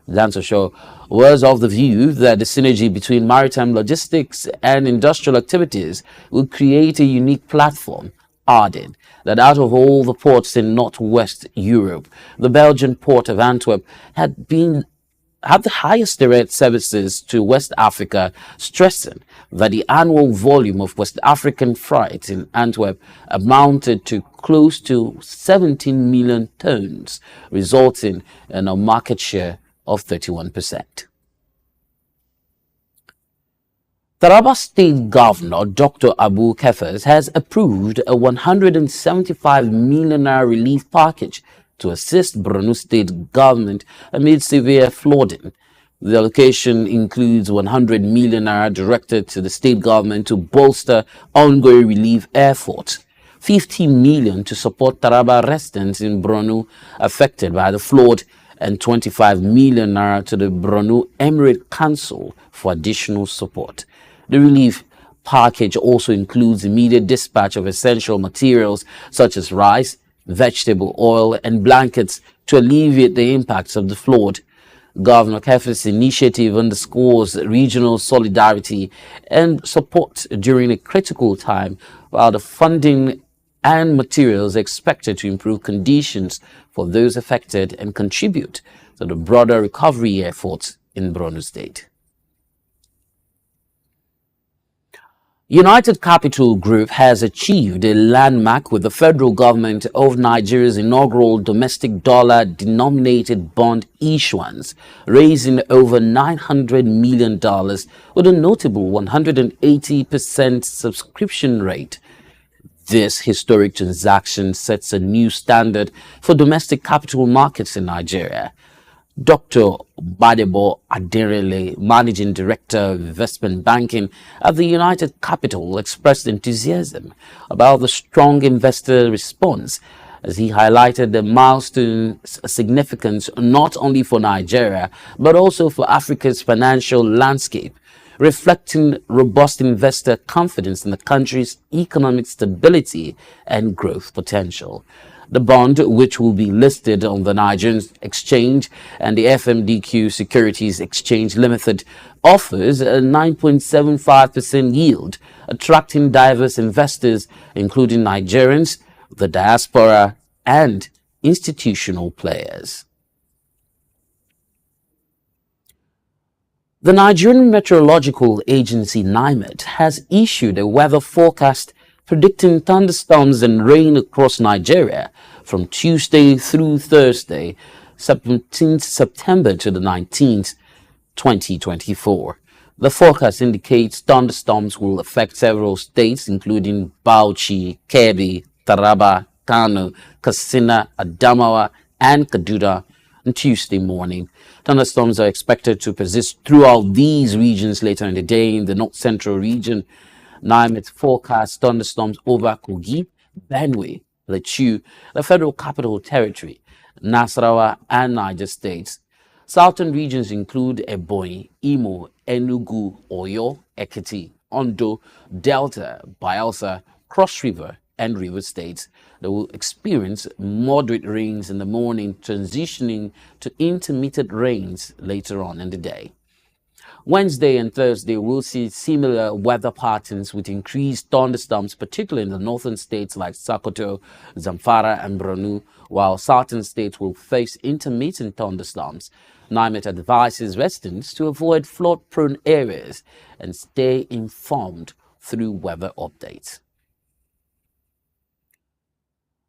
Dantosho was of the view that the synergy between maritime logistics and industrial activities would create a unique platform, adding that out of all the ports in Northwest Europe, the Belgian port of Antwerp had the highest direct services to West Africa, stressing that the annual volume of West African freight in Antwerp amounted to close to 17 million tons, resulting in a market share of 31%. Taraba State Governor Dr. Abu Kefas has approved a 175 million naira relief package to assist Borno State government amid severe flooding. The allocation includes 100 million naira directed to the state government to bolster ongoing relief efforts. 50 million to support Taraba residents in Borno affected by the flood, and 25 million naira to the Borno Emirate Council for additional support. The relief package also includes immediate dispatch of essential materials such as rice, vegetable oil, and blankets to alleviate the impacts of the flood. Governor Keffi's initiative underscores regional solidarity and support during a critical time, while the funding and materials are expected to improve conditions for those affected and contribute to the broader recovery efforts in Borno State. United Capital Group has achieved a landmark with the federal government of Nigeria's inaugural domestic dollar-denominated bond issuance, raising over $900 million with a notable 180% subscription rate. This historic transaction sets a new standard for domestic capital markets in Nigeria. Dr. Badebo Aderele, Managing Director of Investment Banking at the United Capital, expressed enthusiasm about the strong investor response as he highlighted the milestone's significance not only for Nigeria but also for Africa's financial landscape, reflecting robust investor confidence in the country's economic stability and growth potential. The bond, which will be listed on the Nigerian Exchange and the FMDQ Securities Exchange Limited, offers a 9.75% yield, attracting diverse investors, including Nigerians, the diaspora, and institutional players. The Nigerian Meteorological Agency, NIMET, has issued a weather forecast predicting thunderstorms and rain across Nigeria from Tuesday through Thursday, 17th September to the 19th, 2024. The forecast indicates thunderstorms will affect several states, including Bauchi, Kebbi, Taraba, Kano, Katsina, Adamawa, and Kaduna on Tuesday morning. Thunderstorms are expected to persist throughout these regions later in the day. In the north-central region, NIMET forecasts thunderstorms over Kogi, Benue, Plateau, the Federal Capital Territory, Nasarawa, and Niger States. Southern regions include Ebonyi, Imo, Enugu, Oyo, Ekiti, Ondo, Delta, Bayelsa, Cross River, and River States. They will experience moderate rains in the morning, transitioning to intermittent rains later on in the day. Wednesday and Thursday, we'll see similar weather patterns with increased thunderstorms, particularly in the northern states like Sokoto, Zamfara, and Borno, while southern states will face intermittent thunderstorms. NIMET advises residents to avoid flood-prone areas and stay informed through weather updates.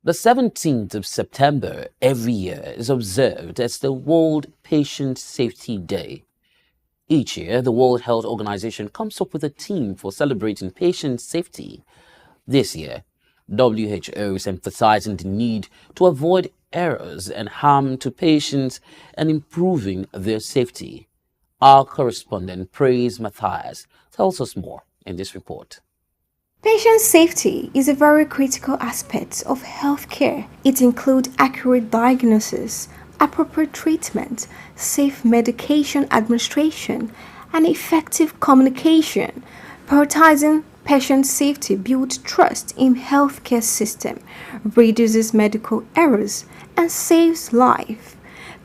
The 17th of September every year is observed as the World Patient Safety Day. Each year, the World Health Organization comes up with a theme for celebrating patient safety. This year, WHO is emphasizing the need to avoid errors and harm to patients and improving their safety. Our correspondent, Praise Matthias, tells us more in this report. Patient safety is a very critical aspect of healthcare. It includes accurate diagnosis, appropriate treatment, safe medication administration, and effective communication. Prioritizing patient safety builds trust in healthcare system, reduces medical errors, and saves life.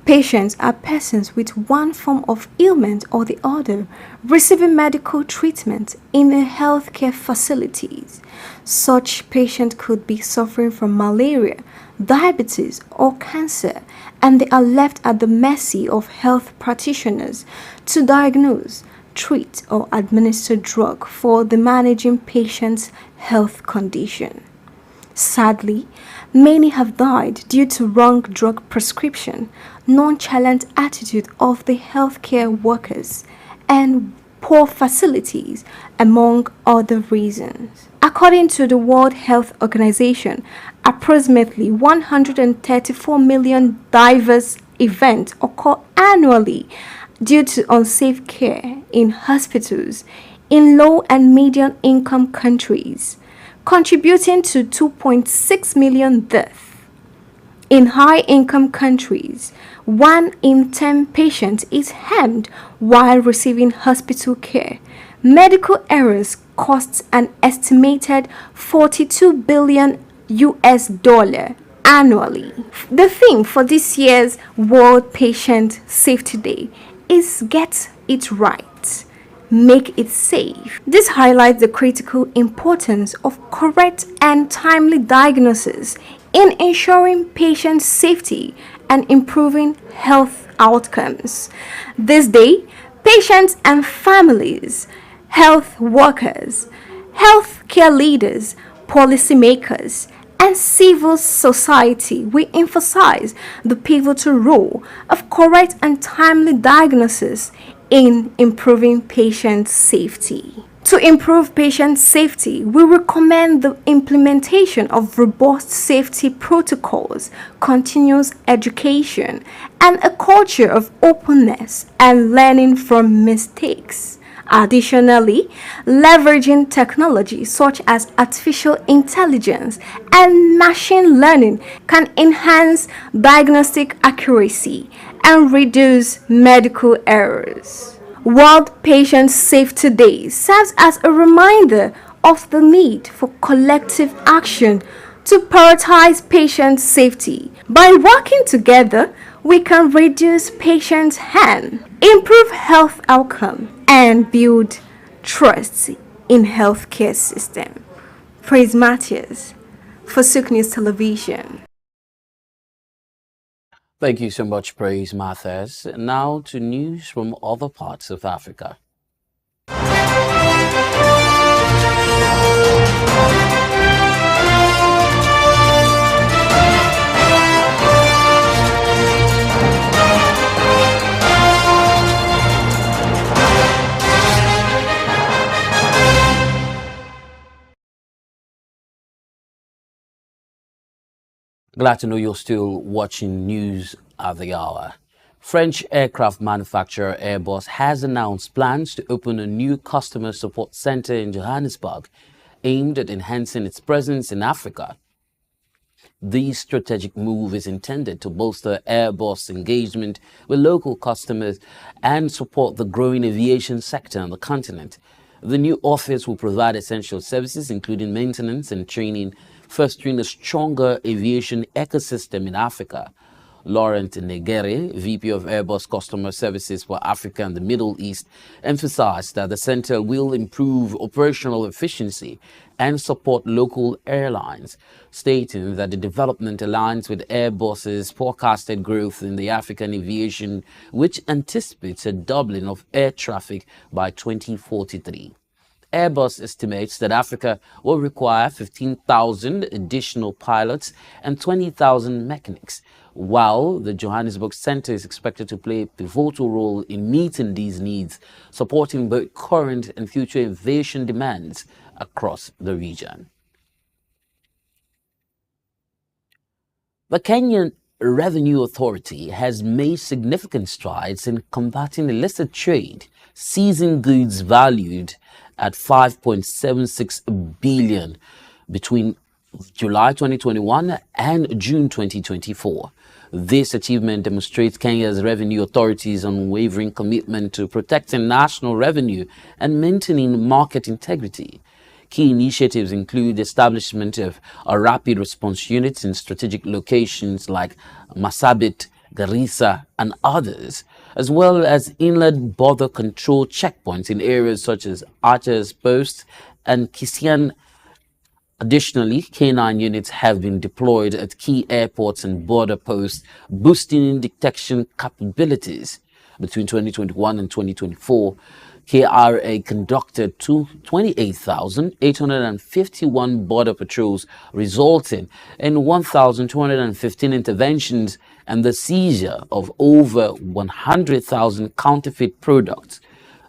Patients are persons with one form of ailment or the other receiving medical treatment in the healthcare facilities. Such patient could be suffering from malaria, diabetes, or cancer, and they are left at the mercy of health practitioners to diagnose, treat, or administer drug for the managing patient's health condition. Sadly, many have died due to wrong drug prescription, nonchalant attitude of the healthcare workers, and poor facilities, among other reasons. According to the World Health Organization, approximately 134 million diverse events occur annually due to unsafe care in hospitals in low and medium income countries. contributing to 2.6 million deaths. In high-income countries, 1 in 10 patients is harmed while receiving hospital care. Medical errors cost an estimated $42 billion annually. The theme for this year's World Patient Safety Day is Get It Right, Make It Safe. This highlights the critical importance of correct and timely diagnosis in ensuring patient safety and improving health outcomes. This day, patients and families, health workers, healthcare leaders, policymakers, and civil society, we emphasize the pivotal role of correct and timely diagnosis in improving patient safety. To improve patient safety, we recommend the implementation of robust safety protocols, continuous education, and a culture of openness and learning from mistakes. Additionally, leveraging technology such as artificial intelligence and machine learning can enhance diagnostic accuracy and reduce medical errors. World Patient Safety Day serves as a reminder of the need for collective action to prioritize patient safety. By working together, we can reduce patient harm, improve health outcome, and build trust in healthcare system. Praise Matthias for SOUQ News Television. Thank you so much, Praise Matthias. Now to news from other parts of Africa. Glad to know you're still watching News at the Hour. French aircraft manufacturer Airbus has announced plans to open a new customer support center in Johannesburg aimed at enhancing its presence in Africa. This strategic move is intended to bolster Airbus engagement with local customers and support the growing aviation sector on the continent. The new office will provide essential services, including maintenance and training, fostering a stronger aviation ecosystem in Africa. Laurent Negere, VP of Airbus Customer Services for Africa and the Middle East, emphasized that the center will improve operational efficiency and support local airlines, stating that the development aligns with Airbus's forecasted growth in the African aviation, which anticipates a doubling of air traffic by 2043. Airbus estimates that Africa will require 15,000 additional pilots and 20,000 mechanics, while the Johannesburg Center is expected to play a pivotal role in meeting these needs, supporting both current and future aviation demands across the region. The Kenyan Revenue Authority has made significant strides in combating illicit trade, seizing goods valued at 5.76 billion between July 2021 and June 2024. This achievement demonstrates Kenya's revenue authority's unwavering commitment to protecting national revenue and maintaining market integrity. Key initiatives include the establishment of a rapid response unit in strategic locations like Masabit, Garissa, and others, as well as inland border control checkpoints in areas such as Archer's Post and Kisian. Additionally, K9 units have been deployed at key airports and border posts, boosting detection capabilities. Between 2021 and 2024, KRA conducted 28,851 border patrols, resulting in 1,215 interventions and the seizure of over 100,000 counterfeit products.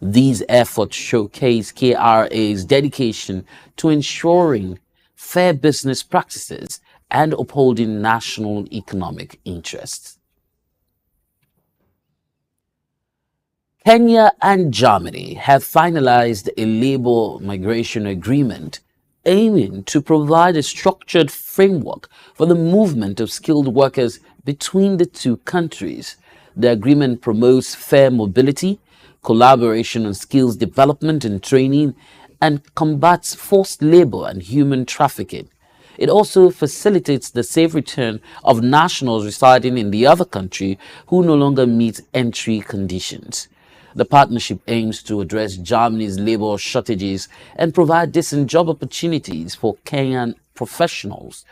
These efforts showcase KRA's dedication to ensuring fair business practices and upholding national economic interests. Kenya and Germany have finalized a labor migration agreement aiming to provide a structured framework for the movement of skilled workers between the two countries. The agreement promotes fair mobility, collaboration on skills development and training, and combats forced labor and human trafficking. It also facilitates the safe return of nationals residing in the other country who no longer meet entry conditions. The partnership aims to address Germany's labor shortages and provide decent job opportunities for Kenyan professionals.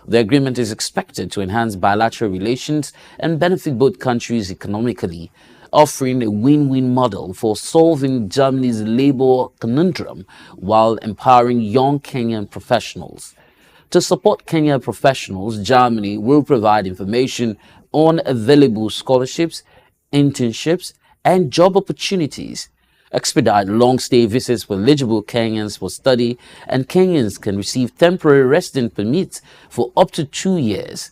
The agreement is expected to enhance bilateral relations and benefit both countries economically, offering a win-win model for solving Germany's labor conundrum while empowering young Kenyan professionals. To support Kenyan professionals, Germany will provide information on available scholarships, internships, and job opportunities, expedite long-stay visas for eligible Kenyans for study, and Kenyans can receive temporary resident permits for up to 2 years.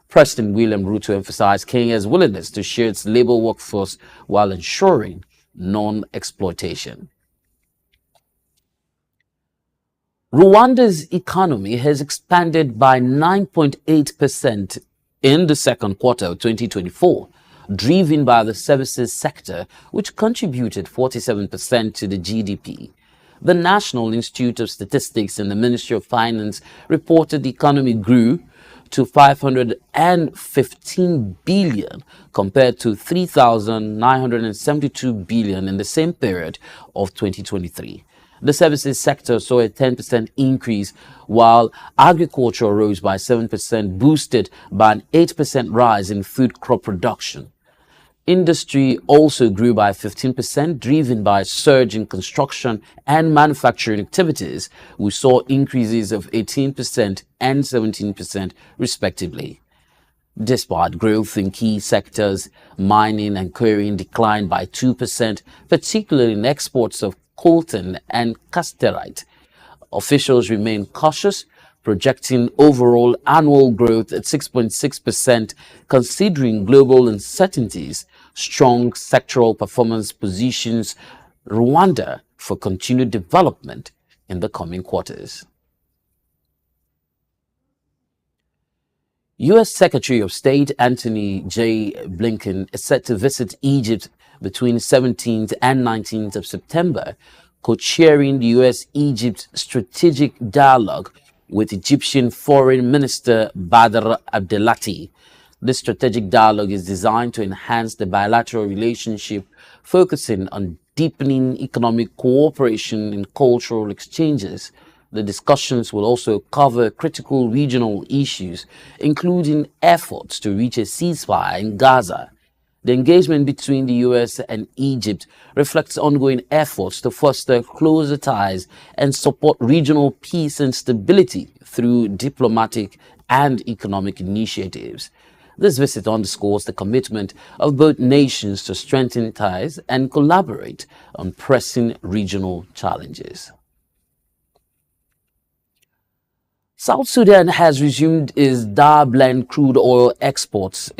President William Ruto emphasized Kenya's willingness to share its labor workforce while ensuring non-exploitation. Rwanda's economy has expanded by 9.8% in the second quarter of 2024, driven by the services sector, which contributed 47% to the GDP. The National Institute of Statistics and the Ministry of Finance reported the economy grew to 515 billion compared to 3,972 billion in the same period of 2023. The services sector saw a 10% increase, while agriculture rose by 7%, boosted by an 8% rise in food crop production. Industry also grew by 15%, driven by a surge in construction and manufacturing activities, which saw increases of 18% and 17% respectively. Despite growth in key sectors, mining and quarrying declined by 2%, particularly in exports of coltan and casterite. Officials remain cautious, projecting overall annual growth at 6.6%, considering global uncertainties. Strong sectoral performance positions Rwanda for continued development in the coming quarters. U.S. Secretary of State Antony J. Blinken is set to visit Egypt between 17th and 19th of September, co-chairing the U.S.-Egypt Strategic Dialogue with Egyptian Foreign Minister Badr Abdelati. This strategic dialogue is designed to enhance the bilateral relationship, focusing on deepening economic cooperation and cultural exchanges. The discussions will also cover critical regional issues, including efforts to reach a ceasefire in Gaza. The engagement between the U.S. and Egypt reflects ongoing efforts to foster closer ties and support regional peace and stability through diplomatic and economic initiatives. This visit underscores the commitment of both nations to strengthen ties and collaborate on pressing regional challenges. South Sudan has resumed its Dar blend crude oil exports,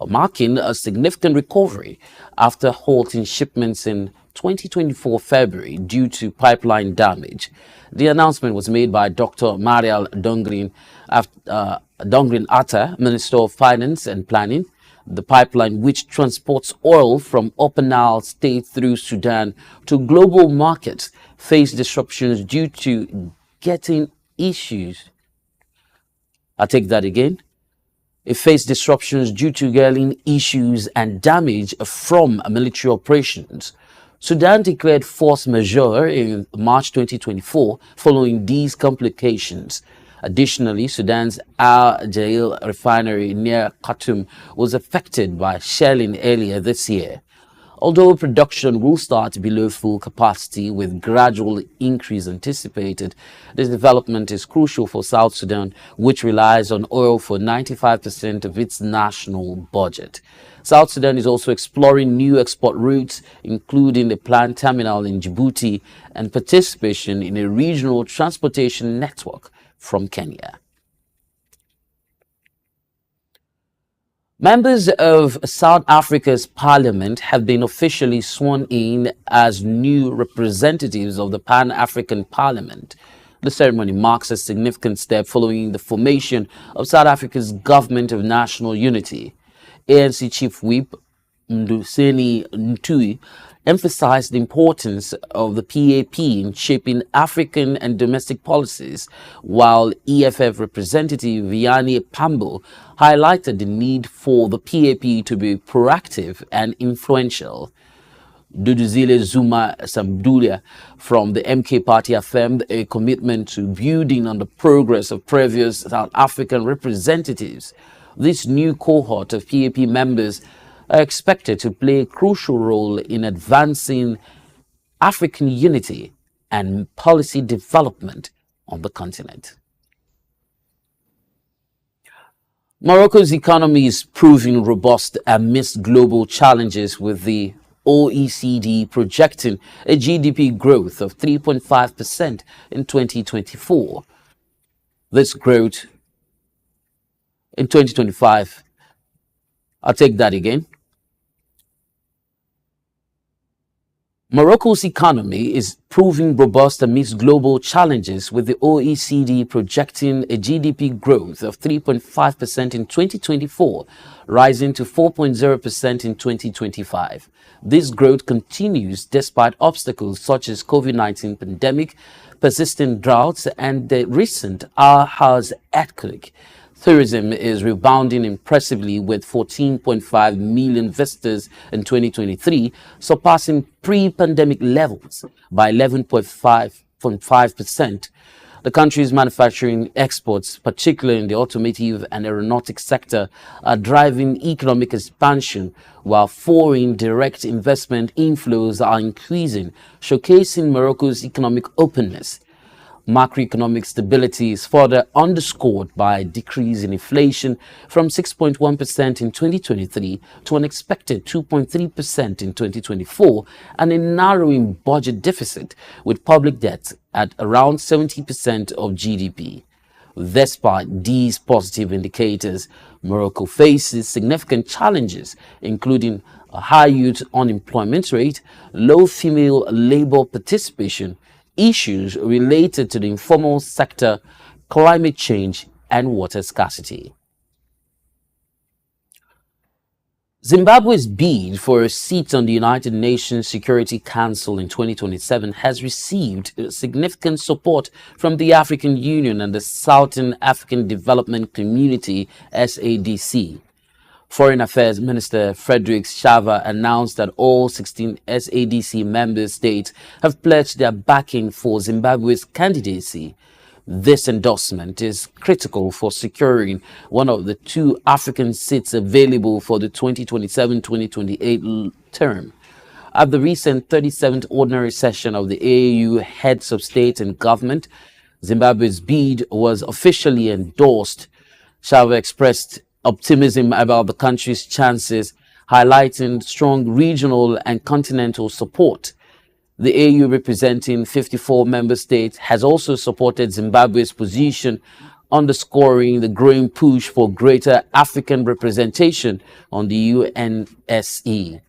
marking a significant recovery after halting shipments in 2024 February due to pipeline damage. The announcement was made by Dr. Marial Dongrin Atta, Minister of Finance and Planning. The pipeline, which transports oil from Upper Nile State through Sudan to global markets, faced disruptions due to getting issues. I'll take that again. It faced disruptions due to getting issues and damage from military operations. Sudan declared force majeure in March 2024 following these complications. Additionally, Sudan's Al Jail refinery near Khartoum was affected by shelling earlier this year. Although production will start below full capacity with gradual increase anticipated, this development is crucial for South Sudan, which relies on oil for 95% of its national budget. South Sudan is also exploring new export routes, including a planned terminal in Djibouti and participation in a regional transportation network from Kenya. Members of South Africa's parliament have been officially sworn in as new representatives of the Pan-African Parliament. The ceremony marks a significant step following the formation of South Africa's Government of National Unity. ANC Chief Whip Nduseni Ntui emphasized the importance of the PAP in shaping African and domestic policies, while EFF representative Vianney Pambo highlighted the need for the PAP to be proactive and influential. Duduzile Zuma Samdulia from the MK party affirmed a commitment to building on the progress of previous South African representatives. This new cohort of PAP members are expected to play a crucial role in advancing African unity and policy development on the continent. Morocco's economy is proving robust amidst global challenges, with the OECD projecting a GDP growth of 3.5% in 2024. This growth in 2025, I'll take that again. Morocco's economy is proving robust amidst global challenges, with the OECD projecting a GDP growth of 3.5% in 2024, rising to 4.0% in 2025. This growth continues despite obstacles such as COVID-19 pandemic, persistent droughts, and the recent Ahaz earthquake. Tourism is rebounding impressively, with 14.5 million visitors in 2023, surpassing pre-pandemic levels by 11.5%. The country's manufacturing exports, particularly in the automotive and aeronautics sector, are driving economic expansion, while foreign direct investment inflows are increasing, showcasing Morocco's economic openness. Macroeconomic stability is further underscored by a decrease in inflation from 6.1% in 2023 to an expected 2.3% in 2024, and a narrowing budget deficit, with public debt at around 70% of GDP. Despite these positive indicators, Morocco faces significant challenges, including a high youth unemployment rate, low female labor participation, issues related to the informal sector, climate change, and water scarcity. Zimbabwe's bid for a seat on the United Nations Security Council in 2027 has received significant support from the African Union and the Southern African Development Community, SADC. Foreign Affairs Minister Frederick Shava announced that all 16 SADC member states have pledged their backing for Zimbabwe's candidacy. This endorsement is critical for securing one of the 2 African seats available for the 2027-2028 term. At the recent 37th Ordinary Session of the AAU Heads of State and Government, Zimbabwe's bid was officially endorsed. Shava expressed optimism about the country's chances, highlighting strong regional and continental support. The AU, representing 54 member states, has also supported Zimbabwe's position, underscoring the growing push for greater African representation on the UNSC.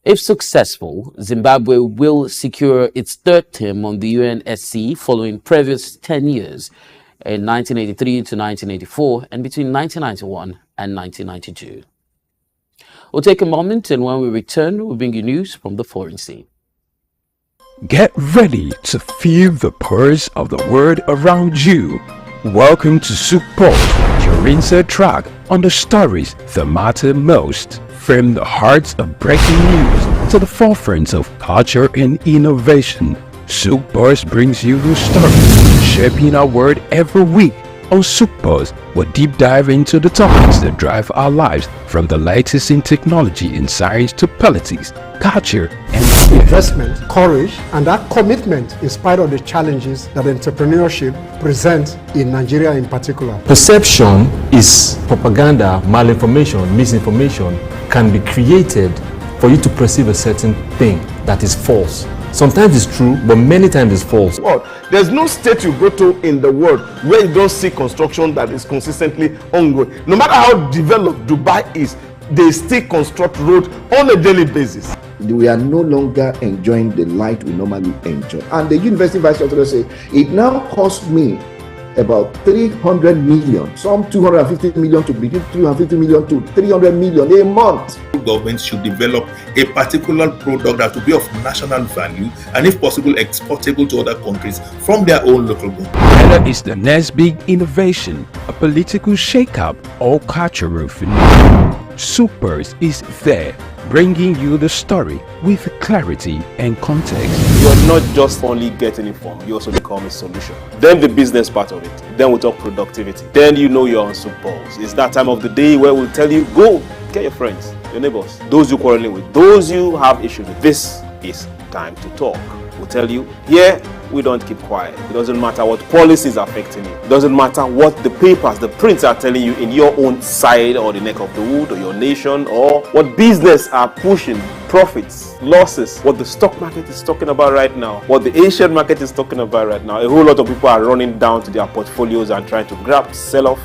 If successful, Zimbabwe will secure its 3rd term on the UNSC following previous 10 years, in 1983 to 1984, and between 1991 and 1992. We'll take a moment, and when we return, we'll bring you news from the foreign scene. Get ready to feel the pulse of the world around you. Welcome to SOUQ Pulse, your insert track on the stories that matter most. From the heart of breaking news to the forefront of culture and innovation, SOUQ Pulse brings you the stories shaping our world every week. On SOUQ Pulse, we'll deep dive into the topics that drive our lives, from the latest in technology and science to politics, culture, and investment, courage, and that commitment in spite of the challenges that entrepreneurship presents in Nigeria in particular. Perception is propaganda, malinformation, misinformation can be created for you to perceive a certain thing that is false. Sometimes it's true, but many times it's false. Well, there's no state you go to in the world where you don't see construction that is consistently ongoing. No matter how developed Dubai is, they still construct roads on a daily basis. we are no longer enjoying the light we normally enjoy. And the university vice chancellor say, it now costs me about 300 million, some 250 million to between 250 million to 300 million a month. Government should develop a particular product that will be of national value and if possible exportable to other countries from their own local government. Whether it's the next big innovation, a political shakeup, or cultural phenomenon, SOUQ Pulse is there, bringing you the story with clarity and context. You're not just only getting informed, you also become a solution. Then the business part of it. Then we talk productivity. Then you know you're on SOUQ Pulse. It's that time of the day where we'll tell you, go get your friends, your neighbors, those you quarreling with, those you have issues with. This is time to talk. We'll tell you, here we don't keep quiet. It doesn't matter what policies are affecting you. It doesn't matter what the papers, the prints are telling you in your own side or the neck of the wood or your nation, or what business are pushing, profits, losses, what the stock market is talking about right now, what the Asian market is talking about right now. A whole lot of people are running down to their portfolios and trying to grab, sell off,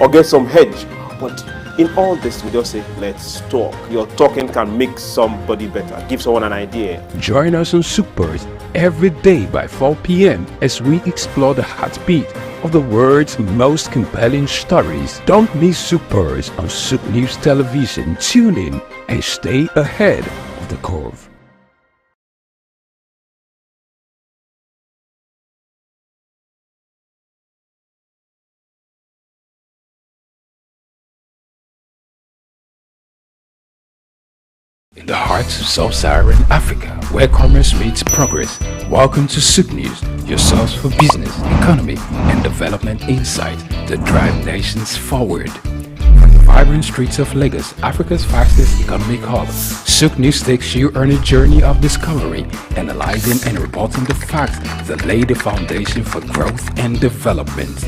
or get some hedge. But in all this, we just say, let's talk. Your talking can make somebody better, give someone an idea. Join us on SOUQ Pulse every day by 4 p.m. as we explore the heartbeat of the world's most compelling stories. Don't miss SOUQ Pulse on SOUQ News Television. Tune in and stay ahead of the curve. In the heart of sub-Saharan Africa, where commerce meets progress, welcome to SOUQ News, your source for business, economy, and development insight that drive nations forward. From the vibrant streets of Lagos, Africa's fastest economic hub, SOUQ News takes you on a journey of discovery, analyzing and reporting the facts that lay the foundation for growth and development.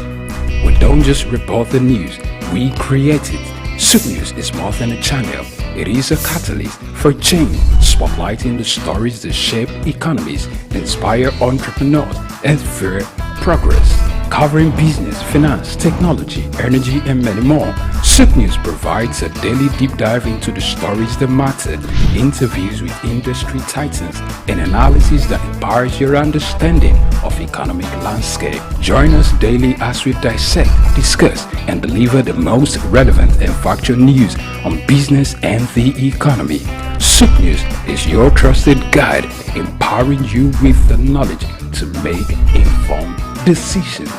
We don't just report the news, we create it. SOUQ News is more than a channel. It is a catalyst for change, spotlighting the stories that shape economies, inspire entrepreneurs, and fuel progress. Covering business, finance, technology, energy, and many more, SOUQ News provides a daily deep dive into the stories that matter, interviews with industry titans, and analysis that empowers your understanding of economic landscape. Join us daily as we dissect, discuss, and deliver the most relevant and factual news on business and the economy. SOUQ News is your trusted guide, empowering you with the knowledge to make informed decisions.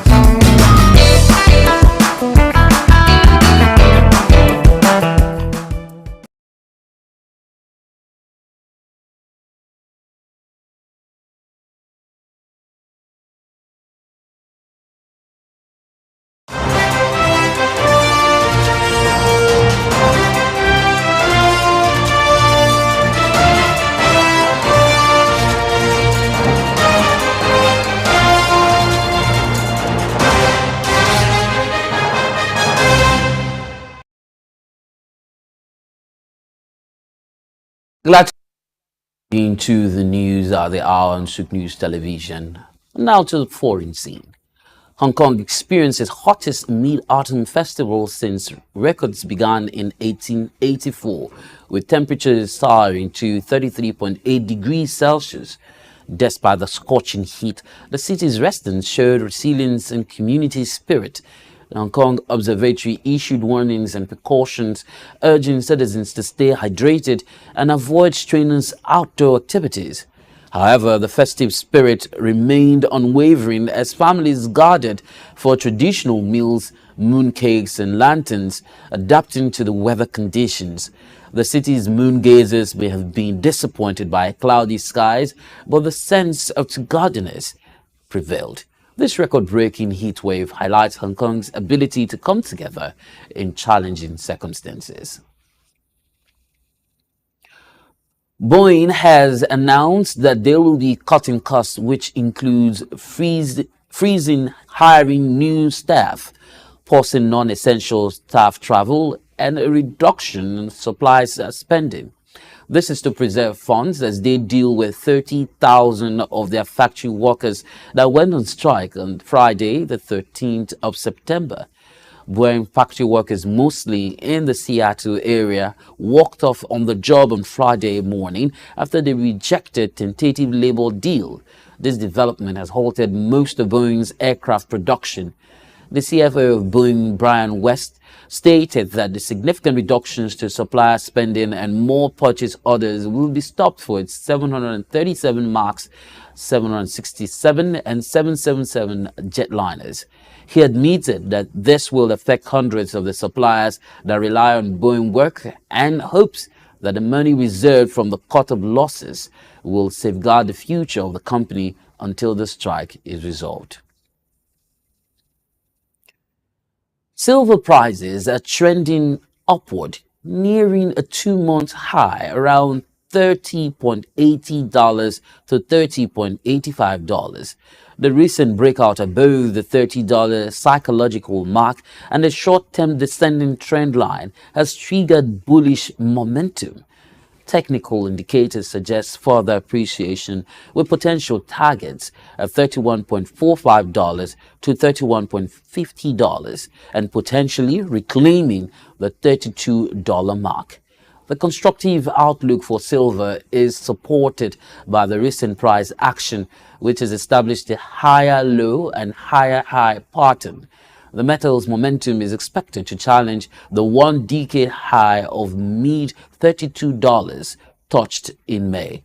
Glad to be into the news at the hour on SOUQ News Television. Now to the foreign scene. Hong Kong experienced its hottest Mid-Autumn Festival since records began in 1884, with temperatures soaring to 33.8 degrees Celsius. Despite the scorching heat, the city's residents showed resilience and community spirit. The Hong Kong Observatory issued warnings and precautions, urging citizens to stay hydrated and avoid strenuous outdoor activities. However, the festive spirit remained unwavering as families gathered for traditional meals, mooncakes and lanterns, adapting to the weather conditions. The city's moon gazers may have been disappointed by cloudy skies, but the sense of togetherness prevailed. This record-breaking heat wave highlights Hong Kong's ability to come together in challenging circumstances. Boeing has announced that they will be cutting costs, which includes freezing hiring new staff, pausing non-essential staff travel, and a reduction in supplies spending. This is to preserve funds as they deal with 30,000 of their factory workers that went on strike on Friday, the 13th of September. Boeing factory workers, mostly in the Seattle area, walked off on the job on Friday morning after they rejected tentative labor deal. This development has halted most of Boeing's aircraft production. The CFO of Boeing, Brian West, stated that the significant reductions to supplier spending and more purchase orders will be stopped for its 737 MAX, 767 and 777 jetliners. He admitted that this will affect hundreds of the suppliers that rely on Boeing work and hopes that the money reserved from the cut of losses will safeguard the future of the company until the strike is resolved. Silver prices are trending upward, nearing a 2-month high around $30.80 to $30.85. The recent breakout above the $30 psychological mark and the short-term descending trend line has triggered bullish momentum. Technical indicators suggest further appreciation with potential targets of $31.45 to $31.50 and potentially reclaiming the $32 mark. The constructive outlook for silver is supported by the recent price action, which has established a higher low and higher high pattern. The metal's momentum is expected to challenge the one-decade high of mid-$32 touched in May.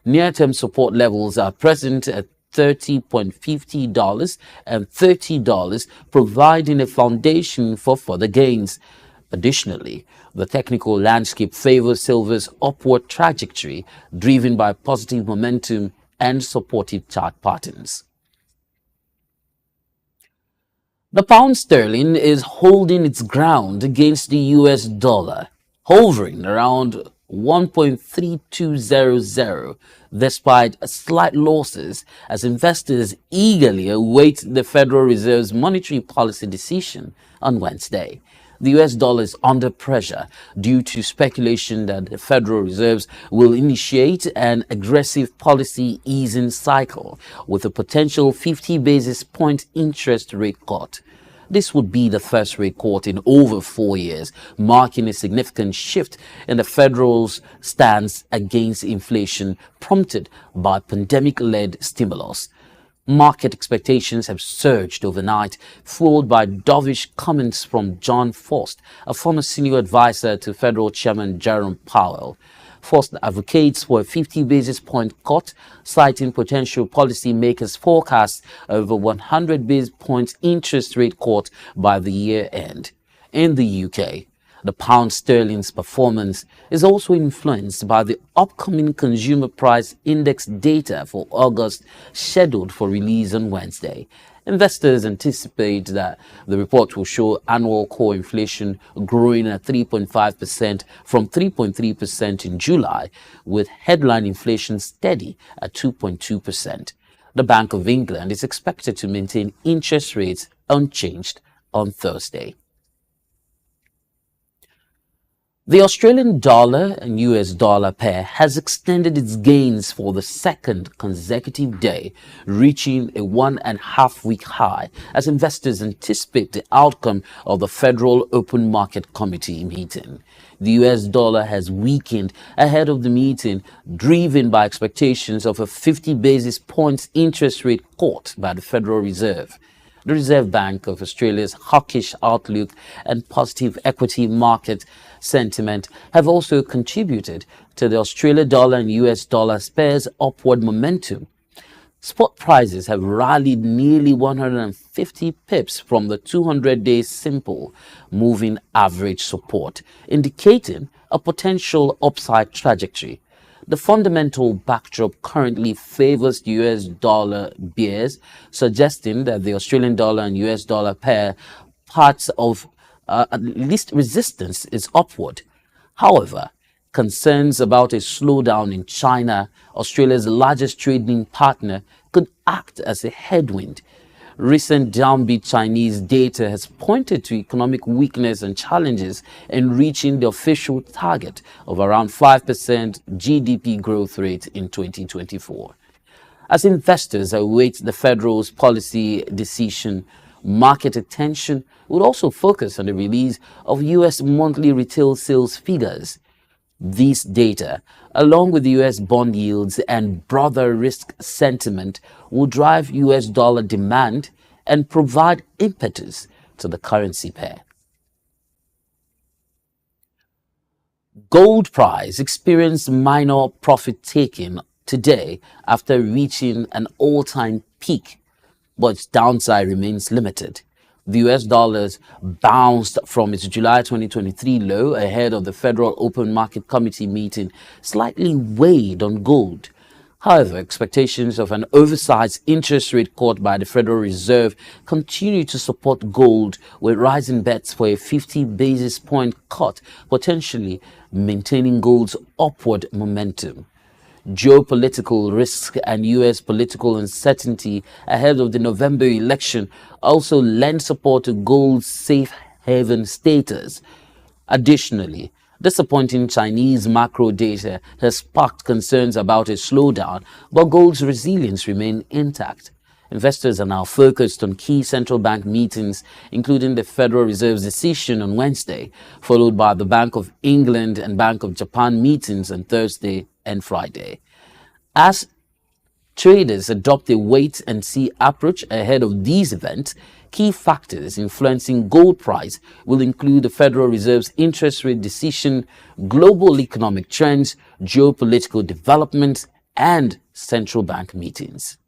Near-term support levels are present at $30.50 and $30, providing a foundation for further gains. Additionally, the technical landscape favors silver's upward trajectory, driven by positive momentum and supportive chart patterns. The pound sterling is holding its ground against the US dollar, hovering around 1.3200 despite slight losses as investors eagerly await the Federal Reserve's monetary policy decision on Wednesday. The US dollar is under pressure due to speculation that the Federal Reserve will initiate an aggressive policy easing cycle with a potential 50 basis point interest rate cut. This would be the first rate cut in over 4 years, marking a significant shift in the Federal's stance against inflation prompted by pandemic-led stimulus. Market expectations have surged overnight, fueled by dovish comments from John Faust, a former senior advisor to Federal Chairman Jerome Powell. Faust advocates for a 50 basis point cut, citing potential policymakers' forecasts of a 100 basis points interest rate cut by the year end. In the UK, the pound sterling's performance is also influenced by the upcoming Consumer Price Index data for August, scheduled for release on Wednesday. Investors anticipate that the report will show annual core inflation growing at 3.5% from 3.3% in July, with headline inflation steady at 2.2%. The Bank of England is expected to maintain interest rates unchanged on Thursday. The Australian dollar and US dollar pair has extended its gains for the second consecutive day, reaching a 1.5-week high as investors anticipate the outcome of the Federal Open Market Committee meeting. The US dollar has weakened ahead of the meeting, driven by expectations of a 50 basis points interest rate cut by the Federal Reserve. The Reserve Bank of Australia's hawkish outlook and positive equity market sentiment have also contributed to the Australian dollar and US dollar pairs' upward momentum. Spot prices have rallied nearly 150 pips from the 200-day simple moving average support, indicating a potential upside trajectory. The fundamental backdrop currently favors the US dollar bears, suggesting that the Australian dollar and US dollar pair parts of at least resistance is upward. However, concerns about a slowdown in China, Australia's largest trading partner, could act as a headwind. Recent downbeat Chinese data has pointed to economic weakness and challenges in reaching the official target of around 5% GDP growth rate in 2024. As investors await the Federal's policy decision, Market attention would also focus on the release of U.S. monthly retail sales figures. These data, along with the U.S. bond yields and broader risk sentiment, will drive U.S. dollar demand and provide impetus to the currency pair. Gold price experienced minor profit taking today after reaching an all-time peak, but its downside remains limited. The US dollars bounced from its July 2023 low ahead of the Federal Open Market Committee meeting, slightly weighed on gold. However, expectations of an oversized interest rate cut by the Federal Reserve continue to support gold, with rising bets for a 50 basis point cut potentially maintaining gold's upward momentum. Geopolitical risks and U.S. political uncertainty ahead of the November election also lend support to gold's safe haven status. Additionally, disappointing Chinese macro data has sparked concerns about a slowdown, but gold's resilience remains intact. Investors are now focused on key central bank meetings, including the Federal Reserve's decision on Wednesday, followed by the Bank of England and Bank of Japan meetings on Thursday and Friday. As traders adopt a wait-and-see approach ahead of these events, key factors influencing gold price will include the Federal Reserve's interest rate decision, global economic trends, geopolitical developments, and central bank meetings.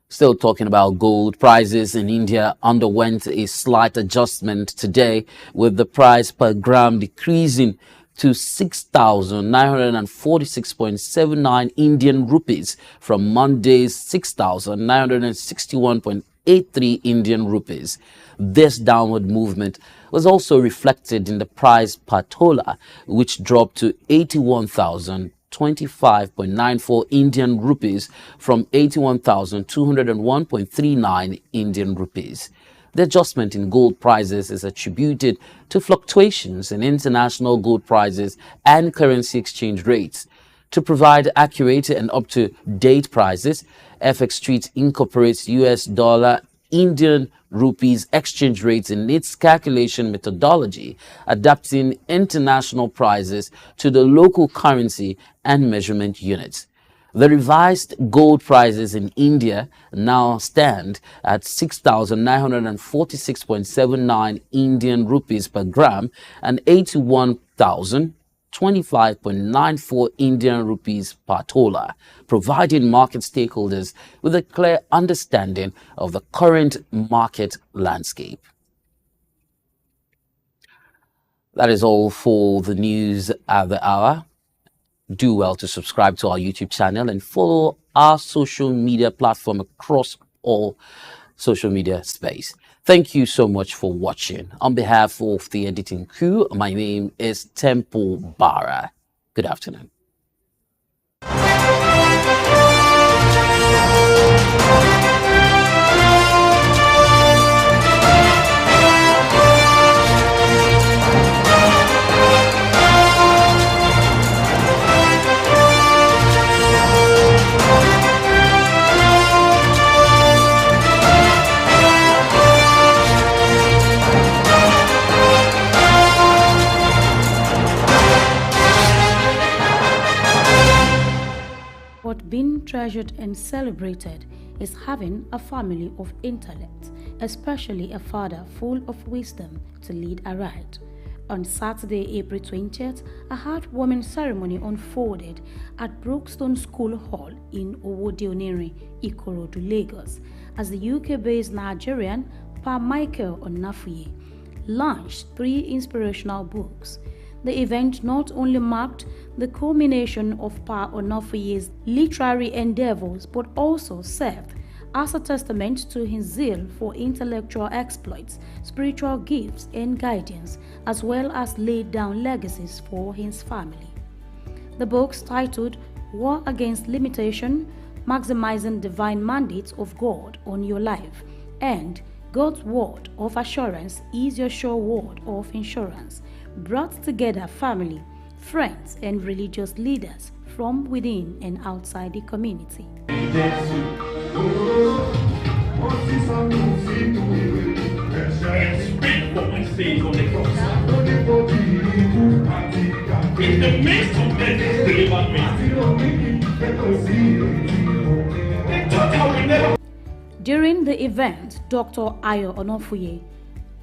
Still talking about gold, prices in India underwent a slight adjustment today, with the price per gram decreasing to 6,946.79 Indian rupees from Monday's 6,961.83 Indian rupees. This downward movement was also reflected in the price per tola, which dropped to 81,025.94 Indian rupees from 81,201.39 Indian rupees. The adjustment in gold prices is attributed to fluctuations in international gold prices and currency exchange rates. To provide accurate and up-to-date prices, FX Street incorporates US dollar Indian rupees exchange rates in its calculation methodology, adapting international prices to the local currency and measurement units. The revised gold prices in India now stand at 6,946.79 Indian rupees per gram and 81,025.94 Indian rupees per tola, providing market stakeholders with a clear understanding of the current market landscape. That is all for the news at the hour. Do well to subscribe to our YouTube channel and follow our social media platform across all social media space. Thank you so much for watching. On behalf of the editing crew, my name is Temple Bara. Good afternoon. What being treasured and celebrated is having a family of intellect, especially a father full of wisdom to lead aright. On Saturday, April 20th, a heartwarming ceremony unfolded at Brookstone School Hall in Owodionere, Ikorodu, Lagos, as the UK-based Nigerian Pa Michael Onafuye launched 3 inspirational books. The event not only marked the culmination of Pa Onafuye's literary endeavors, but also served as a testament to his zeal for intellectual exploits, spiritual gifts, and guidance, as well as laid down legacies for his family. The books, titled War Against Limitation, Maximizing Divine Mandates of God on Your Life, and God's Word of Assurance is Your Sure Word of Insurance, brought together family, friends, and religious leaders from within and outside the community. Speak for my sins on the cross. In the midst of death, delivered me. They thought I will never. During the event, Dr. Ayo Onofuye,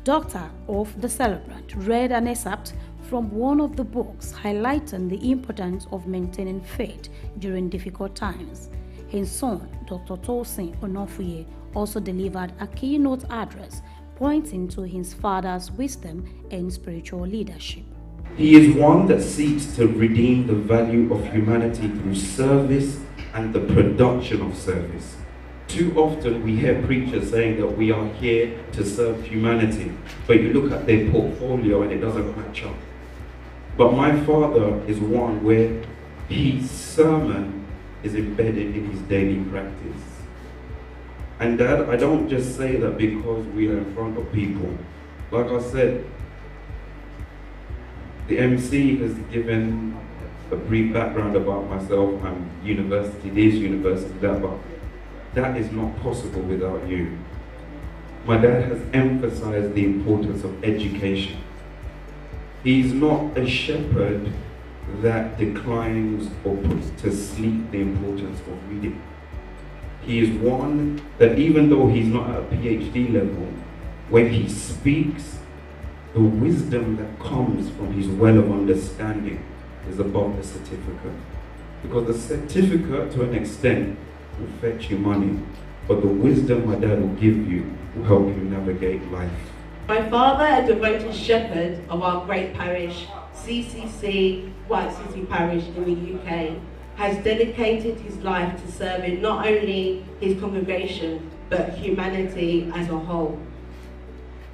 doctor of the celebrant, read an excerpt from one of the books highlighting the importance of maintaining faith during difficult times. His son, Dr. Tosin Onofuye, also delivered a keynote address pointing to his father's wisdom and spiritual leadership. He is one that seeks to redeem the value of humanity through service and the production of service. Too often we hear preachers saying that we are here to serve humanity, but you look at their portfolio and it doesn't match up. But my father is one where his sermon is embedded in his daily practice. And Dad, I don't just say that because we are in front of people. Like I said, the MC has given a brief background about myself. I'm university this, university that, but that is not possible without you. My dad has emphasized the importance of education. He's not a shepherd that declines or puts to sleep the importance of reading. He is one that even though he's not at a PhD level, when he speaks, the wisdom that comes from his well of understanding is above the certificate. Because the certificate, to an extent, will fetch you money, but the wisdom my dad will give you will help you navigate life. My father, a devoted shepherd of our great parish, CCC, White City Parish in the UK, has dedicated his life to serving not only his congregation, but humanity as a whole.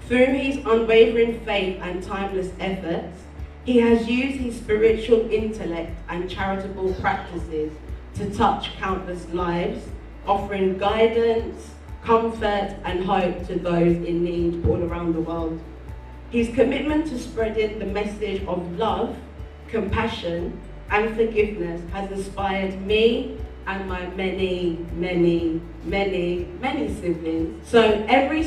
Through his unwavering faith and timeless efforts, he has used his spiritual intellect and charitable practices to touch countless lives, offering guidance, comfort and hope to those in need all around the world. His commitment to spreading the message of love, compassion and forgiveness has inspired me and my many siblings. So every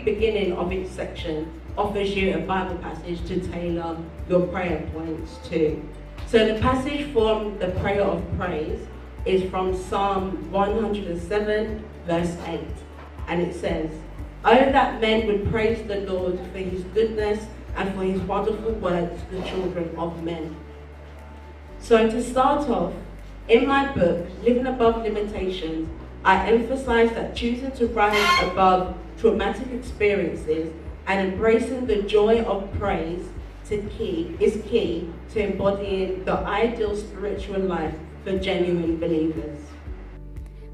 beginning of each section offers you a Bible passage to tailor your prayer points to. So the passage from the prayer of praise is from Psalm 107 verse 8, and it says, "Oh, that men would praise the Lord for his goodness and for his wonderful works to the children of men." So to start off, in my book, Living Above Limitations, I emphasize that choosing to rise above traumatic experiences and embracing the joy of praise is key to embodying the ideal spiritual life for genuine believers.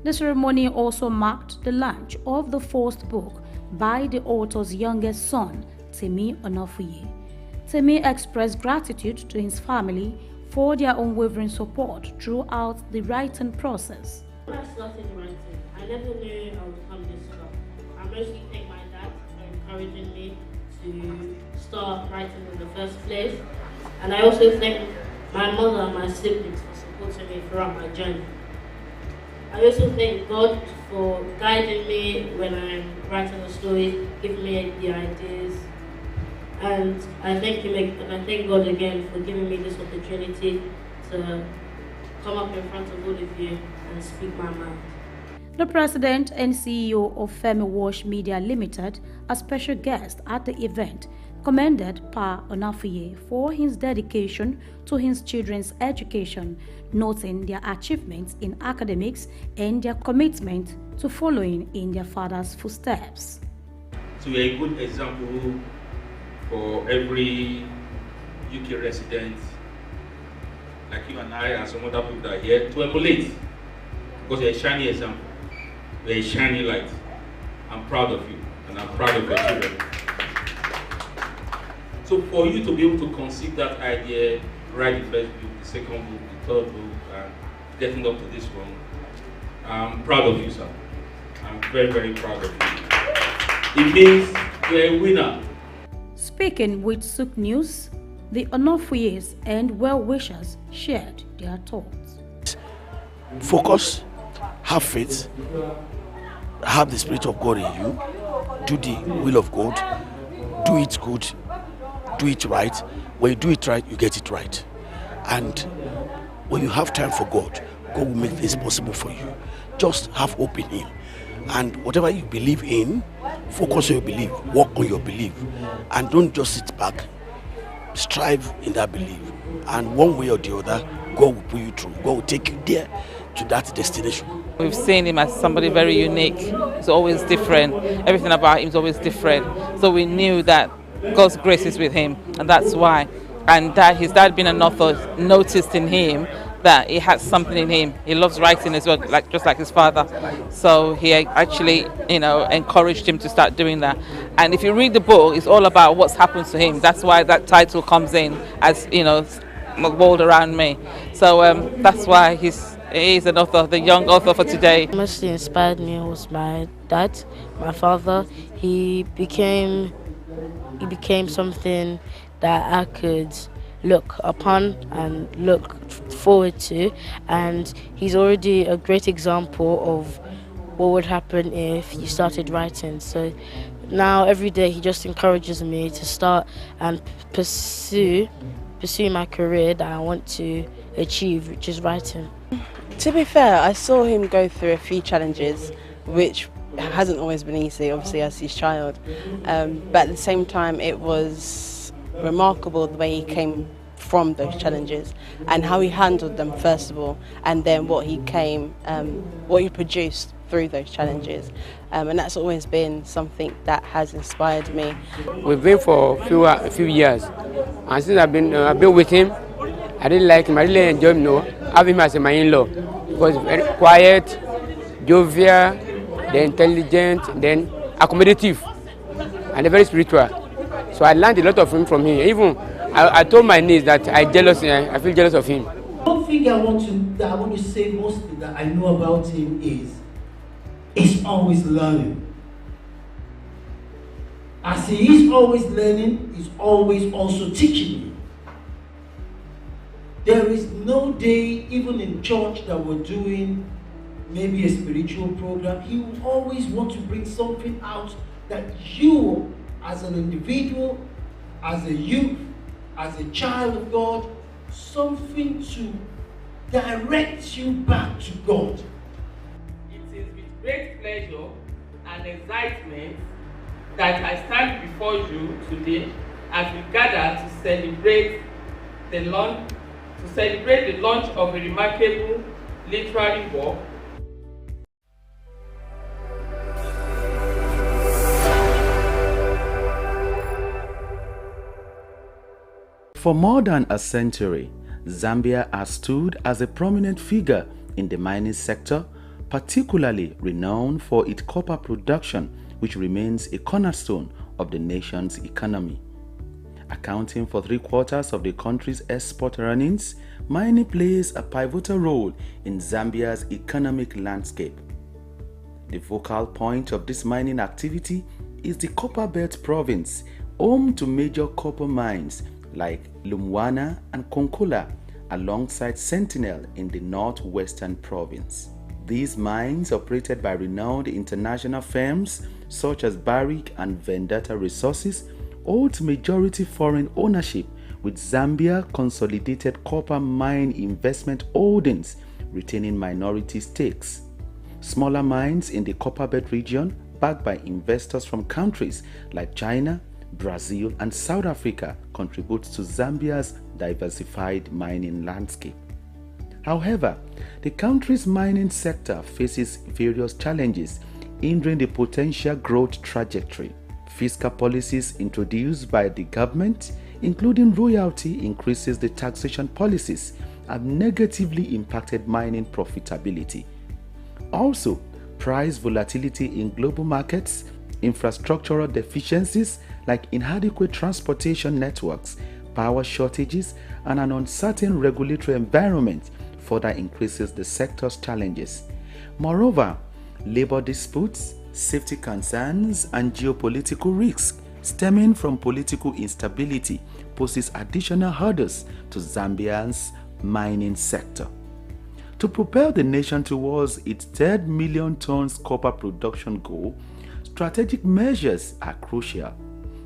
The ceremony also marked the launch of the first book by the author's youngest son, Temi Onofuye. Temi expressed gratitude to his family for their unwavering support throughout the writing process. When I started writing, I never knew I would come this far. I mostly thank my dad for encouraging me to start writing in the first place. And I also thank my mother and my siblings for supporting me throughout my journey. I also thank God for guiding me when I'm writing a story, giving me the ideas. And I thank God again for giving me this opportunity to come up in front of all of you and speak my mind. The president and CEO of Femi Wash Media Limited, a special guest at the event, commended Pa Onofuye for his dedication to his children's education, noting their achievements in academics and their commitment to following in their father's footsteps. So you're a good example for every UK resident like you and I and some other people that are here to emulate, because you're a shiny example, you're a shiny light. I'm proud of you and I'm proud of your children. So for you to be able to conceive that idea, write the first book, the second book, the third book, and getting up to this one, I'm proud of you, sir. I'm very, very proud of you. It means you're a winner. Speaking with SOUQ News, the Onofuyes and well-wishers shared their thoughts. Focus, have faith, have the Spirit of God in you, do the will of God, do it good, do it right. When you do it right, you get it right. And when you have time for God, God will make this possible for you. Just have hope in Him. And whatever you believe in, focus on your belief, work on your belief, and don't just sit back. Strive in that belief. And one way or the other, God will pull you through. God will take you there to that destination. We've seen him as somebody very unique. He's always different. Everything about him is always different. So we knew that God's grace is with him, and that's why. And that his dad being an author noticed in him that he had something in him. He loves writing as well, just like his father. So he actually, encouraged him to start doing that. And if you read the book, it's all about what's happened to him. That's why that title comes in as, the world around me. So that's why he's an author, the young author for today. What mostly inspired me was my dad, my father. He became something that I could look upon and look forward to, and he's already a great example of what would happen if you started writing. So now every day he just encourages me to start and pursue my career that I want to achieve, which is writing. To be fair, I saw him go through a few challenges, which hasn't always been easy, obviously, as his child. But at the same time, it was remarkable the way he came from those challenges and how he handled them, first of all, and then what he produced through those challenges. And that's always been something that has inspired me. We've been for a few years, and since I've been with him, I really like him. I really enjoy him. Have him as my in-law because he's very quiet, jovial, then intelligent, then accommodative, and very spiritual. So I learned a lot of him from him. Even I told my niece that I feel jealous of him. One thing I want to say mostly that I know about him is he's always learning. As he is always learning, he's always also teaching me. There is no day, even in church, that we're doing maybe a spiritual program, he will always want to bring something out that you, as an individual, as a youth, as a child of God, something to direct you back to God. It is with great pleasure and excitement that I stand before you today as we gather to celebrate the launch of a remarkable literary work. For more than a century, Zambia has stood as a prominent figure in the mining sector, particularly renowned for its copper production, which remains a cornerstone of the nation's economy. Accounting for 3/4 of the country's export earnings, mining plays a pivotal role in Zambia's economic landscape. The focal point of this mining activity is the Copper Belt province, home to major copper mines like Lumwana and Konkola, alongside Sentinel in the northwestern province. These mines, operated by renowned international firms such as Barrick and Vendetta Resources, hold majority foreign ownership, with Zambia Consolidated Copper Mine Investment Holdings retaining minority stakes. Smaller mines in the Copper Belt region, backed by investors from countries like China, Brazil and South Africa, contributes to Zambia's diversified mining landscape. However, the country's mining sector faces various challenges hindering the potential growth trajectory. Fiscal policies introduced by the government, including royalty increases, the taxation policies have negatively impacted mining profitability. Also, price volatility in global markets, infrastructural deficiencies like inadequate transportation networks, power shortages, and an uncertain regulatory environment further increases the sector's challenges. Moreover, labor disputes, safety concerns, and geopolitical risks stemming from political instability poses additional hurdles to Zambia's mining sector. To propel the nation towards its 3rd million tons copper production goal, strategic measures are crucial,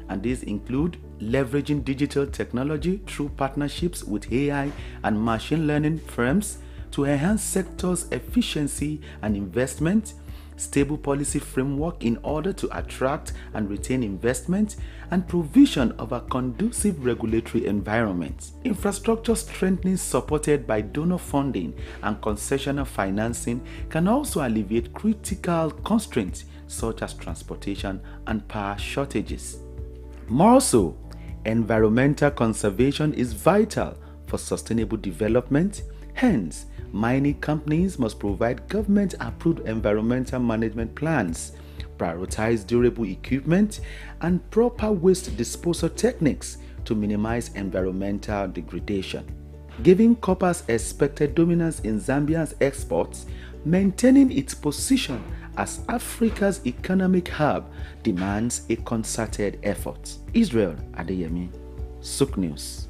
and these include leveraging digital technology through partnerships with AI and machine learning firms to enhance sectors' efficiency and investment, stable policy framework in order to attract and retain investment, and provision of a conducive regulatory environment. Infrastructure strengthening supported by donor funding and concessional financing can also alleviate critical constraints such as transportation and power shortages. More so, environmental conservation is vital for sustainable development. Hence, mining companies must provide government-approved environmental management plans, prioritize durable equipment, and proper waste disposal techniques to minimize environmental degradation. Given copper's expected dominance in Zambia's exports, maintaining its position as Africa's economic hub demands a concerted effort. Israel Adeyemi, SOUQ News.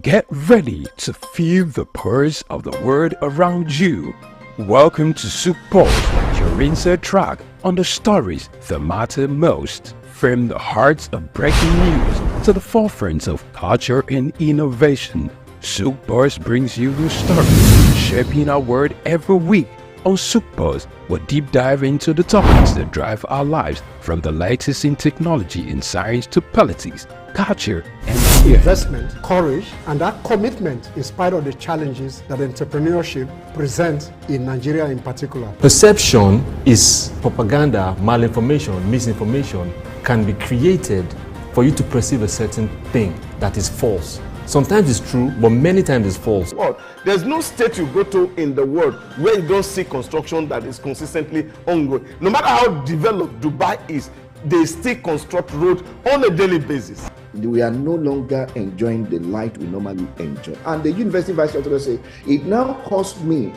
Get ready to feel the pulse of the world around you. Welcome to SOUQ Pulse, your insert track on the stories that matter most. From the heart of breaking news to the forefront of culture and innovation, SOUQ Pulse brings you the stories shaping our world every week. On SOUQ Pulse, we'll deep dive into the topics that drive our lives, from the latest in technology and science to politics, culture, and investment, courage, and that commitment in spite of the challenges that entrepreneurship presents in Nigeria in particular. Perception is propaganda, malinformation, misinformation can be created for you to perceive a certain thing that is false. Sometimes it's true, but many times it's false. Well, there's no state you go to in the world where you don't see construction that is consistently ongoing. No matter how developed Dubai is, they still construct roads on a daily basis. We are no longer enjoying the light we normally enjoy. And the university vice chancellor say, it now costs me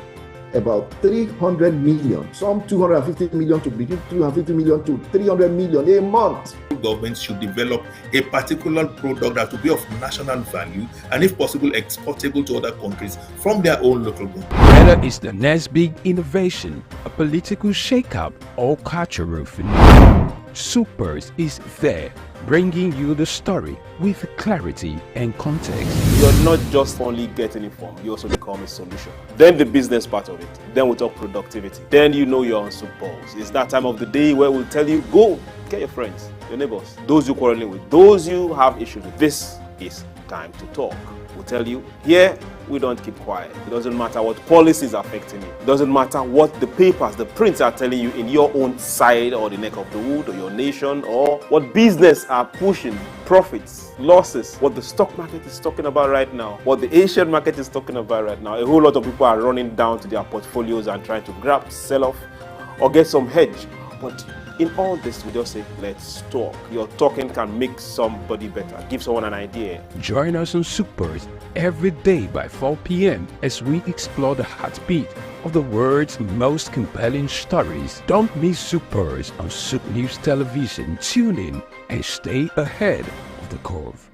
about 300 million, some 250 million to begin, 250 million to 300 million a month. Governments should develop a particular product that will be of national value and, if possible, exportable to other countries from their own local government. Whether it's the next big innovation, a political shakeup, or cultural phenomenon, SOUQ Pulse is there, bringing you the story with clarity and context. You're not just only getting informed, you also become a solution. Then the business part of it. Then we talk productivity. Then you know you're on SOUQ Pulse. It's that time of the day where we'll tell you, go, get your friends, your neighbors, those you quarreling with, those you have issues with. This is time to talk. We'll tell you, here, we don't keep quiet. It doesn't matter what policies are affecting you. It doesn't matter what the papers, the prints are telling you in your own side or the neck of the wood or your nation, or what business are pushing, profits, losses, what the stock market is talking about right now, what the Asian market is talking about right now. A whole lot of people are running down to their portfolios and trying to grab, sell off, or get some hedge. But in all this, we just say, let's talk. Your talking can make somebody better, give someone an idea. Join us on SOUQ Pulse every day by 4 p.m. as we explore the heartbeat of the world's most compelling stories. Don't miss SOUQ Pulse on SOUQ News Television. Tune in and stay ahead of the curve.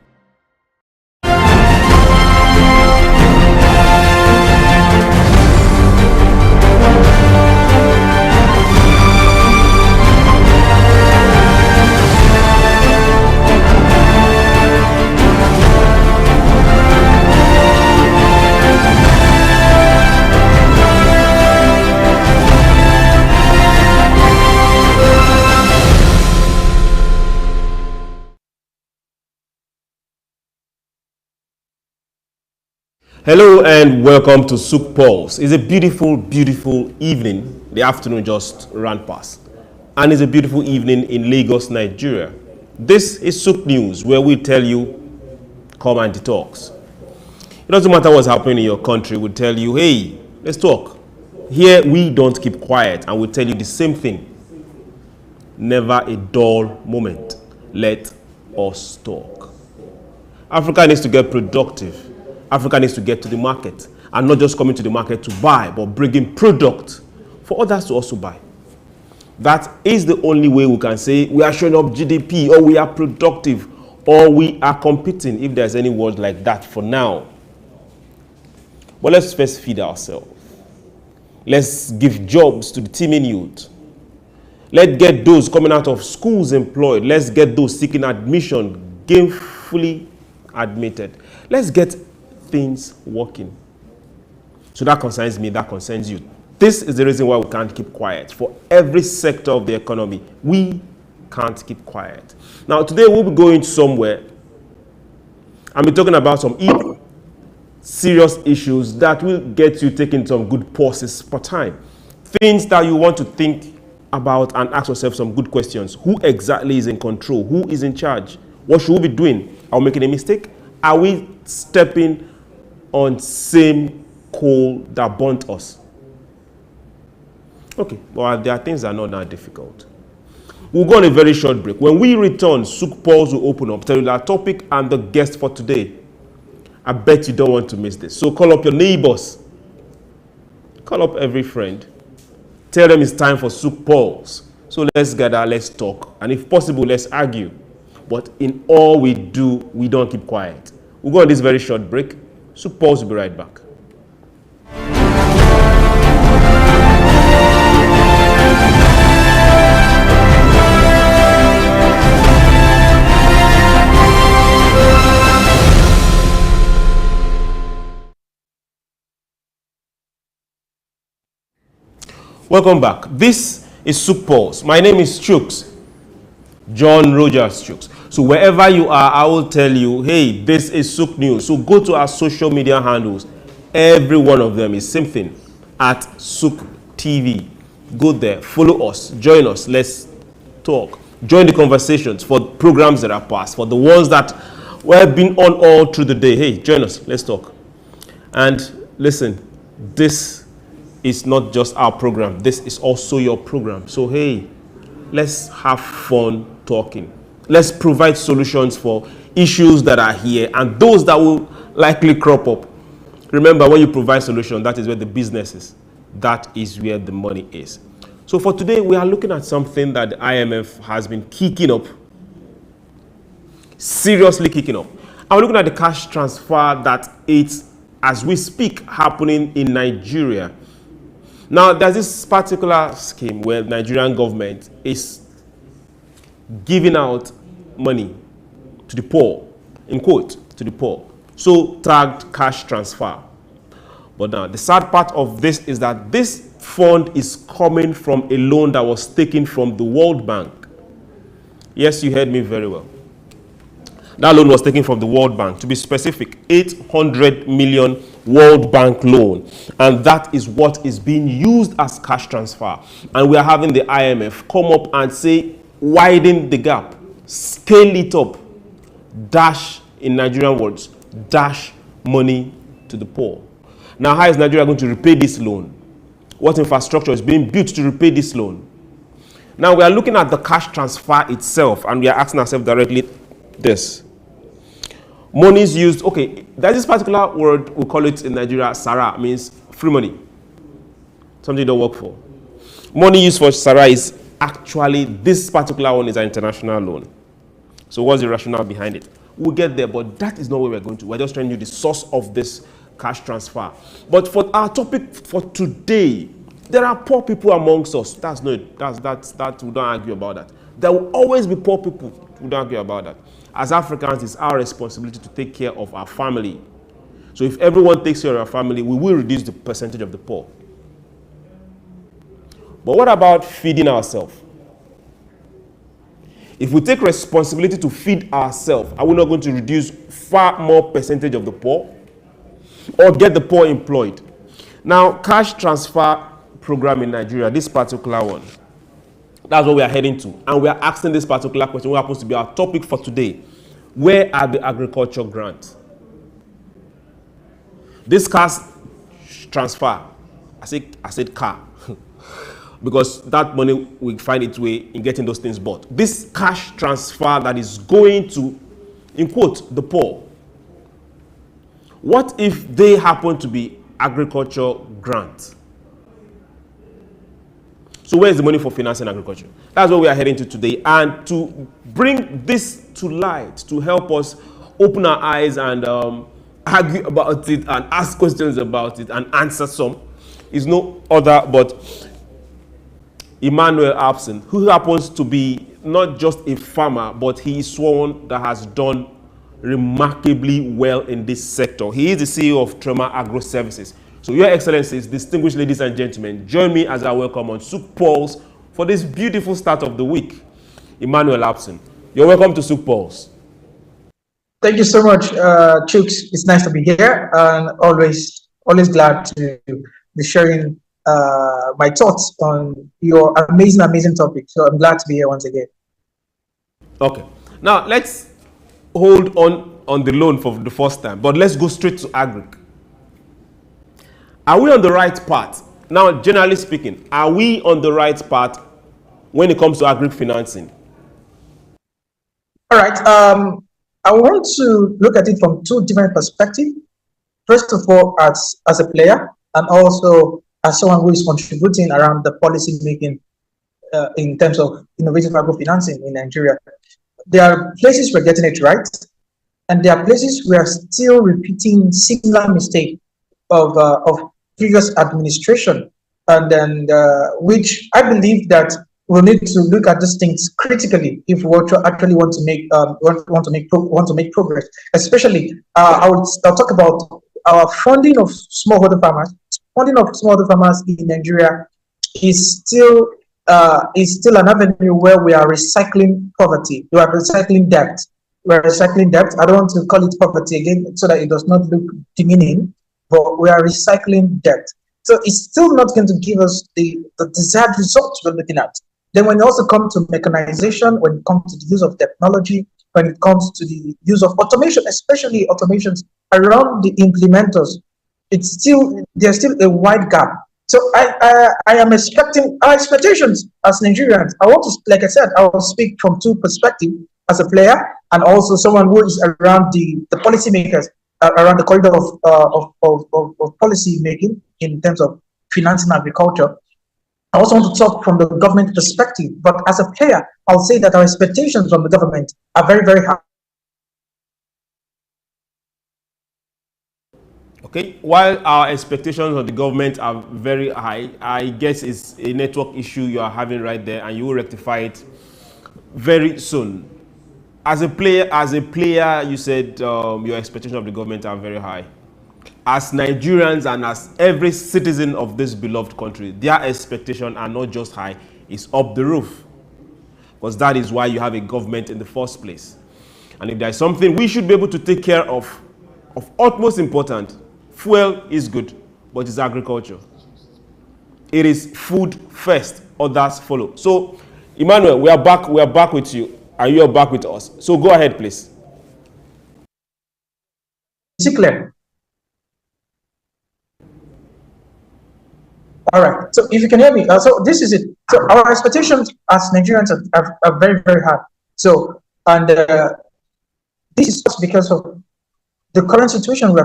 Hello and welcome to SOUQ Pulse. It's a beautiful, beautiful evening. The afternoon just ran past. And it's a beautiful evening in Lagos, Nigeria. This is SOUQ News, where we tell you, come and detox. It doesn't matter what's happening in your country, we'll tell you, hey, let's talk. Here, we don't keep quiet, and we'll tell you the same thing. Never a dull moment. Let us talk. Africa needs to get productive. Africa needs to get to the market, and not just coming to the market to buy, but bringing product for others to also buy. That is the only way we can say we are showing up GDP, or we are productive, or we are competing, if there's any word like that for now. But let's first feed ourselves. Let's give jobs to the teeming youth. Let's get those coming out of schools employed. Let's get those seeking admission gainfully admitted. Let's get things working. So that concerns me, that concerns you. This is the reason why we can't keep quiet. For every sector of the economy, we can't keep quiet. Now, today we'll be going somewhere and be talking about some serious issues that will get you taking some good pauses for time. Things that you want to think about and ask yourself some good questions. Who exactly is in control? Who is in charge? What should we be doing? Are we making a mistake? Are we stepping on same coal that burnt us? Okay, well, there are things that are not that difficult. We'll go on a very short break. When we return, SOUQ Pulse will open up, tell you our topic and the guest for today. I bet you don't want to miss this. So call up your neighbors. Call up every friend. Tell them it's time for SOUQ Pulse. So let's gather, let's talk. And if possible, let's argue. But in all we do, we don't keep quiet. We'll go on this very short break. SOUQ Pulse will be right back. Welcome back. This is SOUQ Pulse. My name is SOUQ, John Rogers SOUQ. So wherever you are, I will tell you, hey, this is SOUQ News. So go to our social media handles. Every one of them is same thing, at SOUQ TV. Go there, follow us, join us, let's talk. Join the conversations for programs that are past, for the ones that we've been on all through the day. Hey, join us, let's talk. And listen, this is not just our program, this is also your program. So hey, let's have fun talking. Let's provide solutions for issues that are here and those that will likely crop up. Remember, when you provide solutions, that is where the business is. That is where the money is. So for today, we are looking at something that the IMF has been kicking up, seriously kicking up. And we're looking at the cash transfer that it's, as we speak, happening in Nigeria. Now, there's this particular scheme where the Nigerian government is giving out money to the poor, in quote, to the poor. So tagged cash transfer. But now, the sad part of this is that this fund is coming from a loan that was taken from the World Bank. Yes, you heard me very well. That loan was taken from the World Bank. To be specific, 800 million World Bank loan. And that is what is being used as cash transfer. And we are having the IMF come up and say, widen the gap, scale it up, dash, in Nigerian words, dash money to the poor. Now, how is Nigeria going to repay this loan? What infrastructure is being built to repay this loan? Now, we are looking at the cash transfer itself, and we are asking ourselves directly this. Money is used, okay, there's this particular word, we call it in Nigeria, Sara, means free money. Something you don't work for. Money used for Sara is actually, this particular one is an international loan. So what's the rationale behind it? We'll get there, but that is not where we're going to. We're just trying to the source of this cash transfer. But for our topic for today, there are poor people amongst us. That we don't argue about that. There will always be poor people. We don't argue about that. As Africans, it's our responsibility to take care of our family. So if everyone takes care of our family, we will reduce the percentage of the poor. But what about feeding ourselves? If we take responsibility to feed ourselves, are we not going to reduce far more percentage of the poor? Or get the poor employed? Now, cash transfer program in Nigeria, this particular one, that's what we are heading to. And we are asking this particular question, what happens to be our topic for today. Where are the agriculture grants? This cash transfer, I said car, because that money will find its way in getting those things bought. This cash transfer that is going to, in quote, the poor. What if they happen to be agriculture grants? So where is the money for financing agriculture? That's what we are heading to today. And to bring this to light, to help us open our eyes and argue about it and ask questions about it and answer some, is no other but Emmanuel Abson, who happens to be not just a farmer, but he is someone that has done remarkably well in this sector. He is the CEO of Trema Agro Services. So, Your Excellencies, distinguished ladies and gentlemen, join me as I welcome on SOUQ Pulse for this beautiful start of the week. Emmanuel Abson, you're welcome to SOUQ Pulse. Thank you so much, Chooks. It's nice to be here, and always glad to be sharing my thoughts on your amazing topic. So I'm glad to be here once again. Okay, now let's hold on the loan for the first time, but let's go straight to agric. Are we on the right path? Now, generally speaking, are we on the right path when it comes to agric financing? All right. I want to look at it from two different perspectives. First of all, as a player, and also as someone who is contributing around the policy making in terms of innovative agro financing in Nigeria. There are places we're getting it right, and there are places we are still repeating similar mistake of previous administration, and then which I believe that we'll need to look at these things critically if we actually want to make progress. Especially, I'll talk about our funding of smallholder farmers. Funding of smallholder farmers in Nigeria is still an avenue where we are recycling poverty. We are recycling debt. We are recycling debt. I don't want to call it poverty again so that it does not look demeaning, but we are recycling debt. So it's still not going to give us the desired results we're looking at. Then when it also comes to mechanization, when it comes to the use of technology, when it comes to the use of automation, especially automations around the implementers, there's still a wide gap. So I am expecting our expectations as Nigerians. I want to, like I said, I will speak from two perspectives, as a player and also someone who is around the policymakers, around the corridor of policy making in terms of financing agriculture. I also want to talk from the government perspective, but as a player, I'll say that our expectations from the government are very, very high. Okay, while our expectations of the government are very high, I guess it's a network issue you are having right there, and you will rectify it very soon. As a player, you said your expectations of the government are very high. As Nigerians and as every citizen of this beloved country, their expectations are not just high, it's up the roof. Because that is why you have a government in the first place. And if there's something we should be able to take care of utmost importance, fuel is good, but it's agriculture. It is food first, others follow. So, Emmanuel, we are back with you. Are you back with us? So go ahead, please. Is it clear? All right. So if you can hear me, so this is it. So our expectations as Nigerians are very, very high. So, and this is just because of the current situation we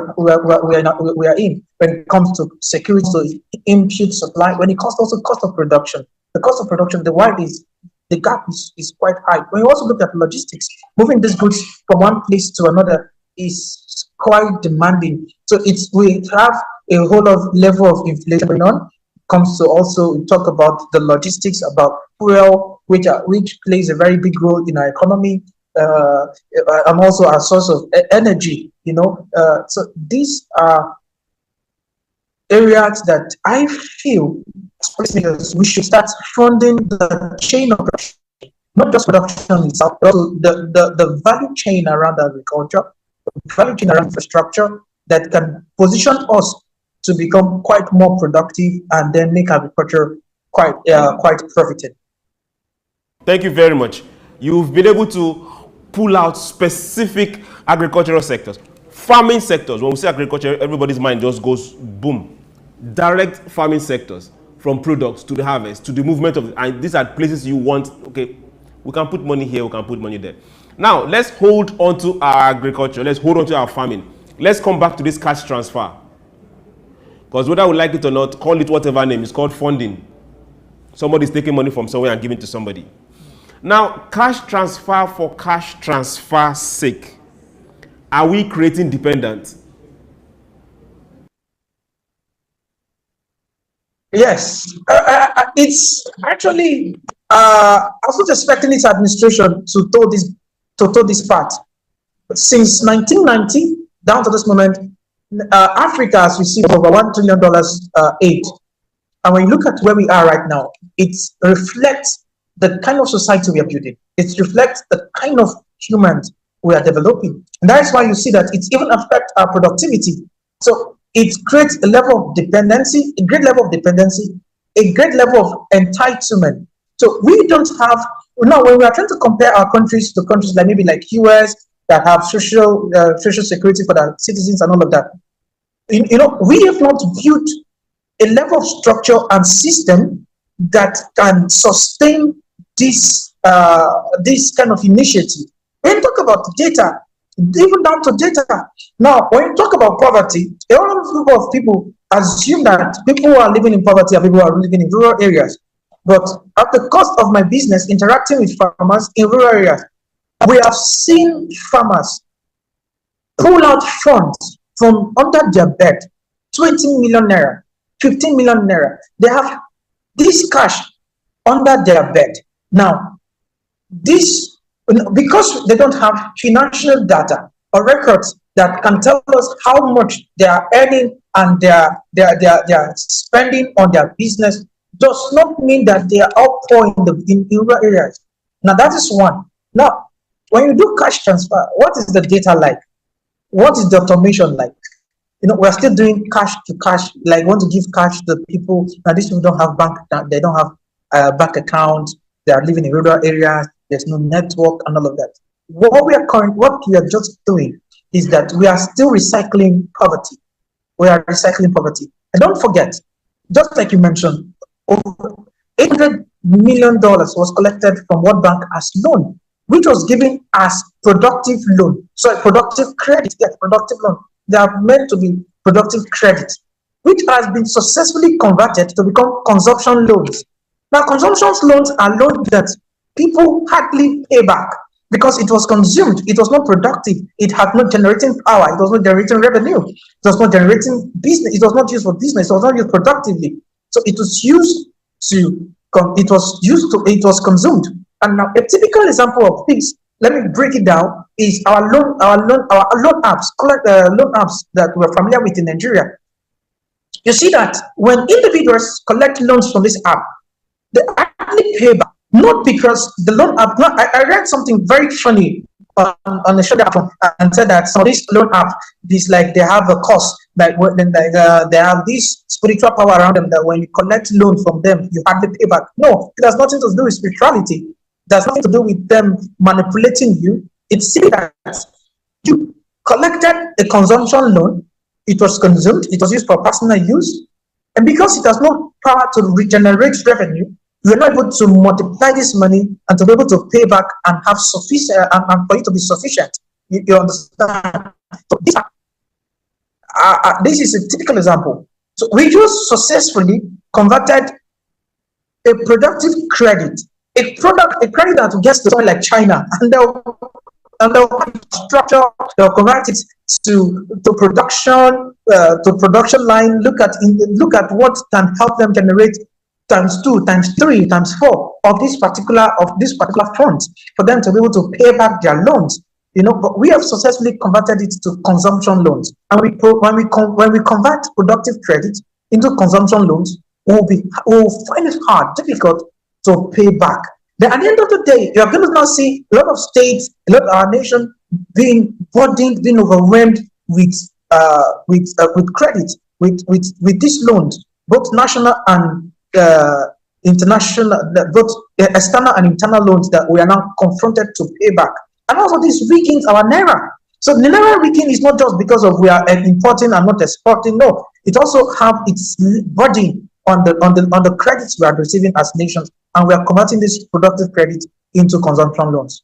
are in when it comes to security, so input supply, when it comes also cost of production. The cost of production, the gap is quite high. When you also look at logistics, moving these goods from one place to another is quite demanding. So we have a whole level of inflation going on. Comes to also talk about the logistics, about fuel, which plays a very big role in our economy, and also our source of energy. So these are areas that I feel we should start funding the chain of production, not just production itself, but also the value chain around agriculture, the value chain around infrastructure that can position us to become quite more productive and then make agriculture quite profited. Thank you very much. You've been able to pull out specific agricultural sectors. Farming sectors, when we say agriculture, everybody's mind just goes boom. Direct farming sectors, from products to the harvest, to the movement of, and these are places you want, okay, we can put money here, we can put money there. Now, let's hold on to our agriculture, let's hold on to our farming. Let's come back to this cash transfer. Because whether we like it or not, call it whatever name, it's called funding. Somebody's taking money from somewhere and giving to somebody. Now, cash transfer for cash transfer's sake. Are we creating dependence? Yes, it's actually, I was not expecting this administration to toe this path. But since 1990, down to this moment, Africa has received over $1 trillion aid. And when you look at where we are right now, it reflects the kind of society we are building. It reflects the kind of humans we are developing. And that is why you see that it even affects our productivity. So it creates a level of dependency, a great level of dependency, a great level of entitlement. So we don't have, now when we are trying to compare our countries to countries like maybe like US that have social security for their citizens and all of that, you know, we have not built a level of structure and system that can sustain this kind of initiative. When you talk about data, even down to data. Now, when you talk about poverty, a lot of people assume that people who are living in poverty are people who are living in rural areas. But at the cost of my business, interacting with farmers in rural areas, we have seen farmers pull out funds from under their bed, 20 million naira, 15 million naira. They have this cash under their bed. Now, this, because they don't have financial data or records that can tell us how much they are earning and they are spending on their business, does not mean that they are all poor in rural areas. Now, that is one. Now, when you do cash transfer, what is the data like? What is the automation like? You know, we're still doing cash to cash, like want to give cash to people. Now, these people don't have they don't have bank accounts. They are living in rural areas. There's no network and all of that. What we are just doing is that we are still recycling poverty. We are recycling poverty. And don't forget, just like you mentioned, over $800 million was collected from World Bank as loan, which was given as productive loan. So productive credit, yes, productive loan. They are meant to be productive credit, which has been successfully converted to become consumption loans. Now, consumption loans are loans that people hardly pay back because it was consumed. It was not productive. It had no generating power. It was not generating revenue. It was not generating business. It was not used for business. It was not used productively. So it was used to, it was consumed. And now a typical example of this, let me break it down, is our loan apps, loan apps that we're familiar with in Nigeria. You see that when individuals collect loans from this app, they actually pay back, not because the loan app. I read something very funny on the show and said that some of this loan app, this like they have a cost, they have this spiritual power around them that when you collect loan from them, you hardly pay back. No, it has nothing to do with spirituality. It has nothing to do with them manipulating you. It's simply that you collected a consumption loan, it was consumed, it was used for personal use, and because it has no power to regenerate revenue, you're not able to multiply this money and to be able to pay back and have sufficient and for it to be sufficient. You understand? So this is a typical example. So we just successfully converted a productive credit, a credit that gets to somewhere like China, and they'll structure, they'll convert it to production line. Look at what can help them generate times 2, times 3, times 4 of this particular fund for them to be able to pay back their loans. You know, but we have successfully converted it to consumption loans, and when we convert productive credit into consumption loans, we'll find it difficult to pay back. Then at the end of the day, you're going to now see a lot of states, a lot of our nation being burdened, being overwhelmed with credit, with these loans, both national and international, both external and internal loans that we are now confronted to pay back. And also this weakens our naira. So the naira weakening is not just because of we are importing and not exporting. No, it also have its burden on the credits we are receiving as nations, and we are converting this productive credit into consumption loans.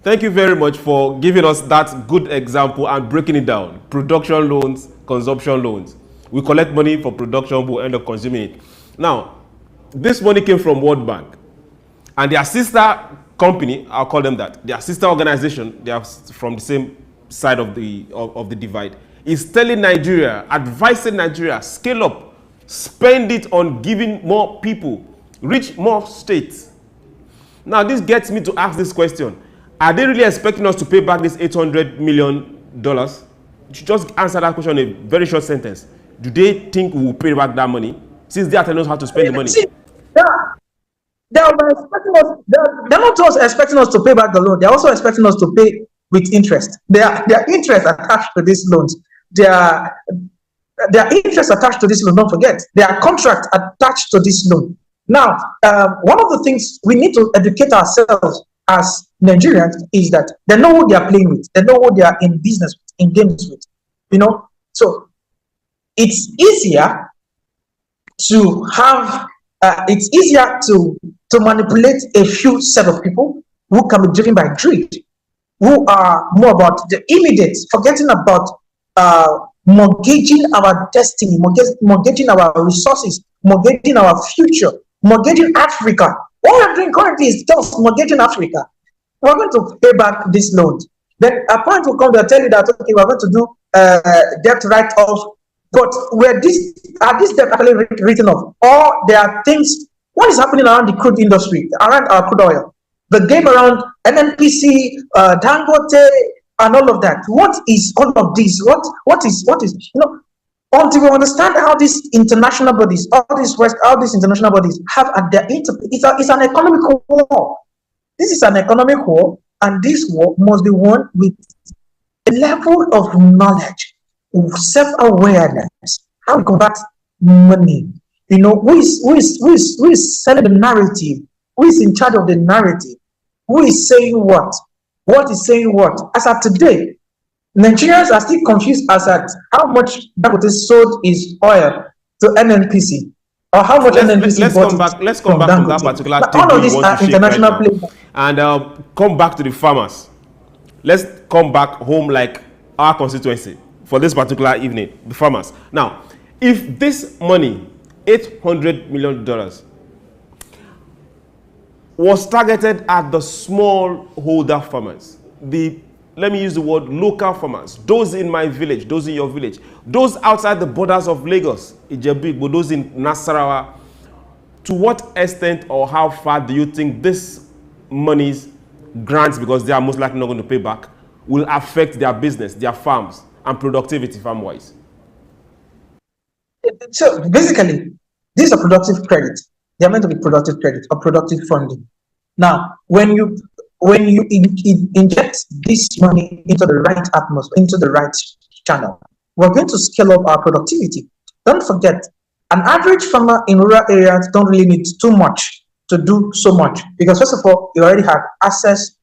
Thank you very much for giving us that good example and breaking it down. Production loans, consumption loans. We collect money for production, we'll end up consuming it. Now, This money came from World Bank. And their sister company, I'll call them that, their sister organization, they are from the same side of the divide, is telling Nigeria, advising Nigeria, scale up, spend it on giving more people, reach more states. Now, this gets me to ask this question. Are they really expecting us to pay back this $800 million? You should just answer that question in a very short sentence. Do they think we will pay back that money since they are telling us how to spend the money? See, they're not just expecting us to pay back the loan. They're also expecting us to pay with interest. Their interest attached to these loans. Their interest attached to this loan. Don't forget, their contract attached to this loan. Now, one of the things we need to educate ourselves as Nigerians is that they know who they are playing with. They know who they are in business with, in games with. You know, so it's easier to have. It's easier to manipulate a few set of people who can be driven by greed, who are more about the immediate, forgetting about mortgaging our destiny, mortgaging our resources, mortgaging our future, mortgaging Africa. What we're doing currently is just mortgaging Africa. We're going to pay back these loans. Then a point will come, they'll tell you that, okay, we're going to do debt write-off. But are these debt actually written off? Or there are things, what is happening around the crude industry, around our crude oil? The game around NNPC, Dangote, and all of that. What is all of this? What is, you know, until we understand how these international bodies, all these international bodies have at their it's an economic war. This is an economic war, and this war must be won with a level of knowledge, self-awareness, how we combat money. You know, who is selling the narrative? Who is in charge of the narrative? Who is saying what? What is saying what? As of today, Nigerians are still confused as at how much Dangote sold his oil to NNPC, or how much NNPC bought. Let's come back to that particular thing. All of these are international players. And come back to the farmers. Let's come back home like our constituency for this particular evening, the farmers. Now, if this money, $800 million, was targeted at the smallholder farmers, let me use the word local farmers, those in my village, those in your village, those outside the borders of Lagos, Ijebu, those in Nasarawa, to what extent or how far do you think this money's grants, because they are most likely not going to pay back, will affect their business, their farms, and productivity farm-wise? So basically, these are productive credit. They are meant to be productive credit or productive funding. Now, when you inject this money into the right atmosphere, into the right channel, we're going to scale up our productivity. Don't forget, an average farmer in rural areas don't really need too much to do so much, because first of all, you already have access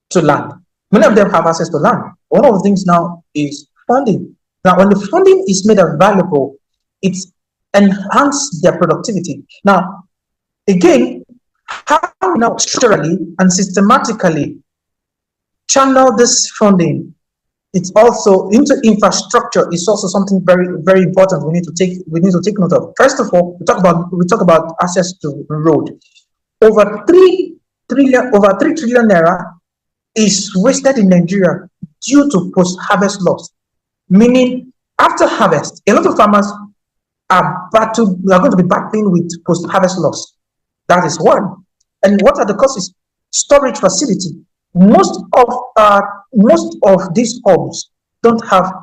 to land. Many of them have access to land. One of the things now is funding. Now, when the funding is made available, it enhances their productivity. Now, again, how now structurally and systematically channel this funding, it's also into infrastructure, is also something very, very important we need to take note of. First of all, we talk about access to road. Over 3 trillion naira is wasted in Nigeria due to post-harvest loss. Meaning, after harvest, a lot of farmers are going to be battling with post-harvest loss. That is one. And what are the causes? Storage facility. Most of these homes don't have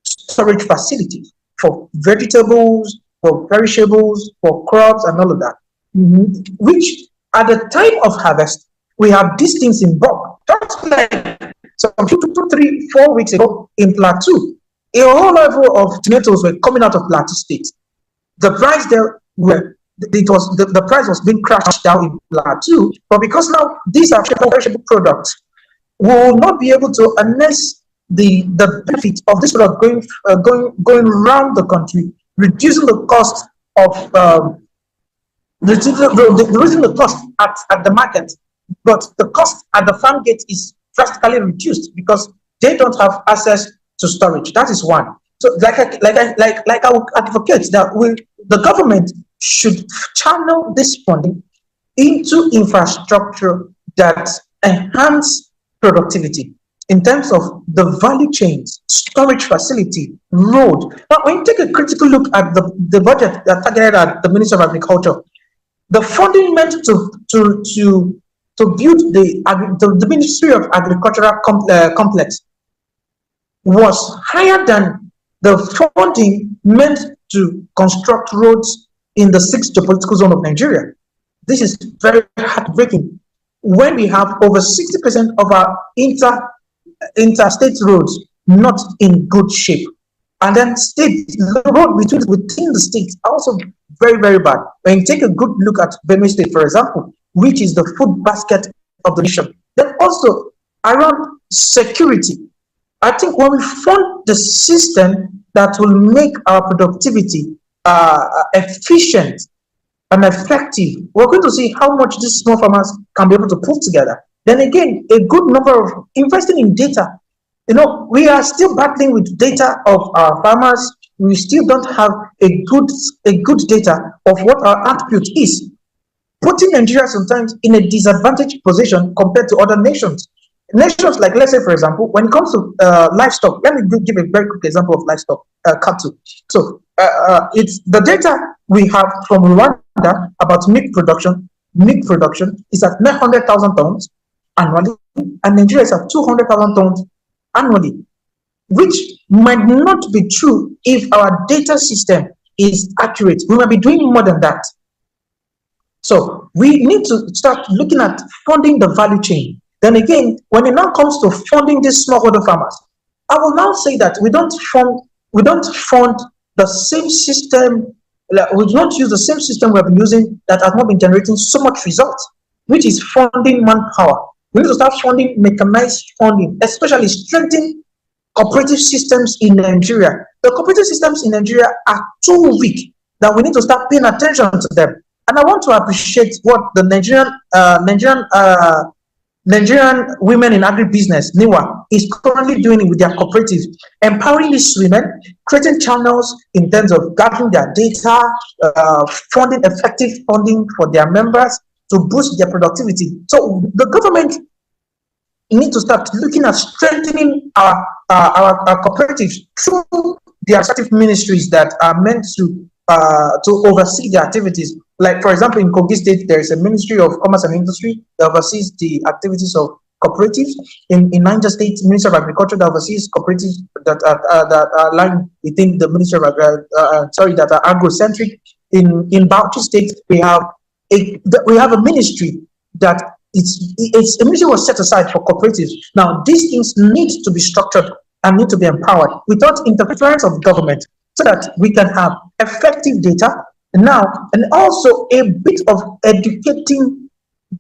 storage facilities for vegetables, for perishables, for crops, and all of that. Which at the time of harvest, we have these things in bulk. Just like some 2, 3, 4 weeks ago in Plateau, a whole level of tomatoes were coming out of Plateau State. The price there the price was being crashed down in Plateau, but because now these are perishable products, we will not be able to harness the benefit of this product going around the country, reducing the cost of reducing the cost at the market, but the cost at the farm gate is drastically reduced because they don't have access to storage. That is one. So, like I will advocate that the government should channel this funding into infrastructure that enhance productivity in terms of the value chains, storage facility, road. Now, when you take a critical look at the budget that targeted at the Ministry of Agriculture, the funding meant to build the Ministry of Agricultural complex was higher than the funding meant to construct roads in the 6th geopolitical zone of Nigeria. This is very heartbreaking when we have over 60% of our interstate roads not in good shape. And then the road within the states are also very, very bad. When you take a good look at Benue State, for example, which is the food basket of the nation, then also around security. I think when we fund the system that will make our productivity efficient and effective, we're going to see how much these small farmers can be able to pull together. Then again, a good number of investing in data. You know, we are still battling with data of our farmers. We still don't have a good data of what our output is, putting Nigeria sometimes in a disadvantaged position compared to other nations. Nations like, let's say, for example, when it comes to livestock, let me give a very quick example of livestock, cattle. So it's the data we have from Rwanda about meat production. Meat production is at 900,000 tons annually, and Nigeria is at 200,000 tons annually, which might not be true if our data system is accurate. We might be doing more than that. So we need to start looking at funding the value chain. Then again, when it now comes to funding these smallholder farmers, I will now say that we don't fund the same system. We don't use the same system we have been using that has not been generating so much results, which is funding manpower. We need to start funding mechanized funding, especially strengthening cooperative systems in Nigeria. The cooperative systems in Nigeria are too weak that we need to start paying attention to them. And I want to appreciate what the Nigerian Women in Agribusiness, NIWA, is currently doing with their cooperatives, empowering these women, creating channels in terms of gathering their data, funding effective funding for their members to boost their productivity. So the government needs to start looking at strengthening our cooperatives through the respective ministries that are meant to oversee their activities. Like, for example, in Kogi State, there is a Ministry of Commerce and Industry that oversees the activities of cooperatives. In Niger State, Ministry of Agriculture that oversees cooperatives that are aligned within the Ministry of that are agrocentric. In Bauchi State, we have a ministry that it's a ministry was set aside for cooperatives. Now, these things need to be structured and need to be empowered without interference of government, so that we can have effective data now, and also a bit of educating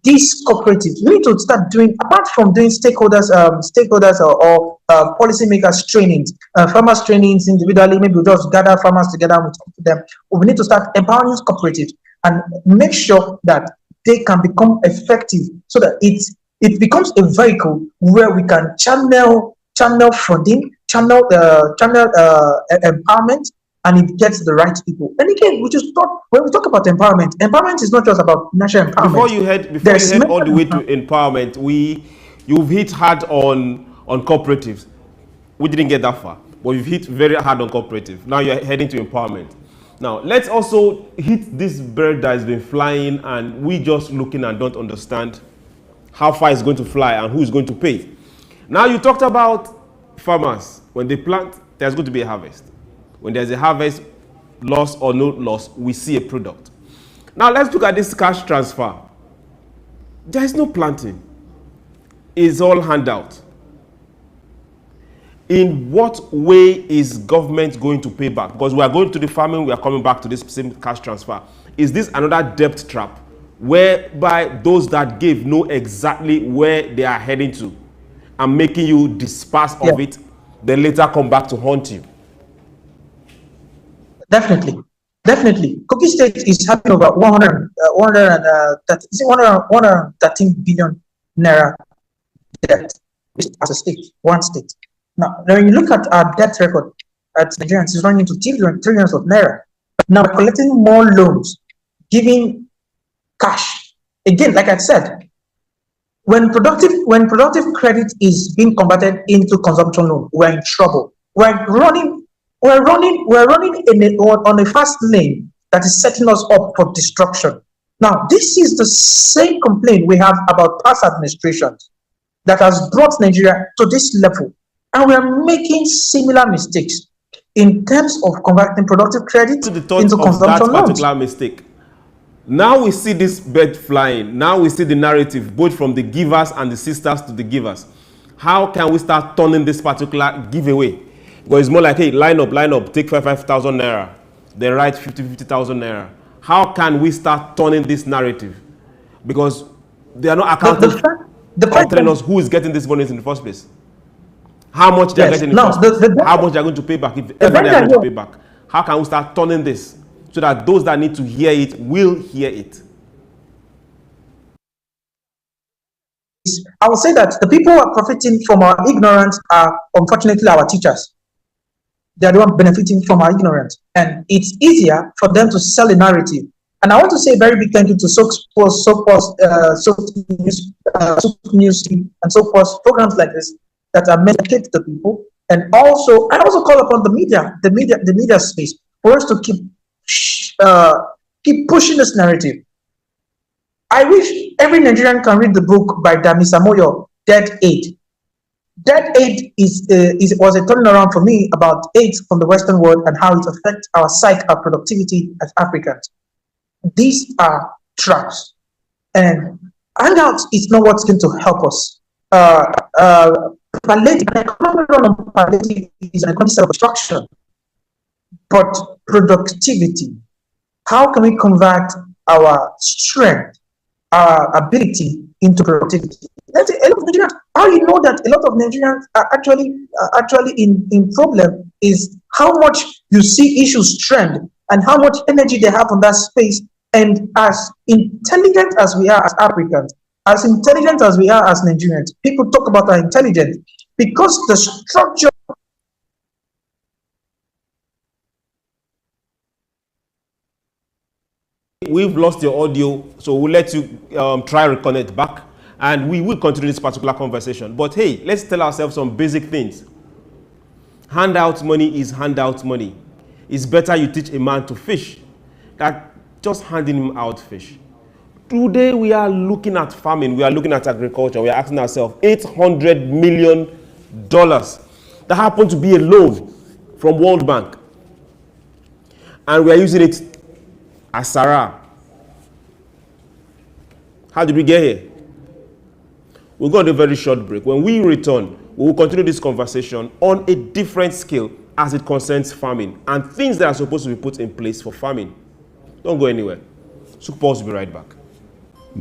these cooperatives. We need to start doing, apart from doing stakeholders or policymakers trainings, farmers trainings individually. Maybe we just gather farmers together and we talk to them. We need to start empowering cooperatives and make sure that they can become effective, so that it becomes a vehicle where we can channel funding, channel empowerment, and it gets the right people. And again, when we talk about empowerment is not just about national empowerment. Before you head all the way to empowerment, you've hit hard on cooperatives. We didn't get that far, but you've hit very hard on cooperatives. Now you're heading to empowerment. Now let's also hit this bird that has been flying, and we just looking and don't understand how far it's going to fly and who is going to pay. Now you talked about farmers. When they plant, there's going to be a harvest. When there's a harvest, loss or no loss, we see a product. Now let's look at this cash transfer. There is no planting. It's all handout. In what way is government going to pay back? Because we are going to the farming, we are coming back to this same cash transfer. Is this another debt trap whereby those that gave know exactly where they are heading to and making you disperse of it, then later come back to haunt you? Definitely. Kogi State is having over 113 billion naira debt as a state, one state. Now, when you look at our debt record at Nigerians, it's running into trillions of naira. Now, we're collecting more loans giving cash. Again, like I said, when productive credit is being converted into consumption loan, we're in trouble. We're running on a fast lane that is setting us up for destruction. Now, this is the same complaint we have about past administrations that has brought Nigeria to this level. And we are making similar mistakes in terms of converting productive credit into consumption that loans. particular mistake. Now we see this bird flying. Now we see the narrative both from the givers and the sisters to the givers. How can we start turning this particular giveaway? Because it's more like, hey, line up, take 5,000 naira. They write 50,000 naira. How can we start turning this narrative? Because they are not accounting or telling us who is getting these monies in the first place. How much they are getting in the first place. How much they are going to pay back, if ever they are going to pay back. How can we start turning this so that those that need to hear it will hear it? I will say that the people who are profiting from our ignorance are unfortunately our teachers. They are the ones benefiting from our ignorance. And it's easier for them to sell a narrative. And I want to say a very big thank you to SOUQ Pulse, SOUQ News, and SOUQ Pulse programs like this that are meant to educate the people. And also, I also call upon the media space for us to keep pushing this narrative. I wish every Nigerian can read the book by Damisa Moyo, Dead Aid. Dead Aid was a turnaround for me about AIDS from the Western world and how it affects our psyche, our productivity as Africans. These are traps. And handouts is not what's going to help us. Palliative, an economic run on palliative is an economic self-destruction. But productivity, how can we convert our strength, our ability into productivity? That's a lot of Nigerians. How you know that a lot of Nigerians are actually in problem is how much you see issues trend and how much energy they have on that space. And as intelligent as we are as Africans, as intelligent as we are as Nigerians, people talk about our intelligence because the structure. We've lost your audio, so we'll let you try reconnect back, and we will continue this particular conversation. But hey, let's tell ourselves some basic things. Handout money is handout money. It's better you teach a man to fish than just handing him out fish. Today we are looking at farming, we are looking at agriculture, we are asking ourselves $800 million that happened to be a loan from World Bank, and we are using it as Sarah. How did we get here? We're going to do a very short break. When we return, we will continue this conversation on a different scale as it concerns farming and things that are supposed to be put in place for farming. Don't go anywhere. SOUQ Pulse will be right back.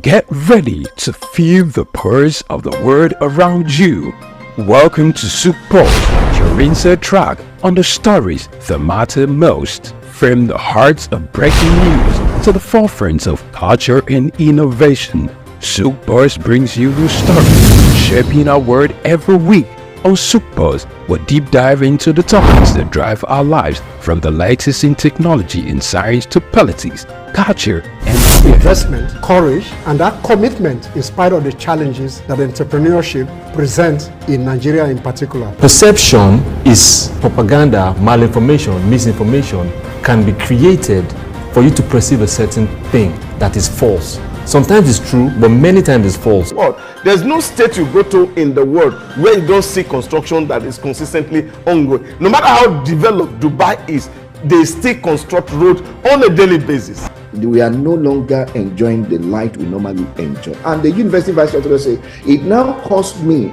Get ready to feel the pulse of the world around you. Welcome to SOUQ Pulse, your insert track on the stories that matter most. From the hearts of breaking news to the forefront of culture and innovation, SOUQ Pulse brings you the stories shaping our world every week. On SOUQ Pulse, we'll deep dive into the topics that drive our lives, from the latest in technology and science to politics, culture, and investment, courage, and that commitment in spite of the challenges that entrepreneurship presents in Nigeria in particular. Perception is propaganda, malinformation, misinformation can be created for you to perceive a certain thing that is false. Sometimes it's true, but many times it's false. Well, there's no state you go to in the world where you don't see construction that is consistently ongoing. No matter how developed Dubai is, they still construct roads on a daily basis. We are no longer enjoying the light we normally enjoy. And the university vice chancellor say, it now costs me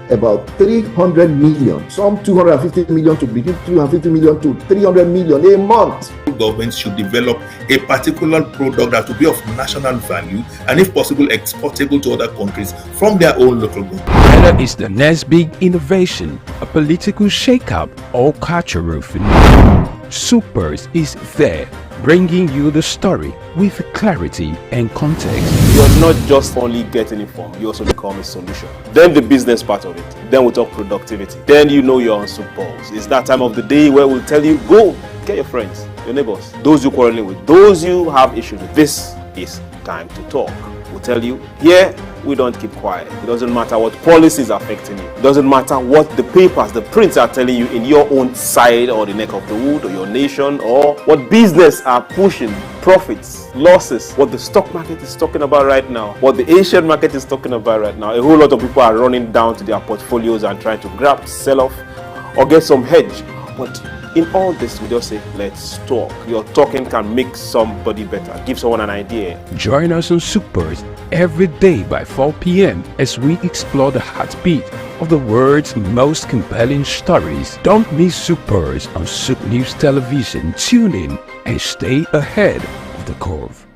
about 300 million, some 250 million to between 250 million to 300 million a month. Governments should develop a particular product that will be of national value and, if possible, exportable to other countries from their own local government. Whether it's the next big innovation, a political shakeup, or cultural phenomenon, SOUQ Pulse is there, bringing you the story with clarity and context. You're not just only getting informed, you also become a solution. Then the business part of it. Then we talk productivity. Then you know you're on SOUQ Pulse. It's that time of the day where we'll tell you, go, get your friends, your neighbors, those you quarreling with, those you have issues with. This is time to talk. We'll tell you, here we don't keep quiet. It doesn't matter what policies are affecting you. It doesn't matter what the papers, the prints are telling you in your own side or the neck of the wood or your nation, or what business are pushing, profits, losses, what the stock market is talking about right now, what the Asian market is talking about right now. A whole lot of people are running down to their portfolios and trying to grab, sell off, or get some hedge. But in all this, we just say, let's talk. Your talking can make somebody better, give someone an idea. Join us on SOUQ Pulse every day by 4 p.m. as we explore the heartbeat of the world's most compelling stories. Don't miss SOUQ Pulse on SOUQ News Television. Tune in and stay ahead of the curve.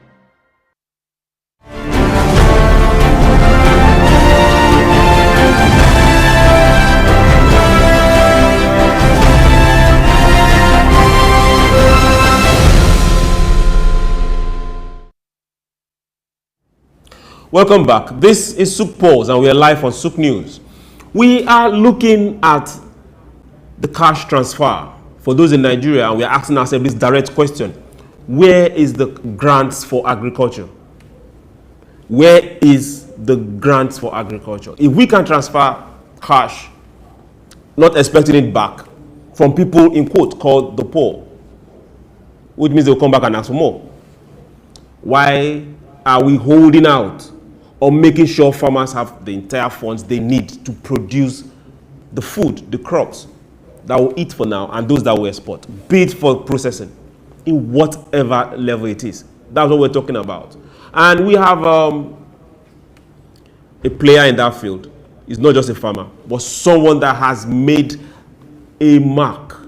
Welcome back. This is SOUQ Pulse and we are live on SOUQ News. We are looking at the cash transfer for those in Nigeria, and we are asking ourselves this direct question. Where is the grants for agriculture? Where is the grants for agriculture? If we can transfer cash, not expecting it back, from people in quote called the poor, which means they'll come back and ask for more, why are we holding out or making sure farmers have the entire funds they need to produce the food, the crops that we'll eat for now and those that we export, be it for processing, in whatever level it is? That's what we're talking about. And we have a player in that field. He's not just a farmer, but someone that has made a mark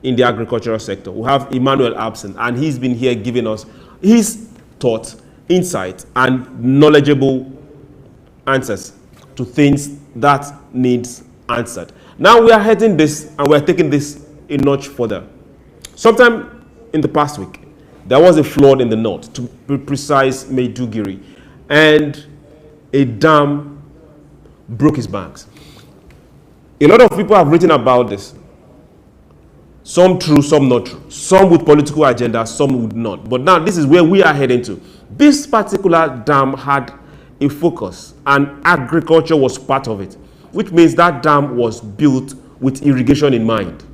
in the agricultural sector. We have Emmanuel Absent, and he's been here giving us his thoughts, insight, and knowledgeable answers to things that needs answered. Now we are heading this, and we are taking this a notch further. Sometime in the past week, there was a flood in the north, to be precise, Maiduguri, and a dam broke its banks. A lot of people have written about this. Some true, some not true. Some with political agenda, some would not. But now this is where we are heading to. This particular dam had a focus, and agriculture was part of it, which means that dam was built with irrigation in mind.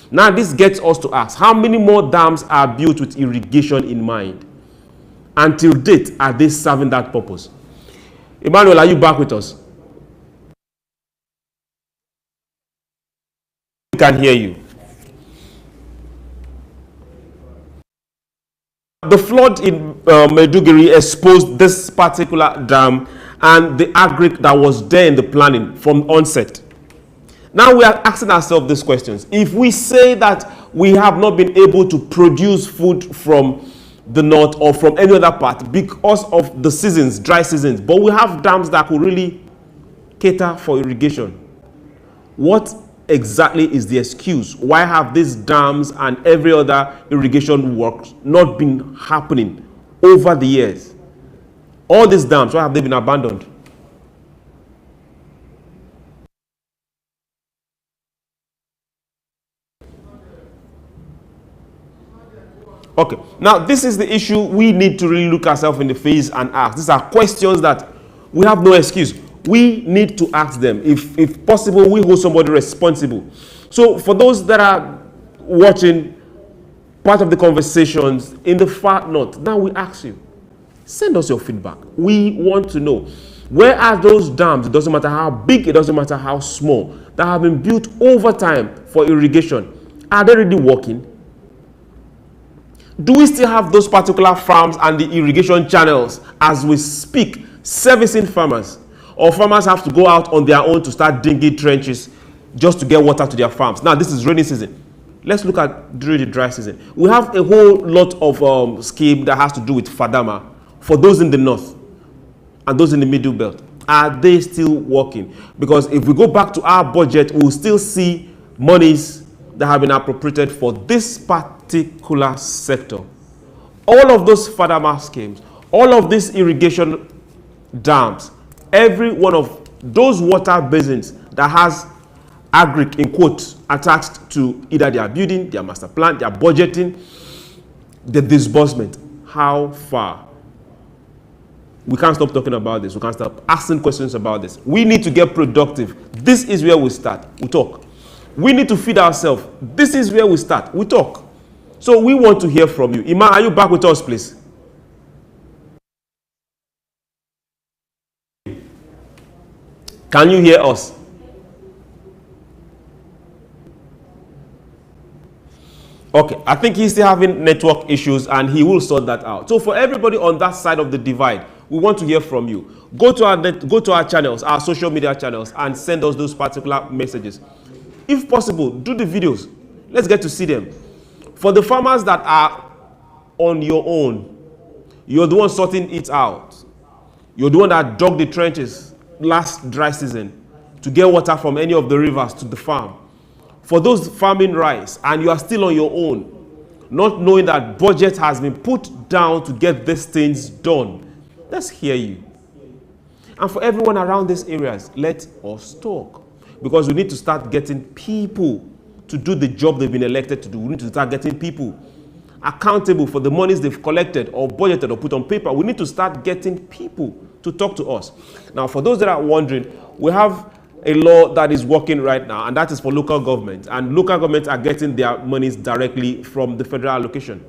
Now this gets us to ask, how many more dams are built with irrigation in mind? Until date, are they serving that purpose? Emmanuel, are you back with us? We can hear you. The flood in Maiduguri exposed this particular dam and the agric that was there in the planning from onset. Now we are asking ourselves these questions. If we say that we have not been able to produce food from the north or from any other part because of the seasons, dry seasons, but we have dams that could really cater for irrigation, what exactly is the excuse? Why have these dams and every other irrigation works not been happening over the years? All these dams, why have they been abandoned? Okay, now this is the issue we need to really look ourselves in the face and ask. These are questions that we have no excuse. We need to ask them. If possible, we hold somebody responsible. So for those that are watching part of the conversations in the far north, now we ask you, send us your feedback. We want to know, where are those dams? It doesn't matter how big, it doesn't matter how small, that have been built over time for irrigation. Are they really working? Do we still have those particular farms and the irrigation channels as we speak, servicing farmers? Or farmers have to go out on their own to start digging trenches just to get water to their farms? Now, this is rainy season. Let's look at during the dry season. We have a whole lot of scheme that has to do with Fadama for those in the north and those in the middle belt. Are they still working? Because if we go back to our budget, we'll still see monies that have been appropriated for this particular sector. All of those Fadama schemes, all of these irrigation dams, every one of those water basins that has agric in quotes attached to either their building, their master plan, their budgeting, the disbursement. How far? We can't stop talking about this. We can't stop asking questions about this. We need to get productive. This is where we start. We talk. We need to feed ourselves. This is where we start. We talk. So we want to hear from you. Ima, are you back with us, please? Can you hear us? Okay, I think he's still having network issues and he will sort that out. So for everybody on that side of the divide, we want to hear from you. Go to our channels, our social media channels, and send us those particular messages. If possible, do the videos. Let's get to see them. For the farmers that are on your own, you're the one sorting it out. You're the one that dug the trenches last dry season to get water from any of the rivers to the farm. For those farming rice, and you are still on your own, not knowing that budget has been put down to get these things done, let's hear you. And for everyone around these areas, let us talk. Because we need to start getting people to do the job they've been elected to do. We need to start getting people accountable for the monies they've collected or budgeted or put on paper. We need to start getting people to talk to us. Now, for those that are wondering, we have a law that is working right now, and that is for local government. And local governments are getting their monies directly from the federal allocation.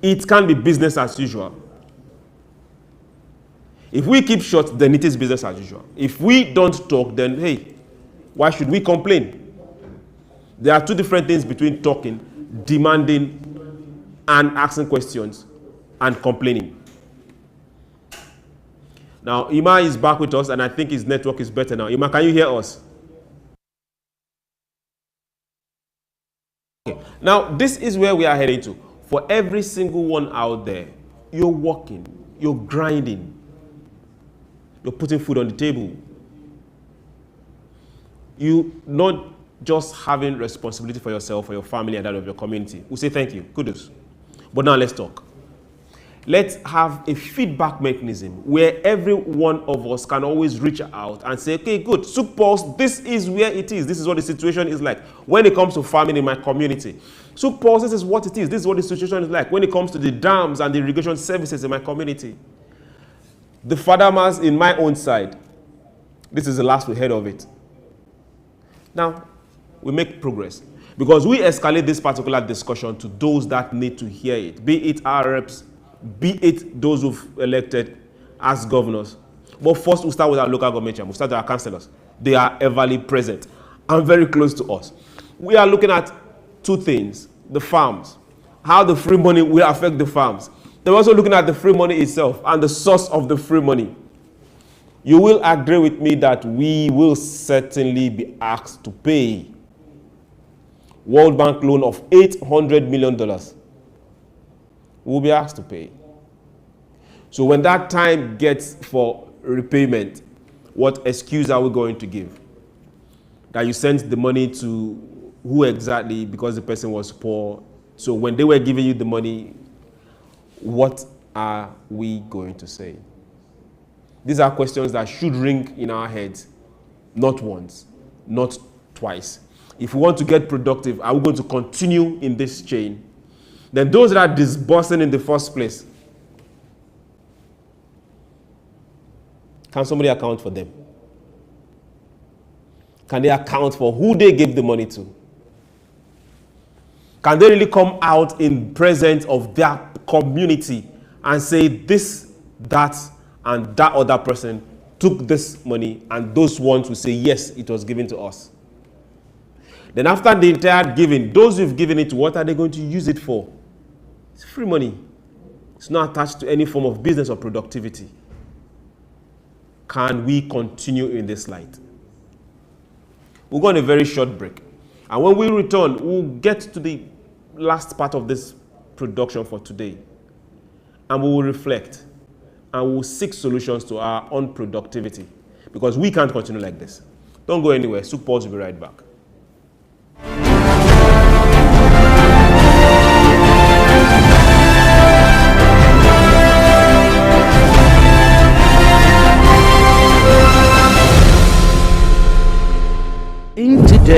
It can be business as usual. If we keep short, then it is business as usual. If we don't talk, then hey, why should we complain? There are two different things between talking, demanding, and asking questions, and complaining. Now, Ima is back with us, and I think his network is better now. Ima, can you hear us? Okay. Now, this is where we are heading to. For every single one out there, you're working, you're grinding, you're putting food on the table. You not just having responsibility for yourself, for your family, and that of your community. We say thank you, kudos. But now let's talk. Let's have a feedback mechanism where every one of us can always reach out and say, okay, good, SOUQ Pulse, this is where it is. This is what the situation is like when it comes to farming in my community. SOUQ Pulse, this is what it is. This is what the situation is like when it comes to the dams and the irrigation services in my community. The farmers in my own side, this is the last we heard of it. Now, we make progress because we escalate this particular discussion to those that need to hear it, be it our reps, be it those who've elected as governors. But first, we'll start with our local government chairman. We'll start with our councillors. They are everly present and very close to us. We are looking at two things: the farms, how the free money will affect the farms. They're also looking at the free money itself and the source of the free money. You will agree with me that we will certainly be asked to pay World Bank loan of $800 million. We'll be asked to pay. So when that time gets for repayment, what excuse are we going to give? That you sent the money to who exactly because the person was poor? So when they were giving you the money, what are we going to say? These are questions that should ring in our heads, not once, not twice. If we want to get productive, are we going to continue in this chain? Then those that are disbursing in the first place, can somebody account for them? Can they account for who they gave the money to? Can they really come out in presence of their community and say this, that, and that other person took this money, and those ones will say, yes, it was given to us? Then after the entire giving, those who've given it, what are they going to use it for? It's free money. It's not attached to any form of business or productivity. Can we continue in this light? We'll go on a very short break. And when we return, we'll get to the last part of this production for today. And we will reflect. And we will seek solutions to our own productivity. Because we can't continue like this. Don't go anywhere. SOUQ Pulse will be right back.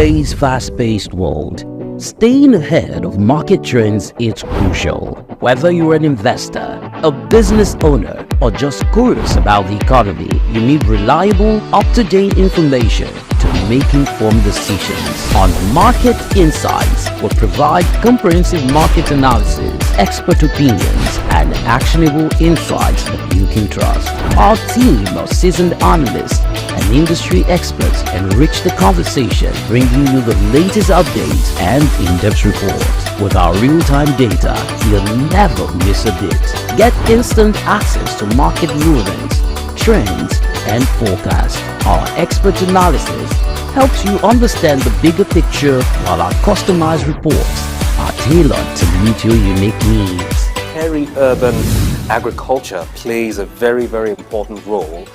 today's fast-paced world, staying ahead of market trends is crucial. Whether you're an investor, a business owner, or just curious about the economy, you need reliable, up-to-date information to make informed decisions. On Market Insights, we'll provide comprehensive market analysis, expert opinions, and actionable insights that you can trust. Our team of seasoned analysts and industry experts enrich the conversation, bringing you the latest updates and in-depth reports. With our real-time data, you'll never miss a bit. Get instant access to market movements, trends, and forecasts. Our expert analysis helps you understand the bigger picture, while our customized reports are tailored to meet your unique needs. Peri-urban agriculture plays a very, very important role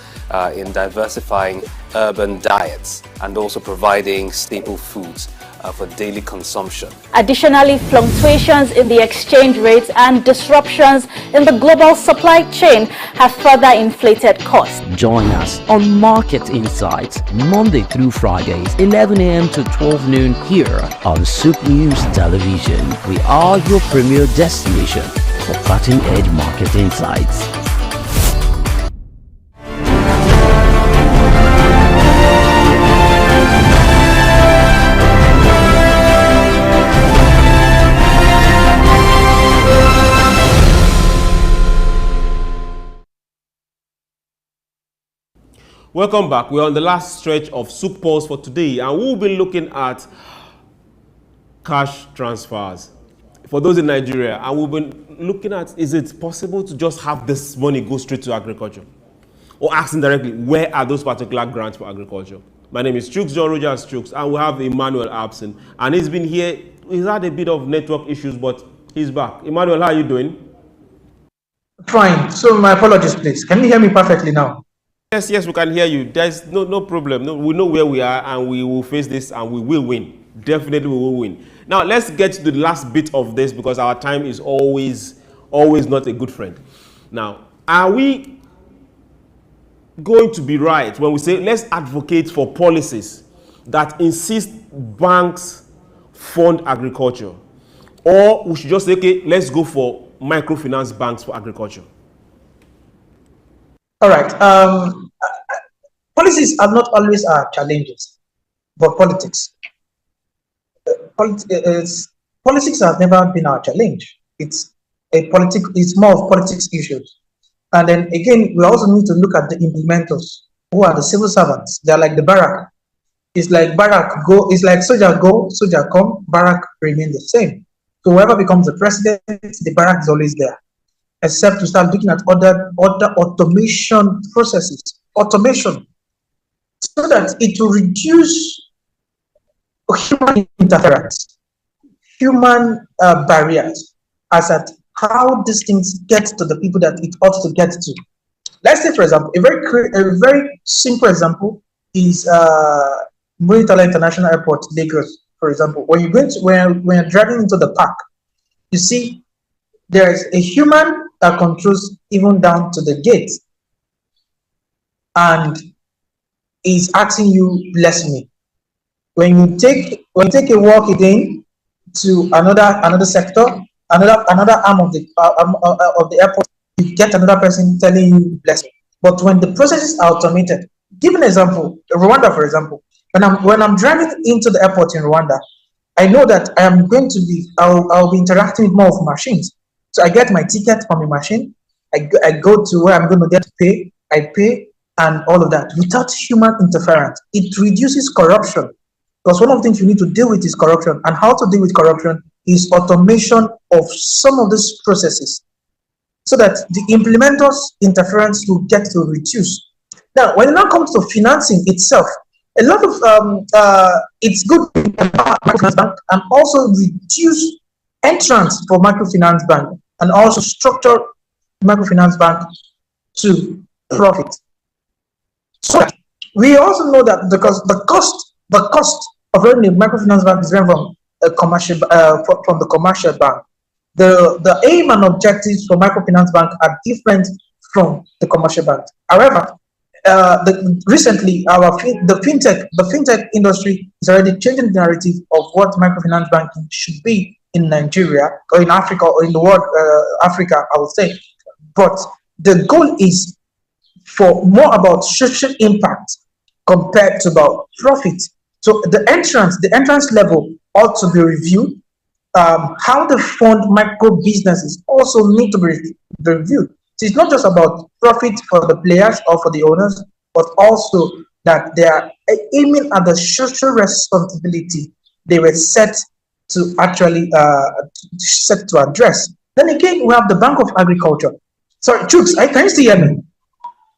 in diversifying urban diets and also providing staple foods for daily consumption. Additionally, fluctuations in the exchange rates and disruptions in the global supply chain have further inflated costs. Join us on Market Insights, Monday through Fridays, 11 a.m. to 12 noon here on SOUQ News Television. We are your premier destination for cutting-edge market insights. Welcome back. We're on the last stretch of SOUQ Pulse for today, and we'll be looking at cash transfers for those in Nigeria. And we've been looking at, is it possible to just have this money go straight to agriculture? Or asking directly, where are those particular grants for agriculture? My name is SOUQ John Rogers SOUQ, and we have Emmanuel Abson. And he's been here, he's had a bit of network issues, but he's back. Emmanuel, how are you doing? Fine. So my apologies, please. Can you hear me perfectly now? Yes, we can hear you. There's no problem. No, we know where we are, and we will face this, and we will win. Definitely we will win. Now, let's get to the last bit of this, because our time is always not a good friend. Now, are we going to be right when we say, let's advocate for policies that insist banks fund agriculture? Or we should just say, okay, let's go for microfinance banks for agriculture? All right. Policies are not always our challenges, but politics. Politics has never been our challenge. It's more of politics issues. And then again, we also need to look at the implementers, who are the civil servants. They're like the barrack. It's like barrack go. It's like soldier go, soldier come. Barrack remain the same. So whoever becomes the president, the barrack is always there. Except to start looking at other automation processes, so that it will reduce human interference, human barriers, as at how these things get to the people that it ought to get to. Let's say, for example, a very simple example is Muritala International Airport, Lagos. For example, when you're driving into the park, you see there's a human that controls even down to the gate, and is asking you, bless me. When you take a walk again to another sector, another arm of the airport, you get another person telling you, bless me. But when the process is automated, give an example, Rwanda, for example. When I'm driving into the airport in Rwanda, I know that I'll be interacting with more of machines. So I get my ticket from a machine, I go to where I'm going to get to pay, I pay, and all of that without human interference. It reduces corruption, because one of the things you need to deal with is corruption. And how to deal with corruption is automation of some of these processes, so that the implementers' interference will get to reduce. Now, when it now comes to financing itself, a lot of it's good to empower microfinance bank and also reduce entrance for microfinance bank, and also structure microfinance bank to profit. So we also know that because the cost of running a microfinance bank is different from a commercial from the commercial bank. The aim and objectives for microfinance bank are different from the commercial bank. However, recently the fintech industry is already changing the narrative of what microfinance banking should be in Nigeria or in Africa or in the world, Africa, I would say. But the goal is for more about social impact compared to about profit. So the entrance level ought to be reviewed. How the fund micro businesses also need to be reviewed. So it's not just about profit for the players or for the owners, but also that they are aiming at the social responsibility they were set to actually set to address. Then again, we have the Bank of Agriculture. Sorry, Chooks, can you still hear me?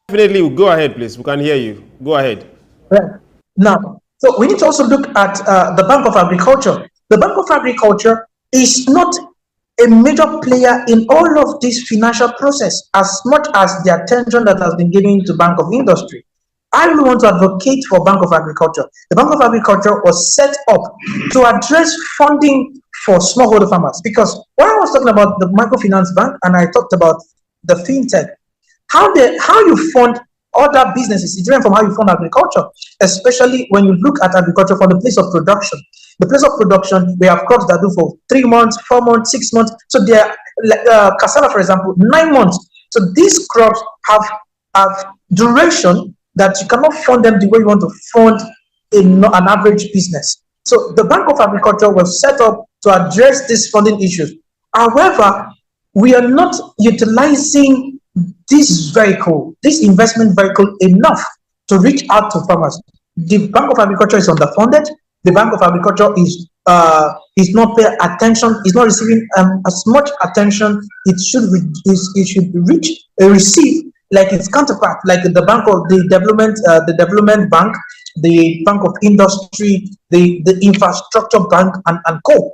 Definitely, go ahead, please. We can hear you. Go ahead. Right. Now, so we need to also look at the Bank of Agriculture. The Bank of Agriculture is not a major player in all of this financial process as much as the attention that has been given to Bank of Industry. I really want to advocate for Bank of Agriculture. The Bank of Agriculture was set up to address funding for smallholder farmers, because when I was talking about the microfinance bank and I talked about the fintech, how you fund other businesses is different from how you fund agriculture, especially when you look at agriculture from the place of production. The place of production, we have crops that do for 3 months, 4 months, 6 months. So they are cassava, for example, 9 months. So these crops have duration that you cannot fund them the way you want to fund an average business. So the Bank of Agriculture was set up to address these funding issues. However, we are not utilizing this investment vehicle enough to reach out to farmers. The Bank of Agriculture is underfunded. The Bank of Agriculture is not paying attention, is not receiving as much attention it should receive like its counterpart, like the Bank of the Development Bank, the Bank of Industry, the Infrastructure Bank, and co.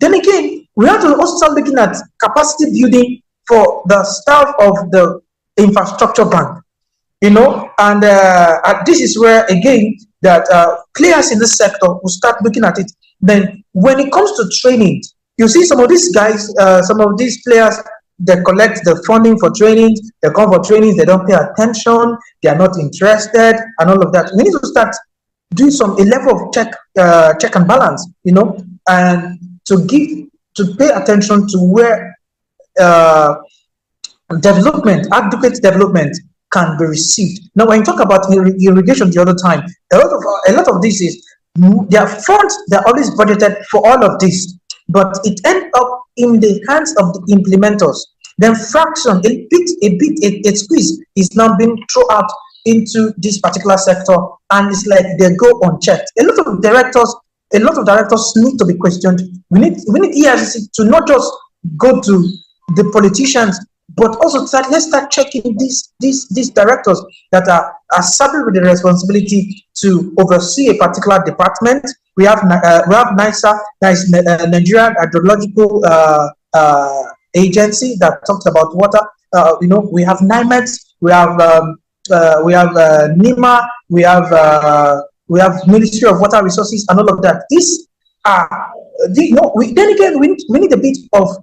Then again, we have to also start looking at capacity building for the staff of the Infrastructure Bank, and this is where again that players in this sector will start looking at it. Then when it comes to training, you see some of these guys, some of these players, they collect the funding for training, they come for trainings, they don't pay attention, they are not interested, and all of that. We need to start doing a level of check and balance, and to pay attention to where adequate development can be received. Now, when you talk about irrigation the other time, a lot of this is their funds, they're always budgeted for all of this, but it ends up in the hands of the implementers. Then fraction, a squeeze is now being thrown out into this particular sector, and it's like they go unchecked. A lot of directors need to be questioned. We need ERCC to not just go to the politicians, but also let's start checking these directors that are saddled with the responsibility to oversee a particular department. We have NISA, that is Nigerian Hydrological Agency, that talks about water. We have NIMET, we have NIMA, we have Ministry of Water Resources, and all of that. Then again, we need a bit of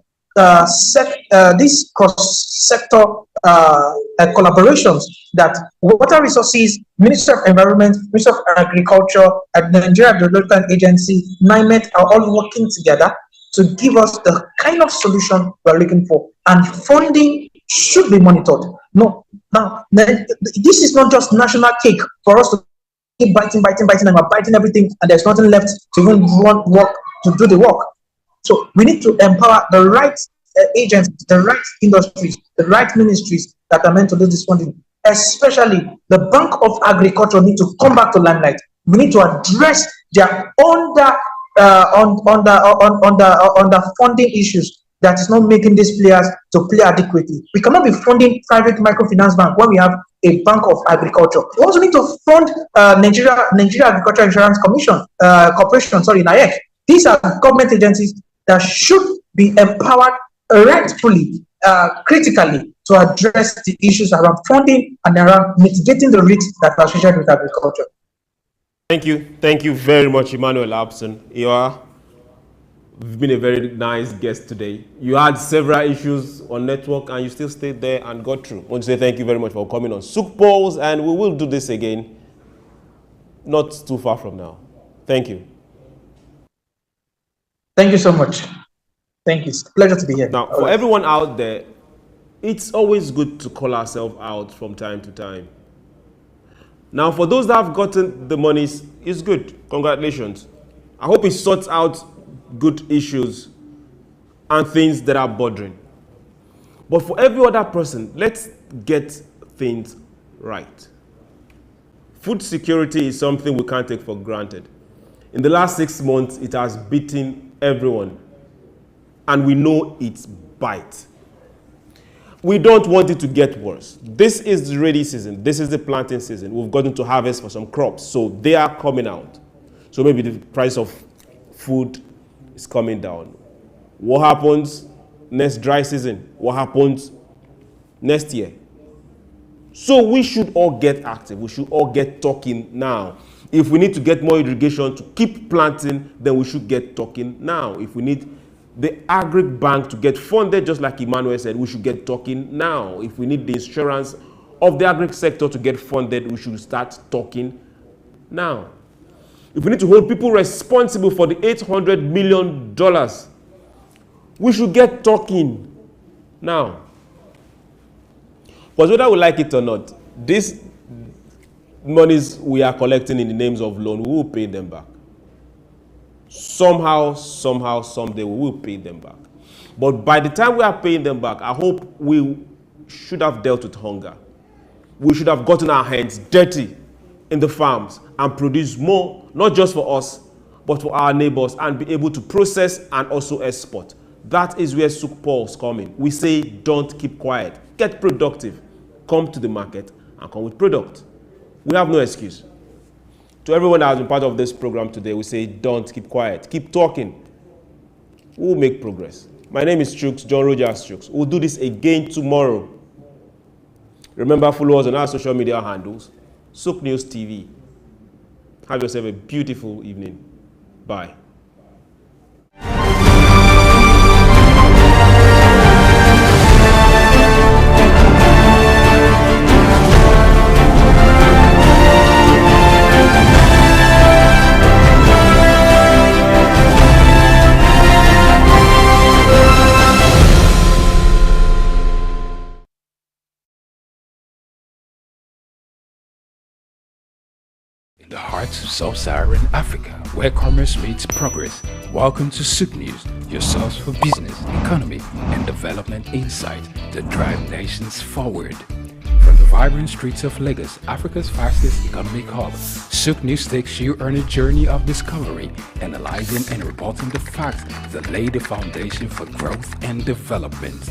this cross-sector collaborations that Water Resources, Ministry of Environment, Ministry of Agriculture, and Nigeria Development Agency, NIMET, are all working together to give us the kind of solution we're looking for. And funding should be monitored. Now, this is not just national cake for us to keep biting, and we're biting everything, and there's nothing left to even to do the work. So we need to empower the right agencies, the right industries, the right ministries that are meant to do this funding. Especially the Bank of Agriculture need to come back to limelight. We need to address their under funding issues that is not making these players to play adequately. We cannot be funding private microfinance bank when we have a Bank of Agriculture. We also need to fund Nigeria Agricultural Insurance Corporation, NIAC. These are government agencies that should be empowered rightfully, critically, to address the issues around funding and around mitigating the risks that are associated with agriculture. Thank you very much, Emmanuel Abson. You are You've been a very nice guest today. You had several issues on network and you still stayed there and got through. I want to say thank you very much for coming on SOUQ Pulse, and we will do this again not too far from now. Thank you. Thank you so much. Thank you. It's a pleasure to be here. Now, for everyone out there, it's always good to call ourselves out from time to time. Now, for those that have gotten the monies, it's good. Congratulations. I hope it sorts out good issues and things that are bothering. But for every other person, let's get things right. Food security is something we can't take for granted. In the last 6 months, it has beaten everyone, and we know it's bite. We don't want it to get worse. This is the ready season. This is the planting season. We've gotten to harvest for some crops, so they are coming out. So maybe the price of food is coming down. What happens next dry season? What happens next year? So we should all get active. We should all get talking now. If we need to get more irrigation to keep planting, then we should get talking now. If we need the agric bank to get funded, just like Emmanuel said, we should get talking now. If we need the insurance of the agric sector to get funded, we should start talking now. If we need to hold people responsible for the $800 million, we should get talking now. Because whether we like it or not, these monies we are collecting in the names of loan, we will pay them back. Somehow, someday, we will pay them back. But by the time we are paying them back, I hope we should have dealt with hunger. We should have gotten our hands dirty in the farms and produce more, not just for us, but for our neighbors, and be able to process and also export. That is where SOUQ Pulse comes in. We say, don't keep quiet. Get productive. Come to the market and come with product. We have no excuse. To everyone that has been part of this program today, we say, don't keep quiet. Keep talking. We'll make progress. My name is SOUQ, John Rogers SOUQ. We'll do this again tomorrow. Remember, follow us on our social media handles, SOUQ News TV. Have yourself a beautiful evening. Bye. The heart of sub-Saharan Africa, where commerce meets progress. Welcome to SOUQ News, your source for business, economy, and development insight that drive nations forward. From the vibrant streets of Lagos, Africa's fastest economic hub, SOUQ News takes you on a journey of discovery, analyzing and reporting the facts that lay the foundation for growth and development.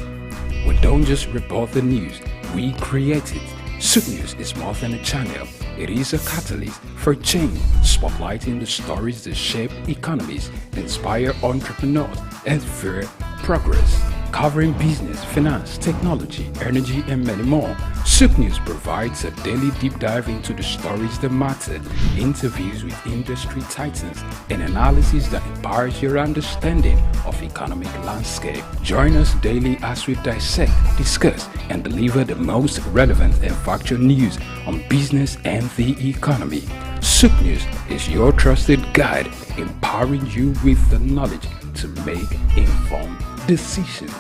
We don't just report the news, we create it. SOUQ News is more than a channel. It is a catalyst for change, spotlighting the stories that shape economies, inspire entrepreneurs, and fuel progress. Covering business, finance, technology, energy, and many more, SOUQ News provides a daily deep dive into the stories that matter, interviews with industry titans, and analysis that empowers your understanding of economic landscape. Join us daily as we dissect, discuss, and deliver the most relevant and factual news on business and the economy. SOUQ News is your trusted guide, empowering you with the knowledge to make informed decisions.